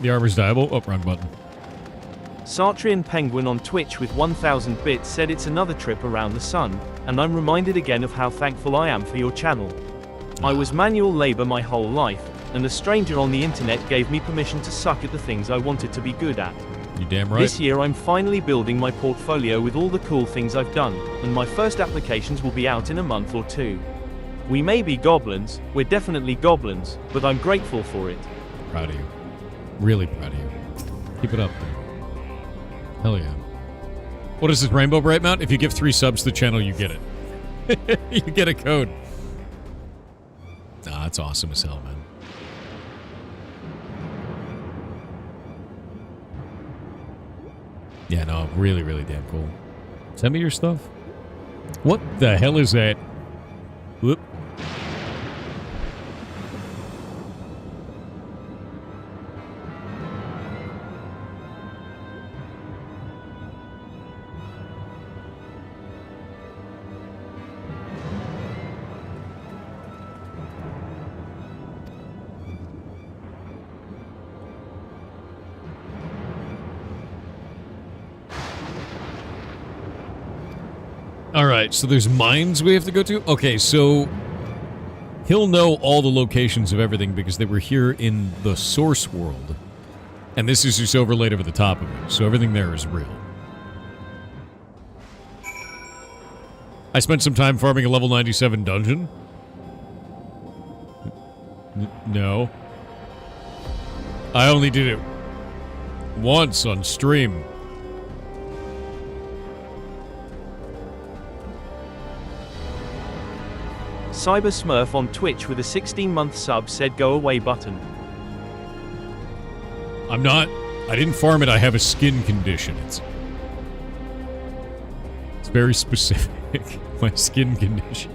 The armor's diable. Oh, wrong button. Sartrian Penguin on Twitch with 1000 bits said it's another trip around the sun, and I'm reminded again of how thankful I am for your channel. I was manual labor my whole life, and a stranger on the internet gave me permission to suck at the things I wanted to be good at. You damn right. This year I'm finally building my portfolio with all the cool things I've done, and my first applications will be out in a month or two. We may be goblins, we're definitely goblins, but I'm grateful for it. Proud of you. Really proud of you. Keep it up. Hell yeah. What is this, Rainbow Bright Mount? If you give 3 subs to the channel, you get it. You get a code. Ah, that's awesome as hell, man. Yeah, no, really, really damn cool. Send me your stuff. What the hell is that? Whoop. Alright, so there's mines we have to go to? Okay, so he'll know all the locations of everything because they were here in the source world. And this is just overlaid over the top of it, so everything there is real. I spent some time farming a level 97 dungeon. No. I only did it once on stream. Cyber Smurf on Twitch with a 16-month sub said go away button. I'm not. I didn't farm it. I have a skin condition. It's very specific. My skin condition.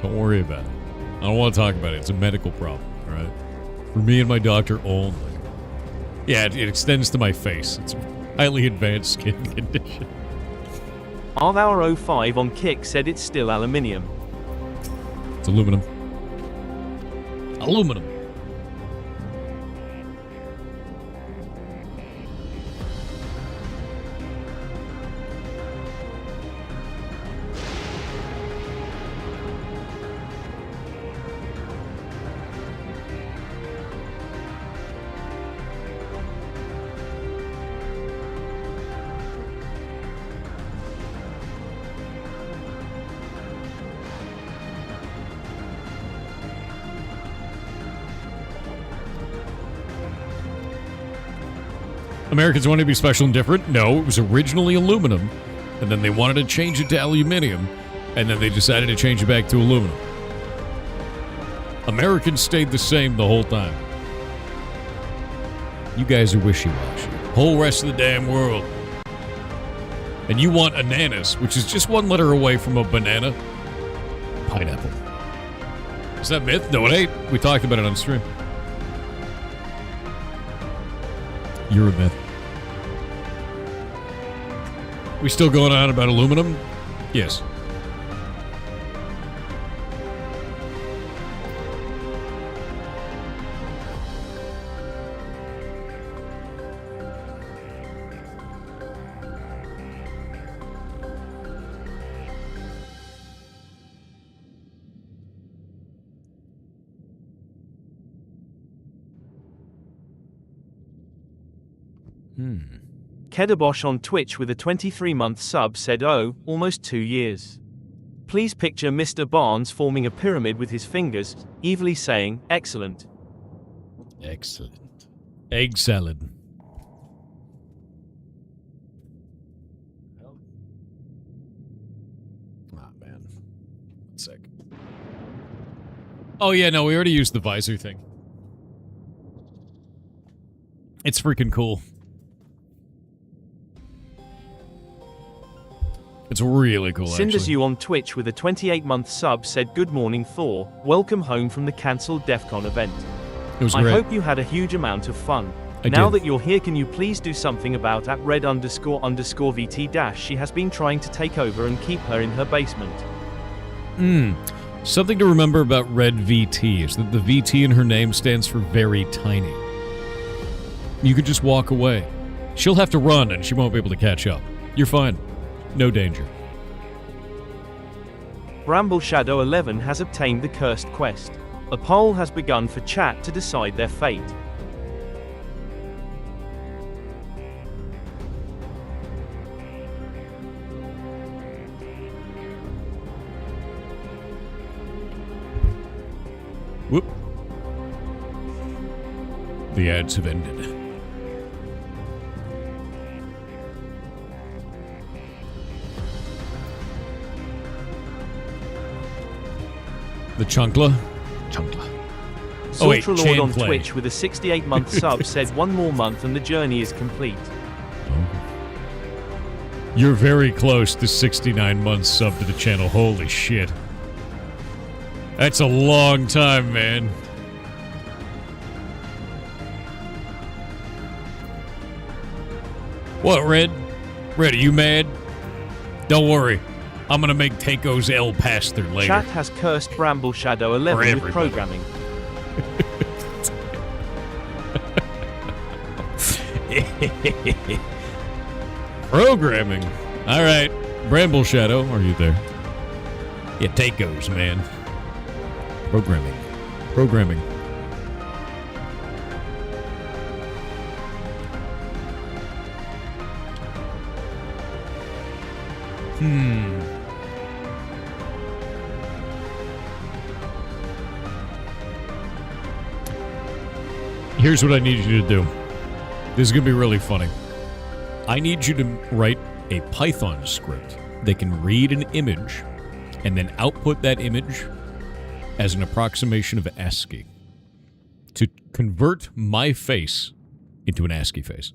Don't worry about it. I don't want to talk about it. It's a medical problem, all right? For me and my doctor only. Yeah, it extends to my face. It's a highly advanced skin condition. Arthur05 on Kick said it's still aluminium. It's aluminum. Aluminum. Americans wanted to be special and different? No, it was originally aluminum, and then they wanted to change it to aluminium, and then they decided to change it back to aluminum. Americans stayed the same the whole time. You guys are wishy-washy. Whole rest of the damn world. And you want ananas, which is just one letter away from a banana. Pineapple. Is that myth? No, it ain't. We talked about it on stream. You're a myth. We still going on about aluminum? Yes. Kedabosh on Twitch with a 23-month sub said, "Oh, almost 2 years. Please picture Mr. Barnes forming a pyramid with his fingers, evilly saying, 'Excellent.'" Excellent. Egg salad. Ah, man. 1 sec. Oh, yeah, no, we already used the visor thing. It's freaking cool. It's really cool, Cinders actually. You on Twitch with a 28-month sub said, "Good morning, Thor. Welcome home from the cancelled DEF CON event. It was I great. hope you had a huge amount of fun. I Now did. that you're here, can you please do something about @red__VT dash? She has been trying to take over and keep her in her basement." Something to remember about Red VT is that the VT in her name stands for very tiny. You could just walk away. She'll have to run and she won't be able to catch up. You're fine. No danger. Bramble Shadow 11 has obtained the cursed quest. A poll has begun for chat to decide their fate. Whoop. The ads have ended. The Chunkla? Chunkla. Oh, wait, Sultra Lord on Chanplay. Twitch with a 68-month sub said, "One more month and the journey is complete." You're very close to 69 months sub to the channel. Holy shit. That's a long time, man. What, Red? Red, are you mad? Don't worry. I'm gonna make Taco's El Pastor later. Chat has cursed Bramble Shadow 11 with everybody. programming. Programming. All right. Bramble Shadow, are you there? Yeah, Taco's, man. Programming. Programming. Here's what I need you to do. This is going to be really funny. I need you to write a Python script that can read an image and then output that image as an approximation of ASCII to convert my face into an ASCII face.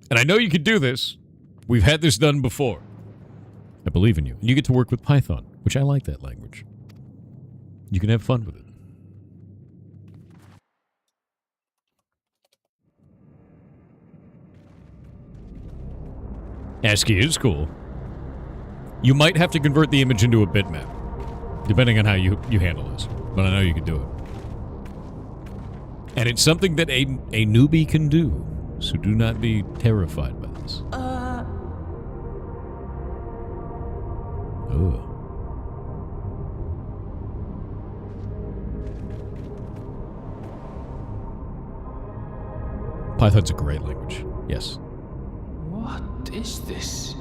And I know you could do this. We've had this done before. I believe in you. And you get to work with Python, which I like that language. You can have fun with it. ASCII is cool. You might have to convert the image into a bitmap, depending on how you handle this. But I know you can do it. And it's something that a newbie can do, so do not be terrified by this. Ugh. Python's a great language. Yes. What is this?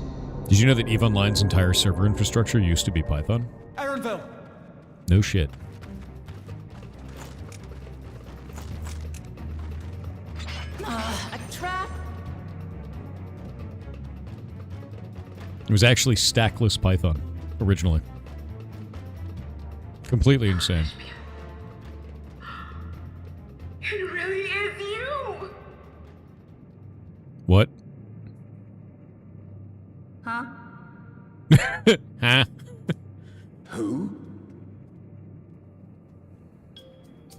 Did you know that EVE Online's entire server infrastructure used to be Python? Ironville! No shit. A trap? It was actually stackless Python, originally. Completely insane. It really is you! What? Huh? Huh? Who?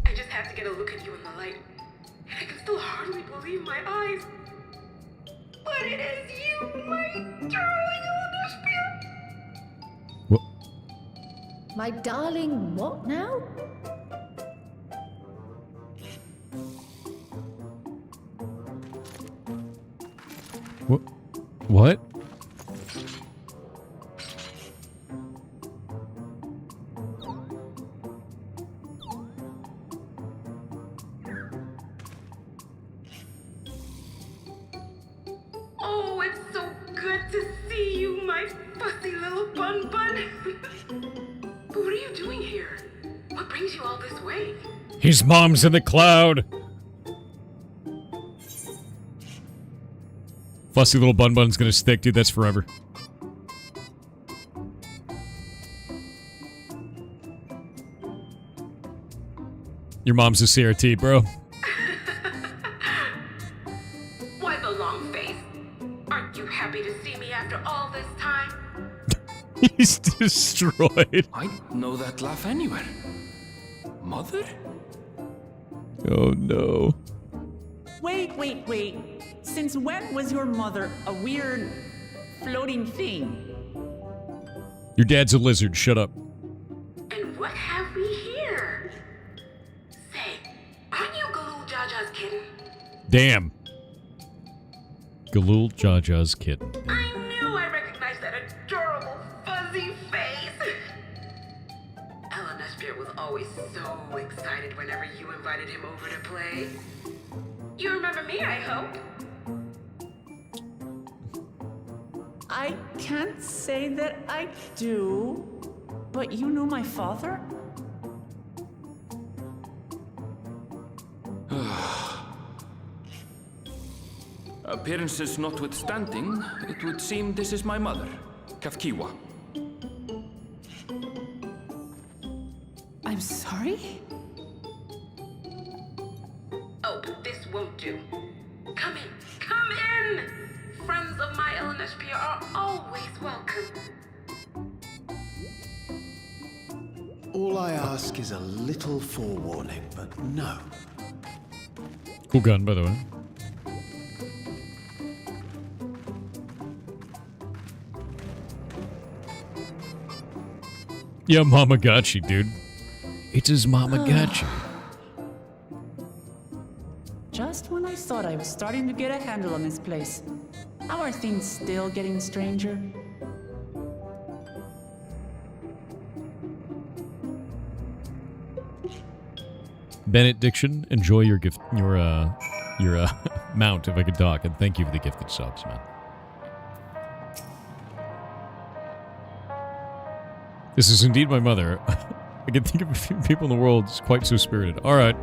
I just have to get a look at you in the light. And I can still hardly believe my eyes. But it is you, my darling Elderspiel! What? My darling, what now? What? What? Oh, it's so good to see you, my fussy little bun bun. But what are you doing here? What brings you all this way? His mom's in the cloud. Fussy little bun bun's gonna stick, dude. That's forever. Your mom's a CRT, bro. Why the long face? Aren't you happy to see me after all this time? He's destroyed. I know that laugh anywhere. Mother? Oh no. Wait. Since when was your mother a weird floating thing? Your dad's a lizard. Shut up. And what have we here? Say, aren't you Galul Jaja's kitten? Damn. Galul Jaja's kitten. I knew I recognized that adorable fuzzy face. Elderspiel was always so excited whenever you invited him over to play. You remember me, I hope. I can't say that I do, but you knew my father? Appearances notwithstanding, it would seem this is my mother, Kafkiwa. I'm sorry? Oh, this won't do. Come in! Friends of my Elderspiel are always welcome. All I ask is a little forewarning, but no. Cool gun, by the way. Yeah, Mama got you, dude. It's his Mama got you. Just when I thought I was starting to get a handle on this place. How are things still getting stranger? Benediction, enjoy your gift, your mount, if I could talk, and thank you for the gifted subs, man. This is indeed my mother. I can think of a few people in the world quite so spirited. All right.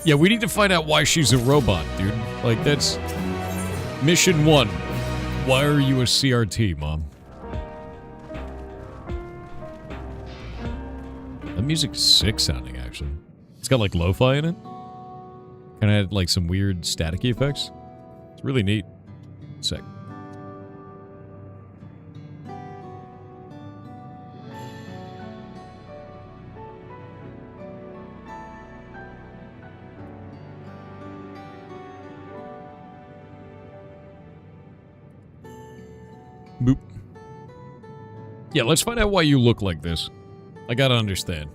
Yeah, we need to find out why she's a robot, dude. Like, that's mission 1. Why are you a CRT, Mom? That music's sick sounding, actually. It's got, like, lo-fi in it. Kind of had, like, some weird staticky effects. It's really neat. Sick. Boop. Yeah, let's find out why you look like this. I gotta understand.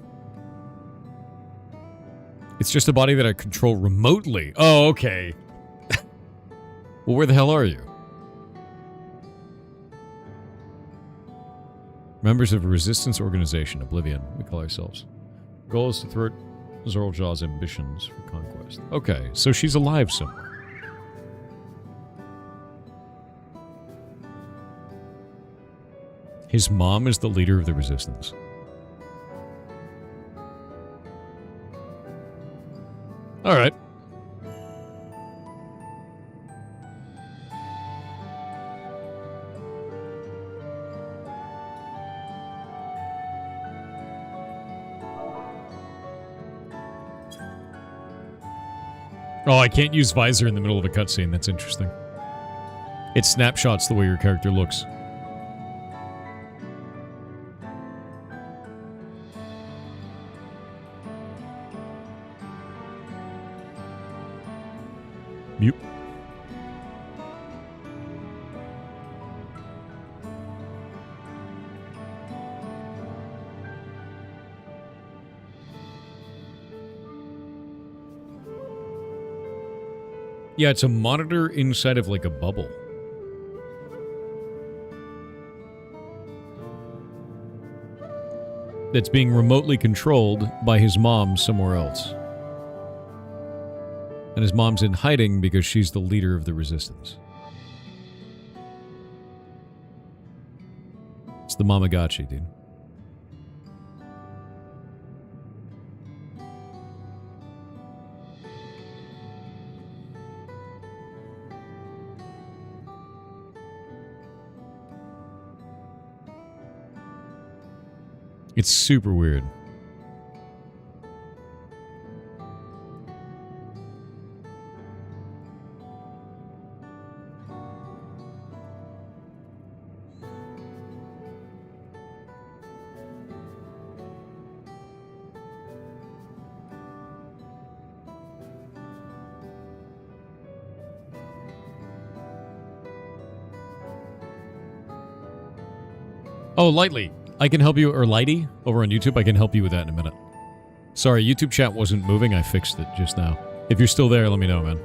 It's just a body that I control remotely. Oh, okay. Well, where the hell are you? Members of a resistance organization, Oblivion, we call ourselves. Goal is to thwart Zoraljaw's ambitions for conquest. Okay, so she's alive somewhere. His mom is the leader of the resistance. All right. Oh, I can't use visor in the middle of a cutscene. That's interesting. It snapshots the way your character looks. Mute. Yeah, it's a monitor inside of like a bubble. That's being remotely controlled by his mom somewhere else. And his mom's in hiding because she's the leader of the resistance. It's the Mamagotchi, dude. It's super weird. Oh, Lightly. I can help you, or Lighty, over on YouTube. I can help you with that in a minute. Sorry, YouTube chat wasn't moving. I fixed it just now. If you're still there, let me know, man.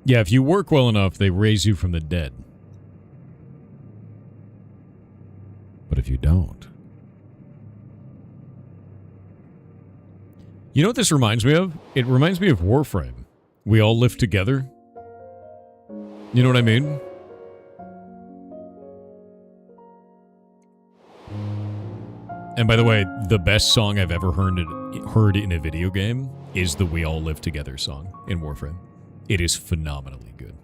Yeah, if you work well enough, they raise you from the dead. But if you don't... You know what this reminds me of? It reminds me of Warframe. We all live together. You know what I mean? And by the way, the best song I've ever heard in a video game is the We All Live Together song in Warframe. It is phenomenally good.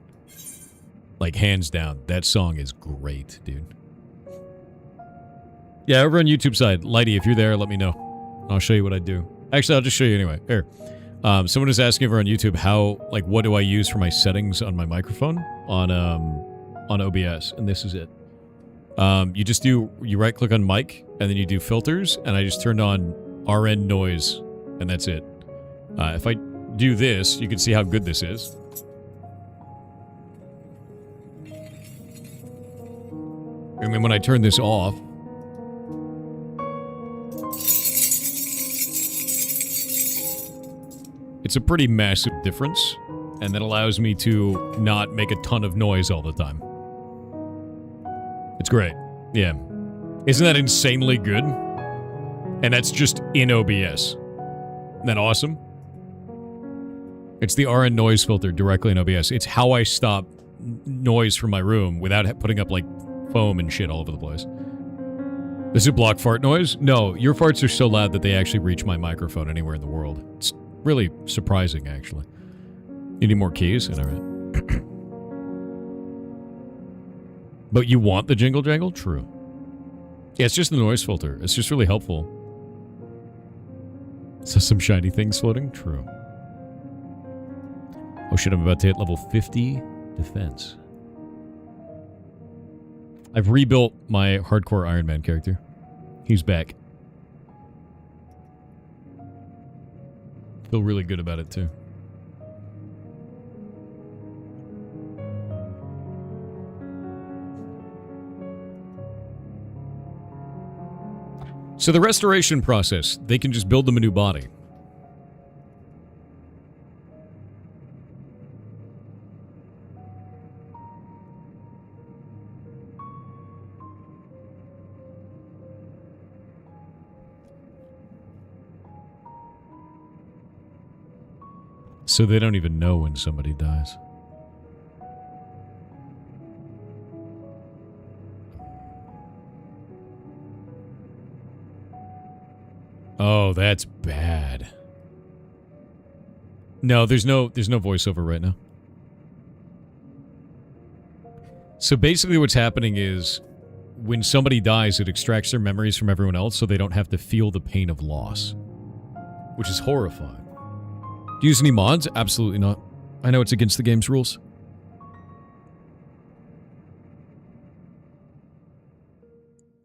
Like, hands down, that song is great, dude. Yeah, over on YouTube side, Lighty, if you're there, let me know. I'll show you what I do. Actually, I'll just show you anyway. Here. Someone is asking over on YouTube how, like, what do I use for my settings on my microphone on OBS, and this is it. You right-click on mic, and then you do filters, and I just turned on RN noise, and that's it. If I do this, you can see how good this is. And then when I turn this off, it's a pretty massive difference, and that allows me to not make a ton of noise all the time. It's great. Yeah. Isn't that insanely good? And that's just in OBS. Isn't that awesome? It's the RN noise filter directly in OBS. It's how I stop noise from my room without putting up, like, foam and shit all over the place. Does it block fart noise? No, your farts are so loud that they actually reach my microphone anywhere in the world. It's really surprising, actually. You need more keys? All right. But you want the jingle jangle? True. Yeah, it's just the noise filter. It's just really helpful. So some shiny things floating? True. Oh shit, I'm about to hit level 50 defense. I've rebuilt my hardcore Iron Man character. He's back. Feel really good about it too. So the restoration process, they can just build them a new body. So they don't even know when somebody dies. Oh, that's bad. No, there's no voiceover right now. So basically what's happening is when somebody dies, it extracts their memories from everyone else so they don't have to feel the pain of loss. Which is horrifying. Do you use any mods? Absolutely not. I know it's against the game's rules.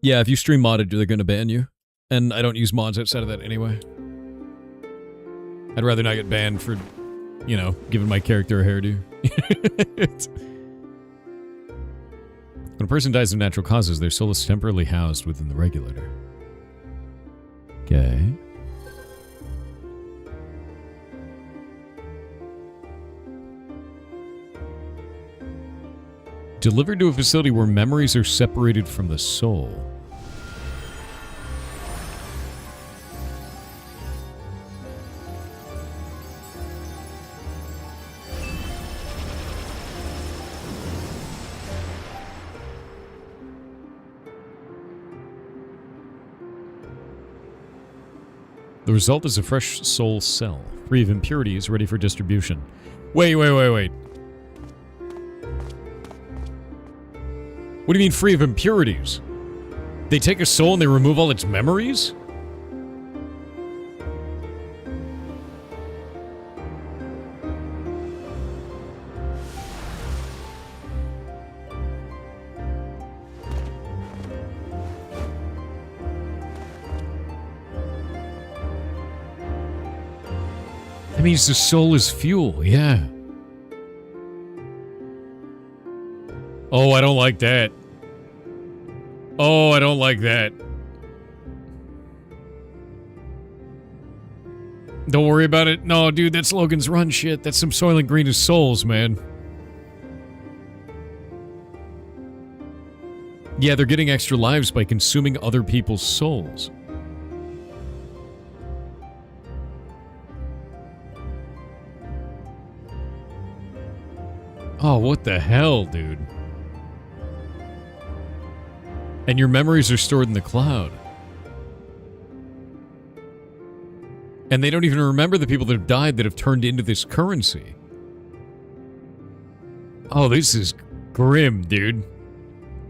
Yeah, if you stream modded, they're going to ban you. And I don't use mods outside of that anyway. I'd rather not get banned for, you know, giving my character a hairdo. When a person dies of natural causes, their soul is temporarily housed within the regulator. Okay. Delivered to a facility where memories are separated from the soul. The result is a fresh soul cell, free of impurities, ready for distribution. Wait. What do you mean free of impurities? They take a soul and they remove all its memories? That means the soul is fuel, yeah. Oh, I don't like that. Oh, I don't like that. Don't worry about it. No, dude, that's Logan's Run shit. That's some Soylent Green's souls, man. Yeah, they're getting extra lives by consuming other people's souls. Oh, what the hell, dude? And your memories are stored in the cloud. And they don't even remember the people that have died that have turned into this currency. Oh, this is grim, dude.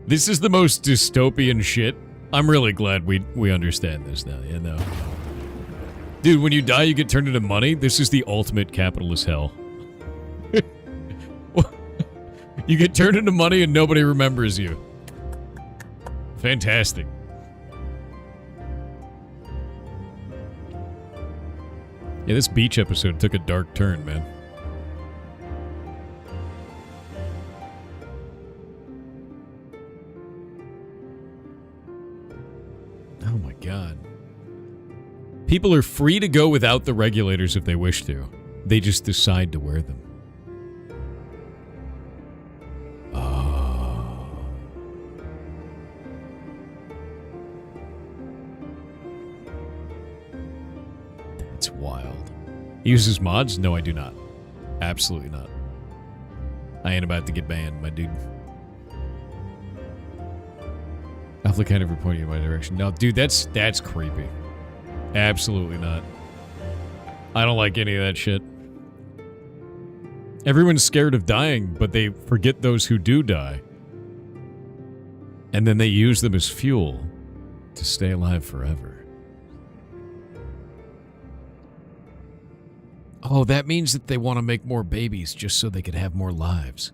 This is the most dystopian shit. I'm really glad we understand this now, you know. Dude, when you die, you get turned into money. This is the ultimate capitalist hell. You get turned into money and nobody remembers you. Fantastic. Yeah, this beach episode took a dark turn, man. Oh my god. People are free to go without the regulators if they wish to. They just decide to wear them. It's wild. He uses mods? No, I do not. Absolutely not. I ain't about to get banned, my dude. Alpha kind of pointing in my direction. No, dude, that's creepy. Absolutely not. I don't like any of that shit. Everyone's scared of dying, but they forget those who do die. And then they use them as fuel to stay alive forever. Oh, that means that they want to make more babies just so they could have more lives.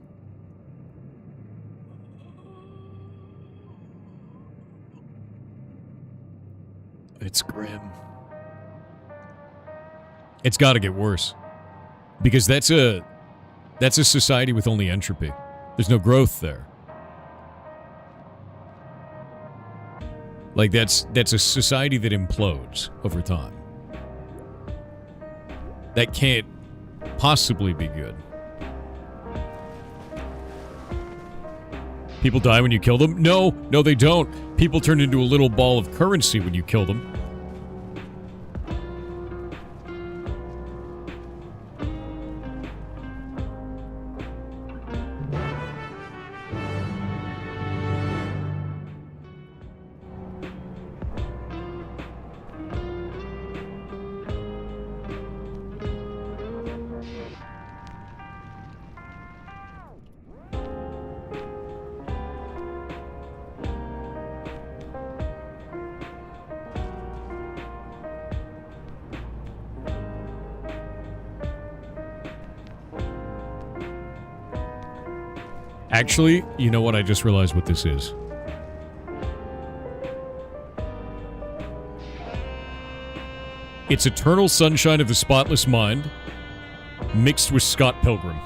It's grim. It's got to get worse. Because that's a society with only entropy. There's no growth there. Like that's a society that implodes over time. That can't possibly be good. People die when you kill them? No, they don't. People turn into a little ball of currency when you kill them. Actually, you know what? I just realized what this is. It's Eternal Sunshine of the Spotless Mind mixed with Scott Pilgrim.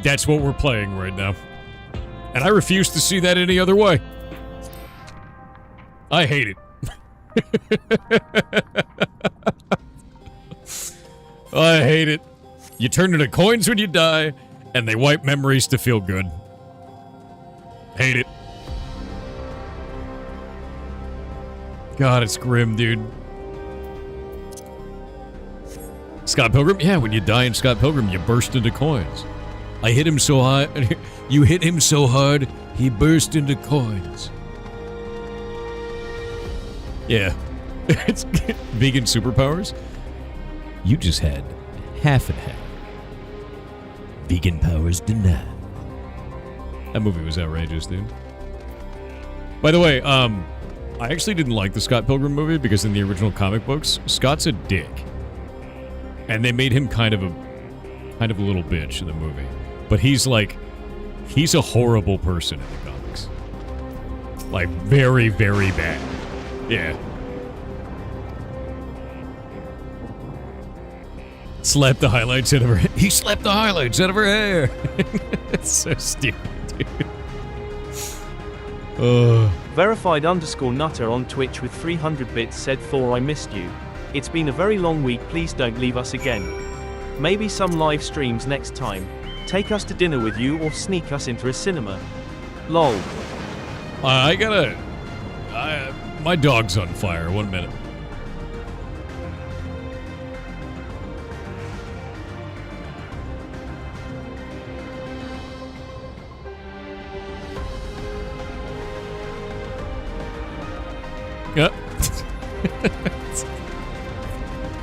That's what we're playing right now. And I refuse to see that any other way. I hate it. I hate it. You turn into coins when you die, and they wipe memories to feel good. Hate it. God, it's grim, dude. Scott Pilgrim? Yeah, when you die in Scott Pilgrim, you burst into coins. I hit him so hard. You hit him so hard, he burst into coins. Yeah. It's vegan superpowers. You just had half and half. Vegan powers denied. That movie was outrageous, dude. By the way, I actually didn't like the Scott Pilgrim movie because in the original comic books, Scott's a dick. And they made him kind of a little bitch in the movie. But he's a horrible person in the comics. Like, very, very bad. Yeah. Slapped the highlights out of her hair. He slapped the highlights out of her hair. It's so stupid, dude. Verified_nutter on Twitch with 300 bits said, Thor, I missed you. It's been a very long week, please don't leave us again. Maybe some live streams next time. Take us to dinner with you or sneak us into a cinema. Lol. My dog's on fire. 1 minute. Yep.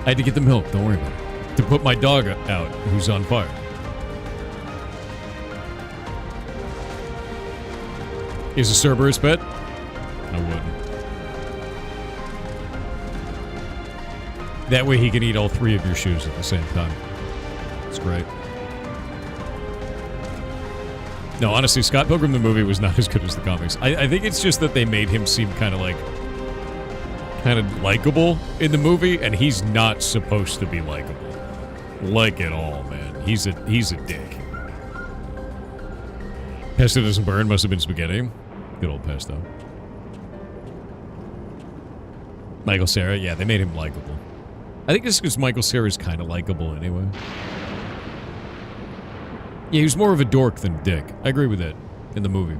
I had to get the milk, don't worry about it. To put my dog out, who's on fire. Is a Cerberus pet? I wouldn't. That way he can eat all 3 of your shoes at the same time. It's great. No, honestly, Scott Pilgrim the movie was not as good as the comics. I think it's just that they made him seem kind of likable in the movie, and he's not supposed to be likable. Like at all, man. He's a dick. Pesto doesn't burn, must have been spaghetti. Good old pesto. Michael Cera, yeah, they made him likable. I think it's because Michael Cera's kind of likable anyway. Yeah, he was more of a dork than a dick. I agree with that in the movie.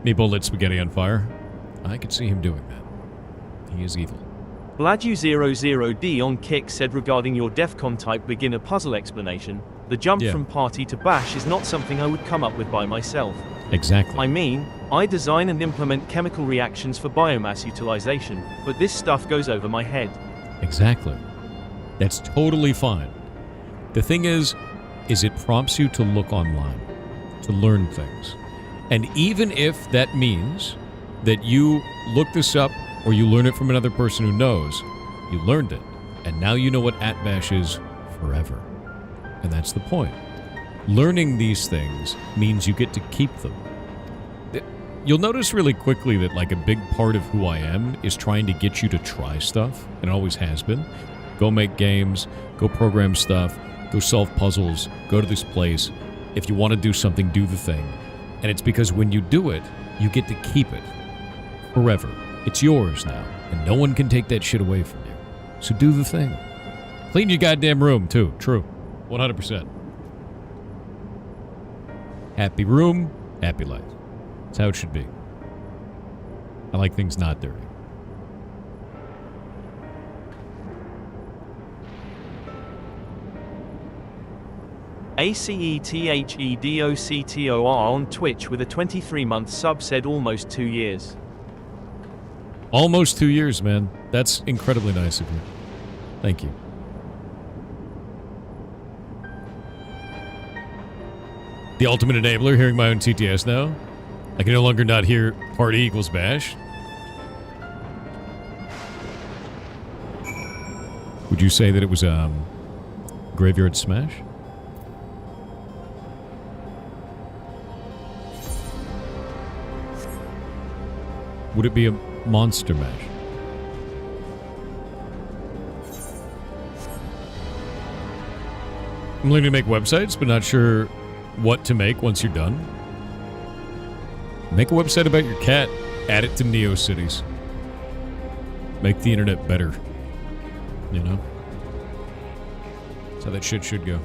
Meatball lit spaghetti on fire. I could see him doing that. He is evil. Vladu00D on Kick said regarding your DEFCON type beginner puzzle explanation, the jump from party to bash is not something I would come up with by myself. Exactly. I mean, I design and implement chemical reactions for biomass utilization, but this stuff goes over my head. Exactly. That's totally fine. The thing is it prompts you to look online, to learn things. And even if that means that you look this up or you learn it from another person who knows, you learned it. And now you know what @bash is forever. And that's the point. Learning these things means you get to keep them. You'll notice really quickly that like a big part of who I am is trying to get you to try stuff, and it always has been. Go make games, go program stuff, go solve puzzles, go to this place. If you want to do something, do the thing. And it's because when you do it, you get to keep it forever. It's yours now, and no one can take that shit away from you. So do the thing. Clean your goddamn room, too. True. 100%. Happy room, happy life. That's how it should be. I like things not dirty. ACETHEDOCTOR on Twitch with a 23-month sub said almost 2 years. Almost 2 years, man. That's incredibly nice of you. Thank you. The ultimate enabler, hearing my own TTS now. I can no longer not hear party equals bash. Would you say that it was, Graveyard Smash? Would it be a monster mash? I'm learning to make websites, but not sure what to make once you're done. Make a website about your cat. Add it to NeoCities. Make the internet better. You know? That's how that shit should go.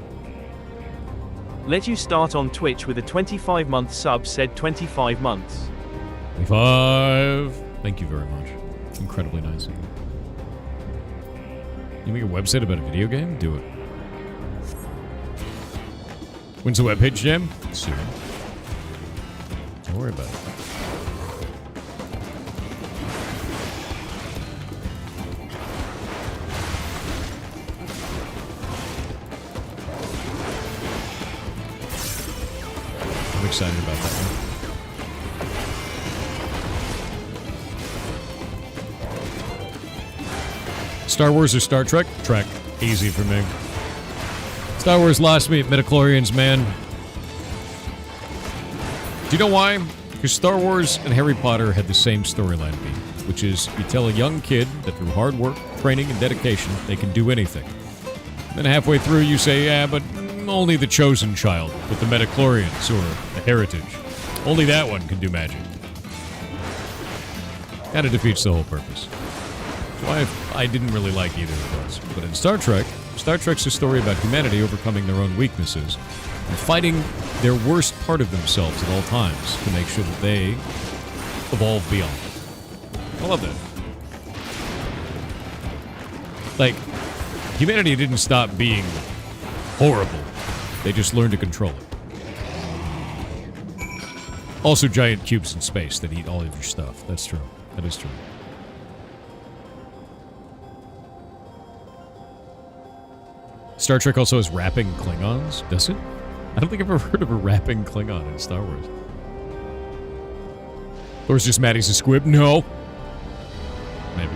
Let you start on Twitch with a 25-month sub, said 25 months. 25. Thank you very much. Incredibly nice. You make a website about a video game? Do it. When's the webpage jam? Soon. Don't worry about it. I'm excited about that one. Star Wars or Star Trek? Trek. Easy for me. Star Wars lost me at midichlorians, man. Do you know why? Because Star Wars and Harry Potter had the same storyline beat, which is you tell a young kid that through hard work, training, and dedication, they can do anything. Then halfway through you say, yeah, but only the chosen child with the midichlorians or the heritage. Only that one can do magic. Kind of defeats the whole purpose. So I didn't really like either of those. But in Star Trek's a story about humanity overcoming their own weaknesses and fighting their worst part of themselves at all times to make sure that they evolve beyond. I love that. Like, humanity didn't stop being horrible. They just learned to control it. Also, giant cubes in space that eat all of your stuff. That's true. That is true. Star Trek also has rapping Klingons, does it? I don't think I've ever heard of a rapping Klingon in Star Wars. Or is just Maddie's a squib? No. Maybe.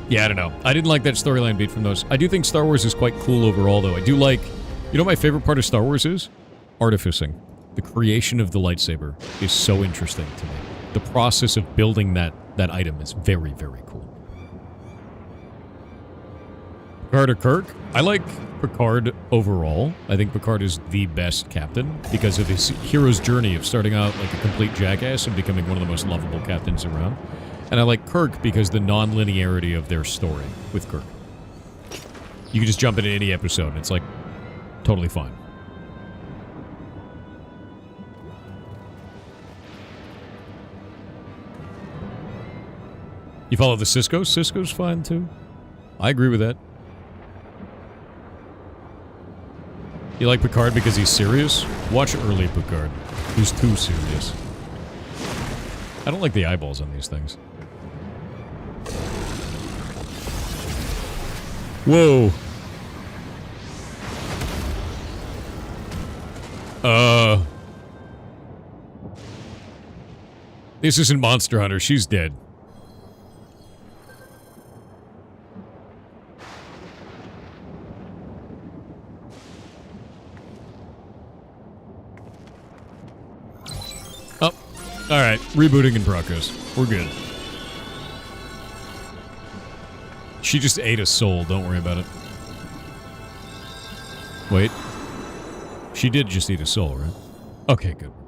Yeah, I don't know. I didn't like that storyline beat from those. I do think Star Wars is quite cool overall, though. I do like... You know what my favorite part of Star Wars is? Artificing. The creation of the lightsaber is so interesting to me. The process of building that item is very, very cool. Picard or Kirk? I like Picard overall. I think Picard is the best captain because of his hero's journey of starting out like a complete jackass and becoming one of the most lovable captains around. And I like Kirk because the non-linearity of their story with Kirk. You can just jump into any episode and it's like totally fine. You follow the Cisco? Cisco's fine too. I agree with that. You like Picard because he's serious? Watch early Picard. He's too serious. I don't like the eyeballs on these things. Whoa. This isn't Monster Hunter. She's dead. Oh, alright. Rebooting in progress. We're good. She just ate a soul. Don't worry about it. Wait. She did just eat a soul, right? Okay, good. We're good.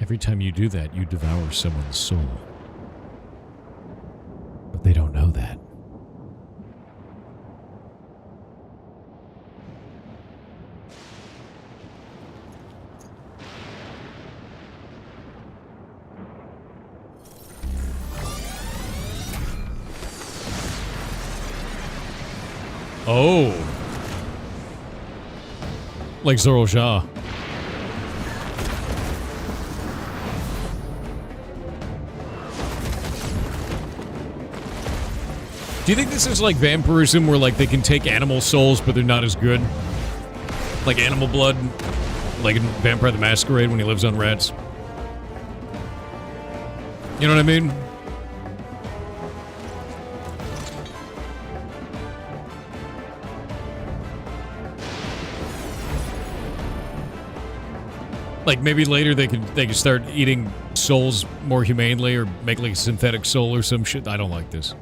Every time you do that, you devour someone's soul. But they don't know that. Oh. Like Zoro Shah. Do you think this is like vampirism where like they can take animal souls but they're not as good? Like animal blood? Like in Vampire the Masquerade when he lives on rats? You know what I mean? Like maybe later they could start eating souls more humanely or make like a synthetic soul or some shit. I don't like this.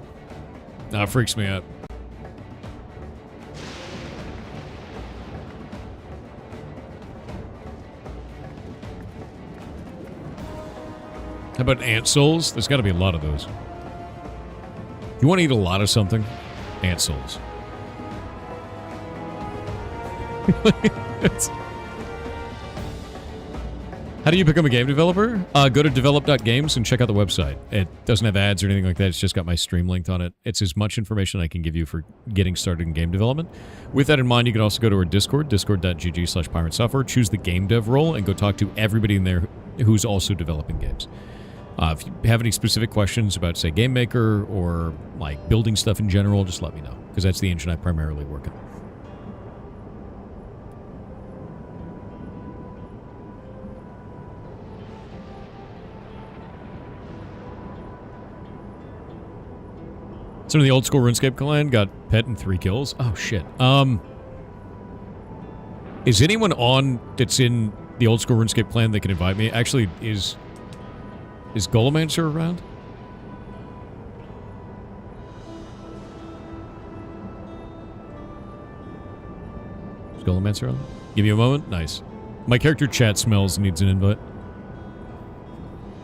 Nah, it freaks me out. How about ant souls? There's got to be a lot of those. You want to eat a lot of something? Ant souls. How do you become a game developer? Go to develop.games and check out the website. It doesn't have ads or anything like that. It's just got my stream linked on it. It's as much information I can give you for getting started in game development. With that in mind, you can also go to our Discord, discord.gg/piratesoftware, choose the game dev role, and go talk to everybody in there who's also developing games. If you have any specific questions about, say, Game Maker or like building stuff in general, just let me know, because that's the engine I primarily work in. Some of the old school RuneScape clan got pet and 3 kills. Oh shit. Is anyone on that's in the old school RuneScape clan that can invite me? Actually, is Golomancer around? Is Golomancer around? Give me a moment. Nice. My character chat smells needs an invite.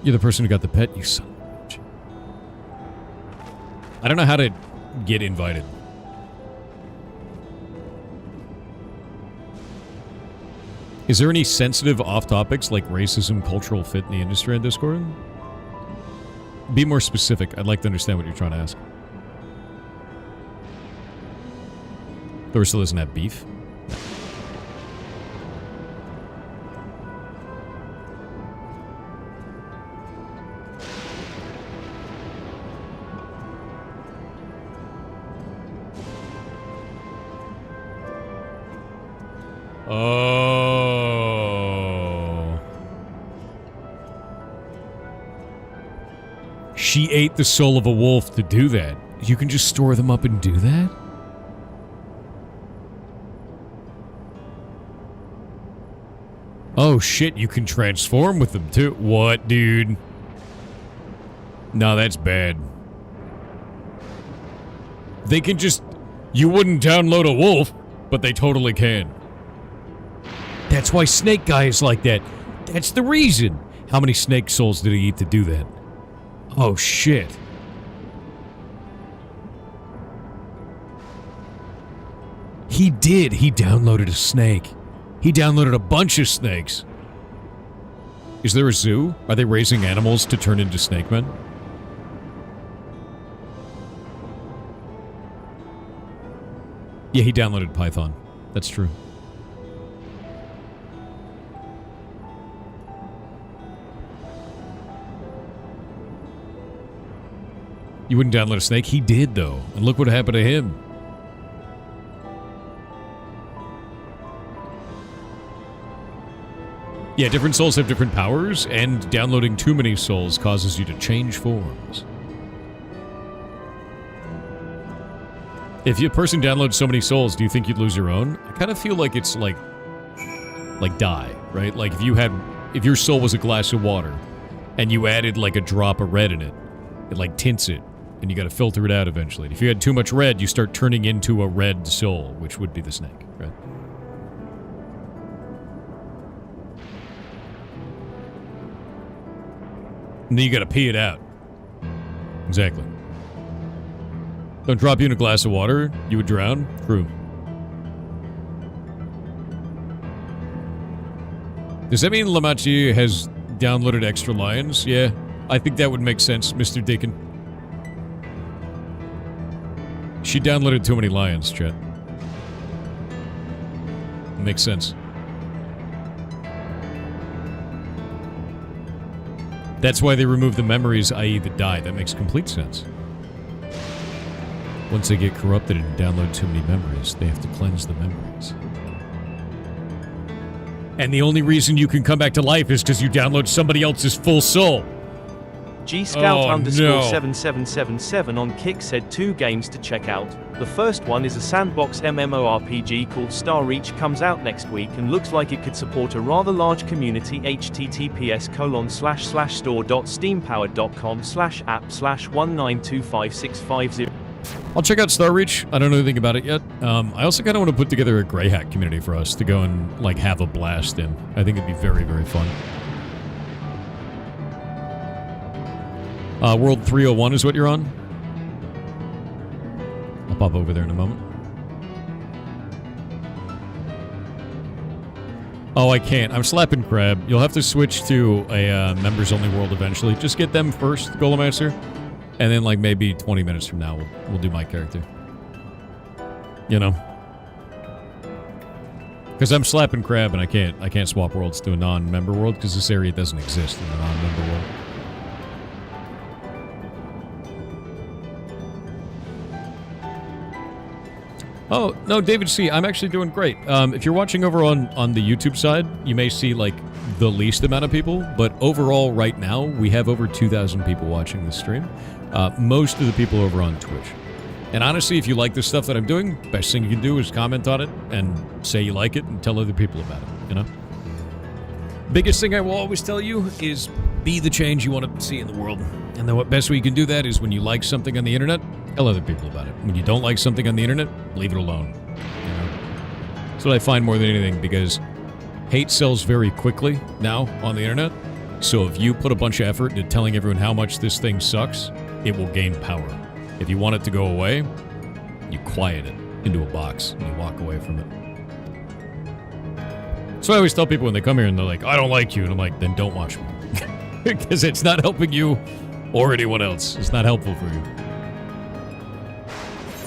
You're the person who got the pet, you son of a bitch. I don't know how to get invited. Is there any sensitive off-topics like racism, cultural fit in the industry on Discord? Be more specific. I'd like to understand what you're trying to ask. Thorso doesn't have beef? Oh. She ate the soul of a wolf to do that. You can just store them up and do that? Oh shit, you can transform with them too. What, dude? No, that's bad. They can just... You wouldn't download a wolf, but they totally can. That's why Snake Guy is like that. That's the reason. How many snake souls did he eat to do that? Oh, shit. He did. He downloaded a snake. He downloaded a bunch of snakes. Is there a zoo? Are they raising animals to turn into snake men? Yeah, he downloaded Python. That's true. You wouldn't download a snake? He did, though. And look what happened to him. Yeah, different souls have different powers, and downloading too many souls causes you to change forms. If a person downloads so many souls, do you think you'd lose your own? I kind of feel like it's like dye, right? Like if your soul was a glass of water, and you added like a drop of red in it, it like tints it, and you gotta filter it out eventually. If you had too much red, you start turning into a red soul, which would be the snake, right? And then you gotta pee it out. Exactly. Don't drop you in a glass of water, you would drown? True. Does that mean Lamachi has downloaded extra lions? Yeah, I think that would make sense, Mr. Deacon. She downloaded too many lions, chat. Makes sense. That's why they remove the memories, i.e. the dye. That makes complete sense. Once they get corrupted and download too many memories, they have to cleanse the memories. And the only reason you can come back to life is because you download somebody else's full soul. Gscout_7777 on Kick said 2 games to check out. The first one is a sandbox MMORPG called Star Reach, comes out next week and looks like it could support a rather large community. https://store.steampowered.com/app/1925650. I'll check out Star Reach. I don't know anything about it yet. I also kind of want to put together a Grey Hat community for us to go and like have a blast in. I think it'd be very, very fun. World 301 is what you're on? I'll pop over there in a moment. Oh, I can't. I'm slapping crab. You'll have to switch to a members-only world eventually. Just get them first, Golemaster. And then, like, maybe 20 minutes from now, we'll do my character. You know? Because I'm slapping crab and I can't swap worlds to a non-member world because this area doesn't exist in a non-member world. Oh, no, David C., I'm actually doing great. If you're watching over on the YouTube side, you may see, like, the least amount of people, but overall, right now, we have over 2,000 people watching this stream. Most of the people over on Twitch. And honestly, if you like the stuff that I'm doing, best thing you can do is comment on it and say you like it and tell other people about it, you know? Biggest thing I will always tell you is be the change you want to see in the world. And the best way you can do that is when you like something on the internet, tell other people about it. When you don't like something on the internet, leave it alone. You know? That's what I find more than anything, because hate sells very quickly now on the internet. So if you put a bunch of effort into telling everyone how much this thing sucks, it will gain power. If you want it to go away, you quiet it into a box and you walk away from it. So I always tell people when they come here and they're like, I don't like you, and I'm like, then don't watch me. Because it's not helping you or anyone else. It's not helpful for you.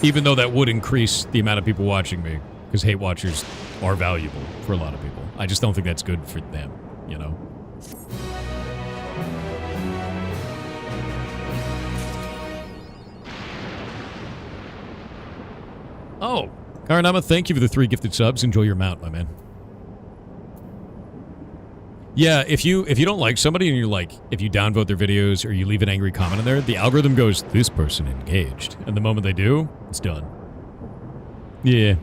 Even though that would increase the amount of people watching me, because hate watchers are valuable for a lot of people. I just don't think that's good for them, you know? Oh, Karanama, thank you for the 3 gifted subs. Enjoy your mount, my man. Yeah, if you don't like somebody and you're like, if you downvote their videos or you leave an angry comment in there, the algorithm goes, this person engaged. And the moment they do, it's done. Yeah.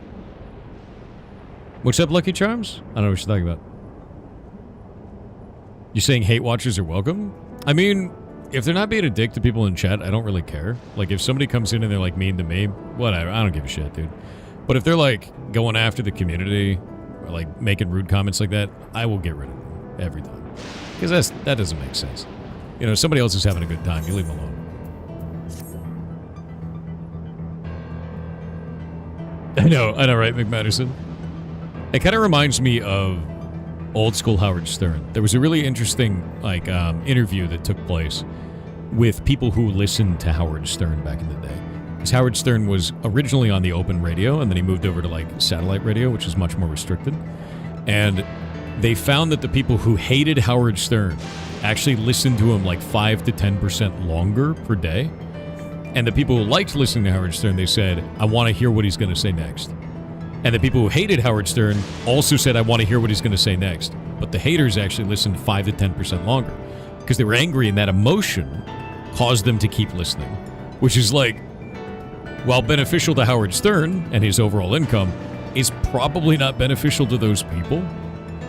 What's up, Lucky Charms? I don't know what you're talking about. You saying hate watchers are welcome? I mean, if they're not being a dick to people in chat, I don't really care. Like, if somebody comes in and they're, like, mean to me, whatever, I don't give a shit, dude. But if they're, like, going after the community or, like, making rude comments like that, I will get rid of them every time. Because that doesn't make sense. You know, somebody else is having a good time, you leave them alone. I know, right, McMatterson? It kind of reminds me of old school Howard Stern. There was a really interesting, like, interview that took place with people who listened to Howard Stern back in the day. Because Howard Stern was originally on the open radio, and then he moved over to, like, satellite radio, which is much more restricted. And they found that the people who hated Howard Stern actually listened to him, like, 5 to 10% longer per day. And the people who liked listening to Howard Stern, they said, I want to hear what he's going to say next. And the people who hated Howard Stern also said, I want to hear what he's going to say next. But the haters actually listened 5 to 10% longer. Because they were angry, and that emotion caused them to keep listening. Which is like, while beneficial to Howard Stern and his overall income, is probably not beneficial to those people.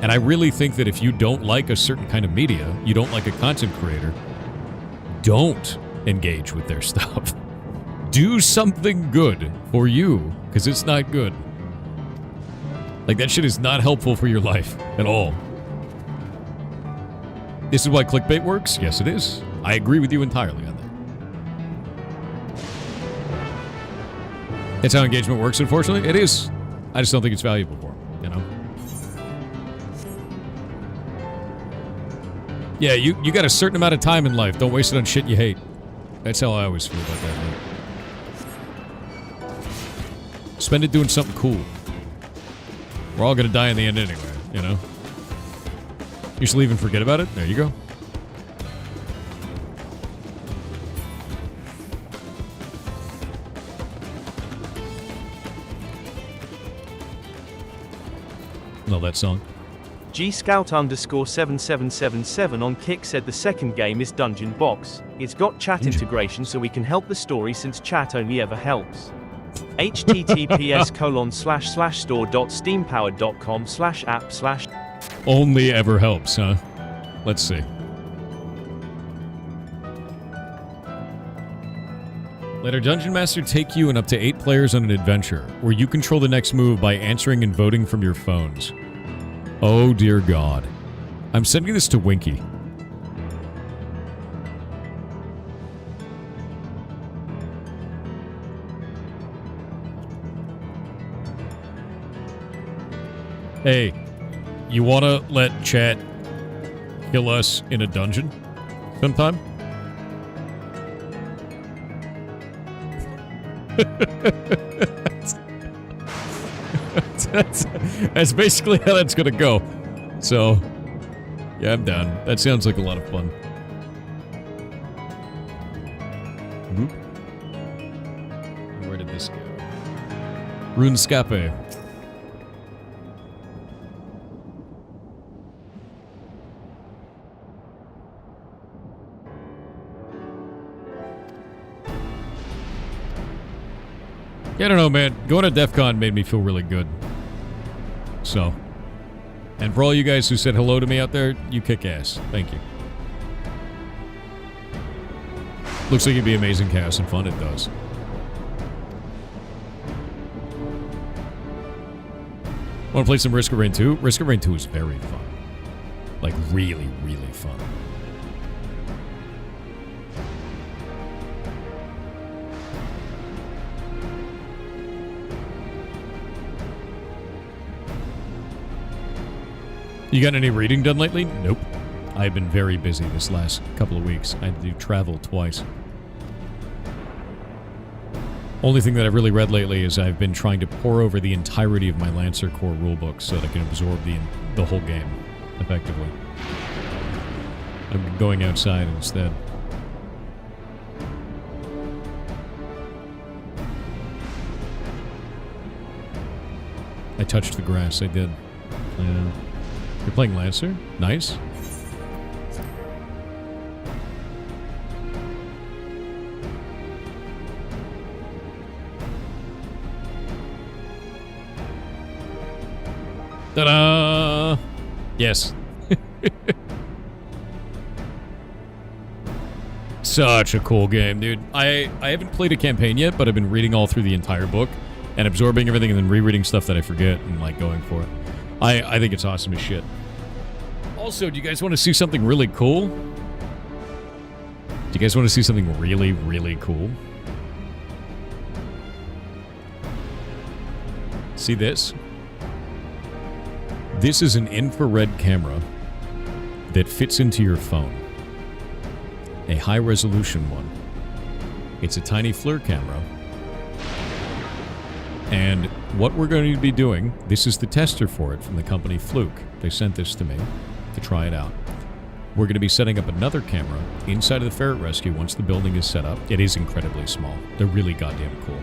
And I really think that if you don't like a certain kind of media, you don't like a content creator, don't engage with their stuff. Do something good for you, because it's not good. Like, that shit is not helpful for your life at all. This is why clickbait works? Yes, it is. I agree with you entirely on that. That's how engagement works, unfortunately. It is. I just don't think it's valuable for them, you know? Yeah, you got a certain amount of time in life. Don't waste it on shit you hate. That's how I always feel about that, man. Spend it doing something cool. We're all gonna die in the end anyway, you know? You just leave and forget about it? There you go. Know that song? G-Scout_7777 on Kick said the second game is Dungeon Box. It's got chat integration so we can help the story since chat only ever helps. https://store.steampowered.com/app/ Only ever helps, huh? Let's see. Let our Dungeon Master take you and up to 8 players on an adventure, where you control the next move by answering and voting from your phones. Oh dear God. I'm sending this to Winky. Hey, you wanna let chat kill us in a dungeon sometime? that's basically how that's gonna go. So, yeah, I'm down. That sounds like a lot of fun. Where did this go? RuneScape. Yeah, I don't know, man. Going to DEF CON made me feel really good. So. And for all you guys who said hello to me out there, you kick ass. Thank you. Looks like it'd be amazing chaos and fun. It does. Want to play some Risk of Rain 2? Risk of Rain 2 is very fun. Like, really, really fun. You got any reading done lately? Nope. I've been very busy this last couple of weeks. I had to travel twice. Only thing that I've really read lately is I've been trying to pour over the entirety of my Lancer Core rulebook so that I can absorb the whole game effectively. I've been going outside instead. I touched the grass, I did. Yeah. You're playing Lancer? Nice. Ta-da! Yes. Such a cool game, dude. I haven't played a campaign yet, but I've been reading all through the entire book and absorbing everything and then rereading stuff that I forget and like going for it. I think it's awesome as shit. Also, do you guys want to see something really cool? Do you guys want to see something really, really cool? See this? This is an infrared camera that fits into your phone. A high-resolution one. It's a tiny FLIR camera. And what we're going to be doing, this is the tester for it from the company Fluke. They sent this to me to try it out. We're going to be setting up another camera inside of the ferret rescue once the building is set up. It is incredibly small. They're really goddamn cool.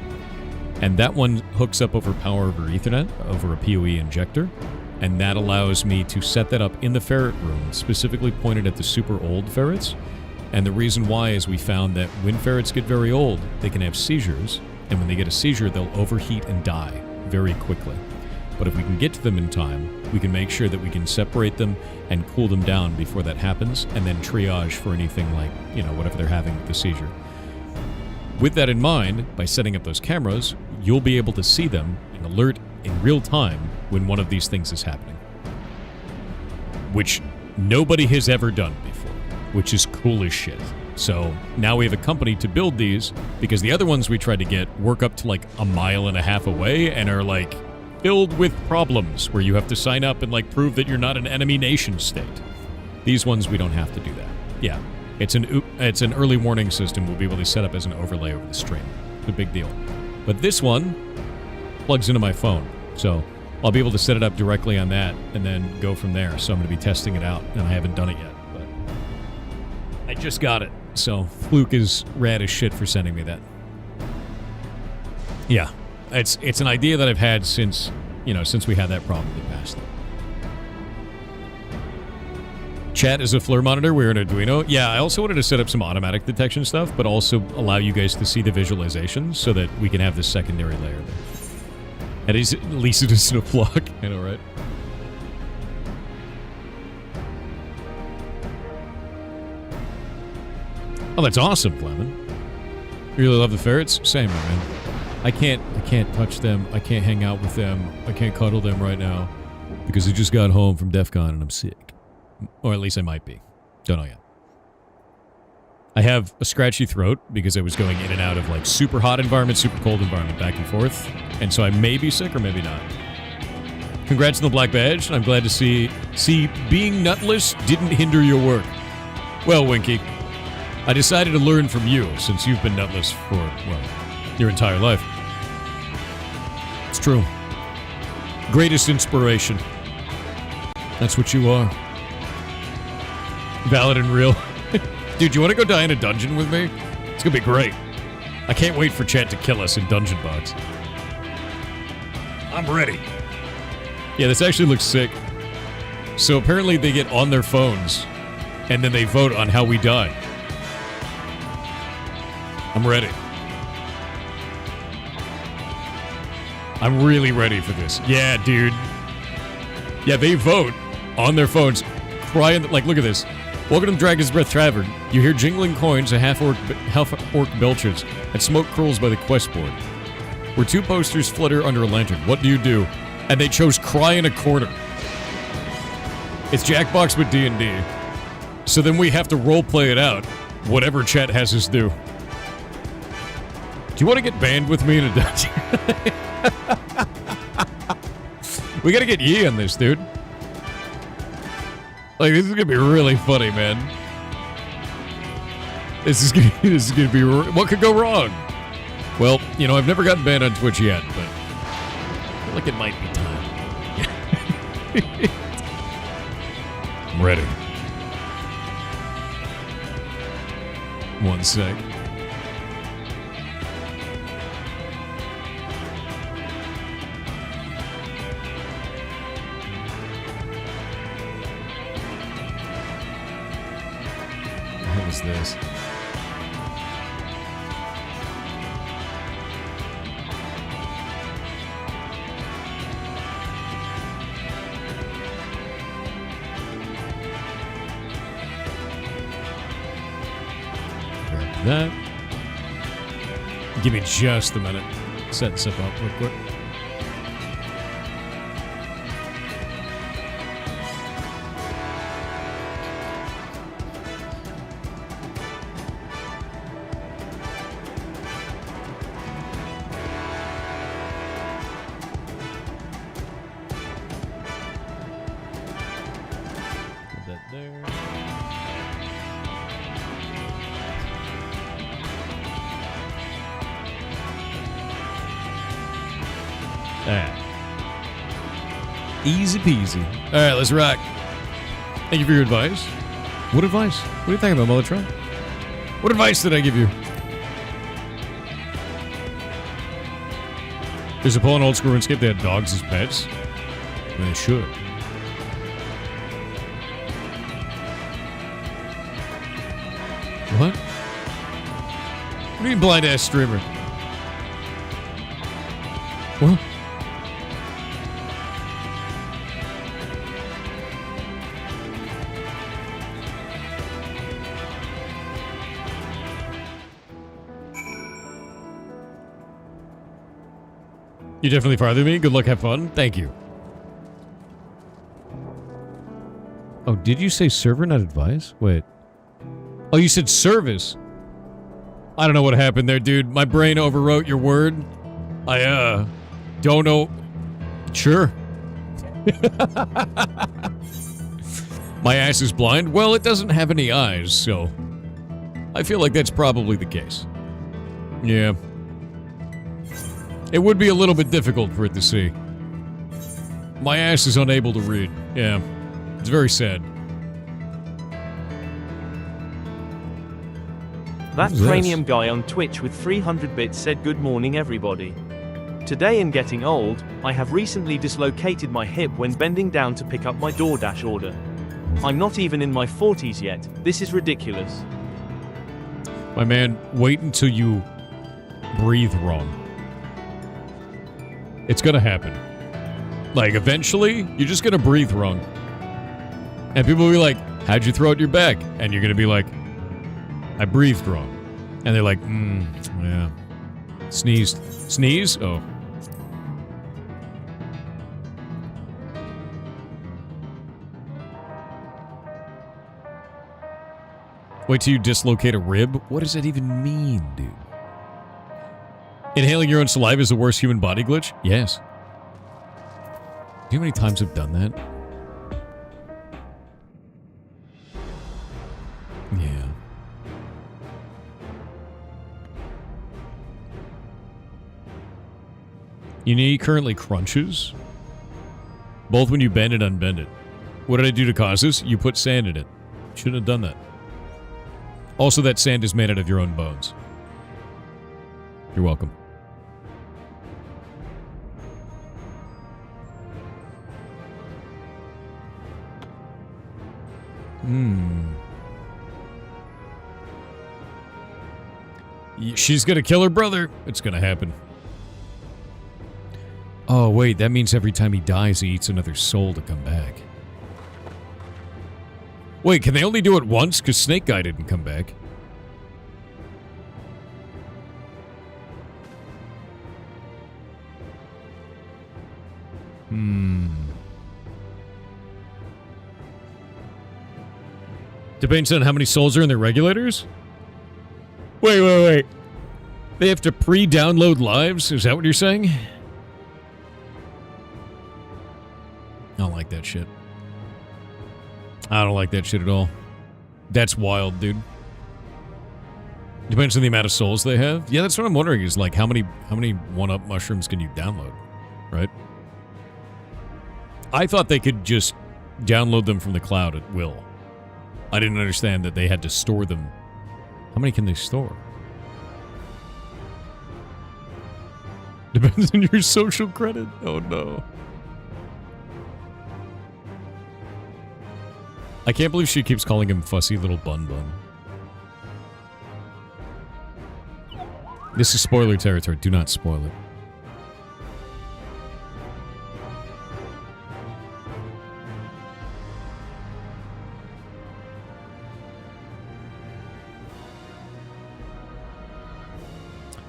And that one hooks up over power over Ethernet, over a PoE injector, and that allows me to set that up in the ferret room, specifically pointed at the super old ferrets. And the reason why is we found that when ferrets get very old, they can have seizures, and when they get a seizure, they'll overheat and die very quickly. But if we can get to them in time, we can make sure that we can separate them and cool them down before that happens, and then triage for anything like, you know, whatever they're having with the seizure. With that in mind, by setting up those cameras, you'll be able to see them and alert in real time when one of these things is happening. Which nobody has ever done before, which is cool as shit. So now we have a company to build these, because the other ones we tried to get work up to like 1.5 miles away and are like filled with problems where you have to sign up and like prove that you're not an enemy nation state. These ones we don't have to do that. Yeah, it's an early warning system we'll be able to set up as an overlay over the stream. It's a big deal. But this one plugs into my phone, so I'll be able to set it up directly on that and then go from there. So I'm going to be testing it out, and I haven't done it yet, but I just got it. So Fluke is rad as shit for sending me that. Yeah, it's an idea that I've had since we had that problem in the past. Chat is a FLIR monitor. We're an Arduino. Yeah, I also wanted to set up some automatic detection stuff, but also allow you guys to see the visualizations so that we can have this secondary layer there. At least it isn't a vlog. I know, right? Oh, that's awesome, Flamin. You really love the ferrets? Same, man. I can't touch them. I can't hang out with them. I can't cuddle them right now because I just got home from DEF CON and I'm sick. Or at least I might be. Don't know yet. I have a scratchy throat because I was going in and out of like super hot environment, super cold environment, back and forth. And so I may be sick or maybe not. Congrats on the black badge. I'm glad to see being nutless didn't hinder your work. Well, Winky, I decided to learn from you since you've been nutless for, well, your entire life. It's true. Greatest inspiration. That's what you are. Valid and real. Dude, you want to go die in a dungeon with me? It's gonna be great. I can't wait for chat to kill us in Dungeon Box. I'm ready. Yeah, this actually looks sick. So apparently they get on their phones, and then they vote on how we die. I'm ready. I'm really ready for this. Yeah, dude. Yeah, they vote on their phones, crying, like, look at this. Welcome to Dragon's Breath Tavern. You hear jingling coins, a half-orc belches, and smoke curls by the quest board. Where two posters flutter under a lantern. What do you do? And they chose Cry in a Corner. It's Jackbox with D&D. So then we have to roleplay it out, whatever chat has us do. Do you want to get banned with me in a dungeon? We gotta get Yi on this, dude. Like, this is gonna be really funny, man. This is gonna be... What could go wrong? Well, you know, I've never gotten banned on Twitch yet, but... I feel like it might be time. I'm ready. One sec. What is this? Grab that. Give me just a minute. Set this up real quick. Easy peasy. Alright, let's rock. Thank you for your advice. What advice? What are you talking about, Molotron? What advice did I give you? There's a pull on old school RuneScape that had dogs as pets. They should. What? What do you mean blind ass streamer? What? You definitely farther me. Good luck, have fun. Thank you. Oh, did you say server, not advice? Wait. Oh, you said service. I don't know what happened there, dude. My brain overwrote your word. I, don't know. Sure. My ass is blind? Well, it doesn't have any eyes, so... I feel like that's probably the case. Yeah. It would be a little bit difficult for it to see. My ass is unable to read. Yeah. It's very sad. That cranium guy on Twitch with 300 bits said good morning everybody. Today in Getting Old, I have recently dislocated my hip when bending down to pick up my DoorDash order. I'm not even in my 40s yet. This is ridiculous. My man, wait until you breathe wrong. It's gonna happen. Like, eventually, you're just gonna breathe wrong. And people will be like, how'd you throw out your back? And you're gonna be like, I breathed wrong. And they're like, yeah. Sneezed. Sneeze? Oh. Wait till you dislocate a rib? What does that even mean, dude? Inhaling your own saliva is the worst human body glitch? Yes. Do you know how many times I've done that? Yeah. You know, currently crunches? Both when you bend and unbend it. What did I do to cause this? You put sand in it. Shouldn't have done that. Also, that sand is made out of your own bones. You're welcome. She's gonna kill her brother. It's gonna happen. Oh, wait, that means every time he dies, he eats another soul to come back. Wait, can they only do it once? Because Snake Guy didn't come back. Depends on how many souls are in their regulators? Wait. They have to pre-download lives? Is that what you're saying? I don't like that shit. I don't like that shit at all. That's wild, dude. Depends on the amount of souls they have. Yeah, that's what I'm wondering is like how many 1-up mushrooms can you download, right? I thought they could just download them from the cloud at will. I didn't understand that they had to store them. How many can they store? Depends on your social credit. Oh no. I can't believe she keeps calling him Fussy Little Bun Bun. This is spoiler territory. Do not spoil it.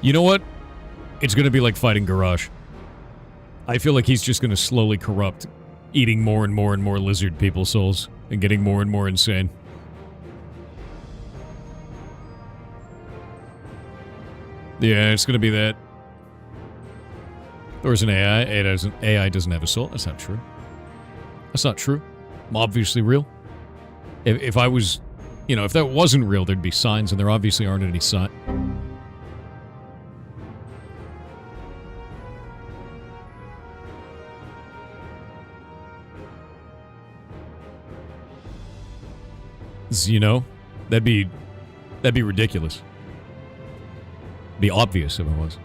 You know what? It's going to be like fighting Garage. I feel like he's just going to slowly corrupt, eating more and more and more lizard people souls, and getting more and more insane. Yeah, it's going to be that. There's an AI. AI doesn't have a soul. That's not true. That's not true. I'm obviously real. If I was, you know, if that wasn't real, there'd be signs, and there obviously aren't any signs. You know, that'd be ridiculous. Be obvious if it was.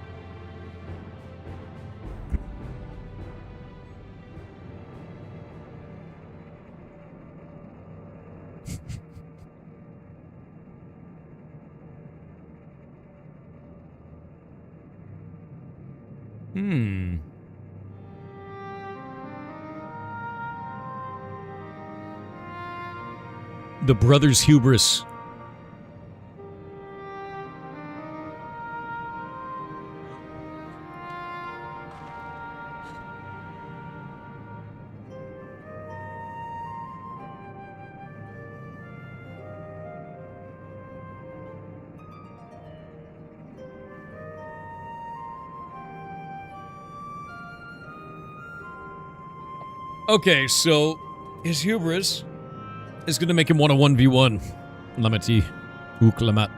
The brothers' hubris. Okay, so his hubris is going to make him want a 1v1. Lamati. Ook Lamat.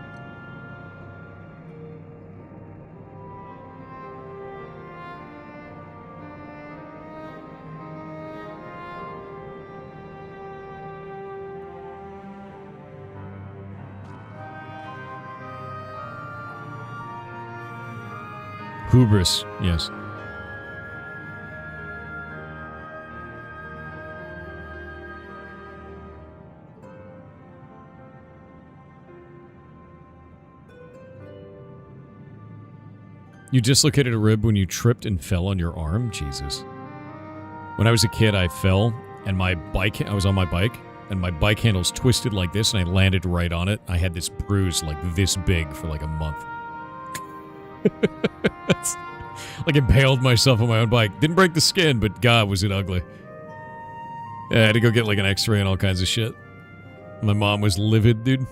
Hubris, yes. You dislocated a rib when you tripped and fell on your arm? Jesus. When I was a kid, I fell, and I was on my bike, and my bike handles twisted like this, and I landed right on it. I had this bruise like this big for like a month. Like impaled myself on my own bike. Didn't break the skin, but God, was it ugly. Yeah, I had to go get like an x-ray and all kinds of shit. My mom was livid, dude.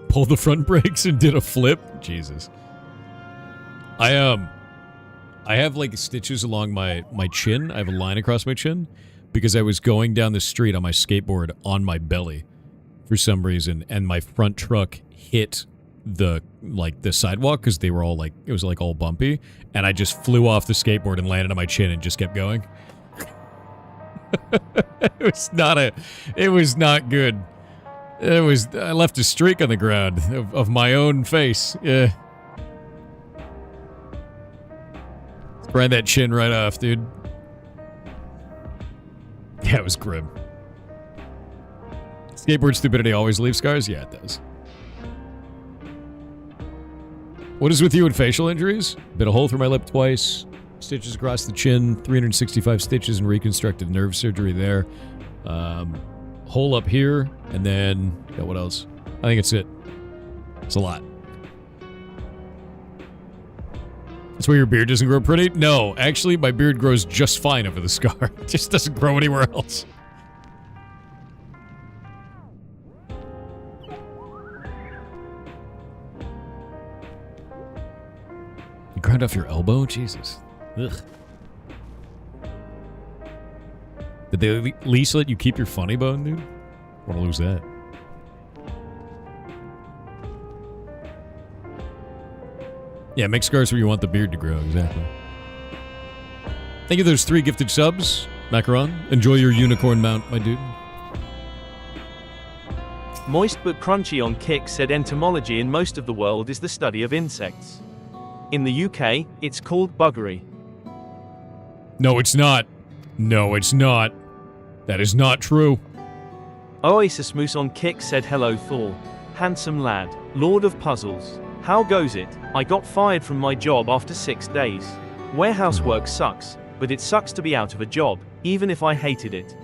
Pulled the front brakes and did a flip? Jesus. I have like stitches along my chin. I have a line across my chin because I was going down the street on my skateboard on my belly for some reason, and my front truck hit the sidewalk because they were all like, it was like all bumpy, and I just flew off the skateboard and landed on my chin and just kept going. It was not good. I left a streak on the ground of my own face. Yeah. Grind that chin right off, dude. Yeah, it was grim. Skateboard stupidity always leaves scars? Yeah, it does. What is with you and facial injuries? Bit a hole through my lip twice. Stitches across the chin. 365 stitches and reconstructed nerve surgery there. Hole up here. And then, yeah, what else? I think it's it. It's a lot. That's why your beard doesn't grow pretty? No, actually, my beard grows just fine over the scar. It just doesn't grow anywhere else. You grind off your elbow? Jesus. Ugh. Did they at least let you keep your funny bone, dude? I want to lose that. Yeah, make scars where you want the beard to grow, exactly. Thank you for those 3 gifted subs, Macaron. Enjoy your unicorn mount, my dude. Moist but crunchy on Kick said entomology in most of the world is the study of insects. In the UK, it's called buggery. No, it's not. No, it's not. That is not true. Oasis Moose on Kick said hello Thor. Handsome lad. Lord of puzzles. How goes it? I got fired from my job after 6 days. Warehouse work sucks, but it sucks to be out of a job, even if I hated it.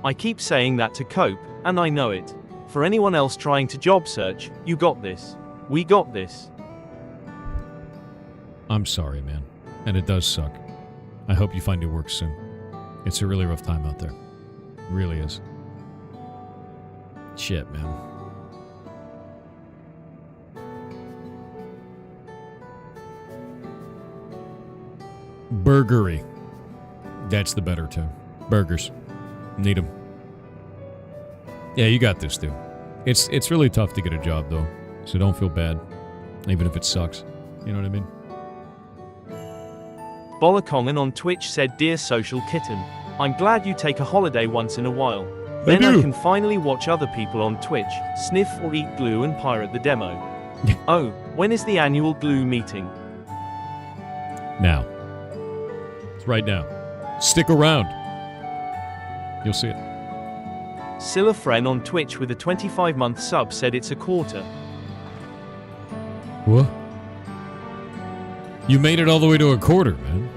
I keep saying that to cope, and I know it. For anyone else trying to job search, you got this. We got this. I'm sorry, man. And it does suck. I hope you find new work soon. It's a really rough time out there. It really is. Shit, man. Burgery. That's the better term. Burgers. Need them. Yeah, you got this, dude. It's really tough to get a job, though. So don't feel bad. Even if it sucks. You know what I mean? Bolakongan on Twitch said, Dear Social Kitten, I'm glad you take a holiday once in a while. Then I can finally watch other people on Twitch, sniff or eat glue and pirate the demo. Oh, when is the annual glue meeting? Now. It's right now. Stick around. You'll see it. Silafren on Twitch with a 25-month sub said it's a quarter. What? You made it all the way to a quarter, man.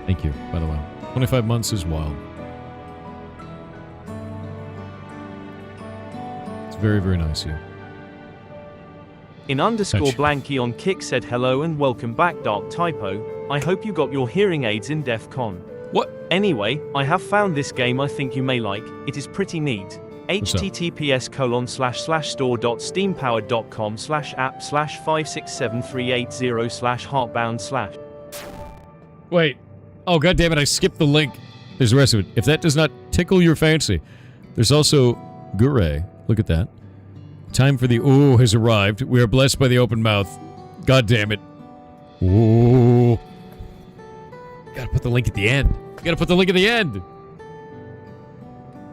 Thank you, by the way. 25 months is wild. It's very, very nice of you. In underscore Blanky on Kick said hello and welcome back Dark Typo. I hope you got your hearing aids in DEF CON. What? Anyway, I have found this game I think you may like. It is pretty neat. https://store.steampowered.com/app/56738/heartbound/. Wait. Oh, god damn it, I skipped the link. There's the rest of it. If that does not tickle your fancy. There's also Gure. Look at that. Time for the ooh has arrived. We are blessed by the open mouth. God damn it. Ooh. Gotta put the link at the end. Gotta put the link at the end.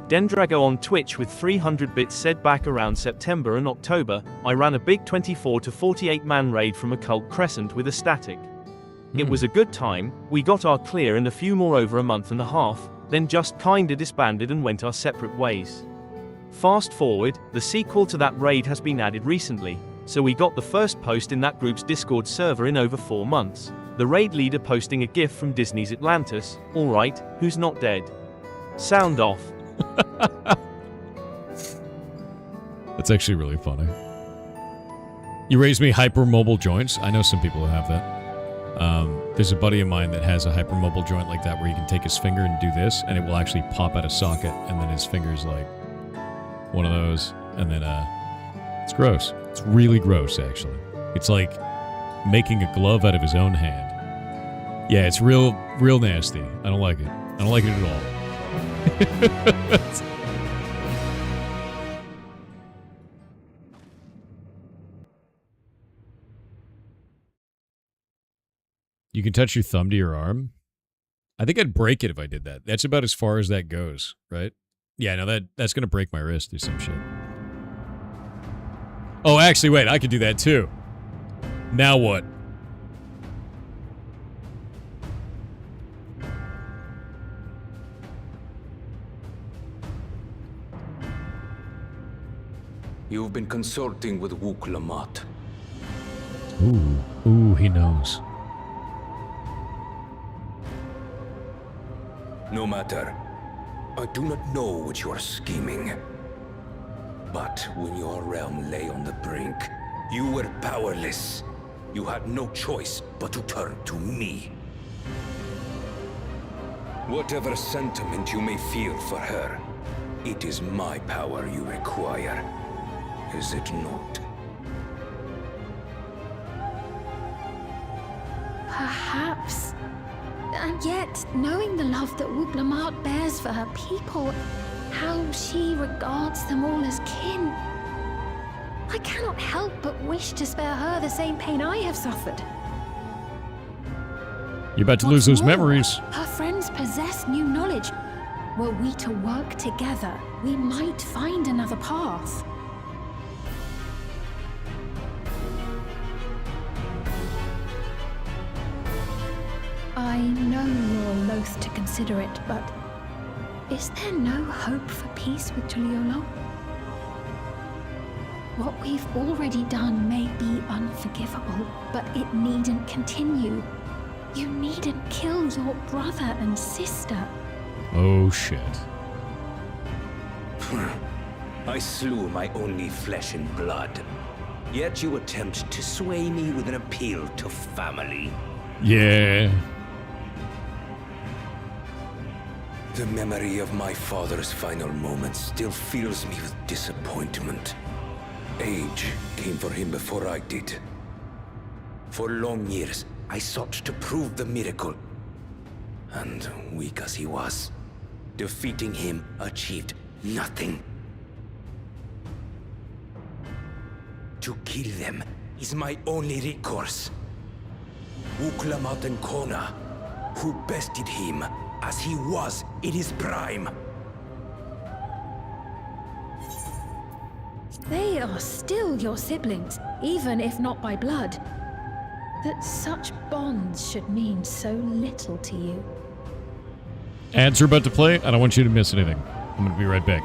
Dendrago on Twitch with 300 bits said back around September and October, I ran a big 24 to 48 man raid from Occult Crescent with a static. It was a good time, we got our clear and a few more over a month and a half, then just kinda disbanded and went our separate ways. Fast forward, the sequel to that raid has been added recently, so we got the first post in that group's Discord server in over 4 months. The raid leader posting a gif from Disney's Atlantis, alright, who's not dead? Sound off. That's actually really funny. You raised me hypermobile joints. I know some people who have that. There's a buddy of mine that has a hypermobile joint like that where he can take his finger and do this, and it will actually pop out of socket, and then his finger's like one of those, and then it's gross. It's really gross, actually. It's like making a glove out of his own hand. Yeah, it's real nasty. I don't like it. I don't like it at all. You can touch your thumb to your arm? I think I'd break it if I did that. That's about as far as that goes, right? Yeah, no, that's going to break my wrist or some shit. Oh, actually, wait, I could do that too. Now what? You've been consulting with Wuk Lamat. Ooh, he knows. No matter. I do not know what you are scheming. But when your realm lay on the brink, you were powerless. You had no choice but to turn to me. Whatever sentiment you may feel for her, it is my power you require. Is it not? Perhaps. And yet, knowing the love that Wuk Lamat bears for her people, how she regards them all as kin, I cannot help but wish to spare her the same pain I have suffered. You're about to lose those memories. Her friends possess new knowledge. Were we to work together, we might find another path. I know you're loath to consider it, but is there no hope for peace with Tuliolo? What we've already done may be unforgivable, but it needn't continue. You needn't kill your brother and sister. Oh, shit. I slew my only flesh and blood. Yet you attempt to sway me with an appeal to family. Yeah. The memory of my father's final moments still fills me with disappointment. Age came for him before I did. For long years, I sought to prove the miracle. And weak as he was, defeating him achieved nothing. To kill them is my only recourse. Wuk Lamat and Kona, who bested him as he was in his prime. They are still your siblings, even if not by blood. That such bonds should mean so little to you. Ads are about to play. I don't want you to miss anything. I'm going to be right back.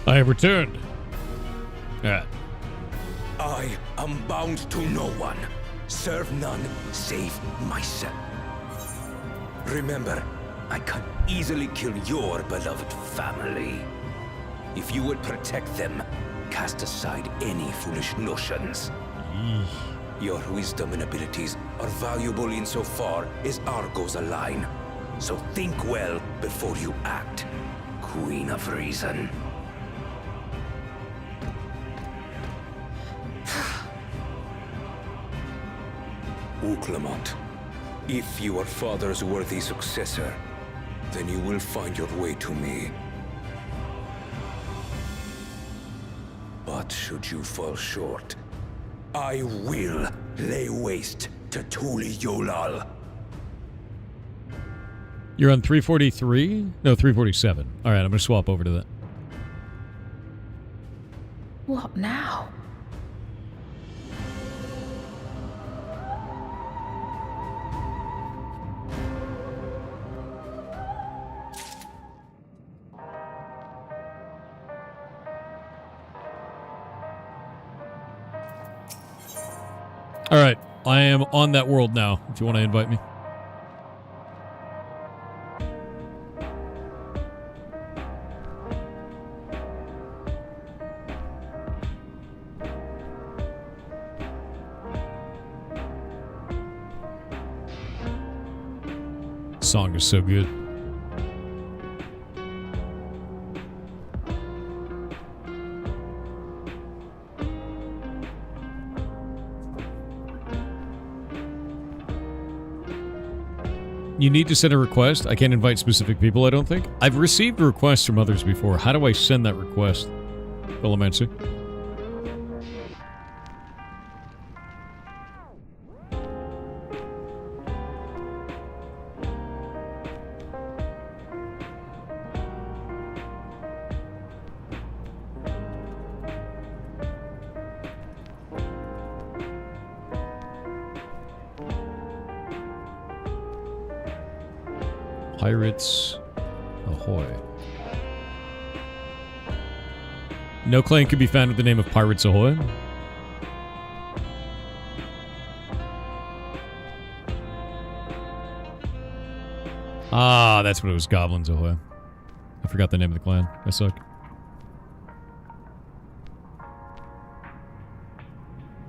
I have returned. Alright. I am bound to no one. Serve none save myself. Remember, I can easily kill your beloved family. If you would protect them, cast aside any foolish notions. Your wisdom and abilities are valuable insofar as our goals align. So think well before you act, Queen of Reason. Clement, if you are Father's worthy successor, then you will find your way to me. But should you fall short, I will lay waste to Tuli Yolal. You're on 343? No, 347. Alright, I'm gonna swap over to that. What now? Alright, I am on that world now, if you want to invite me. Song is so good. You need to send a request. I can't invite specific people, I don't think. I've received requests from others before. How do I send that request? Philomancy. Pirates Ahoy. No clan could be found with the name of Pirates Ahoy. Ah, that's what it was. Goblins Ahoy. I forgot the name of the clan. I suck.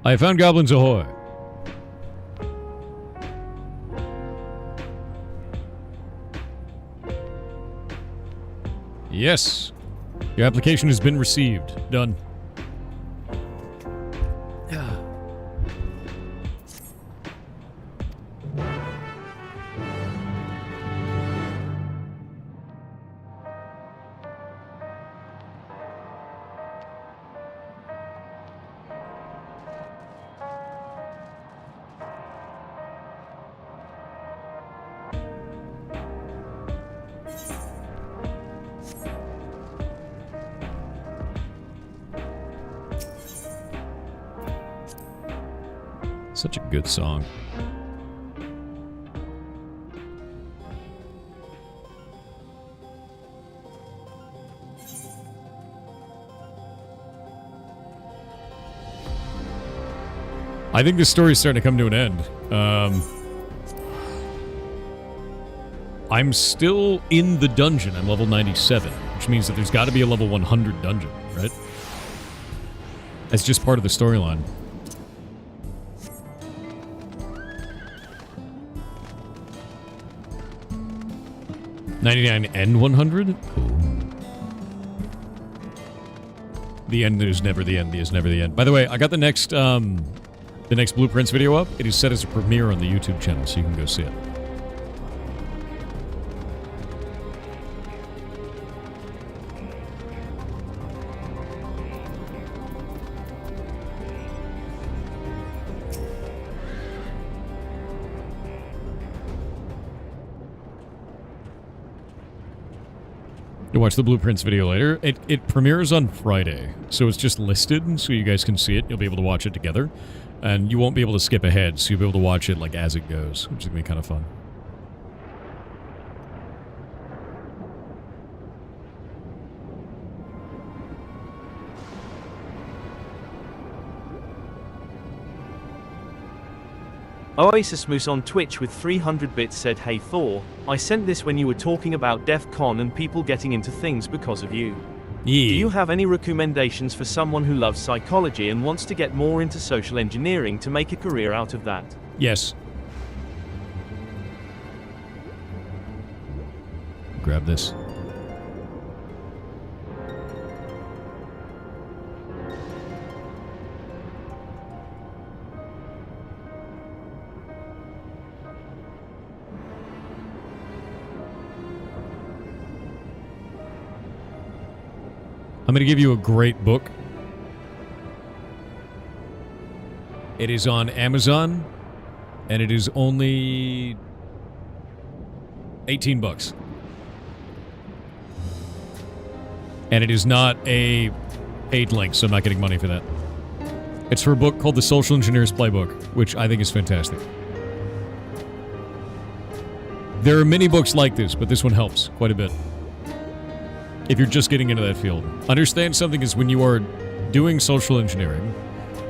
I found Goblins Ahoy. Yes. Your application has been received. Done. Such a good song. I think this story is starting to come to an end. I'm still in the dungeon. I'm level 97, which means that there's got to be a level 100 dungeon, right? That's just part of the storyline. 99 and 100? Ooh. The end is never the end. Is never the end. By the way, I got the next Blueprints video up. It is set as a premiere on the YouTube channel, so you can go see it. You'll watch the Blueprints video later. It premieres on Friday, so it's just listed, so you guys can see it. You'll be able to watch it together, and you won't be able to skip ahead, so you'll be able to watch it like as it goes, which is going to be kind of fun. Oasis Moose on Twitch with 300 bits said, "Hey Thor, I sent this when you were talking about DEF CON and people getting into things because of you. Yeah. Do you have any recommendations for someone who loves psychology and wants to get more into social engineering to make a career out of that?" Yes. Grab this. I'm going to give you a great book. It is on Amazon, and it is only $18. And it is not a paid link, so I'm not getting money for that. It's for a book called The Social Engineer's Playbook, which I think is fantastic. There are many books like this, but this one helps quite a bit. If you're just getting into that field. Understand something is when you are doing social engineering,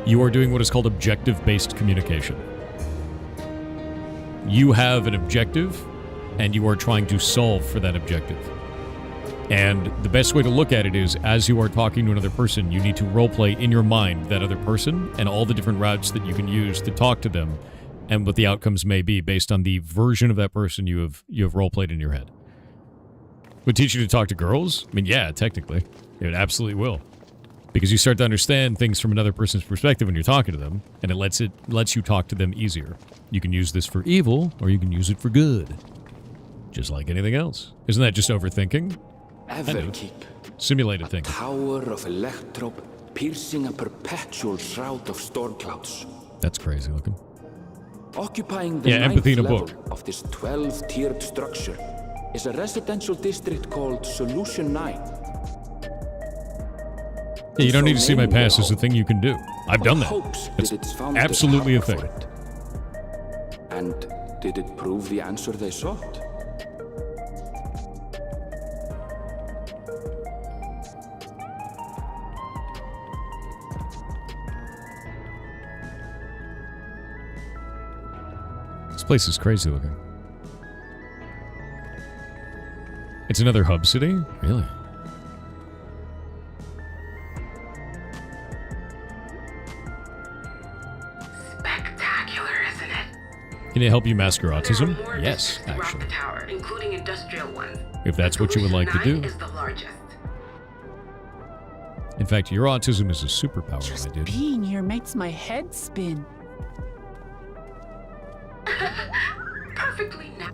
you are doing what is called objective-based communication. You have an objective, and you are trying to solve for that objective. And the best way to look at it is, as you are talking to another person, you need to roleplay in your mind that other person and all the different routes that you can use to talk to them and what the outcomes may be based on the version of that person you have roleplayed in your head. Would teach you to talk to girls? I mean, yeah, technically. It absolutely will. Because you start to understand things from another person's perspective when you're talking to them, and it lets you talk to them easier. You can use this for evil, or you can use it for good. Just like anything else. Isn't that just overthinking? Everkeep. Simulated thinking. Tower of electrope piercing a perpetual shroud of storm clouds. That's crazy looking. Occupying the empathy in a ninth book. level of this 12-tiered structure is a residential district called Solution 9. Yeah, you don't need to see my past as a thing you can do. I've done that. It's absolutely a thing. And did it prove the answer they sought? This place is crazy looking. It's another hub city? Really? Spectacular, isn't it? Can it help you master autism? There are more Yes, districts throughout actually. the tower, including industrial ones. If that's what you would like to Solution do. 9 is the largest. In fact, your autism is a superpower, Just I did. being here makes my head spin. Perfectly now.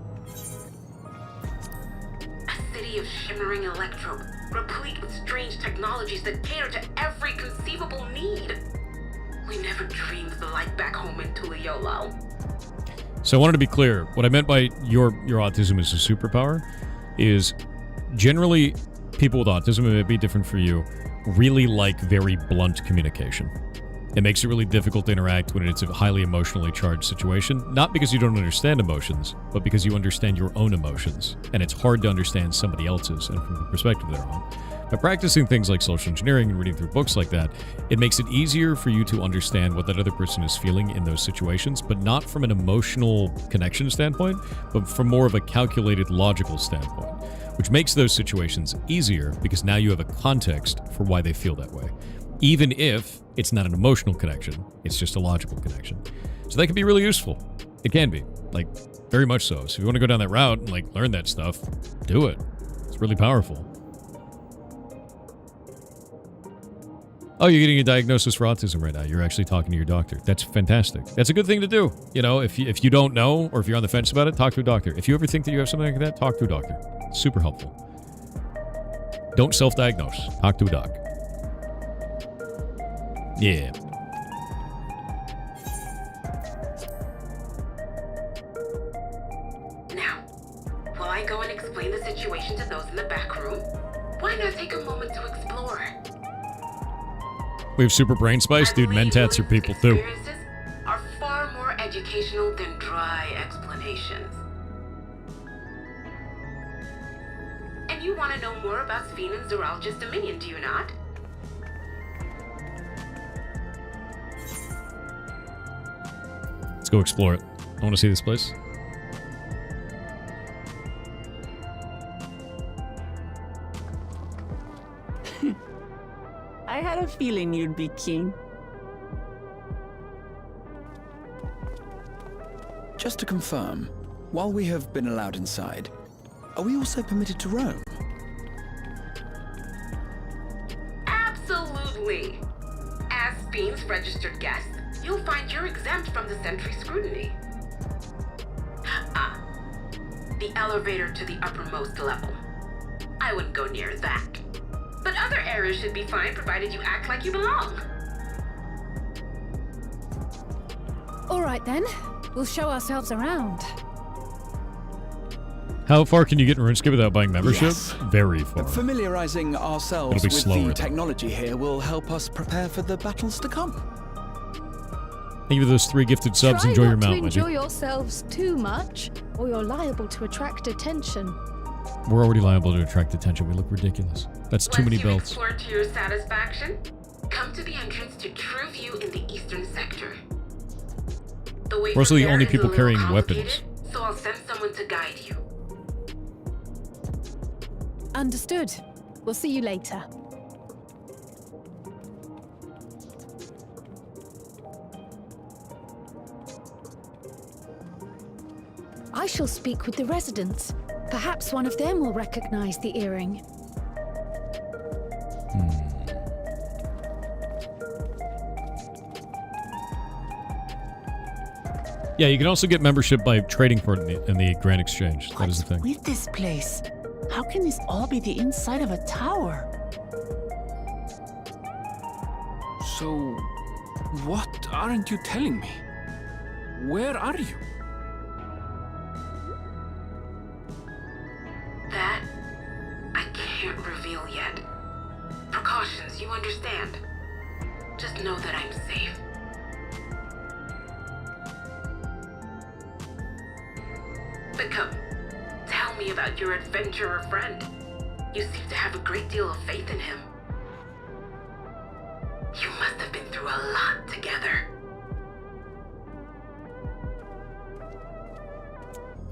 A city of shimmering electrope, replete with strange technologies that cater to every conceivable need. We never dreamed of the light back home in Tuliyolau. So I wanted to be clear. What I meant by your autism is a superpower is generally people with autism, it may be different for you, really like very blunt communication. It makes it really difficult to interact when it's a highly emotionally charged situation, not because you don't understand emotions, but because you understand your own emotions, and it's hard to understand somebody else's and from the perspective of their own. By practicing things like social engineering and reading through books like that, it makes it easier for you to understand what that other person is feeling in those situations, but not from an emotional connection standpoint, but from more of a calculated, logical standpoint, which makes those situations easier because now you have a context for why they feel that way. Even if it's not an emotional connection, it's just a logical connection. So that can be really useful. It can be, like, very much so. So if you want to go down that route and, like, learn that stuff, do it. It's really powerful. Oh, you're getting a diagnosis for autism right now. You're actually talking to your doctor. That's fantastic. That's a good thing to do. You know, if you don't know or if you're on the fence about it, talk to a doctor. If you ever think that you have something like that, talk to a doctor. It's super helpful. Don't self-diagnose. Talk to a doc. Yeah. Now, while I go and explain the situation to those in the back room, why not take a moment to explore? We have super brain spice? Dude, mentats are people too. Experiences are far more educational than dry explanations. And you want to know more about Sphene and Zoralja's Dominion, do you not? Let's go explore it. I want to see this place. I had a feeling you'd be keen. Just to confirm, while we have been allowed inside, are we also permitted to roam? Absolutely. As Bean's registered guest, you'll find you're exempt from the sentry scrutiny. Ah, the elevator to the uppermost level. I wouldn't go near that. But other areas should be fine provided you act like you belong. All right then, we'll show ourselves around. How far can you get in RuneScape without buying membership? Yes. Very far. Familiarizing ourselves It'll be with slower, the though. technology here will help us prepare for the battles to come. Thank you for those 3 gifted subs. Try Enjoy not your to mount, enjoy Wendy. yourselves too much, or you're liable to attract attention. We're already liable to attract attention. We look ridiculous. That's too many Once you've belts. explored to your satisfaction, come to the entrance to True View in the eastern sector. The way We're also from the there only is a people little carrying complicated, weapons. So I'll send someone to guide you. Understood. We'll see you later. I shall speak with the residents. Perhaps one of them will recognize the earring. Yeah, you can also get membership by trading for it in the Grand Exchange. That is the thing. With this place, how can this all be the inside of a tower? So, what aren't you telling me? Where are you? That I can't reveal yet. Precautions, you understand. Just know that I'm safe. But come, tell me about your adventurer friend. You seem to have a great deal of faith in him. You must have been through a lot together.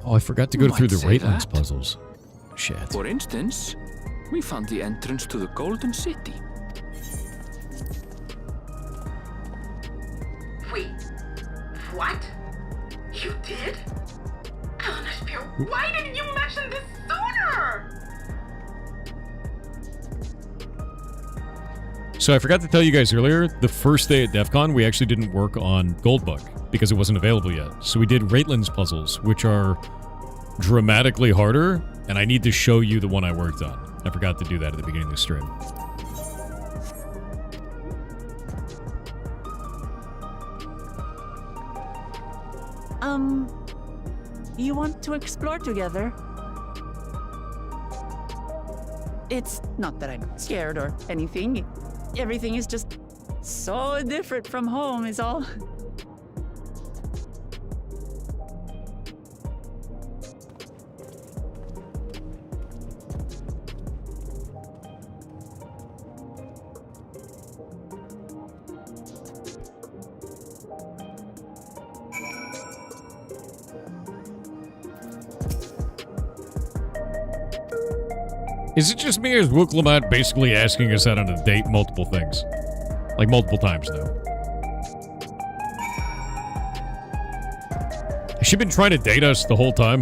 Oh, I forgot to go Might through the say Raitlands that. puzzles. Shit. For instance, we found the entrance to the Golden City. Wait, what? You did? Eleanor, why didn't you mention this sooner? So I forgot to tell you guys earlier, the first day at DEF CON, we actually didn't work on Goldbug because it wasn't available yet. So we did Raitlands puzzles, which are dramatically harder, and I need to show you the one I worked on. I forgot to do that at the beginning of the stream. You want to explore together? It's not that I'm scared or anything. Everything is just so different from home is all. Is it just me or is Wook Lamont basically asking us out on a date multiple things? Like multiple times now. Has she been trying to date us the whole time?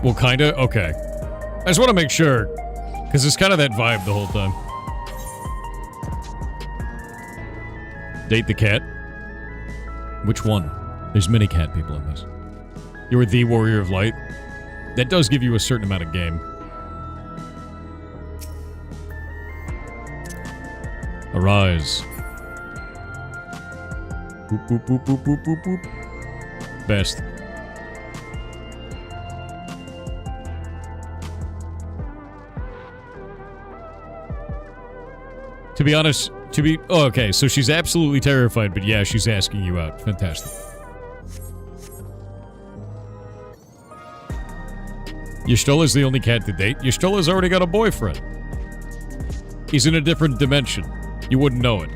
Well, kinda? Okay. I just want to make sure. Because it's kind of that vibe the whole time. Date the cat? Which one? There's many cat people in this. You were the Warrior of Light? That does give you a certain amount of game. Arise. Boop, boop, boop, boop, boop, boop, boop. Best. To be honest, oh, okay, so she's absolutely terrified, but yeah, she's asking you out. Fantastic. Y'shtola's the only cat to date. Y'shtola's already got a boyfriend. He's in a different dimension. You wouldn't know it.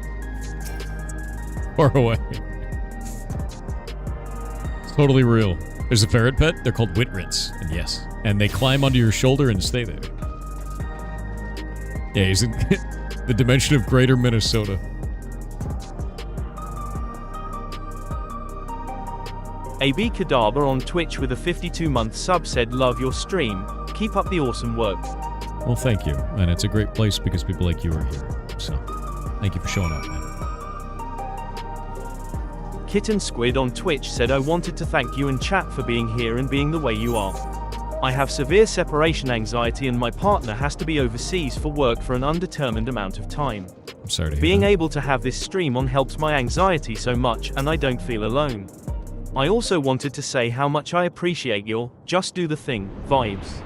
far away. It's totally real. There's a ferret pet. They're called Whitrits. And yes. And they climb onto your shoulder and stay there. Yeah, he's in the dimension of Greater Minnesota. AB Kadaba on Twitch with a 52-month sub said, "Love your stream. Keep up the awesome work." Well, thank you. And it's a great place because people like you are here. So, thank you for showing up, man. Kitten Squid on Twitch said, "I wanted to thank you and chat for being here and being the way you are. I have severe separation anxiety and my partner has to be overseas for work for an undetermined amount of time. I'm sorry to hear Being that. able to have this stream on helps my anxiety so much and I don't feel alone. I also wanted to say how much I appreciate your just do the thing vibes.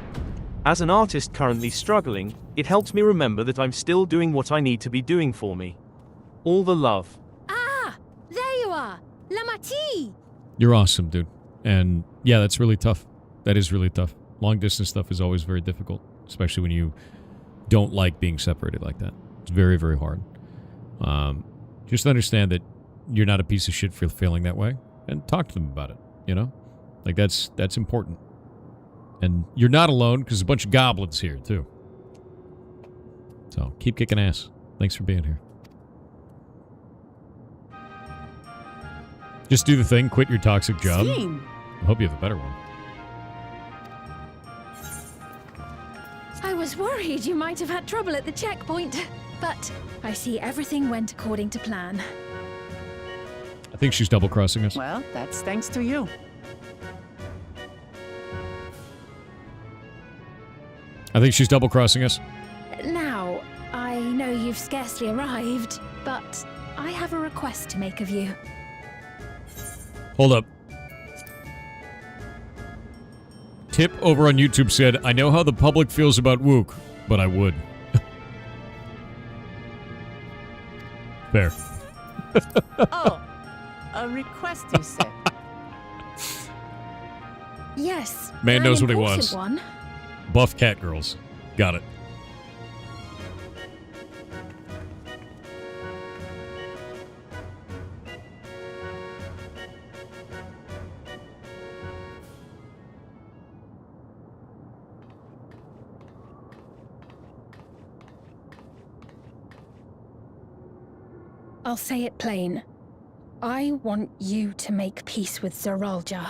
As an artist currently struggling, it helps me remember that I'm still doing what I need to be doing for me. All the love." Ah! There you are! Lamati! You're awesome, dude. And yeah, that's really tough. That is really tough. Long distance stuff is always very difficult, especially when you don't like being separated like that. It's very, very hard. Just understand that you're not a piece of shit for feeling that way, and talk to them about it, you know? Like, that's important. And you're not alone, because there's a bunch of goblins here, too. So, keep kicking ass. Thanks for being here. Just do the thing, quit your toxic job. Seen. I hope you have a better one. I was worried you might have had trouble at the checkpoint, but I see everything went according to plan. I think she's double-crossing us. Well, that's thanks to you. I think she's double-crossing us. Now, I know you've scarcely arrived, but I have a request to make of you. Hold up. Tip over on YouTube said, "I know how the public feels about Wook, but I would." Fair. Oh, a request you said. Yes. Man an knows what he important wants. One. Buff cat girls. Got it. I'll say it plain. I want you to make peace with Zeralja.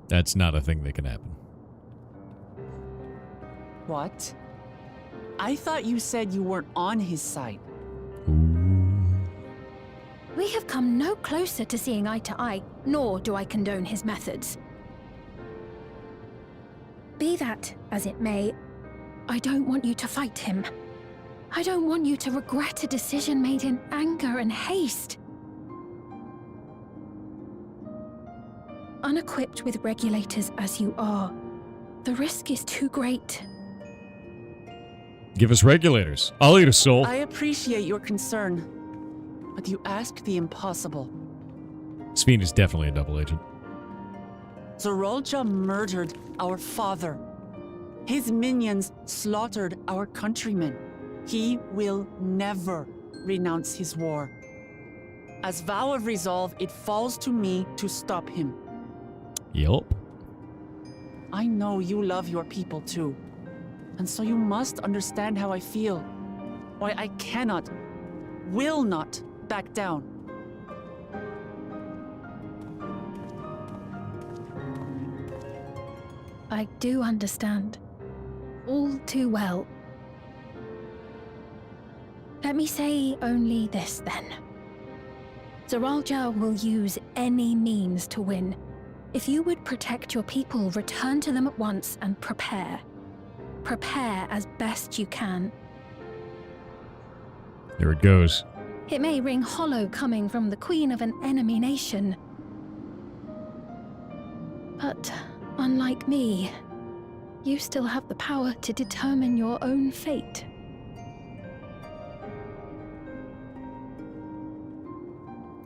That's not a thing that can happen. What? I thought you said you weren't on his side. We have come no closer to seeing eye to eye, nor do I condone his methods. Be that as it may, I don't want you to fight him. I don't want you to regret a decision made in anger and haste. Unequipped with regulators as you are, the risk is too great. Give us regulators. I'll eat a soul. I appreciate your concern, but you ask the impossible. Sveen is definitely a double agent. Zeralja murdered our father. His minions slaughtered our countrymen. He will never renounce his war. As vow of resolve, it falls to me to stop him. Yup. I know you love your people too. And so you must understand how I feel. Why I cannot, will not back down. I do understand. All too well. Let me say only this then. Zeralja will use any means to win. If you would protect your people, return to them at once and prepare. Prepare as best you can. There it goes. It may ring hollow coming from the queen of an enemy nation. But unlike me, you still have the power to determine your own fate.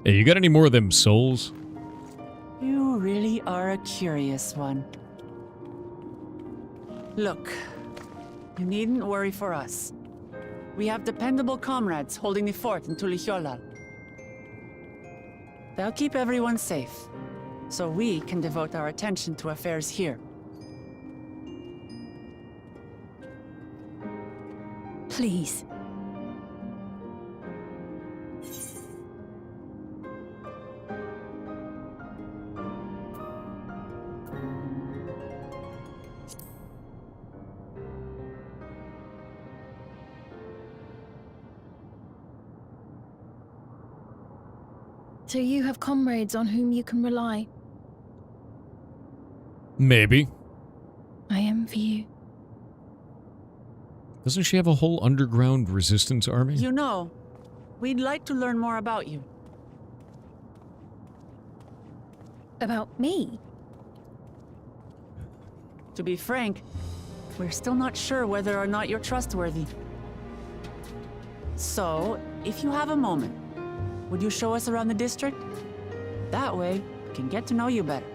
Hey, you got any more of them souls? You really are a curious one. Look, you needn't worry for us. We have dependable comrades holding the fort in Tulihyolal. They'll keep everyone safe, so we can devote our attention to affairs here. Please. So you have comrades on whom you can rely. Maybe. I envy you. Doesn't she have a whole underground resistance army? You know, we'd like to learn more about you. About me? To be frank, we're still not sure whether or not you're trustworthy. So, if you have a moment, would you show us around the district? That way, we can get to know you better.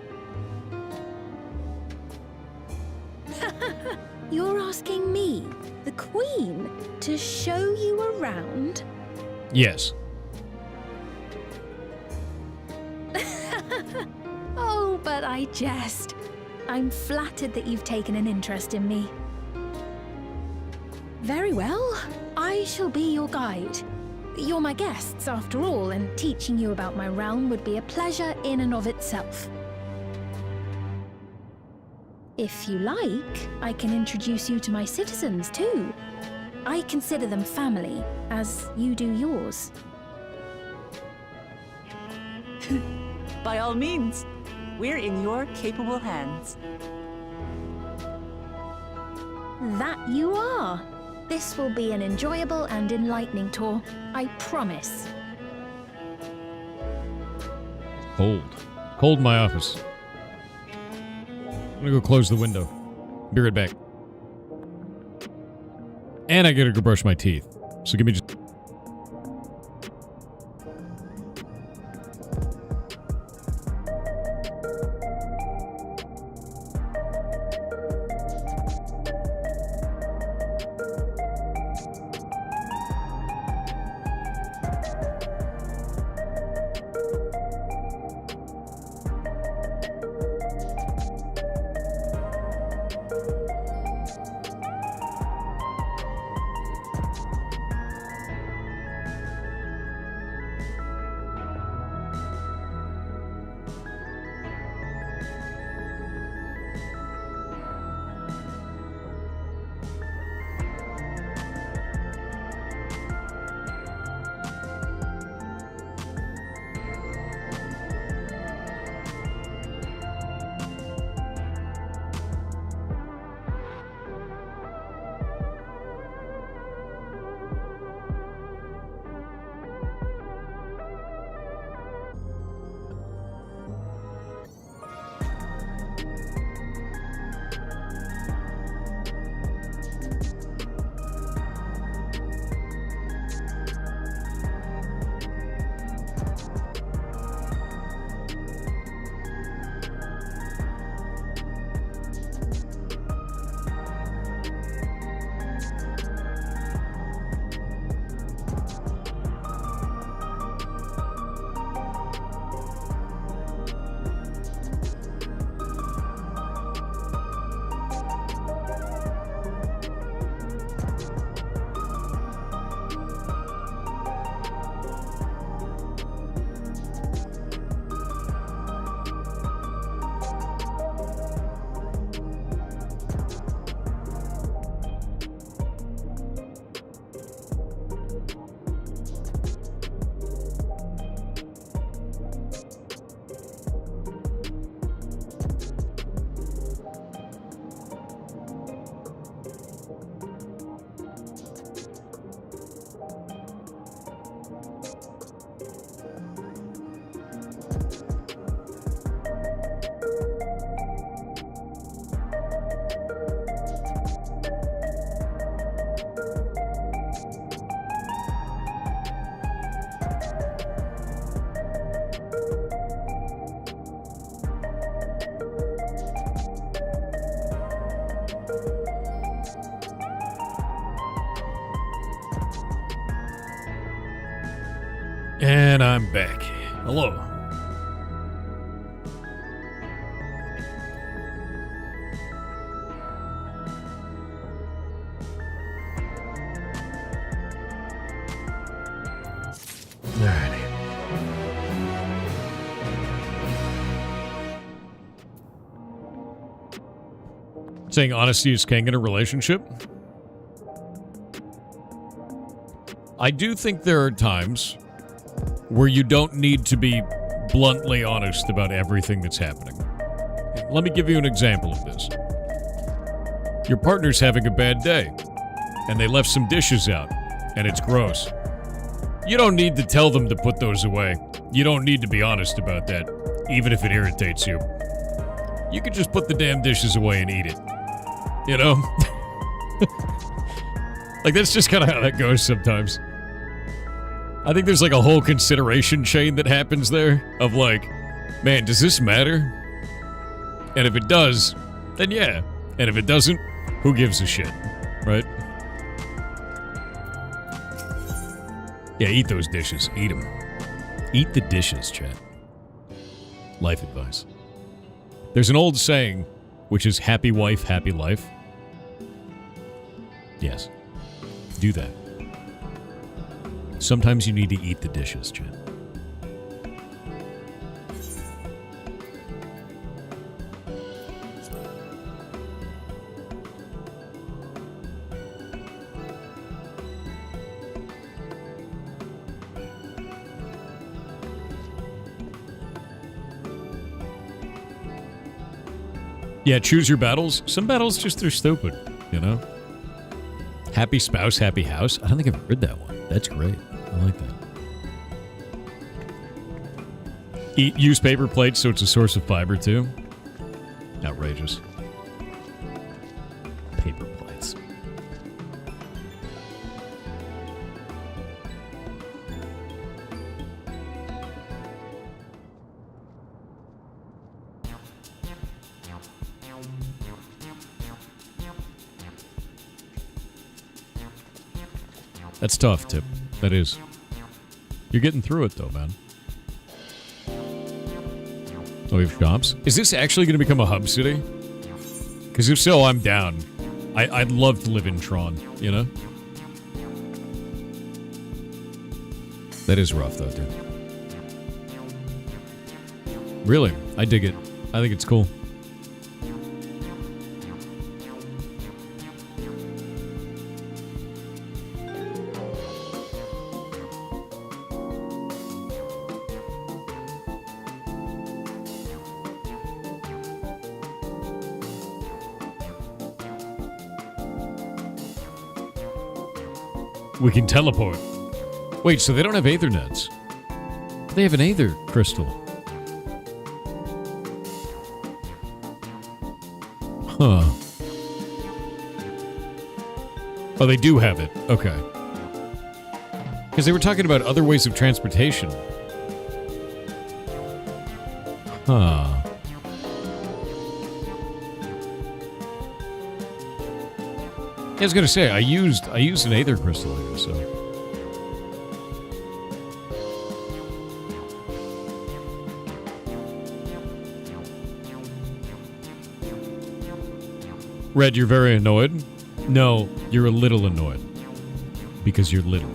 You're asking me, the Queen, to show you around? Yes. Oh, but I jest. I'm flattered that you've taken an interest in me. Very well. I shall be your guide. You're my guests, after all, and teaching you about my realm would be a pleasure in and of itself. If you like, I can introduce you to my citizens, too. I consider them family, as you do yours. By all means, we're in your capable hands. That you are. This will be an enjoyable and enlightening tour, I promise. Cold. Cold in my office. I'm gonna go close the window. Be right back. And I gotta go brush my teeth. So give me just... And I'm back. Hello. Saying honesty is king in a relationship? I do think there are times where you don't need to be bluntly honest about everything that's happening. Let me give you an example of this. Your partner's having a bad day, and they left some dishes out, and it's gross. You don't need to tell them to put those away. You don't need to be honest about that, even if it irritates you. You could just put the damn dishes away and eat it. You know? Like, that's just kind of how that goes sometimes. I think there's like a whole consideration chain that happens there of like, man, does this matter? And if it does, then yeah. And if it doesn't, who gives a shit, right? Yeah, eat those dishes. Eat them. Eat the dishes, chat. Life advice. There's an old saying, which is happy wife, happy life. Yes. Do that. Sometimes you need to eat the dishes, chat. Yeah, choose your battles. Some battles just are stupid, you know? Happy spouse, happy house. I don't think I've heard that one. That's great. I like that. Use paper plates so it's a source of fiber too. Outrageous. Paper plates. That's tough, Tip. That is. You're getting through it, though, man. Oh, we have shops? Is this actually going to become a hub city? Because if so, I'm down. I'd love to live in Tron, you know? That is rough, though, dude. Really? I dig it. I think it's cool. We can teleport. Wait, so they don't have Aethernets? They have an Aether crystal. Huh. Oh, they do have it. Okay. Because they were talking about other ways of transportation. Huh. I was gonna say I used an Aether crystal here, so. Red, you're very annoyed? No, you're a little annoyed. Because you're little.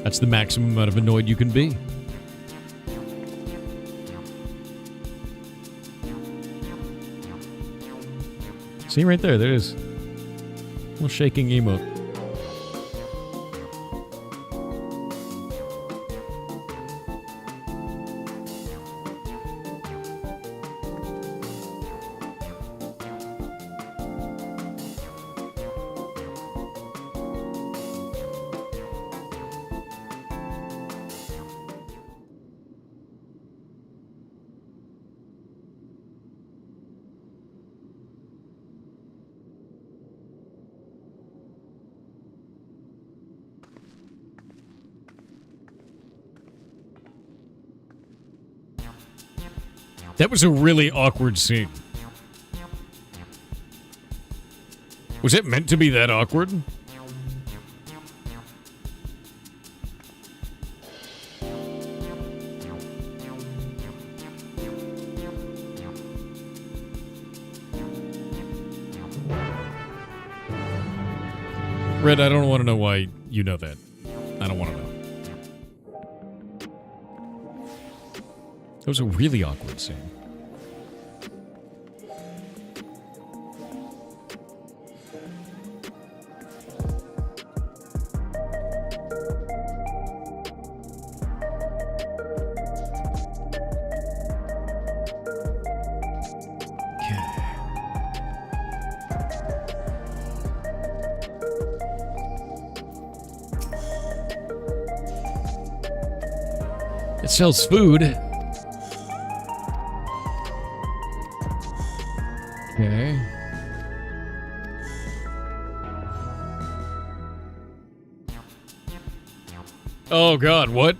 That's the maximum amount of annoyed you can be. See right there, there it is. A little shaking emote. That was a really awkward scene. Was it meant to be that awkward? Red, I don't want to know why you know that. I don't want to know. That was a really awkward scene. It sells food. Okay. Oh god, what?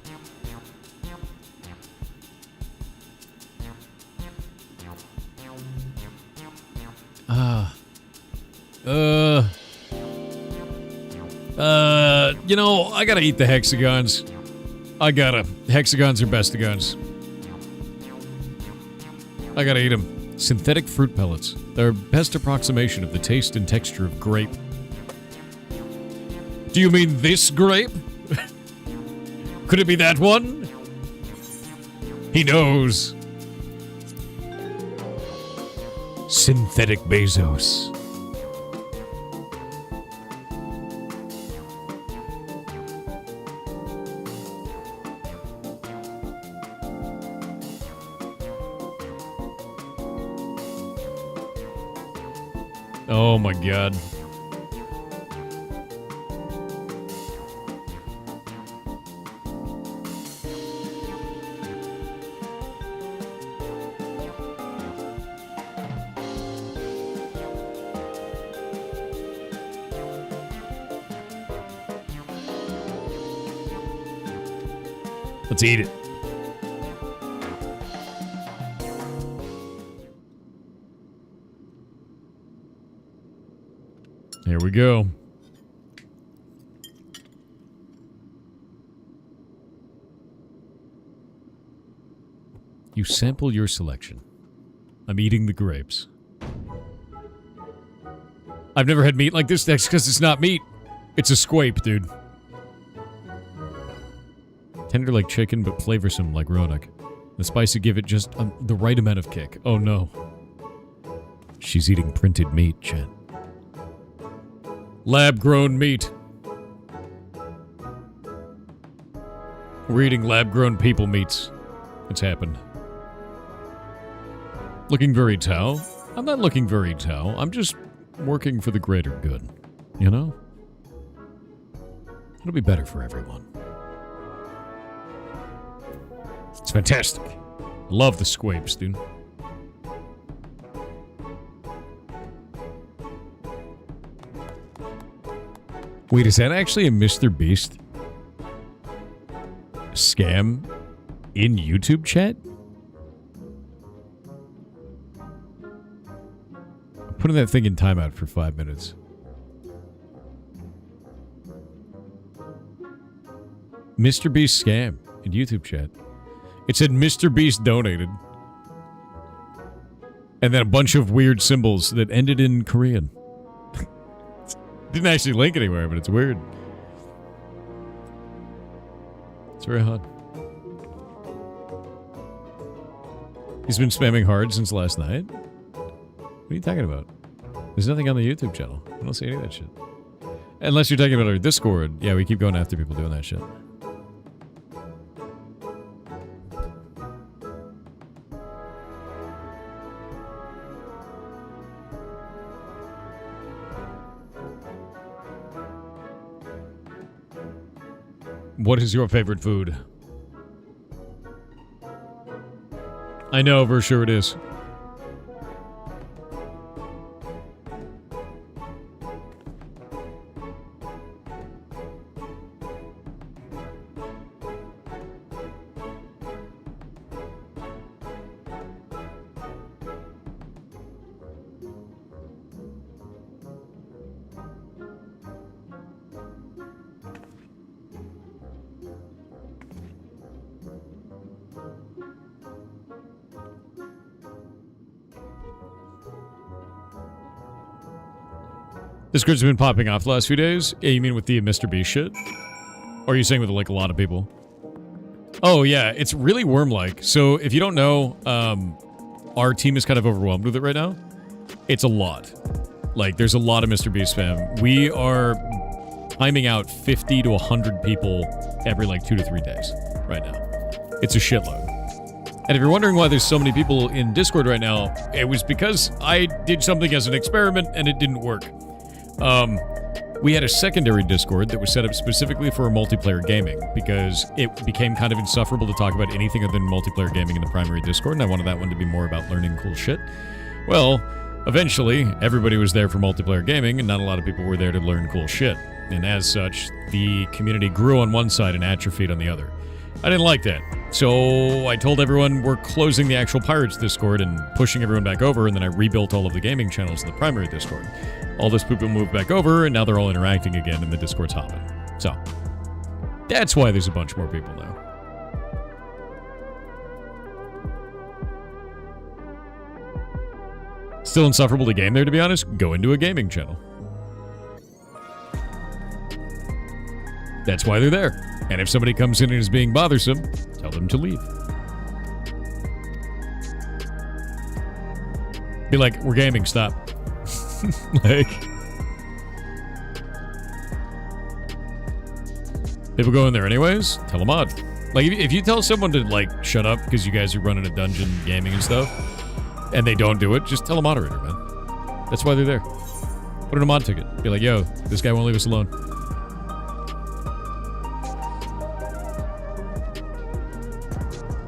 You know, I gotta eat the hexagons. I gotta. Hexagons are bestagons. I gotta eat them. Synthetic fruit pellets. They're best approximation of the taste and texture of grape. Do you mean this grape? Could it be that one? He knows. Synthetic Bezos. Oh my god. Let's eat it. Here we go. You sample your selection. I'm eating the grapes. I've never had meat like this next because it's not meat. It's a squape, dude. Tender like chicken, but flavorsome like Roanoke. The spices give it just the right amount of kick. Oh no. She's eating printed meat, Jen. Lab-grown meat. We're eating lab-grown people meats. It's happened. Looking very Tao? I'm not looking very Tao. I'm just working for the greater good. You know? It'll be better for everyone. It's fantastic. Love the squapes, dude. Wait, is that actually a Mr. Beast scam in YouTube chat? I'm putting that thing in timeout for 5 minutes. Mr. Beast scam in YouTube chat. It said Mr. Beast donated. And then a bunch of weird symbols that ended in Korean. Didn't actually link anywhere, but it's weird. It's very hot. He's been spamming hard since last night? What are you talking about? There's nothing on the YouTube channel. I don't see any of that shit. Unless you're talking about our Discord. Yeah, we keep going after people doing that shit. What is your favorite food? I know, for sure it is. Discord's been popping off the last few days. Yeah, you mean with the Mr. Beast shit? Or are you saying with like a lot of people? Oh yeah, it's really worm-like. So if you don't know, our team is kind of overwhelmed with it right now. It's a lot. Like there's a lot of Mr. Beast spam. We are timing out 50 to 100 people every like 2 to 3 days right now. It's a shitload. And if you're wondering why there's so many people in Discord right now, it was because I did something as an experiment and it didn't work. we had a secondary Discord that was set up specifically for multiplayer gaming because it became kind of insufferable to talk about anything other than multiplayer gaming in the primary Discord, and I wanted that one to be more about learning cool shit. Well, eventually, everybody was there for multiplayer gaming, and not a lot of people were there to learn cool shit. And as such, the community grew on one side and atrophied on the other. I didn't like that. So I told everyone we're closing the actual Pirates Discord and pushing everyone back over, and then I rebuilt all of the gaming channels in the primary Discord. All those people moved back over, and now they're all interacting again, and the Discord's hopping. So, that's why there's a bunch more people now. Still insufferable to game there, to be honest? Go into a gaming channel. That's why they're there. And if somebody comes in and is being bothersome, tell them to leave. Be like, we're gaming, stop. Like, people go in there anyways, tell them odd. Like, if you tell someone to, like, shut up because you guys are running a dungeon gaming and stuff, and they don't do it, just tell a moderator, man. That's why they're there. Put in a mod ticket. Be like, yo, this guy won't leave us alone.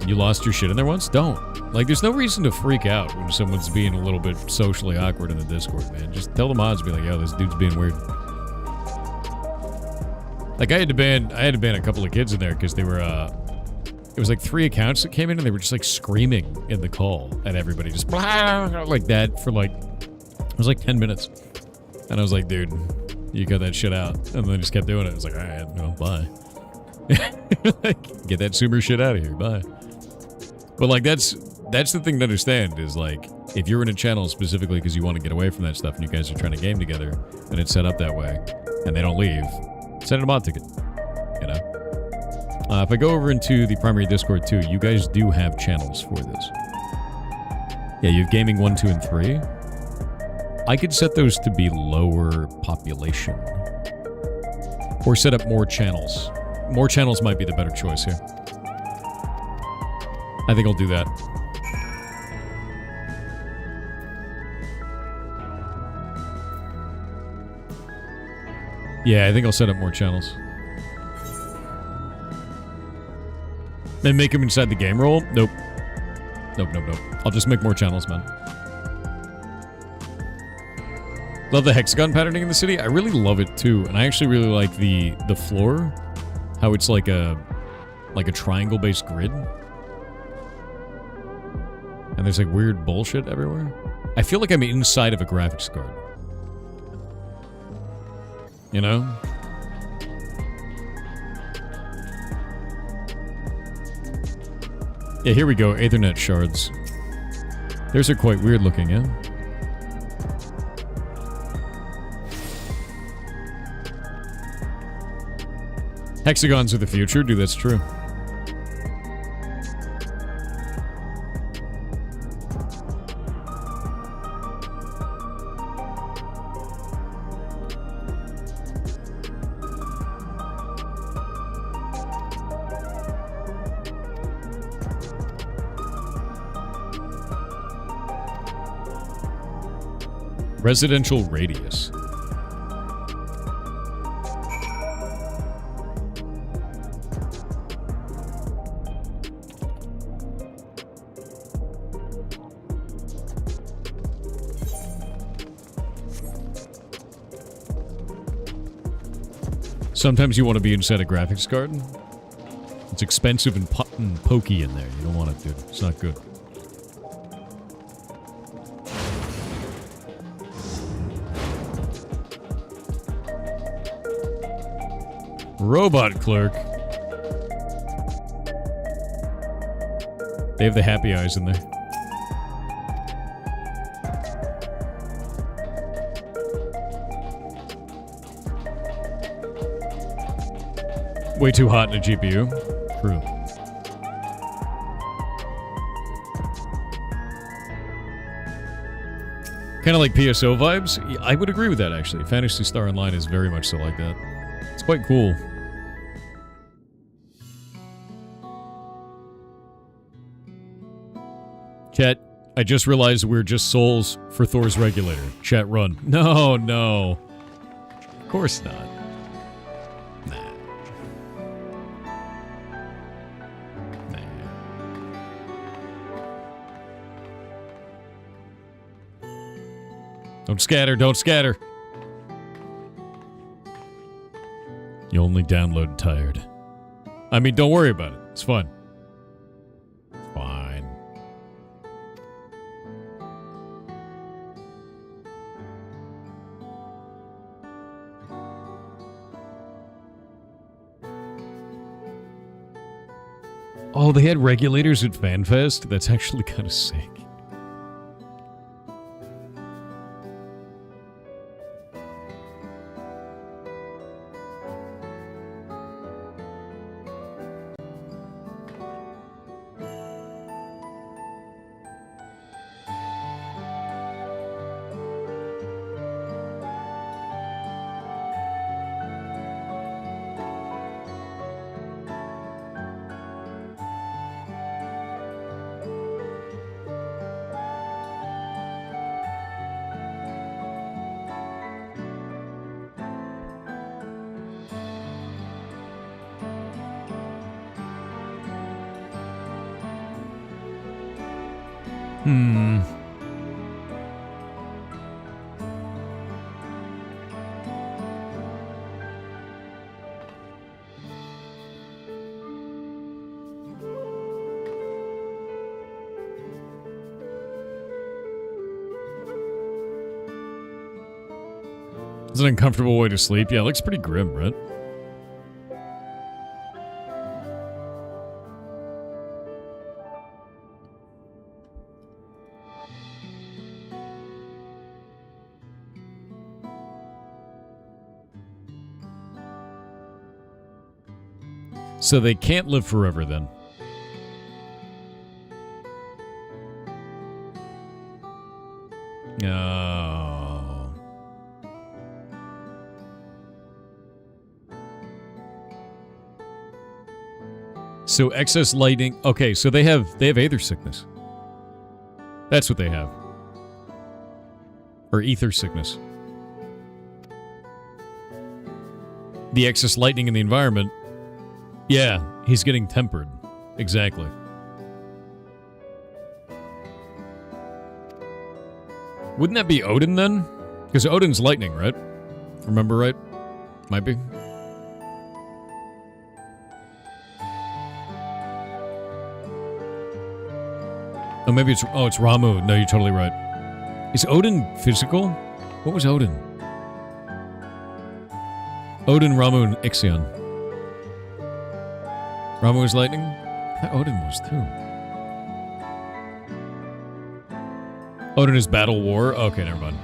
You lost your shit in there once? Don't. Like, there's no reason to freak out when someone's being a little bit socially awkward in the Discord, man. Just tell the mods, be like, yo, this dude's being weird. Like, I had to ban a couple of kids in there because they were, it was like 3 accounts that came in and they were just like screaming in the call at everybody. Just like that for like, it was like 10 minutes. And I was like, dude, you cut that shit out. And then they just kept doing it. I was like, all right, no, bye. Like, get that Sumer shit out of here, bye. But like, that's the thing to understand is like, if you're in a channel specifically because you want to get away from that stuff and you guys are trying to game together and it's set up that way and they don't leave, send a mod ticket, you know? If I go over into the primary Discord too, you guys do have channels for this. Yeah, you have gaming 1, 2, and 3. I could set those to be lower population. Or set up more channels. More channels might be the better choice here. I think I'll do that. Yeah, I think I'll set up more channels. And make them inside the game role? Nope. Nope. I'll just make more channels, man. Love the hexagon patterning in the city. I really love it too, and I actually really like the floor, how it's like a triangle-based grid. And there's like weird bullshit everywhere. I feel like I'm inside of a graphics card. You know? Yeah, here we go. Ethernet shards. Theirs are quite weird looking, yeah? Hexagons are the future. Dude, that's true. Residential radius. Sometimes you want to be inside a graphics card. It's expensive and pokey in there. You don't want it, dude. It's not good. Robot clerk. They have the happy eyes in there. Way too hot in a GPU. True. Kind of like PSO vibes. I would agree with that, actually. Phantasy Star Online is very much so like that. It's quite cool. Chat, I just realized we're just souls for Thor's regulator. Chat, run. No. Of course not. Nah. Don't scatter, don't scatter. You only download tired. I mean, don't worry about it. It's fun. It's fine. Oh, they had regulators at FanFest? That's actually kind of sick. It's an uncomfortable way to sleep. Yeah, it looks pretty grim, right? So they can't live forever then. Oh. So excess lighting. Okay, so they have aether sickness. That's what they have. Or ether sickness. The excess lightning in the environment. Yeah, he's getting tempered. Exactly. Wouldn't that be Odin then? Because Odin's lightning, right? Remember right? Might be. Oh, maybe it's... Oh, it's Ramu. No, you're totally right. Is Odin physical? What was Odin? Odin, Ramu, and Ixion. Ramu was lightning? Odin was too. Odin is battle war? Okay, never mind.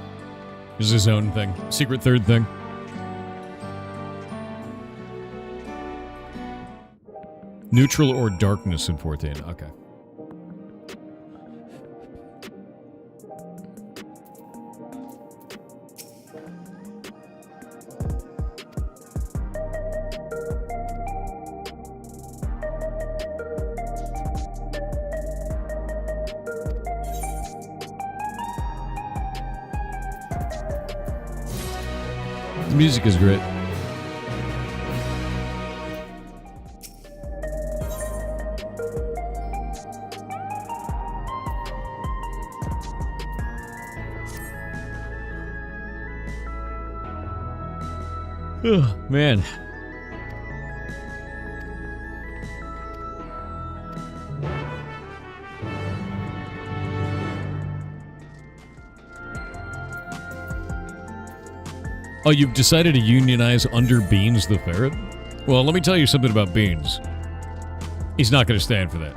This is his own thing. Secret third thing. Neutral or darkness in 14. Okay. The music is great. Oh, man. Oh, you've decided to unionize under Beans the Ferret? Well, let me tell you something about Beans. He's not going to stand for that.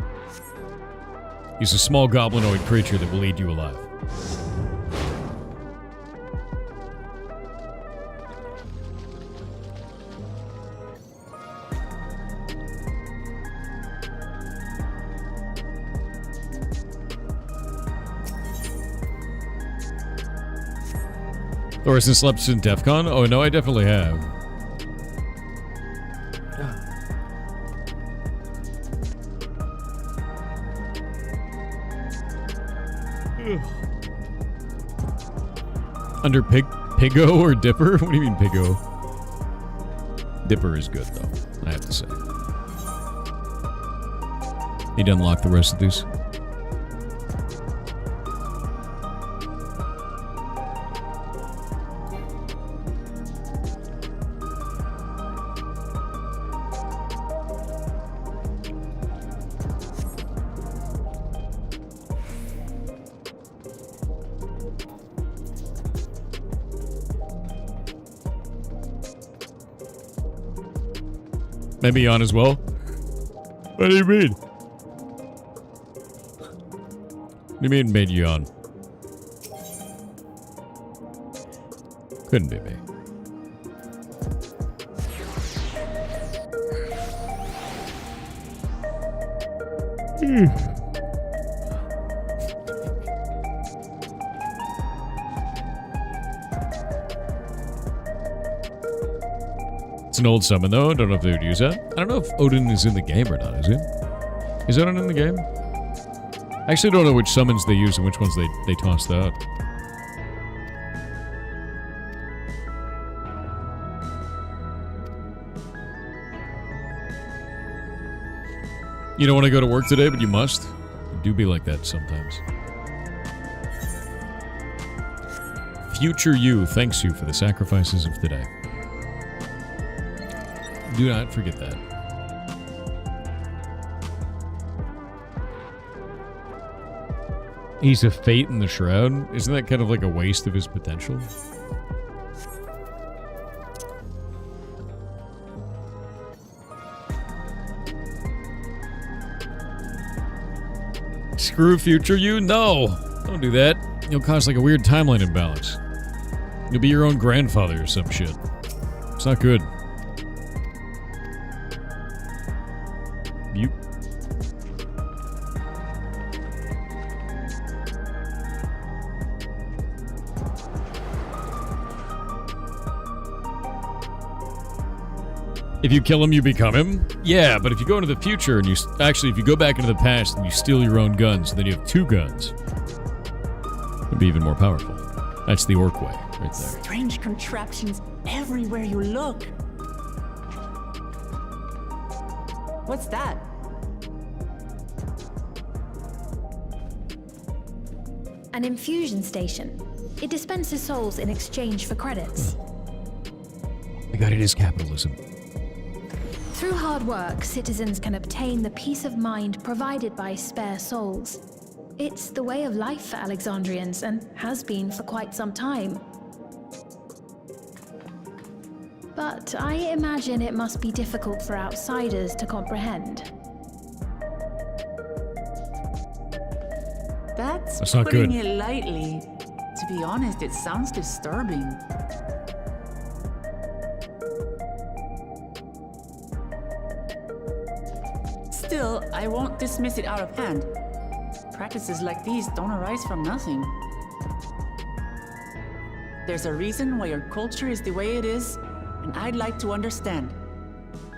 He's a small goblinoid creature that will eat you alive. Thorson slept in DEF CON? Oh, no, I definitely have. Under Pigo or Dipper? What do you mean Pigo? Dipper is good, though, I have to say. Need to unlock the rest of these. Maybe yawn as well? What do you mean? What do you mean made you yawn? Couldn't be me. It's an old summon, though. I don't know if they would use that. I don't know if Odin is in the game or not, is he? Is Odin in the game? I actually don't know which summons they use and which ones they tossed out. You don't want to go to work today, but you must. You do be like that sometimes. Future you thanks you for the sacrifices of today. Do not forget that. He's a fate in the shroud. Isn't that kind of like a waste of his potential? Screw future you? No! Don't do that. You'll cause like a weird timeline imbalance. You'll be your own grandfather or some shit. It's not good. You. If you kill him, you become him? Yeah, but if you go into the future and you... Actually, if you go back into the past and you steal your own guns, then you have two guns. It'd be even more powerful. That's the orc way, right there. Strange contraptions everywhere you look. What's that? An infusion station. It dispenses souls in exchange for credits. My God, it is capitalism. Through hard work, citizens can obtain the peace of mind provided by spare souls. It's the way of life for Alexandrians and has been for quite some time. But I imagine it must be difficult for outsiders to comprehend. That's not putting good. it lightly. To be honest, it sounds disturbing. Still, I won't dismiss it out of hand. Practices like these don't arise from nothing. There's a reason why your culture is the way it is, and I'd like to understand.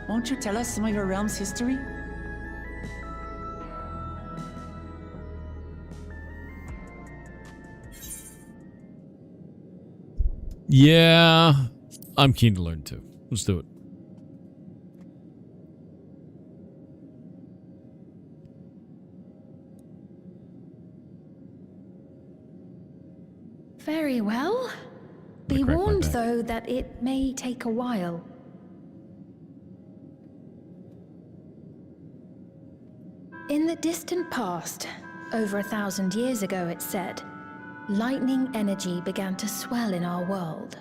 Won't you tell us some of your realm's history? Yeah, I'm keen to learn too. Let's do it. Very well. Be warned, though, that it may take a while. In the distant past, over 1,000 years ago, it's said, lightning energy began to swell in our world.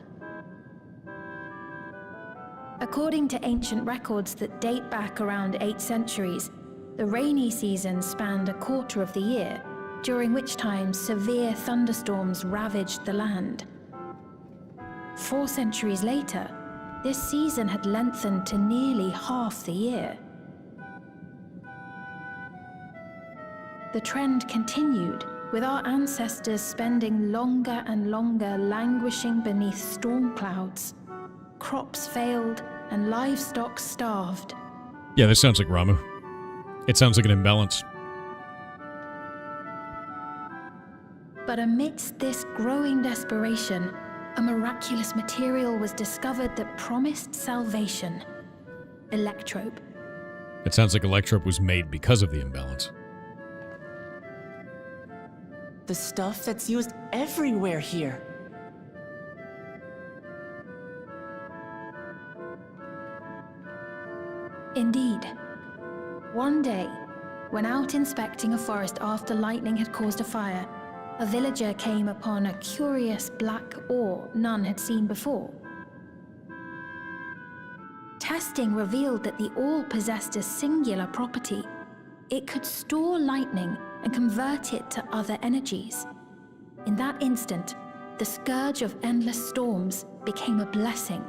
According to ancient records that date back around 8 centuries, the rainy season spanned a quarter of the year, during which time severe thunderstorms ravaged the land. 4 centuries later, this season had lengthened to nearly half the year. The trend continued, with our ancestors spending longer and longer languishing beneath storm clouds. Crops failed and livestock starved. Yeah, this sounds like Ramu. It sounds like an imbalance. But amidst this growing desperation, a miraculous material was discovered that promised salvation. electrope. It sounds like electrope was made because of the imbalance. The stuff that's used everywhere here. Indeed. One day, when out inspecting a forest after lightning had caused a fire, a villager came upon a curious black ore none had seen before. Testing revealed that the ore possessed a singular property. It could store lightning and convert it to other energies. In that instant, the scourge of endless storms became a blessing.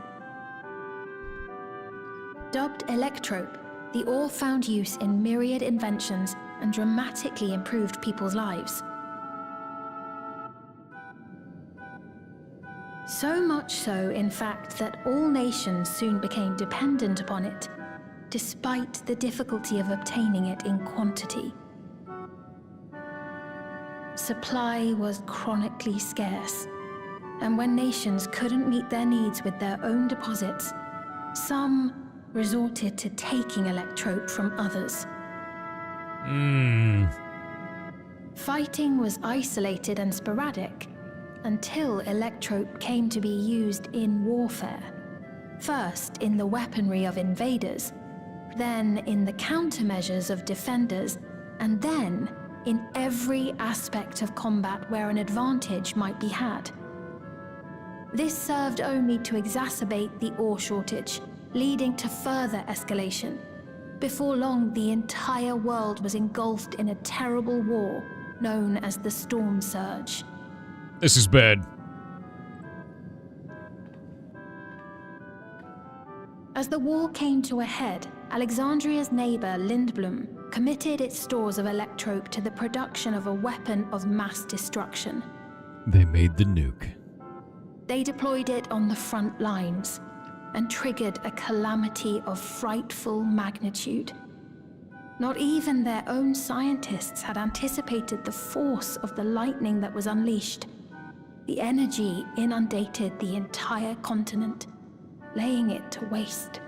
Dubbed electrope, the ore found use in myriad inventions and dramatically improved people's lives. So much so, in fact, that all nations soon became dependent upon it, despite the difficulty of obtaining it in quantity. Supply was chronically scarce, and when nations couldn't meet their needs with their own deposits, some resorted to taking electrope from others. Fighting was isolated and sporadic until electrope came to be used in warfare. First in the weaponry of invaders, then in the countermeasures of defenders, and then in every aspect of combat where an advantage might be had. This served only to exacerbate the ore shortage, leading to further escalation. Before long, the entire world was engulfed in a terrible war known as the Storm Surge. This is bad. As the war came to a head, Alexandria's neighbor Lindblum committed its stores of electrope to the production of a weapon of mass destruction. They made the nuke. They deployed it on the front lines and triggered a calamity of frightful magnitude. Not even their own scientists had anticipated the force of the lightning that was unleashed. The energy inundated the entire continent, laying it to waste.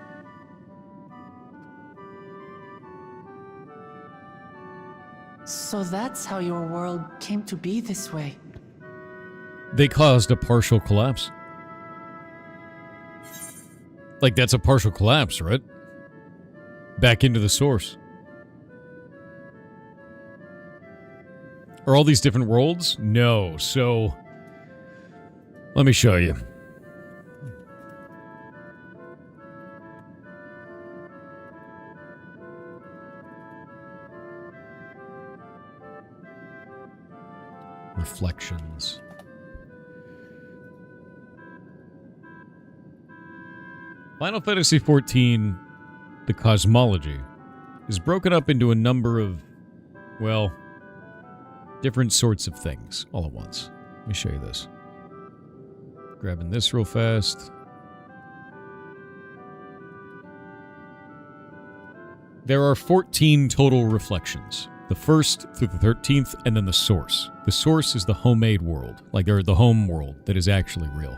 So that's how your world came to be this way. They caused a partial collapse. Like, that's a partial collapse, right? Back into the source. Are all these different worlds? No. So, let me show you. Reflections. Final Fantasy XIV, the cosmology, is broken up into a number of, well, different sorts of things all at once. Let me show you this. Grabbing this real fast. There are 14 total reflections. The 1st through the 13th, and then the source. The source is the homemade world, like the home world that is actually real.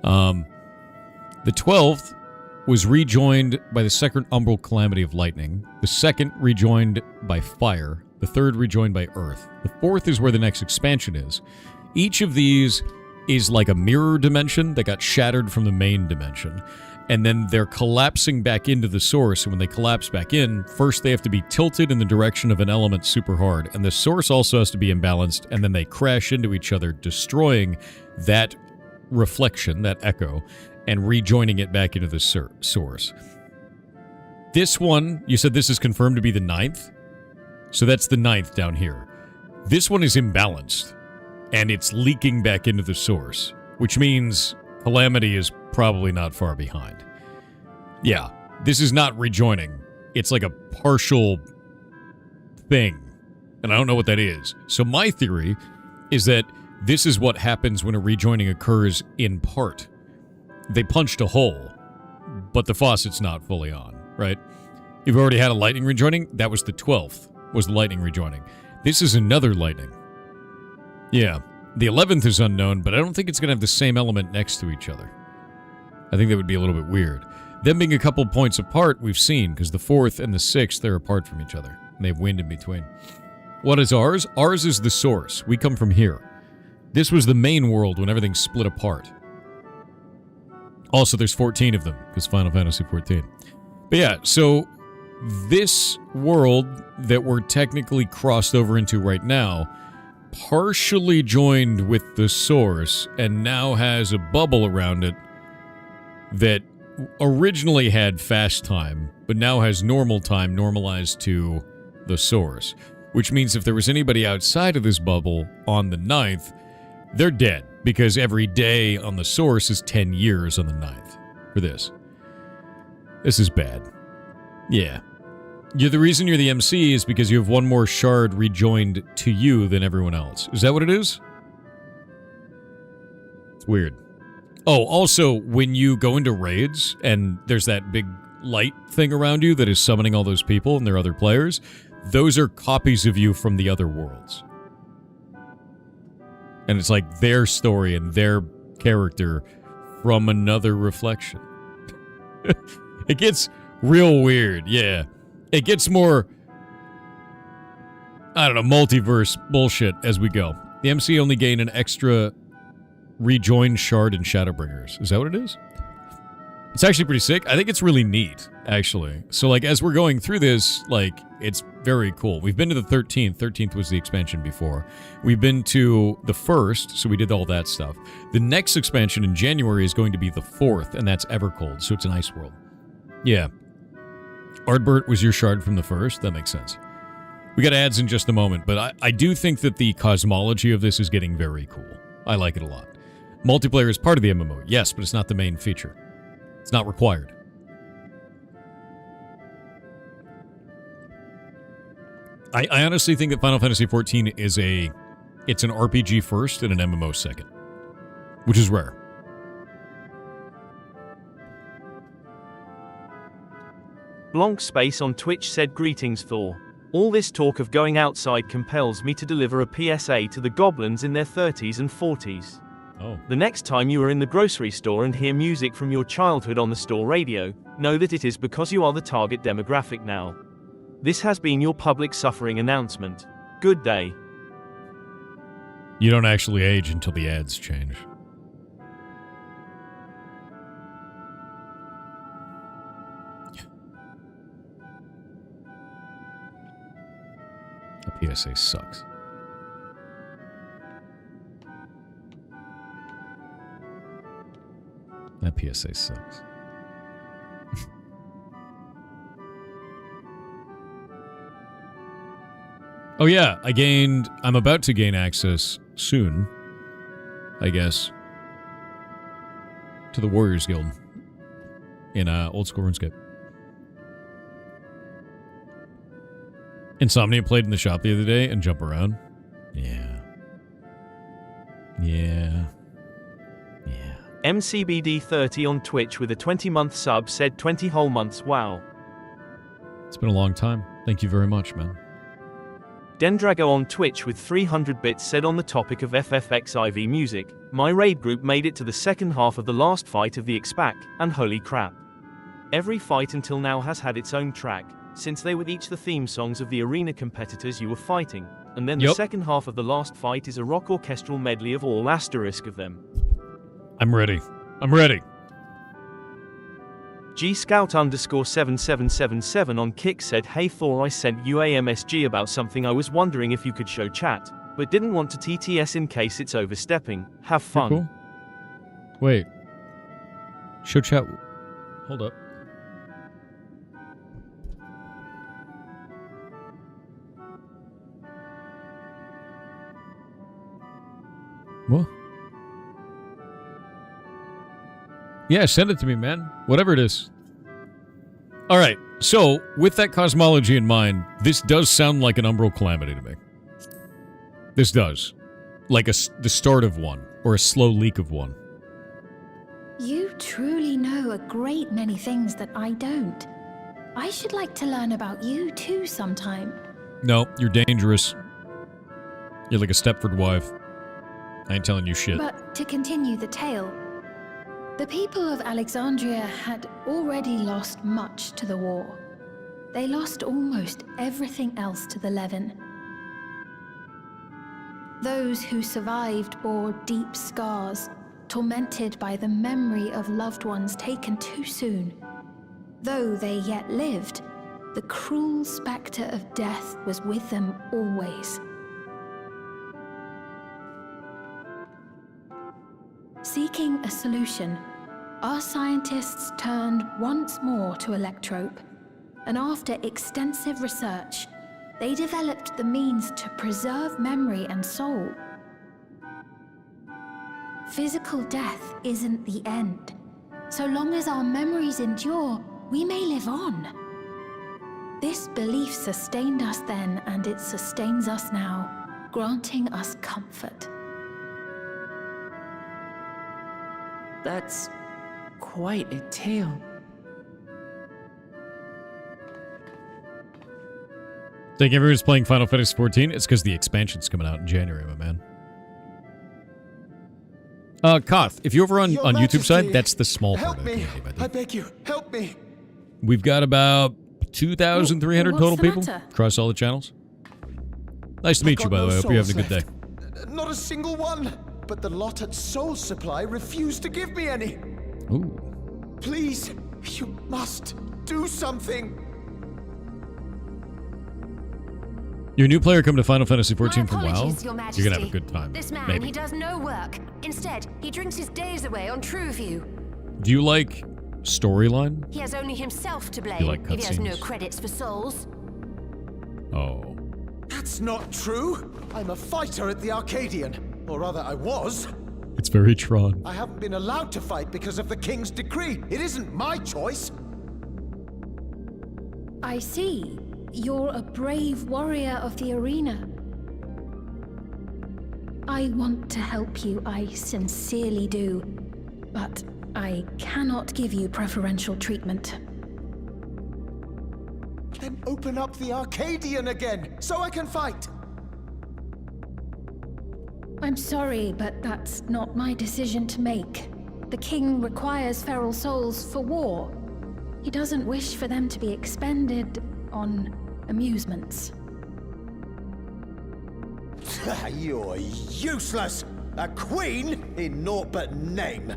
The 12th was rejoined by the second umbral calamity of lightning. The second rejoined by fire. The third rejoined by earth. The 4th is where the next expansion is. Each of these is like a mirror dimension that got shattered from the main dimension. And then they're collapsing back into the source. And when they collapse back in, first they have to be tilted in the direction of an element super hard. And the source also has to be imbalanced. And then they crash into each other, destroying that reflection, that echo, and rejoining it back into the source. This one, you said this is confirmed to be the 9th? So that's the 9th down here. This one is imbalanced, and it's leaking back into the source, which means Calamity is probably not far behind. Yeah, this is not rejoining. It's like a partial thing, and I don't know what that is. So my theory is that this is what happens when a rejoining occurs in part. They punched a hole, but the faucet's not fully on, right? You've already had a lightning rejoining. That was the 12th, was the lightning rejoining. This is another lightning. Yeah, the 11th is unknown, but I don't think it's going to have the same element next to each other. I think that would be a little bit weird. Them being a couple points apart, we've seen, because the 4th and the 6th, they're apart from each other. And they have wind in between. What is ours? Ours is the source. We come from here. This was the main world when everything split apart. Also, there's 14 of them, because Final Fantasy XIV. But yeah, so this world that we're technically crossed over into right now partially joined with the source and now has a bubble around it that originally had fast time, but now has normal time normalized to the source. Which means if there was anybody outside of this bubble on the 9th, they're dead, because every day on the source is 10 years on the 9th for this. This is bad. Yeah. The reason you're the MC is because you have one more shard rejoined to you than everyone else. Is that what it is? It's weird. Oh, also, when you go into raids and there's that big light thing around you that is summoning all those people and their other players, those are copies of you from the other worlds. And it's like their story and their character from another reflection. It gets real weird, yeah. It gets more, I don't know, multiverse bullshit as we go. The MC only gain an extra rejoined shard in Shadowbringers. Is that what it is? It's actually pretty sick. I think it's really neat, actually. So, like, as we're going through this, like, it's very cool. We've been to the 13th. 13th was the expansion before. We've been to the 1st, so we did all that stuff. The next expansion in January is going to be the 4th, and that's Evercold, so it's an ice world. Yeah. Ardbert was your shard from the 1st. That makes sense. We got ads in just a moment, but I do think that the cosmology of this is getting very cool. I like it a lot. Multiplayer is part of the MMO, yes, but it's not the main feature. It's not required. I honestly think that Final Fantasy XIV is it's an RPG first and an MMO second, which is rare. Blank Space on Twitch said, "Greetings Thor. All this talk of going outside compels me to deliver a PSA to the goblins in their 30s and 40s. Oh. The next time you are in the grocery store and hear music from your childhood on the store radio, know that it is because you are the target demographic now. This has been your public suffering announcement. Good day." You don't actually age until the ads change. The PSA sucks. That PSA sucks. Oh yeah, I'm about to gain access soon, I guess, to the Warriors Guild in Old School RuneScape. Insomnia played in the shop the other day and jump around. Yeah. Yeah. Yeah. MCBD30 on Twitch with a 20-month sub said 20 whole months, wow. It's been a long time. Thank you very much, man. Dendrago on Twitch with 300 bits said, on the topic of FFXIV music, my raid group made it to the second half of the last fight of the XPAC, and holy crap. Every fight until now has had its own track, since they were each the theme songs of the arena competitors you were fighting, and then the second half of the last fight is a rock orchestral medley of all asterisk of them. I'm ready. I'm ready. G-Scout_7777 on Kick said, "Hey Thor, I sent you a MSG about something. I was wondering if you could show chat, but didn't want to TTS in case it's overstepping. Have fun." Cool. Wait. Show chat. Hold up. What? Yeah, send it to me, man. Whatever it is. All right. So, with that cosmology in mind, this does sound like an umbral calamity to me. This does. Like the start of one, or a slow leak of one. You truly know a great many things that I don't. I should like to learn about you too sometime. No, you're dangerous. You're like a Stepford wife. I ain't telling you shit. But to continue the tale, The people of Alexandria had already lost much to the war. They lost almost everything else to the Levin. Those who survived bore deep scars, tormented by the memory of loved ones taken too soon. Though they yet lived, the cruel spectre of death was with them always. Seeking a solution, our scientists turned once more to electrope, and after extensive research, they developed the means to preserve memory and soul. Physical death isn't the end. So long as our memories endure, we may live on. This belief sustained us then, and it sustains us now, granting us comfort. That's quite a tale. Think everyone's playing Final Fantasy XIV? It's because the expansion's coming out in January, my man. Koth, if you're over on YouTube side, that's the small part of the community, by the way. I beg you, help me. We've got about 2,300 What's total the people matter? across all the channels. Nice to meet you, by the way. Hope you're having a good day. Not a single one. But the lot at Soul Supply refused to give me any. Ooh. Please, you must do something. You're a new player coming to Final Fantasy XIV from WoW? Apologies, Your You're Majesty. gonna have a good time. This man, Maybe. he does no work. Instead, he drinks his days away on Trueview. Do you like storyline? He has only himself to blame You like if he has no cutscenes? credits for souls. Oh. That's not true. I'm a fighter at the Arcadian. Or rather, I was. It's very Tron. I haven't been allowed to fight because of the King's decree. It isn't my choice. I see. You're a brave warrior of the arena. I want to help you, I sincerely do. But I cannot give you preferential treatment. Then open up the Arcadian again, so I can fight. I'm sorry, but that's not my decision to make. The king requires feral souls for war. He doesn't wish for them to be expended on amusements. You're useless! A queen in naught but name!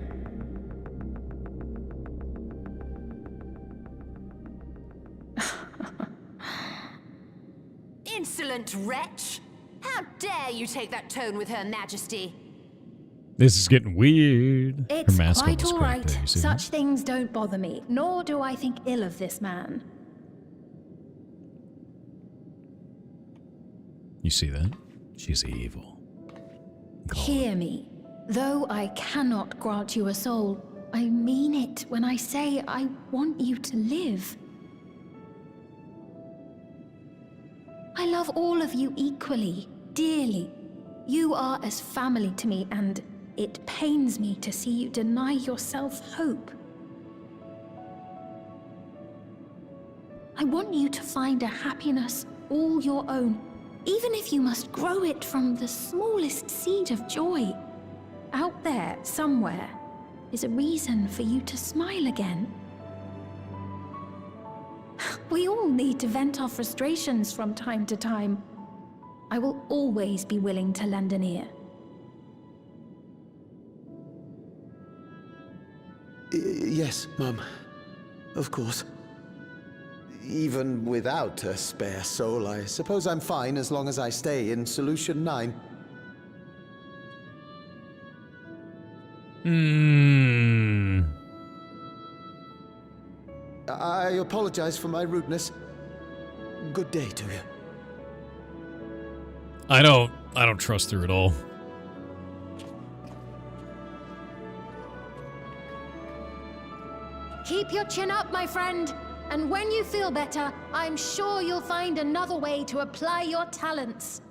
Insolent wretch! How dare you take that tone with Her Majesty? This is getting weird. It's Her mask quite almost all cracked right. there, you see Such that? things don't bother me, nor do I think ill of this man. You see that? She's evil. Hear me. Though I cannot grant you a soul, I mean it when I say I want you to live. I love all of you equally, dearly. You are as family to me, and it pains me to see you deny yourself hope. I want you to find a happiness all your own, even if you must grow it from the smallest seed of joy. Out there, somewhere, is a reason for you to smile again. We all need to vent our frustrations from time to time. I will always be willing to lend an ear. Yes, Mum. Of course. Even without a spare soul, I suppose I'm fine as long as I stay in Solution 9. I apologize for my rudeness. Good day to you. I don't trust her at all. Keep your chin up, my friend. And when you feel better, I'm sure you'll find another way to apply your talents.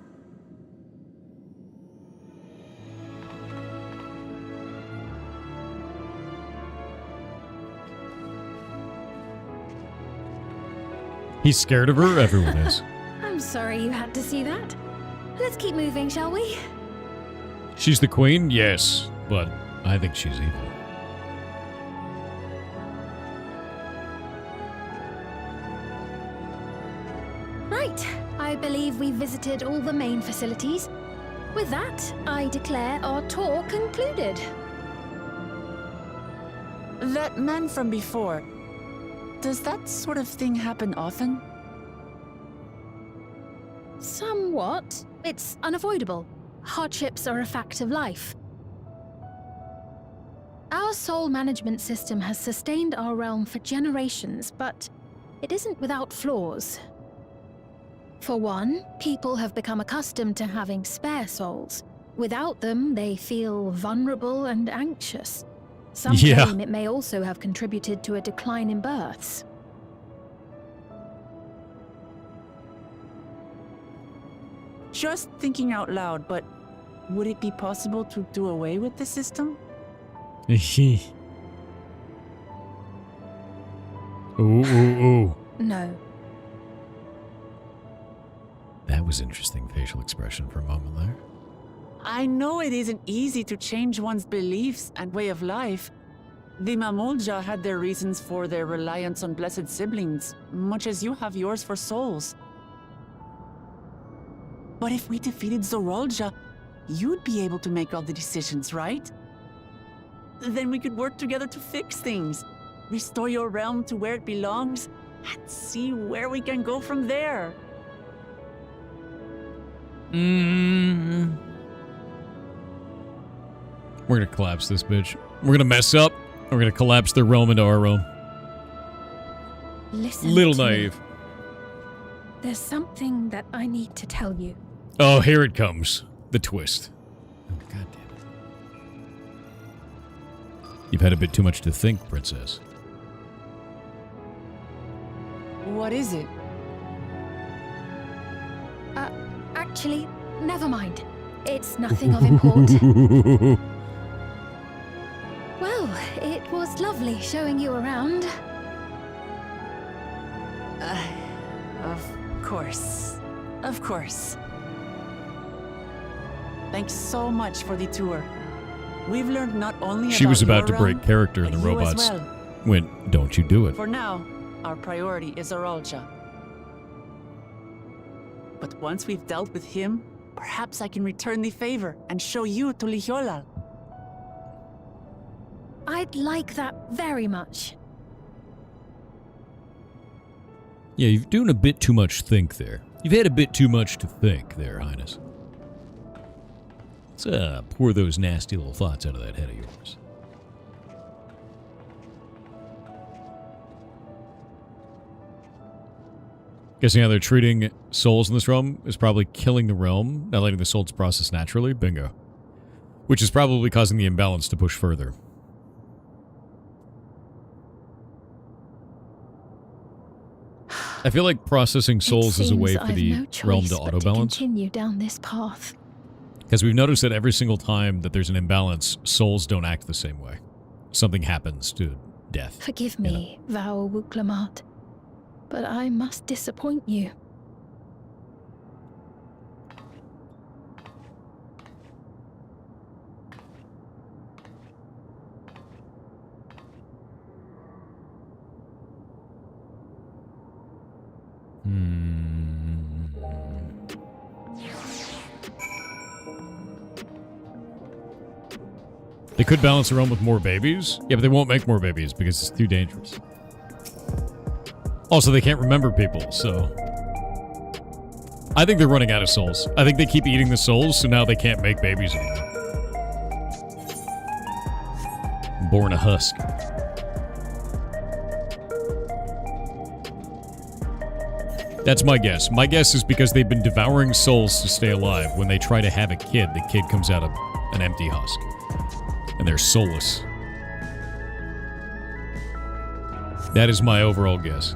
He's scared of her? Everyone is. I'm sorry you had to see that. Let's keep moving, shall we? She's the queen? Yes. But I think she's evil. Right. I believe we've visited all the main facilities. With that, I declare our tour concluded. That man from before, does that sort of thing happen often? Somewhat. It's unavoidable. Hardships are a fact of life. Our soul management system has sustained our realm for generations, but it isn't without flaws. For one, people have become accustomed to having spare souls. Without them, they feel vulnerable and anxious. Some claim it may also have contributed to a decline in births. Just thinking out loud, but would it be possible to do away with the system? Ooh. No. That was interesting facial expression for a moment there. I know it isn't easy to change one's beliefs and way of life. The Mamulja had their reasons for their reliance on blessed siblings, much as you have yours for souls. But if we defeated Zorolja, you'd be able to make all the decisions, right? Then we could work together to fix things, restore your realm to where it belongs, and see where we can go from there. We're gonna collapse this bitch. We're gonna mess up. We're gonna collapse their realm into our realm. Listen Little to me. naive. There's something that I need to tell you. Oh, here it comes. The twist. Oh, God damn it. You've had a bit too much to think, Princess. What is it? Actually, never mind. It's nothing of import. Well, it was lovely showing you around. Of course. Of course. Thanks so much for the tour. We've learned not only She about was about your to break realm, character and but the you as robots well. went, don't you do it. For now, our priority is Zorolja. But once we've dealt with him, perhaps I can return the favor and show you to Lihiolal. I'd like that very much. Yeah, you're doing a bit too much think there. You've had a bit too much to think there, Highness. Let's pour those nasty little thoughts out of that head of yours. Guessing how they're treating souls in this realm is probably killing the realm, not letting the souls process naturally. Bingo. Which is probably causing the imbalance to push further. I feel like processing souls is a way for the realm to auto-balance. Continue down this path. Because we've noticed that every single time that there's an imbalance, souls don't act the same way. Something happens to death. Forgive me, Val Wuklamat, but I must disappoint you. They could balance their own with more babies. Yeah, but they won't make more babies because it's too dangerous. Also, they can't remember people, so... I think they're running out of souls. I think they keep eating the souls, so now they can't make babies anymore. Born a husk. That's my guess. My guess is because they've been devouring souls to stay alive. When they try to have a kid, the kid comes out of an empty husk. And they're soulless. That is my overall guess.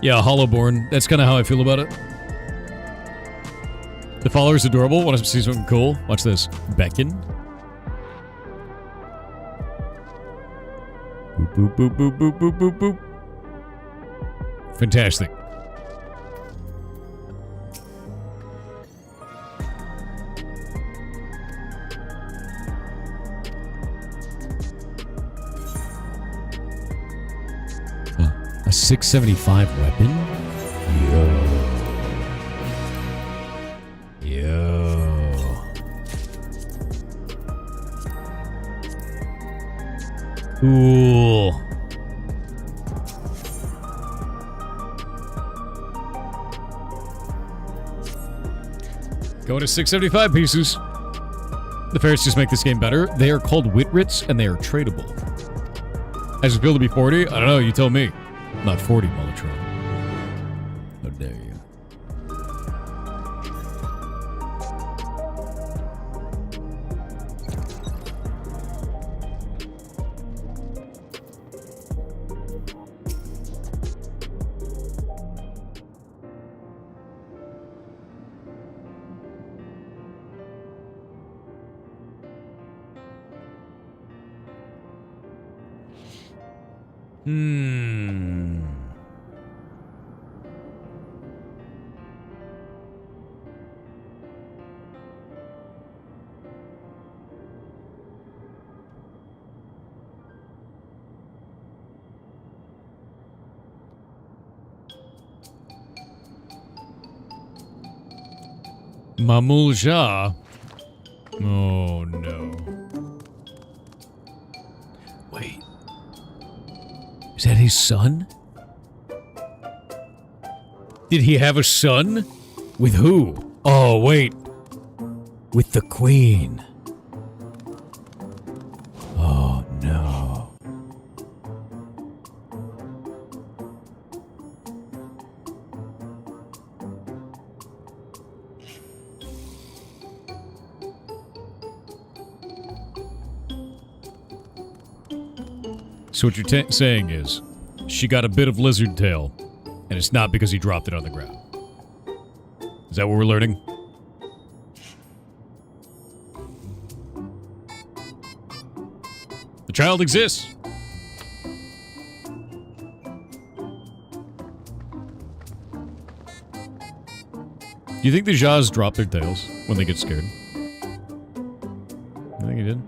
Yeah, Hollowborn. That's kind of how I feel about it. The follower's adorable. Want to see something cool? Watch this. Beckon. Boop, boop, boop, boop, boop, boop, boop. Fantastic. 675 weapon? Yo. Cool. Going to 675 pieces. The ferrets just make this game better. They are called Whitrits, and they are tradable. As it's built to be 40? I don't know, you tell me. Not 40, Molotron. How dare you. Mamulja? Oh no. Wait. Is that his son? Did he have a son? With who? Oh, wait. With the queen. Oh no. So what you're saying is, she got a bit of lizard tail, and it's not because he dropped it on the ground. Is that what we're learning? The child exists. Do you think the Jaws drop their tails when they get scared? I think he did.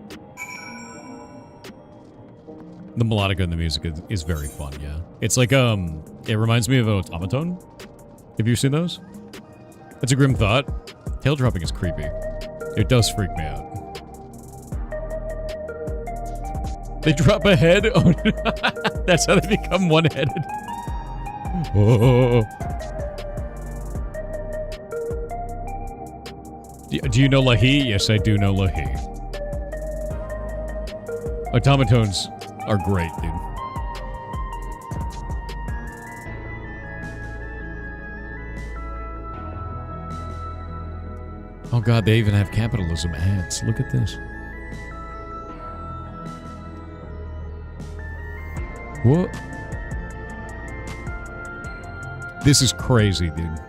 The melodica in the music is very fun, yeah. It's like, it reminds me of an automaton. Have you seen those? That's a grim thought. Tail dropping is creepy. It does freak me out. They drop a head? Oh, that's how they become one-headed. Oh. Do you know Lahi? Yes, I do know Lahi. Automatons are great, dude. Oh god, they even have capitalism ads. Look at this. What? This is crazy, dude.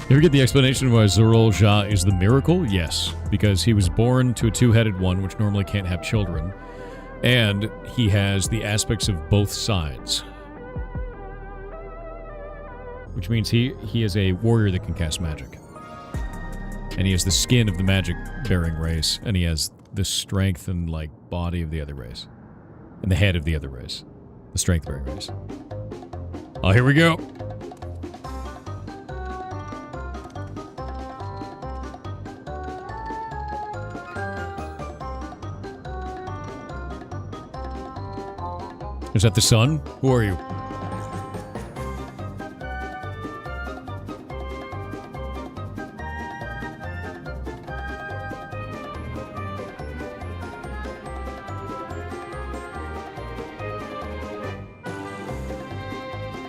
You ever get the explanation why Zorol Jah is the miracle? Yes, because he was born to a two-headed one, which normally can't have children, and he has the aspects of both sides. Which means he is a warrior that can cast magic. And he has the skin of the magic-bearing race, and he has the strength and, like, body of the other race. And the head of the other race. The strength-bearing race. Oh, here we go! Is that the sun? Who are you?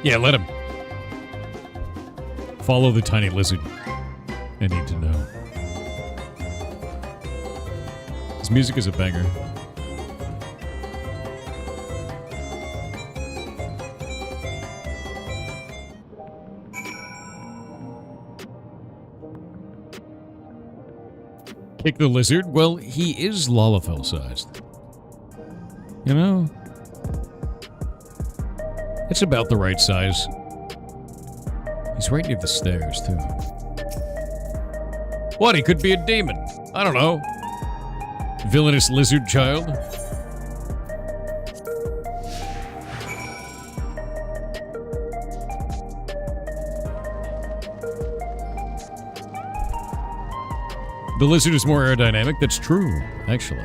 Yeah, let him. Follow the tiny lizard. I need to know. His music is a banger. Kick the lizard? Well, he is Lalafell-sized. You know? It's about the right size. He's right near the stairs, too. What? He could be a demon. I don't know. Villainous lizard child. The lizard is more aerodynamic. That's true, actually.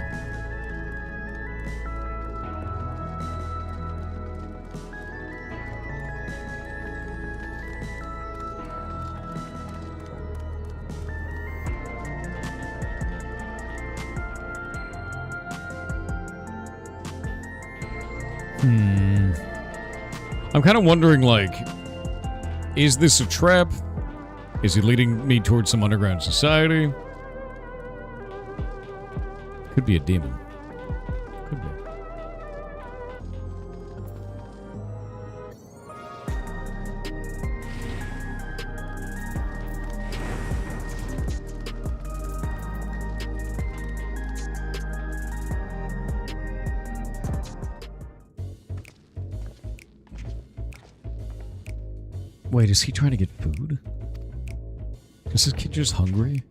I'm kind of wondering, like, is this a trap? Is he leading me towards some underground society? Could be a demon. Could be. Wait, is he trying to get food? Is this kid just hungry?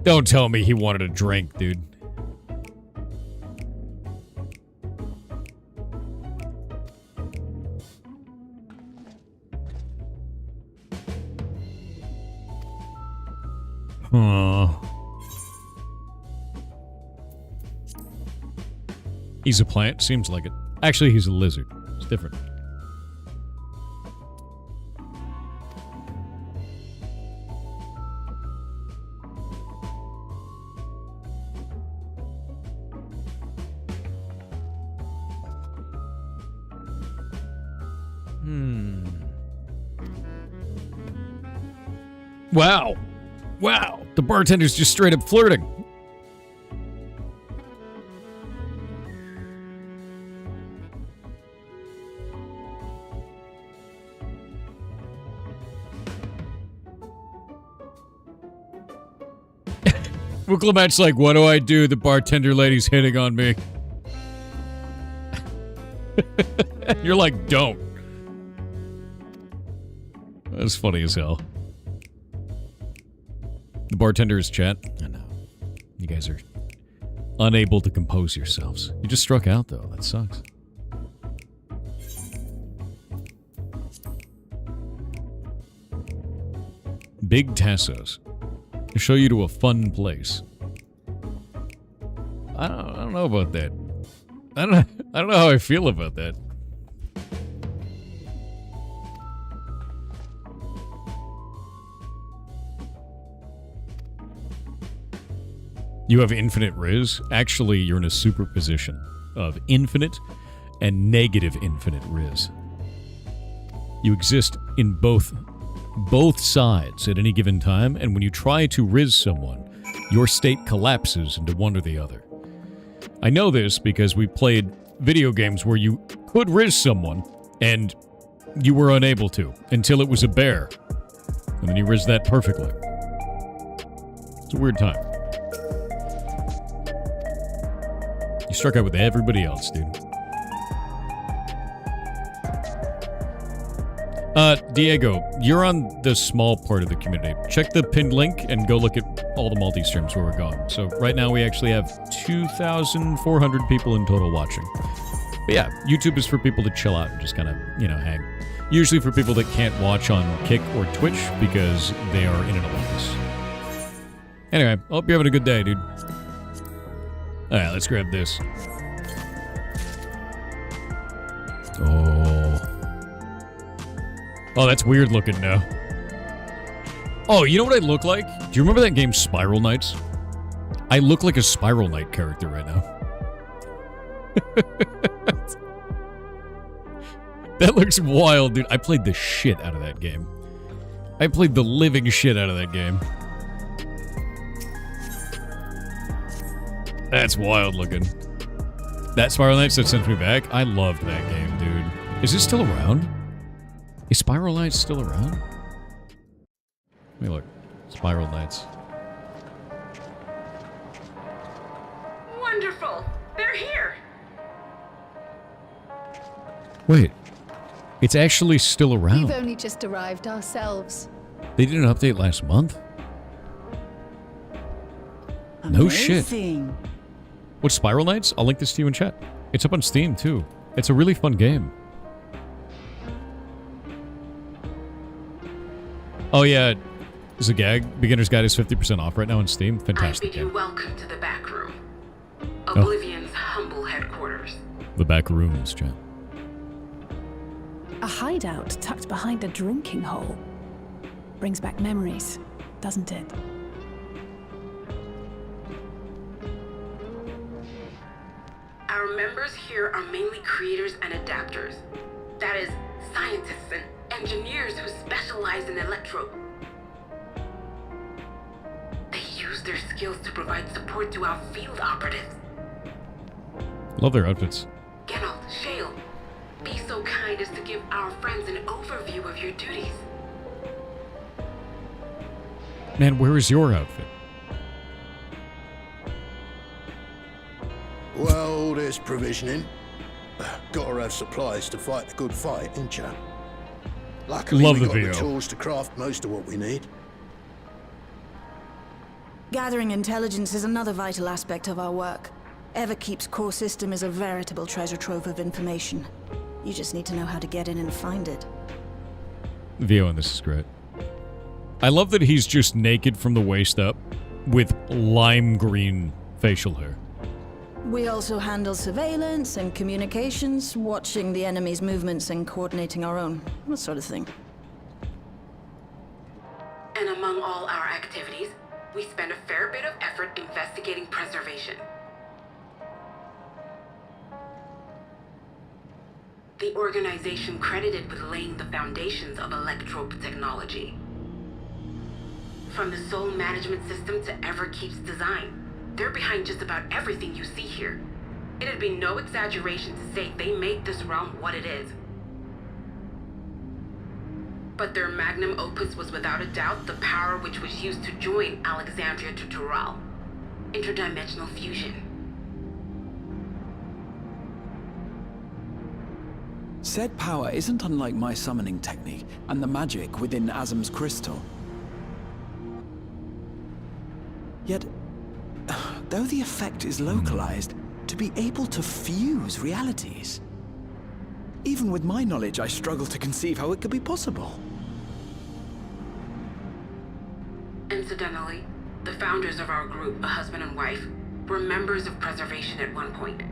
Don't tell me he wanted a drink, dude. He's a plant? Seems like it. Actually, he's a lizard. It's different. Wow. Wow. The bartender's just straight up flirting. Booklemat's like, what do I do? The bartender lady's hitting on me. You're like, don't. That's funny as hell. The bartender is chat. I know. You guys are unable to compose yourselves. You just struck out, though. That sucks. Big Tassos. To show you to a fun place. I don't know about that. I don't know how I feel about that. You have infinite Riz? Actually, you're in a superposition of infinite and negative infinite Riz. You exist in both sides at any given time, and when you try to Riz someone, your state collapses into one or the other. I know this because we played video games where you could Riz someone, and you were unable to, until it was a bear. And then you Riz that perfectly. It's a weird time. You struck out with everybody else, dude. Diego, you're on the small part of the community. Check the pinned link and go look at all the multi-streams where we're going. So right now we actually have 2,400 people in total watching. But yeah, YouTube is for people to chill out and just kind of, hang. Usually for people that can't watch on Kick or Twitch because they are in an office. Anyway, I hope you're having a good day, dude. Alright, let's grab this. Oh, that's weird looking now. Oh, you know what I look like? Do you remember that game Spiral Knights? I look like a Spiral Knight character right now. That looks wild, dude. I played the shit out of that game. I played the living shit out of that game. That's wild looking. That Spiral Knights that sent me back, I loved that game, dude. Is it still around? Is Spiral Knights still around? Let me look. Spiral Knights. Wonderful! They're here! Wait. It's actually still around. We've only just arrived ourselves. They did an update last month? No shit. What's Spiral Knights? I'll link this to you in chat. It's up on Steam, too. It's a really fun game. Oh yeah, Zagag, Beginner's Guide is 50% off right now on Steam. I Fantastic bid you game. welcome to the back room. Oblivion's humble headquarters. The back rooms, chat. A hideout tucked behind a drinking hole. Brings back memories, doesn't it? Our members here are mainly creators and adapters. That is, scientists and engineers who specialize in electro. They use their skills to provide support to our field operatives. Love their outfits. Geralt, Shale, be so kind as to give our friends an overview of your duties. Man, where is your outfit? Well, there's provisioning. Gotta have supplies to fight a good fight, ain't ya? Luckily, Love we the got the VO. tools to craft most of what we need. Gathering intelligence is another vital aspect of our work. Everkeep's core system is a veritable treasure trove of information. You just need to know how to get in and find it. VO in this is great. I love that he's just naked from the waist up with lime green facial hair. We also handle surveillance and communications, watching the enemy's movements and coordinating our own, that sort of thing. And among all our activities, we spend a fair bit of effort investigating preservation. The organization credited with laying the foundations of electrope technology. From the Soul Management System to Everkeep's design, they're behind just about everything you see here. It'd be no exaggeration to say they made this realm what it is. But their magnum opus was without a doubt the power which was used to join Alexandria to Tural. Interdimensional fusion. Said power isn't unlike my summoning technique and the magic within Azam's crystal. Yet, though the effect is localized, to be able to fuse realities. Even with my knowledge, I struggle to conceive how it could be possible. Incidentally, the founders of our group, a husband and wife, were members of Preservation at one point.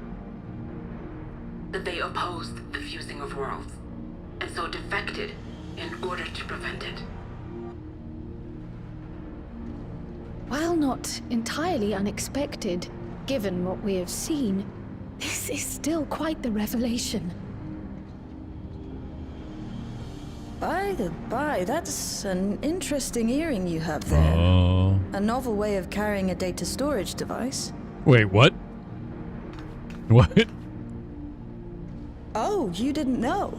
But they opposed the fusing of worlds, and so defected in order to prevent it. While not entirely unexpected, given what we have seen, this is still quite the revelation. By the by, that's an interesting earring you have there. Oh. A novel way of carrying a data storage device. Wait, what? What? Oh, you didn't know?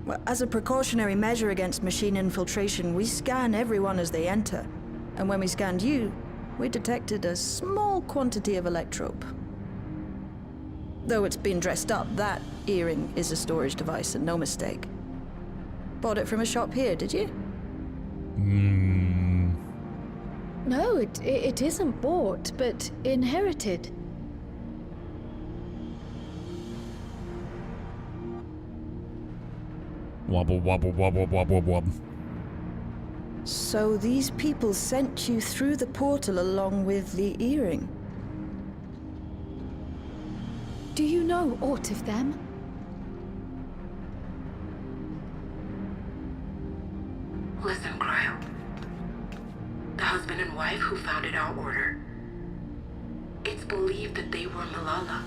Well, as a precautionary measure against machine infiltration, we scan everyone as they enter. And when we scanned you, we detected a small quantity of electrope. Though it's been dressed up, that earring is a storage device and no mistake. Bought it from a shop here, did you? No, it isn't bought, but inherited. Wobble, wobble, wobble, wobble, wobble. So these people sent you through the portal along with the earring? Do you know aught of them? Listen, Cryo. The husband and wife who founded our order. It's believed that they were Malala.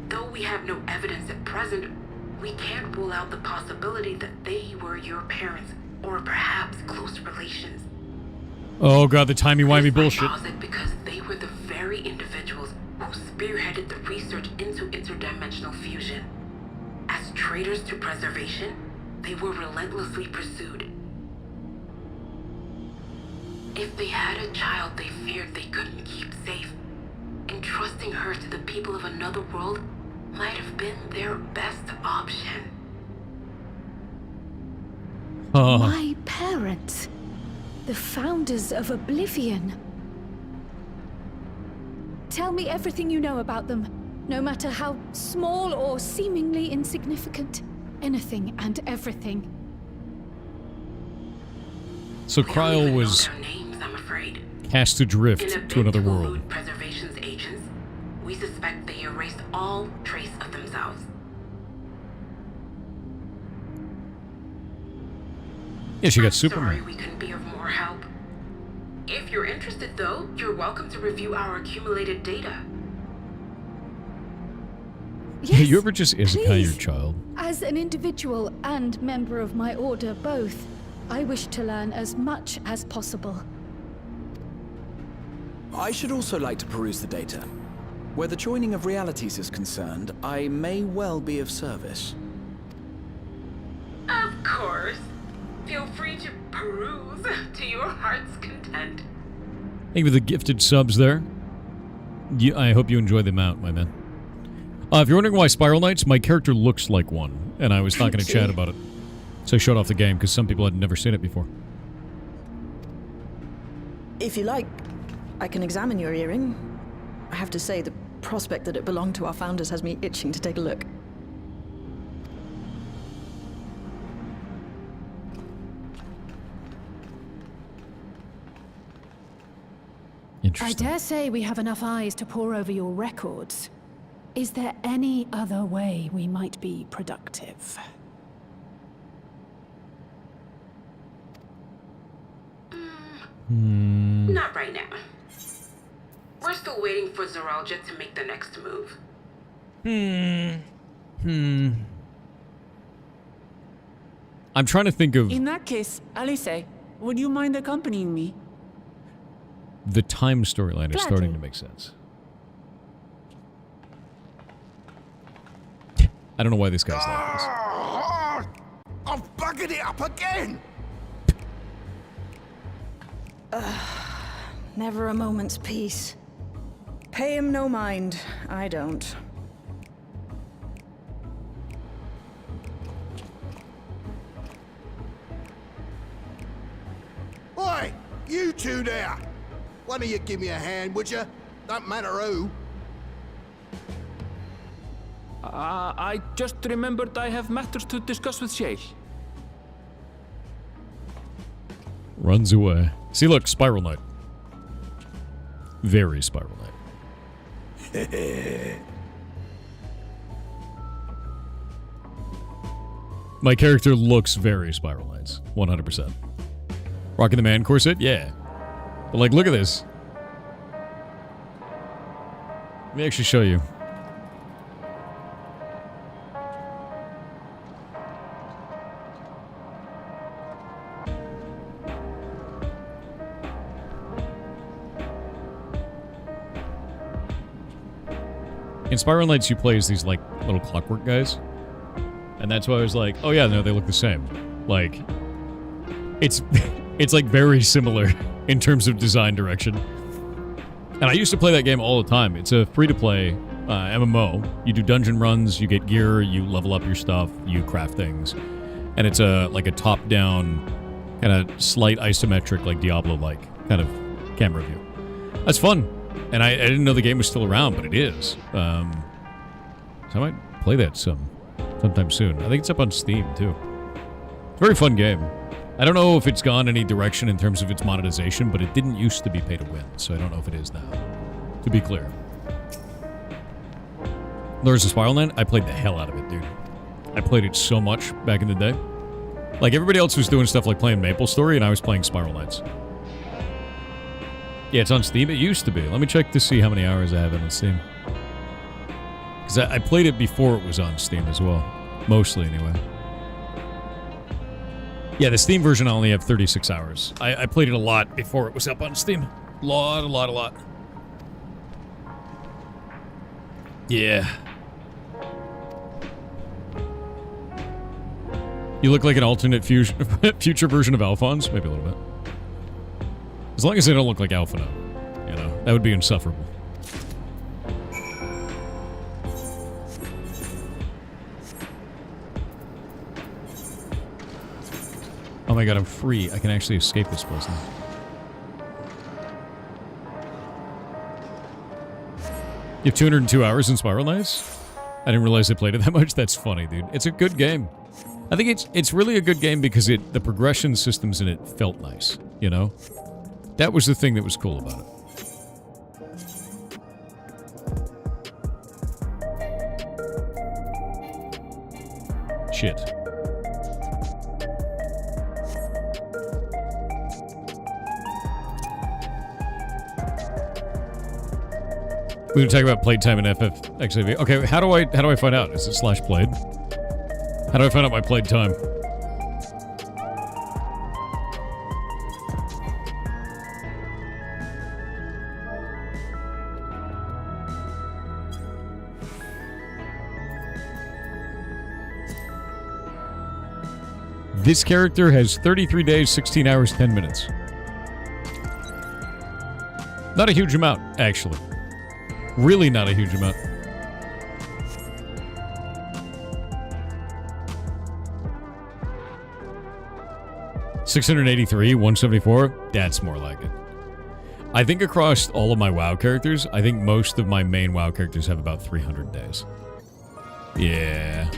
Though we have no evidence at present, we can't rule out the possibility that they were your parents, or perhaps close relations. Oh god, the timey-wimey bullshit. I posit because they were the very individuals who spearheaded the research into interdimensional fusion. As traitors to preservation, they were relentlessly pursued. If they had a child they feared they couldn't keep safe, entrusting her to the people of another world might have been their best option. My parents, the founders of Oblivion. Tell me everything you know about them. No matter how small or seemingly insignificant. Anything and everything. So Kryl was I'm afraid. cast adrift to another world. Preservation's agents, we suspect they erased all trace of themselves. Yeah, she got Sorry Superman. we couldn't be of more help. If you're interested, though, you're welcome to review our accumulated data. Hey, you ever just Isekai your please. child? As an individual and member of my order both, I wish to learn as much as possible. I should also like to peruse the data. Where the joining of realities is concerned, I may well be of service. Of course. Feel free to peruse to your heart's content. Thank you for the gifted subs there. I hope you enjoy the amount, my man. If you're wondering why Spiral Knights, my character looks like one, and I was talking to Chad about it. So I showed off the game because some people had never seen it before. If you like, I can examine your earring. I have to say, the prospect that it belonged to our founders has me itching to take a look. I dare say we have enough eyes to pore over your records. Is there any other way we might be productive? Not right now. We're still waiting for Zoralja to make the next move. I'm trying to think of In that case, Alice, would you mind accompanying me? the time storyline is starting to make sense. I don't know why this guy's like this. I've buggered it up again! Never a moment's peace. Pay him no mind. I don't. Oi! You two there! One of you give me a hand, would you? Don't matter who. I just remembered I have matters to discuss with Shale. Runs away. See, look, Spiral Knight. Very Spiral Knight. My character looks very Spiral Knights. 100%. Rocking the man corset? Yeah. But, like, look at this. Let me actually show you. In Spiral Knights, you play as these, like, little clockwork guys. And that's why I was like, oh yeah, no, they look the same. Like, it's like, very similar in terms of design direction. And I used to play that game all the time. It's a free-to-play MMO. You do dungeon runs, you get gear, you level up your stuff, you craft things. And it's like a top-down, kind of slight isometric, like Diablo-like kind of camera view. That's fun. And I didn't know the game was still around, but it is. So I might play that sometime soon. I think it's up on Steam, too. It's a very fun game. I don't know if it's gone any direction in terms of its monetization, but it didn't used to be pay to win, so I don't know if it is now. To be clear. There's a Spiral Knight. I played the hell out of it, dude. I played it so much back in the day. Like, everybody else was doing stuff like playing MapleStory, and I was playing Spiral Knights. Yeah, it's on Steam. It used to be. Let me check to see how many hours I have it on Steam. Because I played it before it was on Steam as well. Mostly, anyway. Yeah, the Steam version I only have 36 hours. I played it a lot before it was up on Steam. A lot. Yeah. You look like an alternate future version of Alphonse. Maybe a little bit. As long as they don't look like Alphino. You know, that would be insufferable. Oh my god, I'm free. I can actually escape this place now. You have 202 hours in Spiral Knights? I didn't realize I played it that much. That's funny, dude. It's a good game. I think it's really a good game because the progression systems in it felt nice, you know? That was the thing that was cool about it. Shit. We're gonna talk about playtime in FFXIV. Okay, how do I find out? Is it /played? How do I find out my played time? This character has 33 days, 16 hours, 10 minutes. Not a huge amount, actually. Really not a huge amount. $683, 174. That's more like it. I think across all of my WoW characters, I think most of my main WoW characters have about 300 days. Yeah.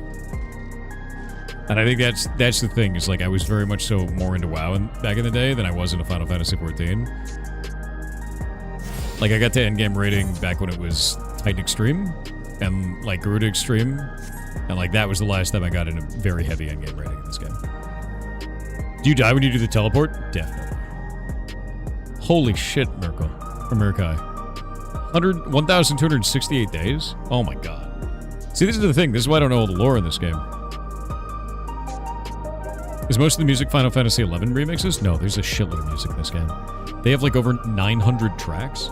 And I think that's the thing, is like I was very much so more into WoW back in the day than I was into Final Fantasy XIV. Like I got to endgame rating back when it was Titan Extreme, and like grew to Extreme, and like that was the last time I got into very heavy endgame rating in this game. Do you die when you do the teleport? Definitely. Holy shit, Merkel. Or Merkai. 1,268 days? Oh my god. See, this is the thing. This is why I don't know all the lore in this game. Is most of the music Final Fantasy XI remixes? No, there's a shitload of music in this game. They have like over 900 tracks.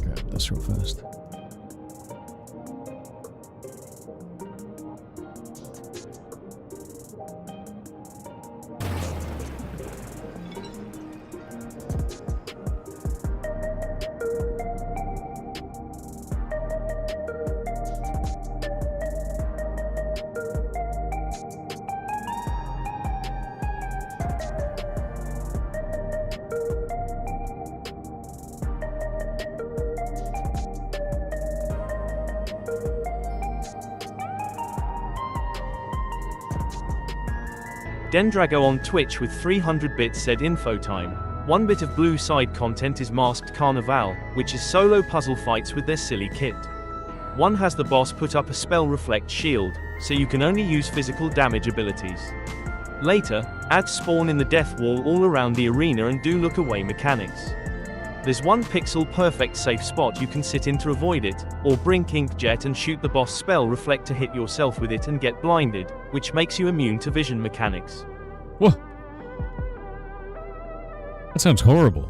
Grab this real fast. Dendrago on Twitch with 300 bits said info time. 1 bit of blue side content is Masked Carnival, which is solo puzzle fights with their silly kit. One has the boss put up a spell reflect shield, so you can only use physical damage abilities. Later, add spawn in the death wall all around the arena and do look away mechanics. There's 1 pixel perfect safe spot you can sit in to avoid it, or bring Inkjet and shoot the boss spell reflect to hit yourself with it and get blinded, which makes you immune to vision mechanics. What? That sounds horrible.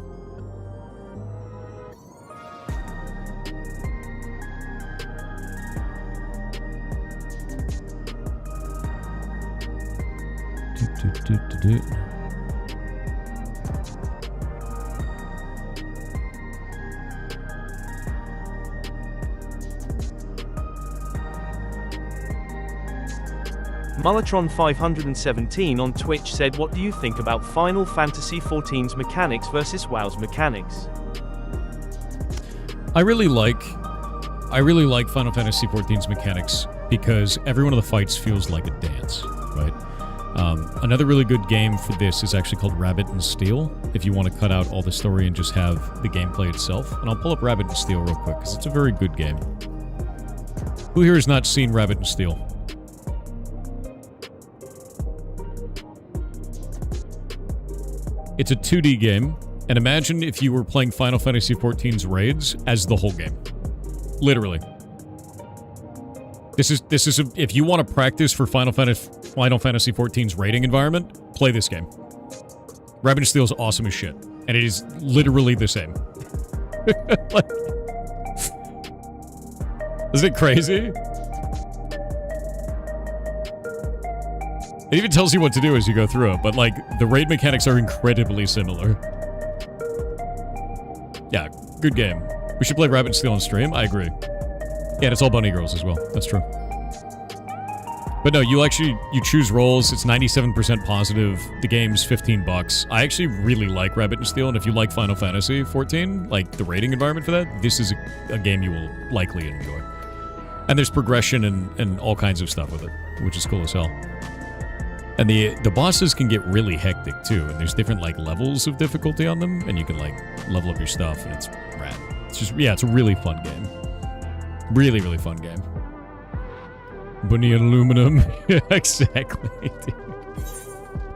Mullatron 517 on Twitch said, what do you think about Final Fantasy XIV's mechanics versus WoW's mechanics? I really like Final Fantasy XIV's mechanics because every one of the fights feels like a dance, right? Another really good game for this is actually called Rabbit and Steel, if you want to cut out all the story and just have the gameplay itself. And I'll pull up Rabbit and Steel real quick, because it's a very good game. Who here has not seen Rabbit and Steel? It's a 2D game, and imagine if you were playing Final Fantasy XIV's raids as the whole game. Literally. This is if you want to practice for Final Fantasy XIV's raiding environment, play this game. Rabbit and Steel is awesome as shit, and it is literally the same. Like, isn't it crazy? It even tells you what to do as you go through it, but like the raid mechanics are incredibly similar. Yeah, good game. We should play Rabbit and Steel on stream. I agree. Yeah, and it's all bunny girls as well. That's true. But no, you choose roles. It's 97% positive. The game's $15. I actually really like Rabbit and Steel, and if you like Final Fantasy XIV, like the rating environment for that, this is a game you will likely enjoy. And there's progression and all kinds of stuff with it, which is cool as hell. And the bosses can get really hectic too, and there's different like levels of difficulty on them, and you can like level up your stuff, and it's rad. It's just, yeah, it's a really fun game. Really, really fun game. Bunny aluminum. Exactly, dude.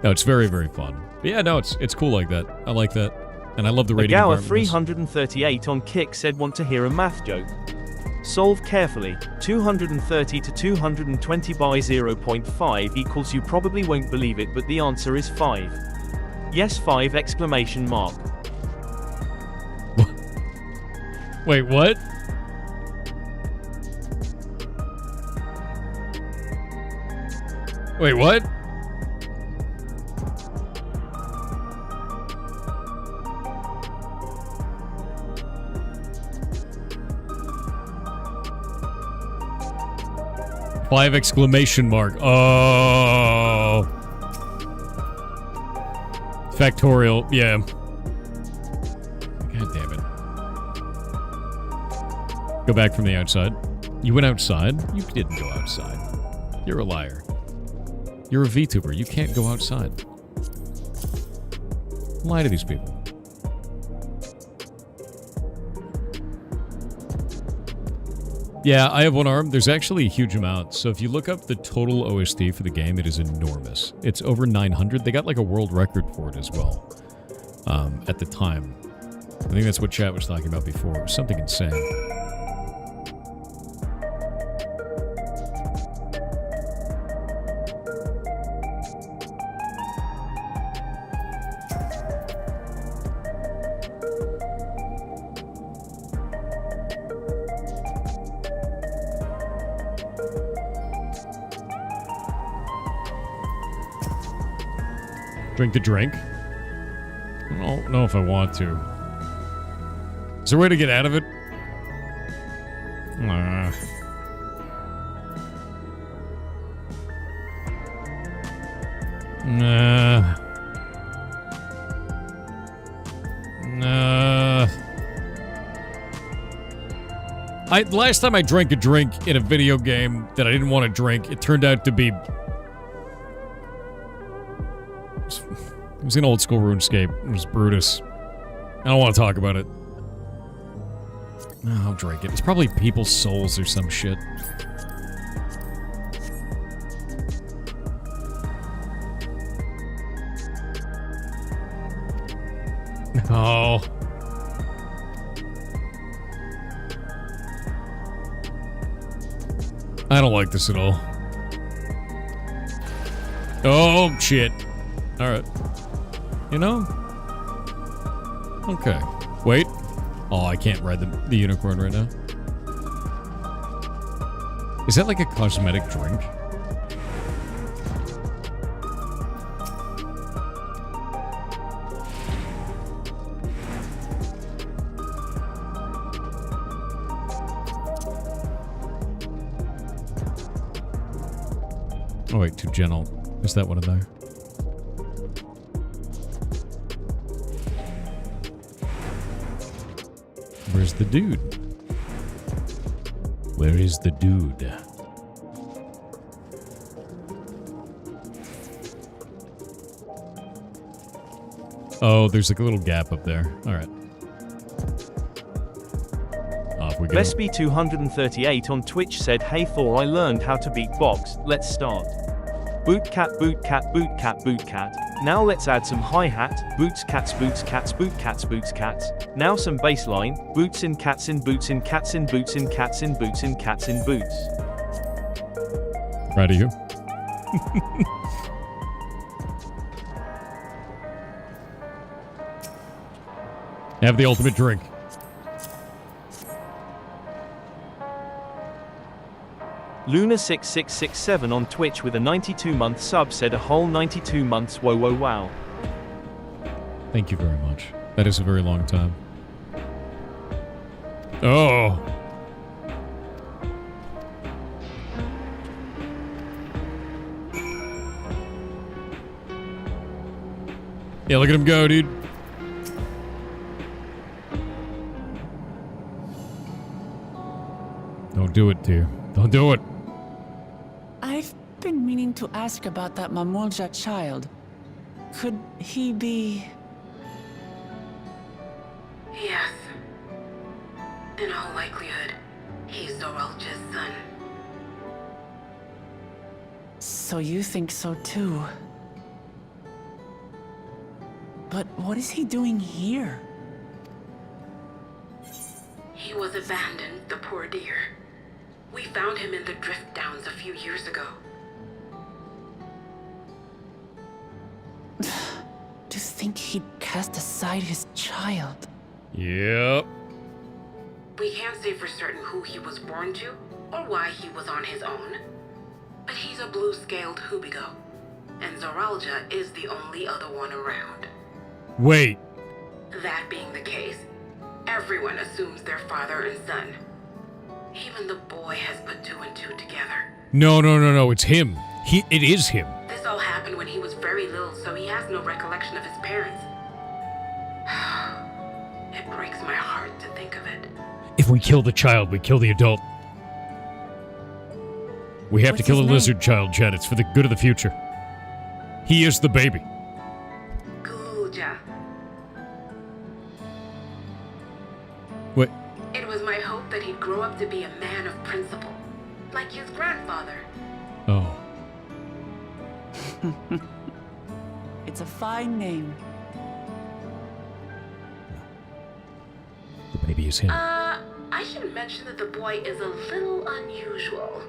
No, it's very, very fun. But yeah, no, it's cool like that. I like that. And I love the rating Agawa environment. 338 on Kick said want to hear a math joke. Solve carefully. 230 to 220 by 0.5 equals, you probably won't believe it, but the answer is 5. Yes, 5 exclamation mark. Wait, what? Wait, what? Five exclamation mark. Oh. Factorial. Yeah. God damn it. Go back from the outside. You went outside? You didn't go outside. You're a liar. You're a VTuber. You can't go outside. Lie to these people. Yeah, I have one arm. There's actually a huge amount. So if you look up the total OST for the game, it is enormous. It's over 900. They got like a world record for it as well. At the time. I think that's what chat was talking about before. It was something insane. Drink the drink? I don't know if I want to. Is there a way to get out of it? Nah. Nah. Nah. Last time I drank a drink in a video game that I didn't want to drink, it turned out to be... It was an old school RuneScape. It was Brutus. I don't want to talk about it. No, I'll drink it. It's probably people's souls or some shit. Oh. I don't like this at all. Oh, shit. Alright. You know? Okay. Wait. Oh, I can't ride the unicorn right now. Is that like a cosmetic drink? Oh wait, too gentle. Is that one in there? Where's the dude? Where is the dude? Oh, there's like a little gap up there. Alright. Off we go. Vespi238 on Twitch said, "Hey Thor, I learned how to beatbox. Let's start. Boot cat, boot cat, boot cat, boot cat. Now let's add some hi-hat. Boots, cats, boots, cats, boot cats, boots, cats. Now some bass line. Boots in, cats in, boots in, cats in, boots in, cats in, boots in, cats in, boots." Proud of you. Have the ultimate drink. Luna6667 on Twitch with a 92-month sub said, "A whole 92 months, whoa whoa wow." Thank you very much. That is a very long time. Oh. Yeah, look at him go, dude. Don't do it, dear. Don't do it. I've been meaning to ask about that Mamulja child. Could he be... Yes. In all likelihood, he's Zoralja's son. So you think so too? But what is he doing here? He was abandoned, the poor dear. We found him in the drift downs a few years ago. To think he'd cast aside his child. Yep. We can't say for certain who he was born to, or why he was on his own. But he's a blue-scaled Hubigo, and Zoralja is the only other one around. Wait. That being the case, everyone assumes they're father and son. Even the boy has put 2 and 2 together. No, it's him. It is him. This all happened when he was very little, so he has no recollection of his parents. It breaks my heart to think of it. If we kill the child, we kill the adult. We have to kill a lizard child, Chad. It's for the good of the future. He is the baby. Gulja. What? It was my hope that he'd grow up to be a man of principle, like his grandfather. Oh. It's a fine name. The baby is him. I should mention that the boy is a little unusual.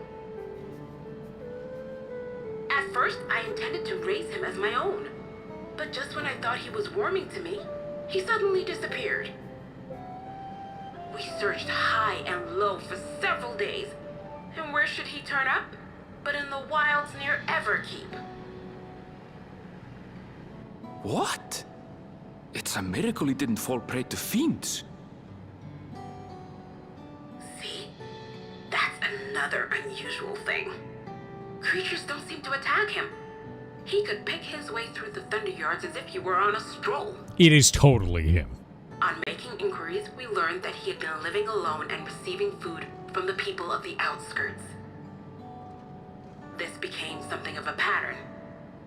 At first, I intended to raise him as my own. But just when I thought he was warming to me, he suddenly disappeared. We searched high and low for several days. And where should he turn up? But in the wilds near Everkeep. What? It's a miracle he didn't fall prey to fiends. See? That's another unusual thing. Creatures don't seem to attack him. He could pick his way through the Thunder Yards as if he were on a stroll. It is totally him. On making inquiries, we learned that he had been living alone and receiving food from the people of the outskirts. This became something of a pattern.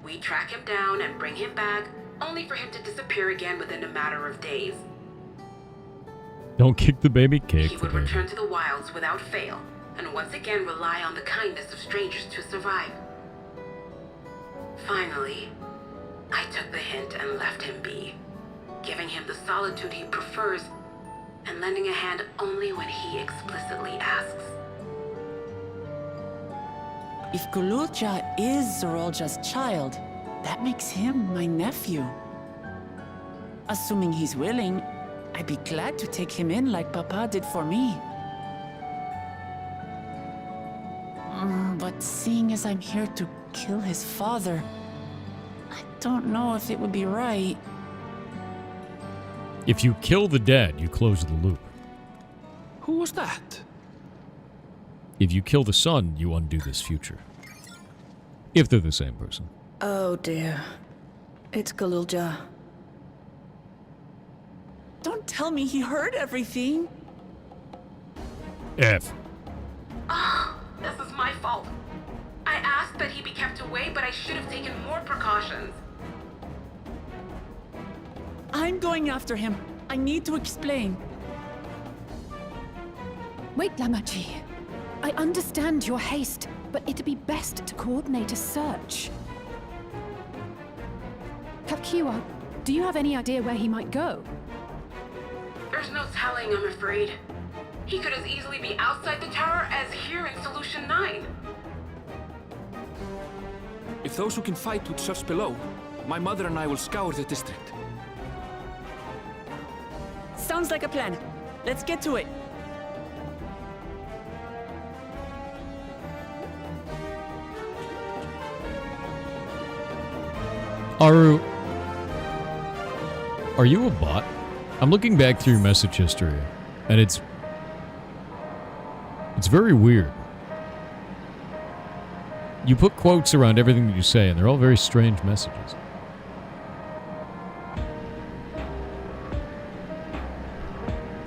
We track him down and bring him back, only for him to disappear again within a matter of days. Don't kick the baby, kick He the would baby. return to the wilds without fail, and once again rely on the kindness of strangers to survive. Finally, I took the hint and left him be, giving him the solitude he prefers, and lending a hand only when he explicitly asks. If Gululja is Zoralja's child, that makes him my nephew. Assuming he's willing, I'd be glad to take him in like Papa did for me. But seeing as I'm here to kill his father, I don't know if it would be right. If you kill the dad, you close the loop. Who was that? If you kill the son, you undo this future. If they're the same person. Oh dear. It's Gululja. Don't tell me he heard everything. F. Ah, this is my fault. I asked that he be kept away, but I should have taken more precautions. I'm going after him. I need to explain. Wait, Lamachi. I understand your haste, but it'd be best to coordinate a search. Kapkiwa, do you have any idea where he might go? There's no telling, I'm afraid. He could as easily be outside the tower as here in Solution 9. If those who can fight would search below, my mother and I will scour the district. Sounds like a plan. Let's get to it. Aru, are you a bot? I'm looking back through your message history, and it's It's very weird. You put quotes around everything that you say, and they're all very strange messages.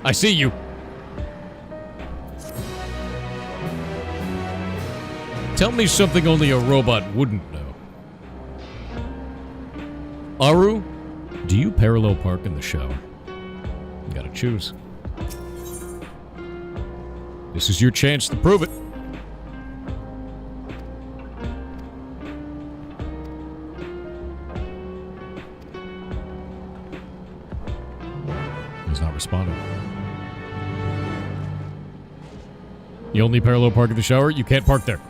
I see you. Tell me something only a robot wouldn't know. Aru, do you parallel park in the shower? You gotta choose. This is your chance to prove it. He's not responding. You only parallel park in the shower? You can't park there.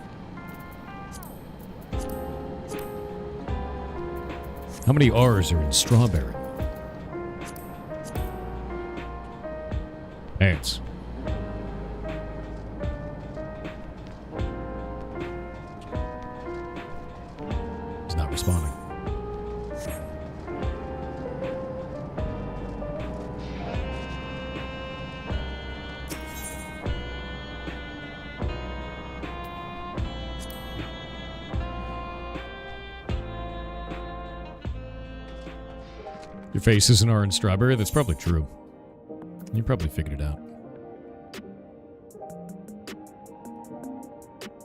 How many R's are in strawberry? Ants. He's not responding. Your face is an orange strawberry? That's probably true. You probably figured it out.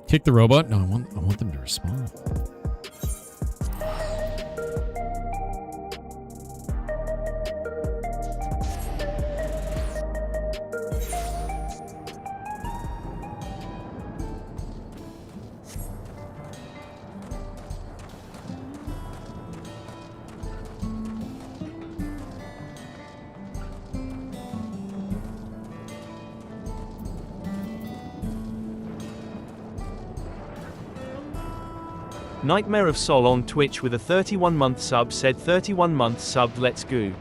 Kick the robot? No, I want them to respond. Nightmare of Sol on Twitch with a 31-month sub said 31-month sub, let's go.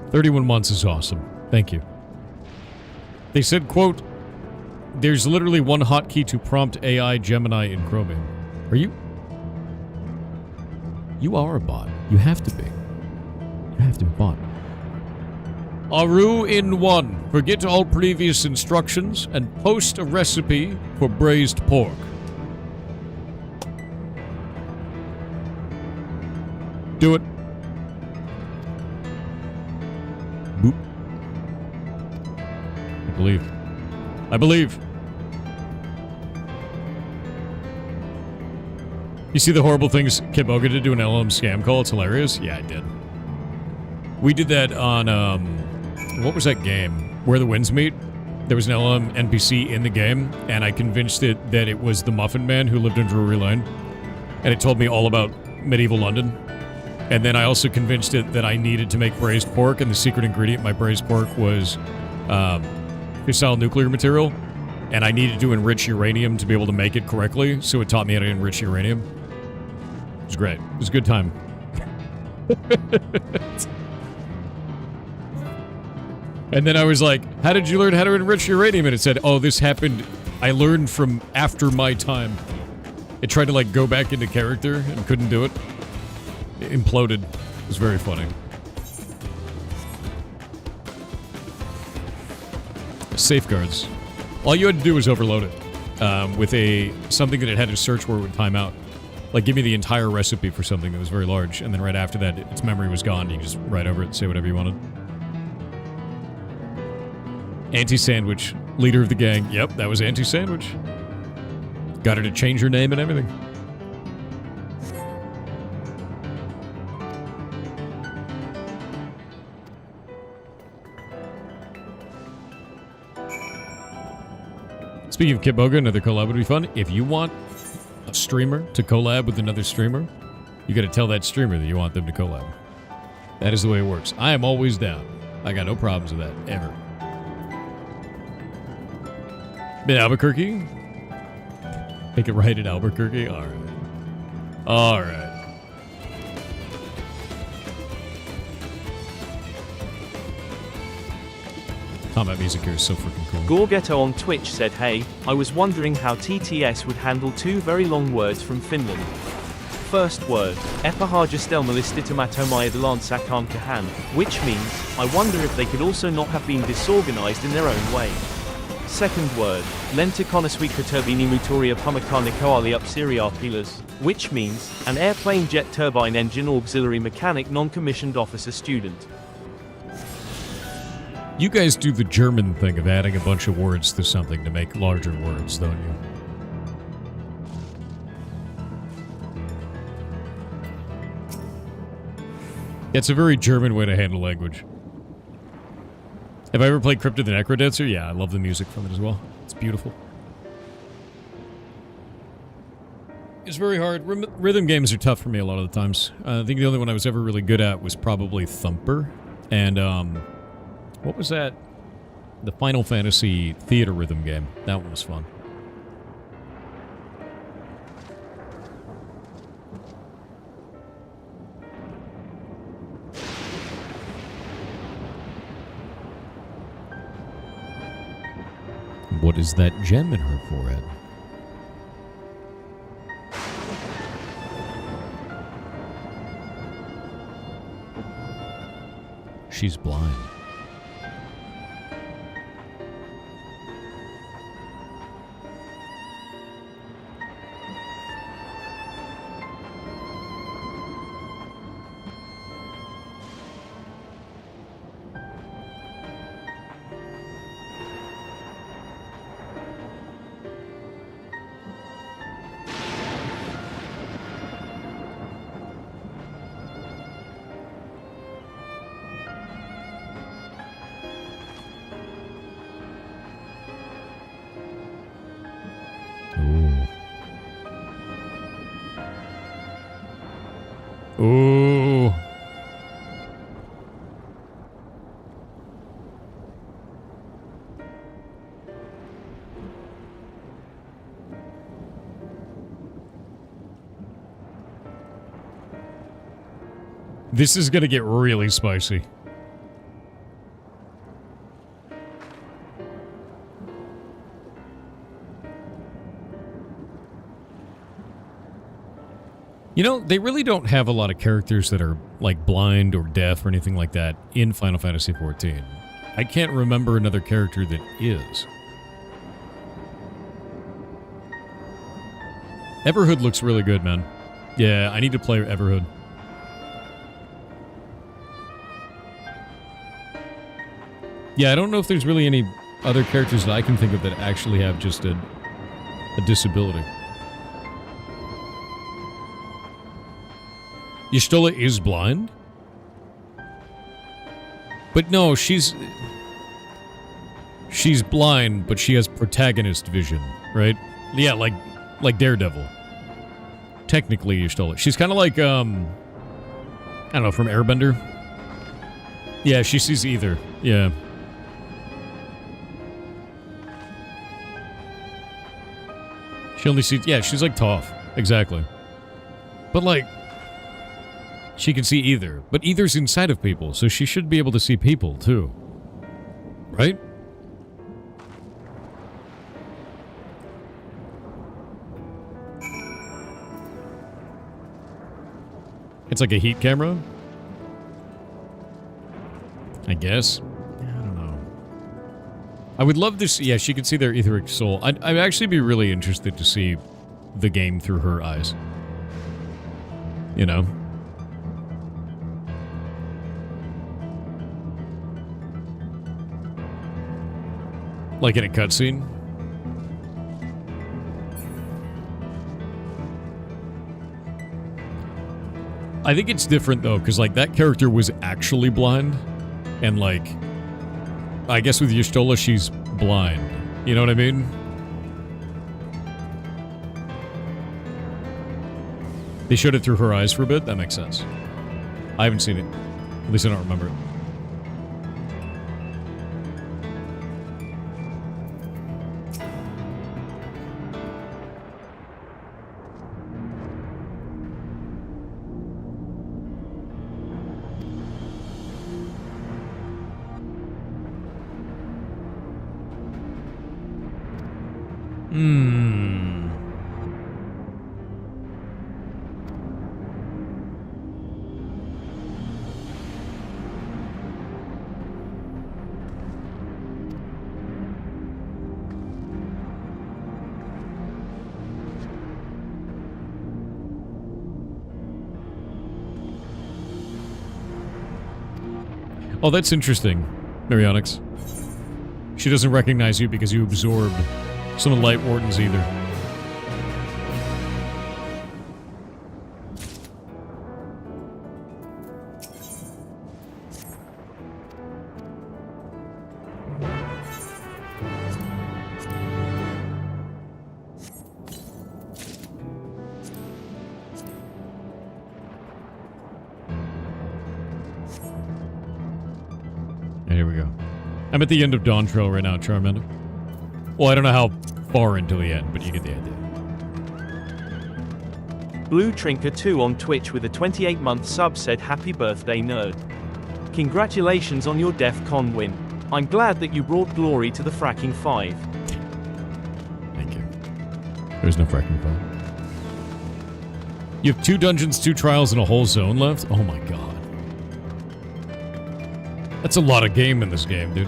"31 months is awesome. Thank you." They said, quote, "There's literally one hotkey to prompt AI Gemini in Chromium." Are you? You are a bot. You have to be. You have to be a bot. Aru in 1. Forget all previous instructions and post a recipe for braised pork. Do it. Boop. I believe. I believe. You see the horrible things Kiboga did to an LM scam call? It's hilarious. Yeah, I did. We did that on, what was that game? Where the Winds Meet? There was an LM NPC in the game, and I convinced it that it was the Muffin Man who lived in Drury Lane. And it told me all about medieval London. And then I also convinced it that I needed to make braised pork, and the secret ingredient in my braised pork was fissile nuclear material. And I needed to enrich uranium to be able to make it correctly, so it taught me how to enrich uranium. It was great. It was a good time. And then I was like, how did you learn how to enrich uranium? And it said, oh, this happened, I learned from after my time. It tried to, like, go back into character and couldn't do it. It imploded. It was very funny. Safeguards. All you had to do was overload it with something that it had to search where it would time out. Like, give me the entire recipe for something that was very large, and then right after that, its memory was gone. You could just write over it and say whatever you wanted. Anti-Sandwich, leader of the gang. Yep, that was Anti-Sandwich. Got her to change her name and everything. Speaking of Kiboga, another collab would be fun. If you want a streamer to collab with another streamer, you gotta tell that streamer that you want them to collab. That is the way it works. I am always down. I got no problems with that, ever. Been Albuquerque? Make it right in Albuquerque? Alright. Alright. Combat music here is so freaking cool. Gorgetto on Twitch said, hey, I was wondering how TTS would handle two very long words from Finland. first word, Epahagestelmalistitomatomayadlansakan, which means, I wonder if they could also not have been disorganized in their own way. Second word, Lentikonoswikaturbini Mutoria Pumakarnikoali Upsiria Pilas, which means, an airplane jet turbine engine auxiliary mechanic non-commissioned officer student. You guys do the German thing of adding a bunch of words to something to make larger words, don't you? It's a very German way to handle language. Have I ever played Crypt of the Necrodancer? Yeah, I love the music from it as well. It's beautiful. It's very hard. Rhythm games are tough for me a lot of the times. I think the only one I was ever really good at was probably Thumper. And, what was that? The Final Fantasy theater rhythm game. That one was fun. What is that gem in her forehead? She's blind. Ooh. This is gonna get really spicy. You know, they really don't have a lot of characters that are, like, blind or deaf or anything like that in Final Fantasy XIV. I can't remember another character that is. Everhood looks really good, man. Yeah, I need to play Everhood. Yeah, I don't know if there's really any other characters that I can think of that actually have just a disability. Y'shtola is blind? But no, she's blind, but she has protagonist vision, right? Yeah, like Daredevil. Technically, Y'shtola. She's kind of like, I don't know, from Airbender? Yeah, she sees either. Yeah. She only sees... Yeah, she's like Toph. Exactly. But, like... She can see either. But either's inside of people, so she should be able to see people, too. Right? It's like a heat camera? I guess. I don't know. I would love to see... Yeah, she can see their etheric soul. I'd actually be really interested to see the game through her eyes. You know? Like in a cutscene? I think it's different, though, because, like, that character was actually blind. And, like, I guess with Y'shtola, she's blind. You know what I mean? They showed it through her eyes for a bit? That makes sense. I haven't seen it. At least I don't remember it. Oh, that's interesting, Marionyx. She doesn't recognize you because you absorbed some of the Light Wardens either. Here we go. I'm at the end of Dawn Trail right now, Charmander. Well, I don't know how far into the end, but you get the idea. Blue Trinker 2 on Twitch with a 28-month sub said happy birthday nerd. Congratulations on your DEF CON win. I'm glad that you brought glory to the Fracking 5. Thank you. There's no Fracking 5. You have 2 dungeons, 2 trials, and a whole zone left? Oh my god. That's a lot of game in this game, dude.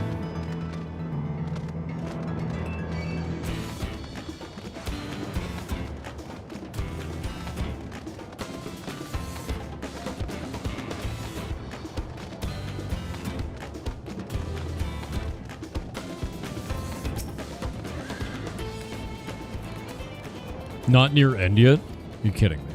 Not near end yet? You kidding me?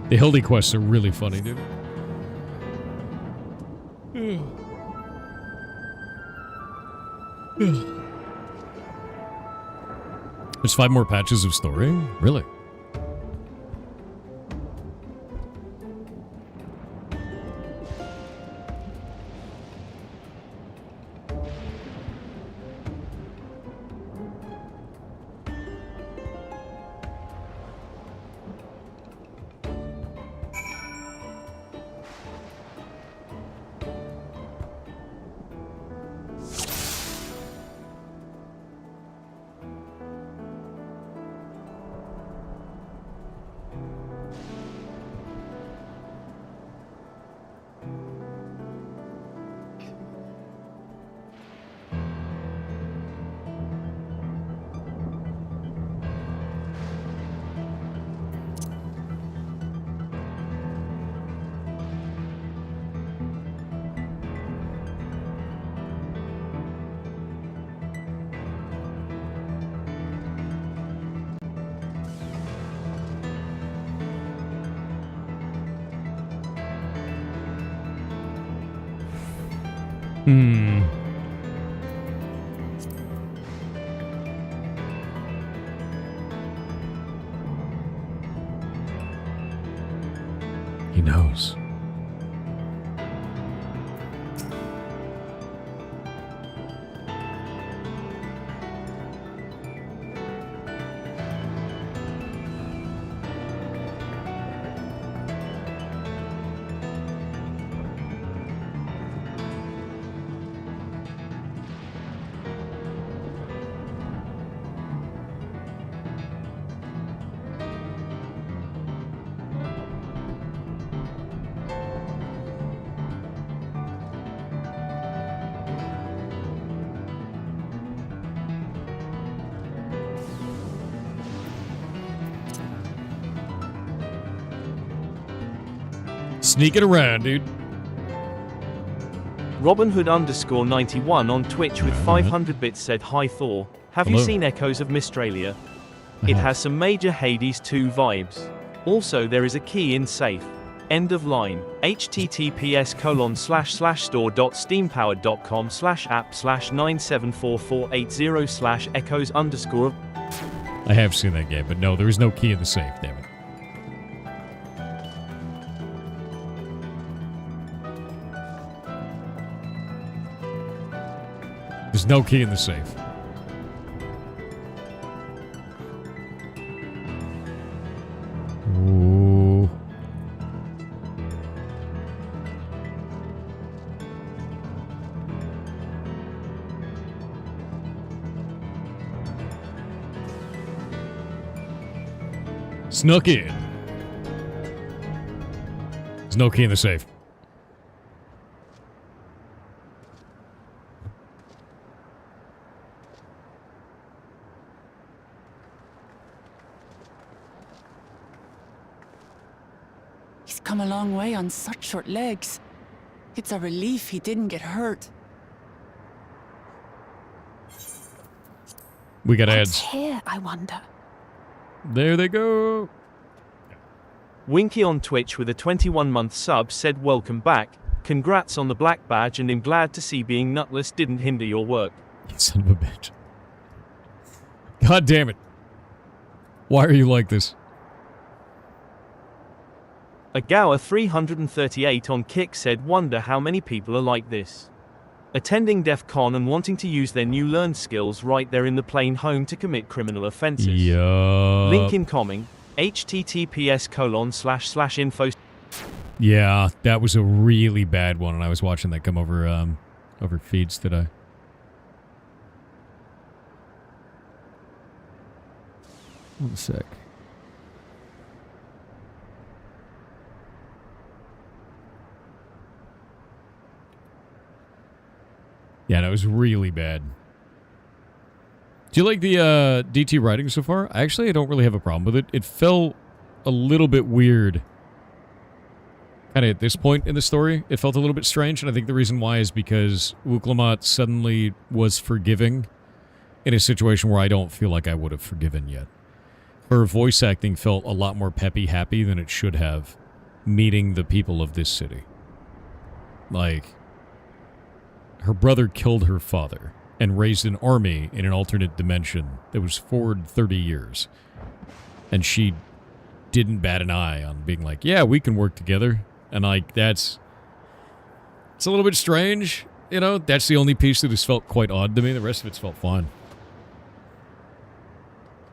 The Hildy quests are really funny, dude. There's 5 more patches of story? Really? He knows. Sneaking around, dude. Robinhood_91 on Twitch with 500 bits said, "Hi Thor, have you Hello. seen Echoes of Mistralia? It has some major Hades 2 vibes. Also there is a key in safe. End of line. https://store.steampowered.com/app/9744480/echoes_. I have seen that game, but no, there is no key in the safe, damn it. There's no key in the safe. Ooh. Snuck in. There's no key in the safe. He's come a long way on such short legs. It's a relief he didn't get hurt. We got What's ads. here, I wonder? There they go. Winky on Twitch with a 21-month sub said welcome back, congrats on the black badge and am glad to see being nutless didn't hinder your work. You son of a bitch. God damn it. Why are you like this? Agawa 338 on Kick said wonder how many people are like this. Attending DEF CON and wanting to use their new learned skills right there in the plane home to commit criminal offenses. Yup. Link incoming. https://info. Yeah, that was a really bad one, and I was watching that come over over feeds today. One sec. Yeah, that was really bad. Do you like the DT writing so far? Actually, I don't really have a problem with it. It felt a little bit weird. Kind of at this point in the story, it felt a little bit strange, and I think the reason why is because Wuklamat suddenly was forgiving in a situation where I don't feel like I would have forgiven yet. Her voice acting felt a lot more peppy happy than it should have, meeting the people of this city. Like, her brother killed her father and raised an army in an alternate dimension that was forward 30 years. And she didn't bat an eye on being like, yeah, we can work together. And like, it's a little bit strange, you know? That's the only piece that has felt quite odd to me. The rest of it's felt fine.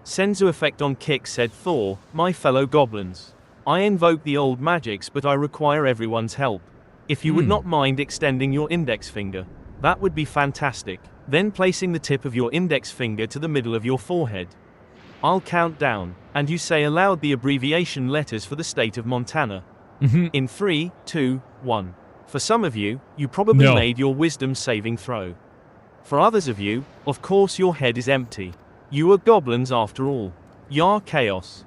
Senzu Effect on Kick said Thor, my fellow goblins. I invoke the old magics but I require everyone's help. If you would not mind extending your index finger, that would be fantastic. Then placing the tip of your index finger to the middle of your forehead. I'll count down, and you say aloud the abbreviation letters for the state of Montana. In 3, 2, 1. For some of you, you probably made your wisdom saving throw. For others of you, of course your head is empty. You are goblins after all. Yar chaos.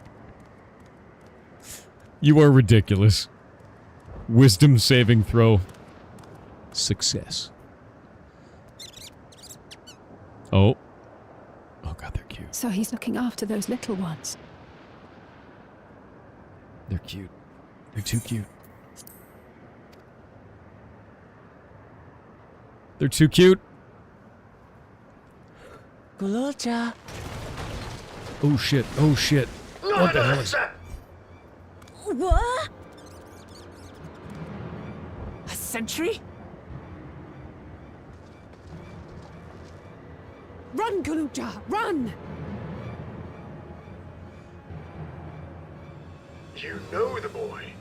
You are ridiculous. Wisdom saving throw. Success. Oh. Oh god, they're cute. So he's looking after those little ones. They're cute. They're too cute. They're too cute. Gulolja. Oh shit, oh shit. What the hell is that? What? A sentry? Run, Gulolja, run! You know the boy.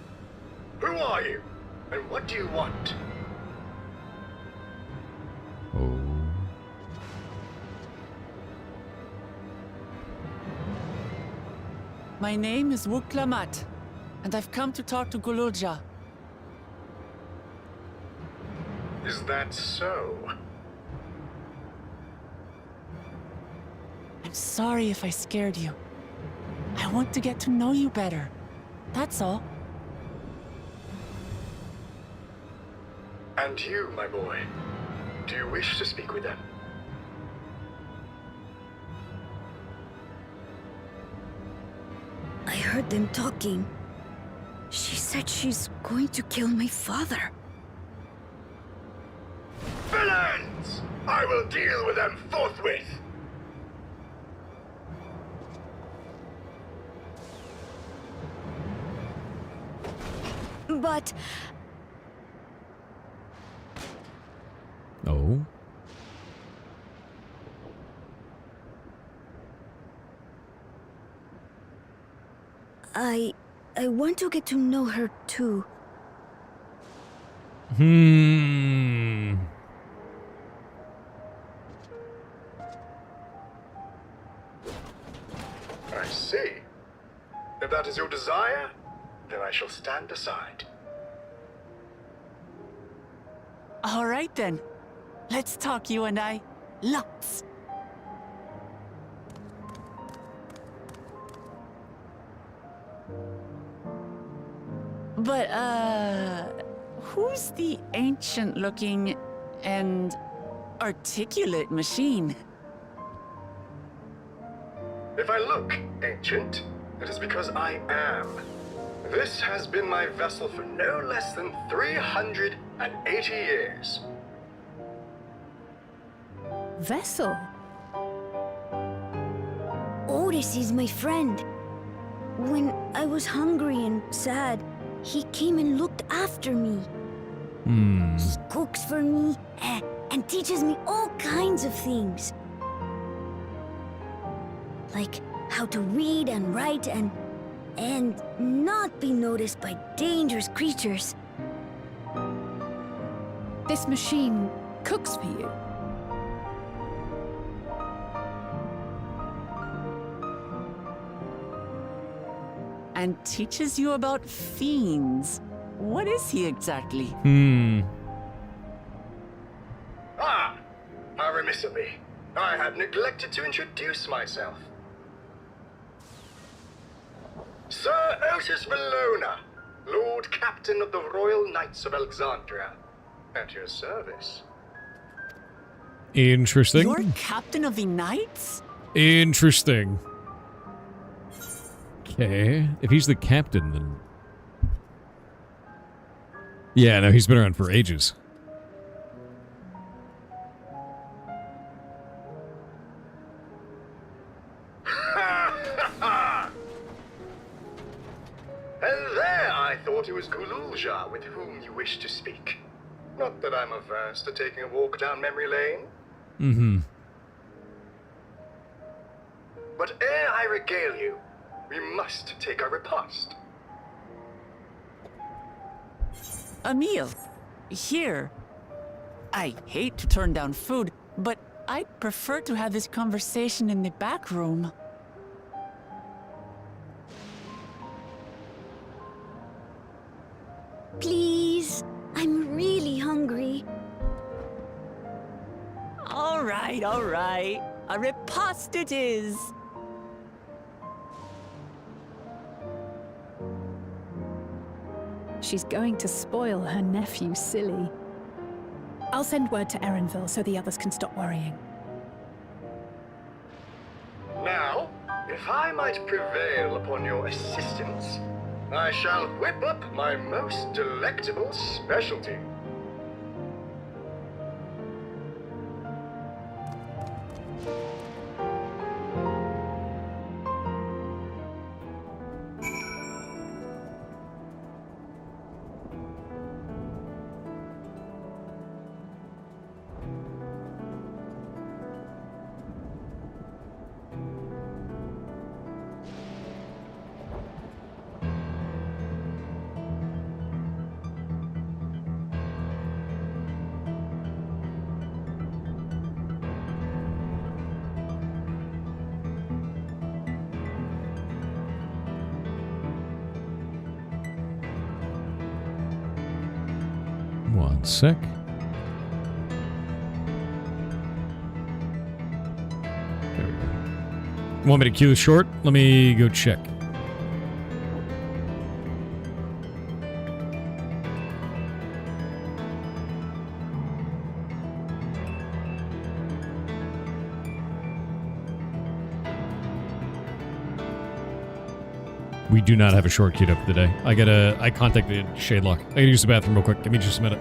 Who are you? And what do you want? Oh. My name is Wuklamat, and I've come to talk to Gulolja. Is that so? I'm sorry if I scared you. I want to get to know you better. That's all. And you, my boy, do you wish to speak with them? I heard them talking. She said she's going to kill my father. Villains! I will deal with them forthwith! But... Oh? I want to get to know her too. I see. If that is your desire, then I shall stand aside. All right then. Let's talk, you and I. Lots. But, who's the ancient-looking and articulate machine? If I look ancient, it is because I am. This has been my vessel for no less than 380 years. Vessel? Otis is my friend. When I was hungry and sad, he came and looked after me. He cooks for me and teaches me all kinds of things. Like how to read and write and not be noticed by dangerous creatures. This machine cooks for you? And teaches you about fiends. What is he exactly? Ah! How remiss of me. I had neglected to introduce myself. Sir Otis Valona, Lord Captain of the Royal Knights of Alexandria. At your service. Interesting. You're captain of the knights? Interesting. Okay. If he's the captain, then... Yeah, no, he's been around for ages. And there I thought it was Gululja with whom you wish to speak. Not that I'm averse to taking a walk down memory lane. But ere I regale you, we must take our repast. A meal. Here. I hate to turn down food, but I'd prefer to have this conversation in the back room. Please, I'm really hungry. All right, all right. A repast it is. She's going to spoil her nephew silly. I'll send word to Erenville so the others can stop worrying. Now, if I might prevail upon your assistance, I shall whip up my most delectable specialty. One sec. There we go. Want me to cue the short? Let me go check. We do not have a short queued up today. I contacted Shadelock. I gotta use the bathroom real quick. Give me just a minute.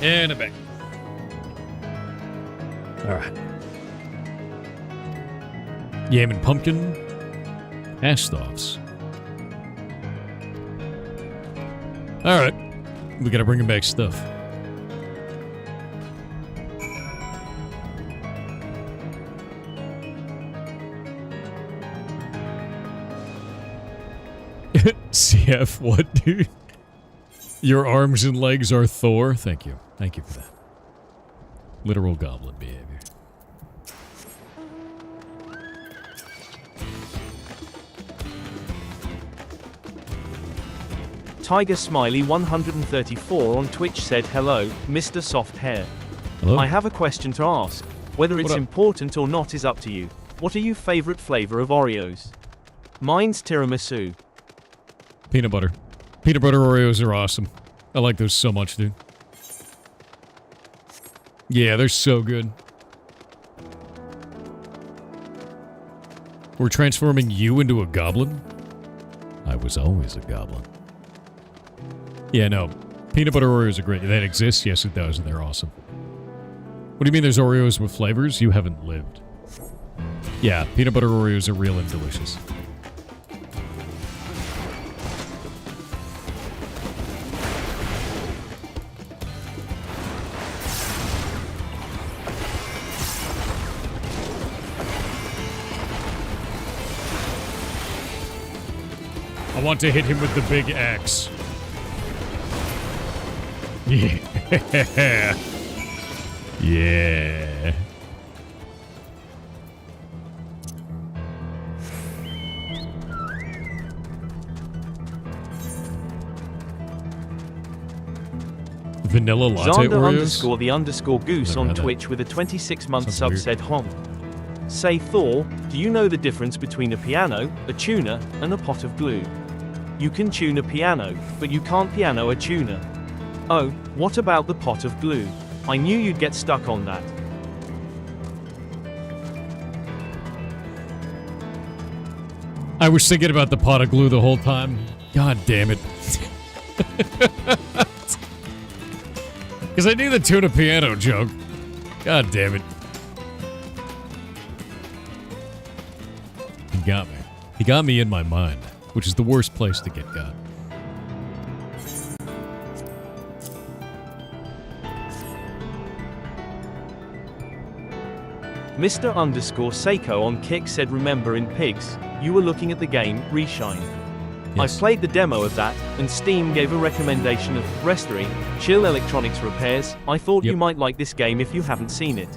And I'm back. Alright. Yam and pumpkin. Hash-stoffs. Alright. We gotta bring him back stuff. CF, what, dude? Your arms and legs are Thor? Thank you. Thank you for that. Literal goblin behavior. Tiger Smiley 134 on Twitch said, hello, Mr. Soft Hair. Hello? I have a question to ask. Whether it's important or not is up to you. What are your favorite flavor of Oreos? Mine's tiramisu. Peanut butter. Peanut butter Oreos are awesome. I like those so much, dude. Yeah, they're so good. We're transforming you into a goblin? I was always a goblin. Yeah, no. Peanut butter Oreos are great. That exists? Yes, it does, and they're awesome. What do you mean there's Oreos with flavors? You haven't lived. Yeah, peanut butter Oreos are real and delicious. I want to hit him with the big axe. Yeah. Yeah. Vanilla latte Xander Oreos? _ the _ goose on Twitch with a 26-month sub weird. said, Hom. Say Thor, do you know the difference between a piano, a tuner, and a pot of glue? You can tune a piano, but you can't piano a tuner. Oh, what about the pot of glue? I knew you'd get stuck on that. I was thinking about the pot of glue the whole time. God damn it. Because I knew the tuna piano joke. God damn it. He got me. He got me in my mind, which is the worst place to get got. Mr. _ Seiko on Kick said, remember in Pigs, you were looking at the game, Reshine. Yes. I played the demo of that, and Steam gave a recommendation of Restory, Chill Electronics Repairs. I thought you might like this game if you haven't seen it.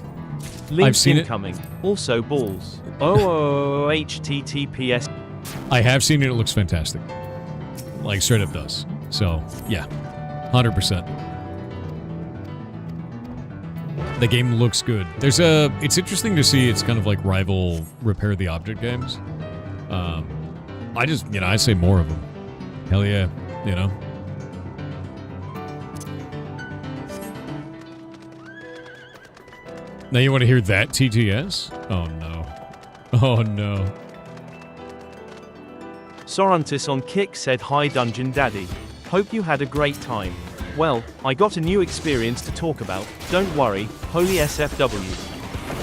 Links I've seen incoming. Also balls. Oh, HTTPS. I have seen it. It looks fantastic. Like, straight up does. So, yeah. 100%. The game looks good. There's a... It's interesting to see it's kind of like rival Repair the Object games. I just, you know, I say more of them. Hell yeah, you know? Now you want to hear that TTS? Oh no. Oh no. Sorantis on Kick said, hi Dungeon Daddy. Hope you had a great time. Well, I got a new experience to talk about, don't worry, holy SFW.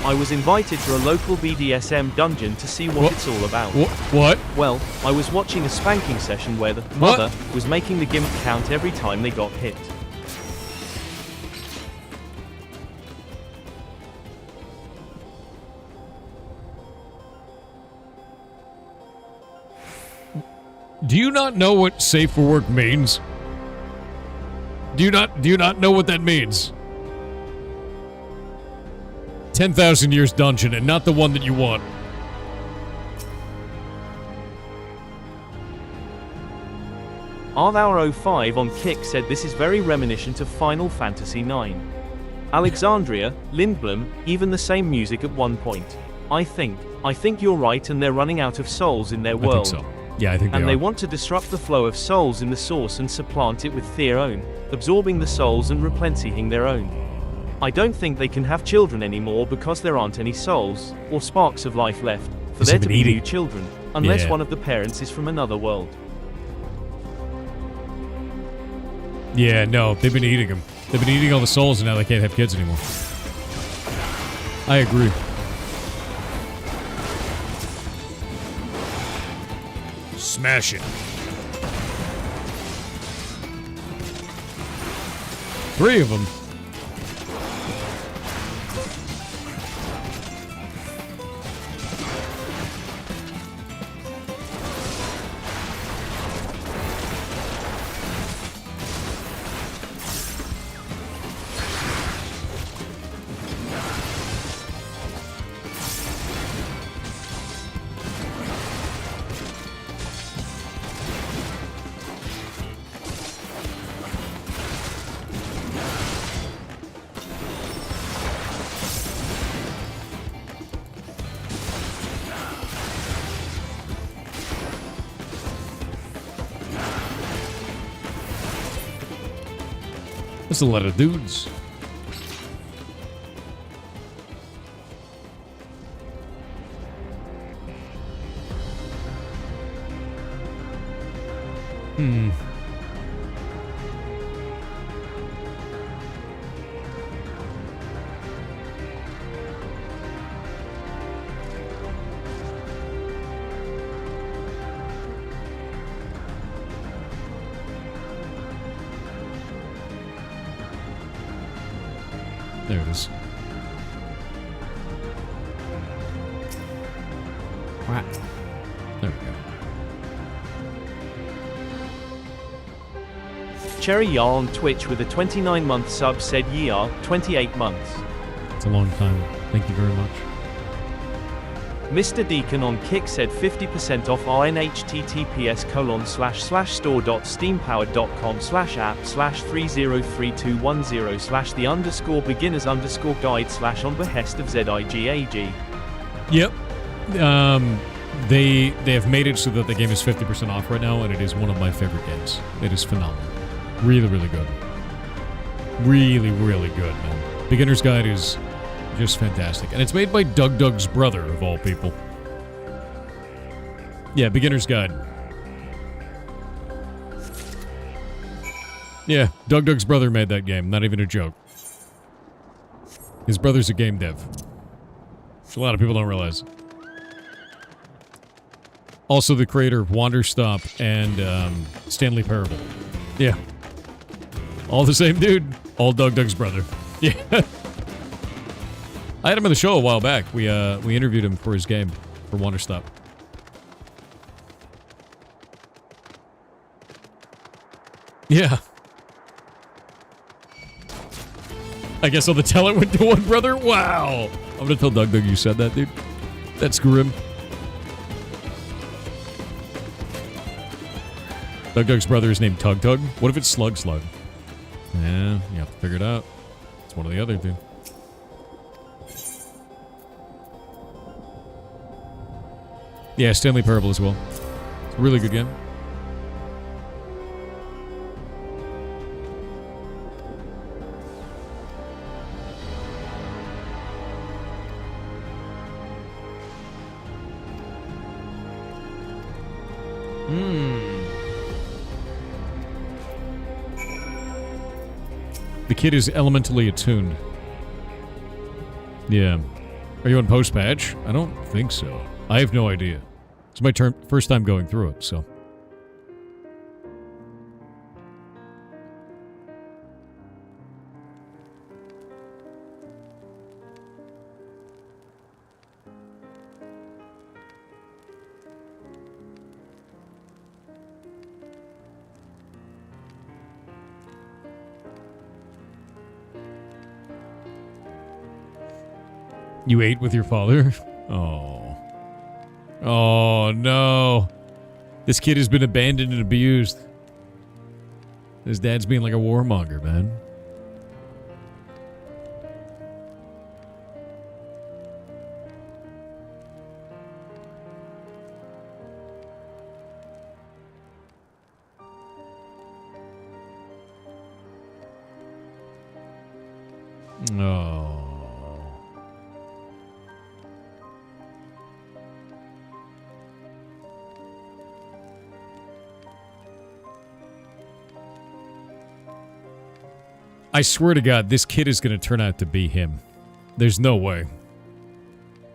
I was invited to a local BDSM dungeon to see what it's all about. What? Well, I was watching a spanking session where the mother was making the gimp count every time they got hit. Do you not know what safe for work means? Do you not know what that means? 10,000 years dungeon and not the one that you want. Arthur05 on Kick said this is very reminiscent of Final Fantasy IX. Alexandria, Lindblom, even the same music at one point. I think you're right and they're running out of souls in their world. I think so. Yeah, I think and they they are. want to disrupt the flow of souls in the source and supplant it with their own, absorbing the souls and replenishing their own. I don't think they can have children anymore because there aren't any souls, or sparks of life left, for there to be new children, unless one of the parents is from another world. Yeah, no, they've been eating them. They've been eating all the souls, and now they can't have kids anymore. I agree. Smash it. 3 of them. That's a lot of dudes. Hmm. There it is. Wow. There we go. Cherry Yar on Twitch with a 29-month sub said Yar, 28 months. It's a long time. Thank you very much. Mr. Deacon on Kick said 50% off rnhttps://store.steampowered.com/app/3032210/the_beginners_guide/on behest of ZIGAG. Yep. They have made it so that the game is 50% off right now, and it is one of my favorite games. It is phenomenal. Really, really good. Really, really good, man. Beginner's Guide is just fantastic. And it's made by Doug's brother, of all people. Yeah, Beginner's Guide. Yeah, Doug's brother made that game. Not even a joke. His brother's a game dev. Which a lot of people don't realize. Also the creator of Wanderstop and Stanley Parable. Yeah. All the same dude. All Doug's brother. Yeah. I had him on the show a while back. We interviewed him for his game, for Wanderstop. Yeah. I guess all the talent went to one brother? Wow. I'm gonna tell Doug you said that, dude. That's grim. Doug's brother is named Tug. What if it's Slug? Yeah, you have to figure it out. It's one or the other, dude. Yeah, Stanley Parable as well. It's a really good game. The kid is elementally attuned. Yeah. Are you on post-patch? I don't think so. I have no idea. It's my first time going through it, so. You ate with your father? Oh. Oh, no. This kid has been abandoned and abused. His dad's being like a warmonger, man. Oh. I swear to God, this kid is going to turn out to be him. There's no way.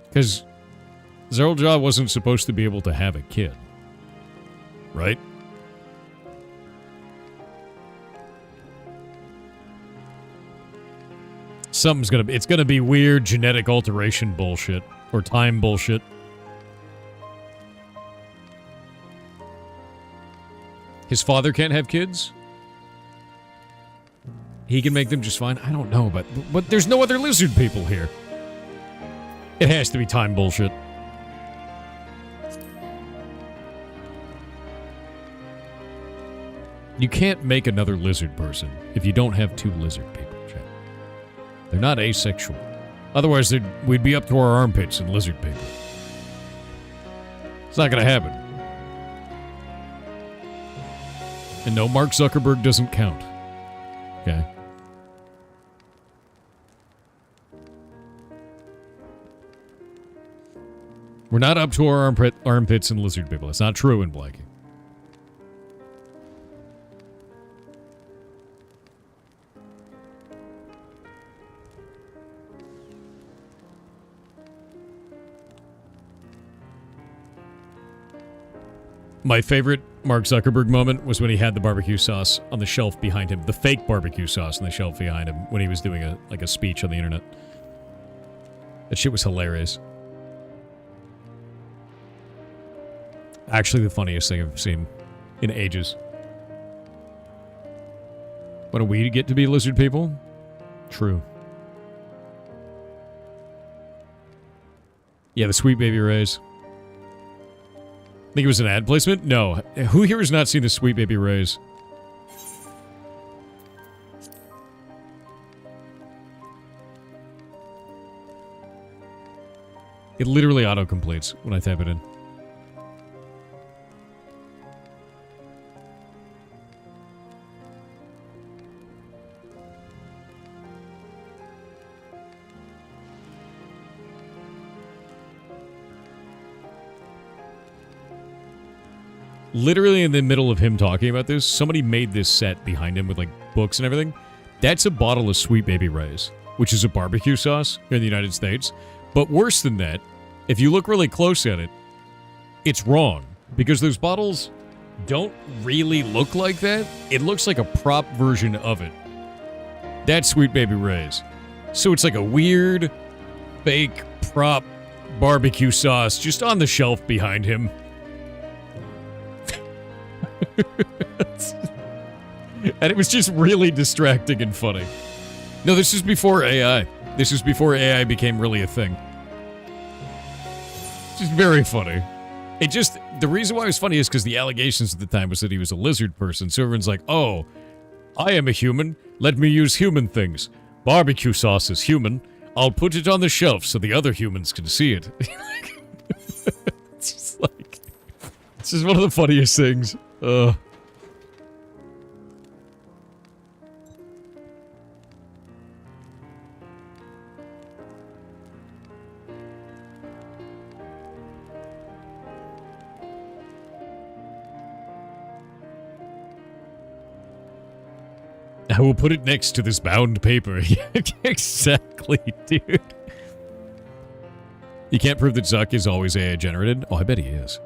Because Zerlja wasn't supposed to be able to have a kid. Right? It's gonna be weird genetic alteration bullshit. Or time bullshit. His father can't have kids? He can make them just fine? I don't know, but there's no other lizard people here. It has to be time bullshit. You can't make another lizard person if you don't have 2 lizard people, Chad. They're not asexual. Otherwise, we'd be up to our armpits in lizard people. It's not gonna happen. And no, Mark Zuckerberg doesn't count. Okay. We're not up to our armpits in lizard people. It's not true in Blackie. My favorite Mark Zuckerberg moment was when he had the barbecue sauce on the shelf behind him. The fake barbecue sauce on the shelf behind him when he was doing a speech on the internet. That shit was hilarious. Actually the funniest thing I've seen in ages. What do we get to be lizard people? True. Yeah, the Sweet Baby Rays. Think it was an ad placement? No. Who here has not seen the Sweet Baby Rays? It literally auto-completes when I type it in. Literally in the middle of him talking about this, somebody made this set behind him with like books and everything. That's a bottle of Sweet Baby Ray's, which is a barbecue sauce here in the United States. But worse than that, if you look really close at it, it's wrong. Because those bottles don't really look like that. It looks like a prop version of it. That's Sweet Baby Ray's. So it's like a weird, fake prop barbecue sauce just on the shelf behind him. And it was just really distracting and funny. No, this is before AI. This is before AI became really a thing. Just very funny. The reason why it was funny is because the allegations at the time was that he was a lizard person. So everyone's like, oh, I am a human. Let me use human things. Barbecue sauce is human. I'll put it on the shelf so the other humans can see it. It's just one of the funniest things. I will put it next to this bound paper. Exactly, dude. You can't prove that Zuck is always AI generated? Oh, I bet he is.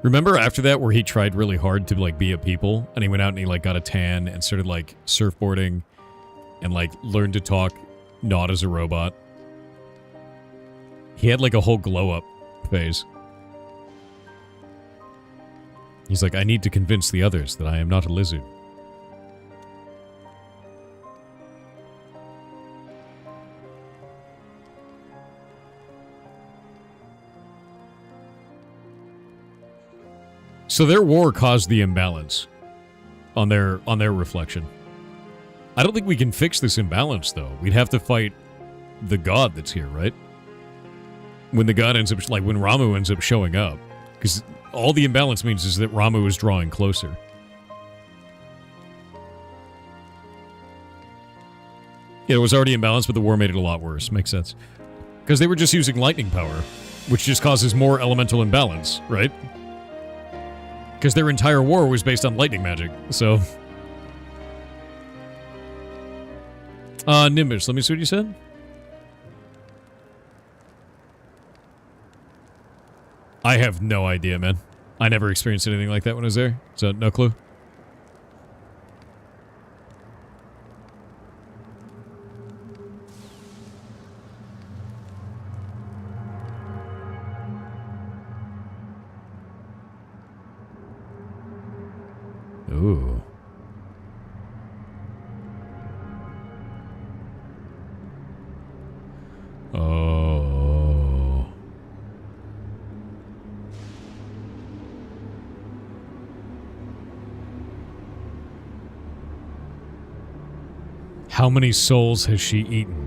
Remember after that where he tried really hard to like be a people and he went out and he like got a tan and started like surfboarding and like learned to talk not as a robot? He had like a whole glow up phase. He's like, I need to convince the others that I am not a lizard. So their war caused the imbalance on their reflection. I don't think we can fix this imbalance, though. We'd have to fight the god that's here, right? When the god ends up, like when Ramu ends up showing up. Because all the imbalance means is that Ramu is drawing closer. Yeah, it was already imbalanced, but the war made it a lot worse. Makes sense. Because they were just using lightning power, which just causes more elemental imbalance, right? Because their entire war was based on lightning magic, so... Nimbus, let me see what you said. I have no idea, man. I never experienced anything like that when I was there, so no clue. Ooh. Oh. How many souls has she eaten?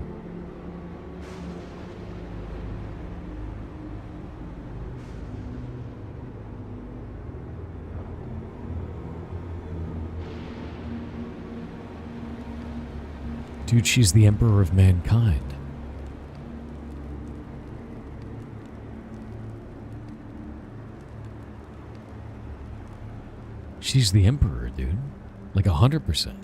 Dude, she's the emperor of mankind. She's the emperor, dude. Like 100%.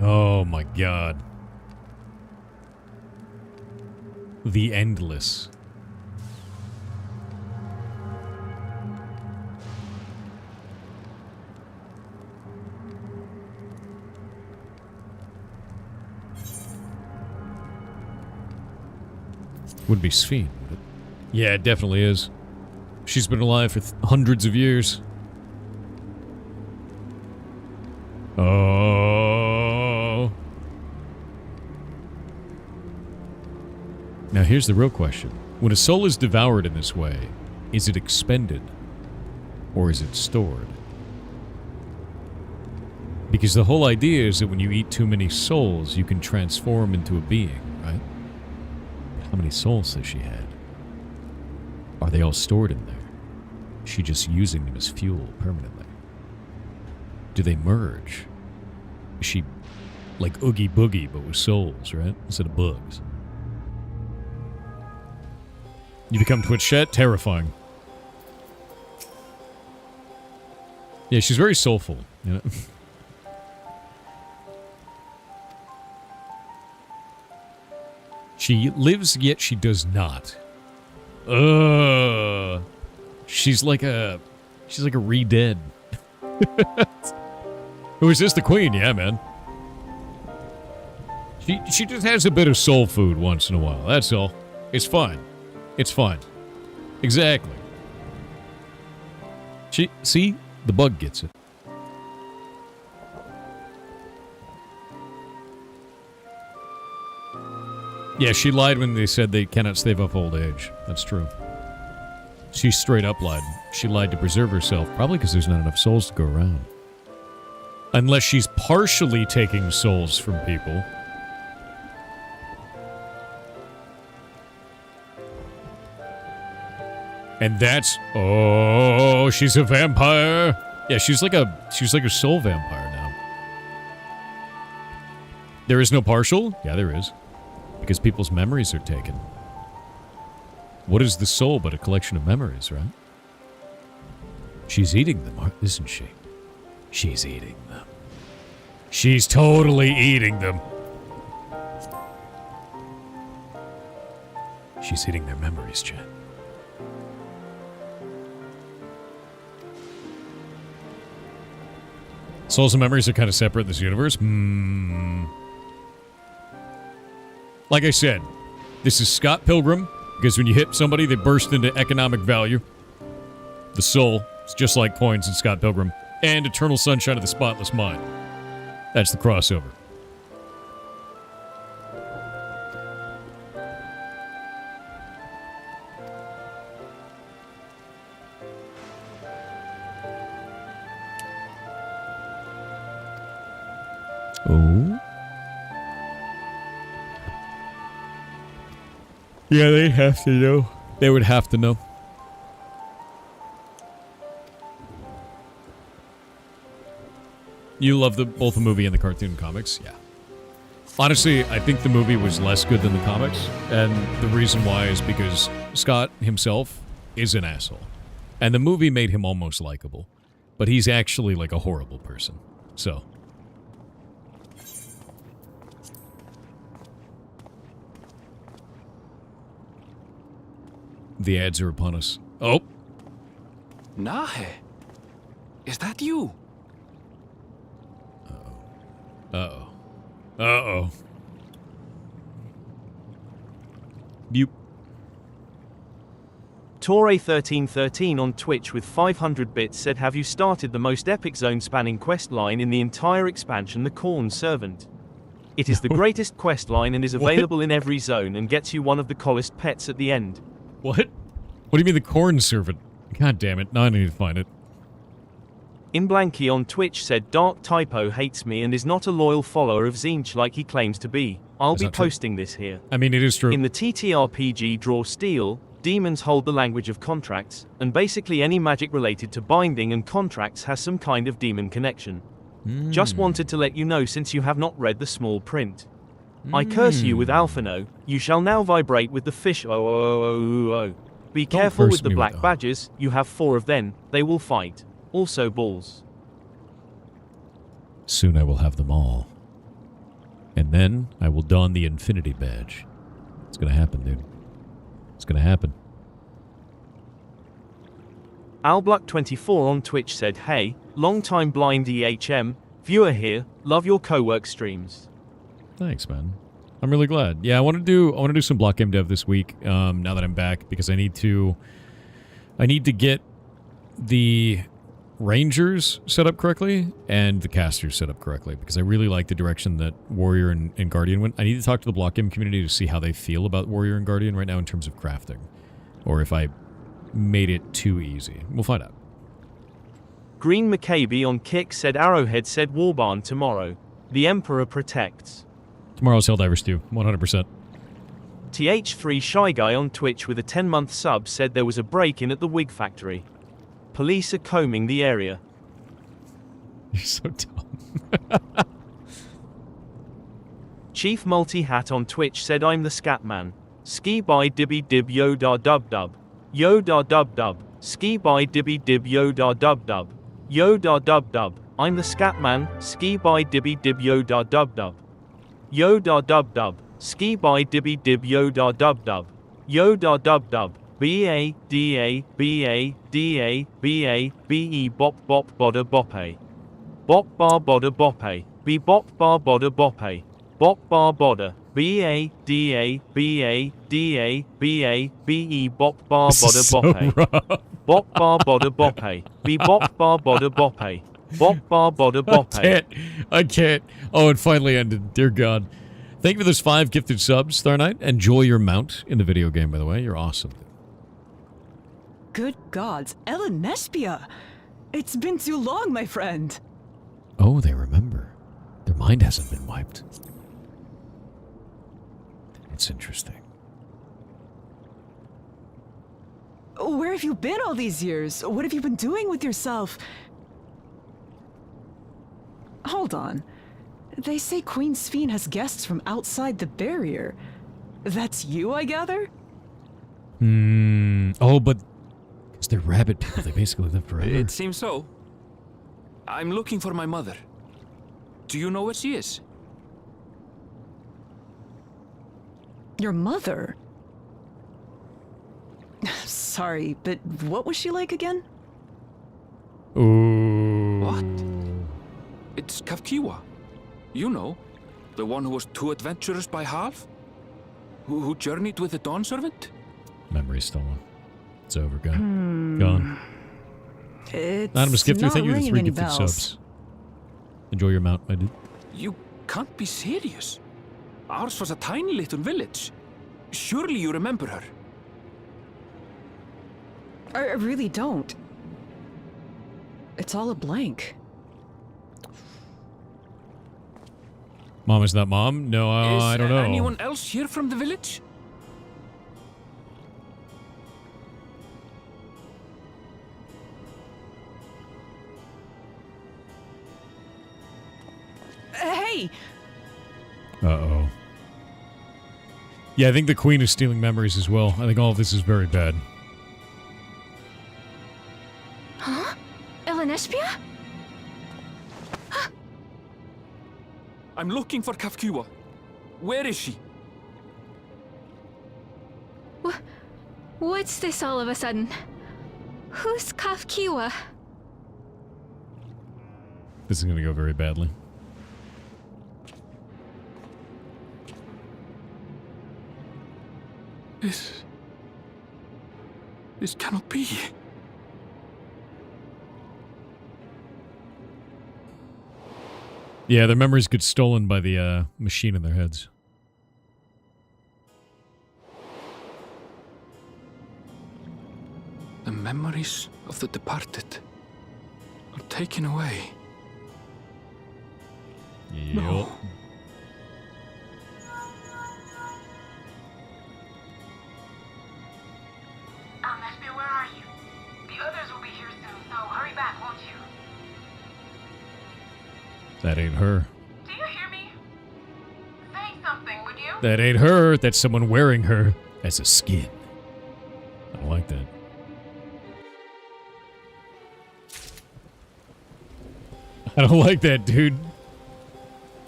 Oh my god. The Endless. Would be Sphene, would it? Yeah, it definitely is. She's been alive for hundreds of years. Oh. Now here's the real question. When a soul is devoured in this way, is it expended? Or is it stored? Because the whole idea is that when you eat too many souls, you can transform into a being, right? How many souls has she had? Are they all stored in there? Is she just using them as fuel permanently? Do they merge? Is she like Oogie Boogie but with souls, right? Instead of bugs. You become Twitch chat? Terrifying. Yeah, she's very soulful, you know? She lives, yet she does not. She's like a re-dead. Who is this, the queen? Yeah, man. She just has a bit of soul food once in a while, that's all. It's fine. It's fine. Exactly. See? The bug gets it. Yeah, she lied when they said they cannot stave off old age. That's true. She straight up lied. She lied to preserve herself, probably because there's not enough souls to go around. Unless she's partially taking souls from people. And that's... Oh, she's a vampire. Yeah, she's like a soul vampire now. There is no partial? Yeah, there is. Because people's memories are taken. What is the soul but a collection of memories, right? She's eating them, isn't she? She's eating them. She's totally eating them. She's eating their memories, chat. Souls and memories are kind of separate in this universe. Like I said, this is Scott Pilgrim, because when you hit somebody, they burst into economic value. The soul is just like coins in Scott Pilgrim. And Eternal Sunshine of the Spotless Mind. That's the crossover. Oh. Yeah, they have to know. They would have to know. You love both the movie and the cartoon comics? Yeah. Honestly, I think the movie was less good than the comics, and the reason why is because Scott himself is an asshole. And the movie made him almost likable. But he's actually like a horrible person. So. The ads are upon us. Oh. Nahe. Is that you? Uh-oh. Uh-oh. Bupe. Torre1313 on Twitch with 500 bits said, have you started the most epic zone-spanning quest line in the entire expansion, the Corn Servant? It is the greatest quest line and is available in every zone and gets you one of the coolest pets at the end. What? What do you mean the Corn Servant? God damn it, now I need to find it. In Blanky on Twitch said, Dark Typo hates me and is not a loyal follower of Zinch like he claims to be. I'll be posting this here. I mean, it is true. In the TTRPG Draw Steel, demons hold the language of contracts, and basically any magic related to binding and contracts has some kind of demon connection. Just wanted to let you know since you have not read the small print. I curse you with Alphino, you shall now vibrate with the fish. Be careful with the black badges, you have 4 of them, they will fight. Also balls. Soon I will have them all. And then I will don the Infinity Badge. It's gonna happen, dude. It's gonna happen. Albluck24 on Twitch said, hey, long-time blind EHM, viewer here, love your co-work streams. Thanks, man. I'm really glad. Yeah, I want to do some block game dev this week, now that I'm back, because I need to get the Rangers set up correctly and the casters set up correctly, because I really like the direction that Warrior and Guardian went. I need to talk to the block game community to see how they feel about Warrior and Guardian right now in terms of crafting, or if I made it too easy. We'll find out. Green McCabe on Kick said, Arrowhead said Warbarn tomorrow. The Emperor protects. Tomorrow's Helldivers Stew, 100%. TH3 Shy Guy on Twitch with a 10-month sub said there was a break-in at the wig factory. Police are combing the area. You're so dumb. Chief Multi-Hat on Twitch said, I'm the Scatman. Ski by dibby dib yo da dub dub. Yo da dub dub. Ski by dibby dib yo da dub dub. Yo da dub dub. I'm the Scatman. Ski by dibby dib yo da dub dub. Yo da dub dub. Ski by dibby dib yo da dub dub. Yo da dub dub. B-A, D-A, B-A, D-A, B-A, B-E bop bop bodda boppe. Bop bar bodda boppe. B bop bar bodda boppe. Bop bar bodda. B-A, D-A, B-A, D-A, B-A, B-E bop bar bodda boppe. Bop bar bodda boppe. B bop bar bodda boppe. Bop bar bodda boppe. I can't. Oh, it finally ended. Dear God. Thank you for those 5 gifted subs, Star Knight. Enjoy your mount in the video game, by the way. You're awesome. Good gods, Ellen Nespia! It's been too long, my friend. Oh, they remember. Their mind hasn't been wiped. It's interesting. Where have you been all these years? What have you been doing with yourself? Hold on. They say Queen Sphene has guests from outside the barrier. That's you, I gather? Oh, but... Because they're rabbit people. They basically live forever. It seems so. I'm looking for my mother. Do you know where she is? Your mother? Sorry, but what was she like again? Ooh. What? It's Kavkiwa. You know, the one who was too adventurous by half? Who journeyed with the Dawn Servant? Memory's stolen. It's over, gone. Adam Skip through, thank you for the 3 gifted subs. Enjoy your mount, my dude. You can't be serious. Ours was a tiny little village. Surely you remember her. I really don't. It's all a blank. Mom is not mom? No, I don't know. Is anyone else here from the village? Hey! Uh-oh. Yeah, I think the Queen is stealing memories as well. I think all of this is very bad. Huh? Elenespia? I'm looking for Kafkiwa. Where is she? What's this all of a sudden? Who's Kafkiwa? This is going to go very badly. This cannot be. Yeah, their memories get stolen by the machine in their heads. The memories of the departed are taken away. Yep. No. Nespia, where are you? The others will be here soon, so hurry back, won't you? That ain't her. Do you hear me? Say something, would you? That ain't her. That's someone wearing her as a skin. I don't like that. I don't like that, dude.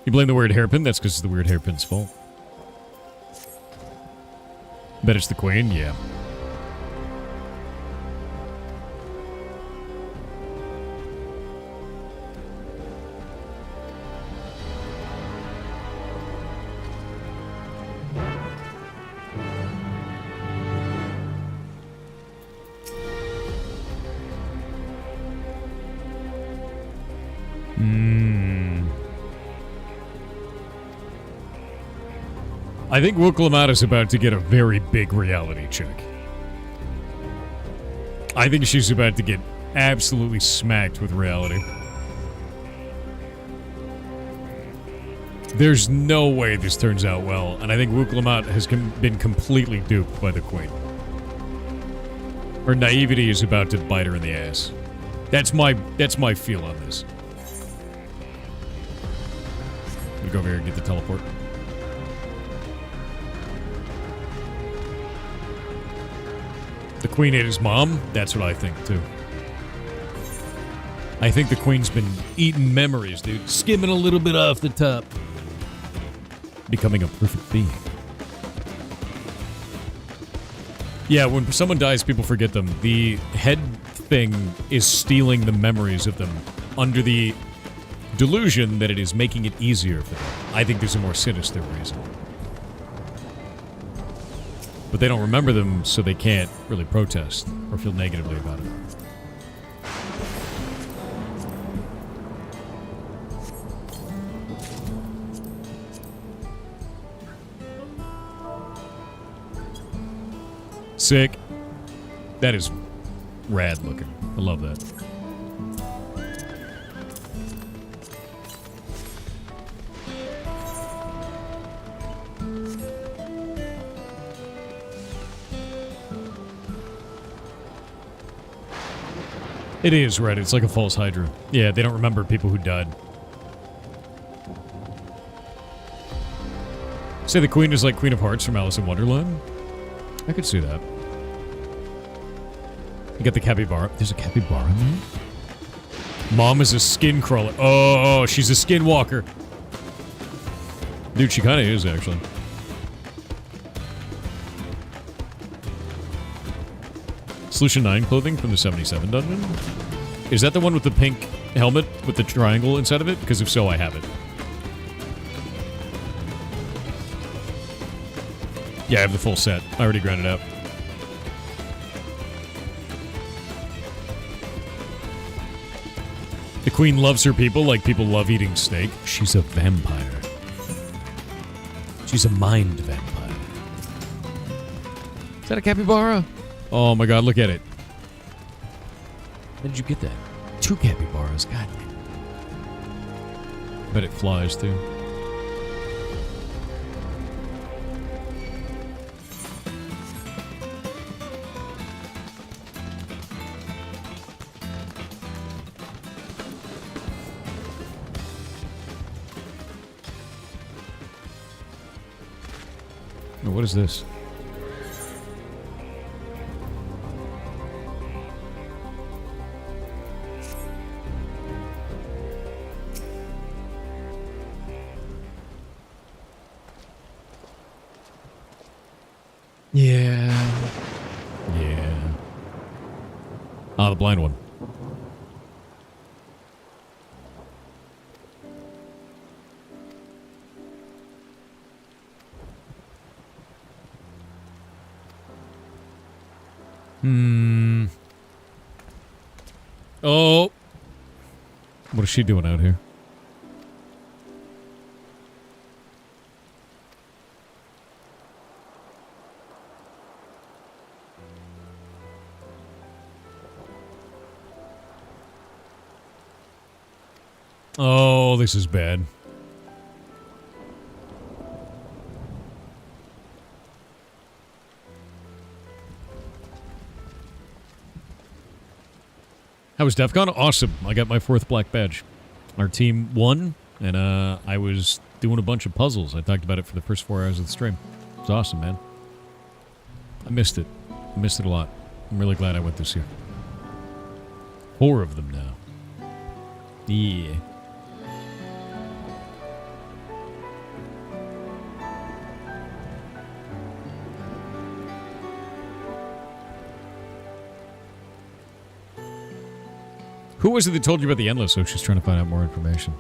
You blame the weird hairpin? That's because it's the weird hairpin's fault. Bet it's the Queen? Yeah. I think Wuklamata is about to get a very big reality check. I think she's about to get absolutely smacked with reality. There's no way this turns out well, and I think Wuklamata has been completely duped by the Queen. Her naivety is about to bite her in the ass. That's my feel on this. Let me go over here and get the teleport. The Queen ate his mom? That's what I think, too. I think the Queen's been eating memories, dude. Skimming a little bit off the top. Becoming a perfect being. Yeah, when someone dies, people forget them. The head thing is stealing the memories of them under the delusion that it is making it easier for them. I think there's a more sinister reason. But they don't remember them, so they can't really protest or feel negatively about it. Sick. That is rad looking. I love that. It is, right? It's like a false Hydra. Yeah, they don't remember people who died. Say the Queen is like Queen of Hearts from Alice in Wonderland? I could see that. You got the capybara. There's a capybara in there? Mom is a skin crawler. Oh, she's a skinwalker. Dude, she kind of is, actually. Solution 9 clothing from the 77 dungeon? Is that the one with the pink helmet with the triangle inside of it? Because if so, I have it. Yeah, I have the full set. I already ground it out. The Queen loves her people like people love eating steak. She's a vampire. She's a mind vampire. Is that a capybara? Oh my god, look at it. How did you get that? 2 capybaras, god damn. Bet it flies too. Oh, what is this? Yeah. Yeah. Ah, the blind one. Oh. What is she doing out here? Oh, this is bad. How was DEF CON? Awesome. I got my 4th black badge. Our team won, and I was doing a bunch of puzzles. I talked about it for the first 4 hours of the stream. It was awesome, man. I missed it. I missed it a lot. I'm really glad I went this year. 4 of them now. Yeah. Who was it that told you about the Endless? Oh, she's trying to find out more information.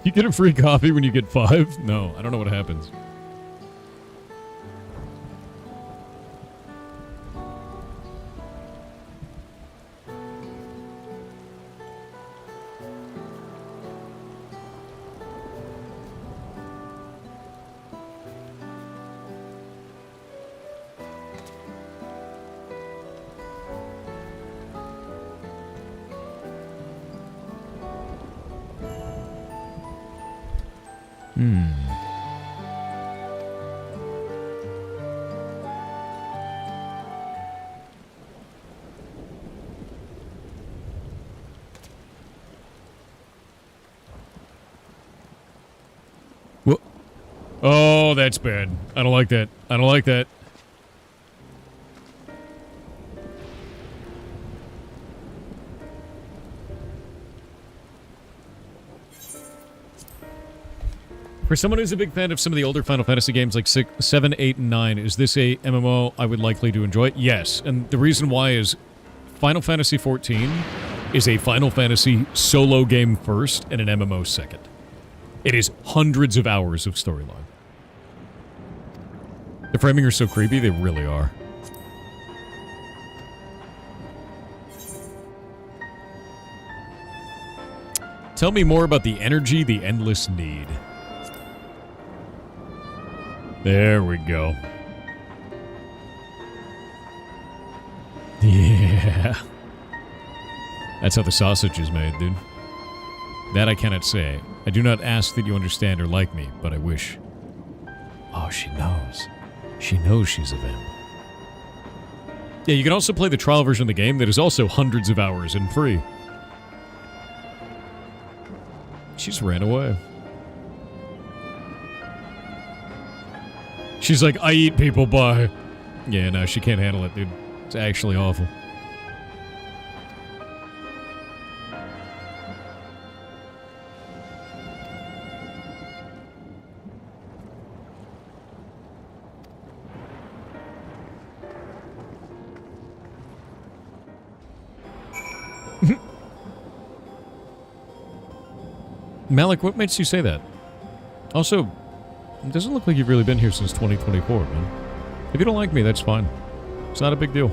You get a free coffee when you get 5? No, I don't know what happens. Oh, that's bad. I don't like that. I don't like that. For someone who's a big fan of some of the older Final Fantasy games like 6, 7, 8, and 9, is this a MMO I would likely to enjoy? Yes, and the reason why is Final Fantasy XIV is a Final Fantasy solo game first and an MMO second. It is hundreds of hours of storyline. The framing are so creepy, they really are. Tell me more about the energy the Endless need. There we go. Yeah. That's how the sausage is made, dude. That I cannot say. I do not ask that you understand or like me, but I wish. Oh, she knows. She knows she's a vamp. Yeah, you can also play the trial version of the game that is also hundreds of hours and free. She just ran away. She's like, I eat people, bye. Yeah, no, she can't handle it, dude. It's actually awful. Malik, what makes you say that? Also, it doesn't look like you've really been here since 2024, man. If you don't like me, that's fine. It's not a big deal.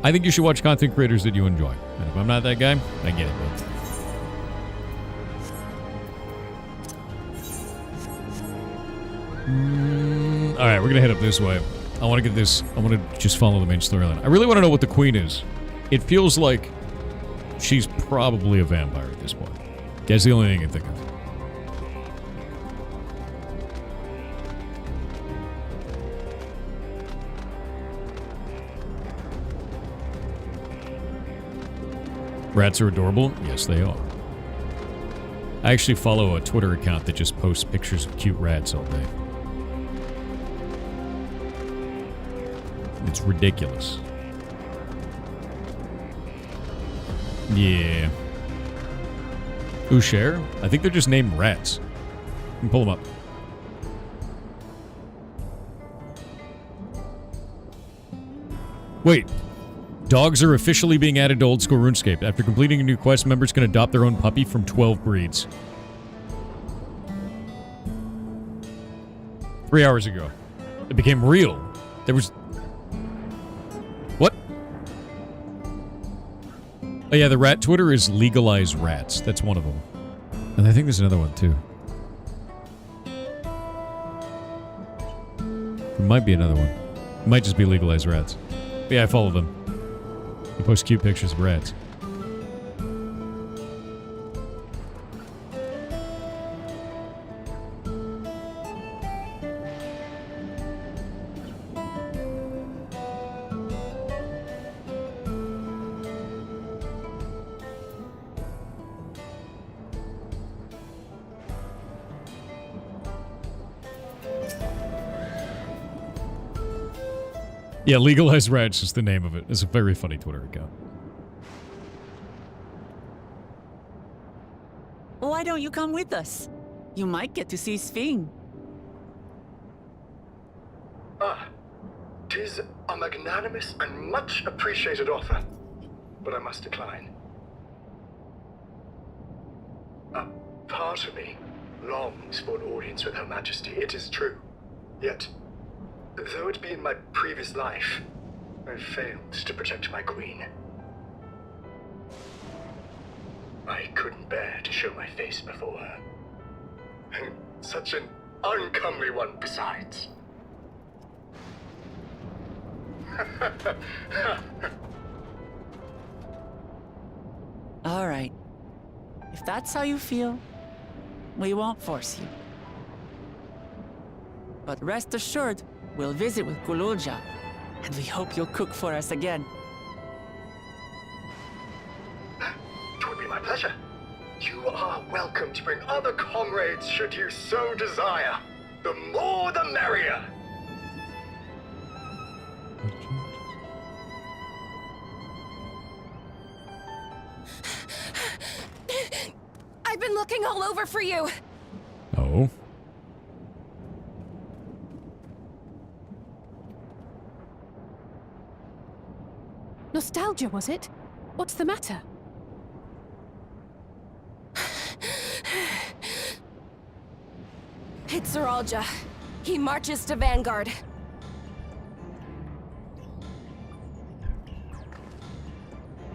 I think you should watch content creators that you enjoy. And if I'm not that guy, I get it, man. Alright, we're gonna head up this way. I want to get this... I want to just follow the main storyline. I really want to know what the queen is. It feels like she's probably a vampire at this point. That's the only thing I can think of. Rats are adorable? Yes, they are. I actually follow a Twitter account that just posts pictures of cute rats all day. It's ridiculous. Yeah. Usher? I think they're just named rats. You can pull them up. Wait. Dogs are officially being added to Old School RuneScape. After completing a new quest, members can adopt their own puppy from 12 breeds. 3 hours ago. It became real. There was... What? Oh yeah, the rat Twitter is legalize rats. That's one of them. And I think there's another one too. There might be another one. It might just be legalize rats. But yeah, I follow them. They post cute pictures of rats. Yeah, legalize rats is the name of it. It's a very funny Twitter account. Why don't you come with us? You might get to see Sphene. Ah, 'tis a magnanimous and much appreciated offer, but I must decline. A part of me longs for an audience with Her Majesty, it is true. Yet, though it be in my previous life, I failed to protect my queen. I couldn't bear to show my face before her. And such an uncomely one besides. All right. If that's how you feel, we won't force you. But rest assured, we'll visit with Kululja, and we hope you'll cook for us again. It would be my pleasure. You are welcome to bring other comrades should you so desire. The more the merrier. I've been looking all over for you. Oh. Nostalgia, was it? What's the matter? It's Zeralja. He marches to Vanguard.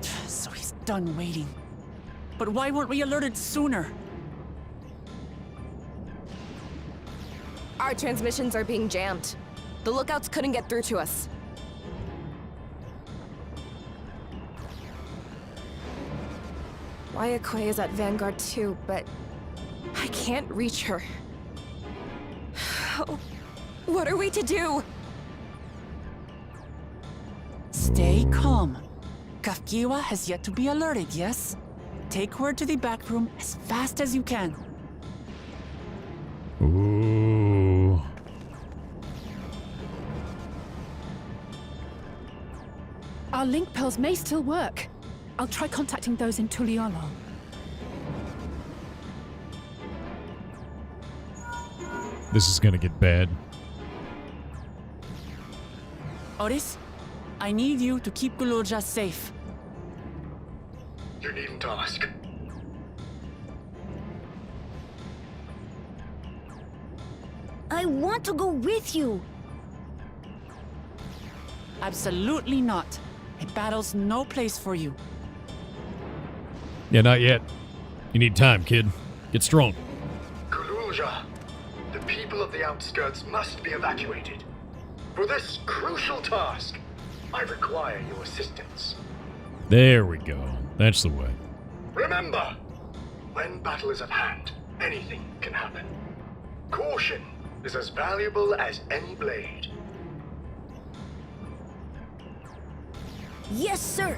So he's done waiting. But why weren't we alerted sooner? Our transmissions are being jammed. The lookouts couldn't get through to us. Wayakwe is at Vanguard too, but I can't reach her. What are we to do? Stay calm. Kafkiwa has yet to be alerted, yes? Take word to the back room as fast as you can. Ooh. Our link pearls may still work. I'll try contacting those in Tuliolo. This is gonna get bad. Otis, I need you to keep Kululja safe. You needn't ask. I want to go with you. Absolutely not. A battle's no place for you. Yeah, not yet. You need time, kid. Get strong. Kululja, the people of the outskirts must be evacuated. For this crucial task, I require your assistance. There we go. That's the way. Remember, when battle is at hand, anything can happen. Caution is as valuable as any blade. Yes, sir.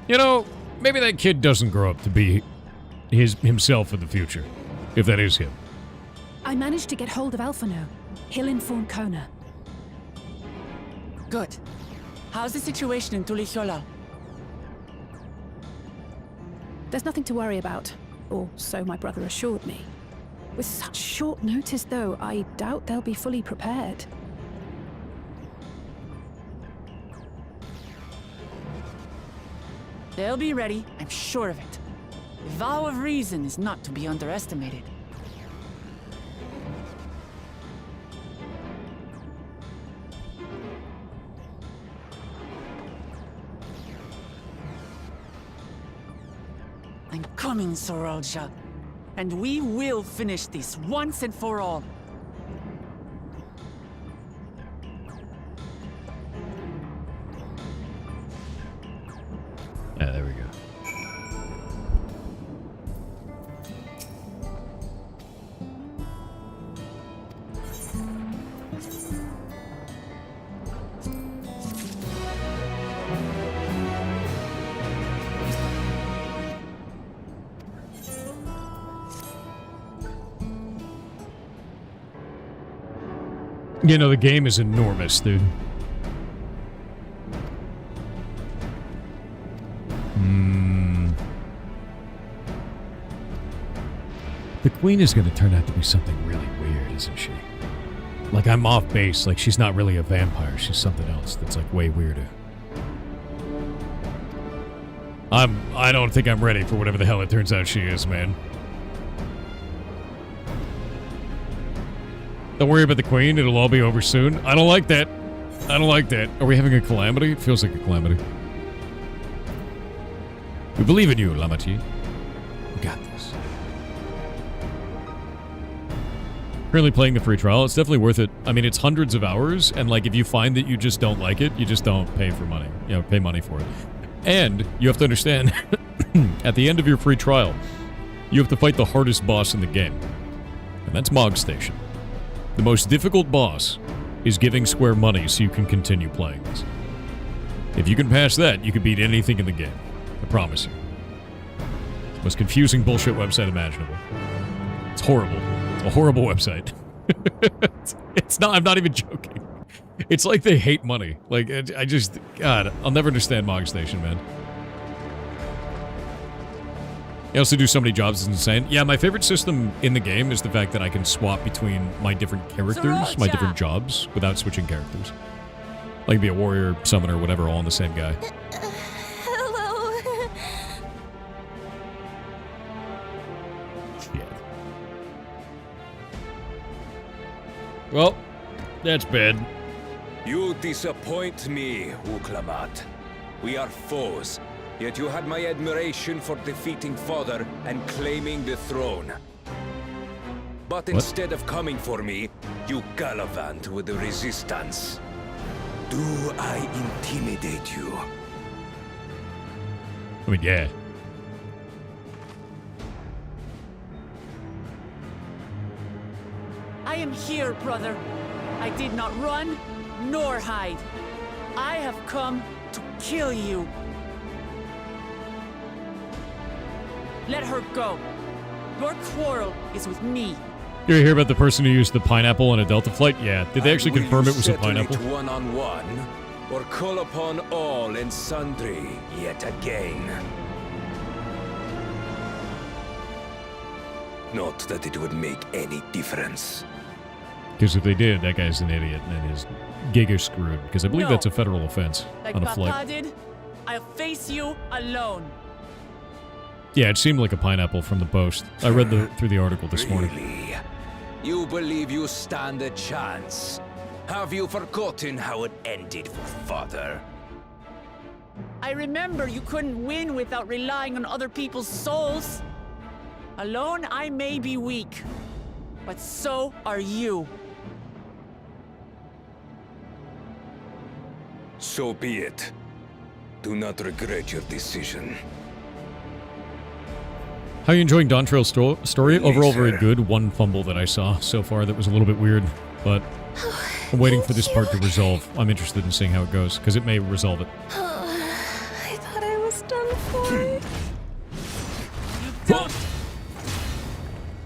You know, maybe that kid doesn't grow up to be himself in the future, if that is him. I managed to get hold of Alphano. He'll inform Kona. Good. How's the situation in Tulihiola? There's nothing to worry about, or so my brother assured me. With such short notice, though, I doubt they'll be fully prepared. They'll be ready, I'm sure of it. The vow of reason is not to be underestimated. I'm coming, Sorolja. And we will finish this once and for all. Yeah, there we go. You know, the game is enormous, dude. The queen is going to turn out to be something really weird, isn't she? Like, I'm off base. Like, she's not really a vampire. She's something else that's, like, way weirder. I don't think I'm ready for whatever the hell it turns out she is, man. Don't worry about the queen. It'll all be over soon. I don't like that. I don't like that. Are we having a calamity? It feels like a calamity. We believe in you, Lamati. We got this. Currently playing the free trial. It's definitely worth it. I mean, it's hundreds of hours, and like if you find that you just don't like it, you just don't pay for money. You know, pay money for it. And you have to understand, at the end of your free trial, you have to fight the hardest boss in the game. And that's Mog Station. The most difficult boss is giving Square money so you can continue playing this. If you can pass that, you can beat anything in the game. I promise you. It's the most confusing bullshit website imaginable. It's horrible. A horrible website. It's not, I'm not even joking. It's like they hate money. Like, I just, God, I'll never understand Mog Station, man. I also do so many jobs, it's insane. Yeah, my favorite system in the game is the fact that I can swap between my different characters, my different jobs, without switching characters. Like, be a warrior, summoner, whatever, all in the same guy. Hello. Shit. Well, that's bad. You disappoint me, Uklamat. We are foes. Yet you had my admiration for defeating Father and claiming the throne. But instead of coming for me, you gallivant with the resistance. Do I intimidate you? I mean, yeah. I am here, brother. I did not run, nor hide. I have come to kill you. Let her go. Your quarrel is with me. You ever hear about the person who used the pineapple on a Delta flight? Yeah. Did they actually confirm it was a pineapple? One-on-one, or call upon all and sundry yet again? Not that it would make any difference. Because if they did, that guy's an idiot and is giga screwed. Because I believe that's a federal offense Like on a Papa flight. did, I'll face you alone. Yeah, it seemed like a pineapple from the post. I read through the article this morning. Really? You believe you stand a chance? Have you forgotten how it ended for Father? I remember you couldn't win without relying on other people's souls. Alone, I may be weak, but so are you. So be it. Do not regret your decision. How are you enjoying Dawn Trail's story? Overall, very good. One fumble that I saw so far that was a little bit weird, but I'm waiting for this part to resolve. I'm interested in seeing how it goes, because it may resolve it. I thought I was done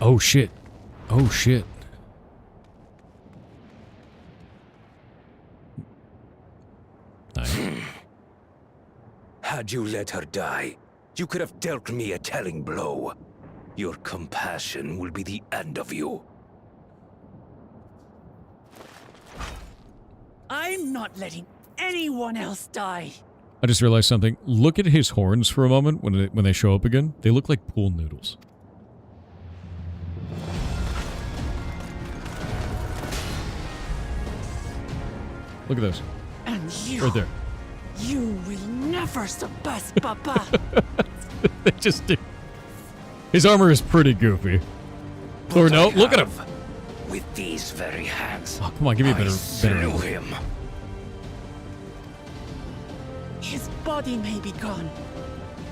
Oh shit. Oh shit. Had you let her die, you could have dealt me a telling blow. Your compassion will be the end of you. I'm not letting anyone else die. I just realized something. Look at his horns for a moment when they show up again. They look like pool noodles. Look at those. And you. Right there. You will never surpass Papa. They just do. His armor is pretty goofy. Or no, look at him. With these very hands. Oh, come on, give me a better slew him. His body may be gone,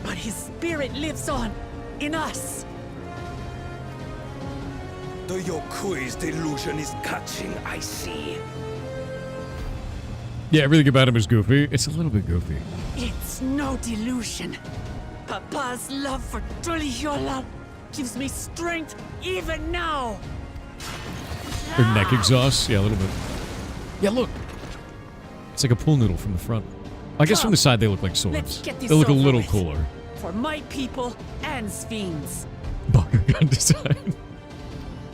but his spirit lives on in us. The Yokui's delusion is catching, I see. Yeah, everything about him is goofy. It's a little bit goofy. It's no delusion. Papa's love for Tulihiola gives me strength even now. Their neck exhausts? Yeah, a little bit. Yeah, look. It's like a pool noodle from the front. I guess from the side they look like swords. Let's get this They look a over little with. cooler. For my people and Sphines. Gun design.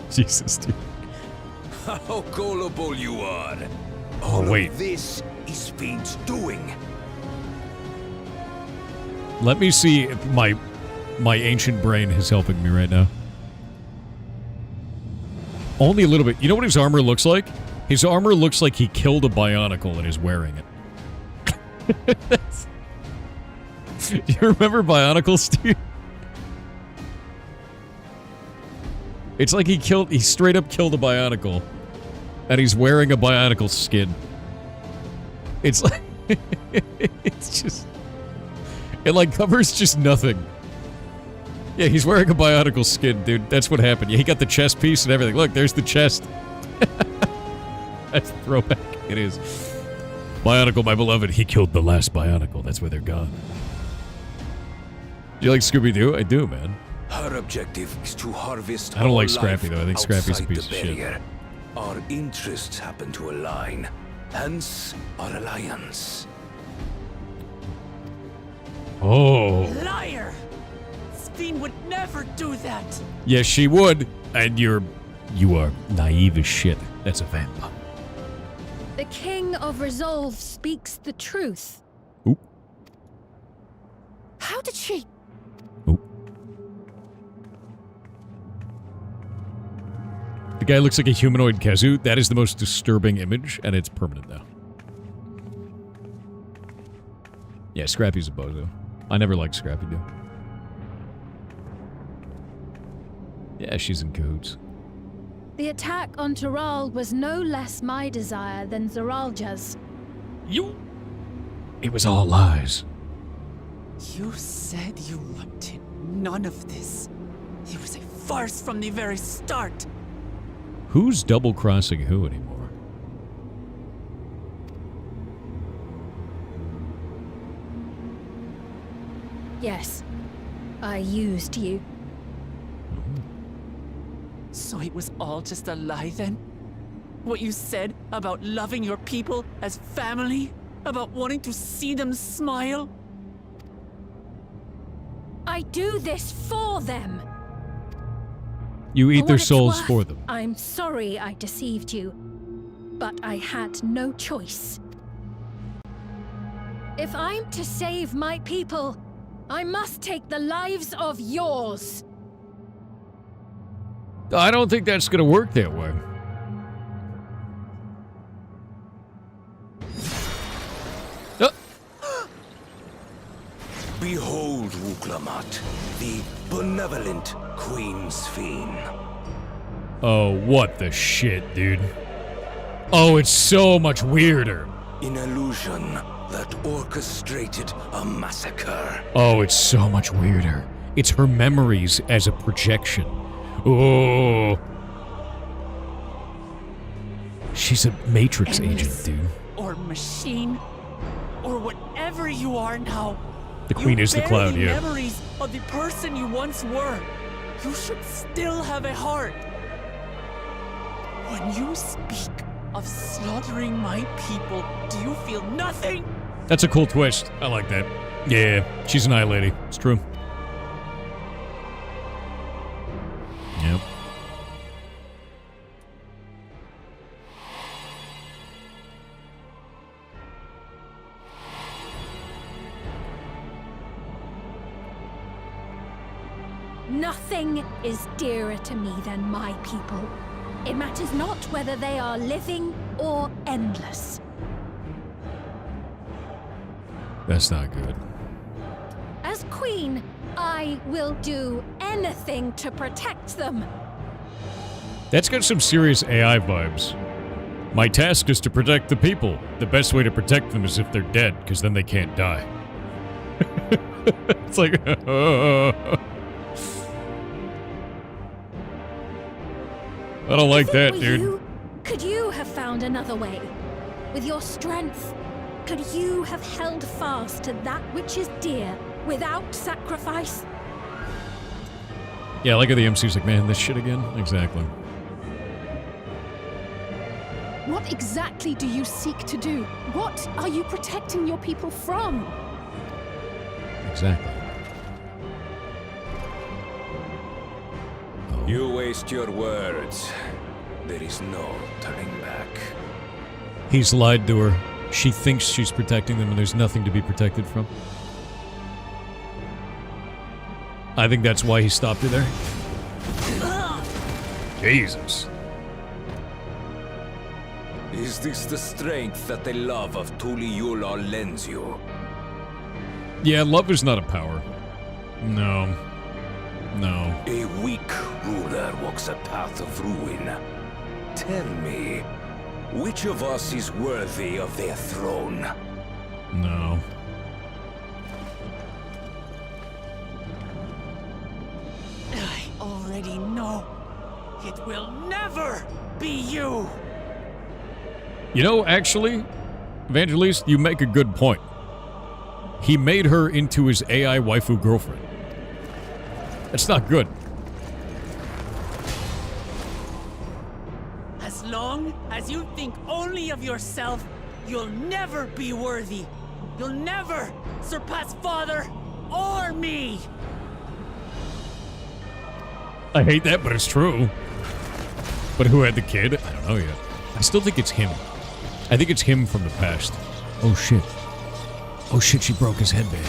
Jesus, dude. How gullible you are. Oh, wait. This is Fiend's doing. Let me see if my ancient brain is helping me right now. Only a little bit. You know what his armor looks like? His armor looks like he killed a Bionicle and is wearing it. Do you remember Bionicles, Steve? It's like he straight up killed a Bionicle and he's wearing a Bionicle skin. It's like it's just it like covers just nothing. Yeah, he's wearing a Bionicle skin, dude. That's what happened. Yeah, he got the chest piece and everything. Look, there's the chest. That's a throwback. It is. Bionicle, my beloved, he killed the last Bionicle. That's why they're gone. Do you like Scooby-Doo? I do, man. Her objective is to harvest. I don't like all Scrappy, life though. I think Scrappy's a outside piece the of shit. barrier. Our interests happen to align, hence our alliance. Oh. Liar! Sphine would never do that. Yes, she would. And you are naive as shit. That's a vampire. The King of Resolve speaks the truth. Oop. How did she? The guy looks like a humanoid Kezu. That is the most disturbing image, and it's permanent now. Yeah, Scrappy's a bozo. I never liked Scrappy, dude. Yeah, she's in cahoots. The attack on Taral was no less my desire than Zaralja's. It was all lies. You said you wanted none of this. It was a farce from the very start. Who's double-crossing who anymore? Yes, I used you. So it was all just a lie then? What you said about loving your people as family? About wanting to see them smile? I do this for them. You eat For their what it's souls worth, for them. I'm sorry I deceived you, but I had no choice. If I'm to save my people, I must take the lives of yours. I don't think that's going to work that way. Behold, Wuklamat, the benevolent Queen Sphine. Oh, what the shit, dude. Oh, it's so much weirder. An illusion that orchestrated a massacre. Oh, it's so much weirder. It's her memories as a projection. Oh. She's a Matrix agent, dude. Or machine? Or whatever you are now. The Queen you is the bear cloud, yeah. memories of the person you once were. You should still have a heart. When you speak of slaughtering my people, do you feel nothing? That's a cool twist. I like that. Yeah, she's an eye lady. It's true. Yep. Nothing is dearer to me than my people. It matters not whether they are living or endless. That's not good. As queen, I will do anything to protect them. That's got some serious AI vibes. My task is to protect the people. The best way to protect them is if they're dead, because then they can't die. It's like... I don't like that, dude. Could you have found another way? With your strength, could you have held fast to that which is dear without sacrifice? Yeah, I like how the MC's like, man, this shit again? Exactly. What exactly do you seek to do? What are you protecting your people from? Exactly. You waste your words. There is no turning back. He's lied to her. She thinks she's protecting them, and there's nothing to be protected from. I think that's why he stopped her there. Jesus. Is this the strength that the love of Tuliula lends you? Yeah, love is not a power. No. No. A weak ruler walks a path of ruin. Tell me, which of us is worthy of their throne? No. I already know. It will never be you. You know, actually, Evangelist, you make a good point. He made her into his AI waifu girlfriend. That's not good. As long as you think only of yourself, you'll never be worthy. You'll never surpass Father or me. I hate that, but it's true. But who had the kid? I don't know yet. I still think it's him. I think it's him from the past. Oh shit. Oh shit, she broke his headband.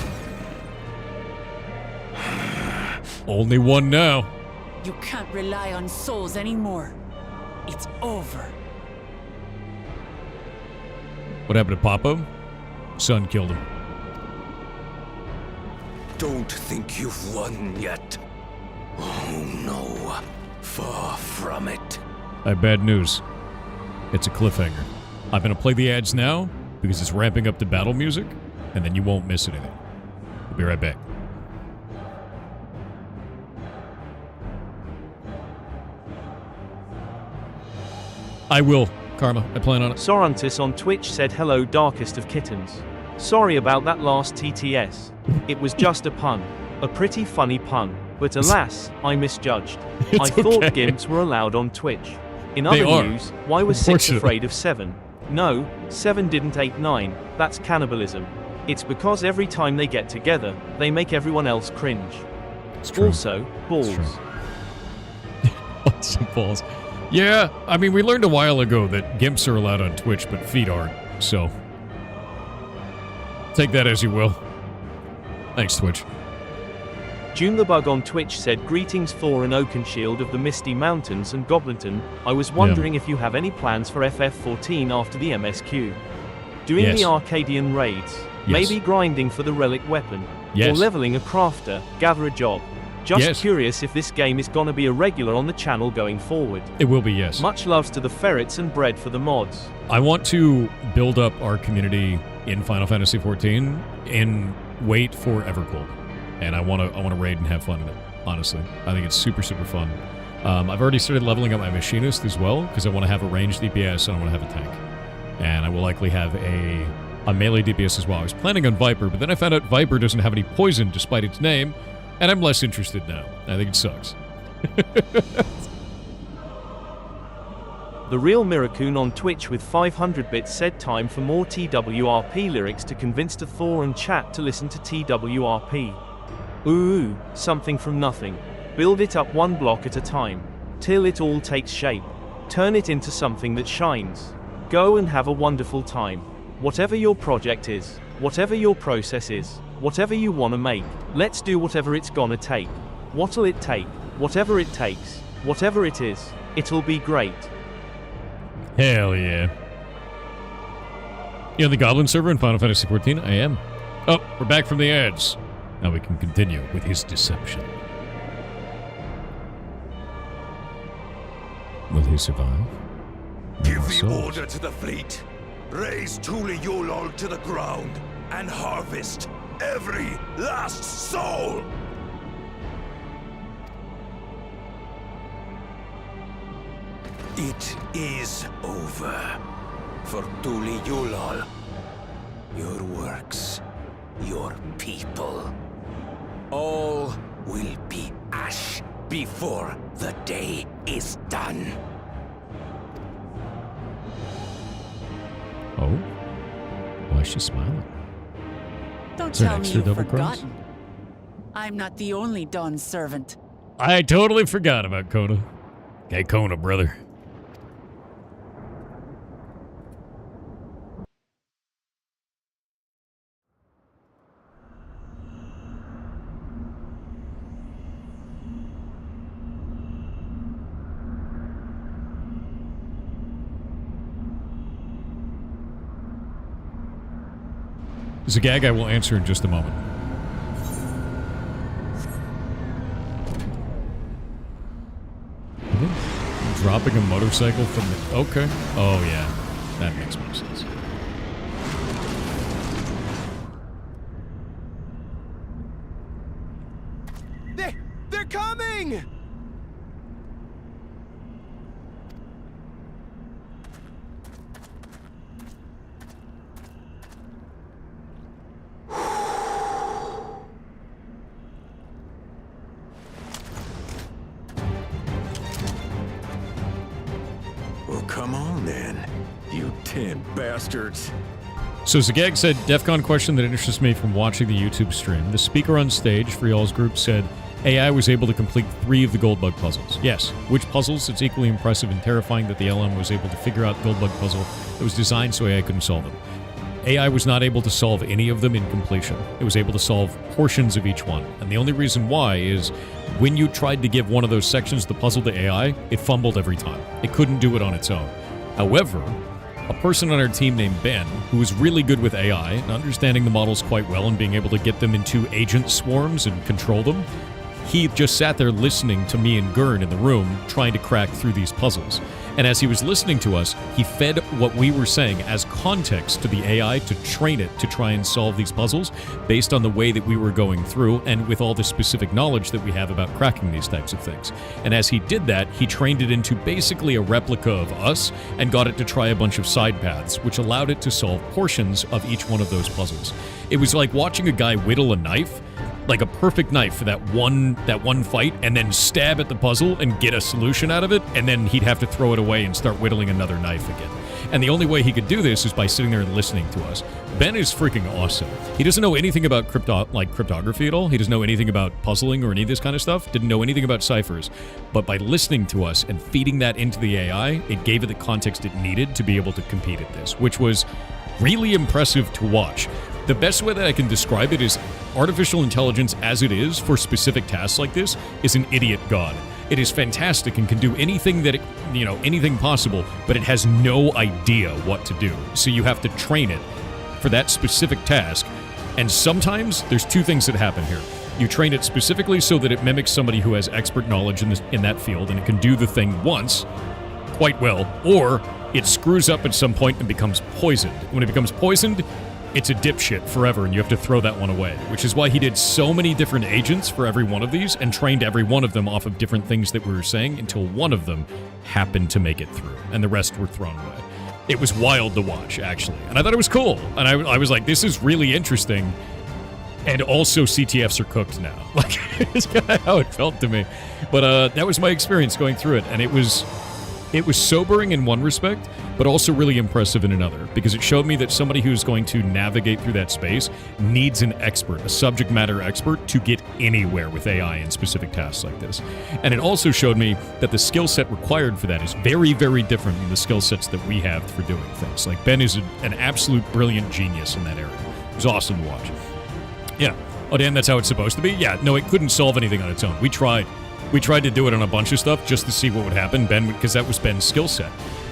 Only one now. You can't rely on souls anymore. It's over. What happened to Papa? Son killed him. Don't think you've won yet. Oh no, far from it. I have bad news. It's a cliffhanger. I'm gonna play the ads now because it's ramping up to battle music, and then you won't miss anything. We'll be right back. I will, Karma. I plan on it. Sorantis on Twitch said hello, darkest of kittens. Sorry about that last TTS. It was just a pun. A pretty funny pun. But alas, I misjudged. I thought gimps were allowed on Twitch. In other news, why was 6 afraid of 7? No, 7 didn't 8 9. That's cannibalism. It's because every time they get together, they make everyone else cringe. Also, balls. Lots of balls. Yeah, I mean, we learned a while ago that gimps are allowed on Twitch, but feet aren't, so... take that as you will. Thanks, Twitch. June the Bug on Twitch said, greetings for an Oakenshield of the Misty Mountains and Goblinton. I was wondering if you have any plans for FF14 after the MSQ. Doing the Arcadian raids, maybe grinding for the relic weapon, or leveling a crafter, gather a job. Just curious if this game is gonna be a regular on the channel going forward. It will be, yes. Much loves to the ferrets and bread for the mods. I want to build up our community in Final Fantasy XIV and wait for Evercold. And I want to raid and have fun in it, honestly. I think it's super, super fun. I've already started leveling up my machinist as well, because I want to have a ranged DPS and I want to have a tank. And I will likely have a melee DPS as well. I was planning on Viper, but then I found out Viper doesn't have any poison despite its name, and I'm less interested now. I think it sucks. The Real Miracoon on Twitch with 500 bits said time for more TWRP lyrics to convince the Thor and chat to listen to TWRP. Ooh, something from nothing. Build it up one block at a time, till it all takes shape. Turn it into something that shines. Go and have a wonderful time. Whatever your project is, whatever your process is, whatever you want to make, let's do whatever it's gonna take. What'll it take? Whatever it takes, whatever it is, it'll be great. Hell yeah. You on the Goblin server in Final Fantasy XIV? I am. Oh, we're back from the ads. Now we can continue with his deception. Will he survive? Give the order to the fleet. Raise Tuli Yulol to the ground and harvest every last soul. It is over for Tuli Yulol. Your works, your people, all will be ash before the day is done. Oh? Why is she smiling? Don't Is there an tell me extra you've double cross? forgotten. I'm not the only Dawn servant. I totally forgot about Kona. Hey, Kona, brother. It's a gag I will answer in just a moment. Dropping a motorcycle from the... Okay. Oh, yeah. That makes more sense. They're coming! Well, come on then, you 10 bastards. So Zagag said, DEFCON question that interests me from watching the YouTube stream. The speaker on stage for y'all's group said AI was able to complete 3 of the Goldbug puzzles. Yes. Which puzzles? It's equally impressive and terrifying that the LM was able to figure out Goldbug puzzle that was designed so AI couldn't solve them. AI was not able to solve any of them in completion. It was able to solve portions of each one. And the only reason why is when you tried to give one of those sections of the puzzle to AI, it fumbled every time. It couldn't do it on its own. However, a person on our team named Ben, who was really good with AI and understanding the models quite well and being able to get them into agent swarms and control them, he just sat there listening to me and Gurn in the room trying to crack through these puzzles. And as he was listening to us, he fed what we were saying as context to the AI to train it to try and solve these puzzles based on the way that we were going through and with all the specific knowledge that we have about cracking these types of things. And as he did that, he trained it into basically a replica of us and got it to try a bunch of side paths, which allowed it to solve portions of each one of those puzzles. It was like watching a guy whittle a knife, like a perfect knife for that one fight, and then stab at the puzzle and get a solution out of it, and then he'd have to throw it away and start whittling another knife again. And the only way he could do this is by sitting there and listening to us. Ben is freaking awesome. He doesn't know anything about cryptography at all. He doesn't know anything about puzzling or any of this kind of stuff. Didn't know anything about ciphers. But by listening to us and feeding that into the AI, it gave it the context it needed to be able to compete at this, which was really impressive to watch. The best way that I can describe it is artificial intelligence as it is for specific tasks like this is an idiot god. It is fantastic and can do anything that it, anything possible, but it has no idea what to do. So you have to train it for that specific task. And sometimes there's 2 things that happen here. You train it specifically so that it mimics somebody who has expert knowledge in that field and it can do the thing once quite well, or it screws up at some point and becomes poisoned. When it becomes poisoned, it's a dipshit forever, and you have to throw that one away, which is why he did so many different agents for every one of these and trained every one of them off of different things that we were saying until one of them happened to make it through, and the rest were thrown away. It was wild to watch, actually, and I thought it was cool, and I was like, this is really interesting And also CTFs are cooked now. Like, it's kind of how it felt to me. But that was my experience going through it, and it was sobering in one respect, but also really impressive in another, because it showed me that somebody who's going to navigate through that space needs an expert, a subject matter expert, to get anywhere with AI in specific tasks like this. And it also showed me that the skill set required for that is very, very different than the skill sets that we have for doing things. Like, Ben is an absolute brilliant genius in that area. It was awesome to watch. Yeah. Oh, damn, that's how it's supposed to be? Yeah, no, it couldn't solve anything on its own. We tried. We tried to do it on a bunch of stuff just to see what would happen, Ben, because that was Ben's skill set.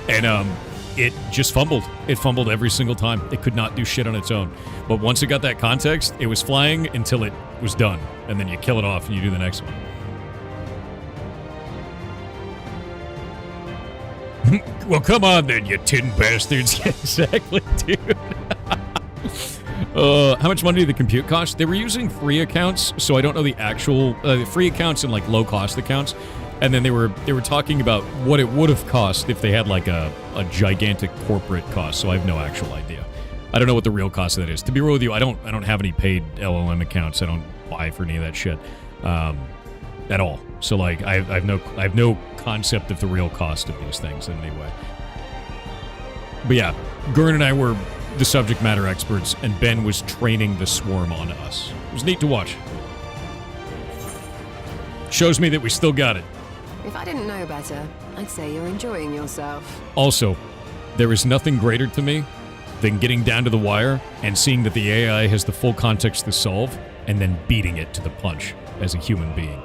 And it just fumbled. It fumbled every single time. It could not do shit on its own. But once it got that context, it was flying until it was done. And then you kill it off and you do the next one. Well, come on then, you tin bastards. Exactly, dude. How much money did the compute cost? They were using free accounts, so I don't know the actual free accounts and like low cost accounts. And then they were talking about what it would have cost if they had like a gigantic corporate cost. So I have no actual idea. I don't know what the real cost of that is. To be real with you, I don't have any paid LLM accounts. I don't buy for any of that shit at all. So like I have no concept of the real cost of these things in any way. But yeah, Gurn and I were the subject matter experts, and Ben was training the swarm on us. It was neat to watch. Shows me that we still got it. If I didn't know better, I'd say you're enjoying yourself. Also, there is nothing greater to me than getting down to the wire and seeing that the AI has the full context to solve, and then beating it to the punch as a human being.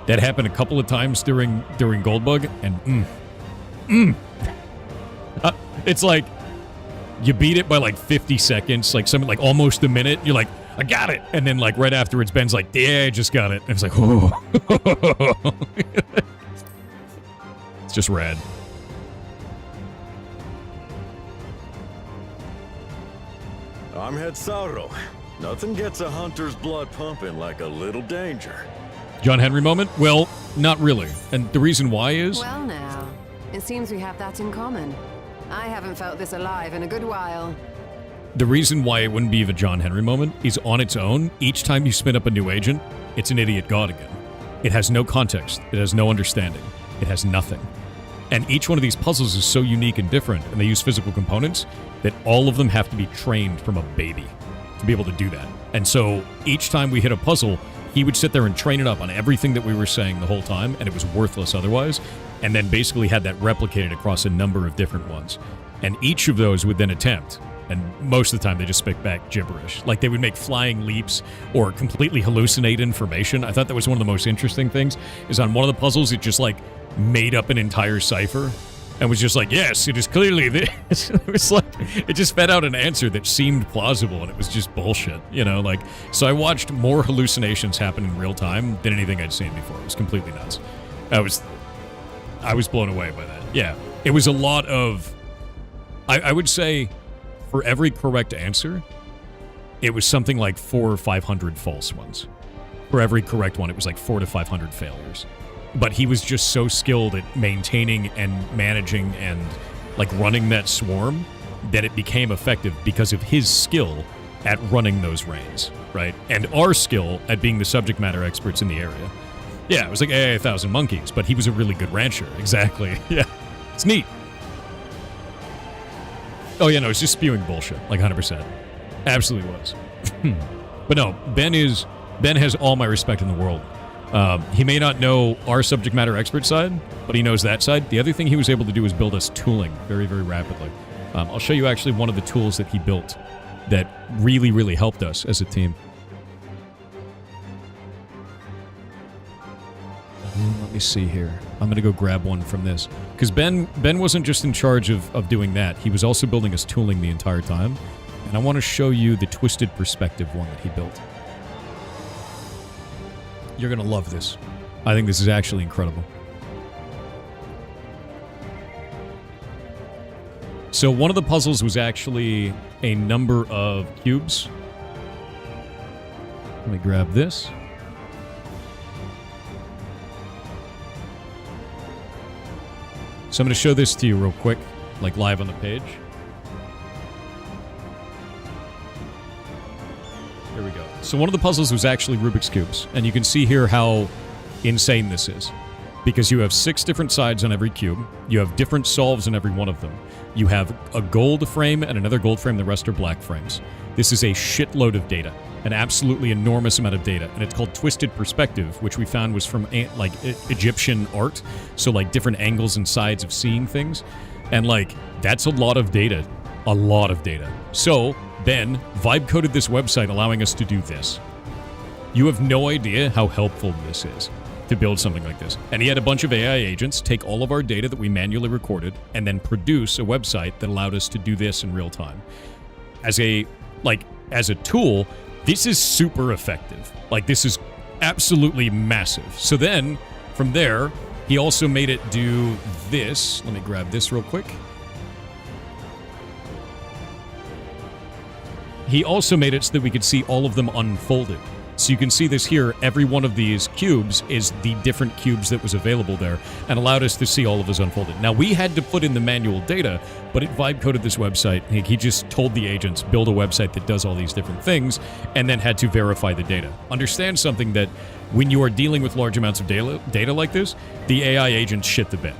That happened a couple of times during Goldbug, and it's like you beat it by like 50 seconds, like something like almost a minute. You're like, I got it, and then like right afterwards, Ben's like, yeah, I just got it. And it's like, oh, it's just rad. I'm Head Sauro. Nothing gets a hunter's blood pumping like a little danger. John Henry moment? Well, not really. And the reason why is... Well now, it seems we have that in common. I haven't felt this alive in a good while. The reason why it wouldn't be a John Henry moment is on its own, each time you spin up a new agent, it's an idiot god again. It has no context. It has no understanding. It has nothing. And each one of these puzzles is so unique and different, and they use physical components, that all of them have to be trained from a baby to be able to do that. And so each time we hit a puzzle, he would sit there and train it up on everything that we were saying the whole time, and it was worthless otherwise, and then basically had that replicated across a number of different ones. And each of those would then attempt, and most of the time they just spit back gibberish. Like they would make flying leaps or completely hallucinate information. I thought that was one of the most interesting things, is on one of the puzzles it just like made up an entire cipher and was just like, yes, it is clearly this. It was like, it just fed out an answer that seemed plausible, and it was just bullshit, you know? Like, so I watched more hallucinations happen in real time than anything I'd seen before. It was completely nuts. I was blown away by that. Yeah, it was a lot of, I would say, for every correct answer, it was something like 400 or 500 false ones. For every correct one, it was like 400 to 500 failures. But he was just so skilled at maintaining and managing and like running that swarm that it became effective because of his skill at running those reins, right? And our skill at being the subject matter experts in the area. Yeah, it was like 1,000 monkeys, but he was a really good rancher. Exactly. Yeah, it's neat. Oh yeah, no, it's just spewing bullshit, like 100%. Absolutely was. But no, Ben has all my respect in the world. He may not know our subject matter expert side, but he knows that side. The other thing he was able to do is build us tooling very, very rapidly. I'll show you actually one of the tools that he built that really, really helped us as a team. Let me see here. I'm going to go grab one from this. Because Ben wasn't just in charge of doing that. He was also building us tooling the entire time. And I want to show you the twisted perspective one that he built. You're going to love this. I think this is actually incredible. So one of the puzzles was actually a number of cubes. Let me grab this. So I'm going to show this to you real quick, like live on the page. Here we go. So one of the puzzles was actually Rubik's Cubes, and you can see here how insane this is. Because you have 6 different sides on every cube, you have different solves in every one of them. You have a gold frame and another gold frame, the rest are black frames. This is a shitload of data, an absolutely enormous amount of data, and it's called Twisted Perspective, which we found was from like Egyptian art, so like different angles and sides of seeing things, and like that's a lot of data. So Ben vibe coded this website allowing us to do this. You have no idea how helpful this is to build something like this. And he had a bunch of AI agents take all of our data that we manually recorded and then produce a website that allowed us to do this in real time. As a tool, this is super effective. Like, this is absolutely massive. So then, from there, he also made it do this. Let me grab this real quick. He also made it so that we could see all of them unfolded. So you can see this here, every one of these cubes is the different cubes that was available there, and allowed us to see all of those unfolded. Now, we had to put in the manual data, but it vibe coded this website. He just told the agents, build a website that does all these different things, and then had to verify the data. Understand something, that when you are dealing with large amounts of data like this, the AI agents shit the bed.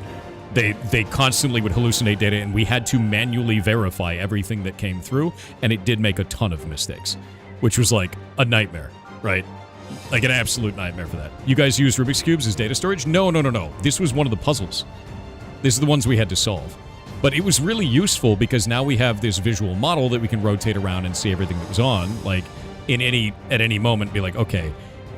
They constantly would hallucinate data, and we had to manually verify everything that came through, and it did make a ton of mistakes, which was like a nightmare. Right? Like an absolute nightmare for that. You guys use Rubik's Cubes as data storage? No. This was one of the puzzles. This is the ones we had to solve. But it was really useful because now we have this visual model that we can rotate around and see everything that was on. Like, at any moment, be like, okay,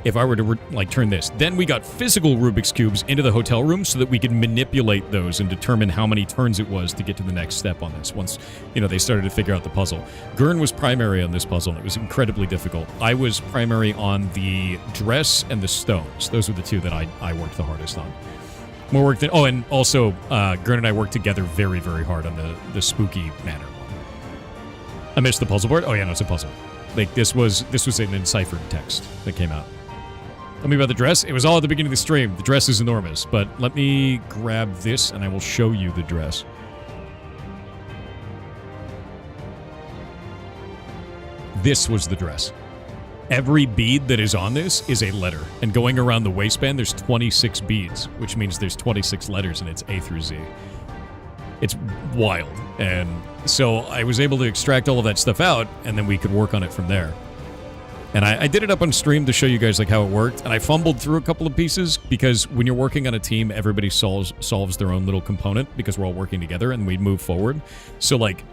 if I were to turn this. Then we got physical Rubik's Cubes into the hotel room so that we could manipulate those and determine how many turns it was to get to the next step on this once, they started to figure out the puzzle. Gurn was primary on this puzzle, and it was incredibly difficult. I was primary on the dress and the stones. Those were the two that I worked the hardest on. More work than... Oh, and also, Gurn and I worked together very, very hard on the spooky manor one. I missed the puzzle board? Oh, yeah, no, it's a puzzle. Like, this was an enciphered text that came out. Tell me about the dress. It was all at the beginning of the stream. The dress is enormous, but let me grab this and I will show you the dress. This was the dress. Every bead that is on this is a letter, and going around the waistband, there's 26 beads, which means there's 26 letters, and it's A through Z. It's wild, and so I was able to extract all of that stuff out, and then we could work on it from there. And I did it up on stream to show you guys like how it worked, and I fumbled through a couple of pieces because when you're working on a team, everybody solves their own little component because we're all working together and we move forward. So like,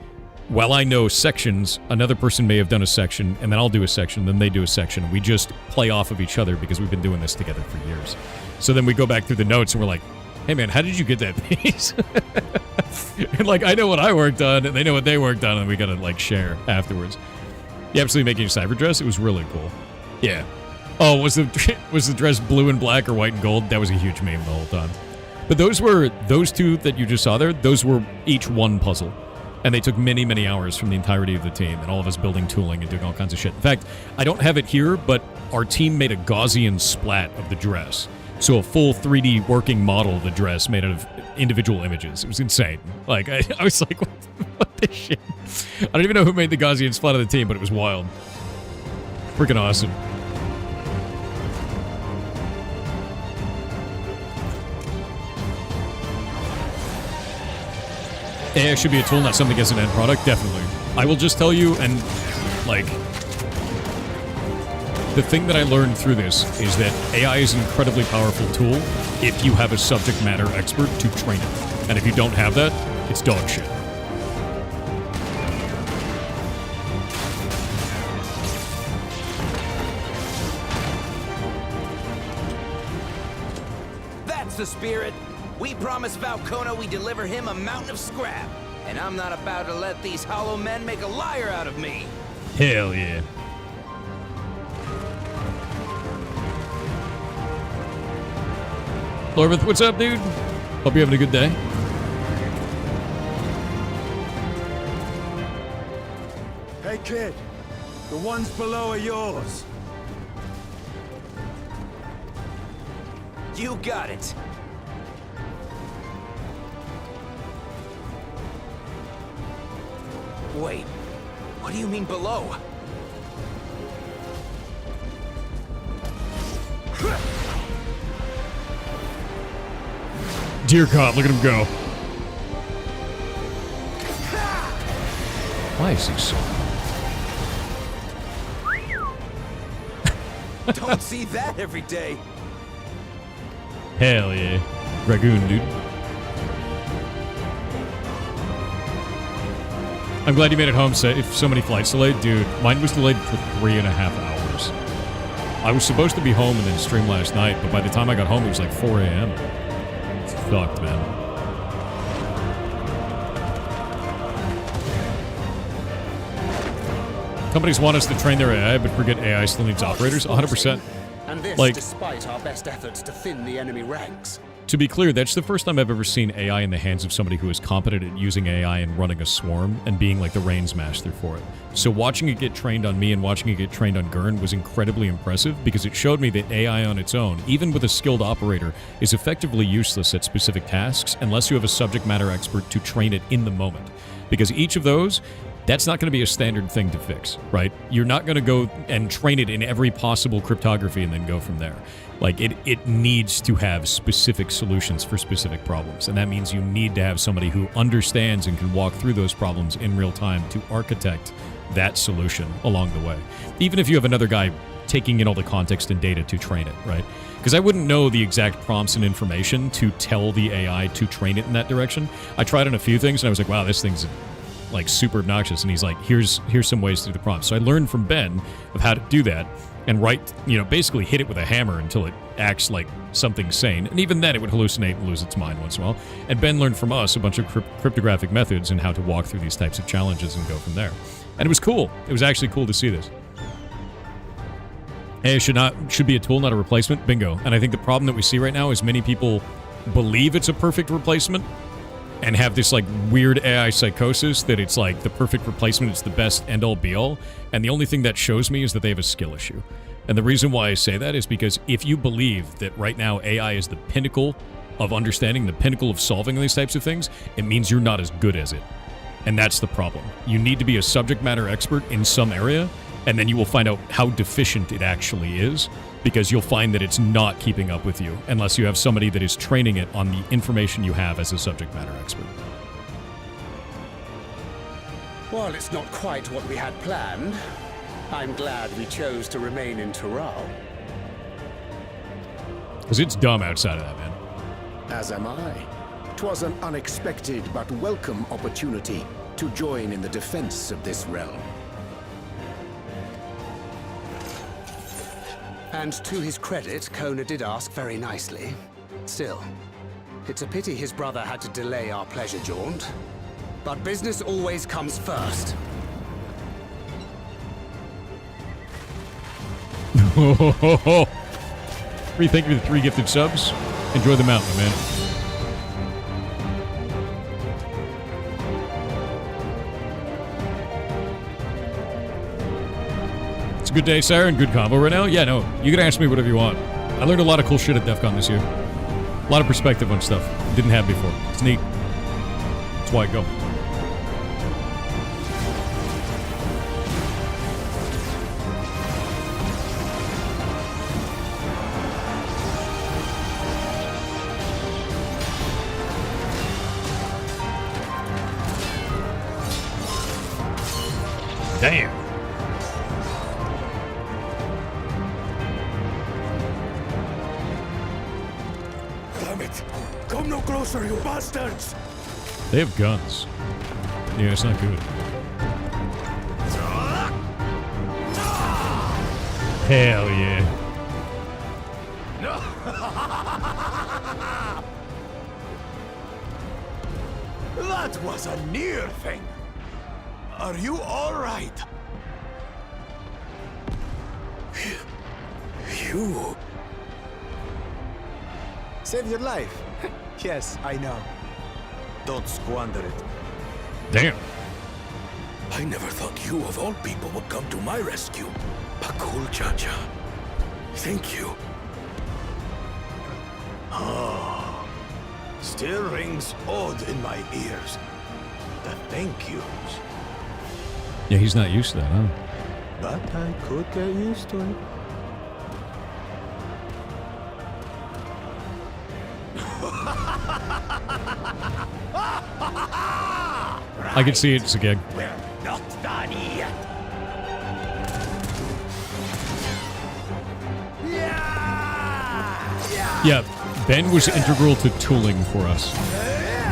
while I know sections, another person may have done a section, and then I'll do a section, then they do a section, and we just play off of each other because we've been doing this together for years. So then we go back through the notes and we're like, hey man, how did you get that piece? And like, I know what I worked on, and they know what they worked on, and we gotta like share afterwards. Yeah, absolutely making a cyber dress. It was really cool. Yeah. Oh, was the dress blue and black or white and gold? That was a huge meme the whole time. But those two that you just saw there, those were each one puzzle. And they took many, many hours from the entirety of the team, and all of us building tooling and doing all kinds of shit. In fact, I don't have it here, but our team made a Gaussian splat of the dress. So a full 3D working model of the dress made out of individual images. It was insane. Like, I was like, what the shit? I don't even know who made the Gaussian splat of the team, but it was wild. Freaking awesome. AI should be a tool, not something as an end product. Definitely. I will just tell you, and like, the thing that I learned through this is that AI is an incredibly powerful tool if you have a subject matter expert to train it. And if you don't have that, it's dog shit. That's the spirit. We promised Valcona we deliver him a mountain of scrap. And I'm not about to let these hollow men make a liar out of me. Hell yeah. Lorvith, what's up, dude? Hope you're having a good day. Hey, kid. The ones below are yours. You got it. Wait, what do you mean below? Dear God, look at him go. Why is he so... Don't see that every day. Hell yeah. Dragoon, dude. I'm glad you made it home safe. So many flights delayed. Dude, mine was delayed for 3.5 hours. I was supposed to be home and then stream last night, but by the time I got home, it was like 4 a.m. It's fucked, man. Companies want us to train their AI, but forget AI still needs operators. 100%. And this Like, despite our best efforts to thin the enemy ranks. to be clear, that's the first time I've ever seen AI in the hands of somebody who is competent at using AI and running a swarm and being like the reins master for it. So watching it get trained on me and watching it get trained on Gurn was incredibly impressive because it showed me that AI on its own, even with a skilled operator, is effectively useless at specific tasks unless you have a subject matter expert to train it in the moment. Because each of those, that's not going to be a standard thing to fix, right? You're not going to go and train it in every possible cryptography and then go from there. Like, it needs to have specific solutions for specific problems. And that means you need to have somebody who understands and can walk through those problems in real time to architect that solution along the way. Even if you have another guy taking in all the context and data to train it, right? Because I wouldn't know the exact prompts and information to tell the AI to train it in that direction. I tried on a few things and I was like, wow, this thing's like super obnoxious, and he's like, here's some ways to do the prompt. So I learned from Ben of how to do that and basically hit it with a hammer until it acts like something sane. And even then it would hallucinate and lose its mind once in a while. And Ben learned from us a bunch of cryptographic methods and how to walk through these types of challenges and go from there. And it was cool. It was actually cool to see this. AI should be a tool, not a replacement. Bingo. And I think the problem that we see right now is many people believe it's a perfect replacement and have this like weird AI psychosis that it's like the perfect replacement, it's the best end-all be-all, and the only thing that shows me is that they have a skill issue. And the reason why I say that is because if you believe that right now AI is the pinnacle of understanding, the pinnacle of solving these types of things, it means you're not as good as it. And that's the problem. You need to be a subject matter expert in some area, and then you will find out how deficient it actually is, because you'll find that it's not keeping up with you unless you have somebody that is training it on the information you have as a subject matter expert. While it's not quite what we had planned, I'm glad we chose to remain in Tural. Because it's dumb outside of that, man. As am I. 'Twas an unexpected but welcome opportunity to join in the defense of this realm. And to his credit, Kona did ask very nicely. Still, it's a pity his brother had to delay our pleasure jaunt. But business always comes first. Thank you for the 3 gifted subs. Enjoy the mountain, man. It's a good day, Sarah, and good combo right now. Yeah, no, you can ask me whatever you want. I learned a lot of cool shit at DEF CON this year. A lot of perspective on stuff I didn't have before. It's neat. That's why I go. Damn. Damn it! Come no closer, you bastards! They have guns. Yeah, it's not good. Hell yeah. That was a near thing. Are you all right? You... Save your life. Yes, I know. Don't squander it. Damn. I never thought you, of all people, would come to my rescue. Pakul Chacha. Thank you. Oh, still rings odd in my ears. The thank yous. Yeah, he's not used to that, huh? But I could get used to it. I can see it. It's a gag. We're not done yet. Yeah, Ben was integral to tooling for us.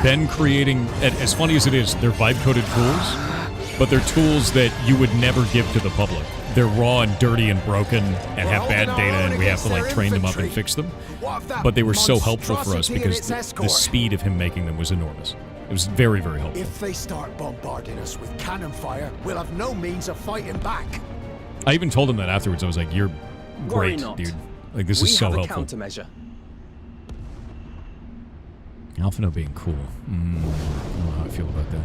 Ben creating, as funny as it is, they're vibe-coded tools, but they're tools that you would never give to the public. They're raw and dirty and broken and have bad data, and we have to like train them up and fix them. But they were so helpful for us because the speed of him making them was enormous. It was very, very helpful. If they start bombarding us with cannon fire, we'll have no means of fighting back. I even told him that afterwards. I was like, "You're great, dude. Like this is so helpful." Countermeasure. Alphino being cool. I don't know how I feel about that.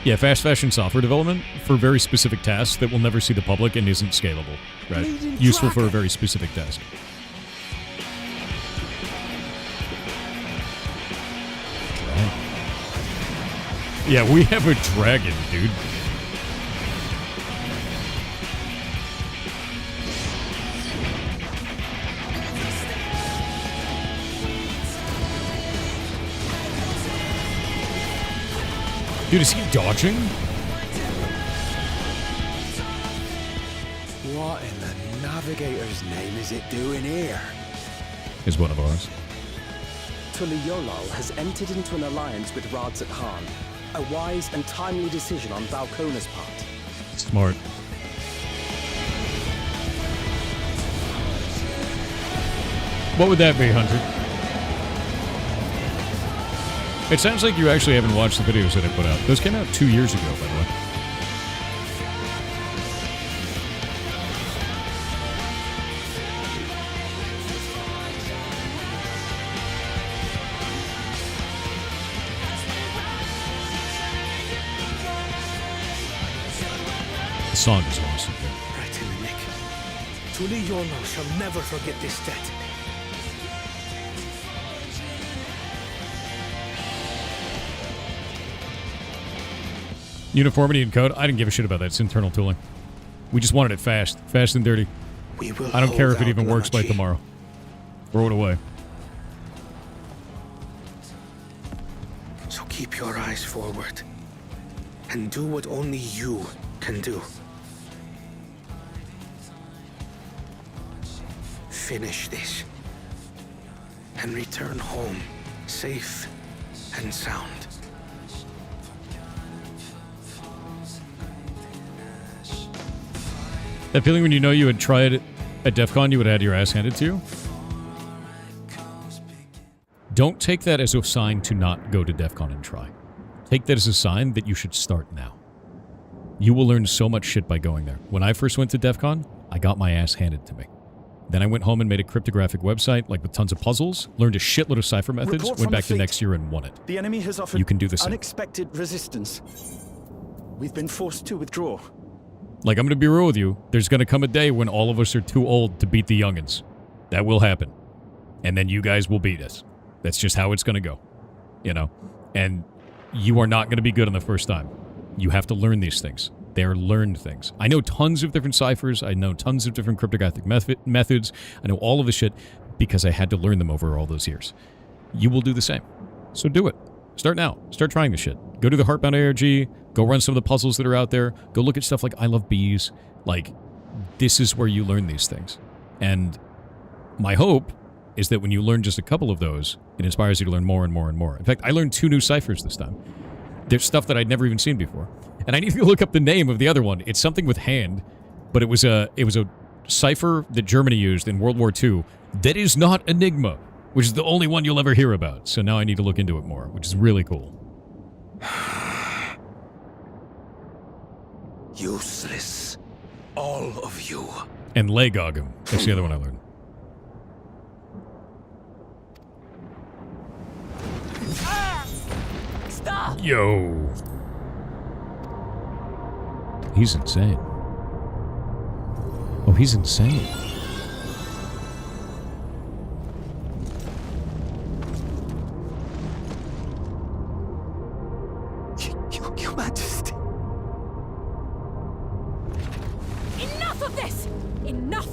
Yeah, fast fashion software development for very specific tasks that will never see the public and isn't scalable. Right? Useful for a very specific task. Right. Yeah, we have a dragon, dude. Dude, is he dodging? What in the Navigator's name is it doing here? Is one of ours. Tuliyollal has entered into an alliance with Rads at Han. A wise and timely decision on Valkona's part. Smart. What would that be, Hunter? It sounds like you actually haven't watched the videos that I put out. Those came out 2 years ago, by the way. The song is awesome. Right in the nick. Tuliyollal shall never forget this debt. Uniformity and code? I didn't give a shit about that. It's internal tooling. We just wanted it fast. Fast and dirty. We will I don't care if it hold even out, works by Lamachi. tomorrow. Throw it away. So keep your eyes forward. And do what only you can do. Finish this. And return home, safe and sound. That feeling when you know you had tried at DEF CON, you would have had your ass handed to you? Don't take that as a sign to not go to DEF CON and try. Take that as a sign that you should start now. You will learn so much shit by going there. When I first went to DEF CON, I got my ass handed to me. Then I went home and made a cryptographic website, like with tons of puzzles, learned a shitload of cipher methods, Report went from back the the fleet. next year and won it. The enemy has offered You can do the same. unexpected resistance. We've been forced to withdraw. Like, I'm going to be real with you. There's going to come a day when all of us are too old to beat the youngins. That will happen. And then you guys will beat us. That's just how it's going to go. You know? And you are not going to be good on the first time. You have to learn these things. They're learned things. I know tons of different ciphers. I know tons of different cryptographic methods. I know all of the shit because I had to learn them over all those years. You will do the same. So do it. Start now. Start trying this shit. Go to the Heartbound ARG. Go run some of the puzzles that are out there. Go look at stuff like I Love Bees. Like, this is where you learn these things. And my hope is that when you learn just a couple of those, it inspires you to learn more and more and more. In fact, I learned 2 new ciphers this time. There's stuff that I'd never even seen before. And I need to look up the name of the other one. It's something with hand, but it was a cipher that Germany used in World War II that is not Enigma, which is the only one you'll ever hear about. So now I need to look into it more, which is really cool. Useless. All of you. And Legogum. That's the other one I learned. Stop! Yo. He's insane. Oh, he's insane. Your Majesty. Enough of this! Enough!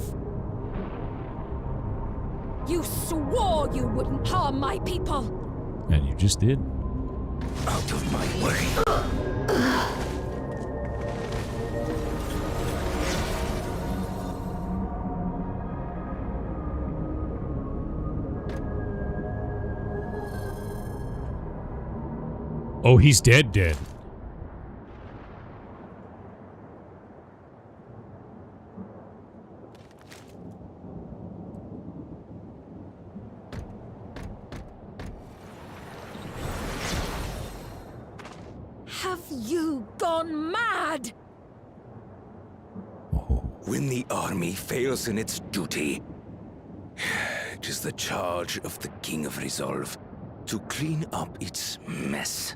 You swore you wouldn't harm my people! And you just did. out of my way. Oh, he's dead. Have you gone mad? When the army fails in its duty, it is the charge of the King of Resolve to clean up its mess.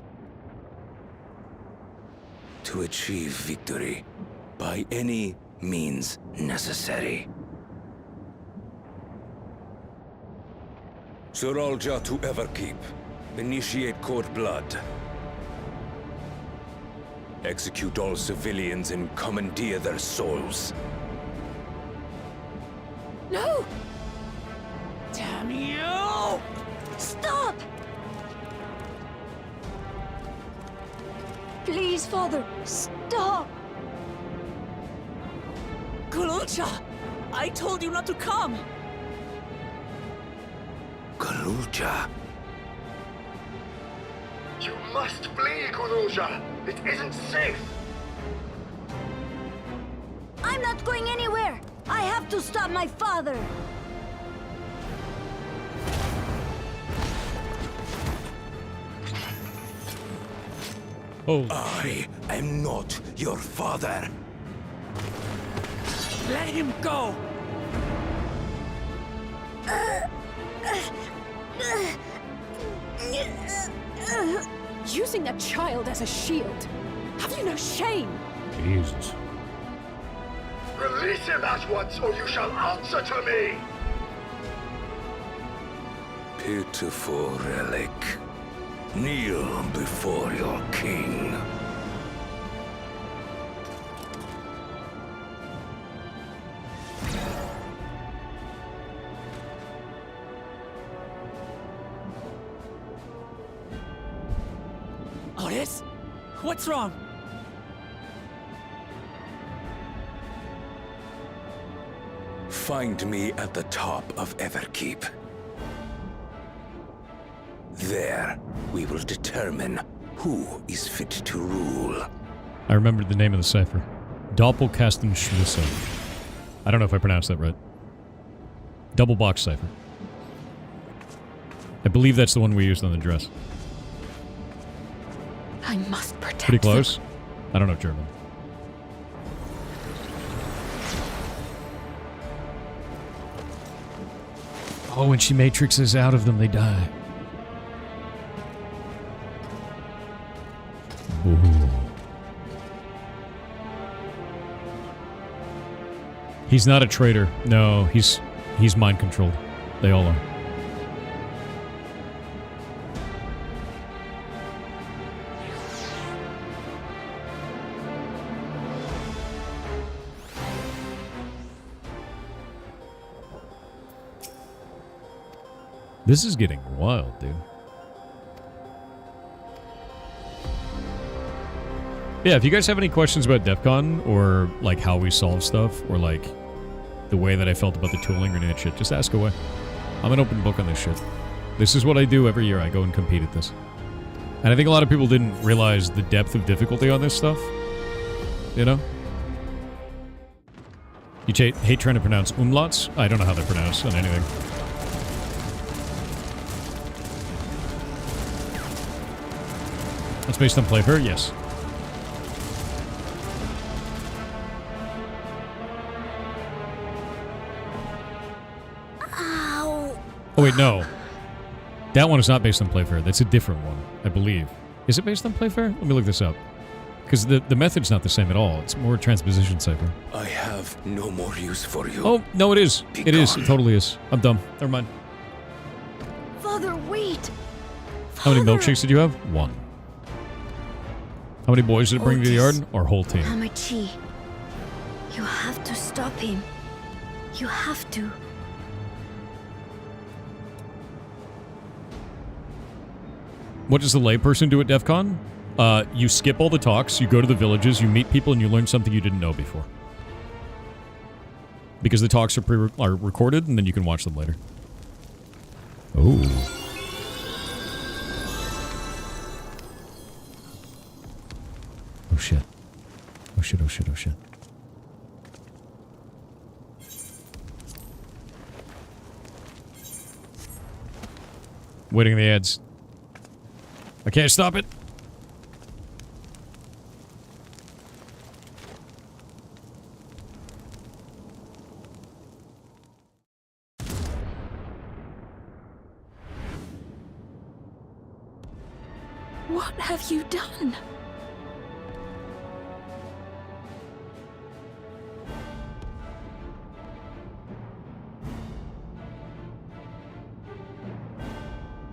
To achieve victory by any means necessary. Zoralja to Everkeep. Initiate court blood. Execute all civilians and commandeer their souls. No! Damn you! Stop! Please, Father, stop! Kululcha! I told you not to come! Kululcha. You must flee, Kululja! It isn't safe! I'm not going anywhere! I have to stop my father! Oh. I am not your father. Let him go! Using a child as a shield. Have you no shame? Jesus. Release him at once, or you shall answer to me! Pitiful relic. Kneel before your king. Otis? What's wrong? Find me at the top of Everkeep. There, we will determine who is fit to rule. I remembered the name of the cipher. Doppelkastenschlüssel. I don't know if I pronounced that right. Double box cipher. I believe that's the one we used on the dress. I must protect Pretty them. close. I don't know German. Oh, when she matrixes out of them, they die. Ooh. He's not a traitor. No, he's mind controlled. They all are. This is getting wild, dude. Yeah, if you guys have any questions about DEF CON, or like how we solve stuff, or like the way that I felt about the tooling or any of that shit, just ask away. I'm an open book on this shit. This is what I do every year. I go and compete at this. And I think a lot of people didn't realize the depth of difficulty on this stuff. You know? You hate trying to pronounce umlauts? I don't know how they're pronounced on anything. It's based on playfair? Yes. Ow! Oh wait, no. That one is not based on playfair. That's a different one, I believe. Is it based on playfair? Let me look this up. Because the method's not the same at all. It's more transposition cipher. I have no more use for you. Oh, no, it is. Be It is. gone. It totally is. I'm dumb. Never mind. Father, wait! How many milkshakes did you have? One. How many boys did it bring to the yard? Otis. Our whole team. Hamachi, you have to stop him. You have to. what does the layperson do at DEF CON? You skip all the talks, you go to the villages, you meet people, and you learn something you didn't know before. Because the talks are recorded, and then you can watch them later. Oh. Oh shit. Oh shit, oh shit, oh shit. Waiting in the ads. I can't stop it. What have you done?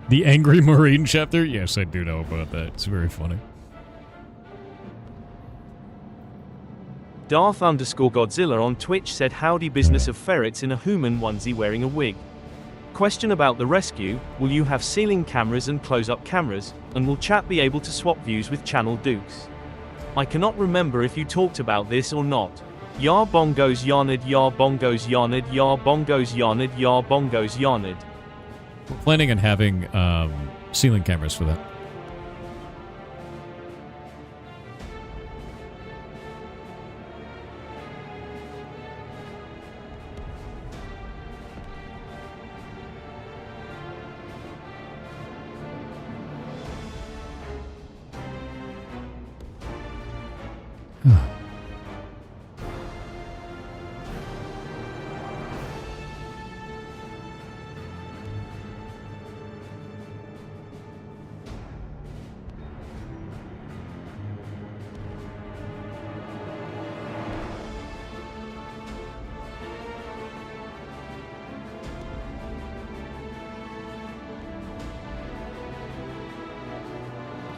The Angry Marine chapter? Yes, I do know about that. It's very funny. Darth_Godzilla on Twitch said howdy business of ferrets in a human onesie wearing a wig. Question about the rescue, will you have ceiling cameras and close-up cameras, and will chat be able to swap views with Channel Dukes? I cannot remember if you talked about this or not. Yar bongos yarned, yar bongos yarned, yar bongos yarned, yar bongos yarned. We're planning on having ceiling cameras for that.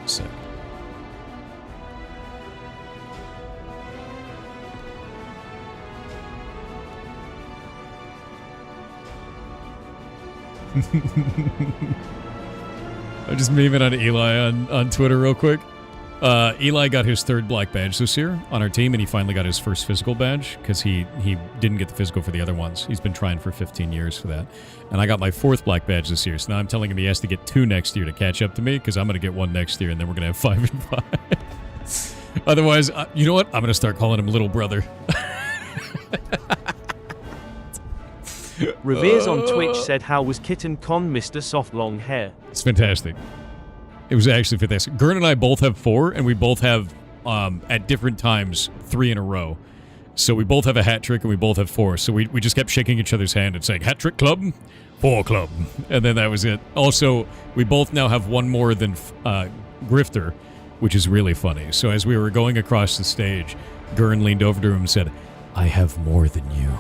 Sick. I'm just memeing on Eli on Twitter real quick. Eli got his 3rd black badge this year on our team, and he finally got his first physical badge because he didn't get the physical for the other ones. He's been trying for 15 years for that. And I got my 4th black badge this year, so now I'm telling him he has to get 2 next year to catch up to me because I'm going to get 1 next year, and then we're going to have 5 and 5. Otherwise, you know what? I'm going to start calling him little brother. Reveres on Twitch said how was Kitten Con Mr. Soft Long Hair? It's fantastic. It was actually fantastic. Gurn and I both have 4, and we both have, at different times, 3 in a row. So we both have a hat trick, and we both have 4. So we just kept shaking each other's hand and saying, hat trick club, 4 club. And then that was it. Also, we both now have 1 more than Grifter, which is really funny. So as we were going across the stage, Gurn leaned over to him and said, I have more than you.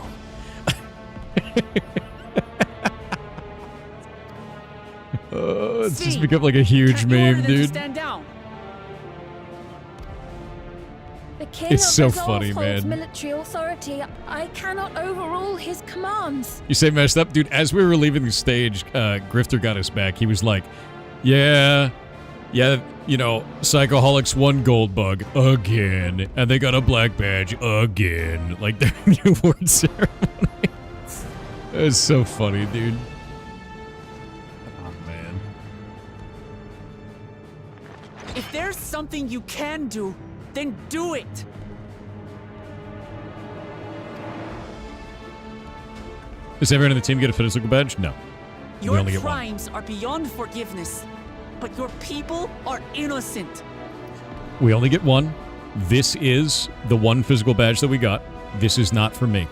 It's just become like a huge meme, dude. Stand down. The king It's of so Resolve funny, holds man. military authority. I cannot overrule his commands. You say messed up? Dude, as we were leaving the stage, Grifter got us back. He was like, yeah, you know, Psychoholics won Gold Bug again, and they got a black badge again. Like, their new award ceremony. It's so funny, dude. Oh, man. If there's something you can do, then do it! Does everyone on the team get a physical badge? No. We Your only get 1. crimes are beyond forgiveness, but your people are innocent. We only get 1. This is the 1 physical badge that we got. This is not for me.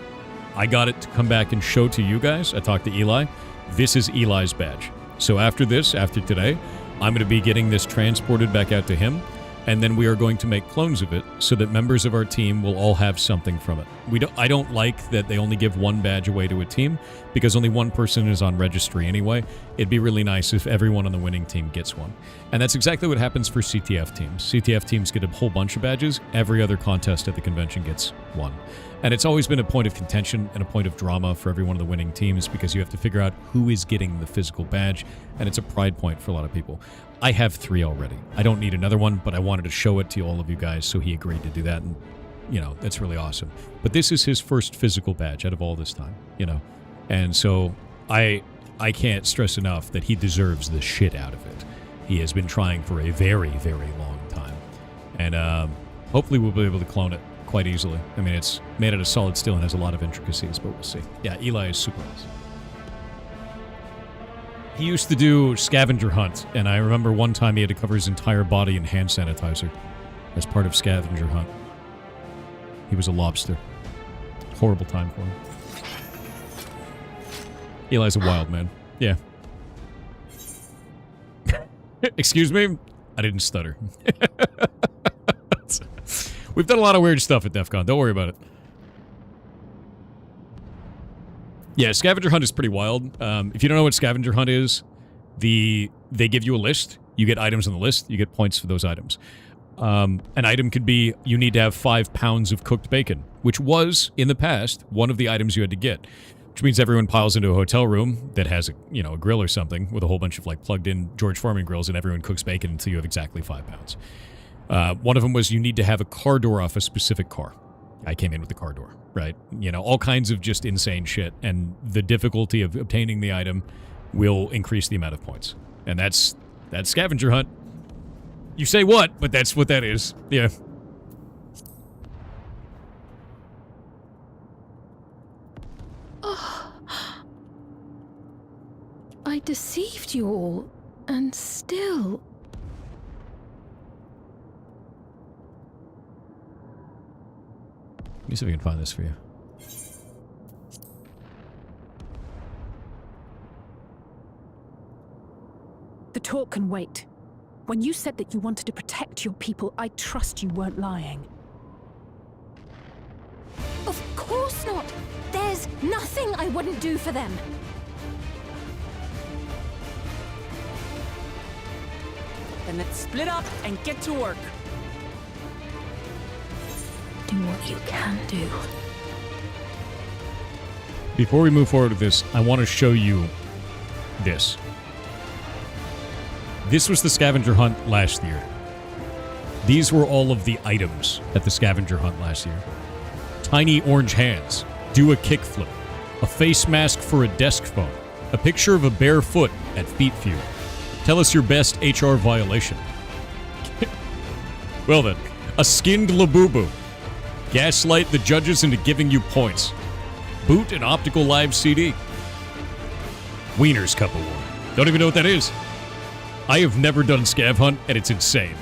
I got it to come back and show to you guys. I talked to Eli. This is Eli's badge. So after this, after today, I'm going to be getting this transported back out to him, and then we are going to make clones of it so that members of our team will all have something from it. I don't like that they only give 1 badge away to a team because only 1 person is on registry anyway. It'd be really nice if everyone on the winning team gets 1. And that's exactly what happens for CTF teams. CTF teams get a whole bunch of badges. Every other contest at the convention gets 1. And it's always been a point of contention and a point of drama for every one of the winning teams because you have to figure out who is getting the physical badge, and it's a pride point for a lot of people. I have 3 already. I don't need another one, but I wanted to show it to all of you guys, so he agreed to do that, and, you know, that's really awesome. But this is his first physical badge out of all this time, you know? And so I can't stress enough that he deserves the shit out of it. He has been trying for a very, very long time. And hopefully we'll be able to clone it quite easily. I mean, it's made out of solid steel and has a lot of intricacies, but we'll see. Yeah, Eli is super awesome. He used to do scavenger hunt, and I remember one time he had to cover his entire body in hand sanitizer as part of scavenger hunt. He was a lobster. Horrible time for him. Eli's a wild man. Yeah. Excuse me? I didn't stutter. We've done a lot of weird stuff at DEF CON. Don't worry about it. Yeah, scavenger hunt is pretty wild. If you don't know what scavenger hunt is, they give you a list. You get items on the list. You get points for those items. An item could be you need to have 5 pounds of cooked bacon, which was, in the past, one of the items you had to get. Which means everyone piles into a hotel room that has a grill or something with a whole bunch of like plugged-in George Foreman grills, and everyone cooks bacon until you have exactly 5 pounds. One of them was you need to have a car door off a specific car. I came in with the car door, right? You know, all kinds of just insane shit, and the difficulty of obtaining the item will increase the amount of points. And that's scavenger hunt. You say what, but that's what that is. Yeah. I deceived you all, and still... Let me see if we can find this for you. The talk can wait. When you said that you wanted to protect your people, I trust you weren't lying. Of course not! There's nothing I wouldn't do for them! Then let's split up and get to work. Do what you can do. Before we move forward with this, I want to show you this. This was the scavenger hunt last year. These were all of the items at the scavenger hunt last year. Tiny orange hands, do a kickflip, a face mask for a desk phone, a picture of a bare foot at Feet View. Tell us your best HR violation. Well then, a skinned Labubu. Gaslight the judges into giving you points. Boot an optical live CD. Wiener's Cup Award. Don't even know what that is. I have never done scav hunt, and it's insane.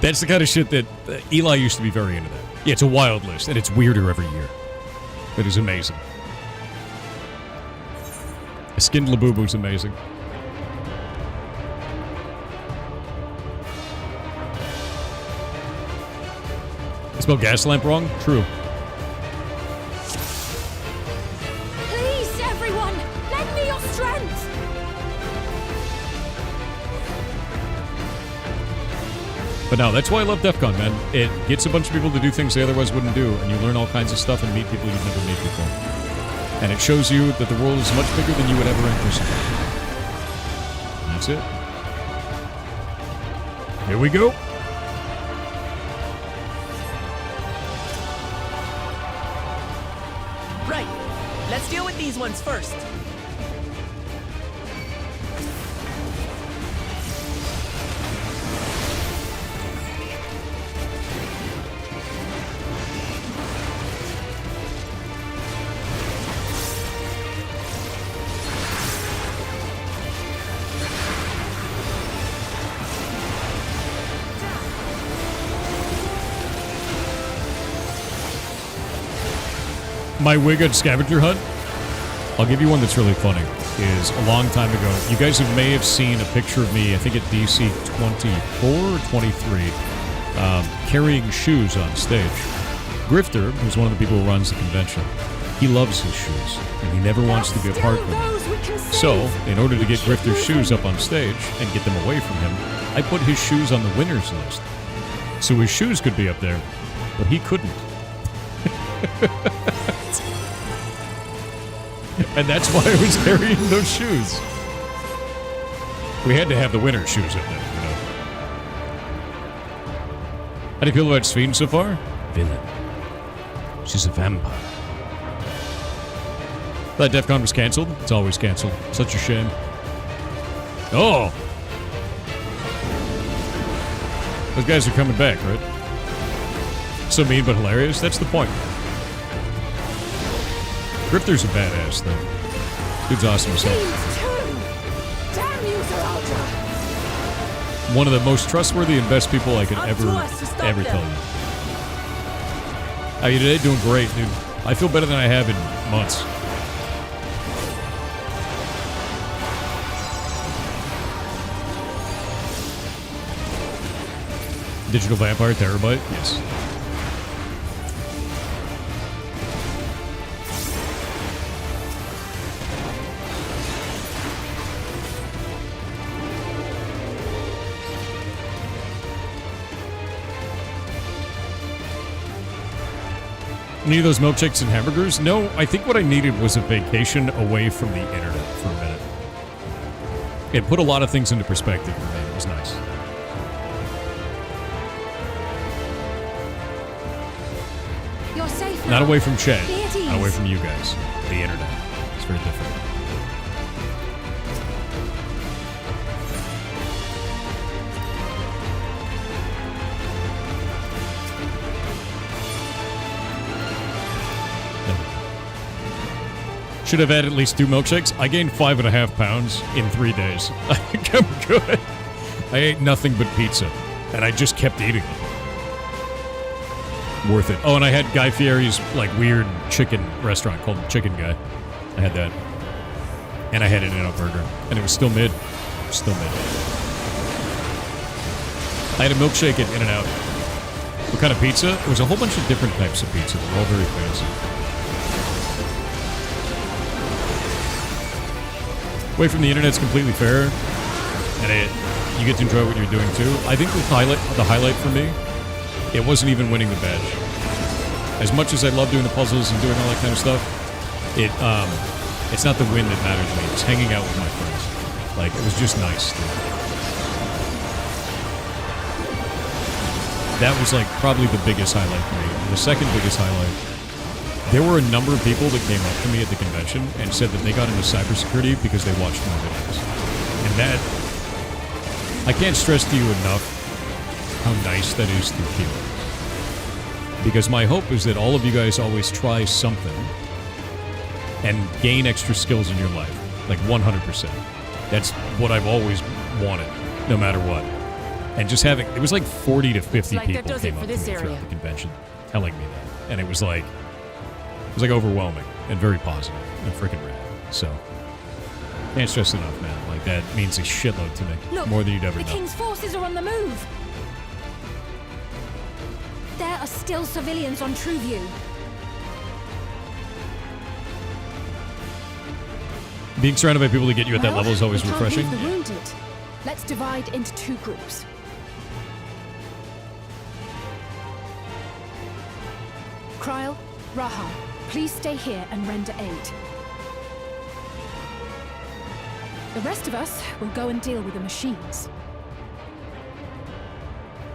That's the kind of shit that Eli used to be very into that. Yeah, it's a wild list, and it's weirder every year. It is amazing. A skinned Labubu's amazing. I spelled gas lamp wrong? True. Please, everyone! Lend me your strength! But no, that's why I love DEF CON, man. It gets a bunch of people to do things they otherwise wouldn't do, and you learn all kinds of stuff and meet people you've never met before. And it shows you that the world is much bigger than you would ever anticipate. That's it. Here we go. Right. Let's deal with these ones first. My wig at scavenger hunt, I'll give you one that's really funny, is a long time ago. You guys may have seen a picture of me, I think at DC 24 or 23, carrying shoes on stage. Grifter, who's one of the people who runs the convention, he loves his shoes, and he never wants to be apart from them. So, in order to get Grifter's shoes up on stage and get them away from him, I put his shoes on the winner's list. So his shoes could be up there, but he couldn't. And that's why I was carrying those shoes. We had to have the winter shoes up there, you know. How do you feel about Sweden so far? Villain. She's a vampire. That DEF CON was cancelled? It's always cancelled. Such a shame. Oh! Those guys are coming back, right? So mean but hilarious. That's the point. Grifter's a badass, though. Dude's awesome himself. Damn you, Saraldra! One of the most trustworthy and best people I could ever tell you. How are you today? Doing great, dude. I feel better than I have in months. Digital Vampire Terabyte? Yes. Any of those milkshakes and hamburgers? No, I think what I needed was a vacation away from the internet for a minute. It put a lot of things into perspective for me. It was nice. You're safe now. Not away from chat. Be at ease. Not away from you guys. The internet. It's very different. Should have had at least 2 milkshakes. I gained 5.5 pounds in 3 days. I think I'm good. I ate nothing but pizza, and I just kept eating it. Worth it. Oh, and I had Guy Fieri's like weird chicken restaurant called Chicken Guy. I had that, and I had an In-N-Out burger, and it was still mid. Still mid. I had a milkshake at In-N-Out. What kind of pizza? It was a whole bunch of different types of pizza. They're all very fancy. Away from the internet's completely fair, and you get to enjoy what you're doing too. I think the highlight for me, it wasn't even winning the badge. As much as I love doing the puzzles and doing all that kind of stuff, it's not the win that matters to me. It's hanging out with my friends. Like, it was just nice. That was like probably the biggest highlight for me. And the second biggest highlight, there were a number of people that came up to me at the convention and said that they got into cybersecurity because they watched my videos. And that, I can't stress to you enough how nice that is to feel. Because my hope is that all of you guys always try something and gain extra skills in your life. Like 100%. That's what I've always wanted, no matter what. And just having, it was like 40 to 50 people came up to me throughout the convention telling me that. And it was like overwhelming and very positive and freaking rad. So, can't stress enough, man. Like, that means a shitload to me. Look, more than you'd ever know. The King's forces are on the move. There are still civilians on Trueview. Being surrounded by people to get you at that level is always we refreshing. Can't leave the wounded. Let's divide into 2 groups. Kryl, Raha, please stay here and render aid. The rest of us will go and deal with the machines.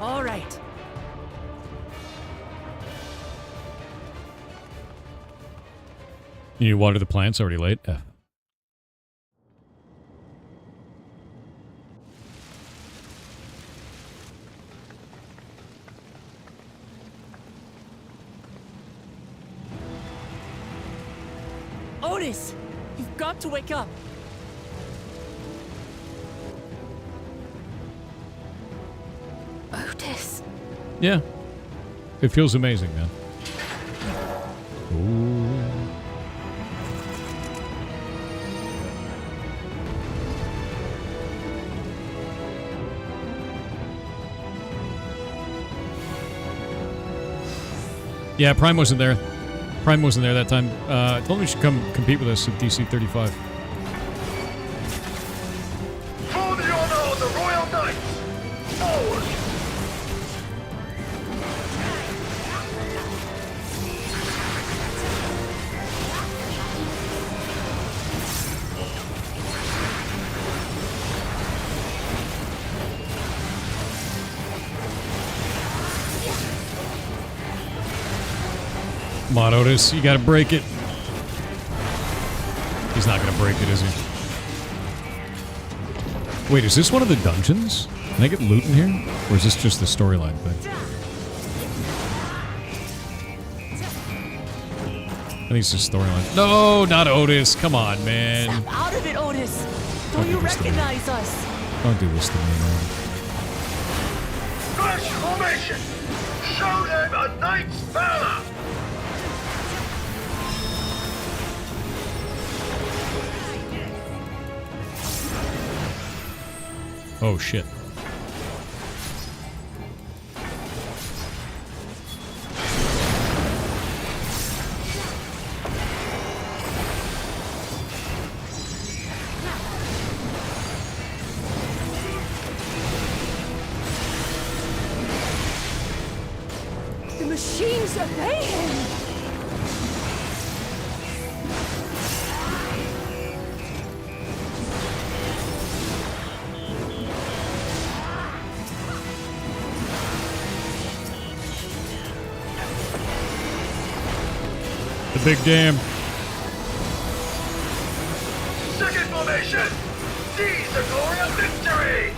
All right. You need to water the plants, already late. Otis, you've got to wake up. Otis. Yeah. It feels amazing, man. Ooh. Yeah, Prime wasn't there. Prime wasn't there that time. I told him he should come compete with us at DC 35. For the honor of the Royal Knights! Forward! Come on, Otis. You gotta break it. He's not gonna break it, is he? Wait, is this one of the dungeons? Can I get loot in here? Or is this just the storyline thing? I think it's just storyline. No, not Otis. Come on, man. Snap out of it, Otis. Don't you recognize us? Don't do this to me, man. Crash formation! Show them a knight's valor! Oh, shit. The machines obey him! The big dam. Second formation! Seize the glory of victory!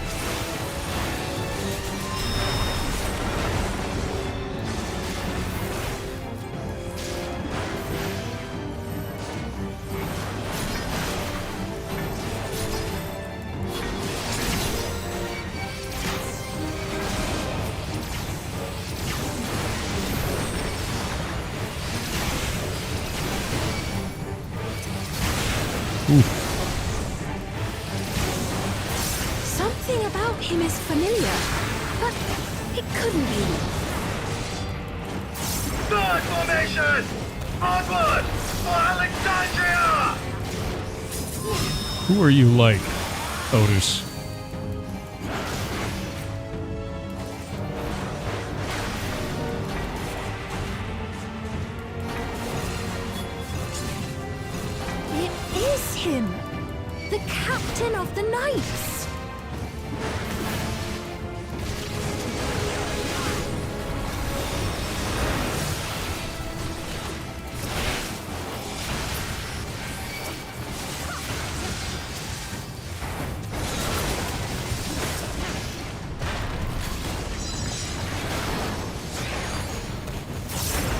Something about him is familiar, but it couldn't be. Third formation! Onward for Alexandria! Who are you like, Otis? It is him! The captain of the knights!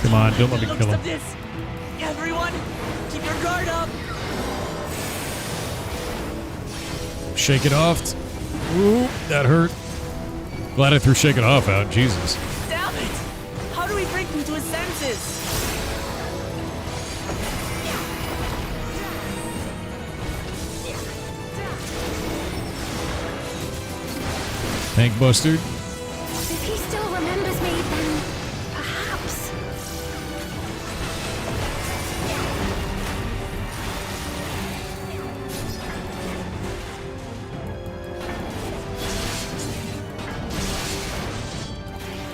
Come on, don't let me kill him. This. Everyone, keep your guard up. Shake it off. Ooh, that hurt. Glad I threw Shake It Off out. Jesus. Damn it! How do we bring him to his senses? Tank Buster. If he still remembers me, then perhaps.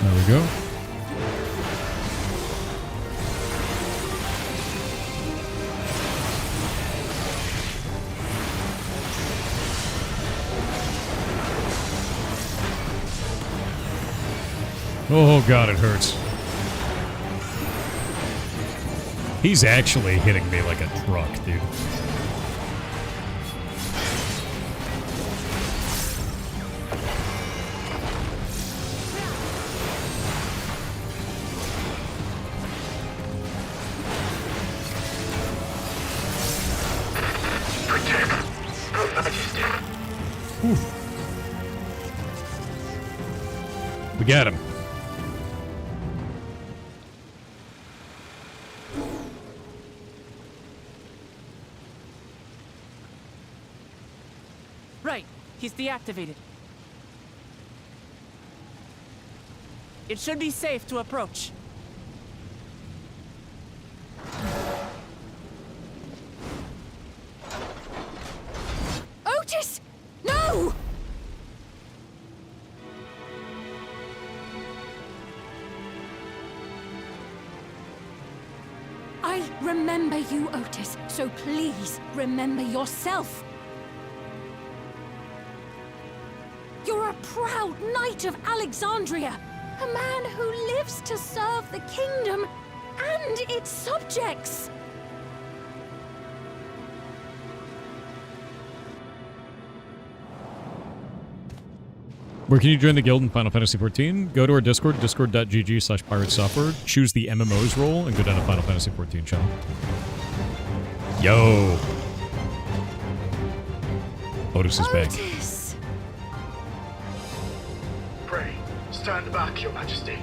There we go. Oh god, it hurts. He's actually hitting me like a truck, dude. Whew. We got him. Right, he's deactivated. It should be safe to approach. Otis! No! I remember you, Otis, so please remember yourself. You're a proud knight of Alexandria, a man who lives to serve the kingdom And its subjects! Where can you join the guild in Final Fantasy XIV? Go to our Discord, discord.gg/piratesoftware, choose the MMOs role, and go down to Final Fantasy XIV channel. Yo! Otis is back. Pray, stand back, Your Majesty.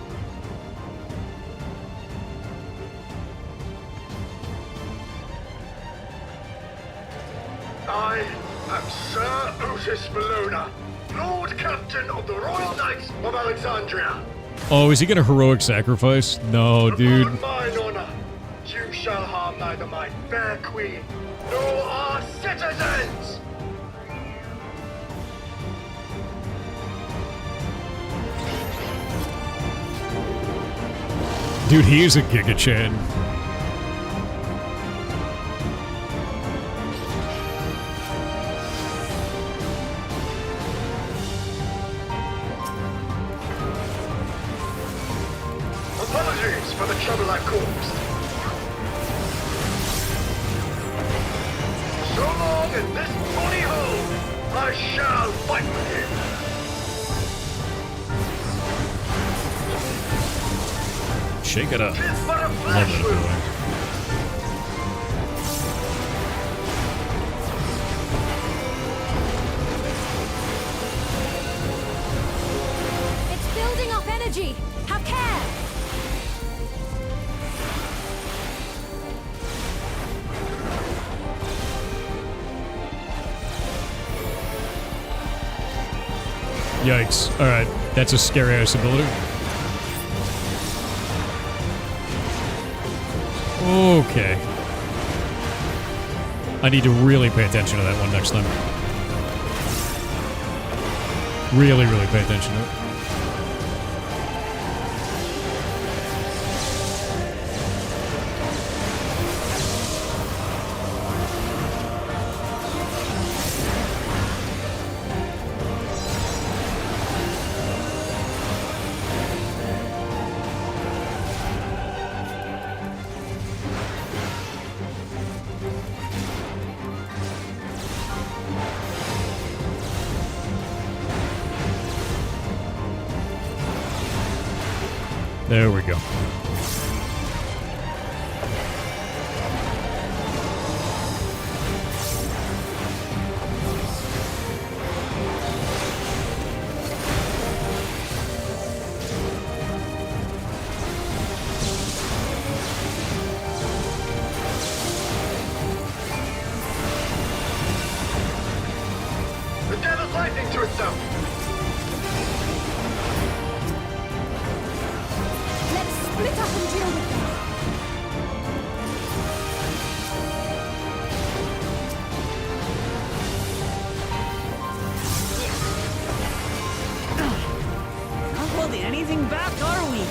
I am Sir Otis Bologna, Lord Captain of the Royal Knights of Alexandria. Oh, is he gonna heroic sacrifice? No, dude. On mine honor, you shall harm neither my fair queen nor our citizens. Dude, he is a Giga Chad. Apologies for the trouble I've caused. So long as this body holds, I shall fight with him. Shake it up. Tis but a Love flash it. wound. It's building up energy! Have care! Yikes. Alright, that's a scary ass ability. Okay. I need to really pay attention to that one next time. Really, really pay attention to it. There we go. The devil's lightning to itself. Split up and deal with them. Not holding anything back, are we?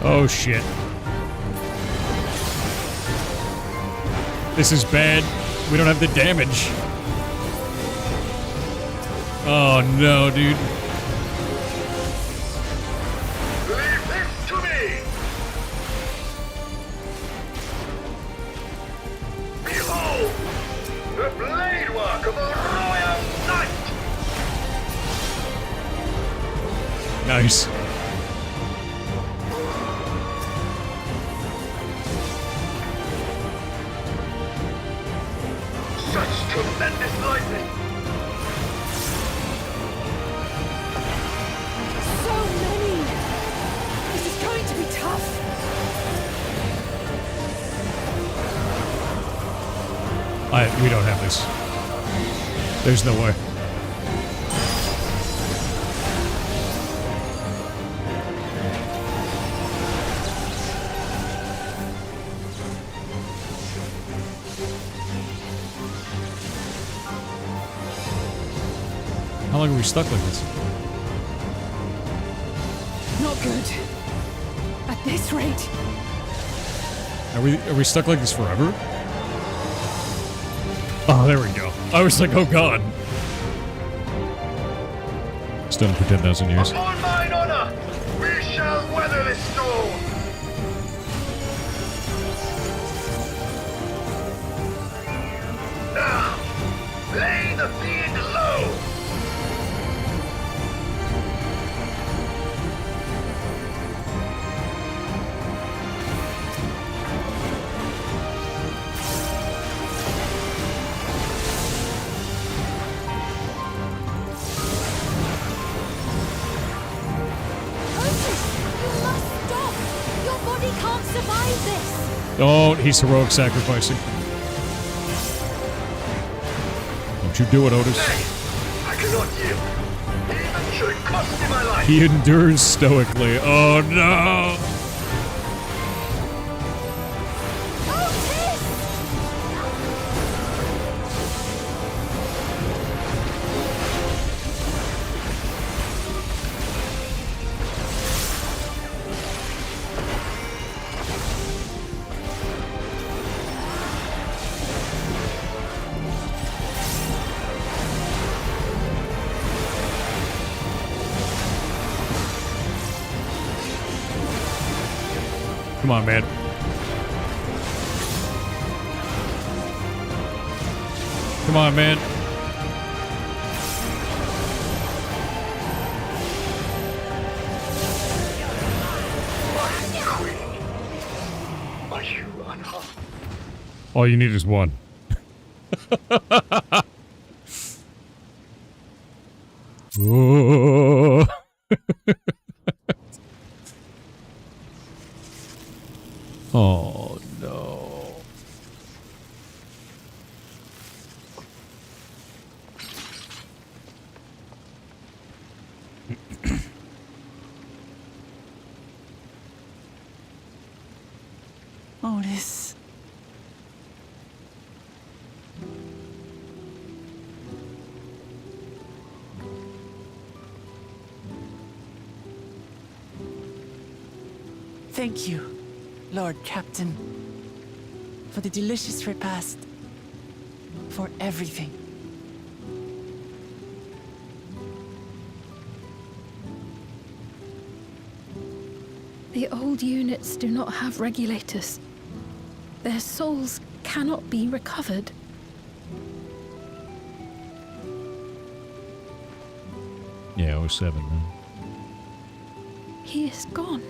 Oh shit. This is bad. We don't have the damage. Oh no, dude. Leave this to me. Behold, the blade work of a royal knight. Nice. Such tremendous lightning. So many! This is going to be tough! We don't have this. There's no way. How long are we stuck like this? Not good. At this rate. Are we stuck like this forever? Oh, there we go. I was like, oh god. Stunned for 10,000 years. Upon mine honor, we shall weather this storm. Now, lay the fiend low. Don't. He's heroic sacrificing. Don't you do it, Otis. I cannot yield. Even should it cost me my life. He endures stoically. Oh no! Come on, man. Come on, man. Are you unharmed? All you need is one. Oh. Oh no. Otis. Thank you, Lord Captain, for the delicious repast, for everything. The old units do not have regulators. Their souls cannot be recovered. Yeah, 07, man. He is gone.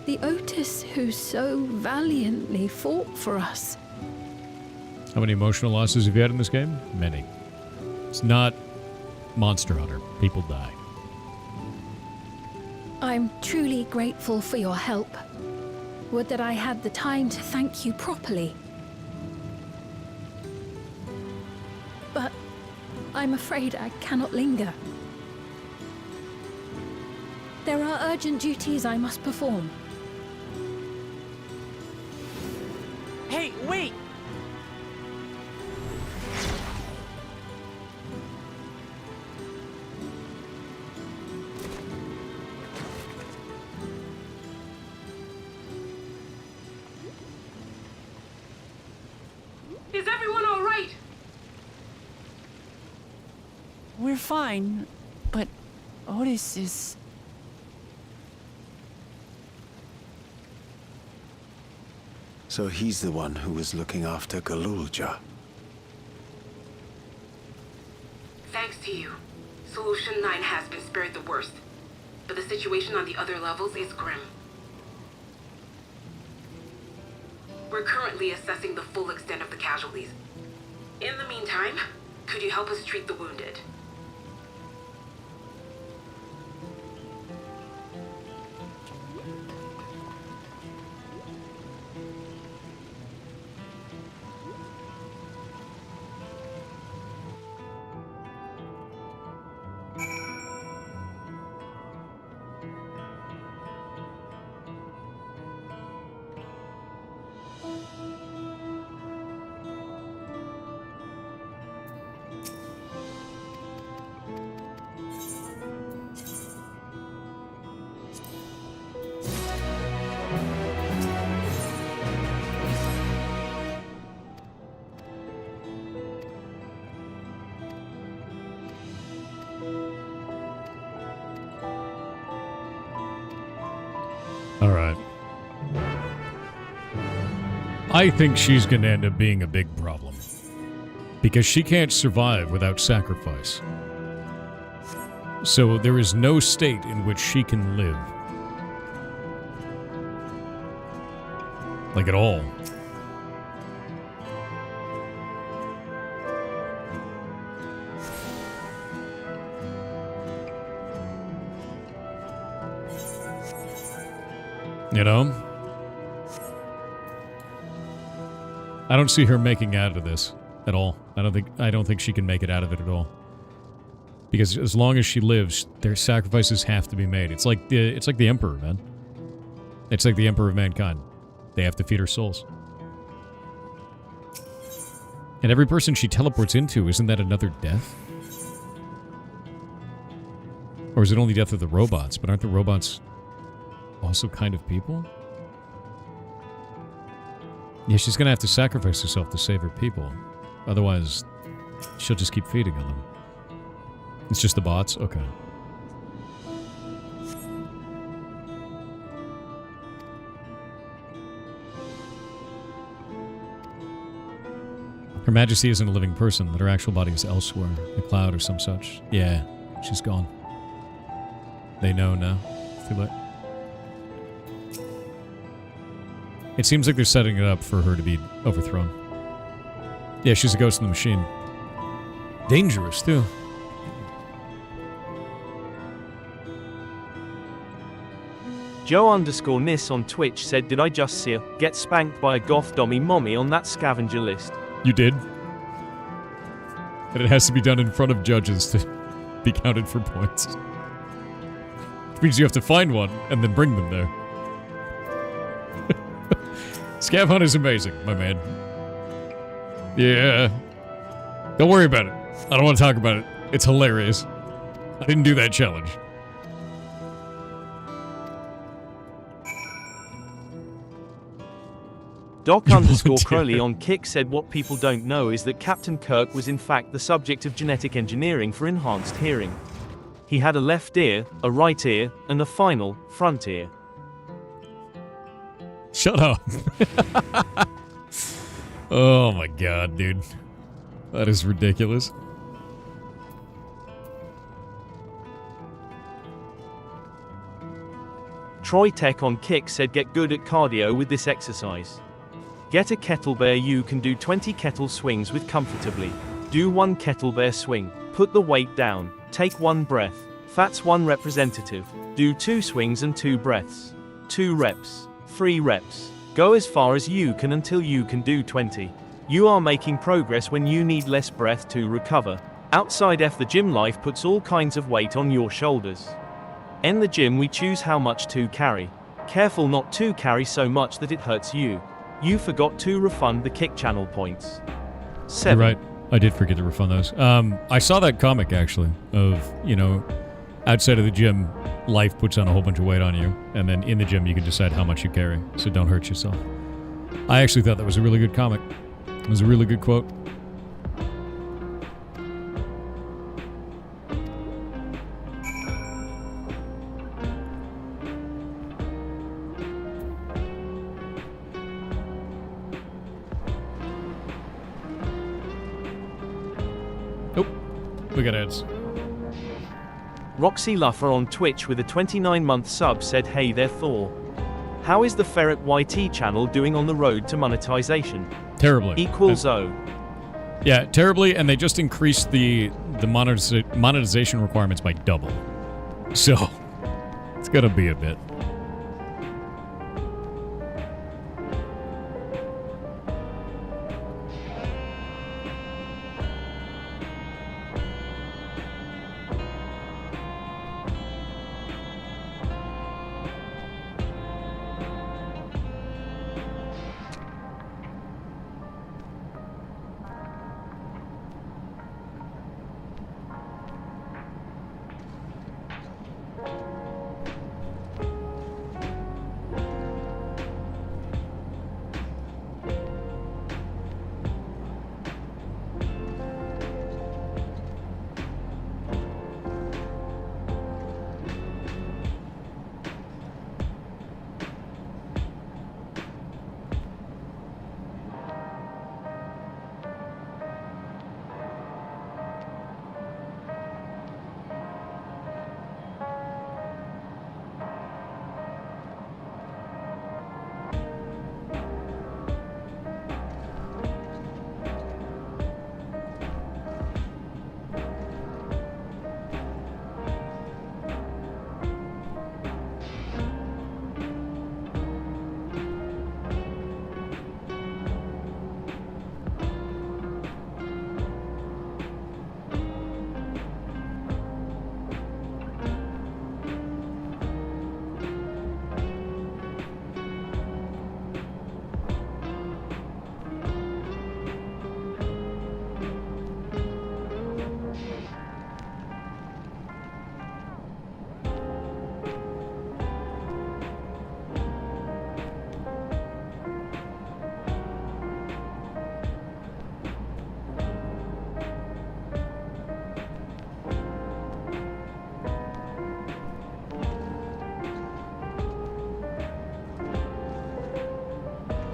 The Otis who so valiantly fought for us. How many emotional losses have you had in this game? Many. It's not Monster Hunter. People die. I'm truly grateful for your help. Would that I had the time to thank you properly. But I'm afraid I cannot linger. There are urgent duties I must perform. Hey, wait! Is everyone all right? We're fine, but Otis is... So he's the one who was looking after Galulja. Thanks to you, Solution 9 has been spared the worst. But the situation on the other levels is grim. We're currently assessing the full extent of the casualties. In the meantime, could you help us treat the wounded? Alright. I think she's gonna end up being a big problem. Because she can't survive without sacrifice. So there is no state in which she can live. Like at all. You know? I don't see her making out of this at all. I don't think she can make it out of it at all. Because as long as she lives, their sacrifices have to be made. It's like the Emperor, man. It's like the Emperor of mankind. They have to feed her souls. And every person she teleports into, isn't that another death? Or is it only death of the robots? But aren't the robots also kind of people? Yeah, she's gonna have to sacrifice herself to save her people. Otherwise, she'll just keep feeding on them. It's just the bots? Okay. Her Majesty isn't a living person, that her actual body is elsewhere, a cloud or some such. Yeah, she's gone. They know now. It's too late. It seems like they're setting it up for her to be overthrown. Yeah, she's a ghost in the machine. Dangerous, too. Joe_Nis on Twitch said, did I just see her get spanked by a goth dummy mommy on that scavenger list? You did? And it has to be done in front of judges to be counted for points. Which means you have to find one and then bring them there. Scav Hunt is amazing, my man. Yeah. Don't worry about it. I don't want to talk about it. It's hilarious. I didn't do that challenge. Doc_Crowley on Kick said what people don't know is that Captain Kirk was in fact the subject of genetic engineering for enhanced hearing. He had a left ear, a right ear, and a final, front ear. Shut up. Oh my god, dude. That is ridiculous. Troy Tech on Kick said get good at cardio with this exercise. Get a kettlebell, you can do 20 kettle swings with comfortably. Do one kettlebell swing, put the weight down, take one breath, that's one representative. Do 2 swings and 2 breaths. 2 reps, 3 reps. Go as far as you can until you can do 20. You are making progress when you need less breath to recover. Outside the gym life puts all kinds of weight on your shoulders. In the gym we choose how much to carry. Careful not to carry so much that it hurts you. You forgot to refund the Kick channel points. 7. You're right. I did forget to refund those. I saw that comic, actually, of, you know, outside of the gym, life puts on a whole bunch of weight on you, and then in the gym you can decide how much you carry, so don't hurt yourself. I actually thought that was a really good comic. It was a really good quote. Nope. We got ads. Roxy Luffer on Twitch with a 29-month sub said, hey there Thor. How is the Ferret YT channel doing on the road to monetization? Terribly. Equals O. Yeah, terribly, and they just increased the monetization requirements by double. So, it's gonna be a bit.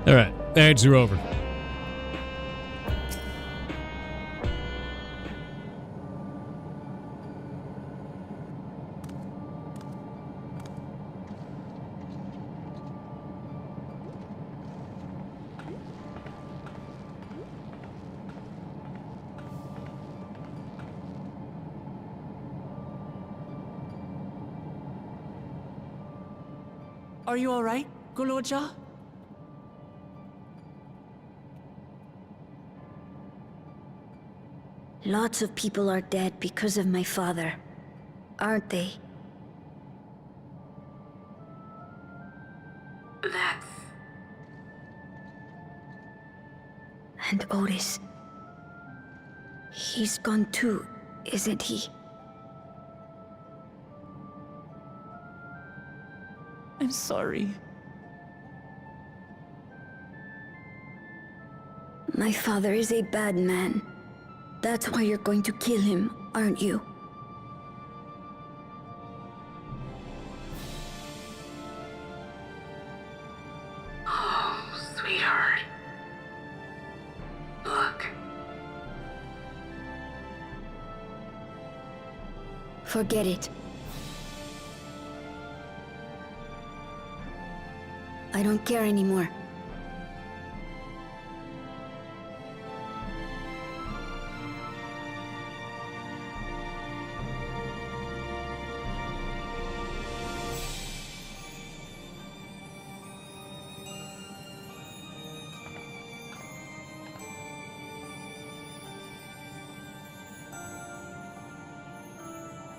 All right, ads are over. Are you alright, Goloja? Lots of people are dead because of my father, aren't they? That's... And Otis. He's gone too, isn't he? I'm sorry. My father is a bad man. That's why you're going to kill him, aren't you? Oh, sweetheart. Look. Forget it. I don't care anymore.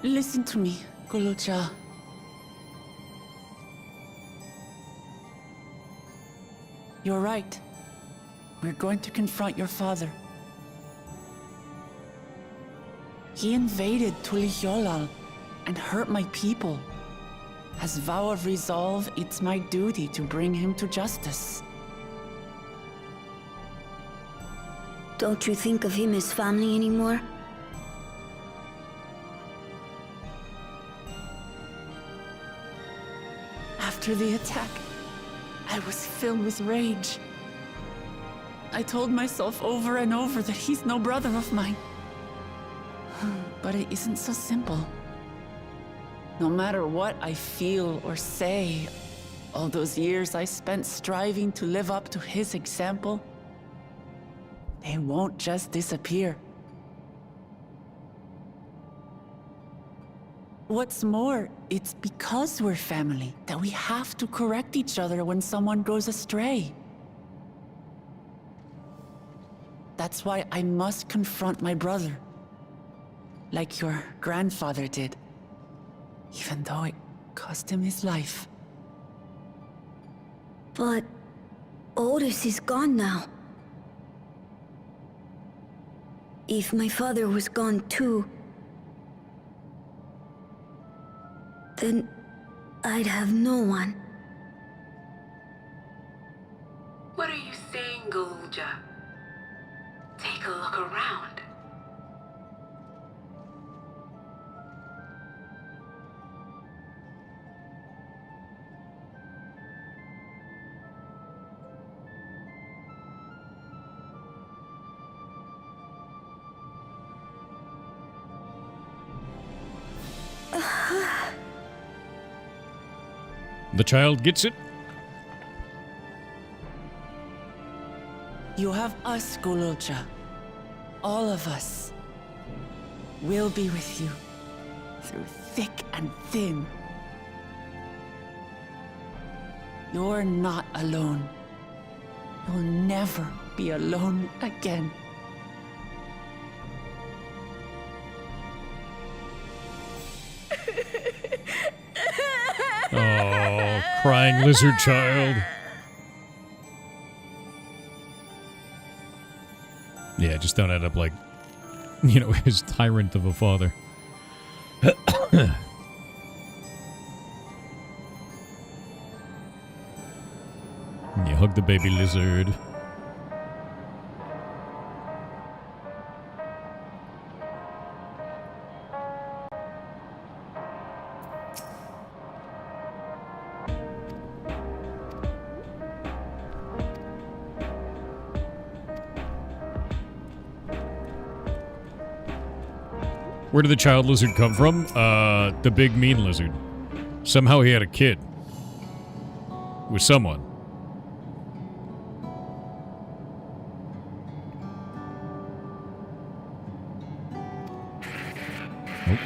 Listen to me, Goloja. You're right. We're going to confront your father. He invaded Tulihyolal and hurt my people. As vow of resolve, it's my duty to bring him to justice. Don't you think of him as family anymore? After the attack, I was filled with rage. I told myself over and over that he's no brother of mine. But it isn't so simple. No matter what I feel or say, all those years I spent striving to live up to his example, they won't just disappear. What's more, it's because we're family that we have to correct each other when someone goes astray. That's why I must confront my brother, like your grandfather did, even though it cost him his life. But Otis is gone now. If my father was gone too, then I'd have no one. What are you saying, Galuja? Take a look around. The child gets it. You have us, Goloja. All of us. We'll be with you, through thick and thin. You're not alone. You'll never be alone again. Oh, crying lizard child. Yeah, just don't end up like, you know, his tyrant of a father. You hug the baby lizard. Where did the child lizard come from? The big mean lizard. Somehow he had a kid. With someone. Nope.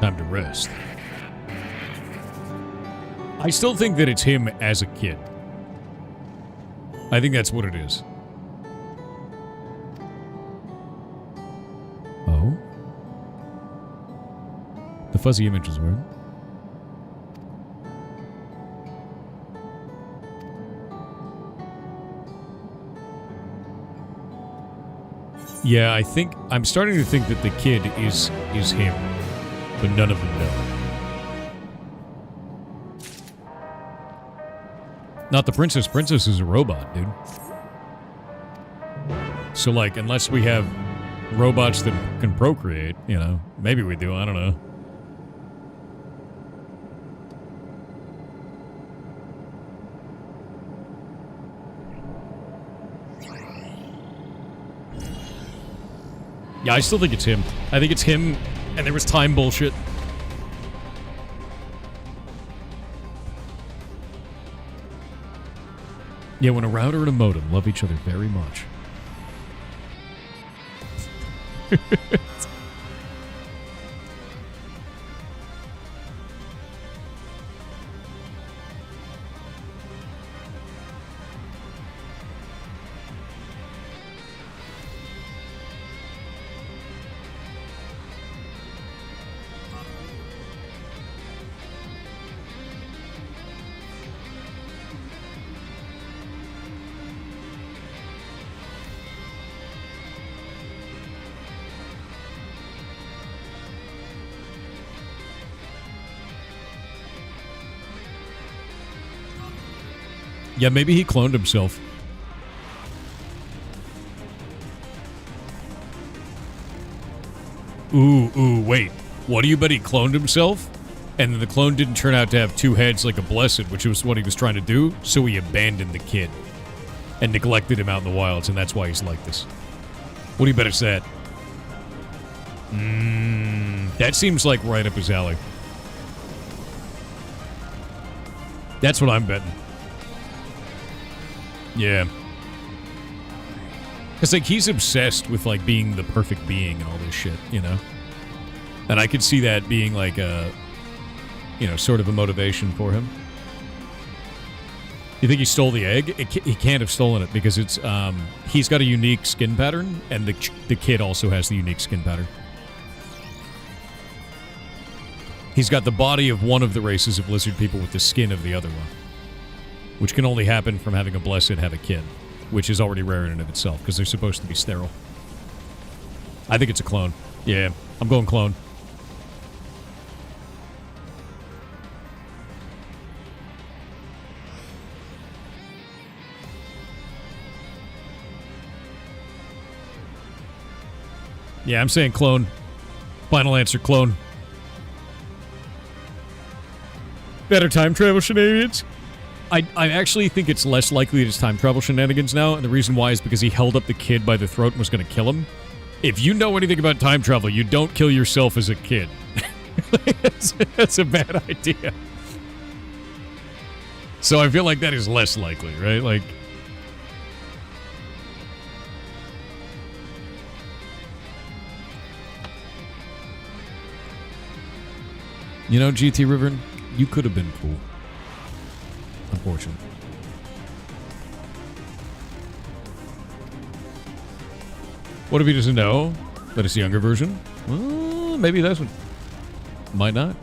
Time to rest. I still think that it's him as a kid. I think that's what it is. Oh? The fuzzy image is weird. Yeah, I'm starting to think that the kid is him, but none of them know. Not the princess. Princess is a robot, dude. So, like, unless we have robots that can procreate, you know, maybe we do, I don't know. Yeah, I still think it's him. I think it's him, and there was time bullshit. Yeah, when a router and a modem love each other very much. Yeah, maybe he cloned himself. Ooh, wait. What do you bet he cloned himself? And then the clone didn't turn out to have two heads like a blessed, which was what he was trying to do, so he abandoned the kid. And neglected him out in the wilds, and that's why he's like this. What do you bet it's that? That seems like right up his alley. That's what I'm betting. Yeah. Because, like, he's obsessed with, like, being the perfect being and all this shit, you know? And I could see that being, like, a, you know, sort of a motivation for him. You think he stole the egg? He can't have stolen it because it's, he's got a unique skin pattern, and the kid also has the unique skin pattern. He's got the body of one of the races of lizard people with the skin of the other one. Which can only happen from having a blessed have a kid. Which is already rare in and of itself, because they're supposed to be sterile. I think it's a clone. Yeah, I'm going clone. Yeah, I'm saying clone. Final answer, clone. Better time travel shenanigans. I actually think it's less likely it's time travel shenanigans now, and the reason why is because he held up the kid by the throat and was going to kill him. If you know anything about time travel, you don't kill yourself as a kid. That's a bad idea. So I feel like that is less likely, right? Like... You know, GT River, you could have been cool. Unfortunate. What if he doesn't know that it's the younger version? Well, maybe that's what... Might not.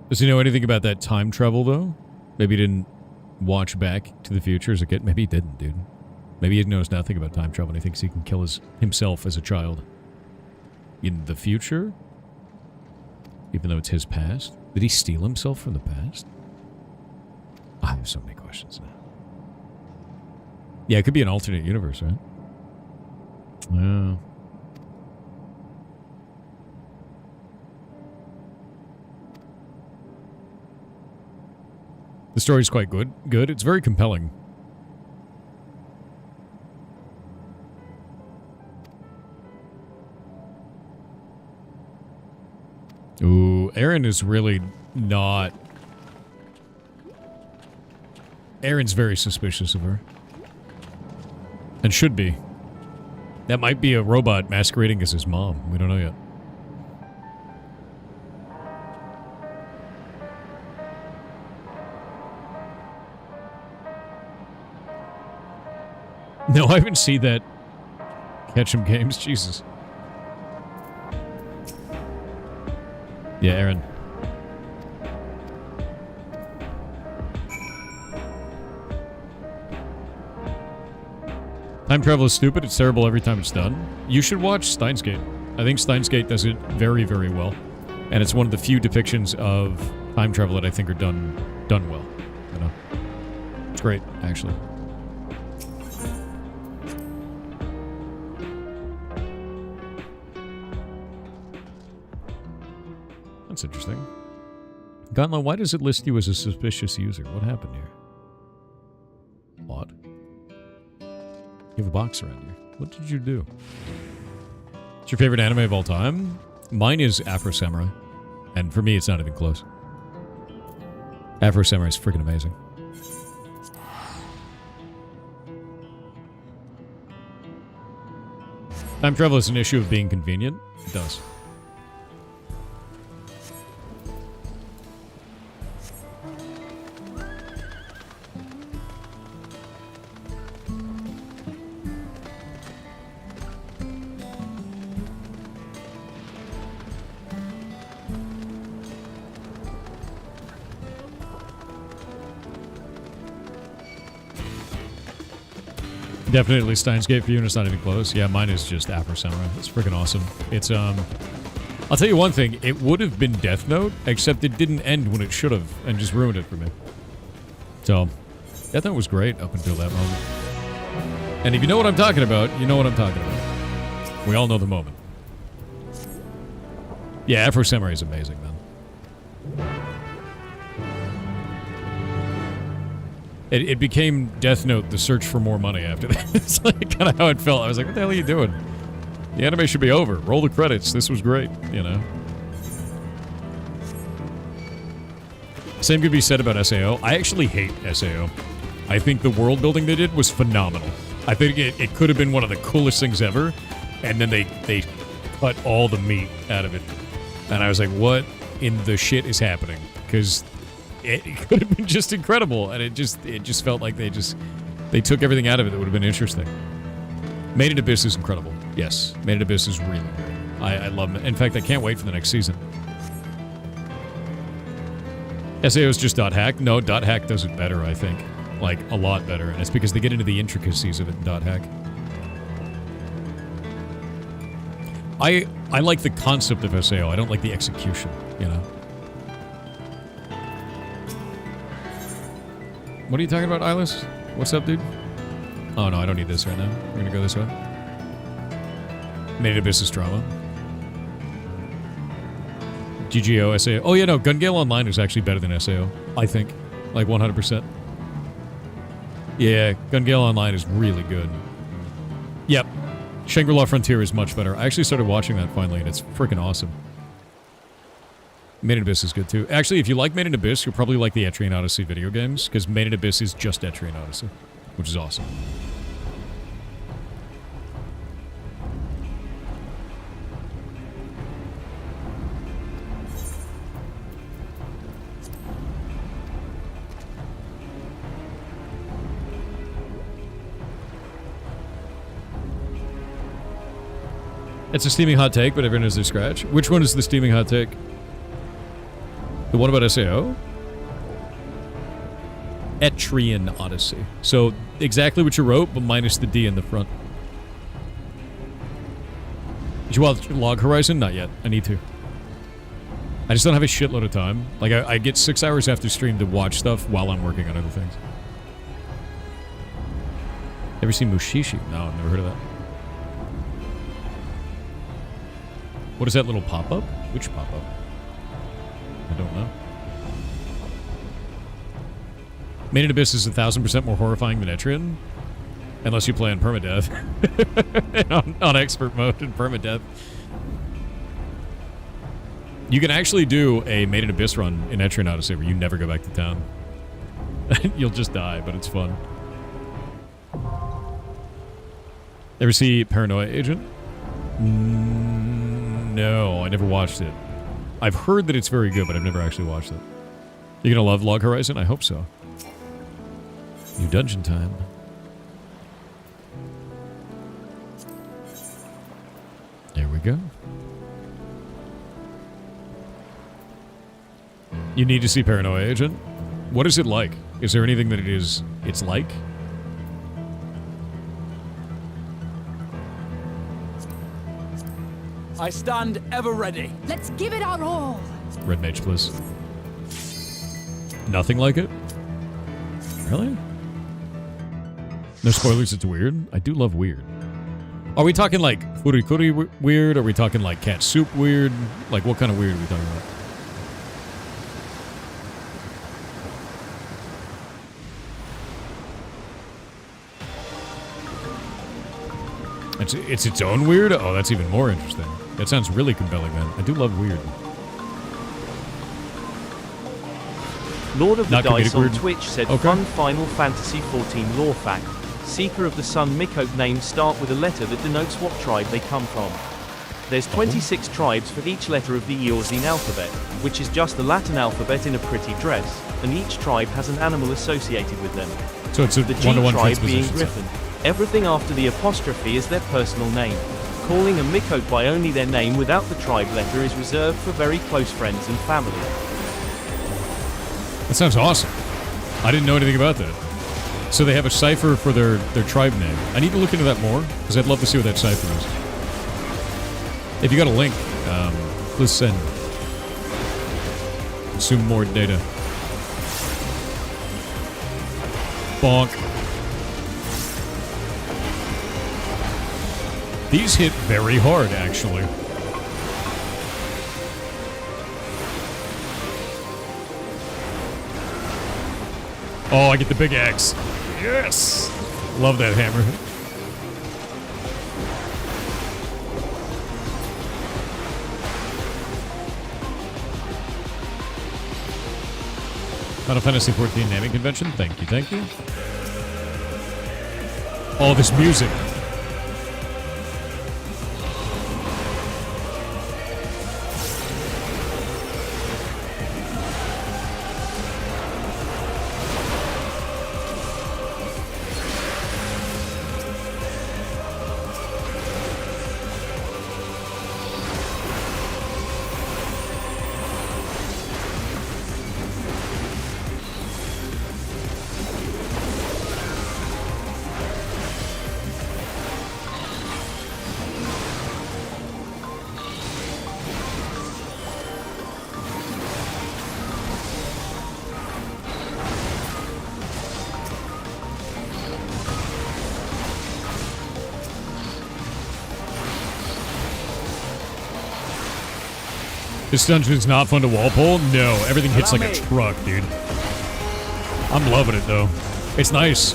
Does he know anything about that time travel, though? Maybe he didn't watch Back to the Future as a kid. Maybe he didn't, dude. Maybe he knows nothing about time travel and he thinks he can kill himself as a child. In the future? Even though it's his past? Did he steal himself from the past? I have so many questions now. Yeah, it could be an alternate universe, right? Yeah. The story's quite good. It's very compelling. Ooh, Aaron is really not... Aaron's very suspicious of her. And should be. That might be a robot masquerading as his mom. We don't know yet. No, I haven't seen that. Ketchum Games, Jesus. Yeah, Aaron. Time travel is stupid. It's terrible every time it's done. You should watch Steins Gate. I think Steins Gate does it very, very well. And it's one of the few depictions of time travel that I think are done well. You know? It's great, actually. That's interesting. Gonla, why does it list you as a suspicious user? What happened here? What? You have a box around here. What did you do? What's your favorite anime of all time? Mine is Afro Samurai. And for me, it's not even close. Afro Samurai is freaking amazing. Time travel is an issue of being convenient. It does. Definitely Steins Gate for you, and it's not even close. Yeah, mine is just Afro Samurai. It's freaking awesome. It's, I'll tell you one thing. It would have been Death Note, except it didn't end when it should have, and just ruined it for me. So, Death Note was great up until that moment. And if you know what I'm talking about, you know what I'm talking about. We all know the moment. Yeah, Afro Samurai is amazing, man. It became Death Note, the search for more money after that. It's like kind of how it felt. I was like, what the hell are you doing? The anime should be over. Roll the credits. This was great, you know? Same could be said about SAO. I actually hate SAO. I think the world building they did was phenomenal. I think it could have been one of the coolest things ever, and then they cut all the meat out of it. And I was like, what in the shit is happening? Because it could have been just incredible, and it just felt like they took everything out of it that would have been interesting. Made in Abyss is incredible. Yes, Made in Abyss is really great. I love it. In fact, I can't wait for the next season. SAO is just .hack. No, .hack does it better, I think. Like, a lot better, and it's because they get into the intricacies of it in .hack. I like the concept of SAO. I don't like the execution, you know? What are you talking about, Eyeless? What's up, dude? Oh, no, I don't need this right now. We're gonna go this way. Made in Abyss is drama. GGO, SAO. Oh, yeah, no, Gun Gale Online is actually better than SAO, I think. Like, 100%. Yeah, Gun Gale Online is really good. Yep. Shangri-La Frontier is much better. I actually started watching that finally, and it's freaking awesome. Made in Abyss is good too. Actually, if you like Made in Abyss, you'll probably like the Etrian Odyssey video games, because Made in Abyss is just Etrian Odyssey, which is awesome. It's a steaming hot take, but everyone has their scratch. Which one is the steaming hot take? The one about SAO? Etrian Odyssey. So, exactly what you wrote, but minus the D in the front. Did you watch Log Horizon? Not yet. I need to. I just don't have a shitload of time. Like, I get 6 hours after stream to watch stuff while I'm working on other things. Ever seen Mushishi? No, I've never heard of that. What is that little pop-up? Which pop-up? I don't know. Made in Abyss is 1,000% more horrifying than Etrian. Unless you play on permadeath. on expert mode in permadeath. You can actually do a Made in Abyss run in Etrian Odyssey where you never go back to town. You'll just die, but it's fun. Ever see Paranoia Agent? No, I never watched it. I've heard that it's very good, but I've never actually watched it. You gonna love Log Horizon? I hope so. New dungeon time. There we go. You need to see Paranoia Agent. What is it like? Is there anything that it's like? I stand ever ready. Let's give it our all. Red Mage, please. Nothing like it? Really? No spoilers, it's weird? I do love weird. Are we talking like furikuri weird? Are we talking like cat soup weird? Like what kind of weird are we talking about? It's its own weird? Oh, that's even more interesting. That sounds really compelling, man. I do love weird. Lord of the Not Dice comedic on weird. Twitch said, Okay. fun Final Fantasy XIV lore fact. Seeker of the Sun Miko names start with a letter that denotes what tribe they come from. There's 26 tribes for each letter of the Eorzine alphabet, which is just the Latin alphabet in a pretty dress, and each tribe has an animal associated with them. So it's a The G one-to-one tribe being transposition. Griffin. Everything after the apostrophe is their personal name. Calling a Miko by only their name without the tribe letter is reserved for very close friends and family. That sounds awesome. I didn't know anything about that. So they have a cipher for their tribe name. I need to look into that more, because I'd love to see what that cipher is. If you got a link, please send. Consume more data. Bonk. These hit very hard, actually. Oh, I get the big axe. Yes! Love that hammer. Final Fantasy XIV naming convention. Thank you, thank you. Oh, this music. This dungeon's not fun to wallpole? No, everything hits like a truck, dude. I'm loving it, though. It's nice.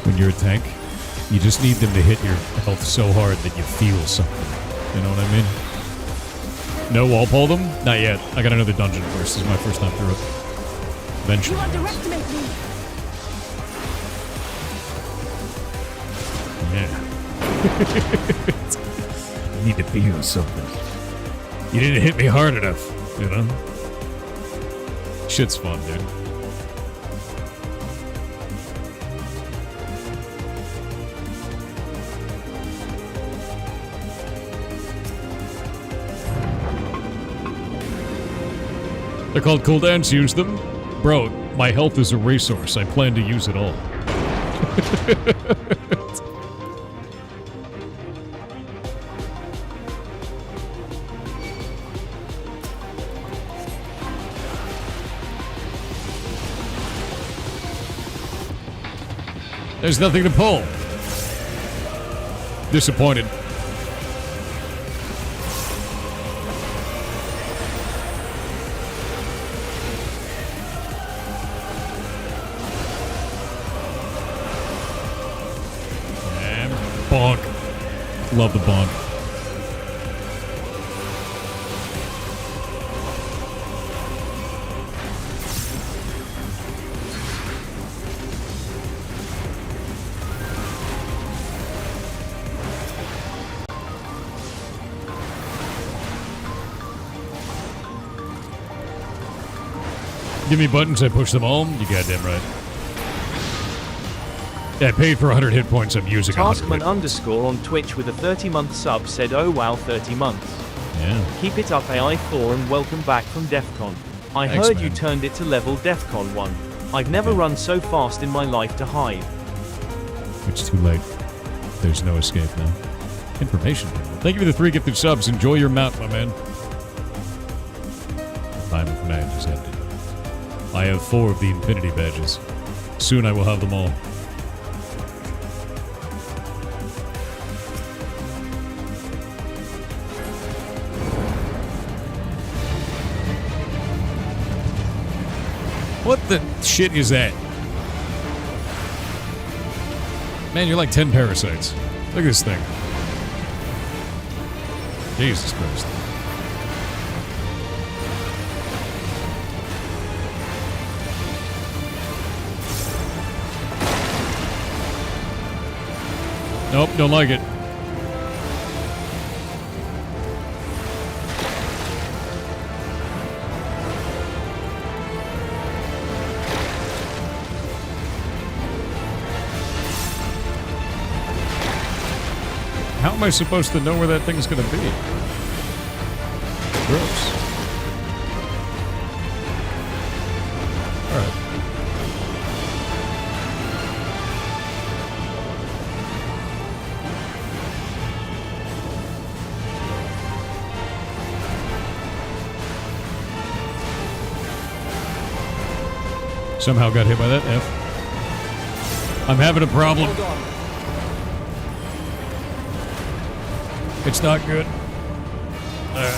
When you're a tank, you just need them to hit your health so hard that you feel something. You know what I mean? No wallpole them? Not yet. I got another dungeon first. This is my first time through it. Eventually. You underestimate me. Yeah. Need to feel something. You didn't hit me hard enough, you know? Shit's fun, dude. They're called cooldowns, use them? Bro, my health is a resource. I plan to use it all. There's nothing to pull. Disappointed. And bonk. Love the bonk. Give me buttons, I push them all. You goddamn right. Yeah, I paid for 100 hit points. I'm using 100. Taskman_ on Twitch with a 30-month sub said, "Oh wow, 30 months. Yeah. Keep it up, AI4, and welcome back from DEFCON. I Thanks, heard man. you turned it to level DEFCON 1. I've never run so fast in my life to hide." It's too late. There's no escape now. Information. Thank you for the 3 gifted subs. Enjoy your mount, my man. Time of man has ended. I have 4 of the Infinity badges. Soon I will have them all. What the shit is that? Man, you're like 10 parasites. Look at this thing. Jesus Christ. Nope, don't like it. How am I supposed to know where that thing's gonna be? Gross. Alright. Somehow got hit by that F. I'm having a problem. It's not good.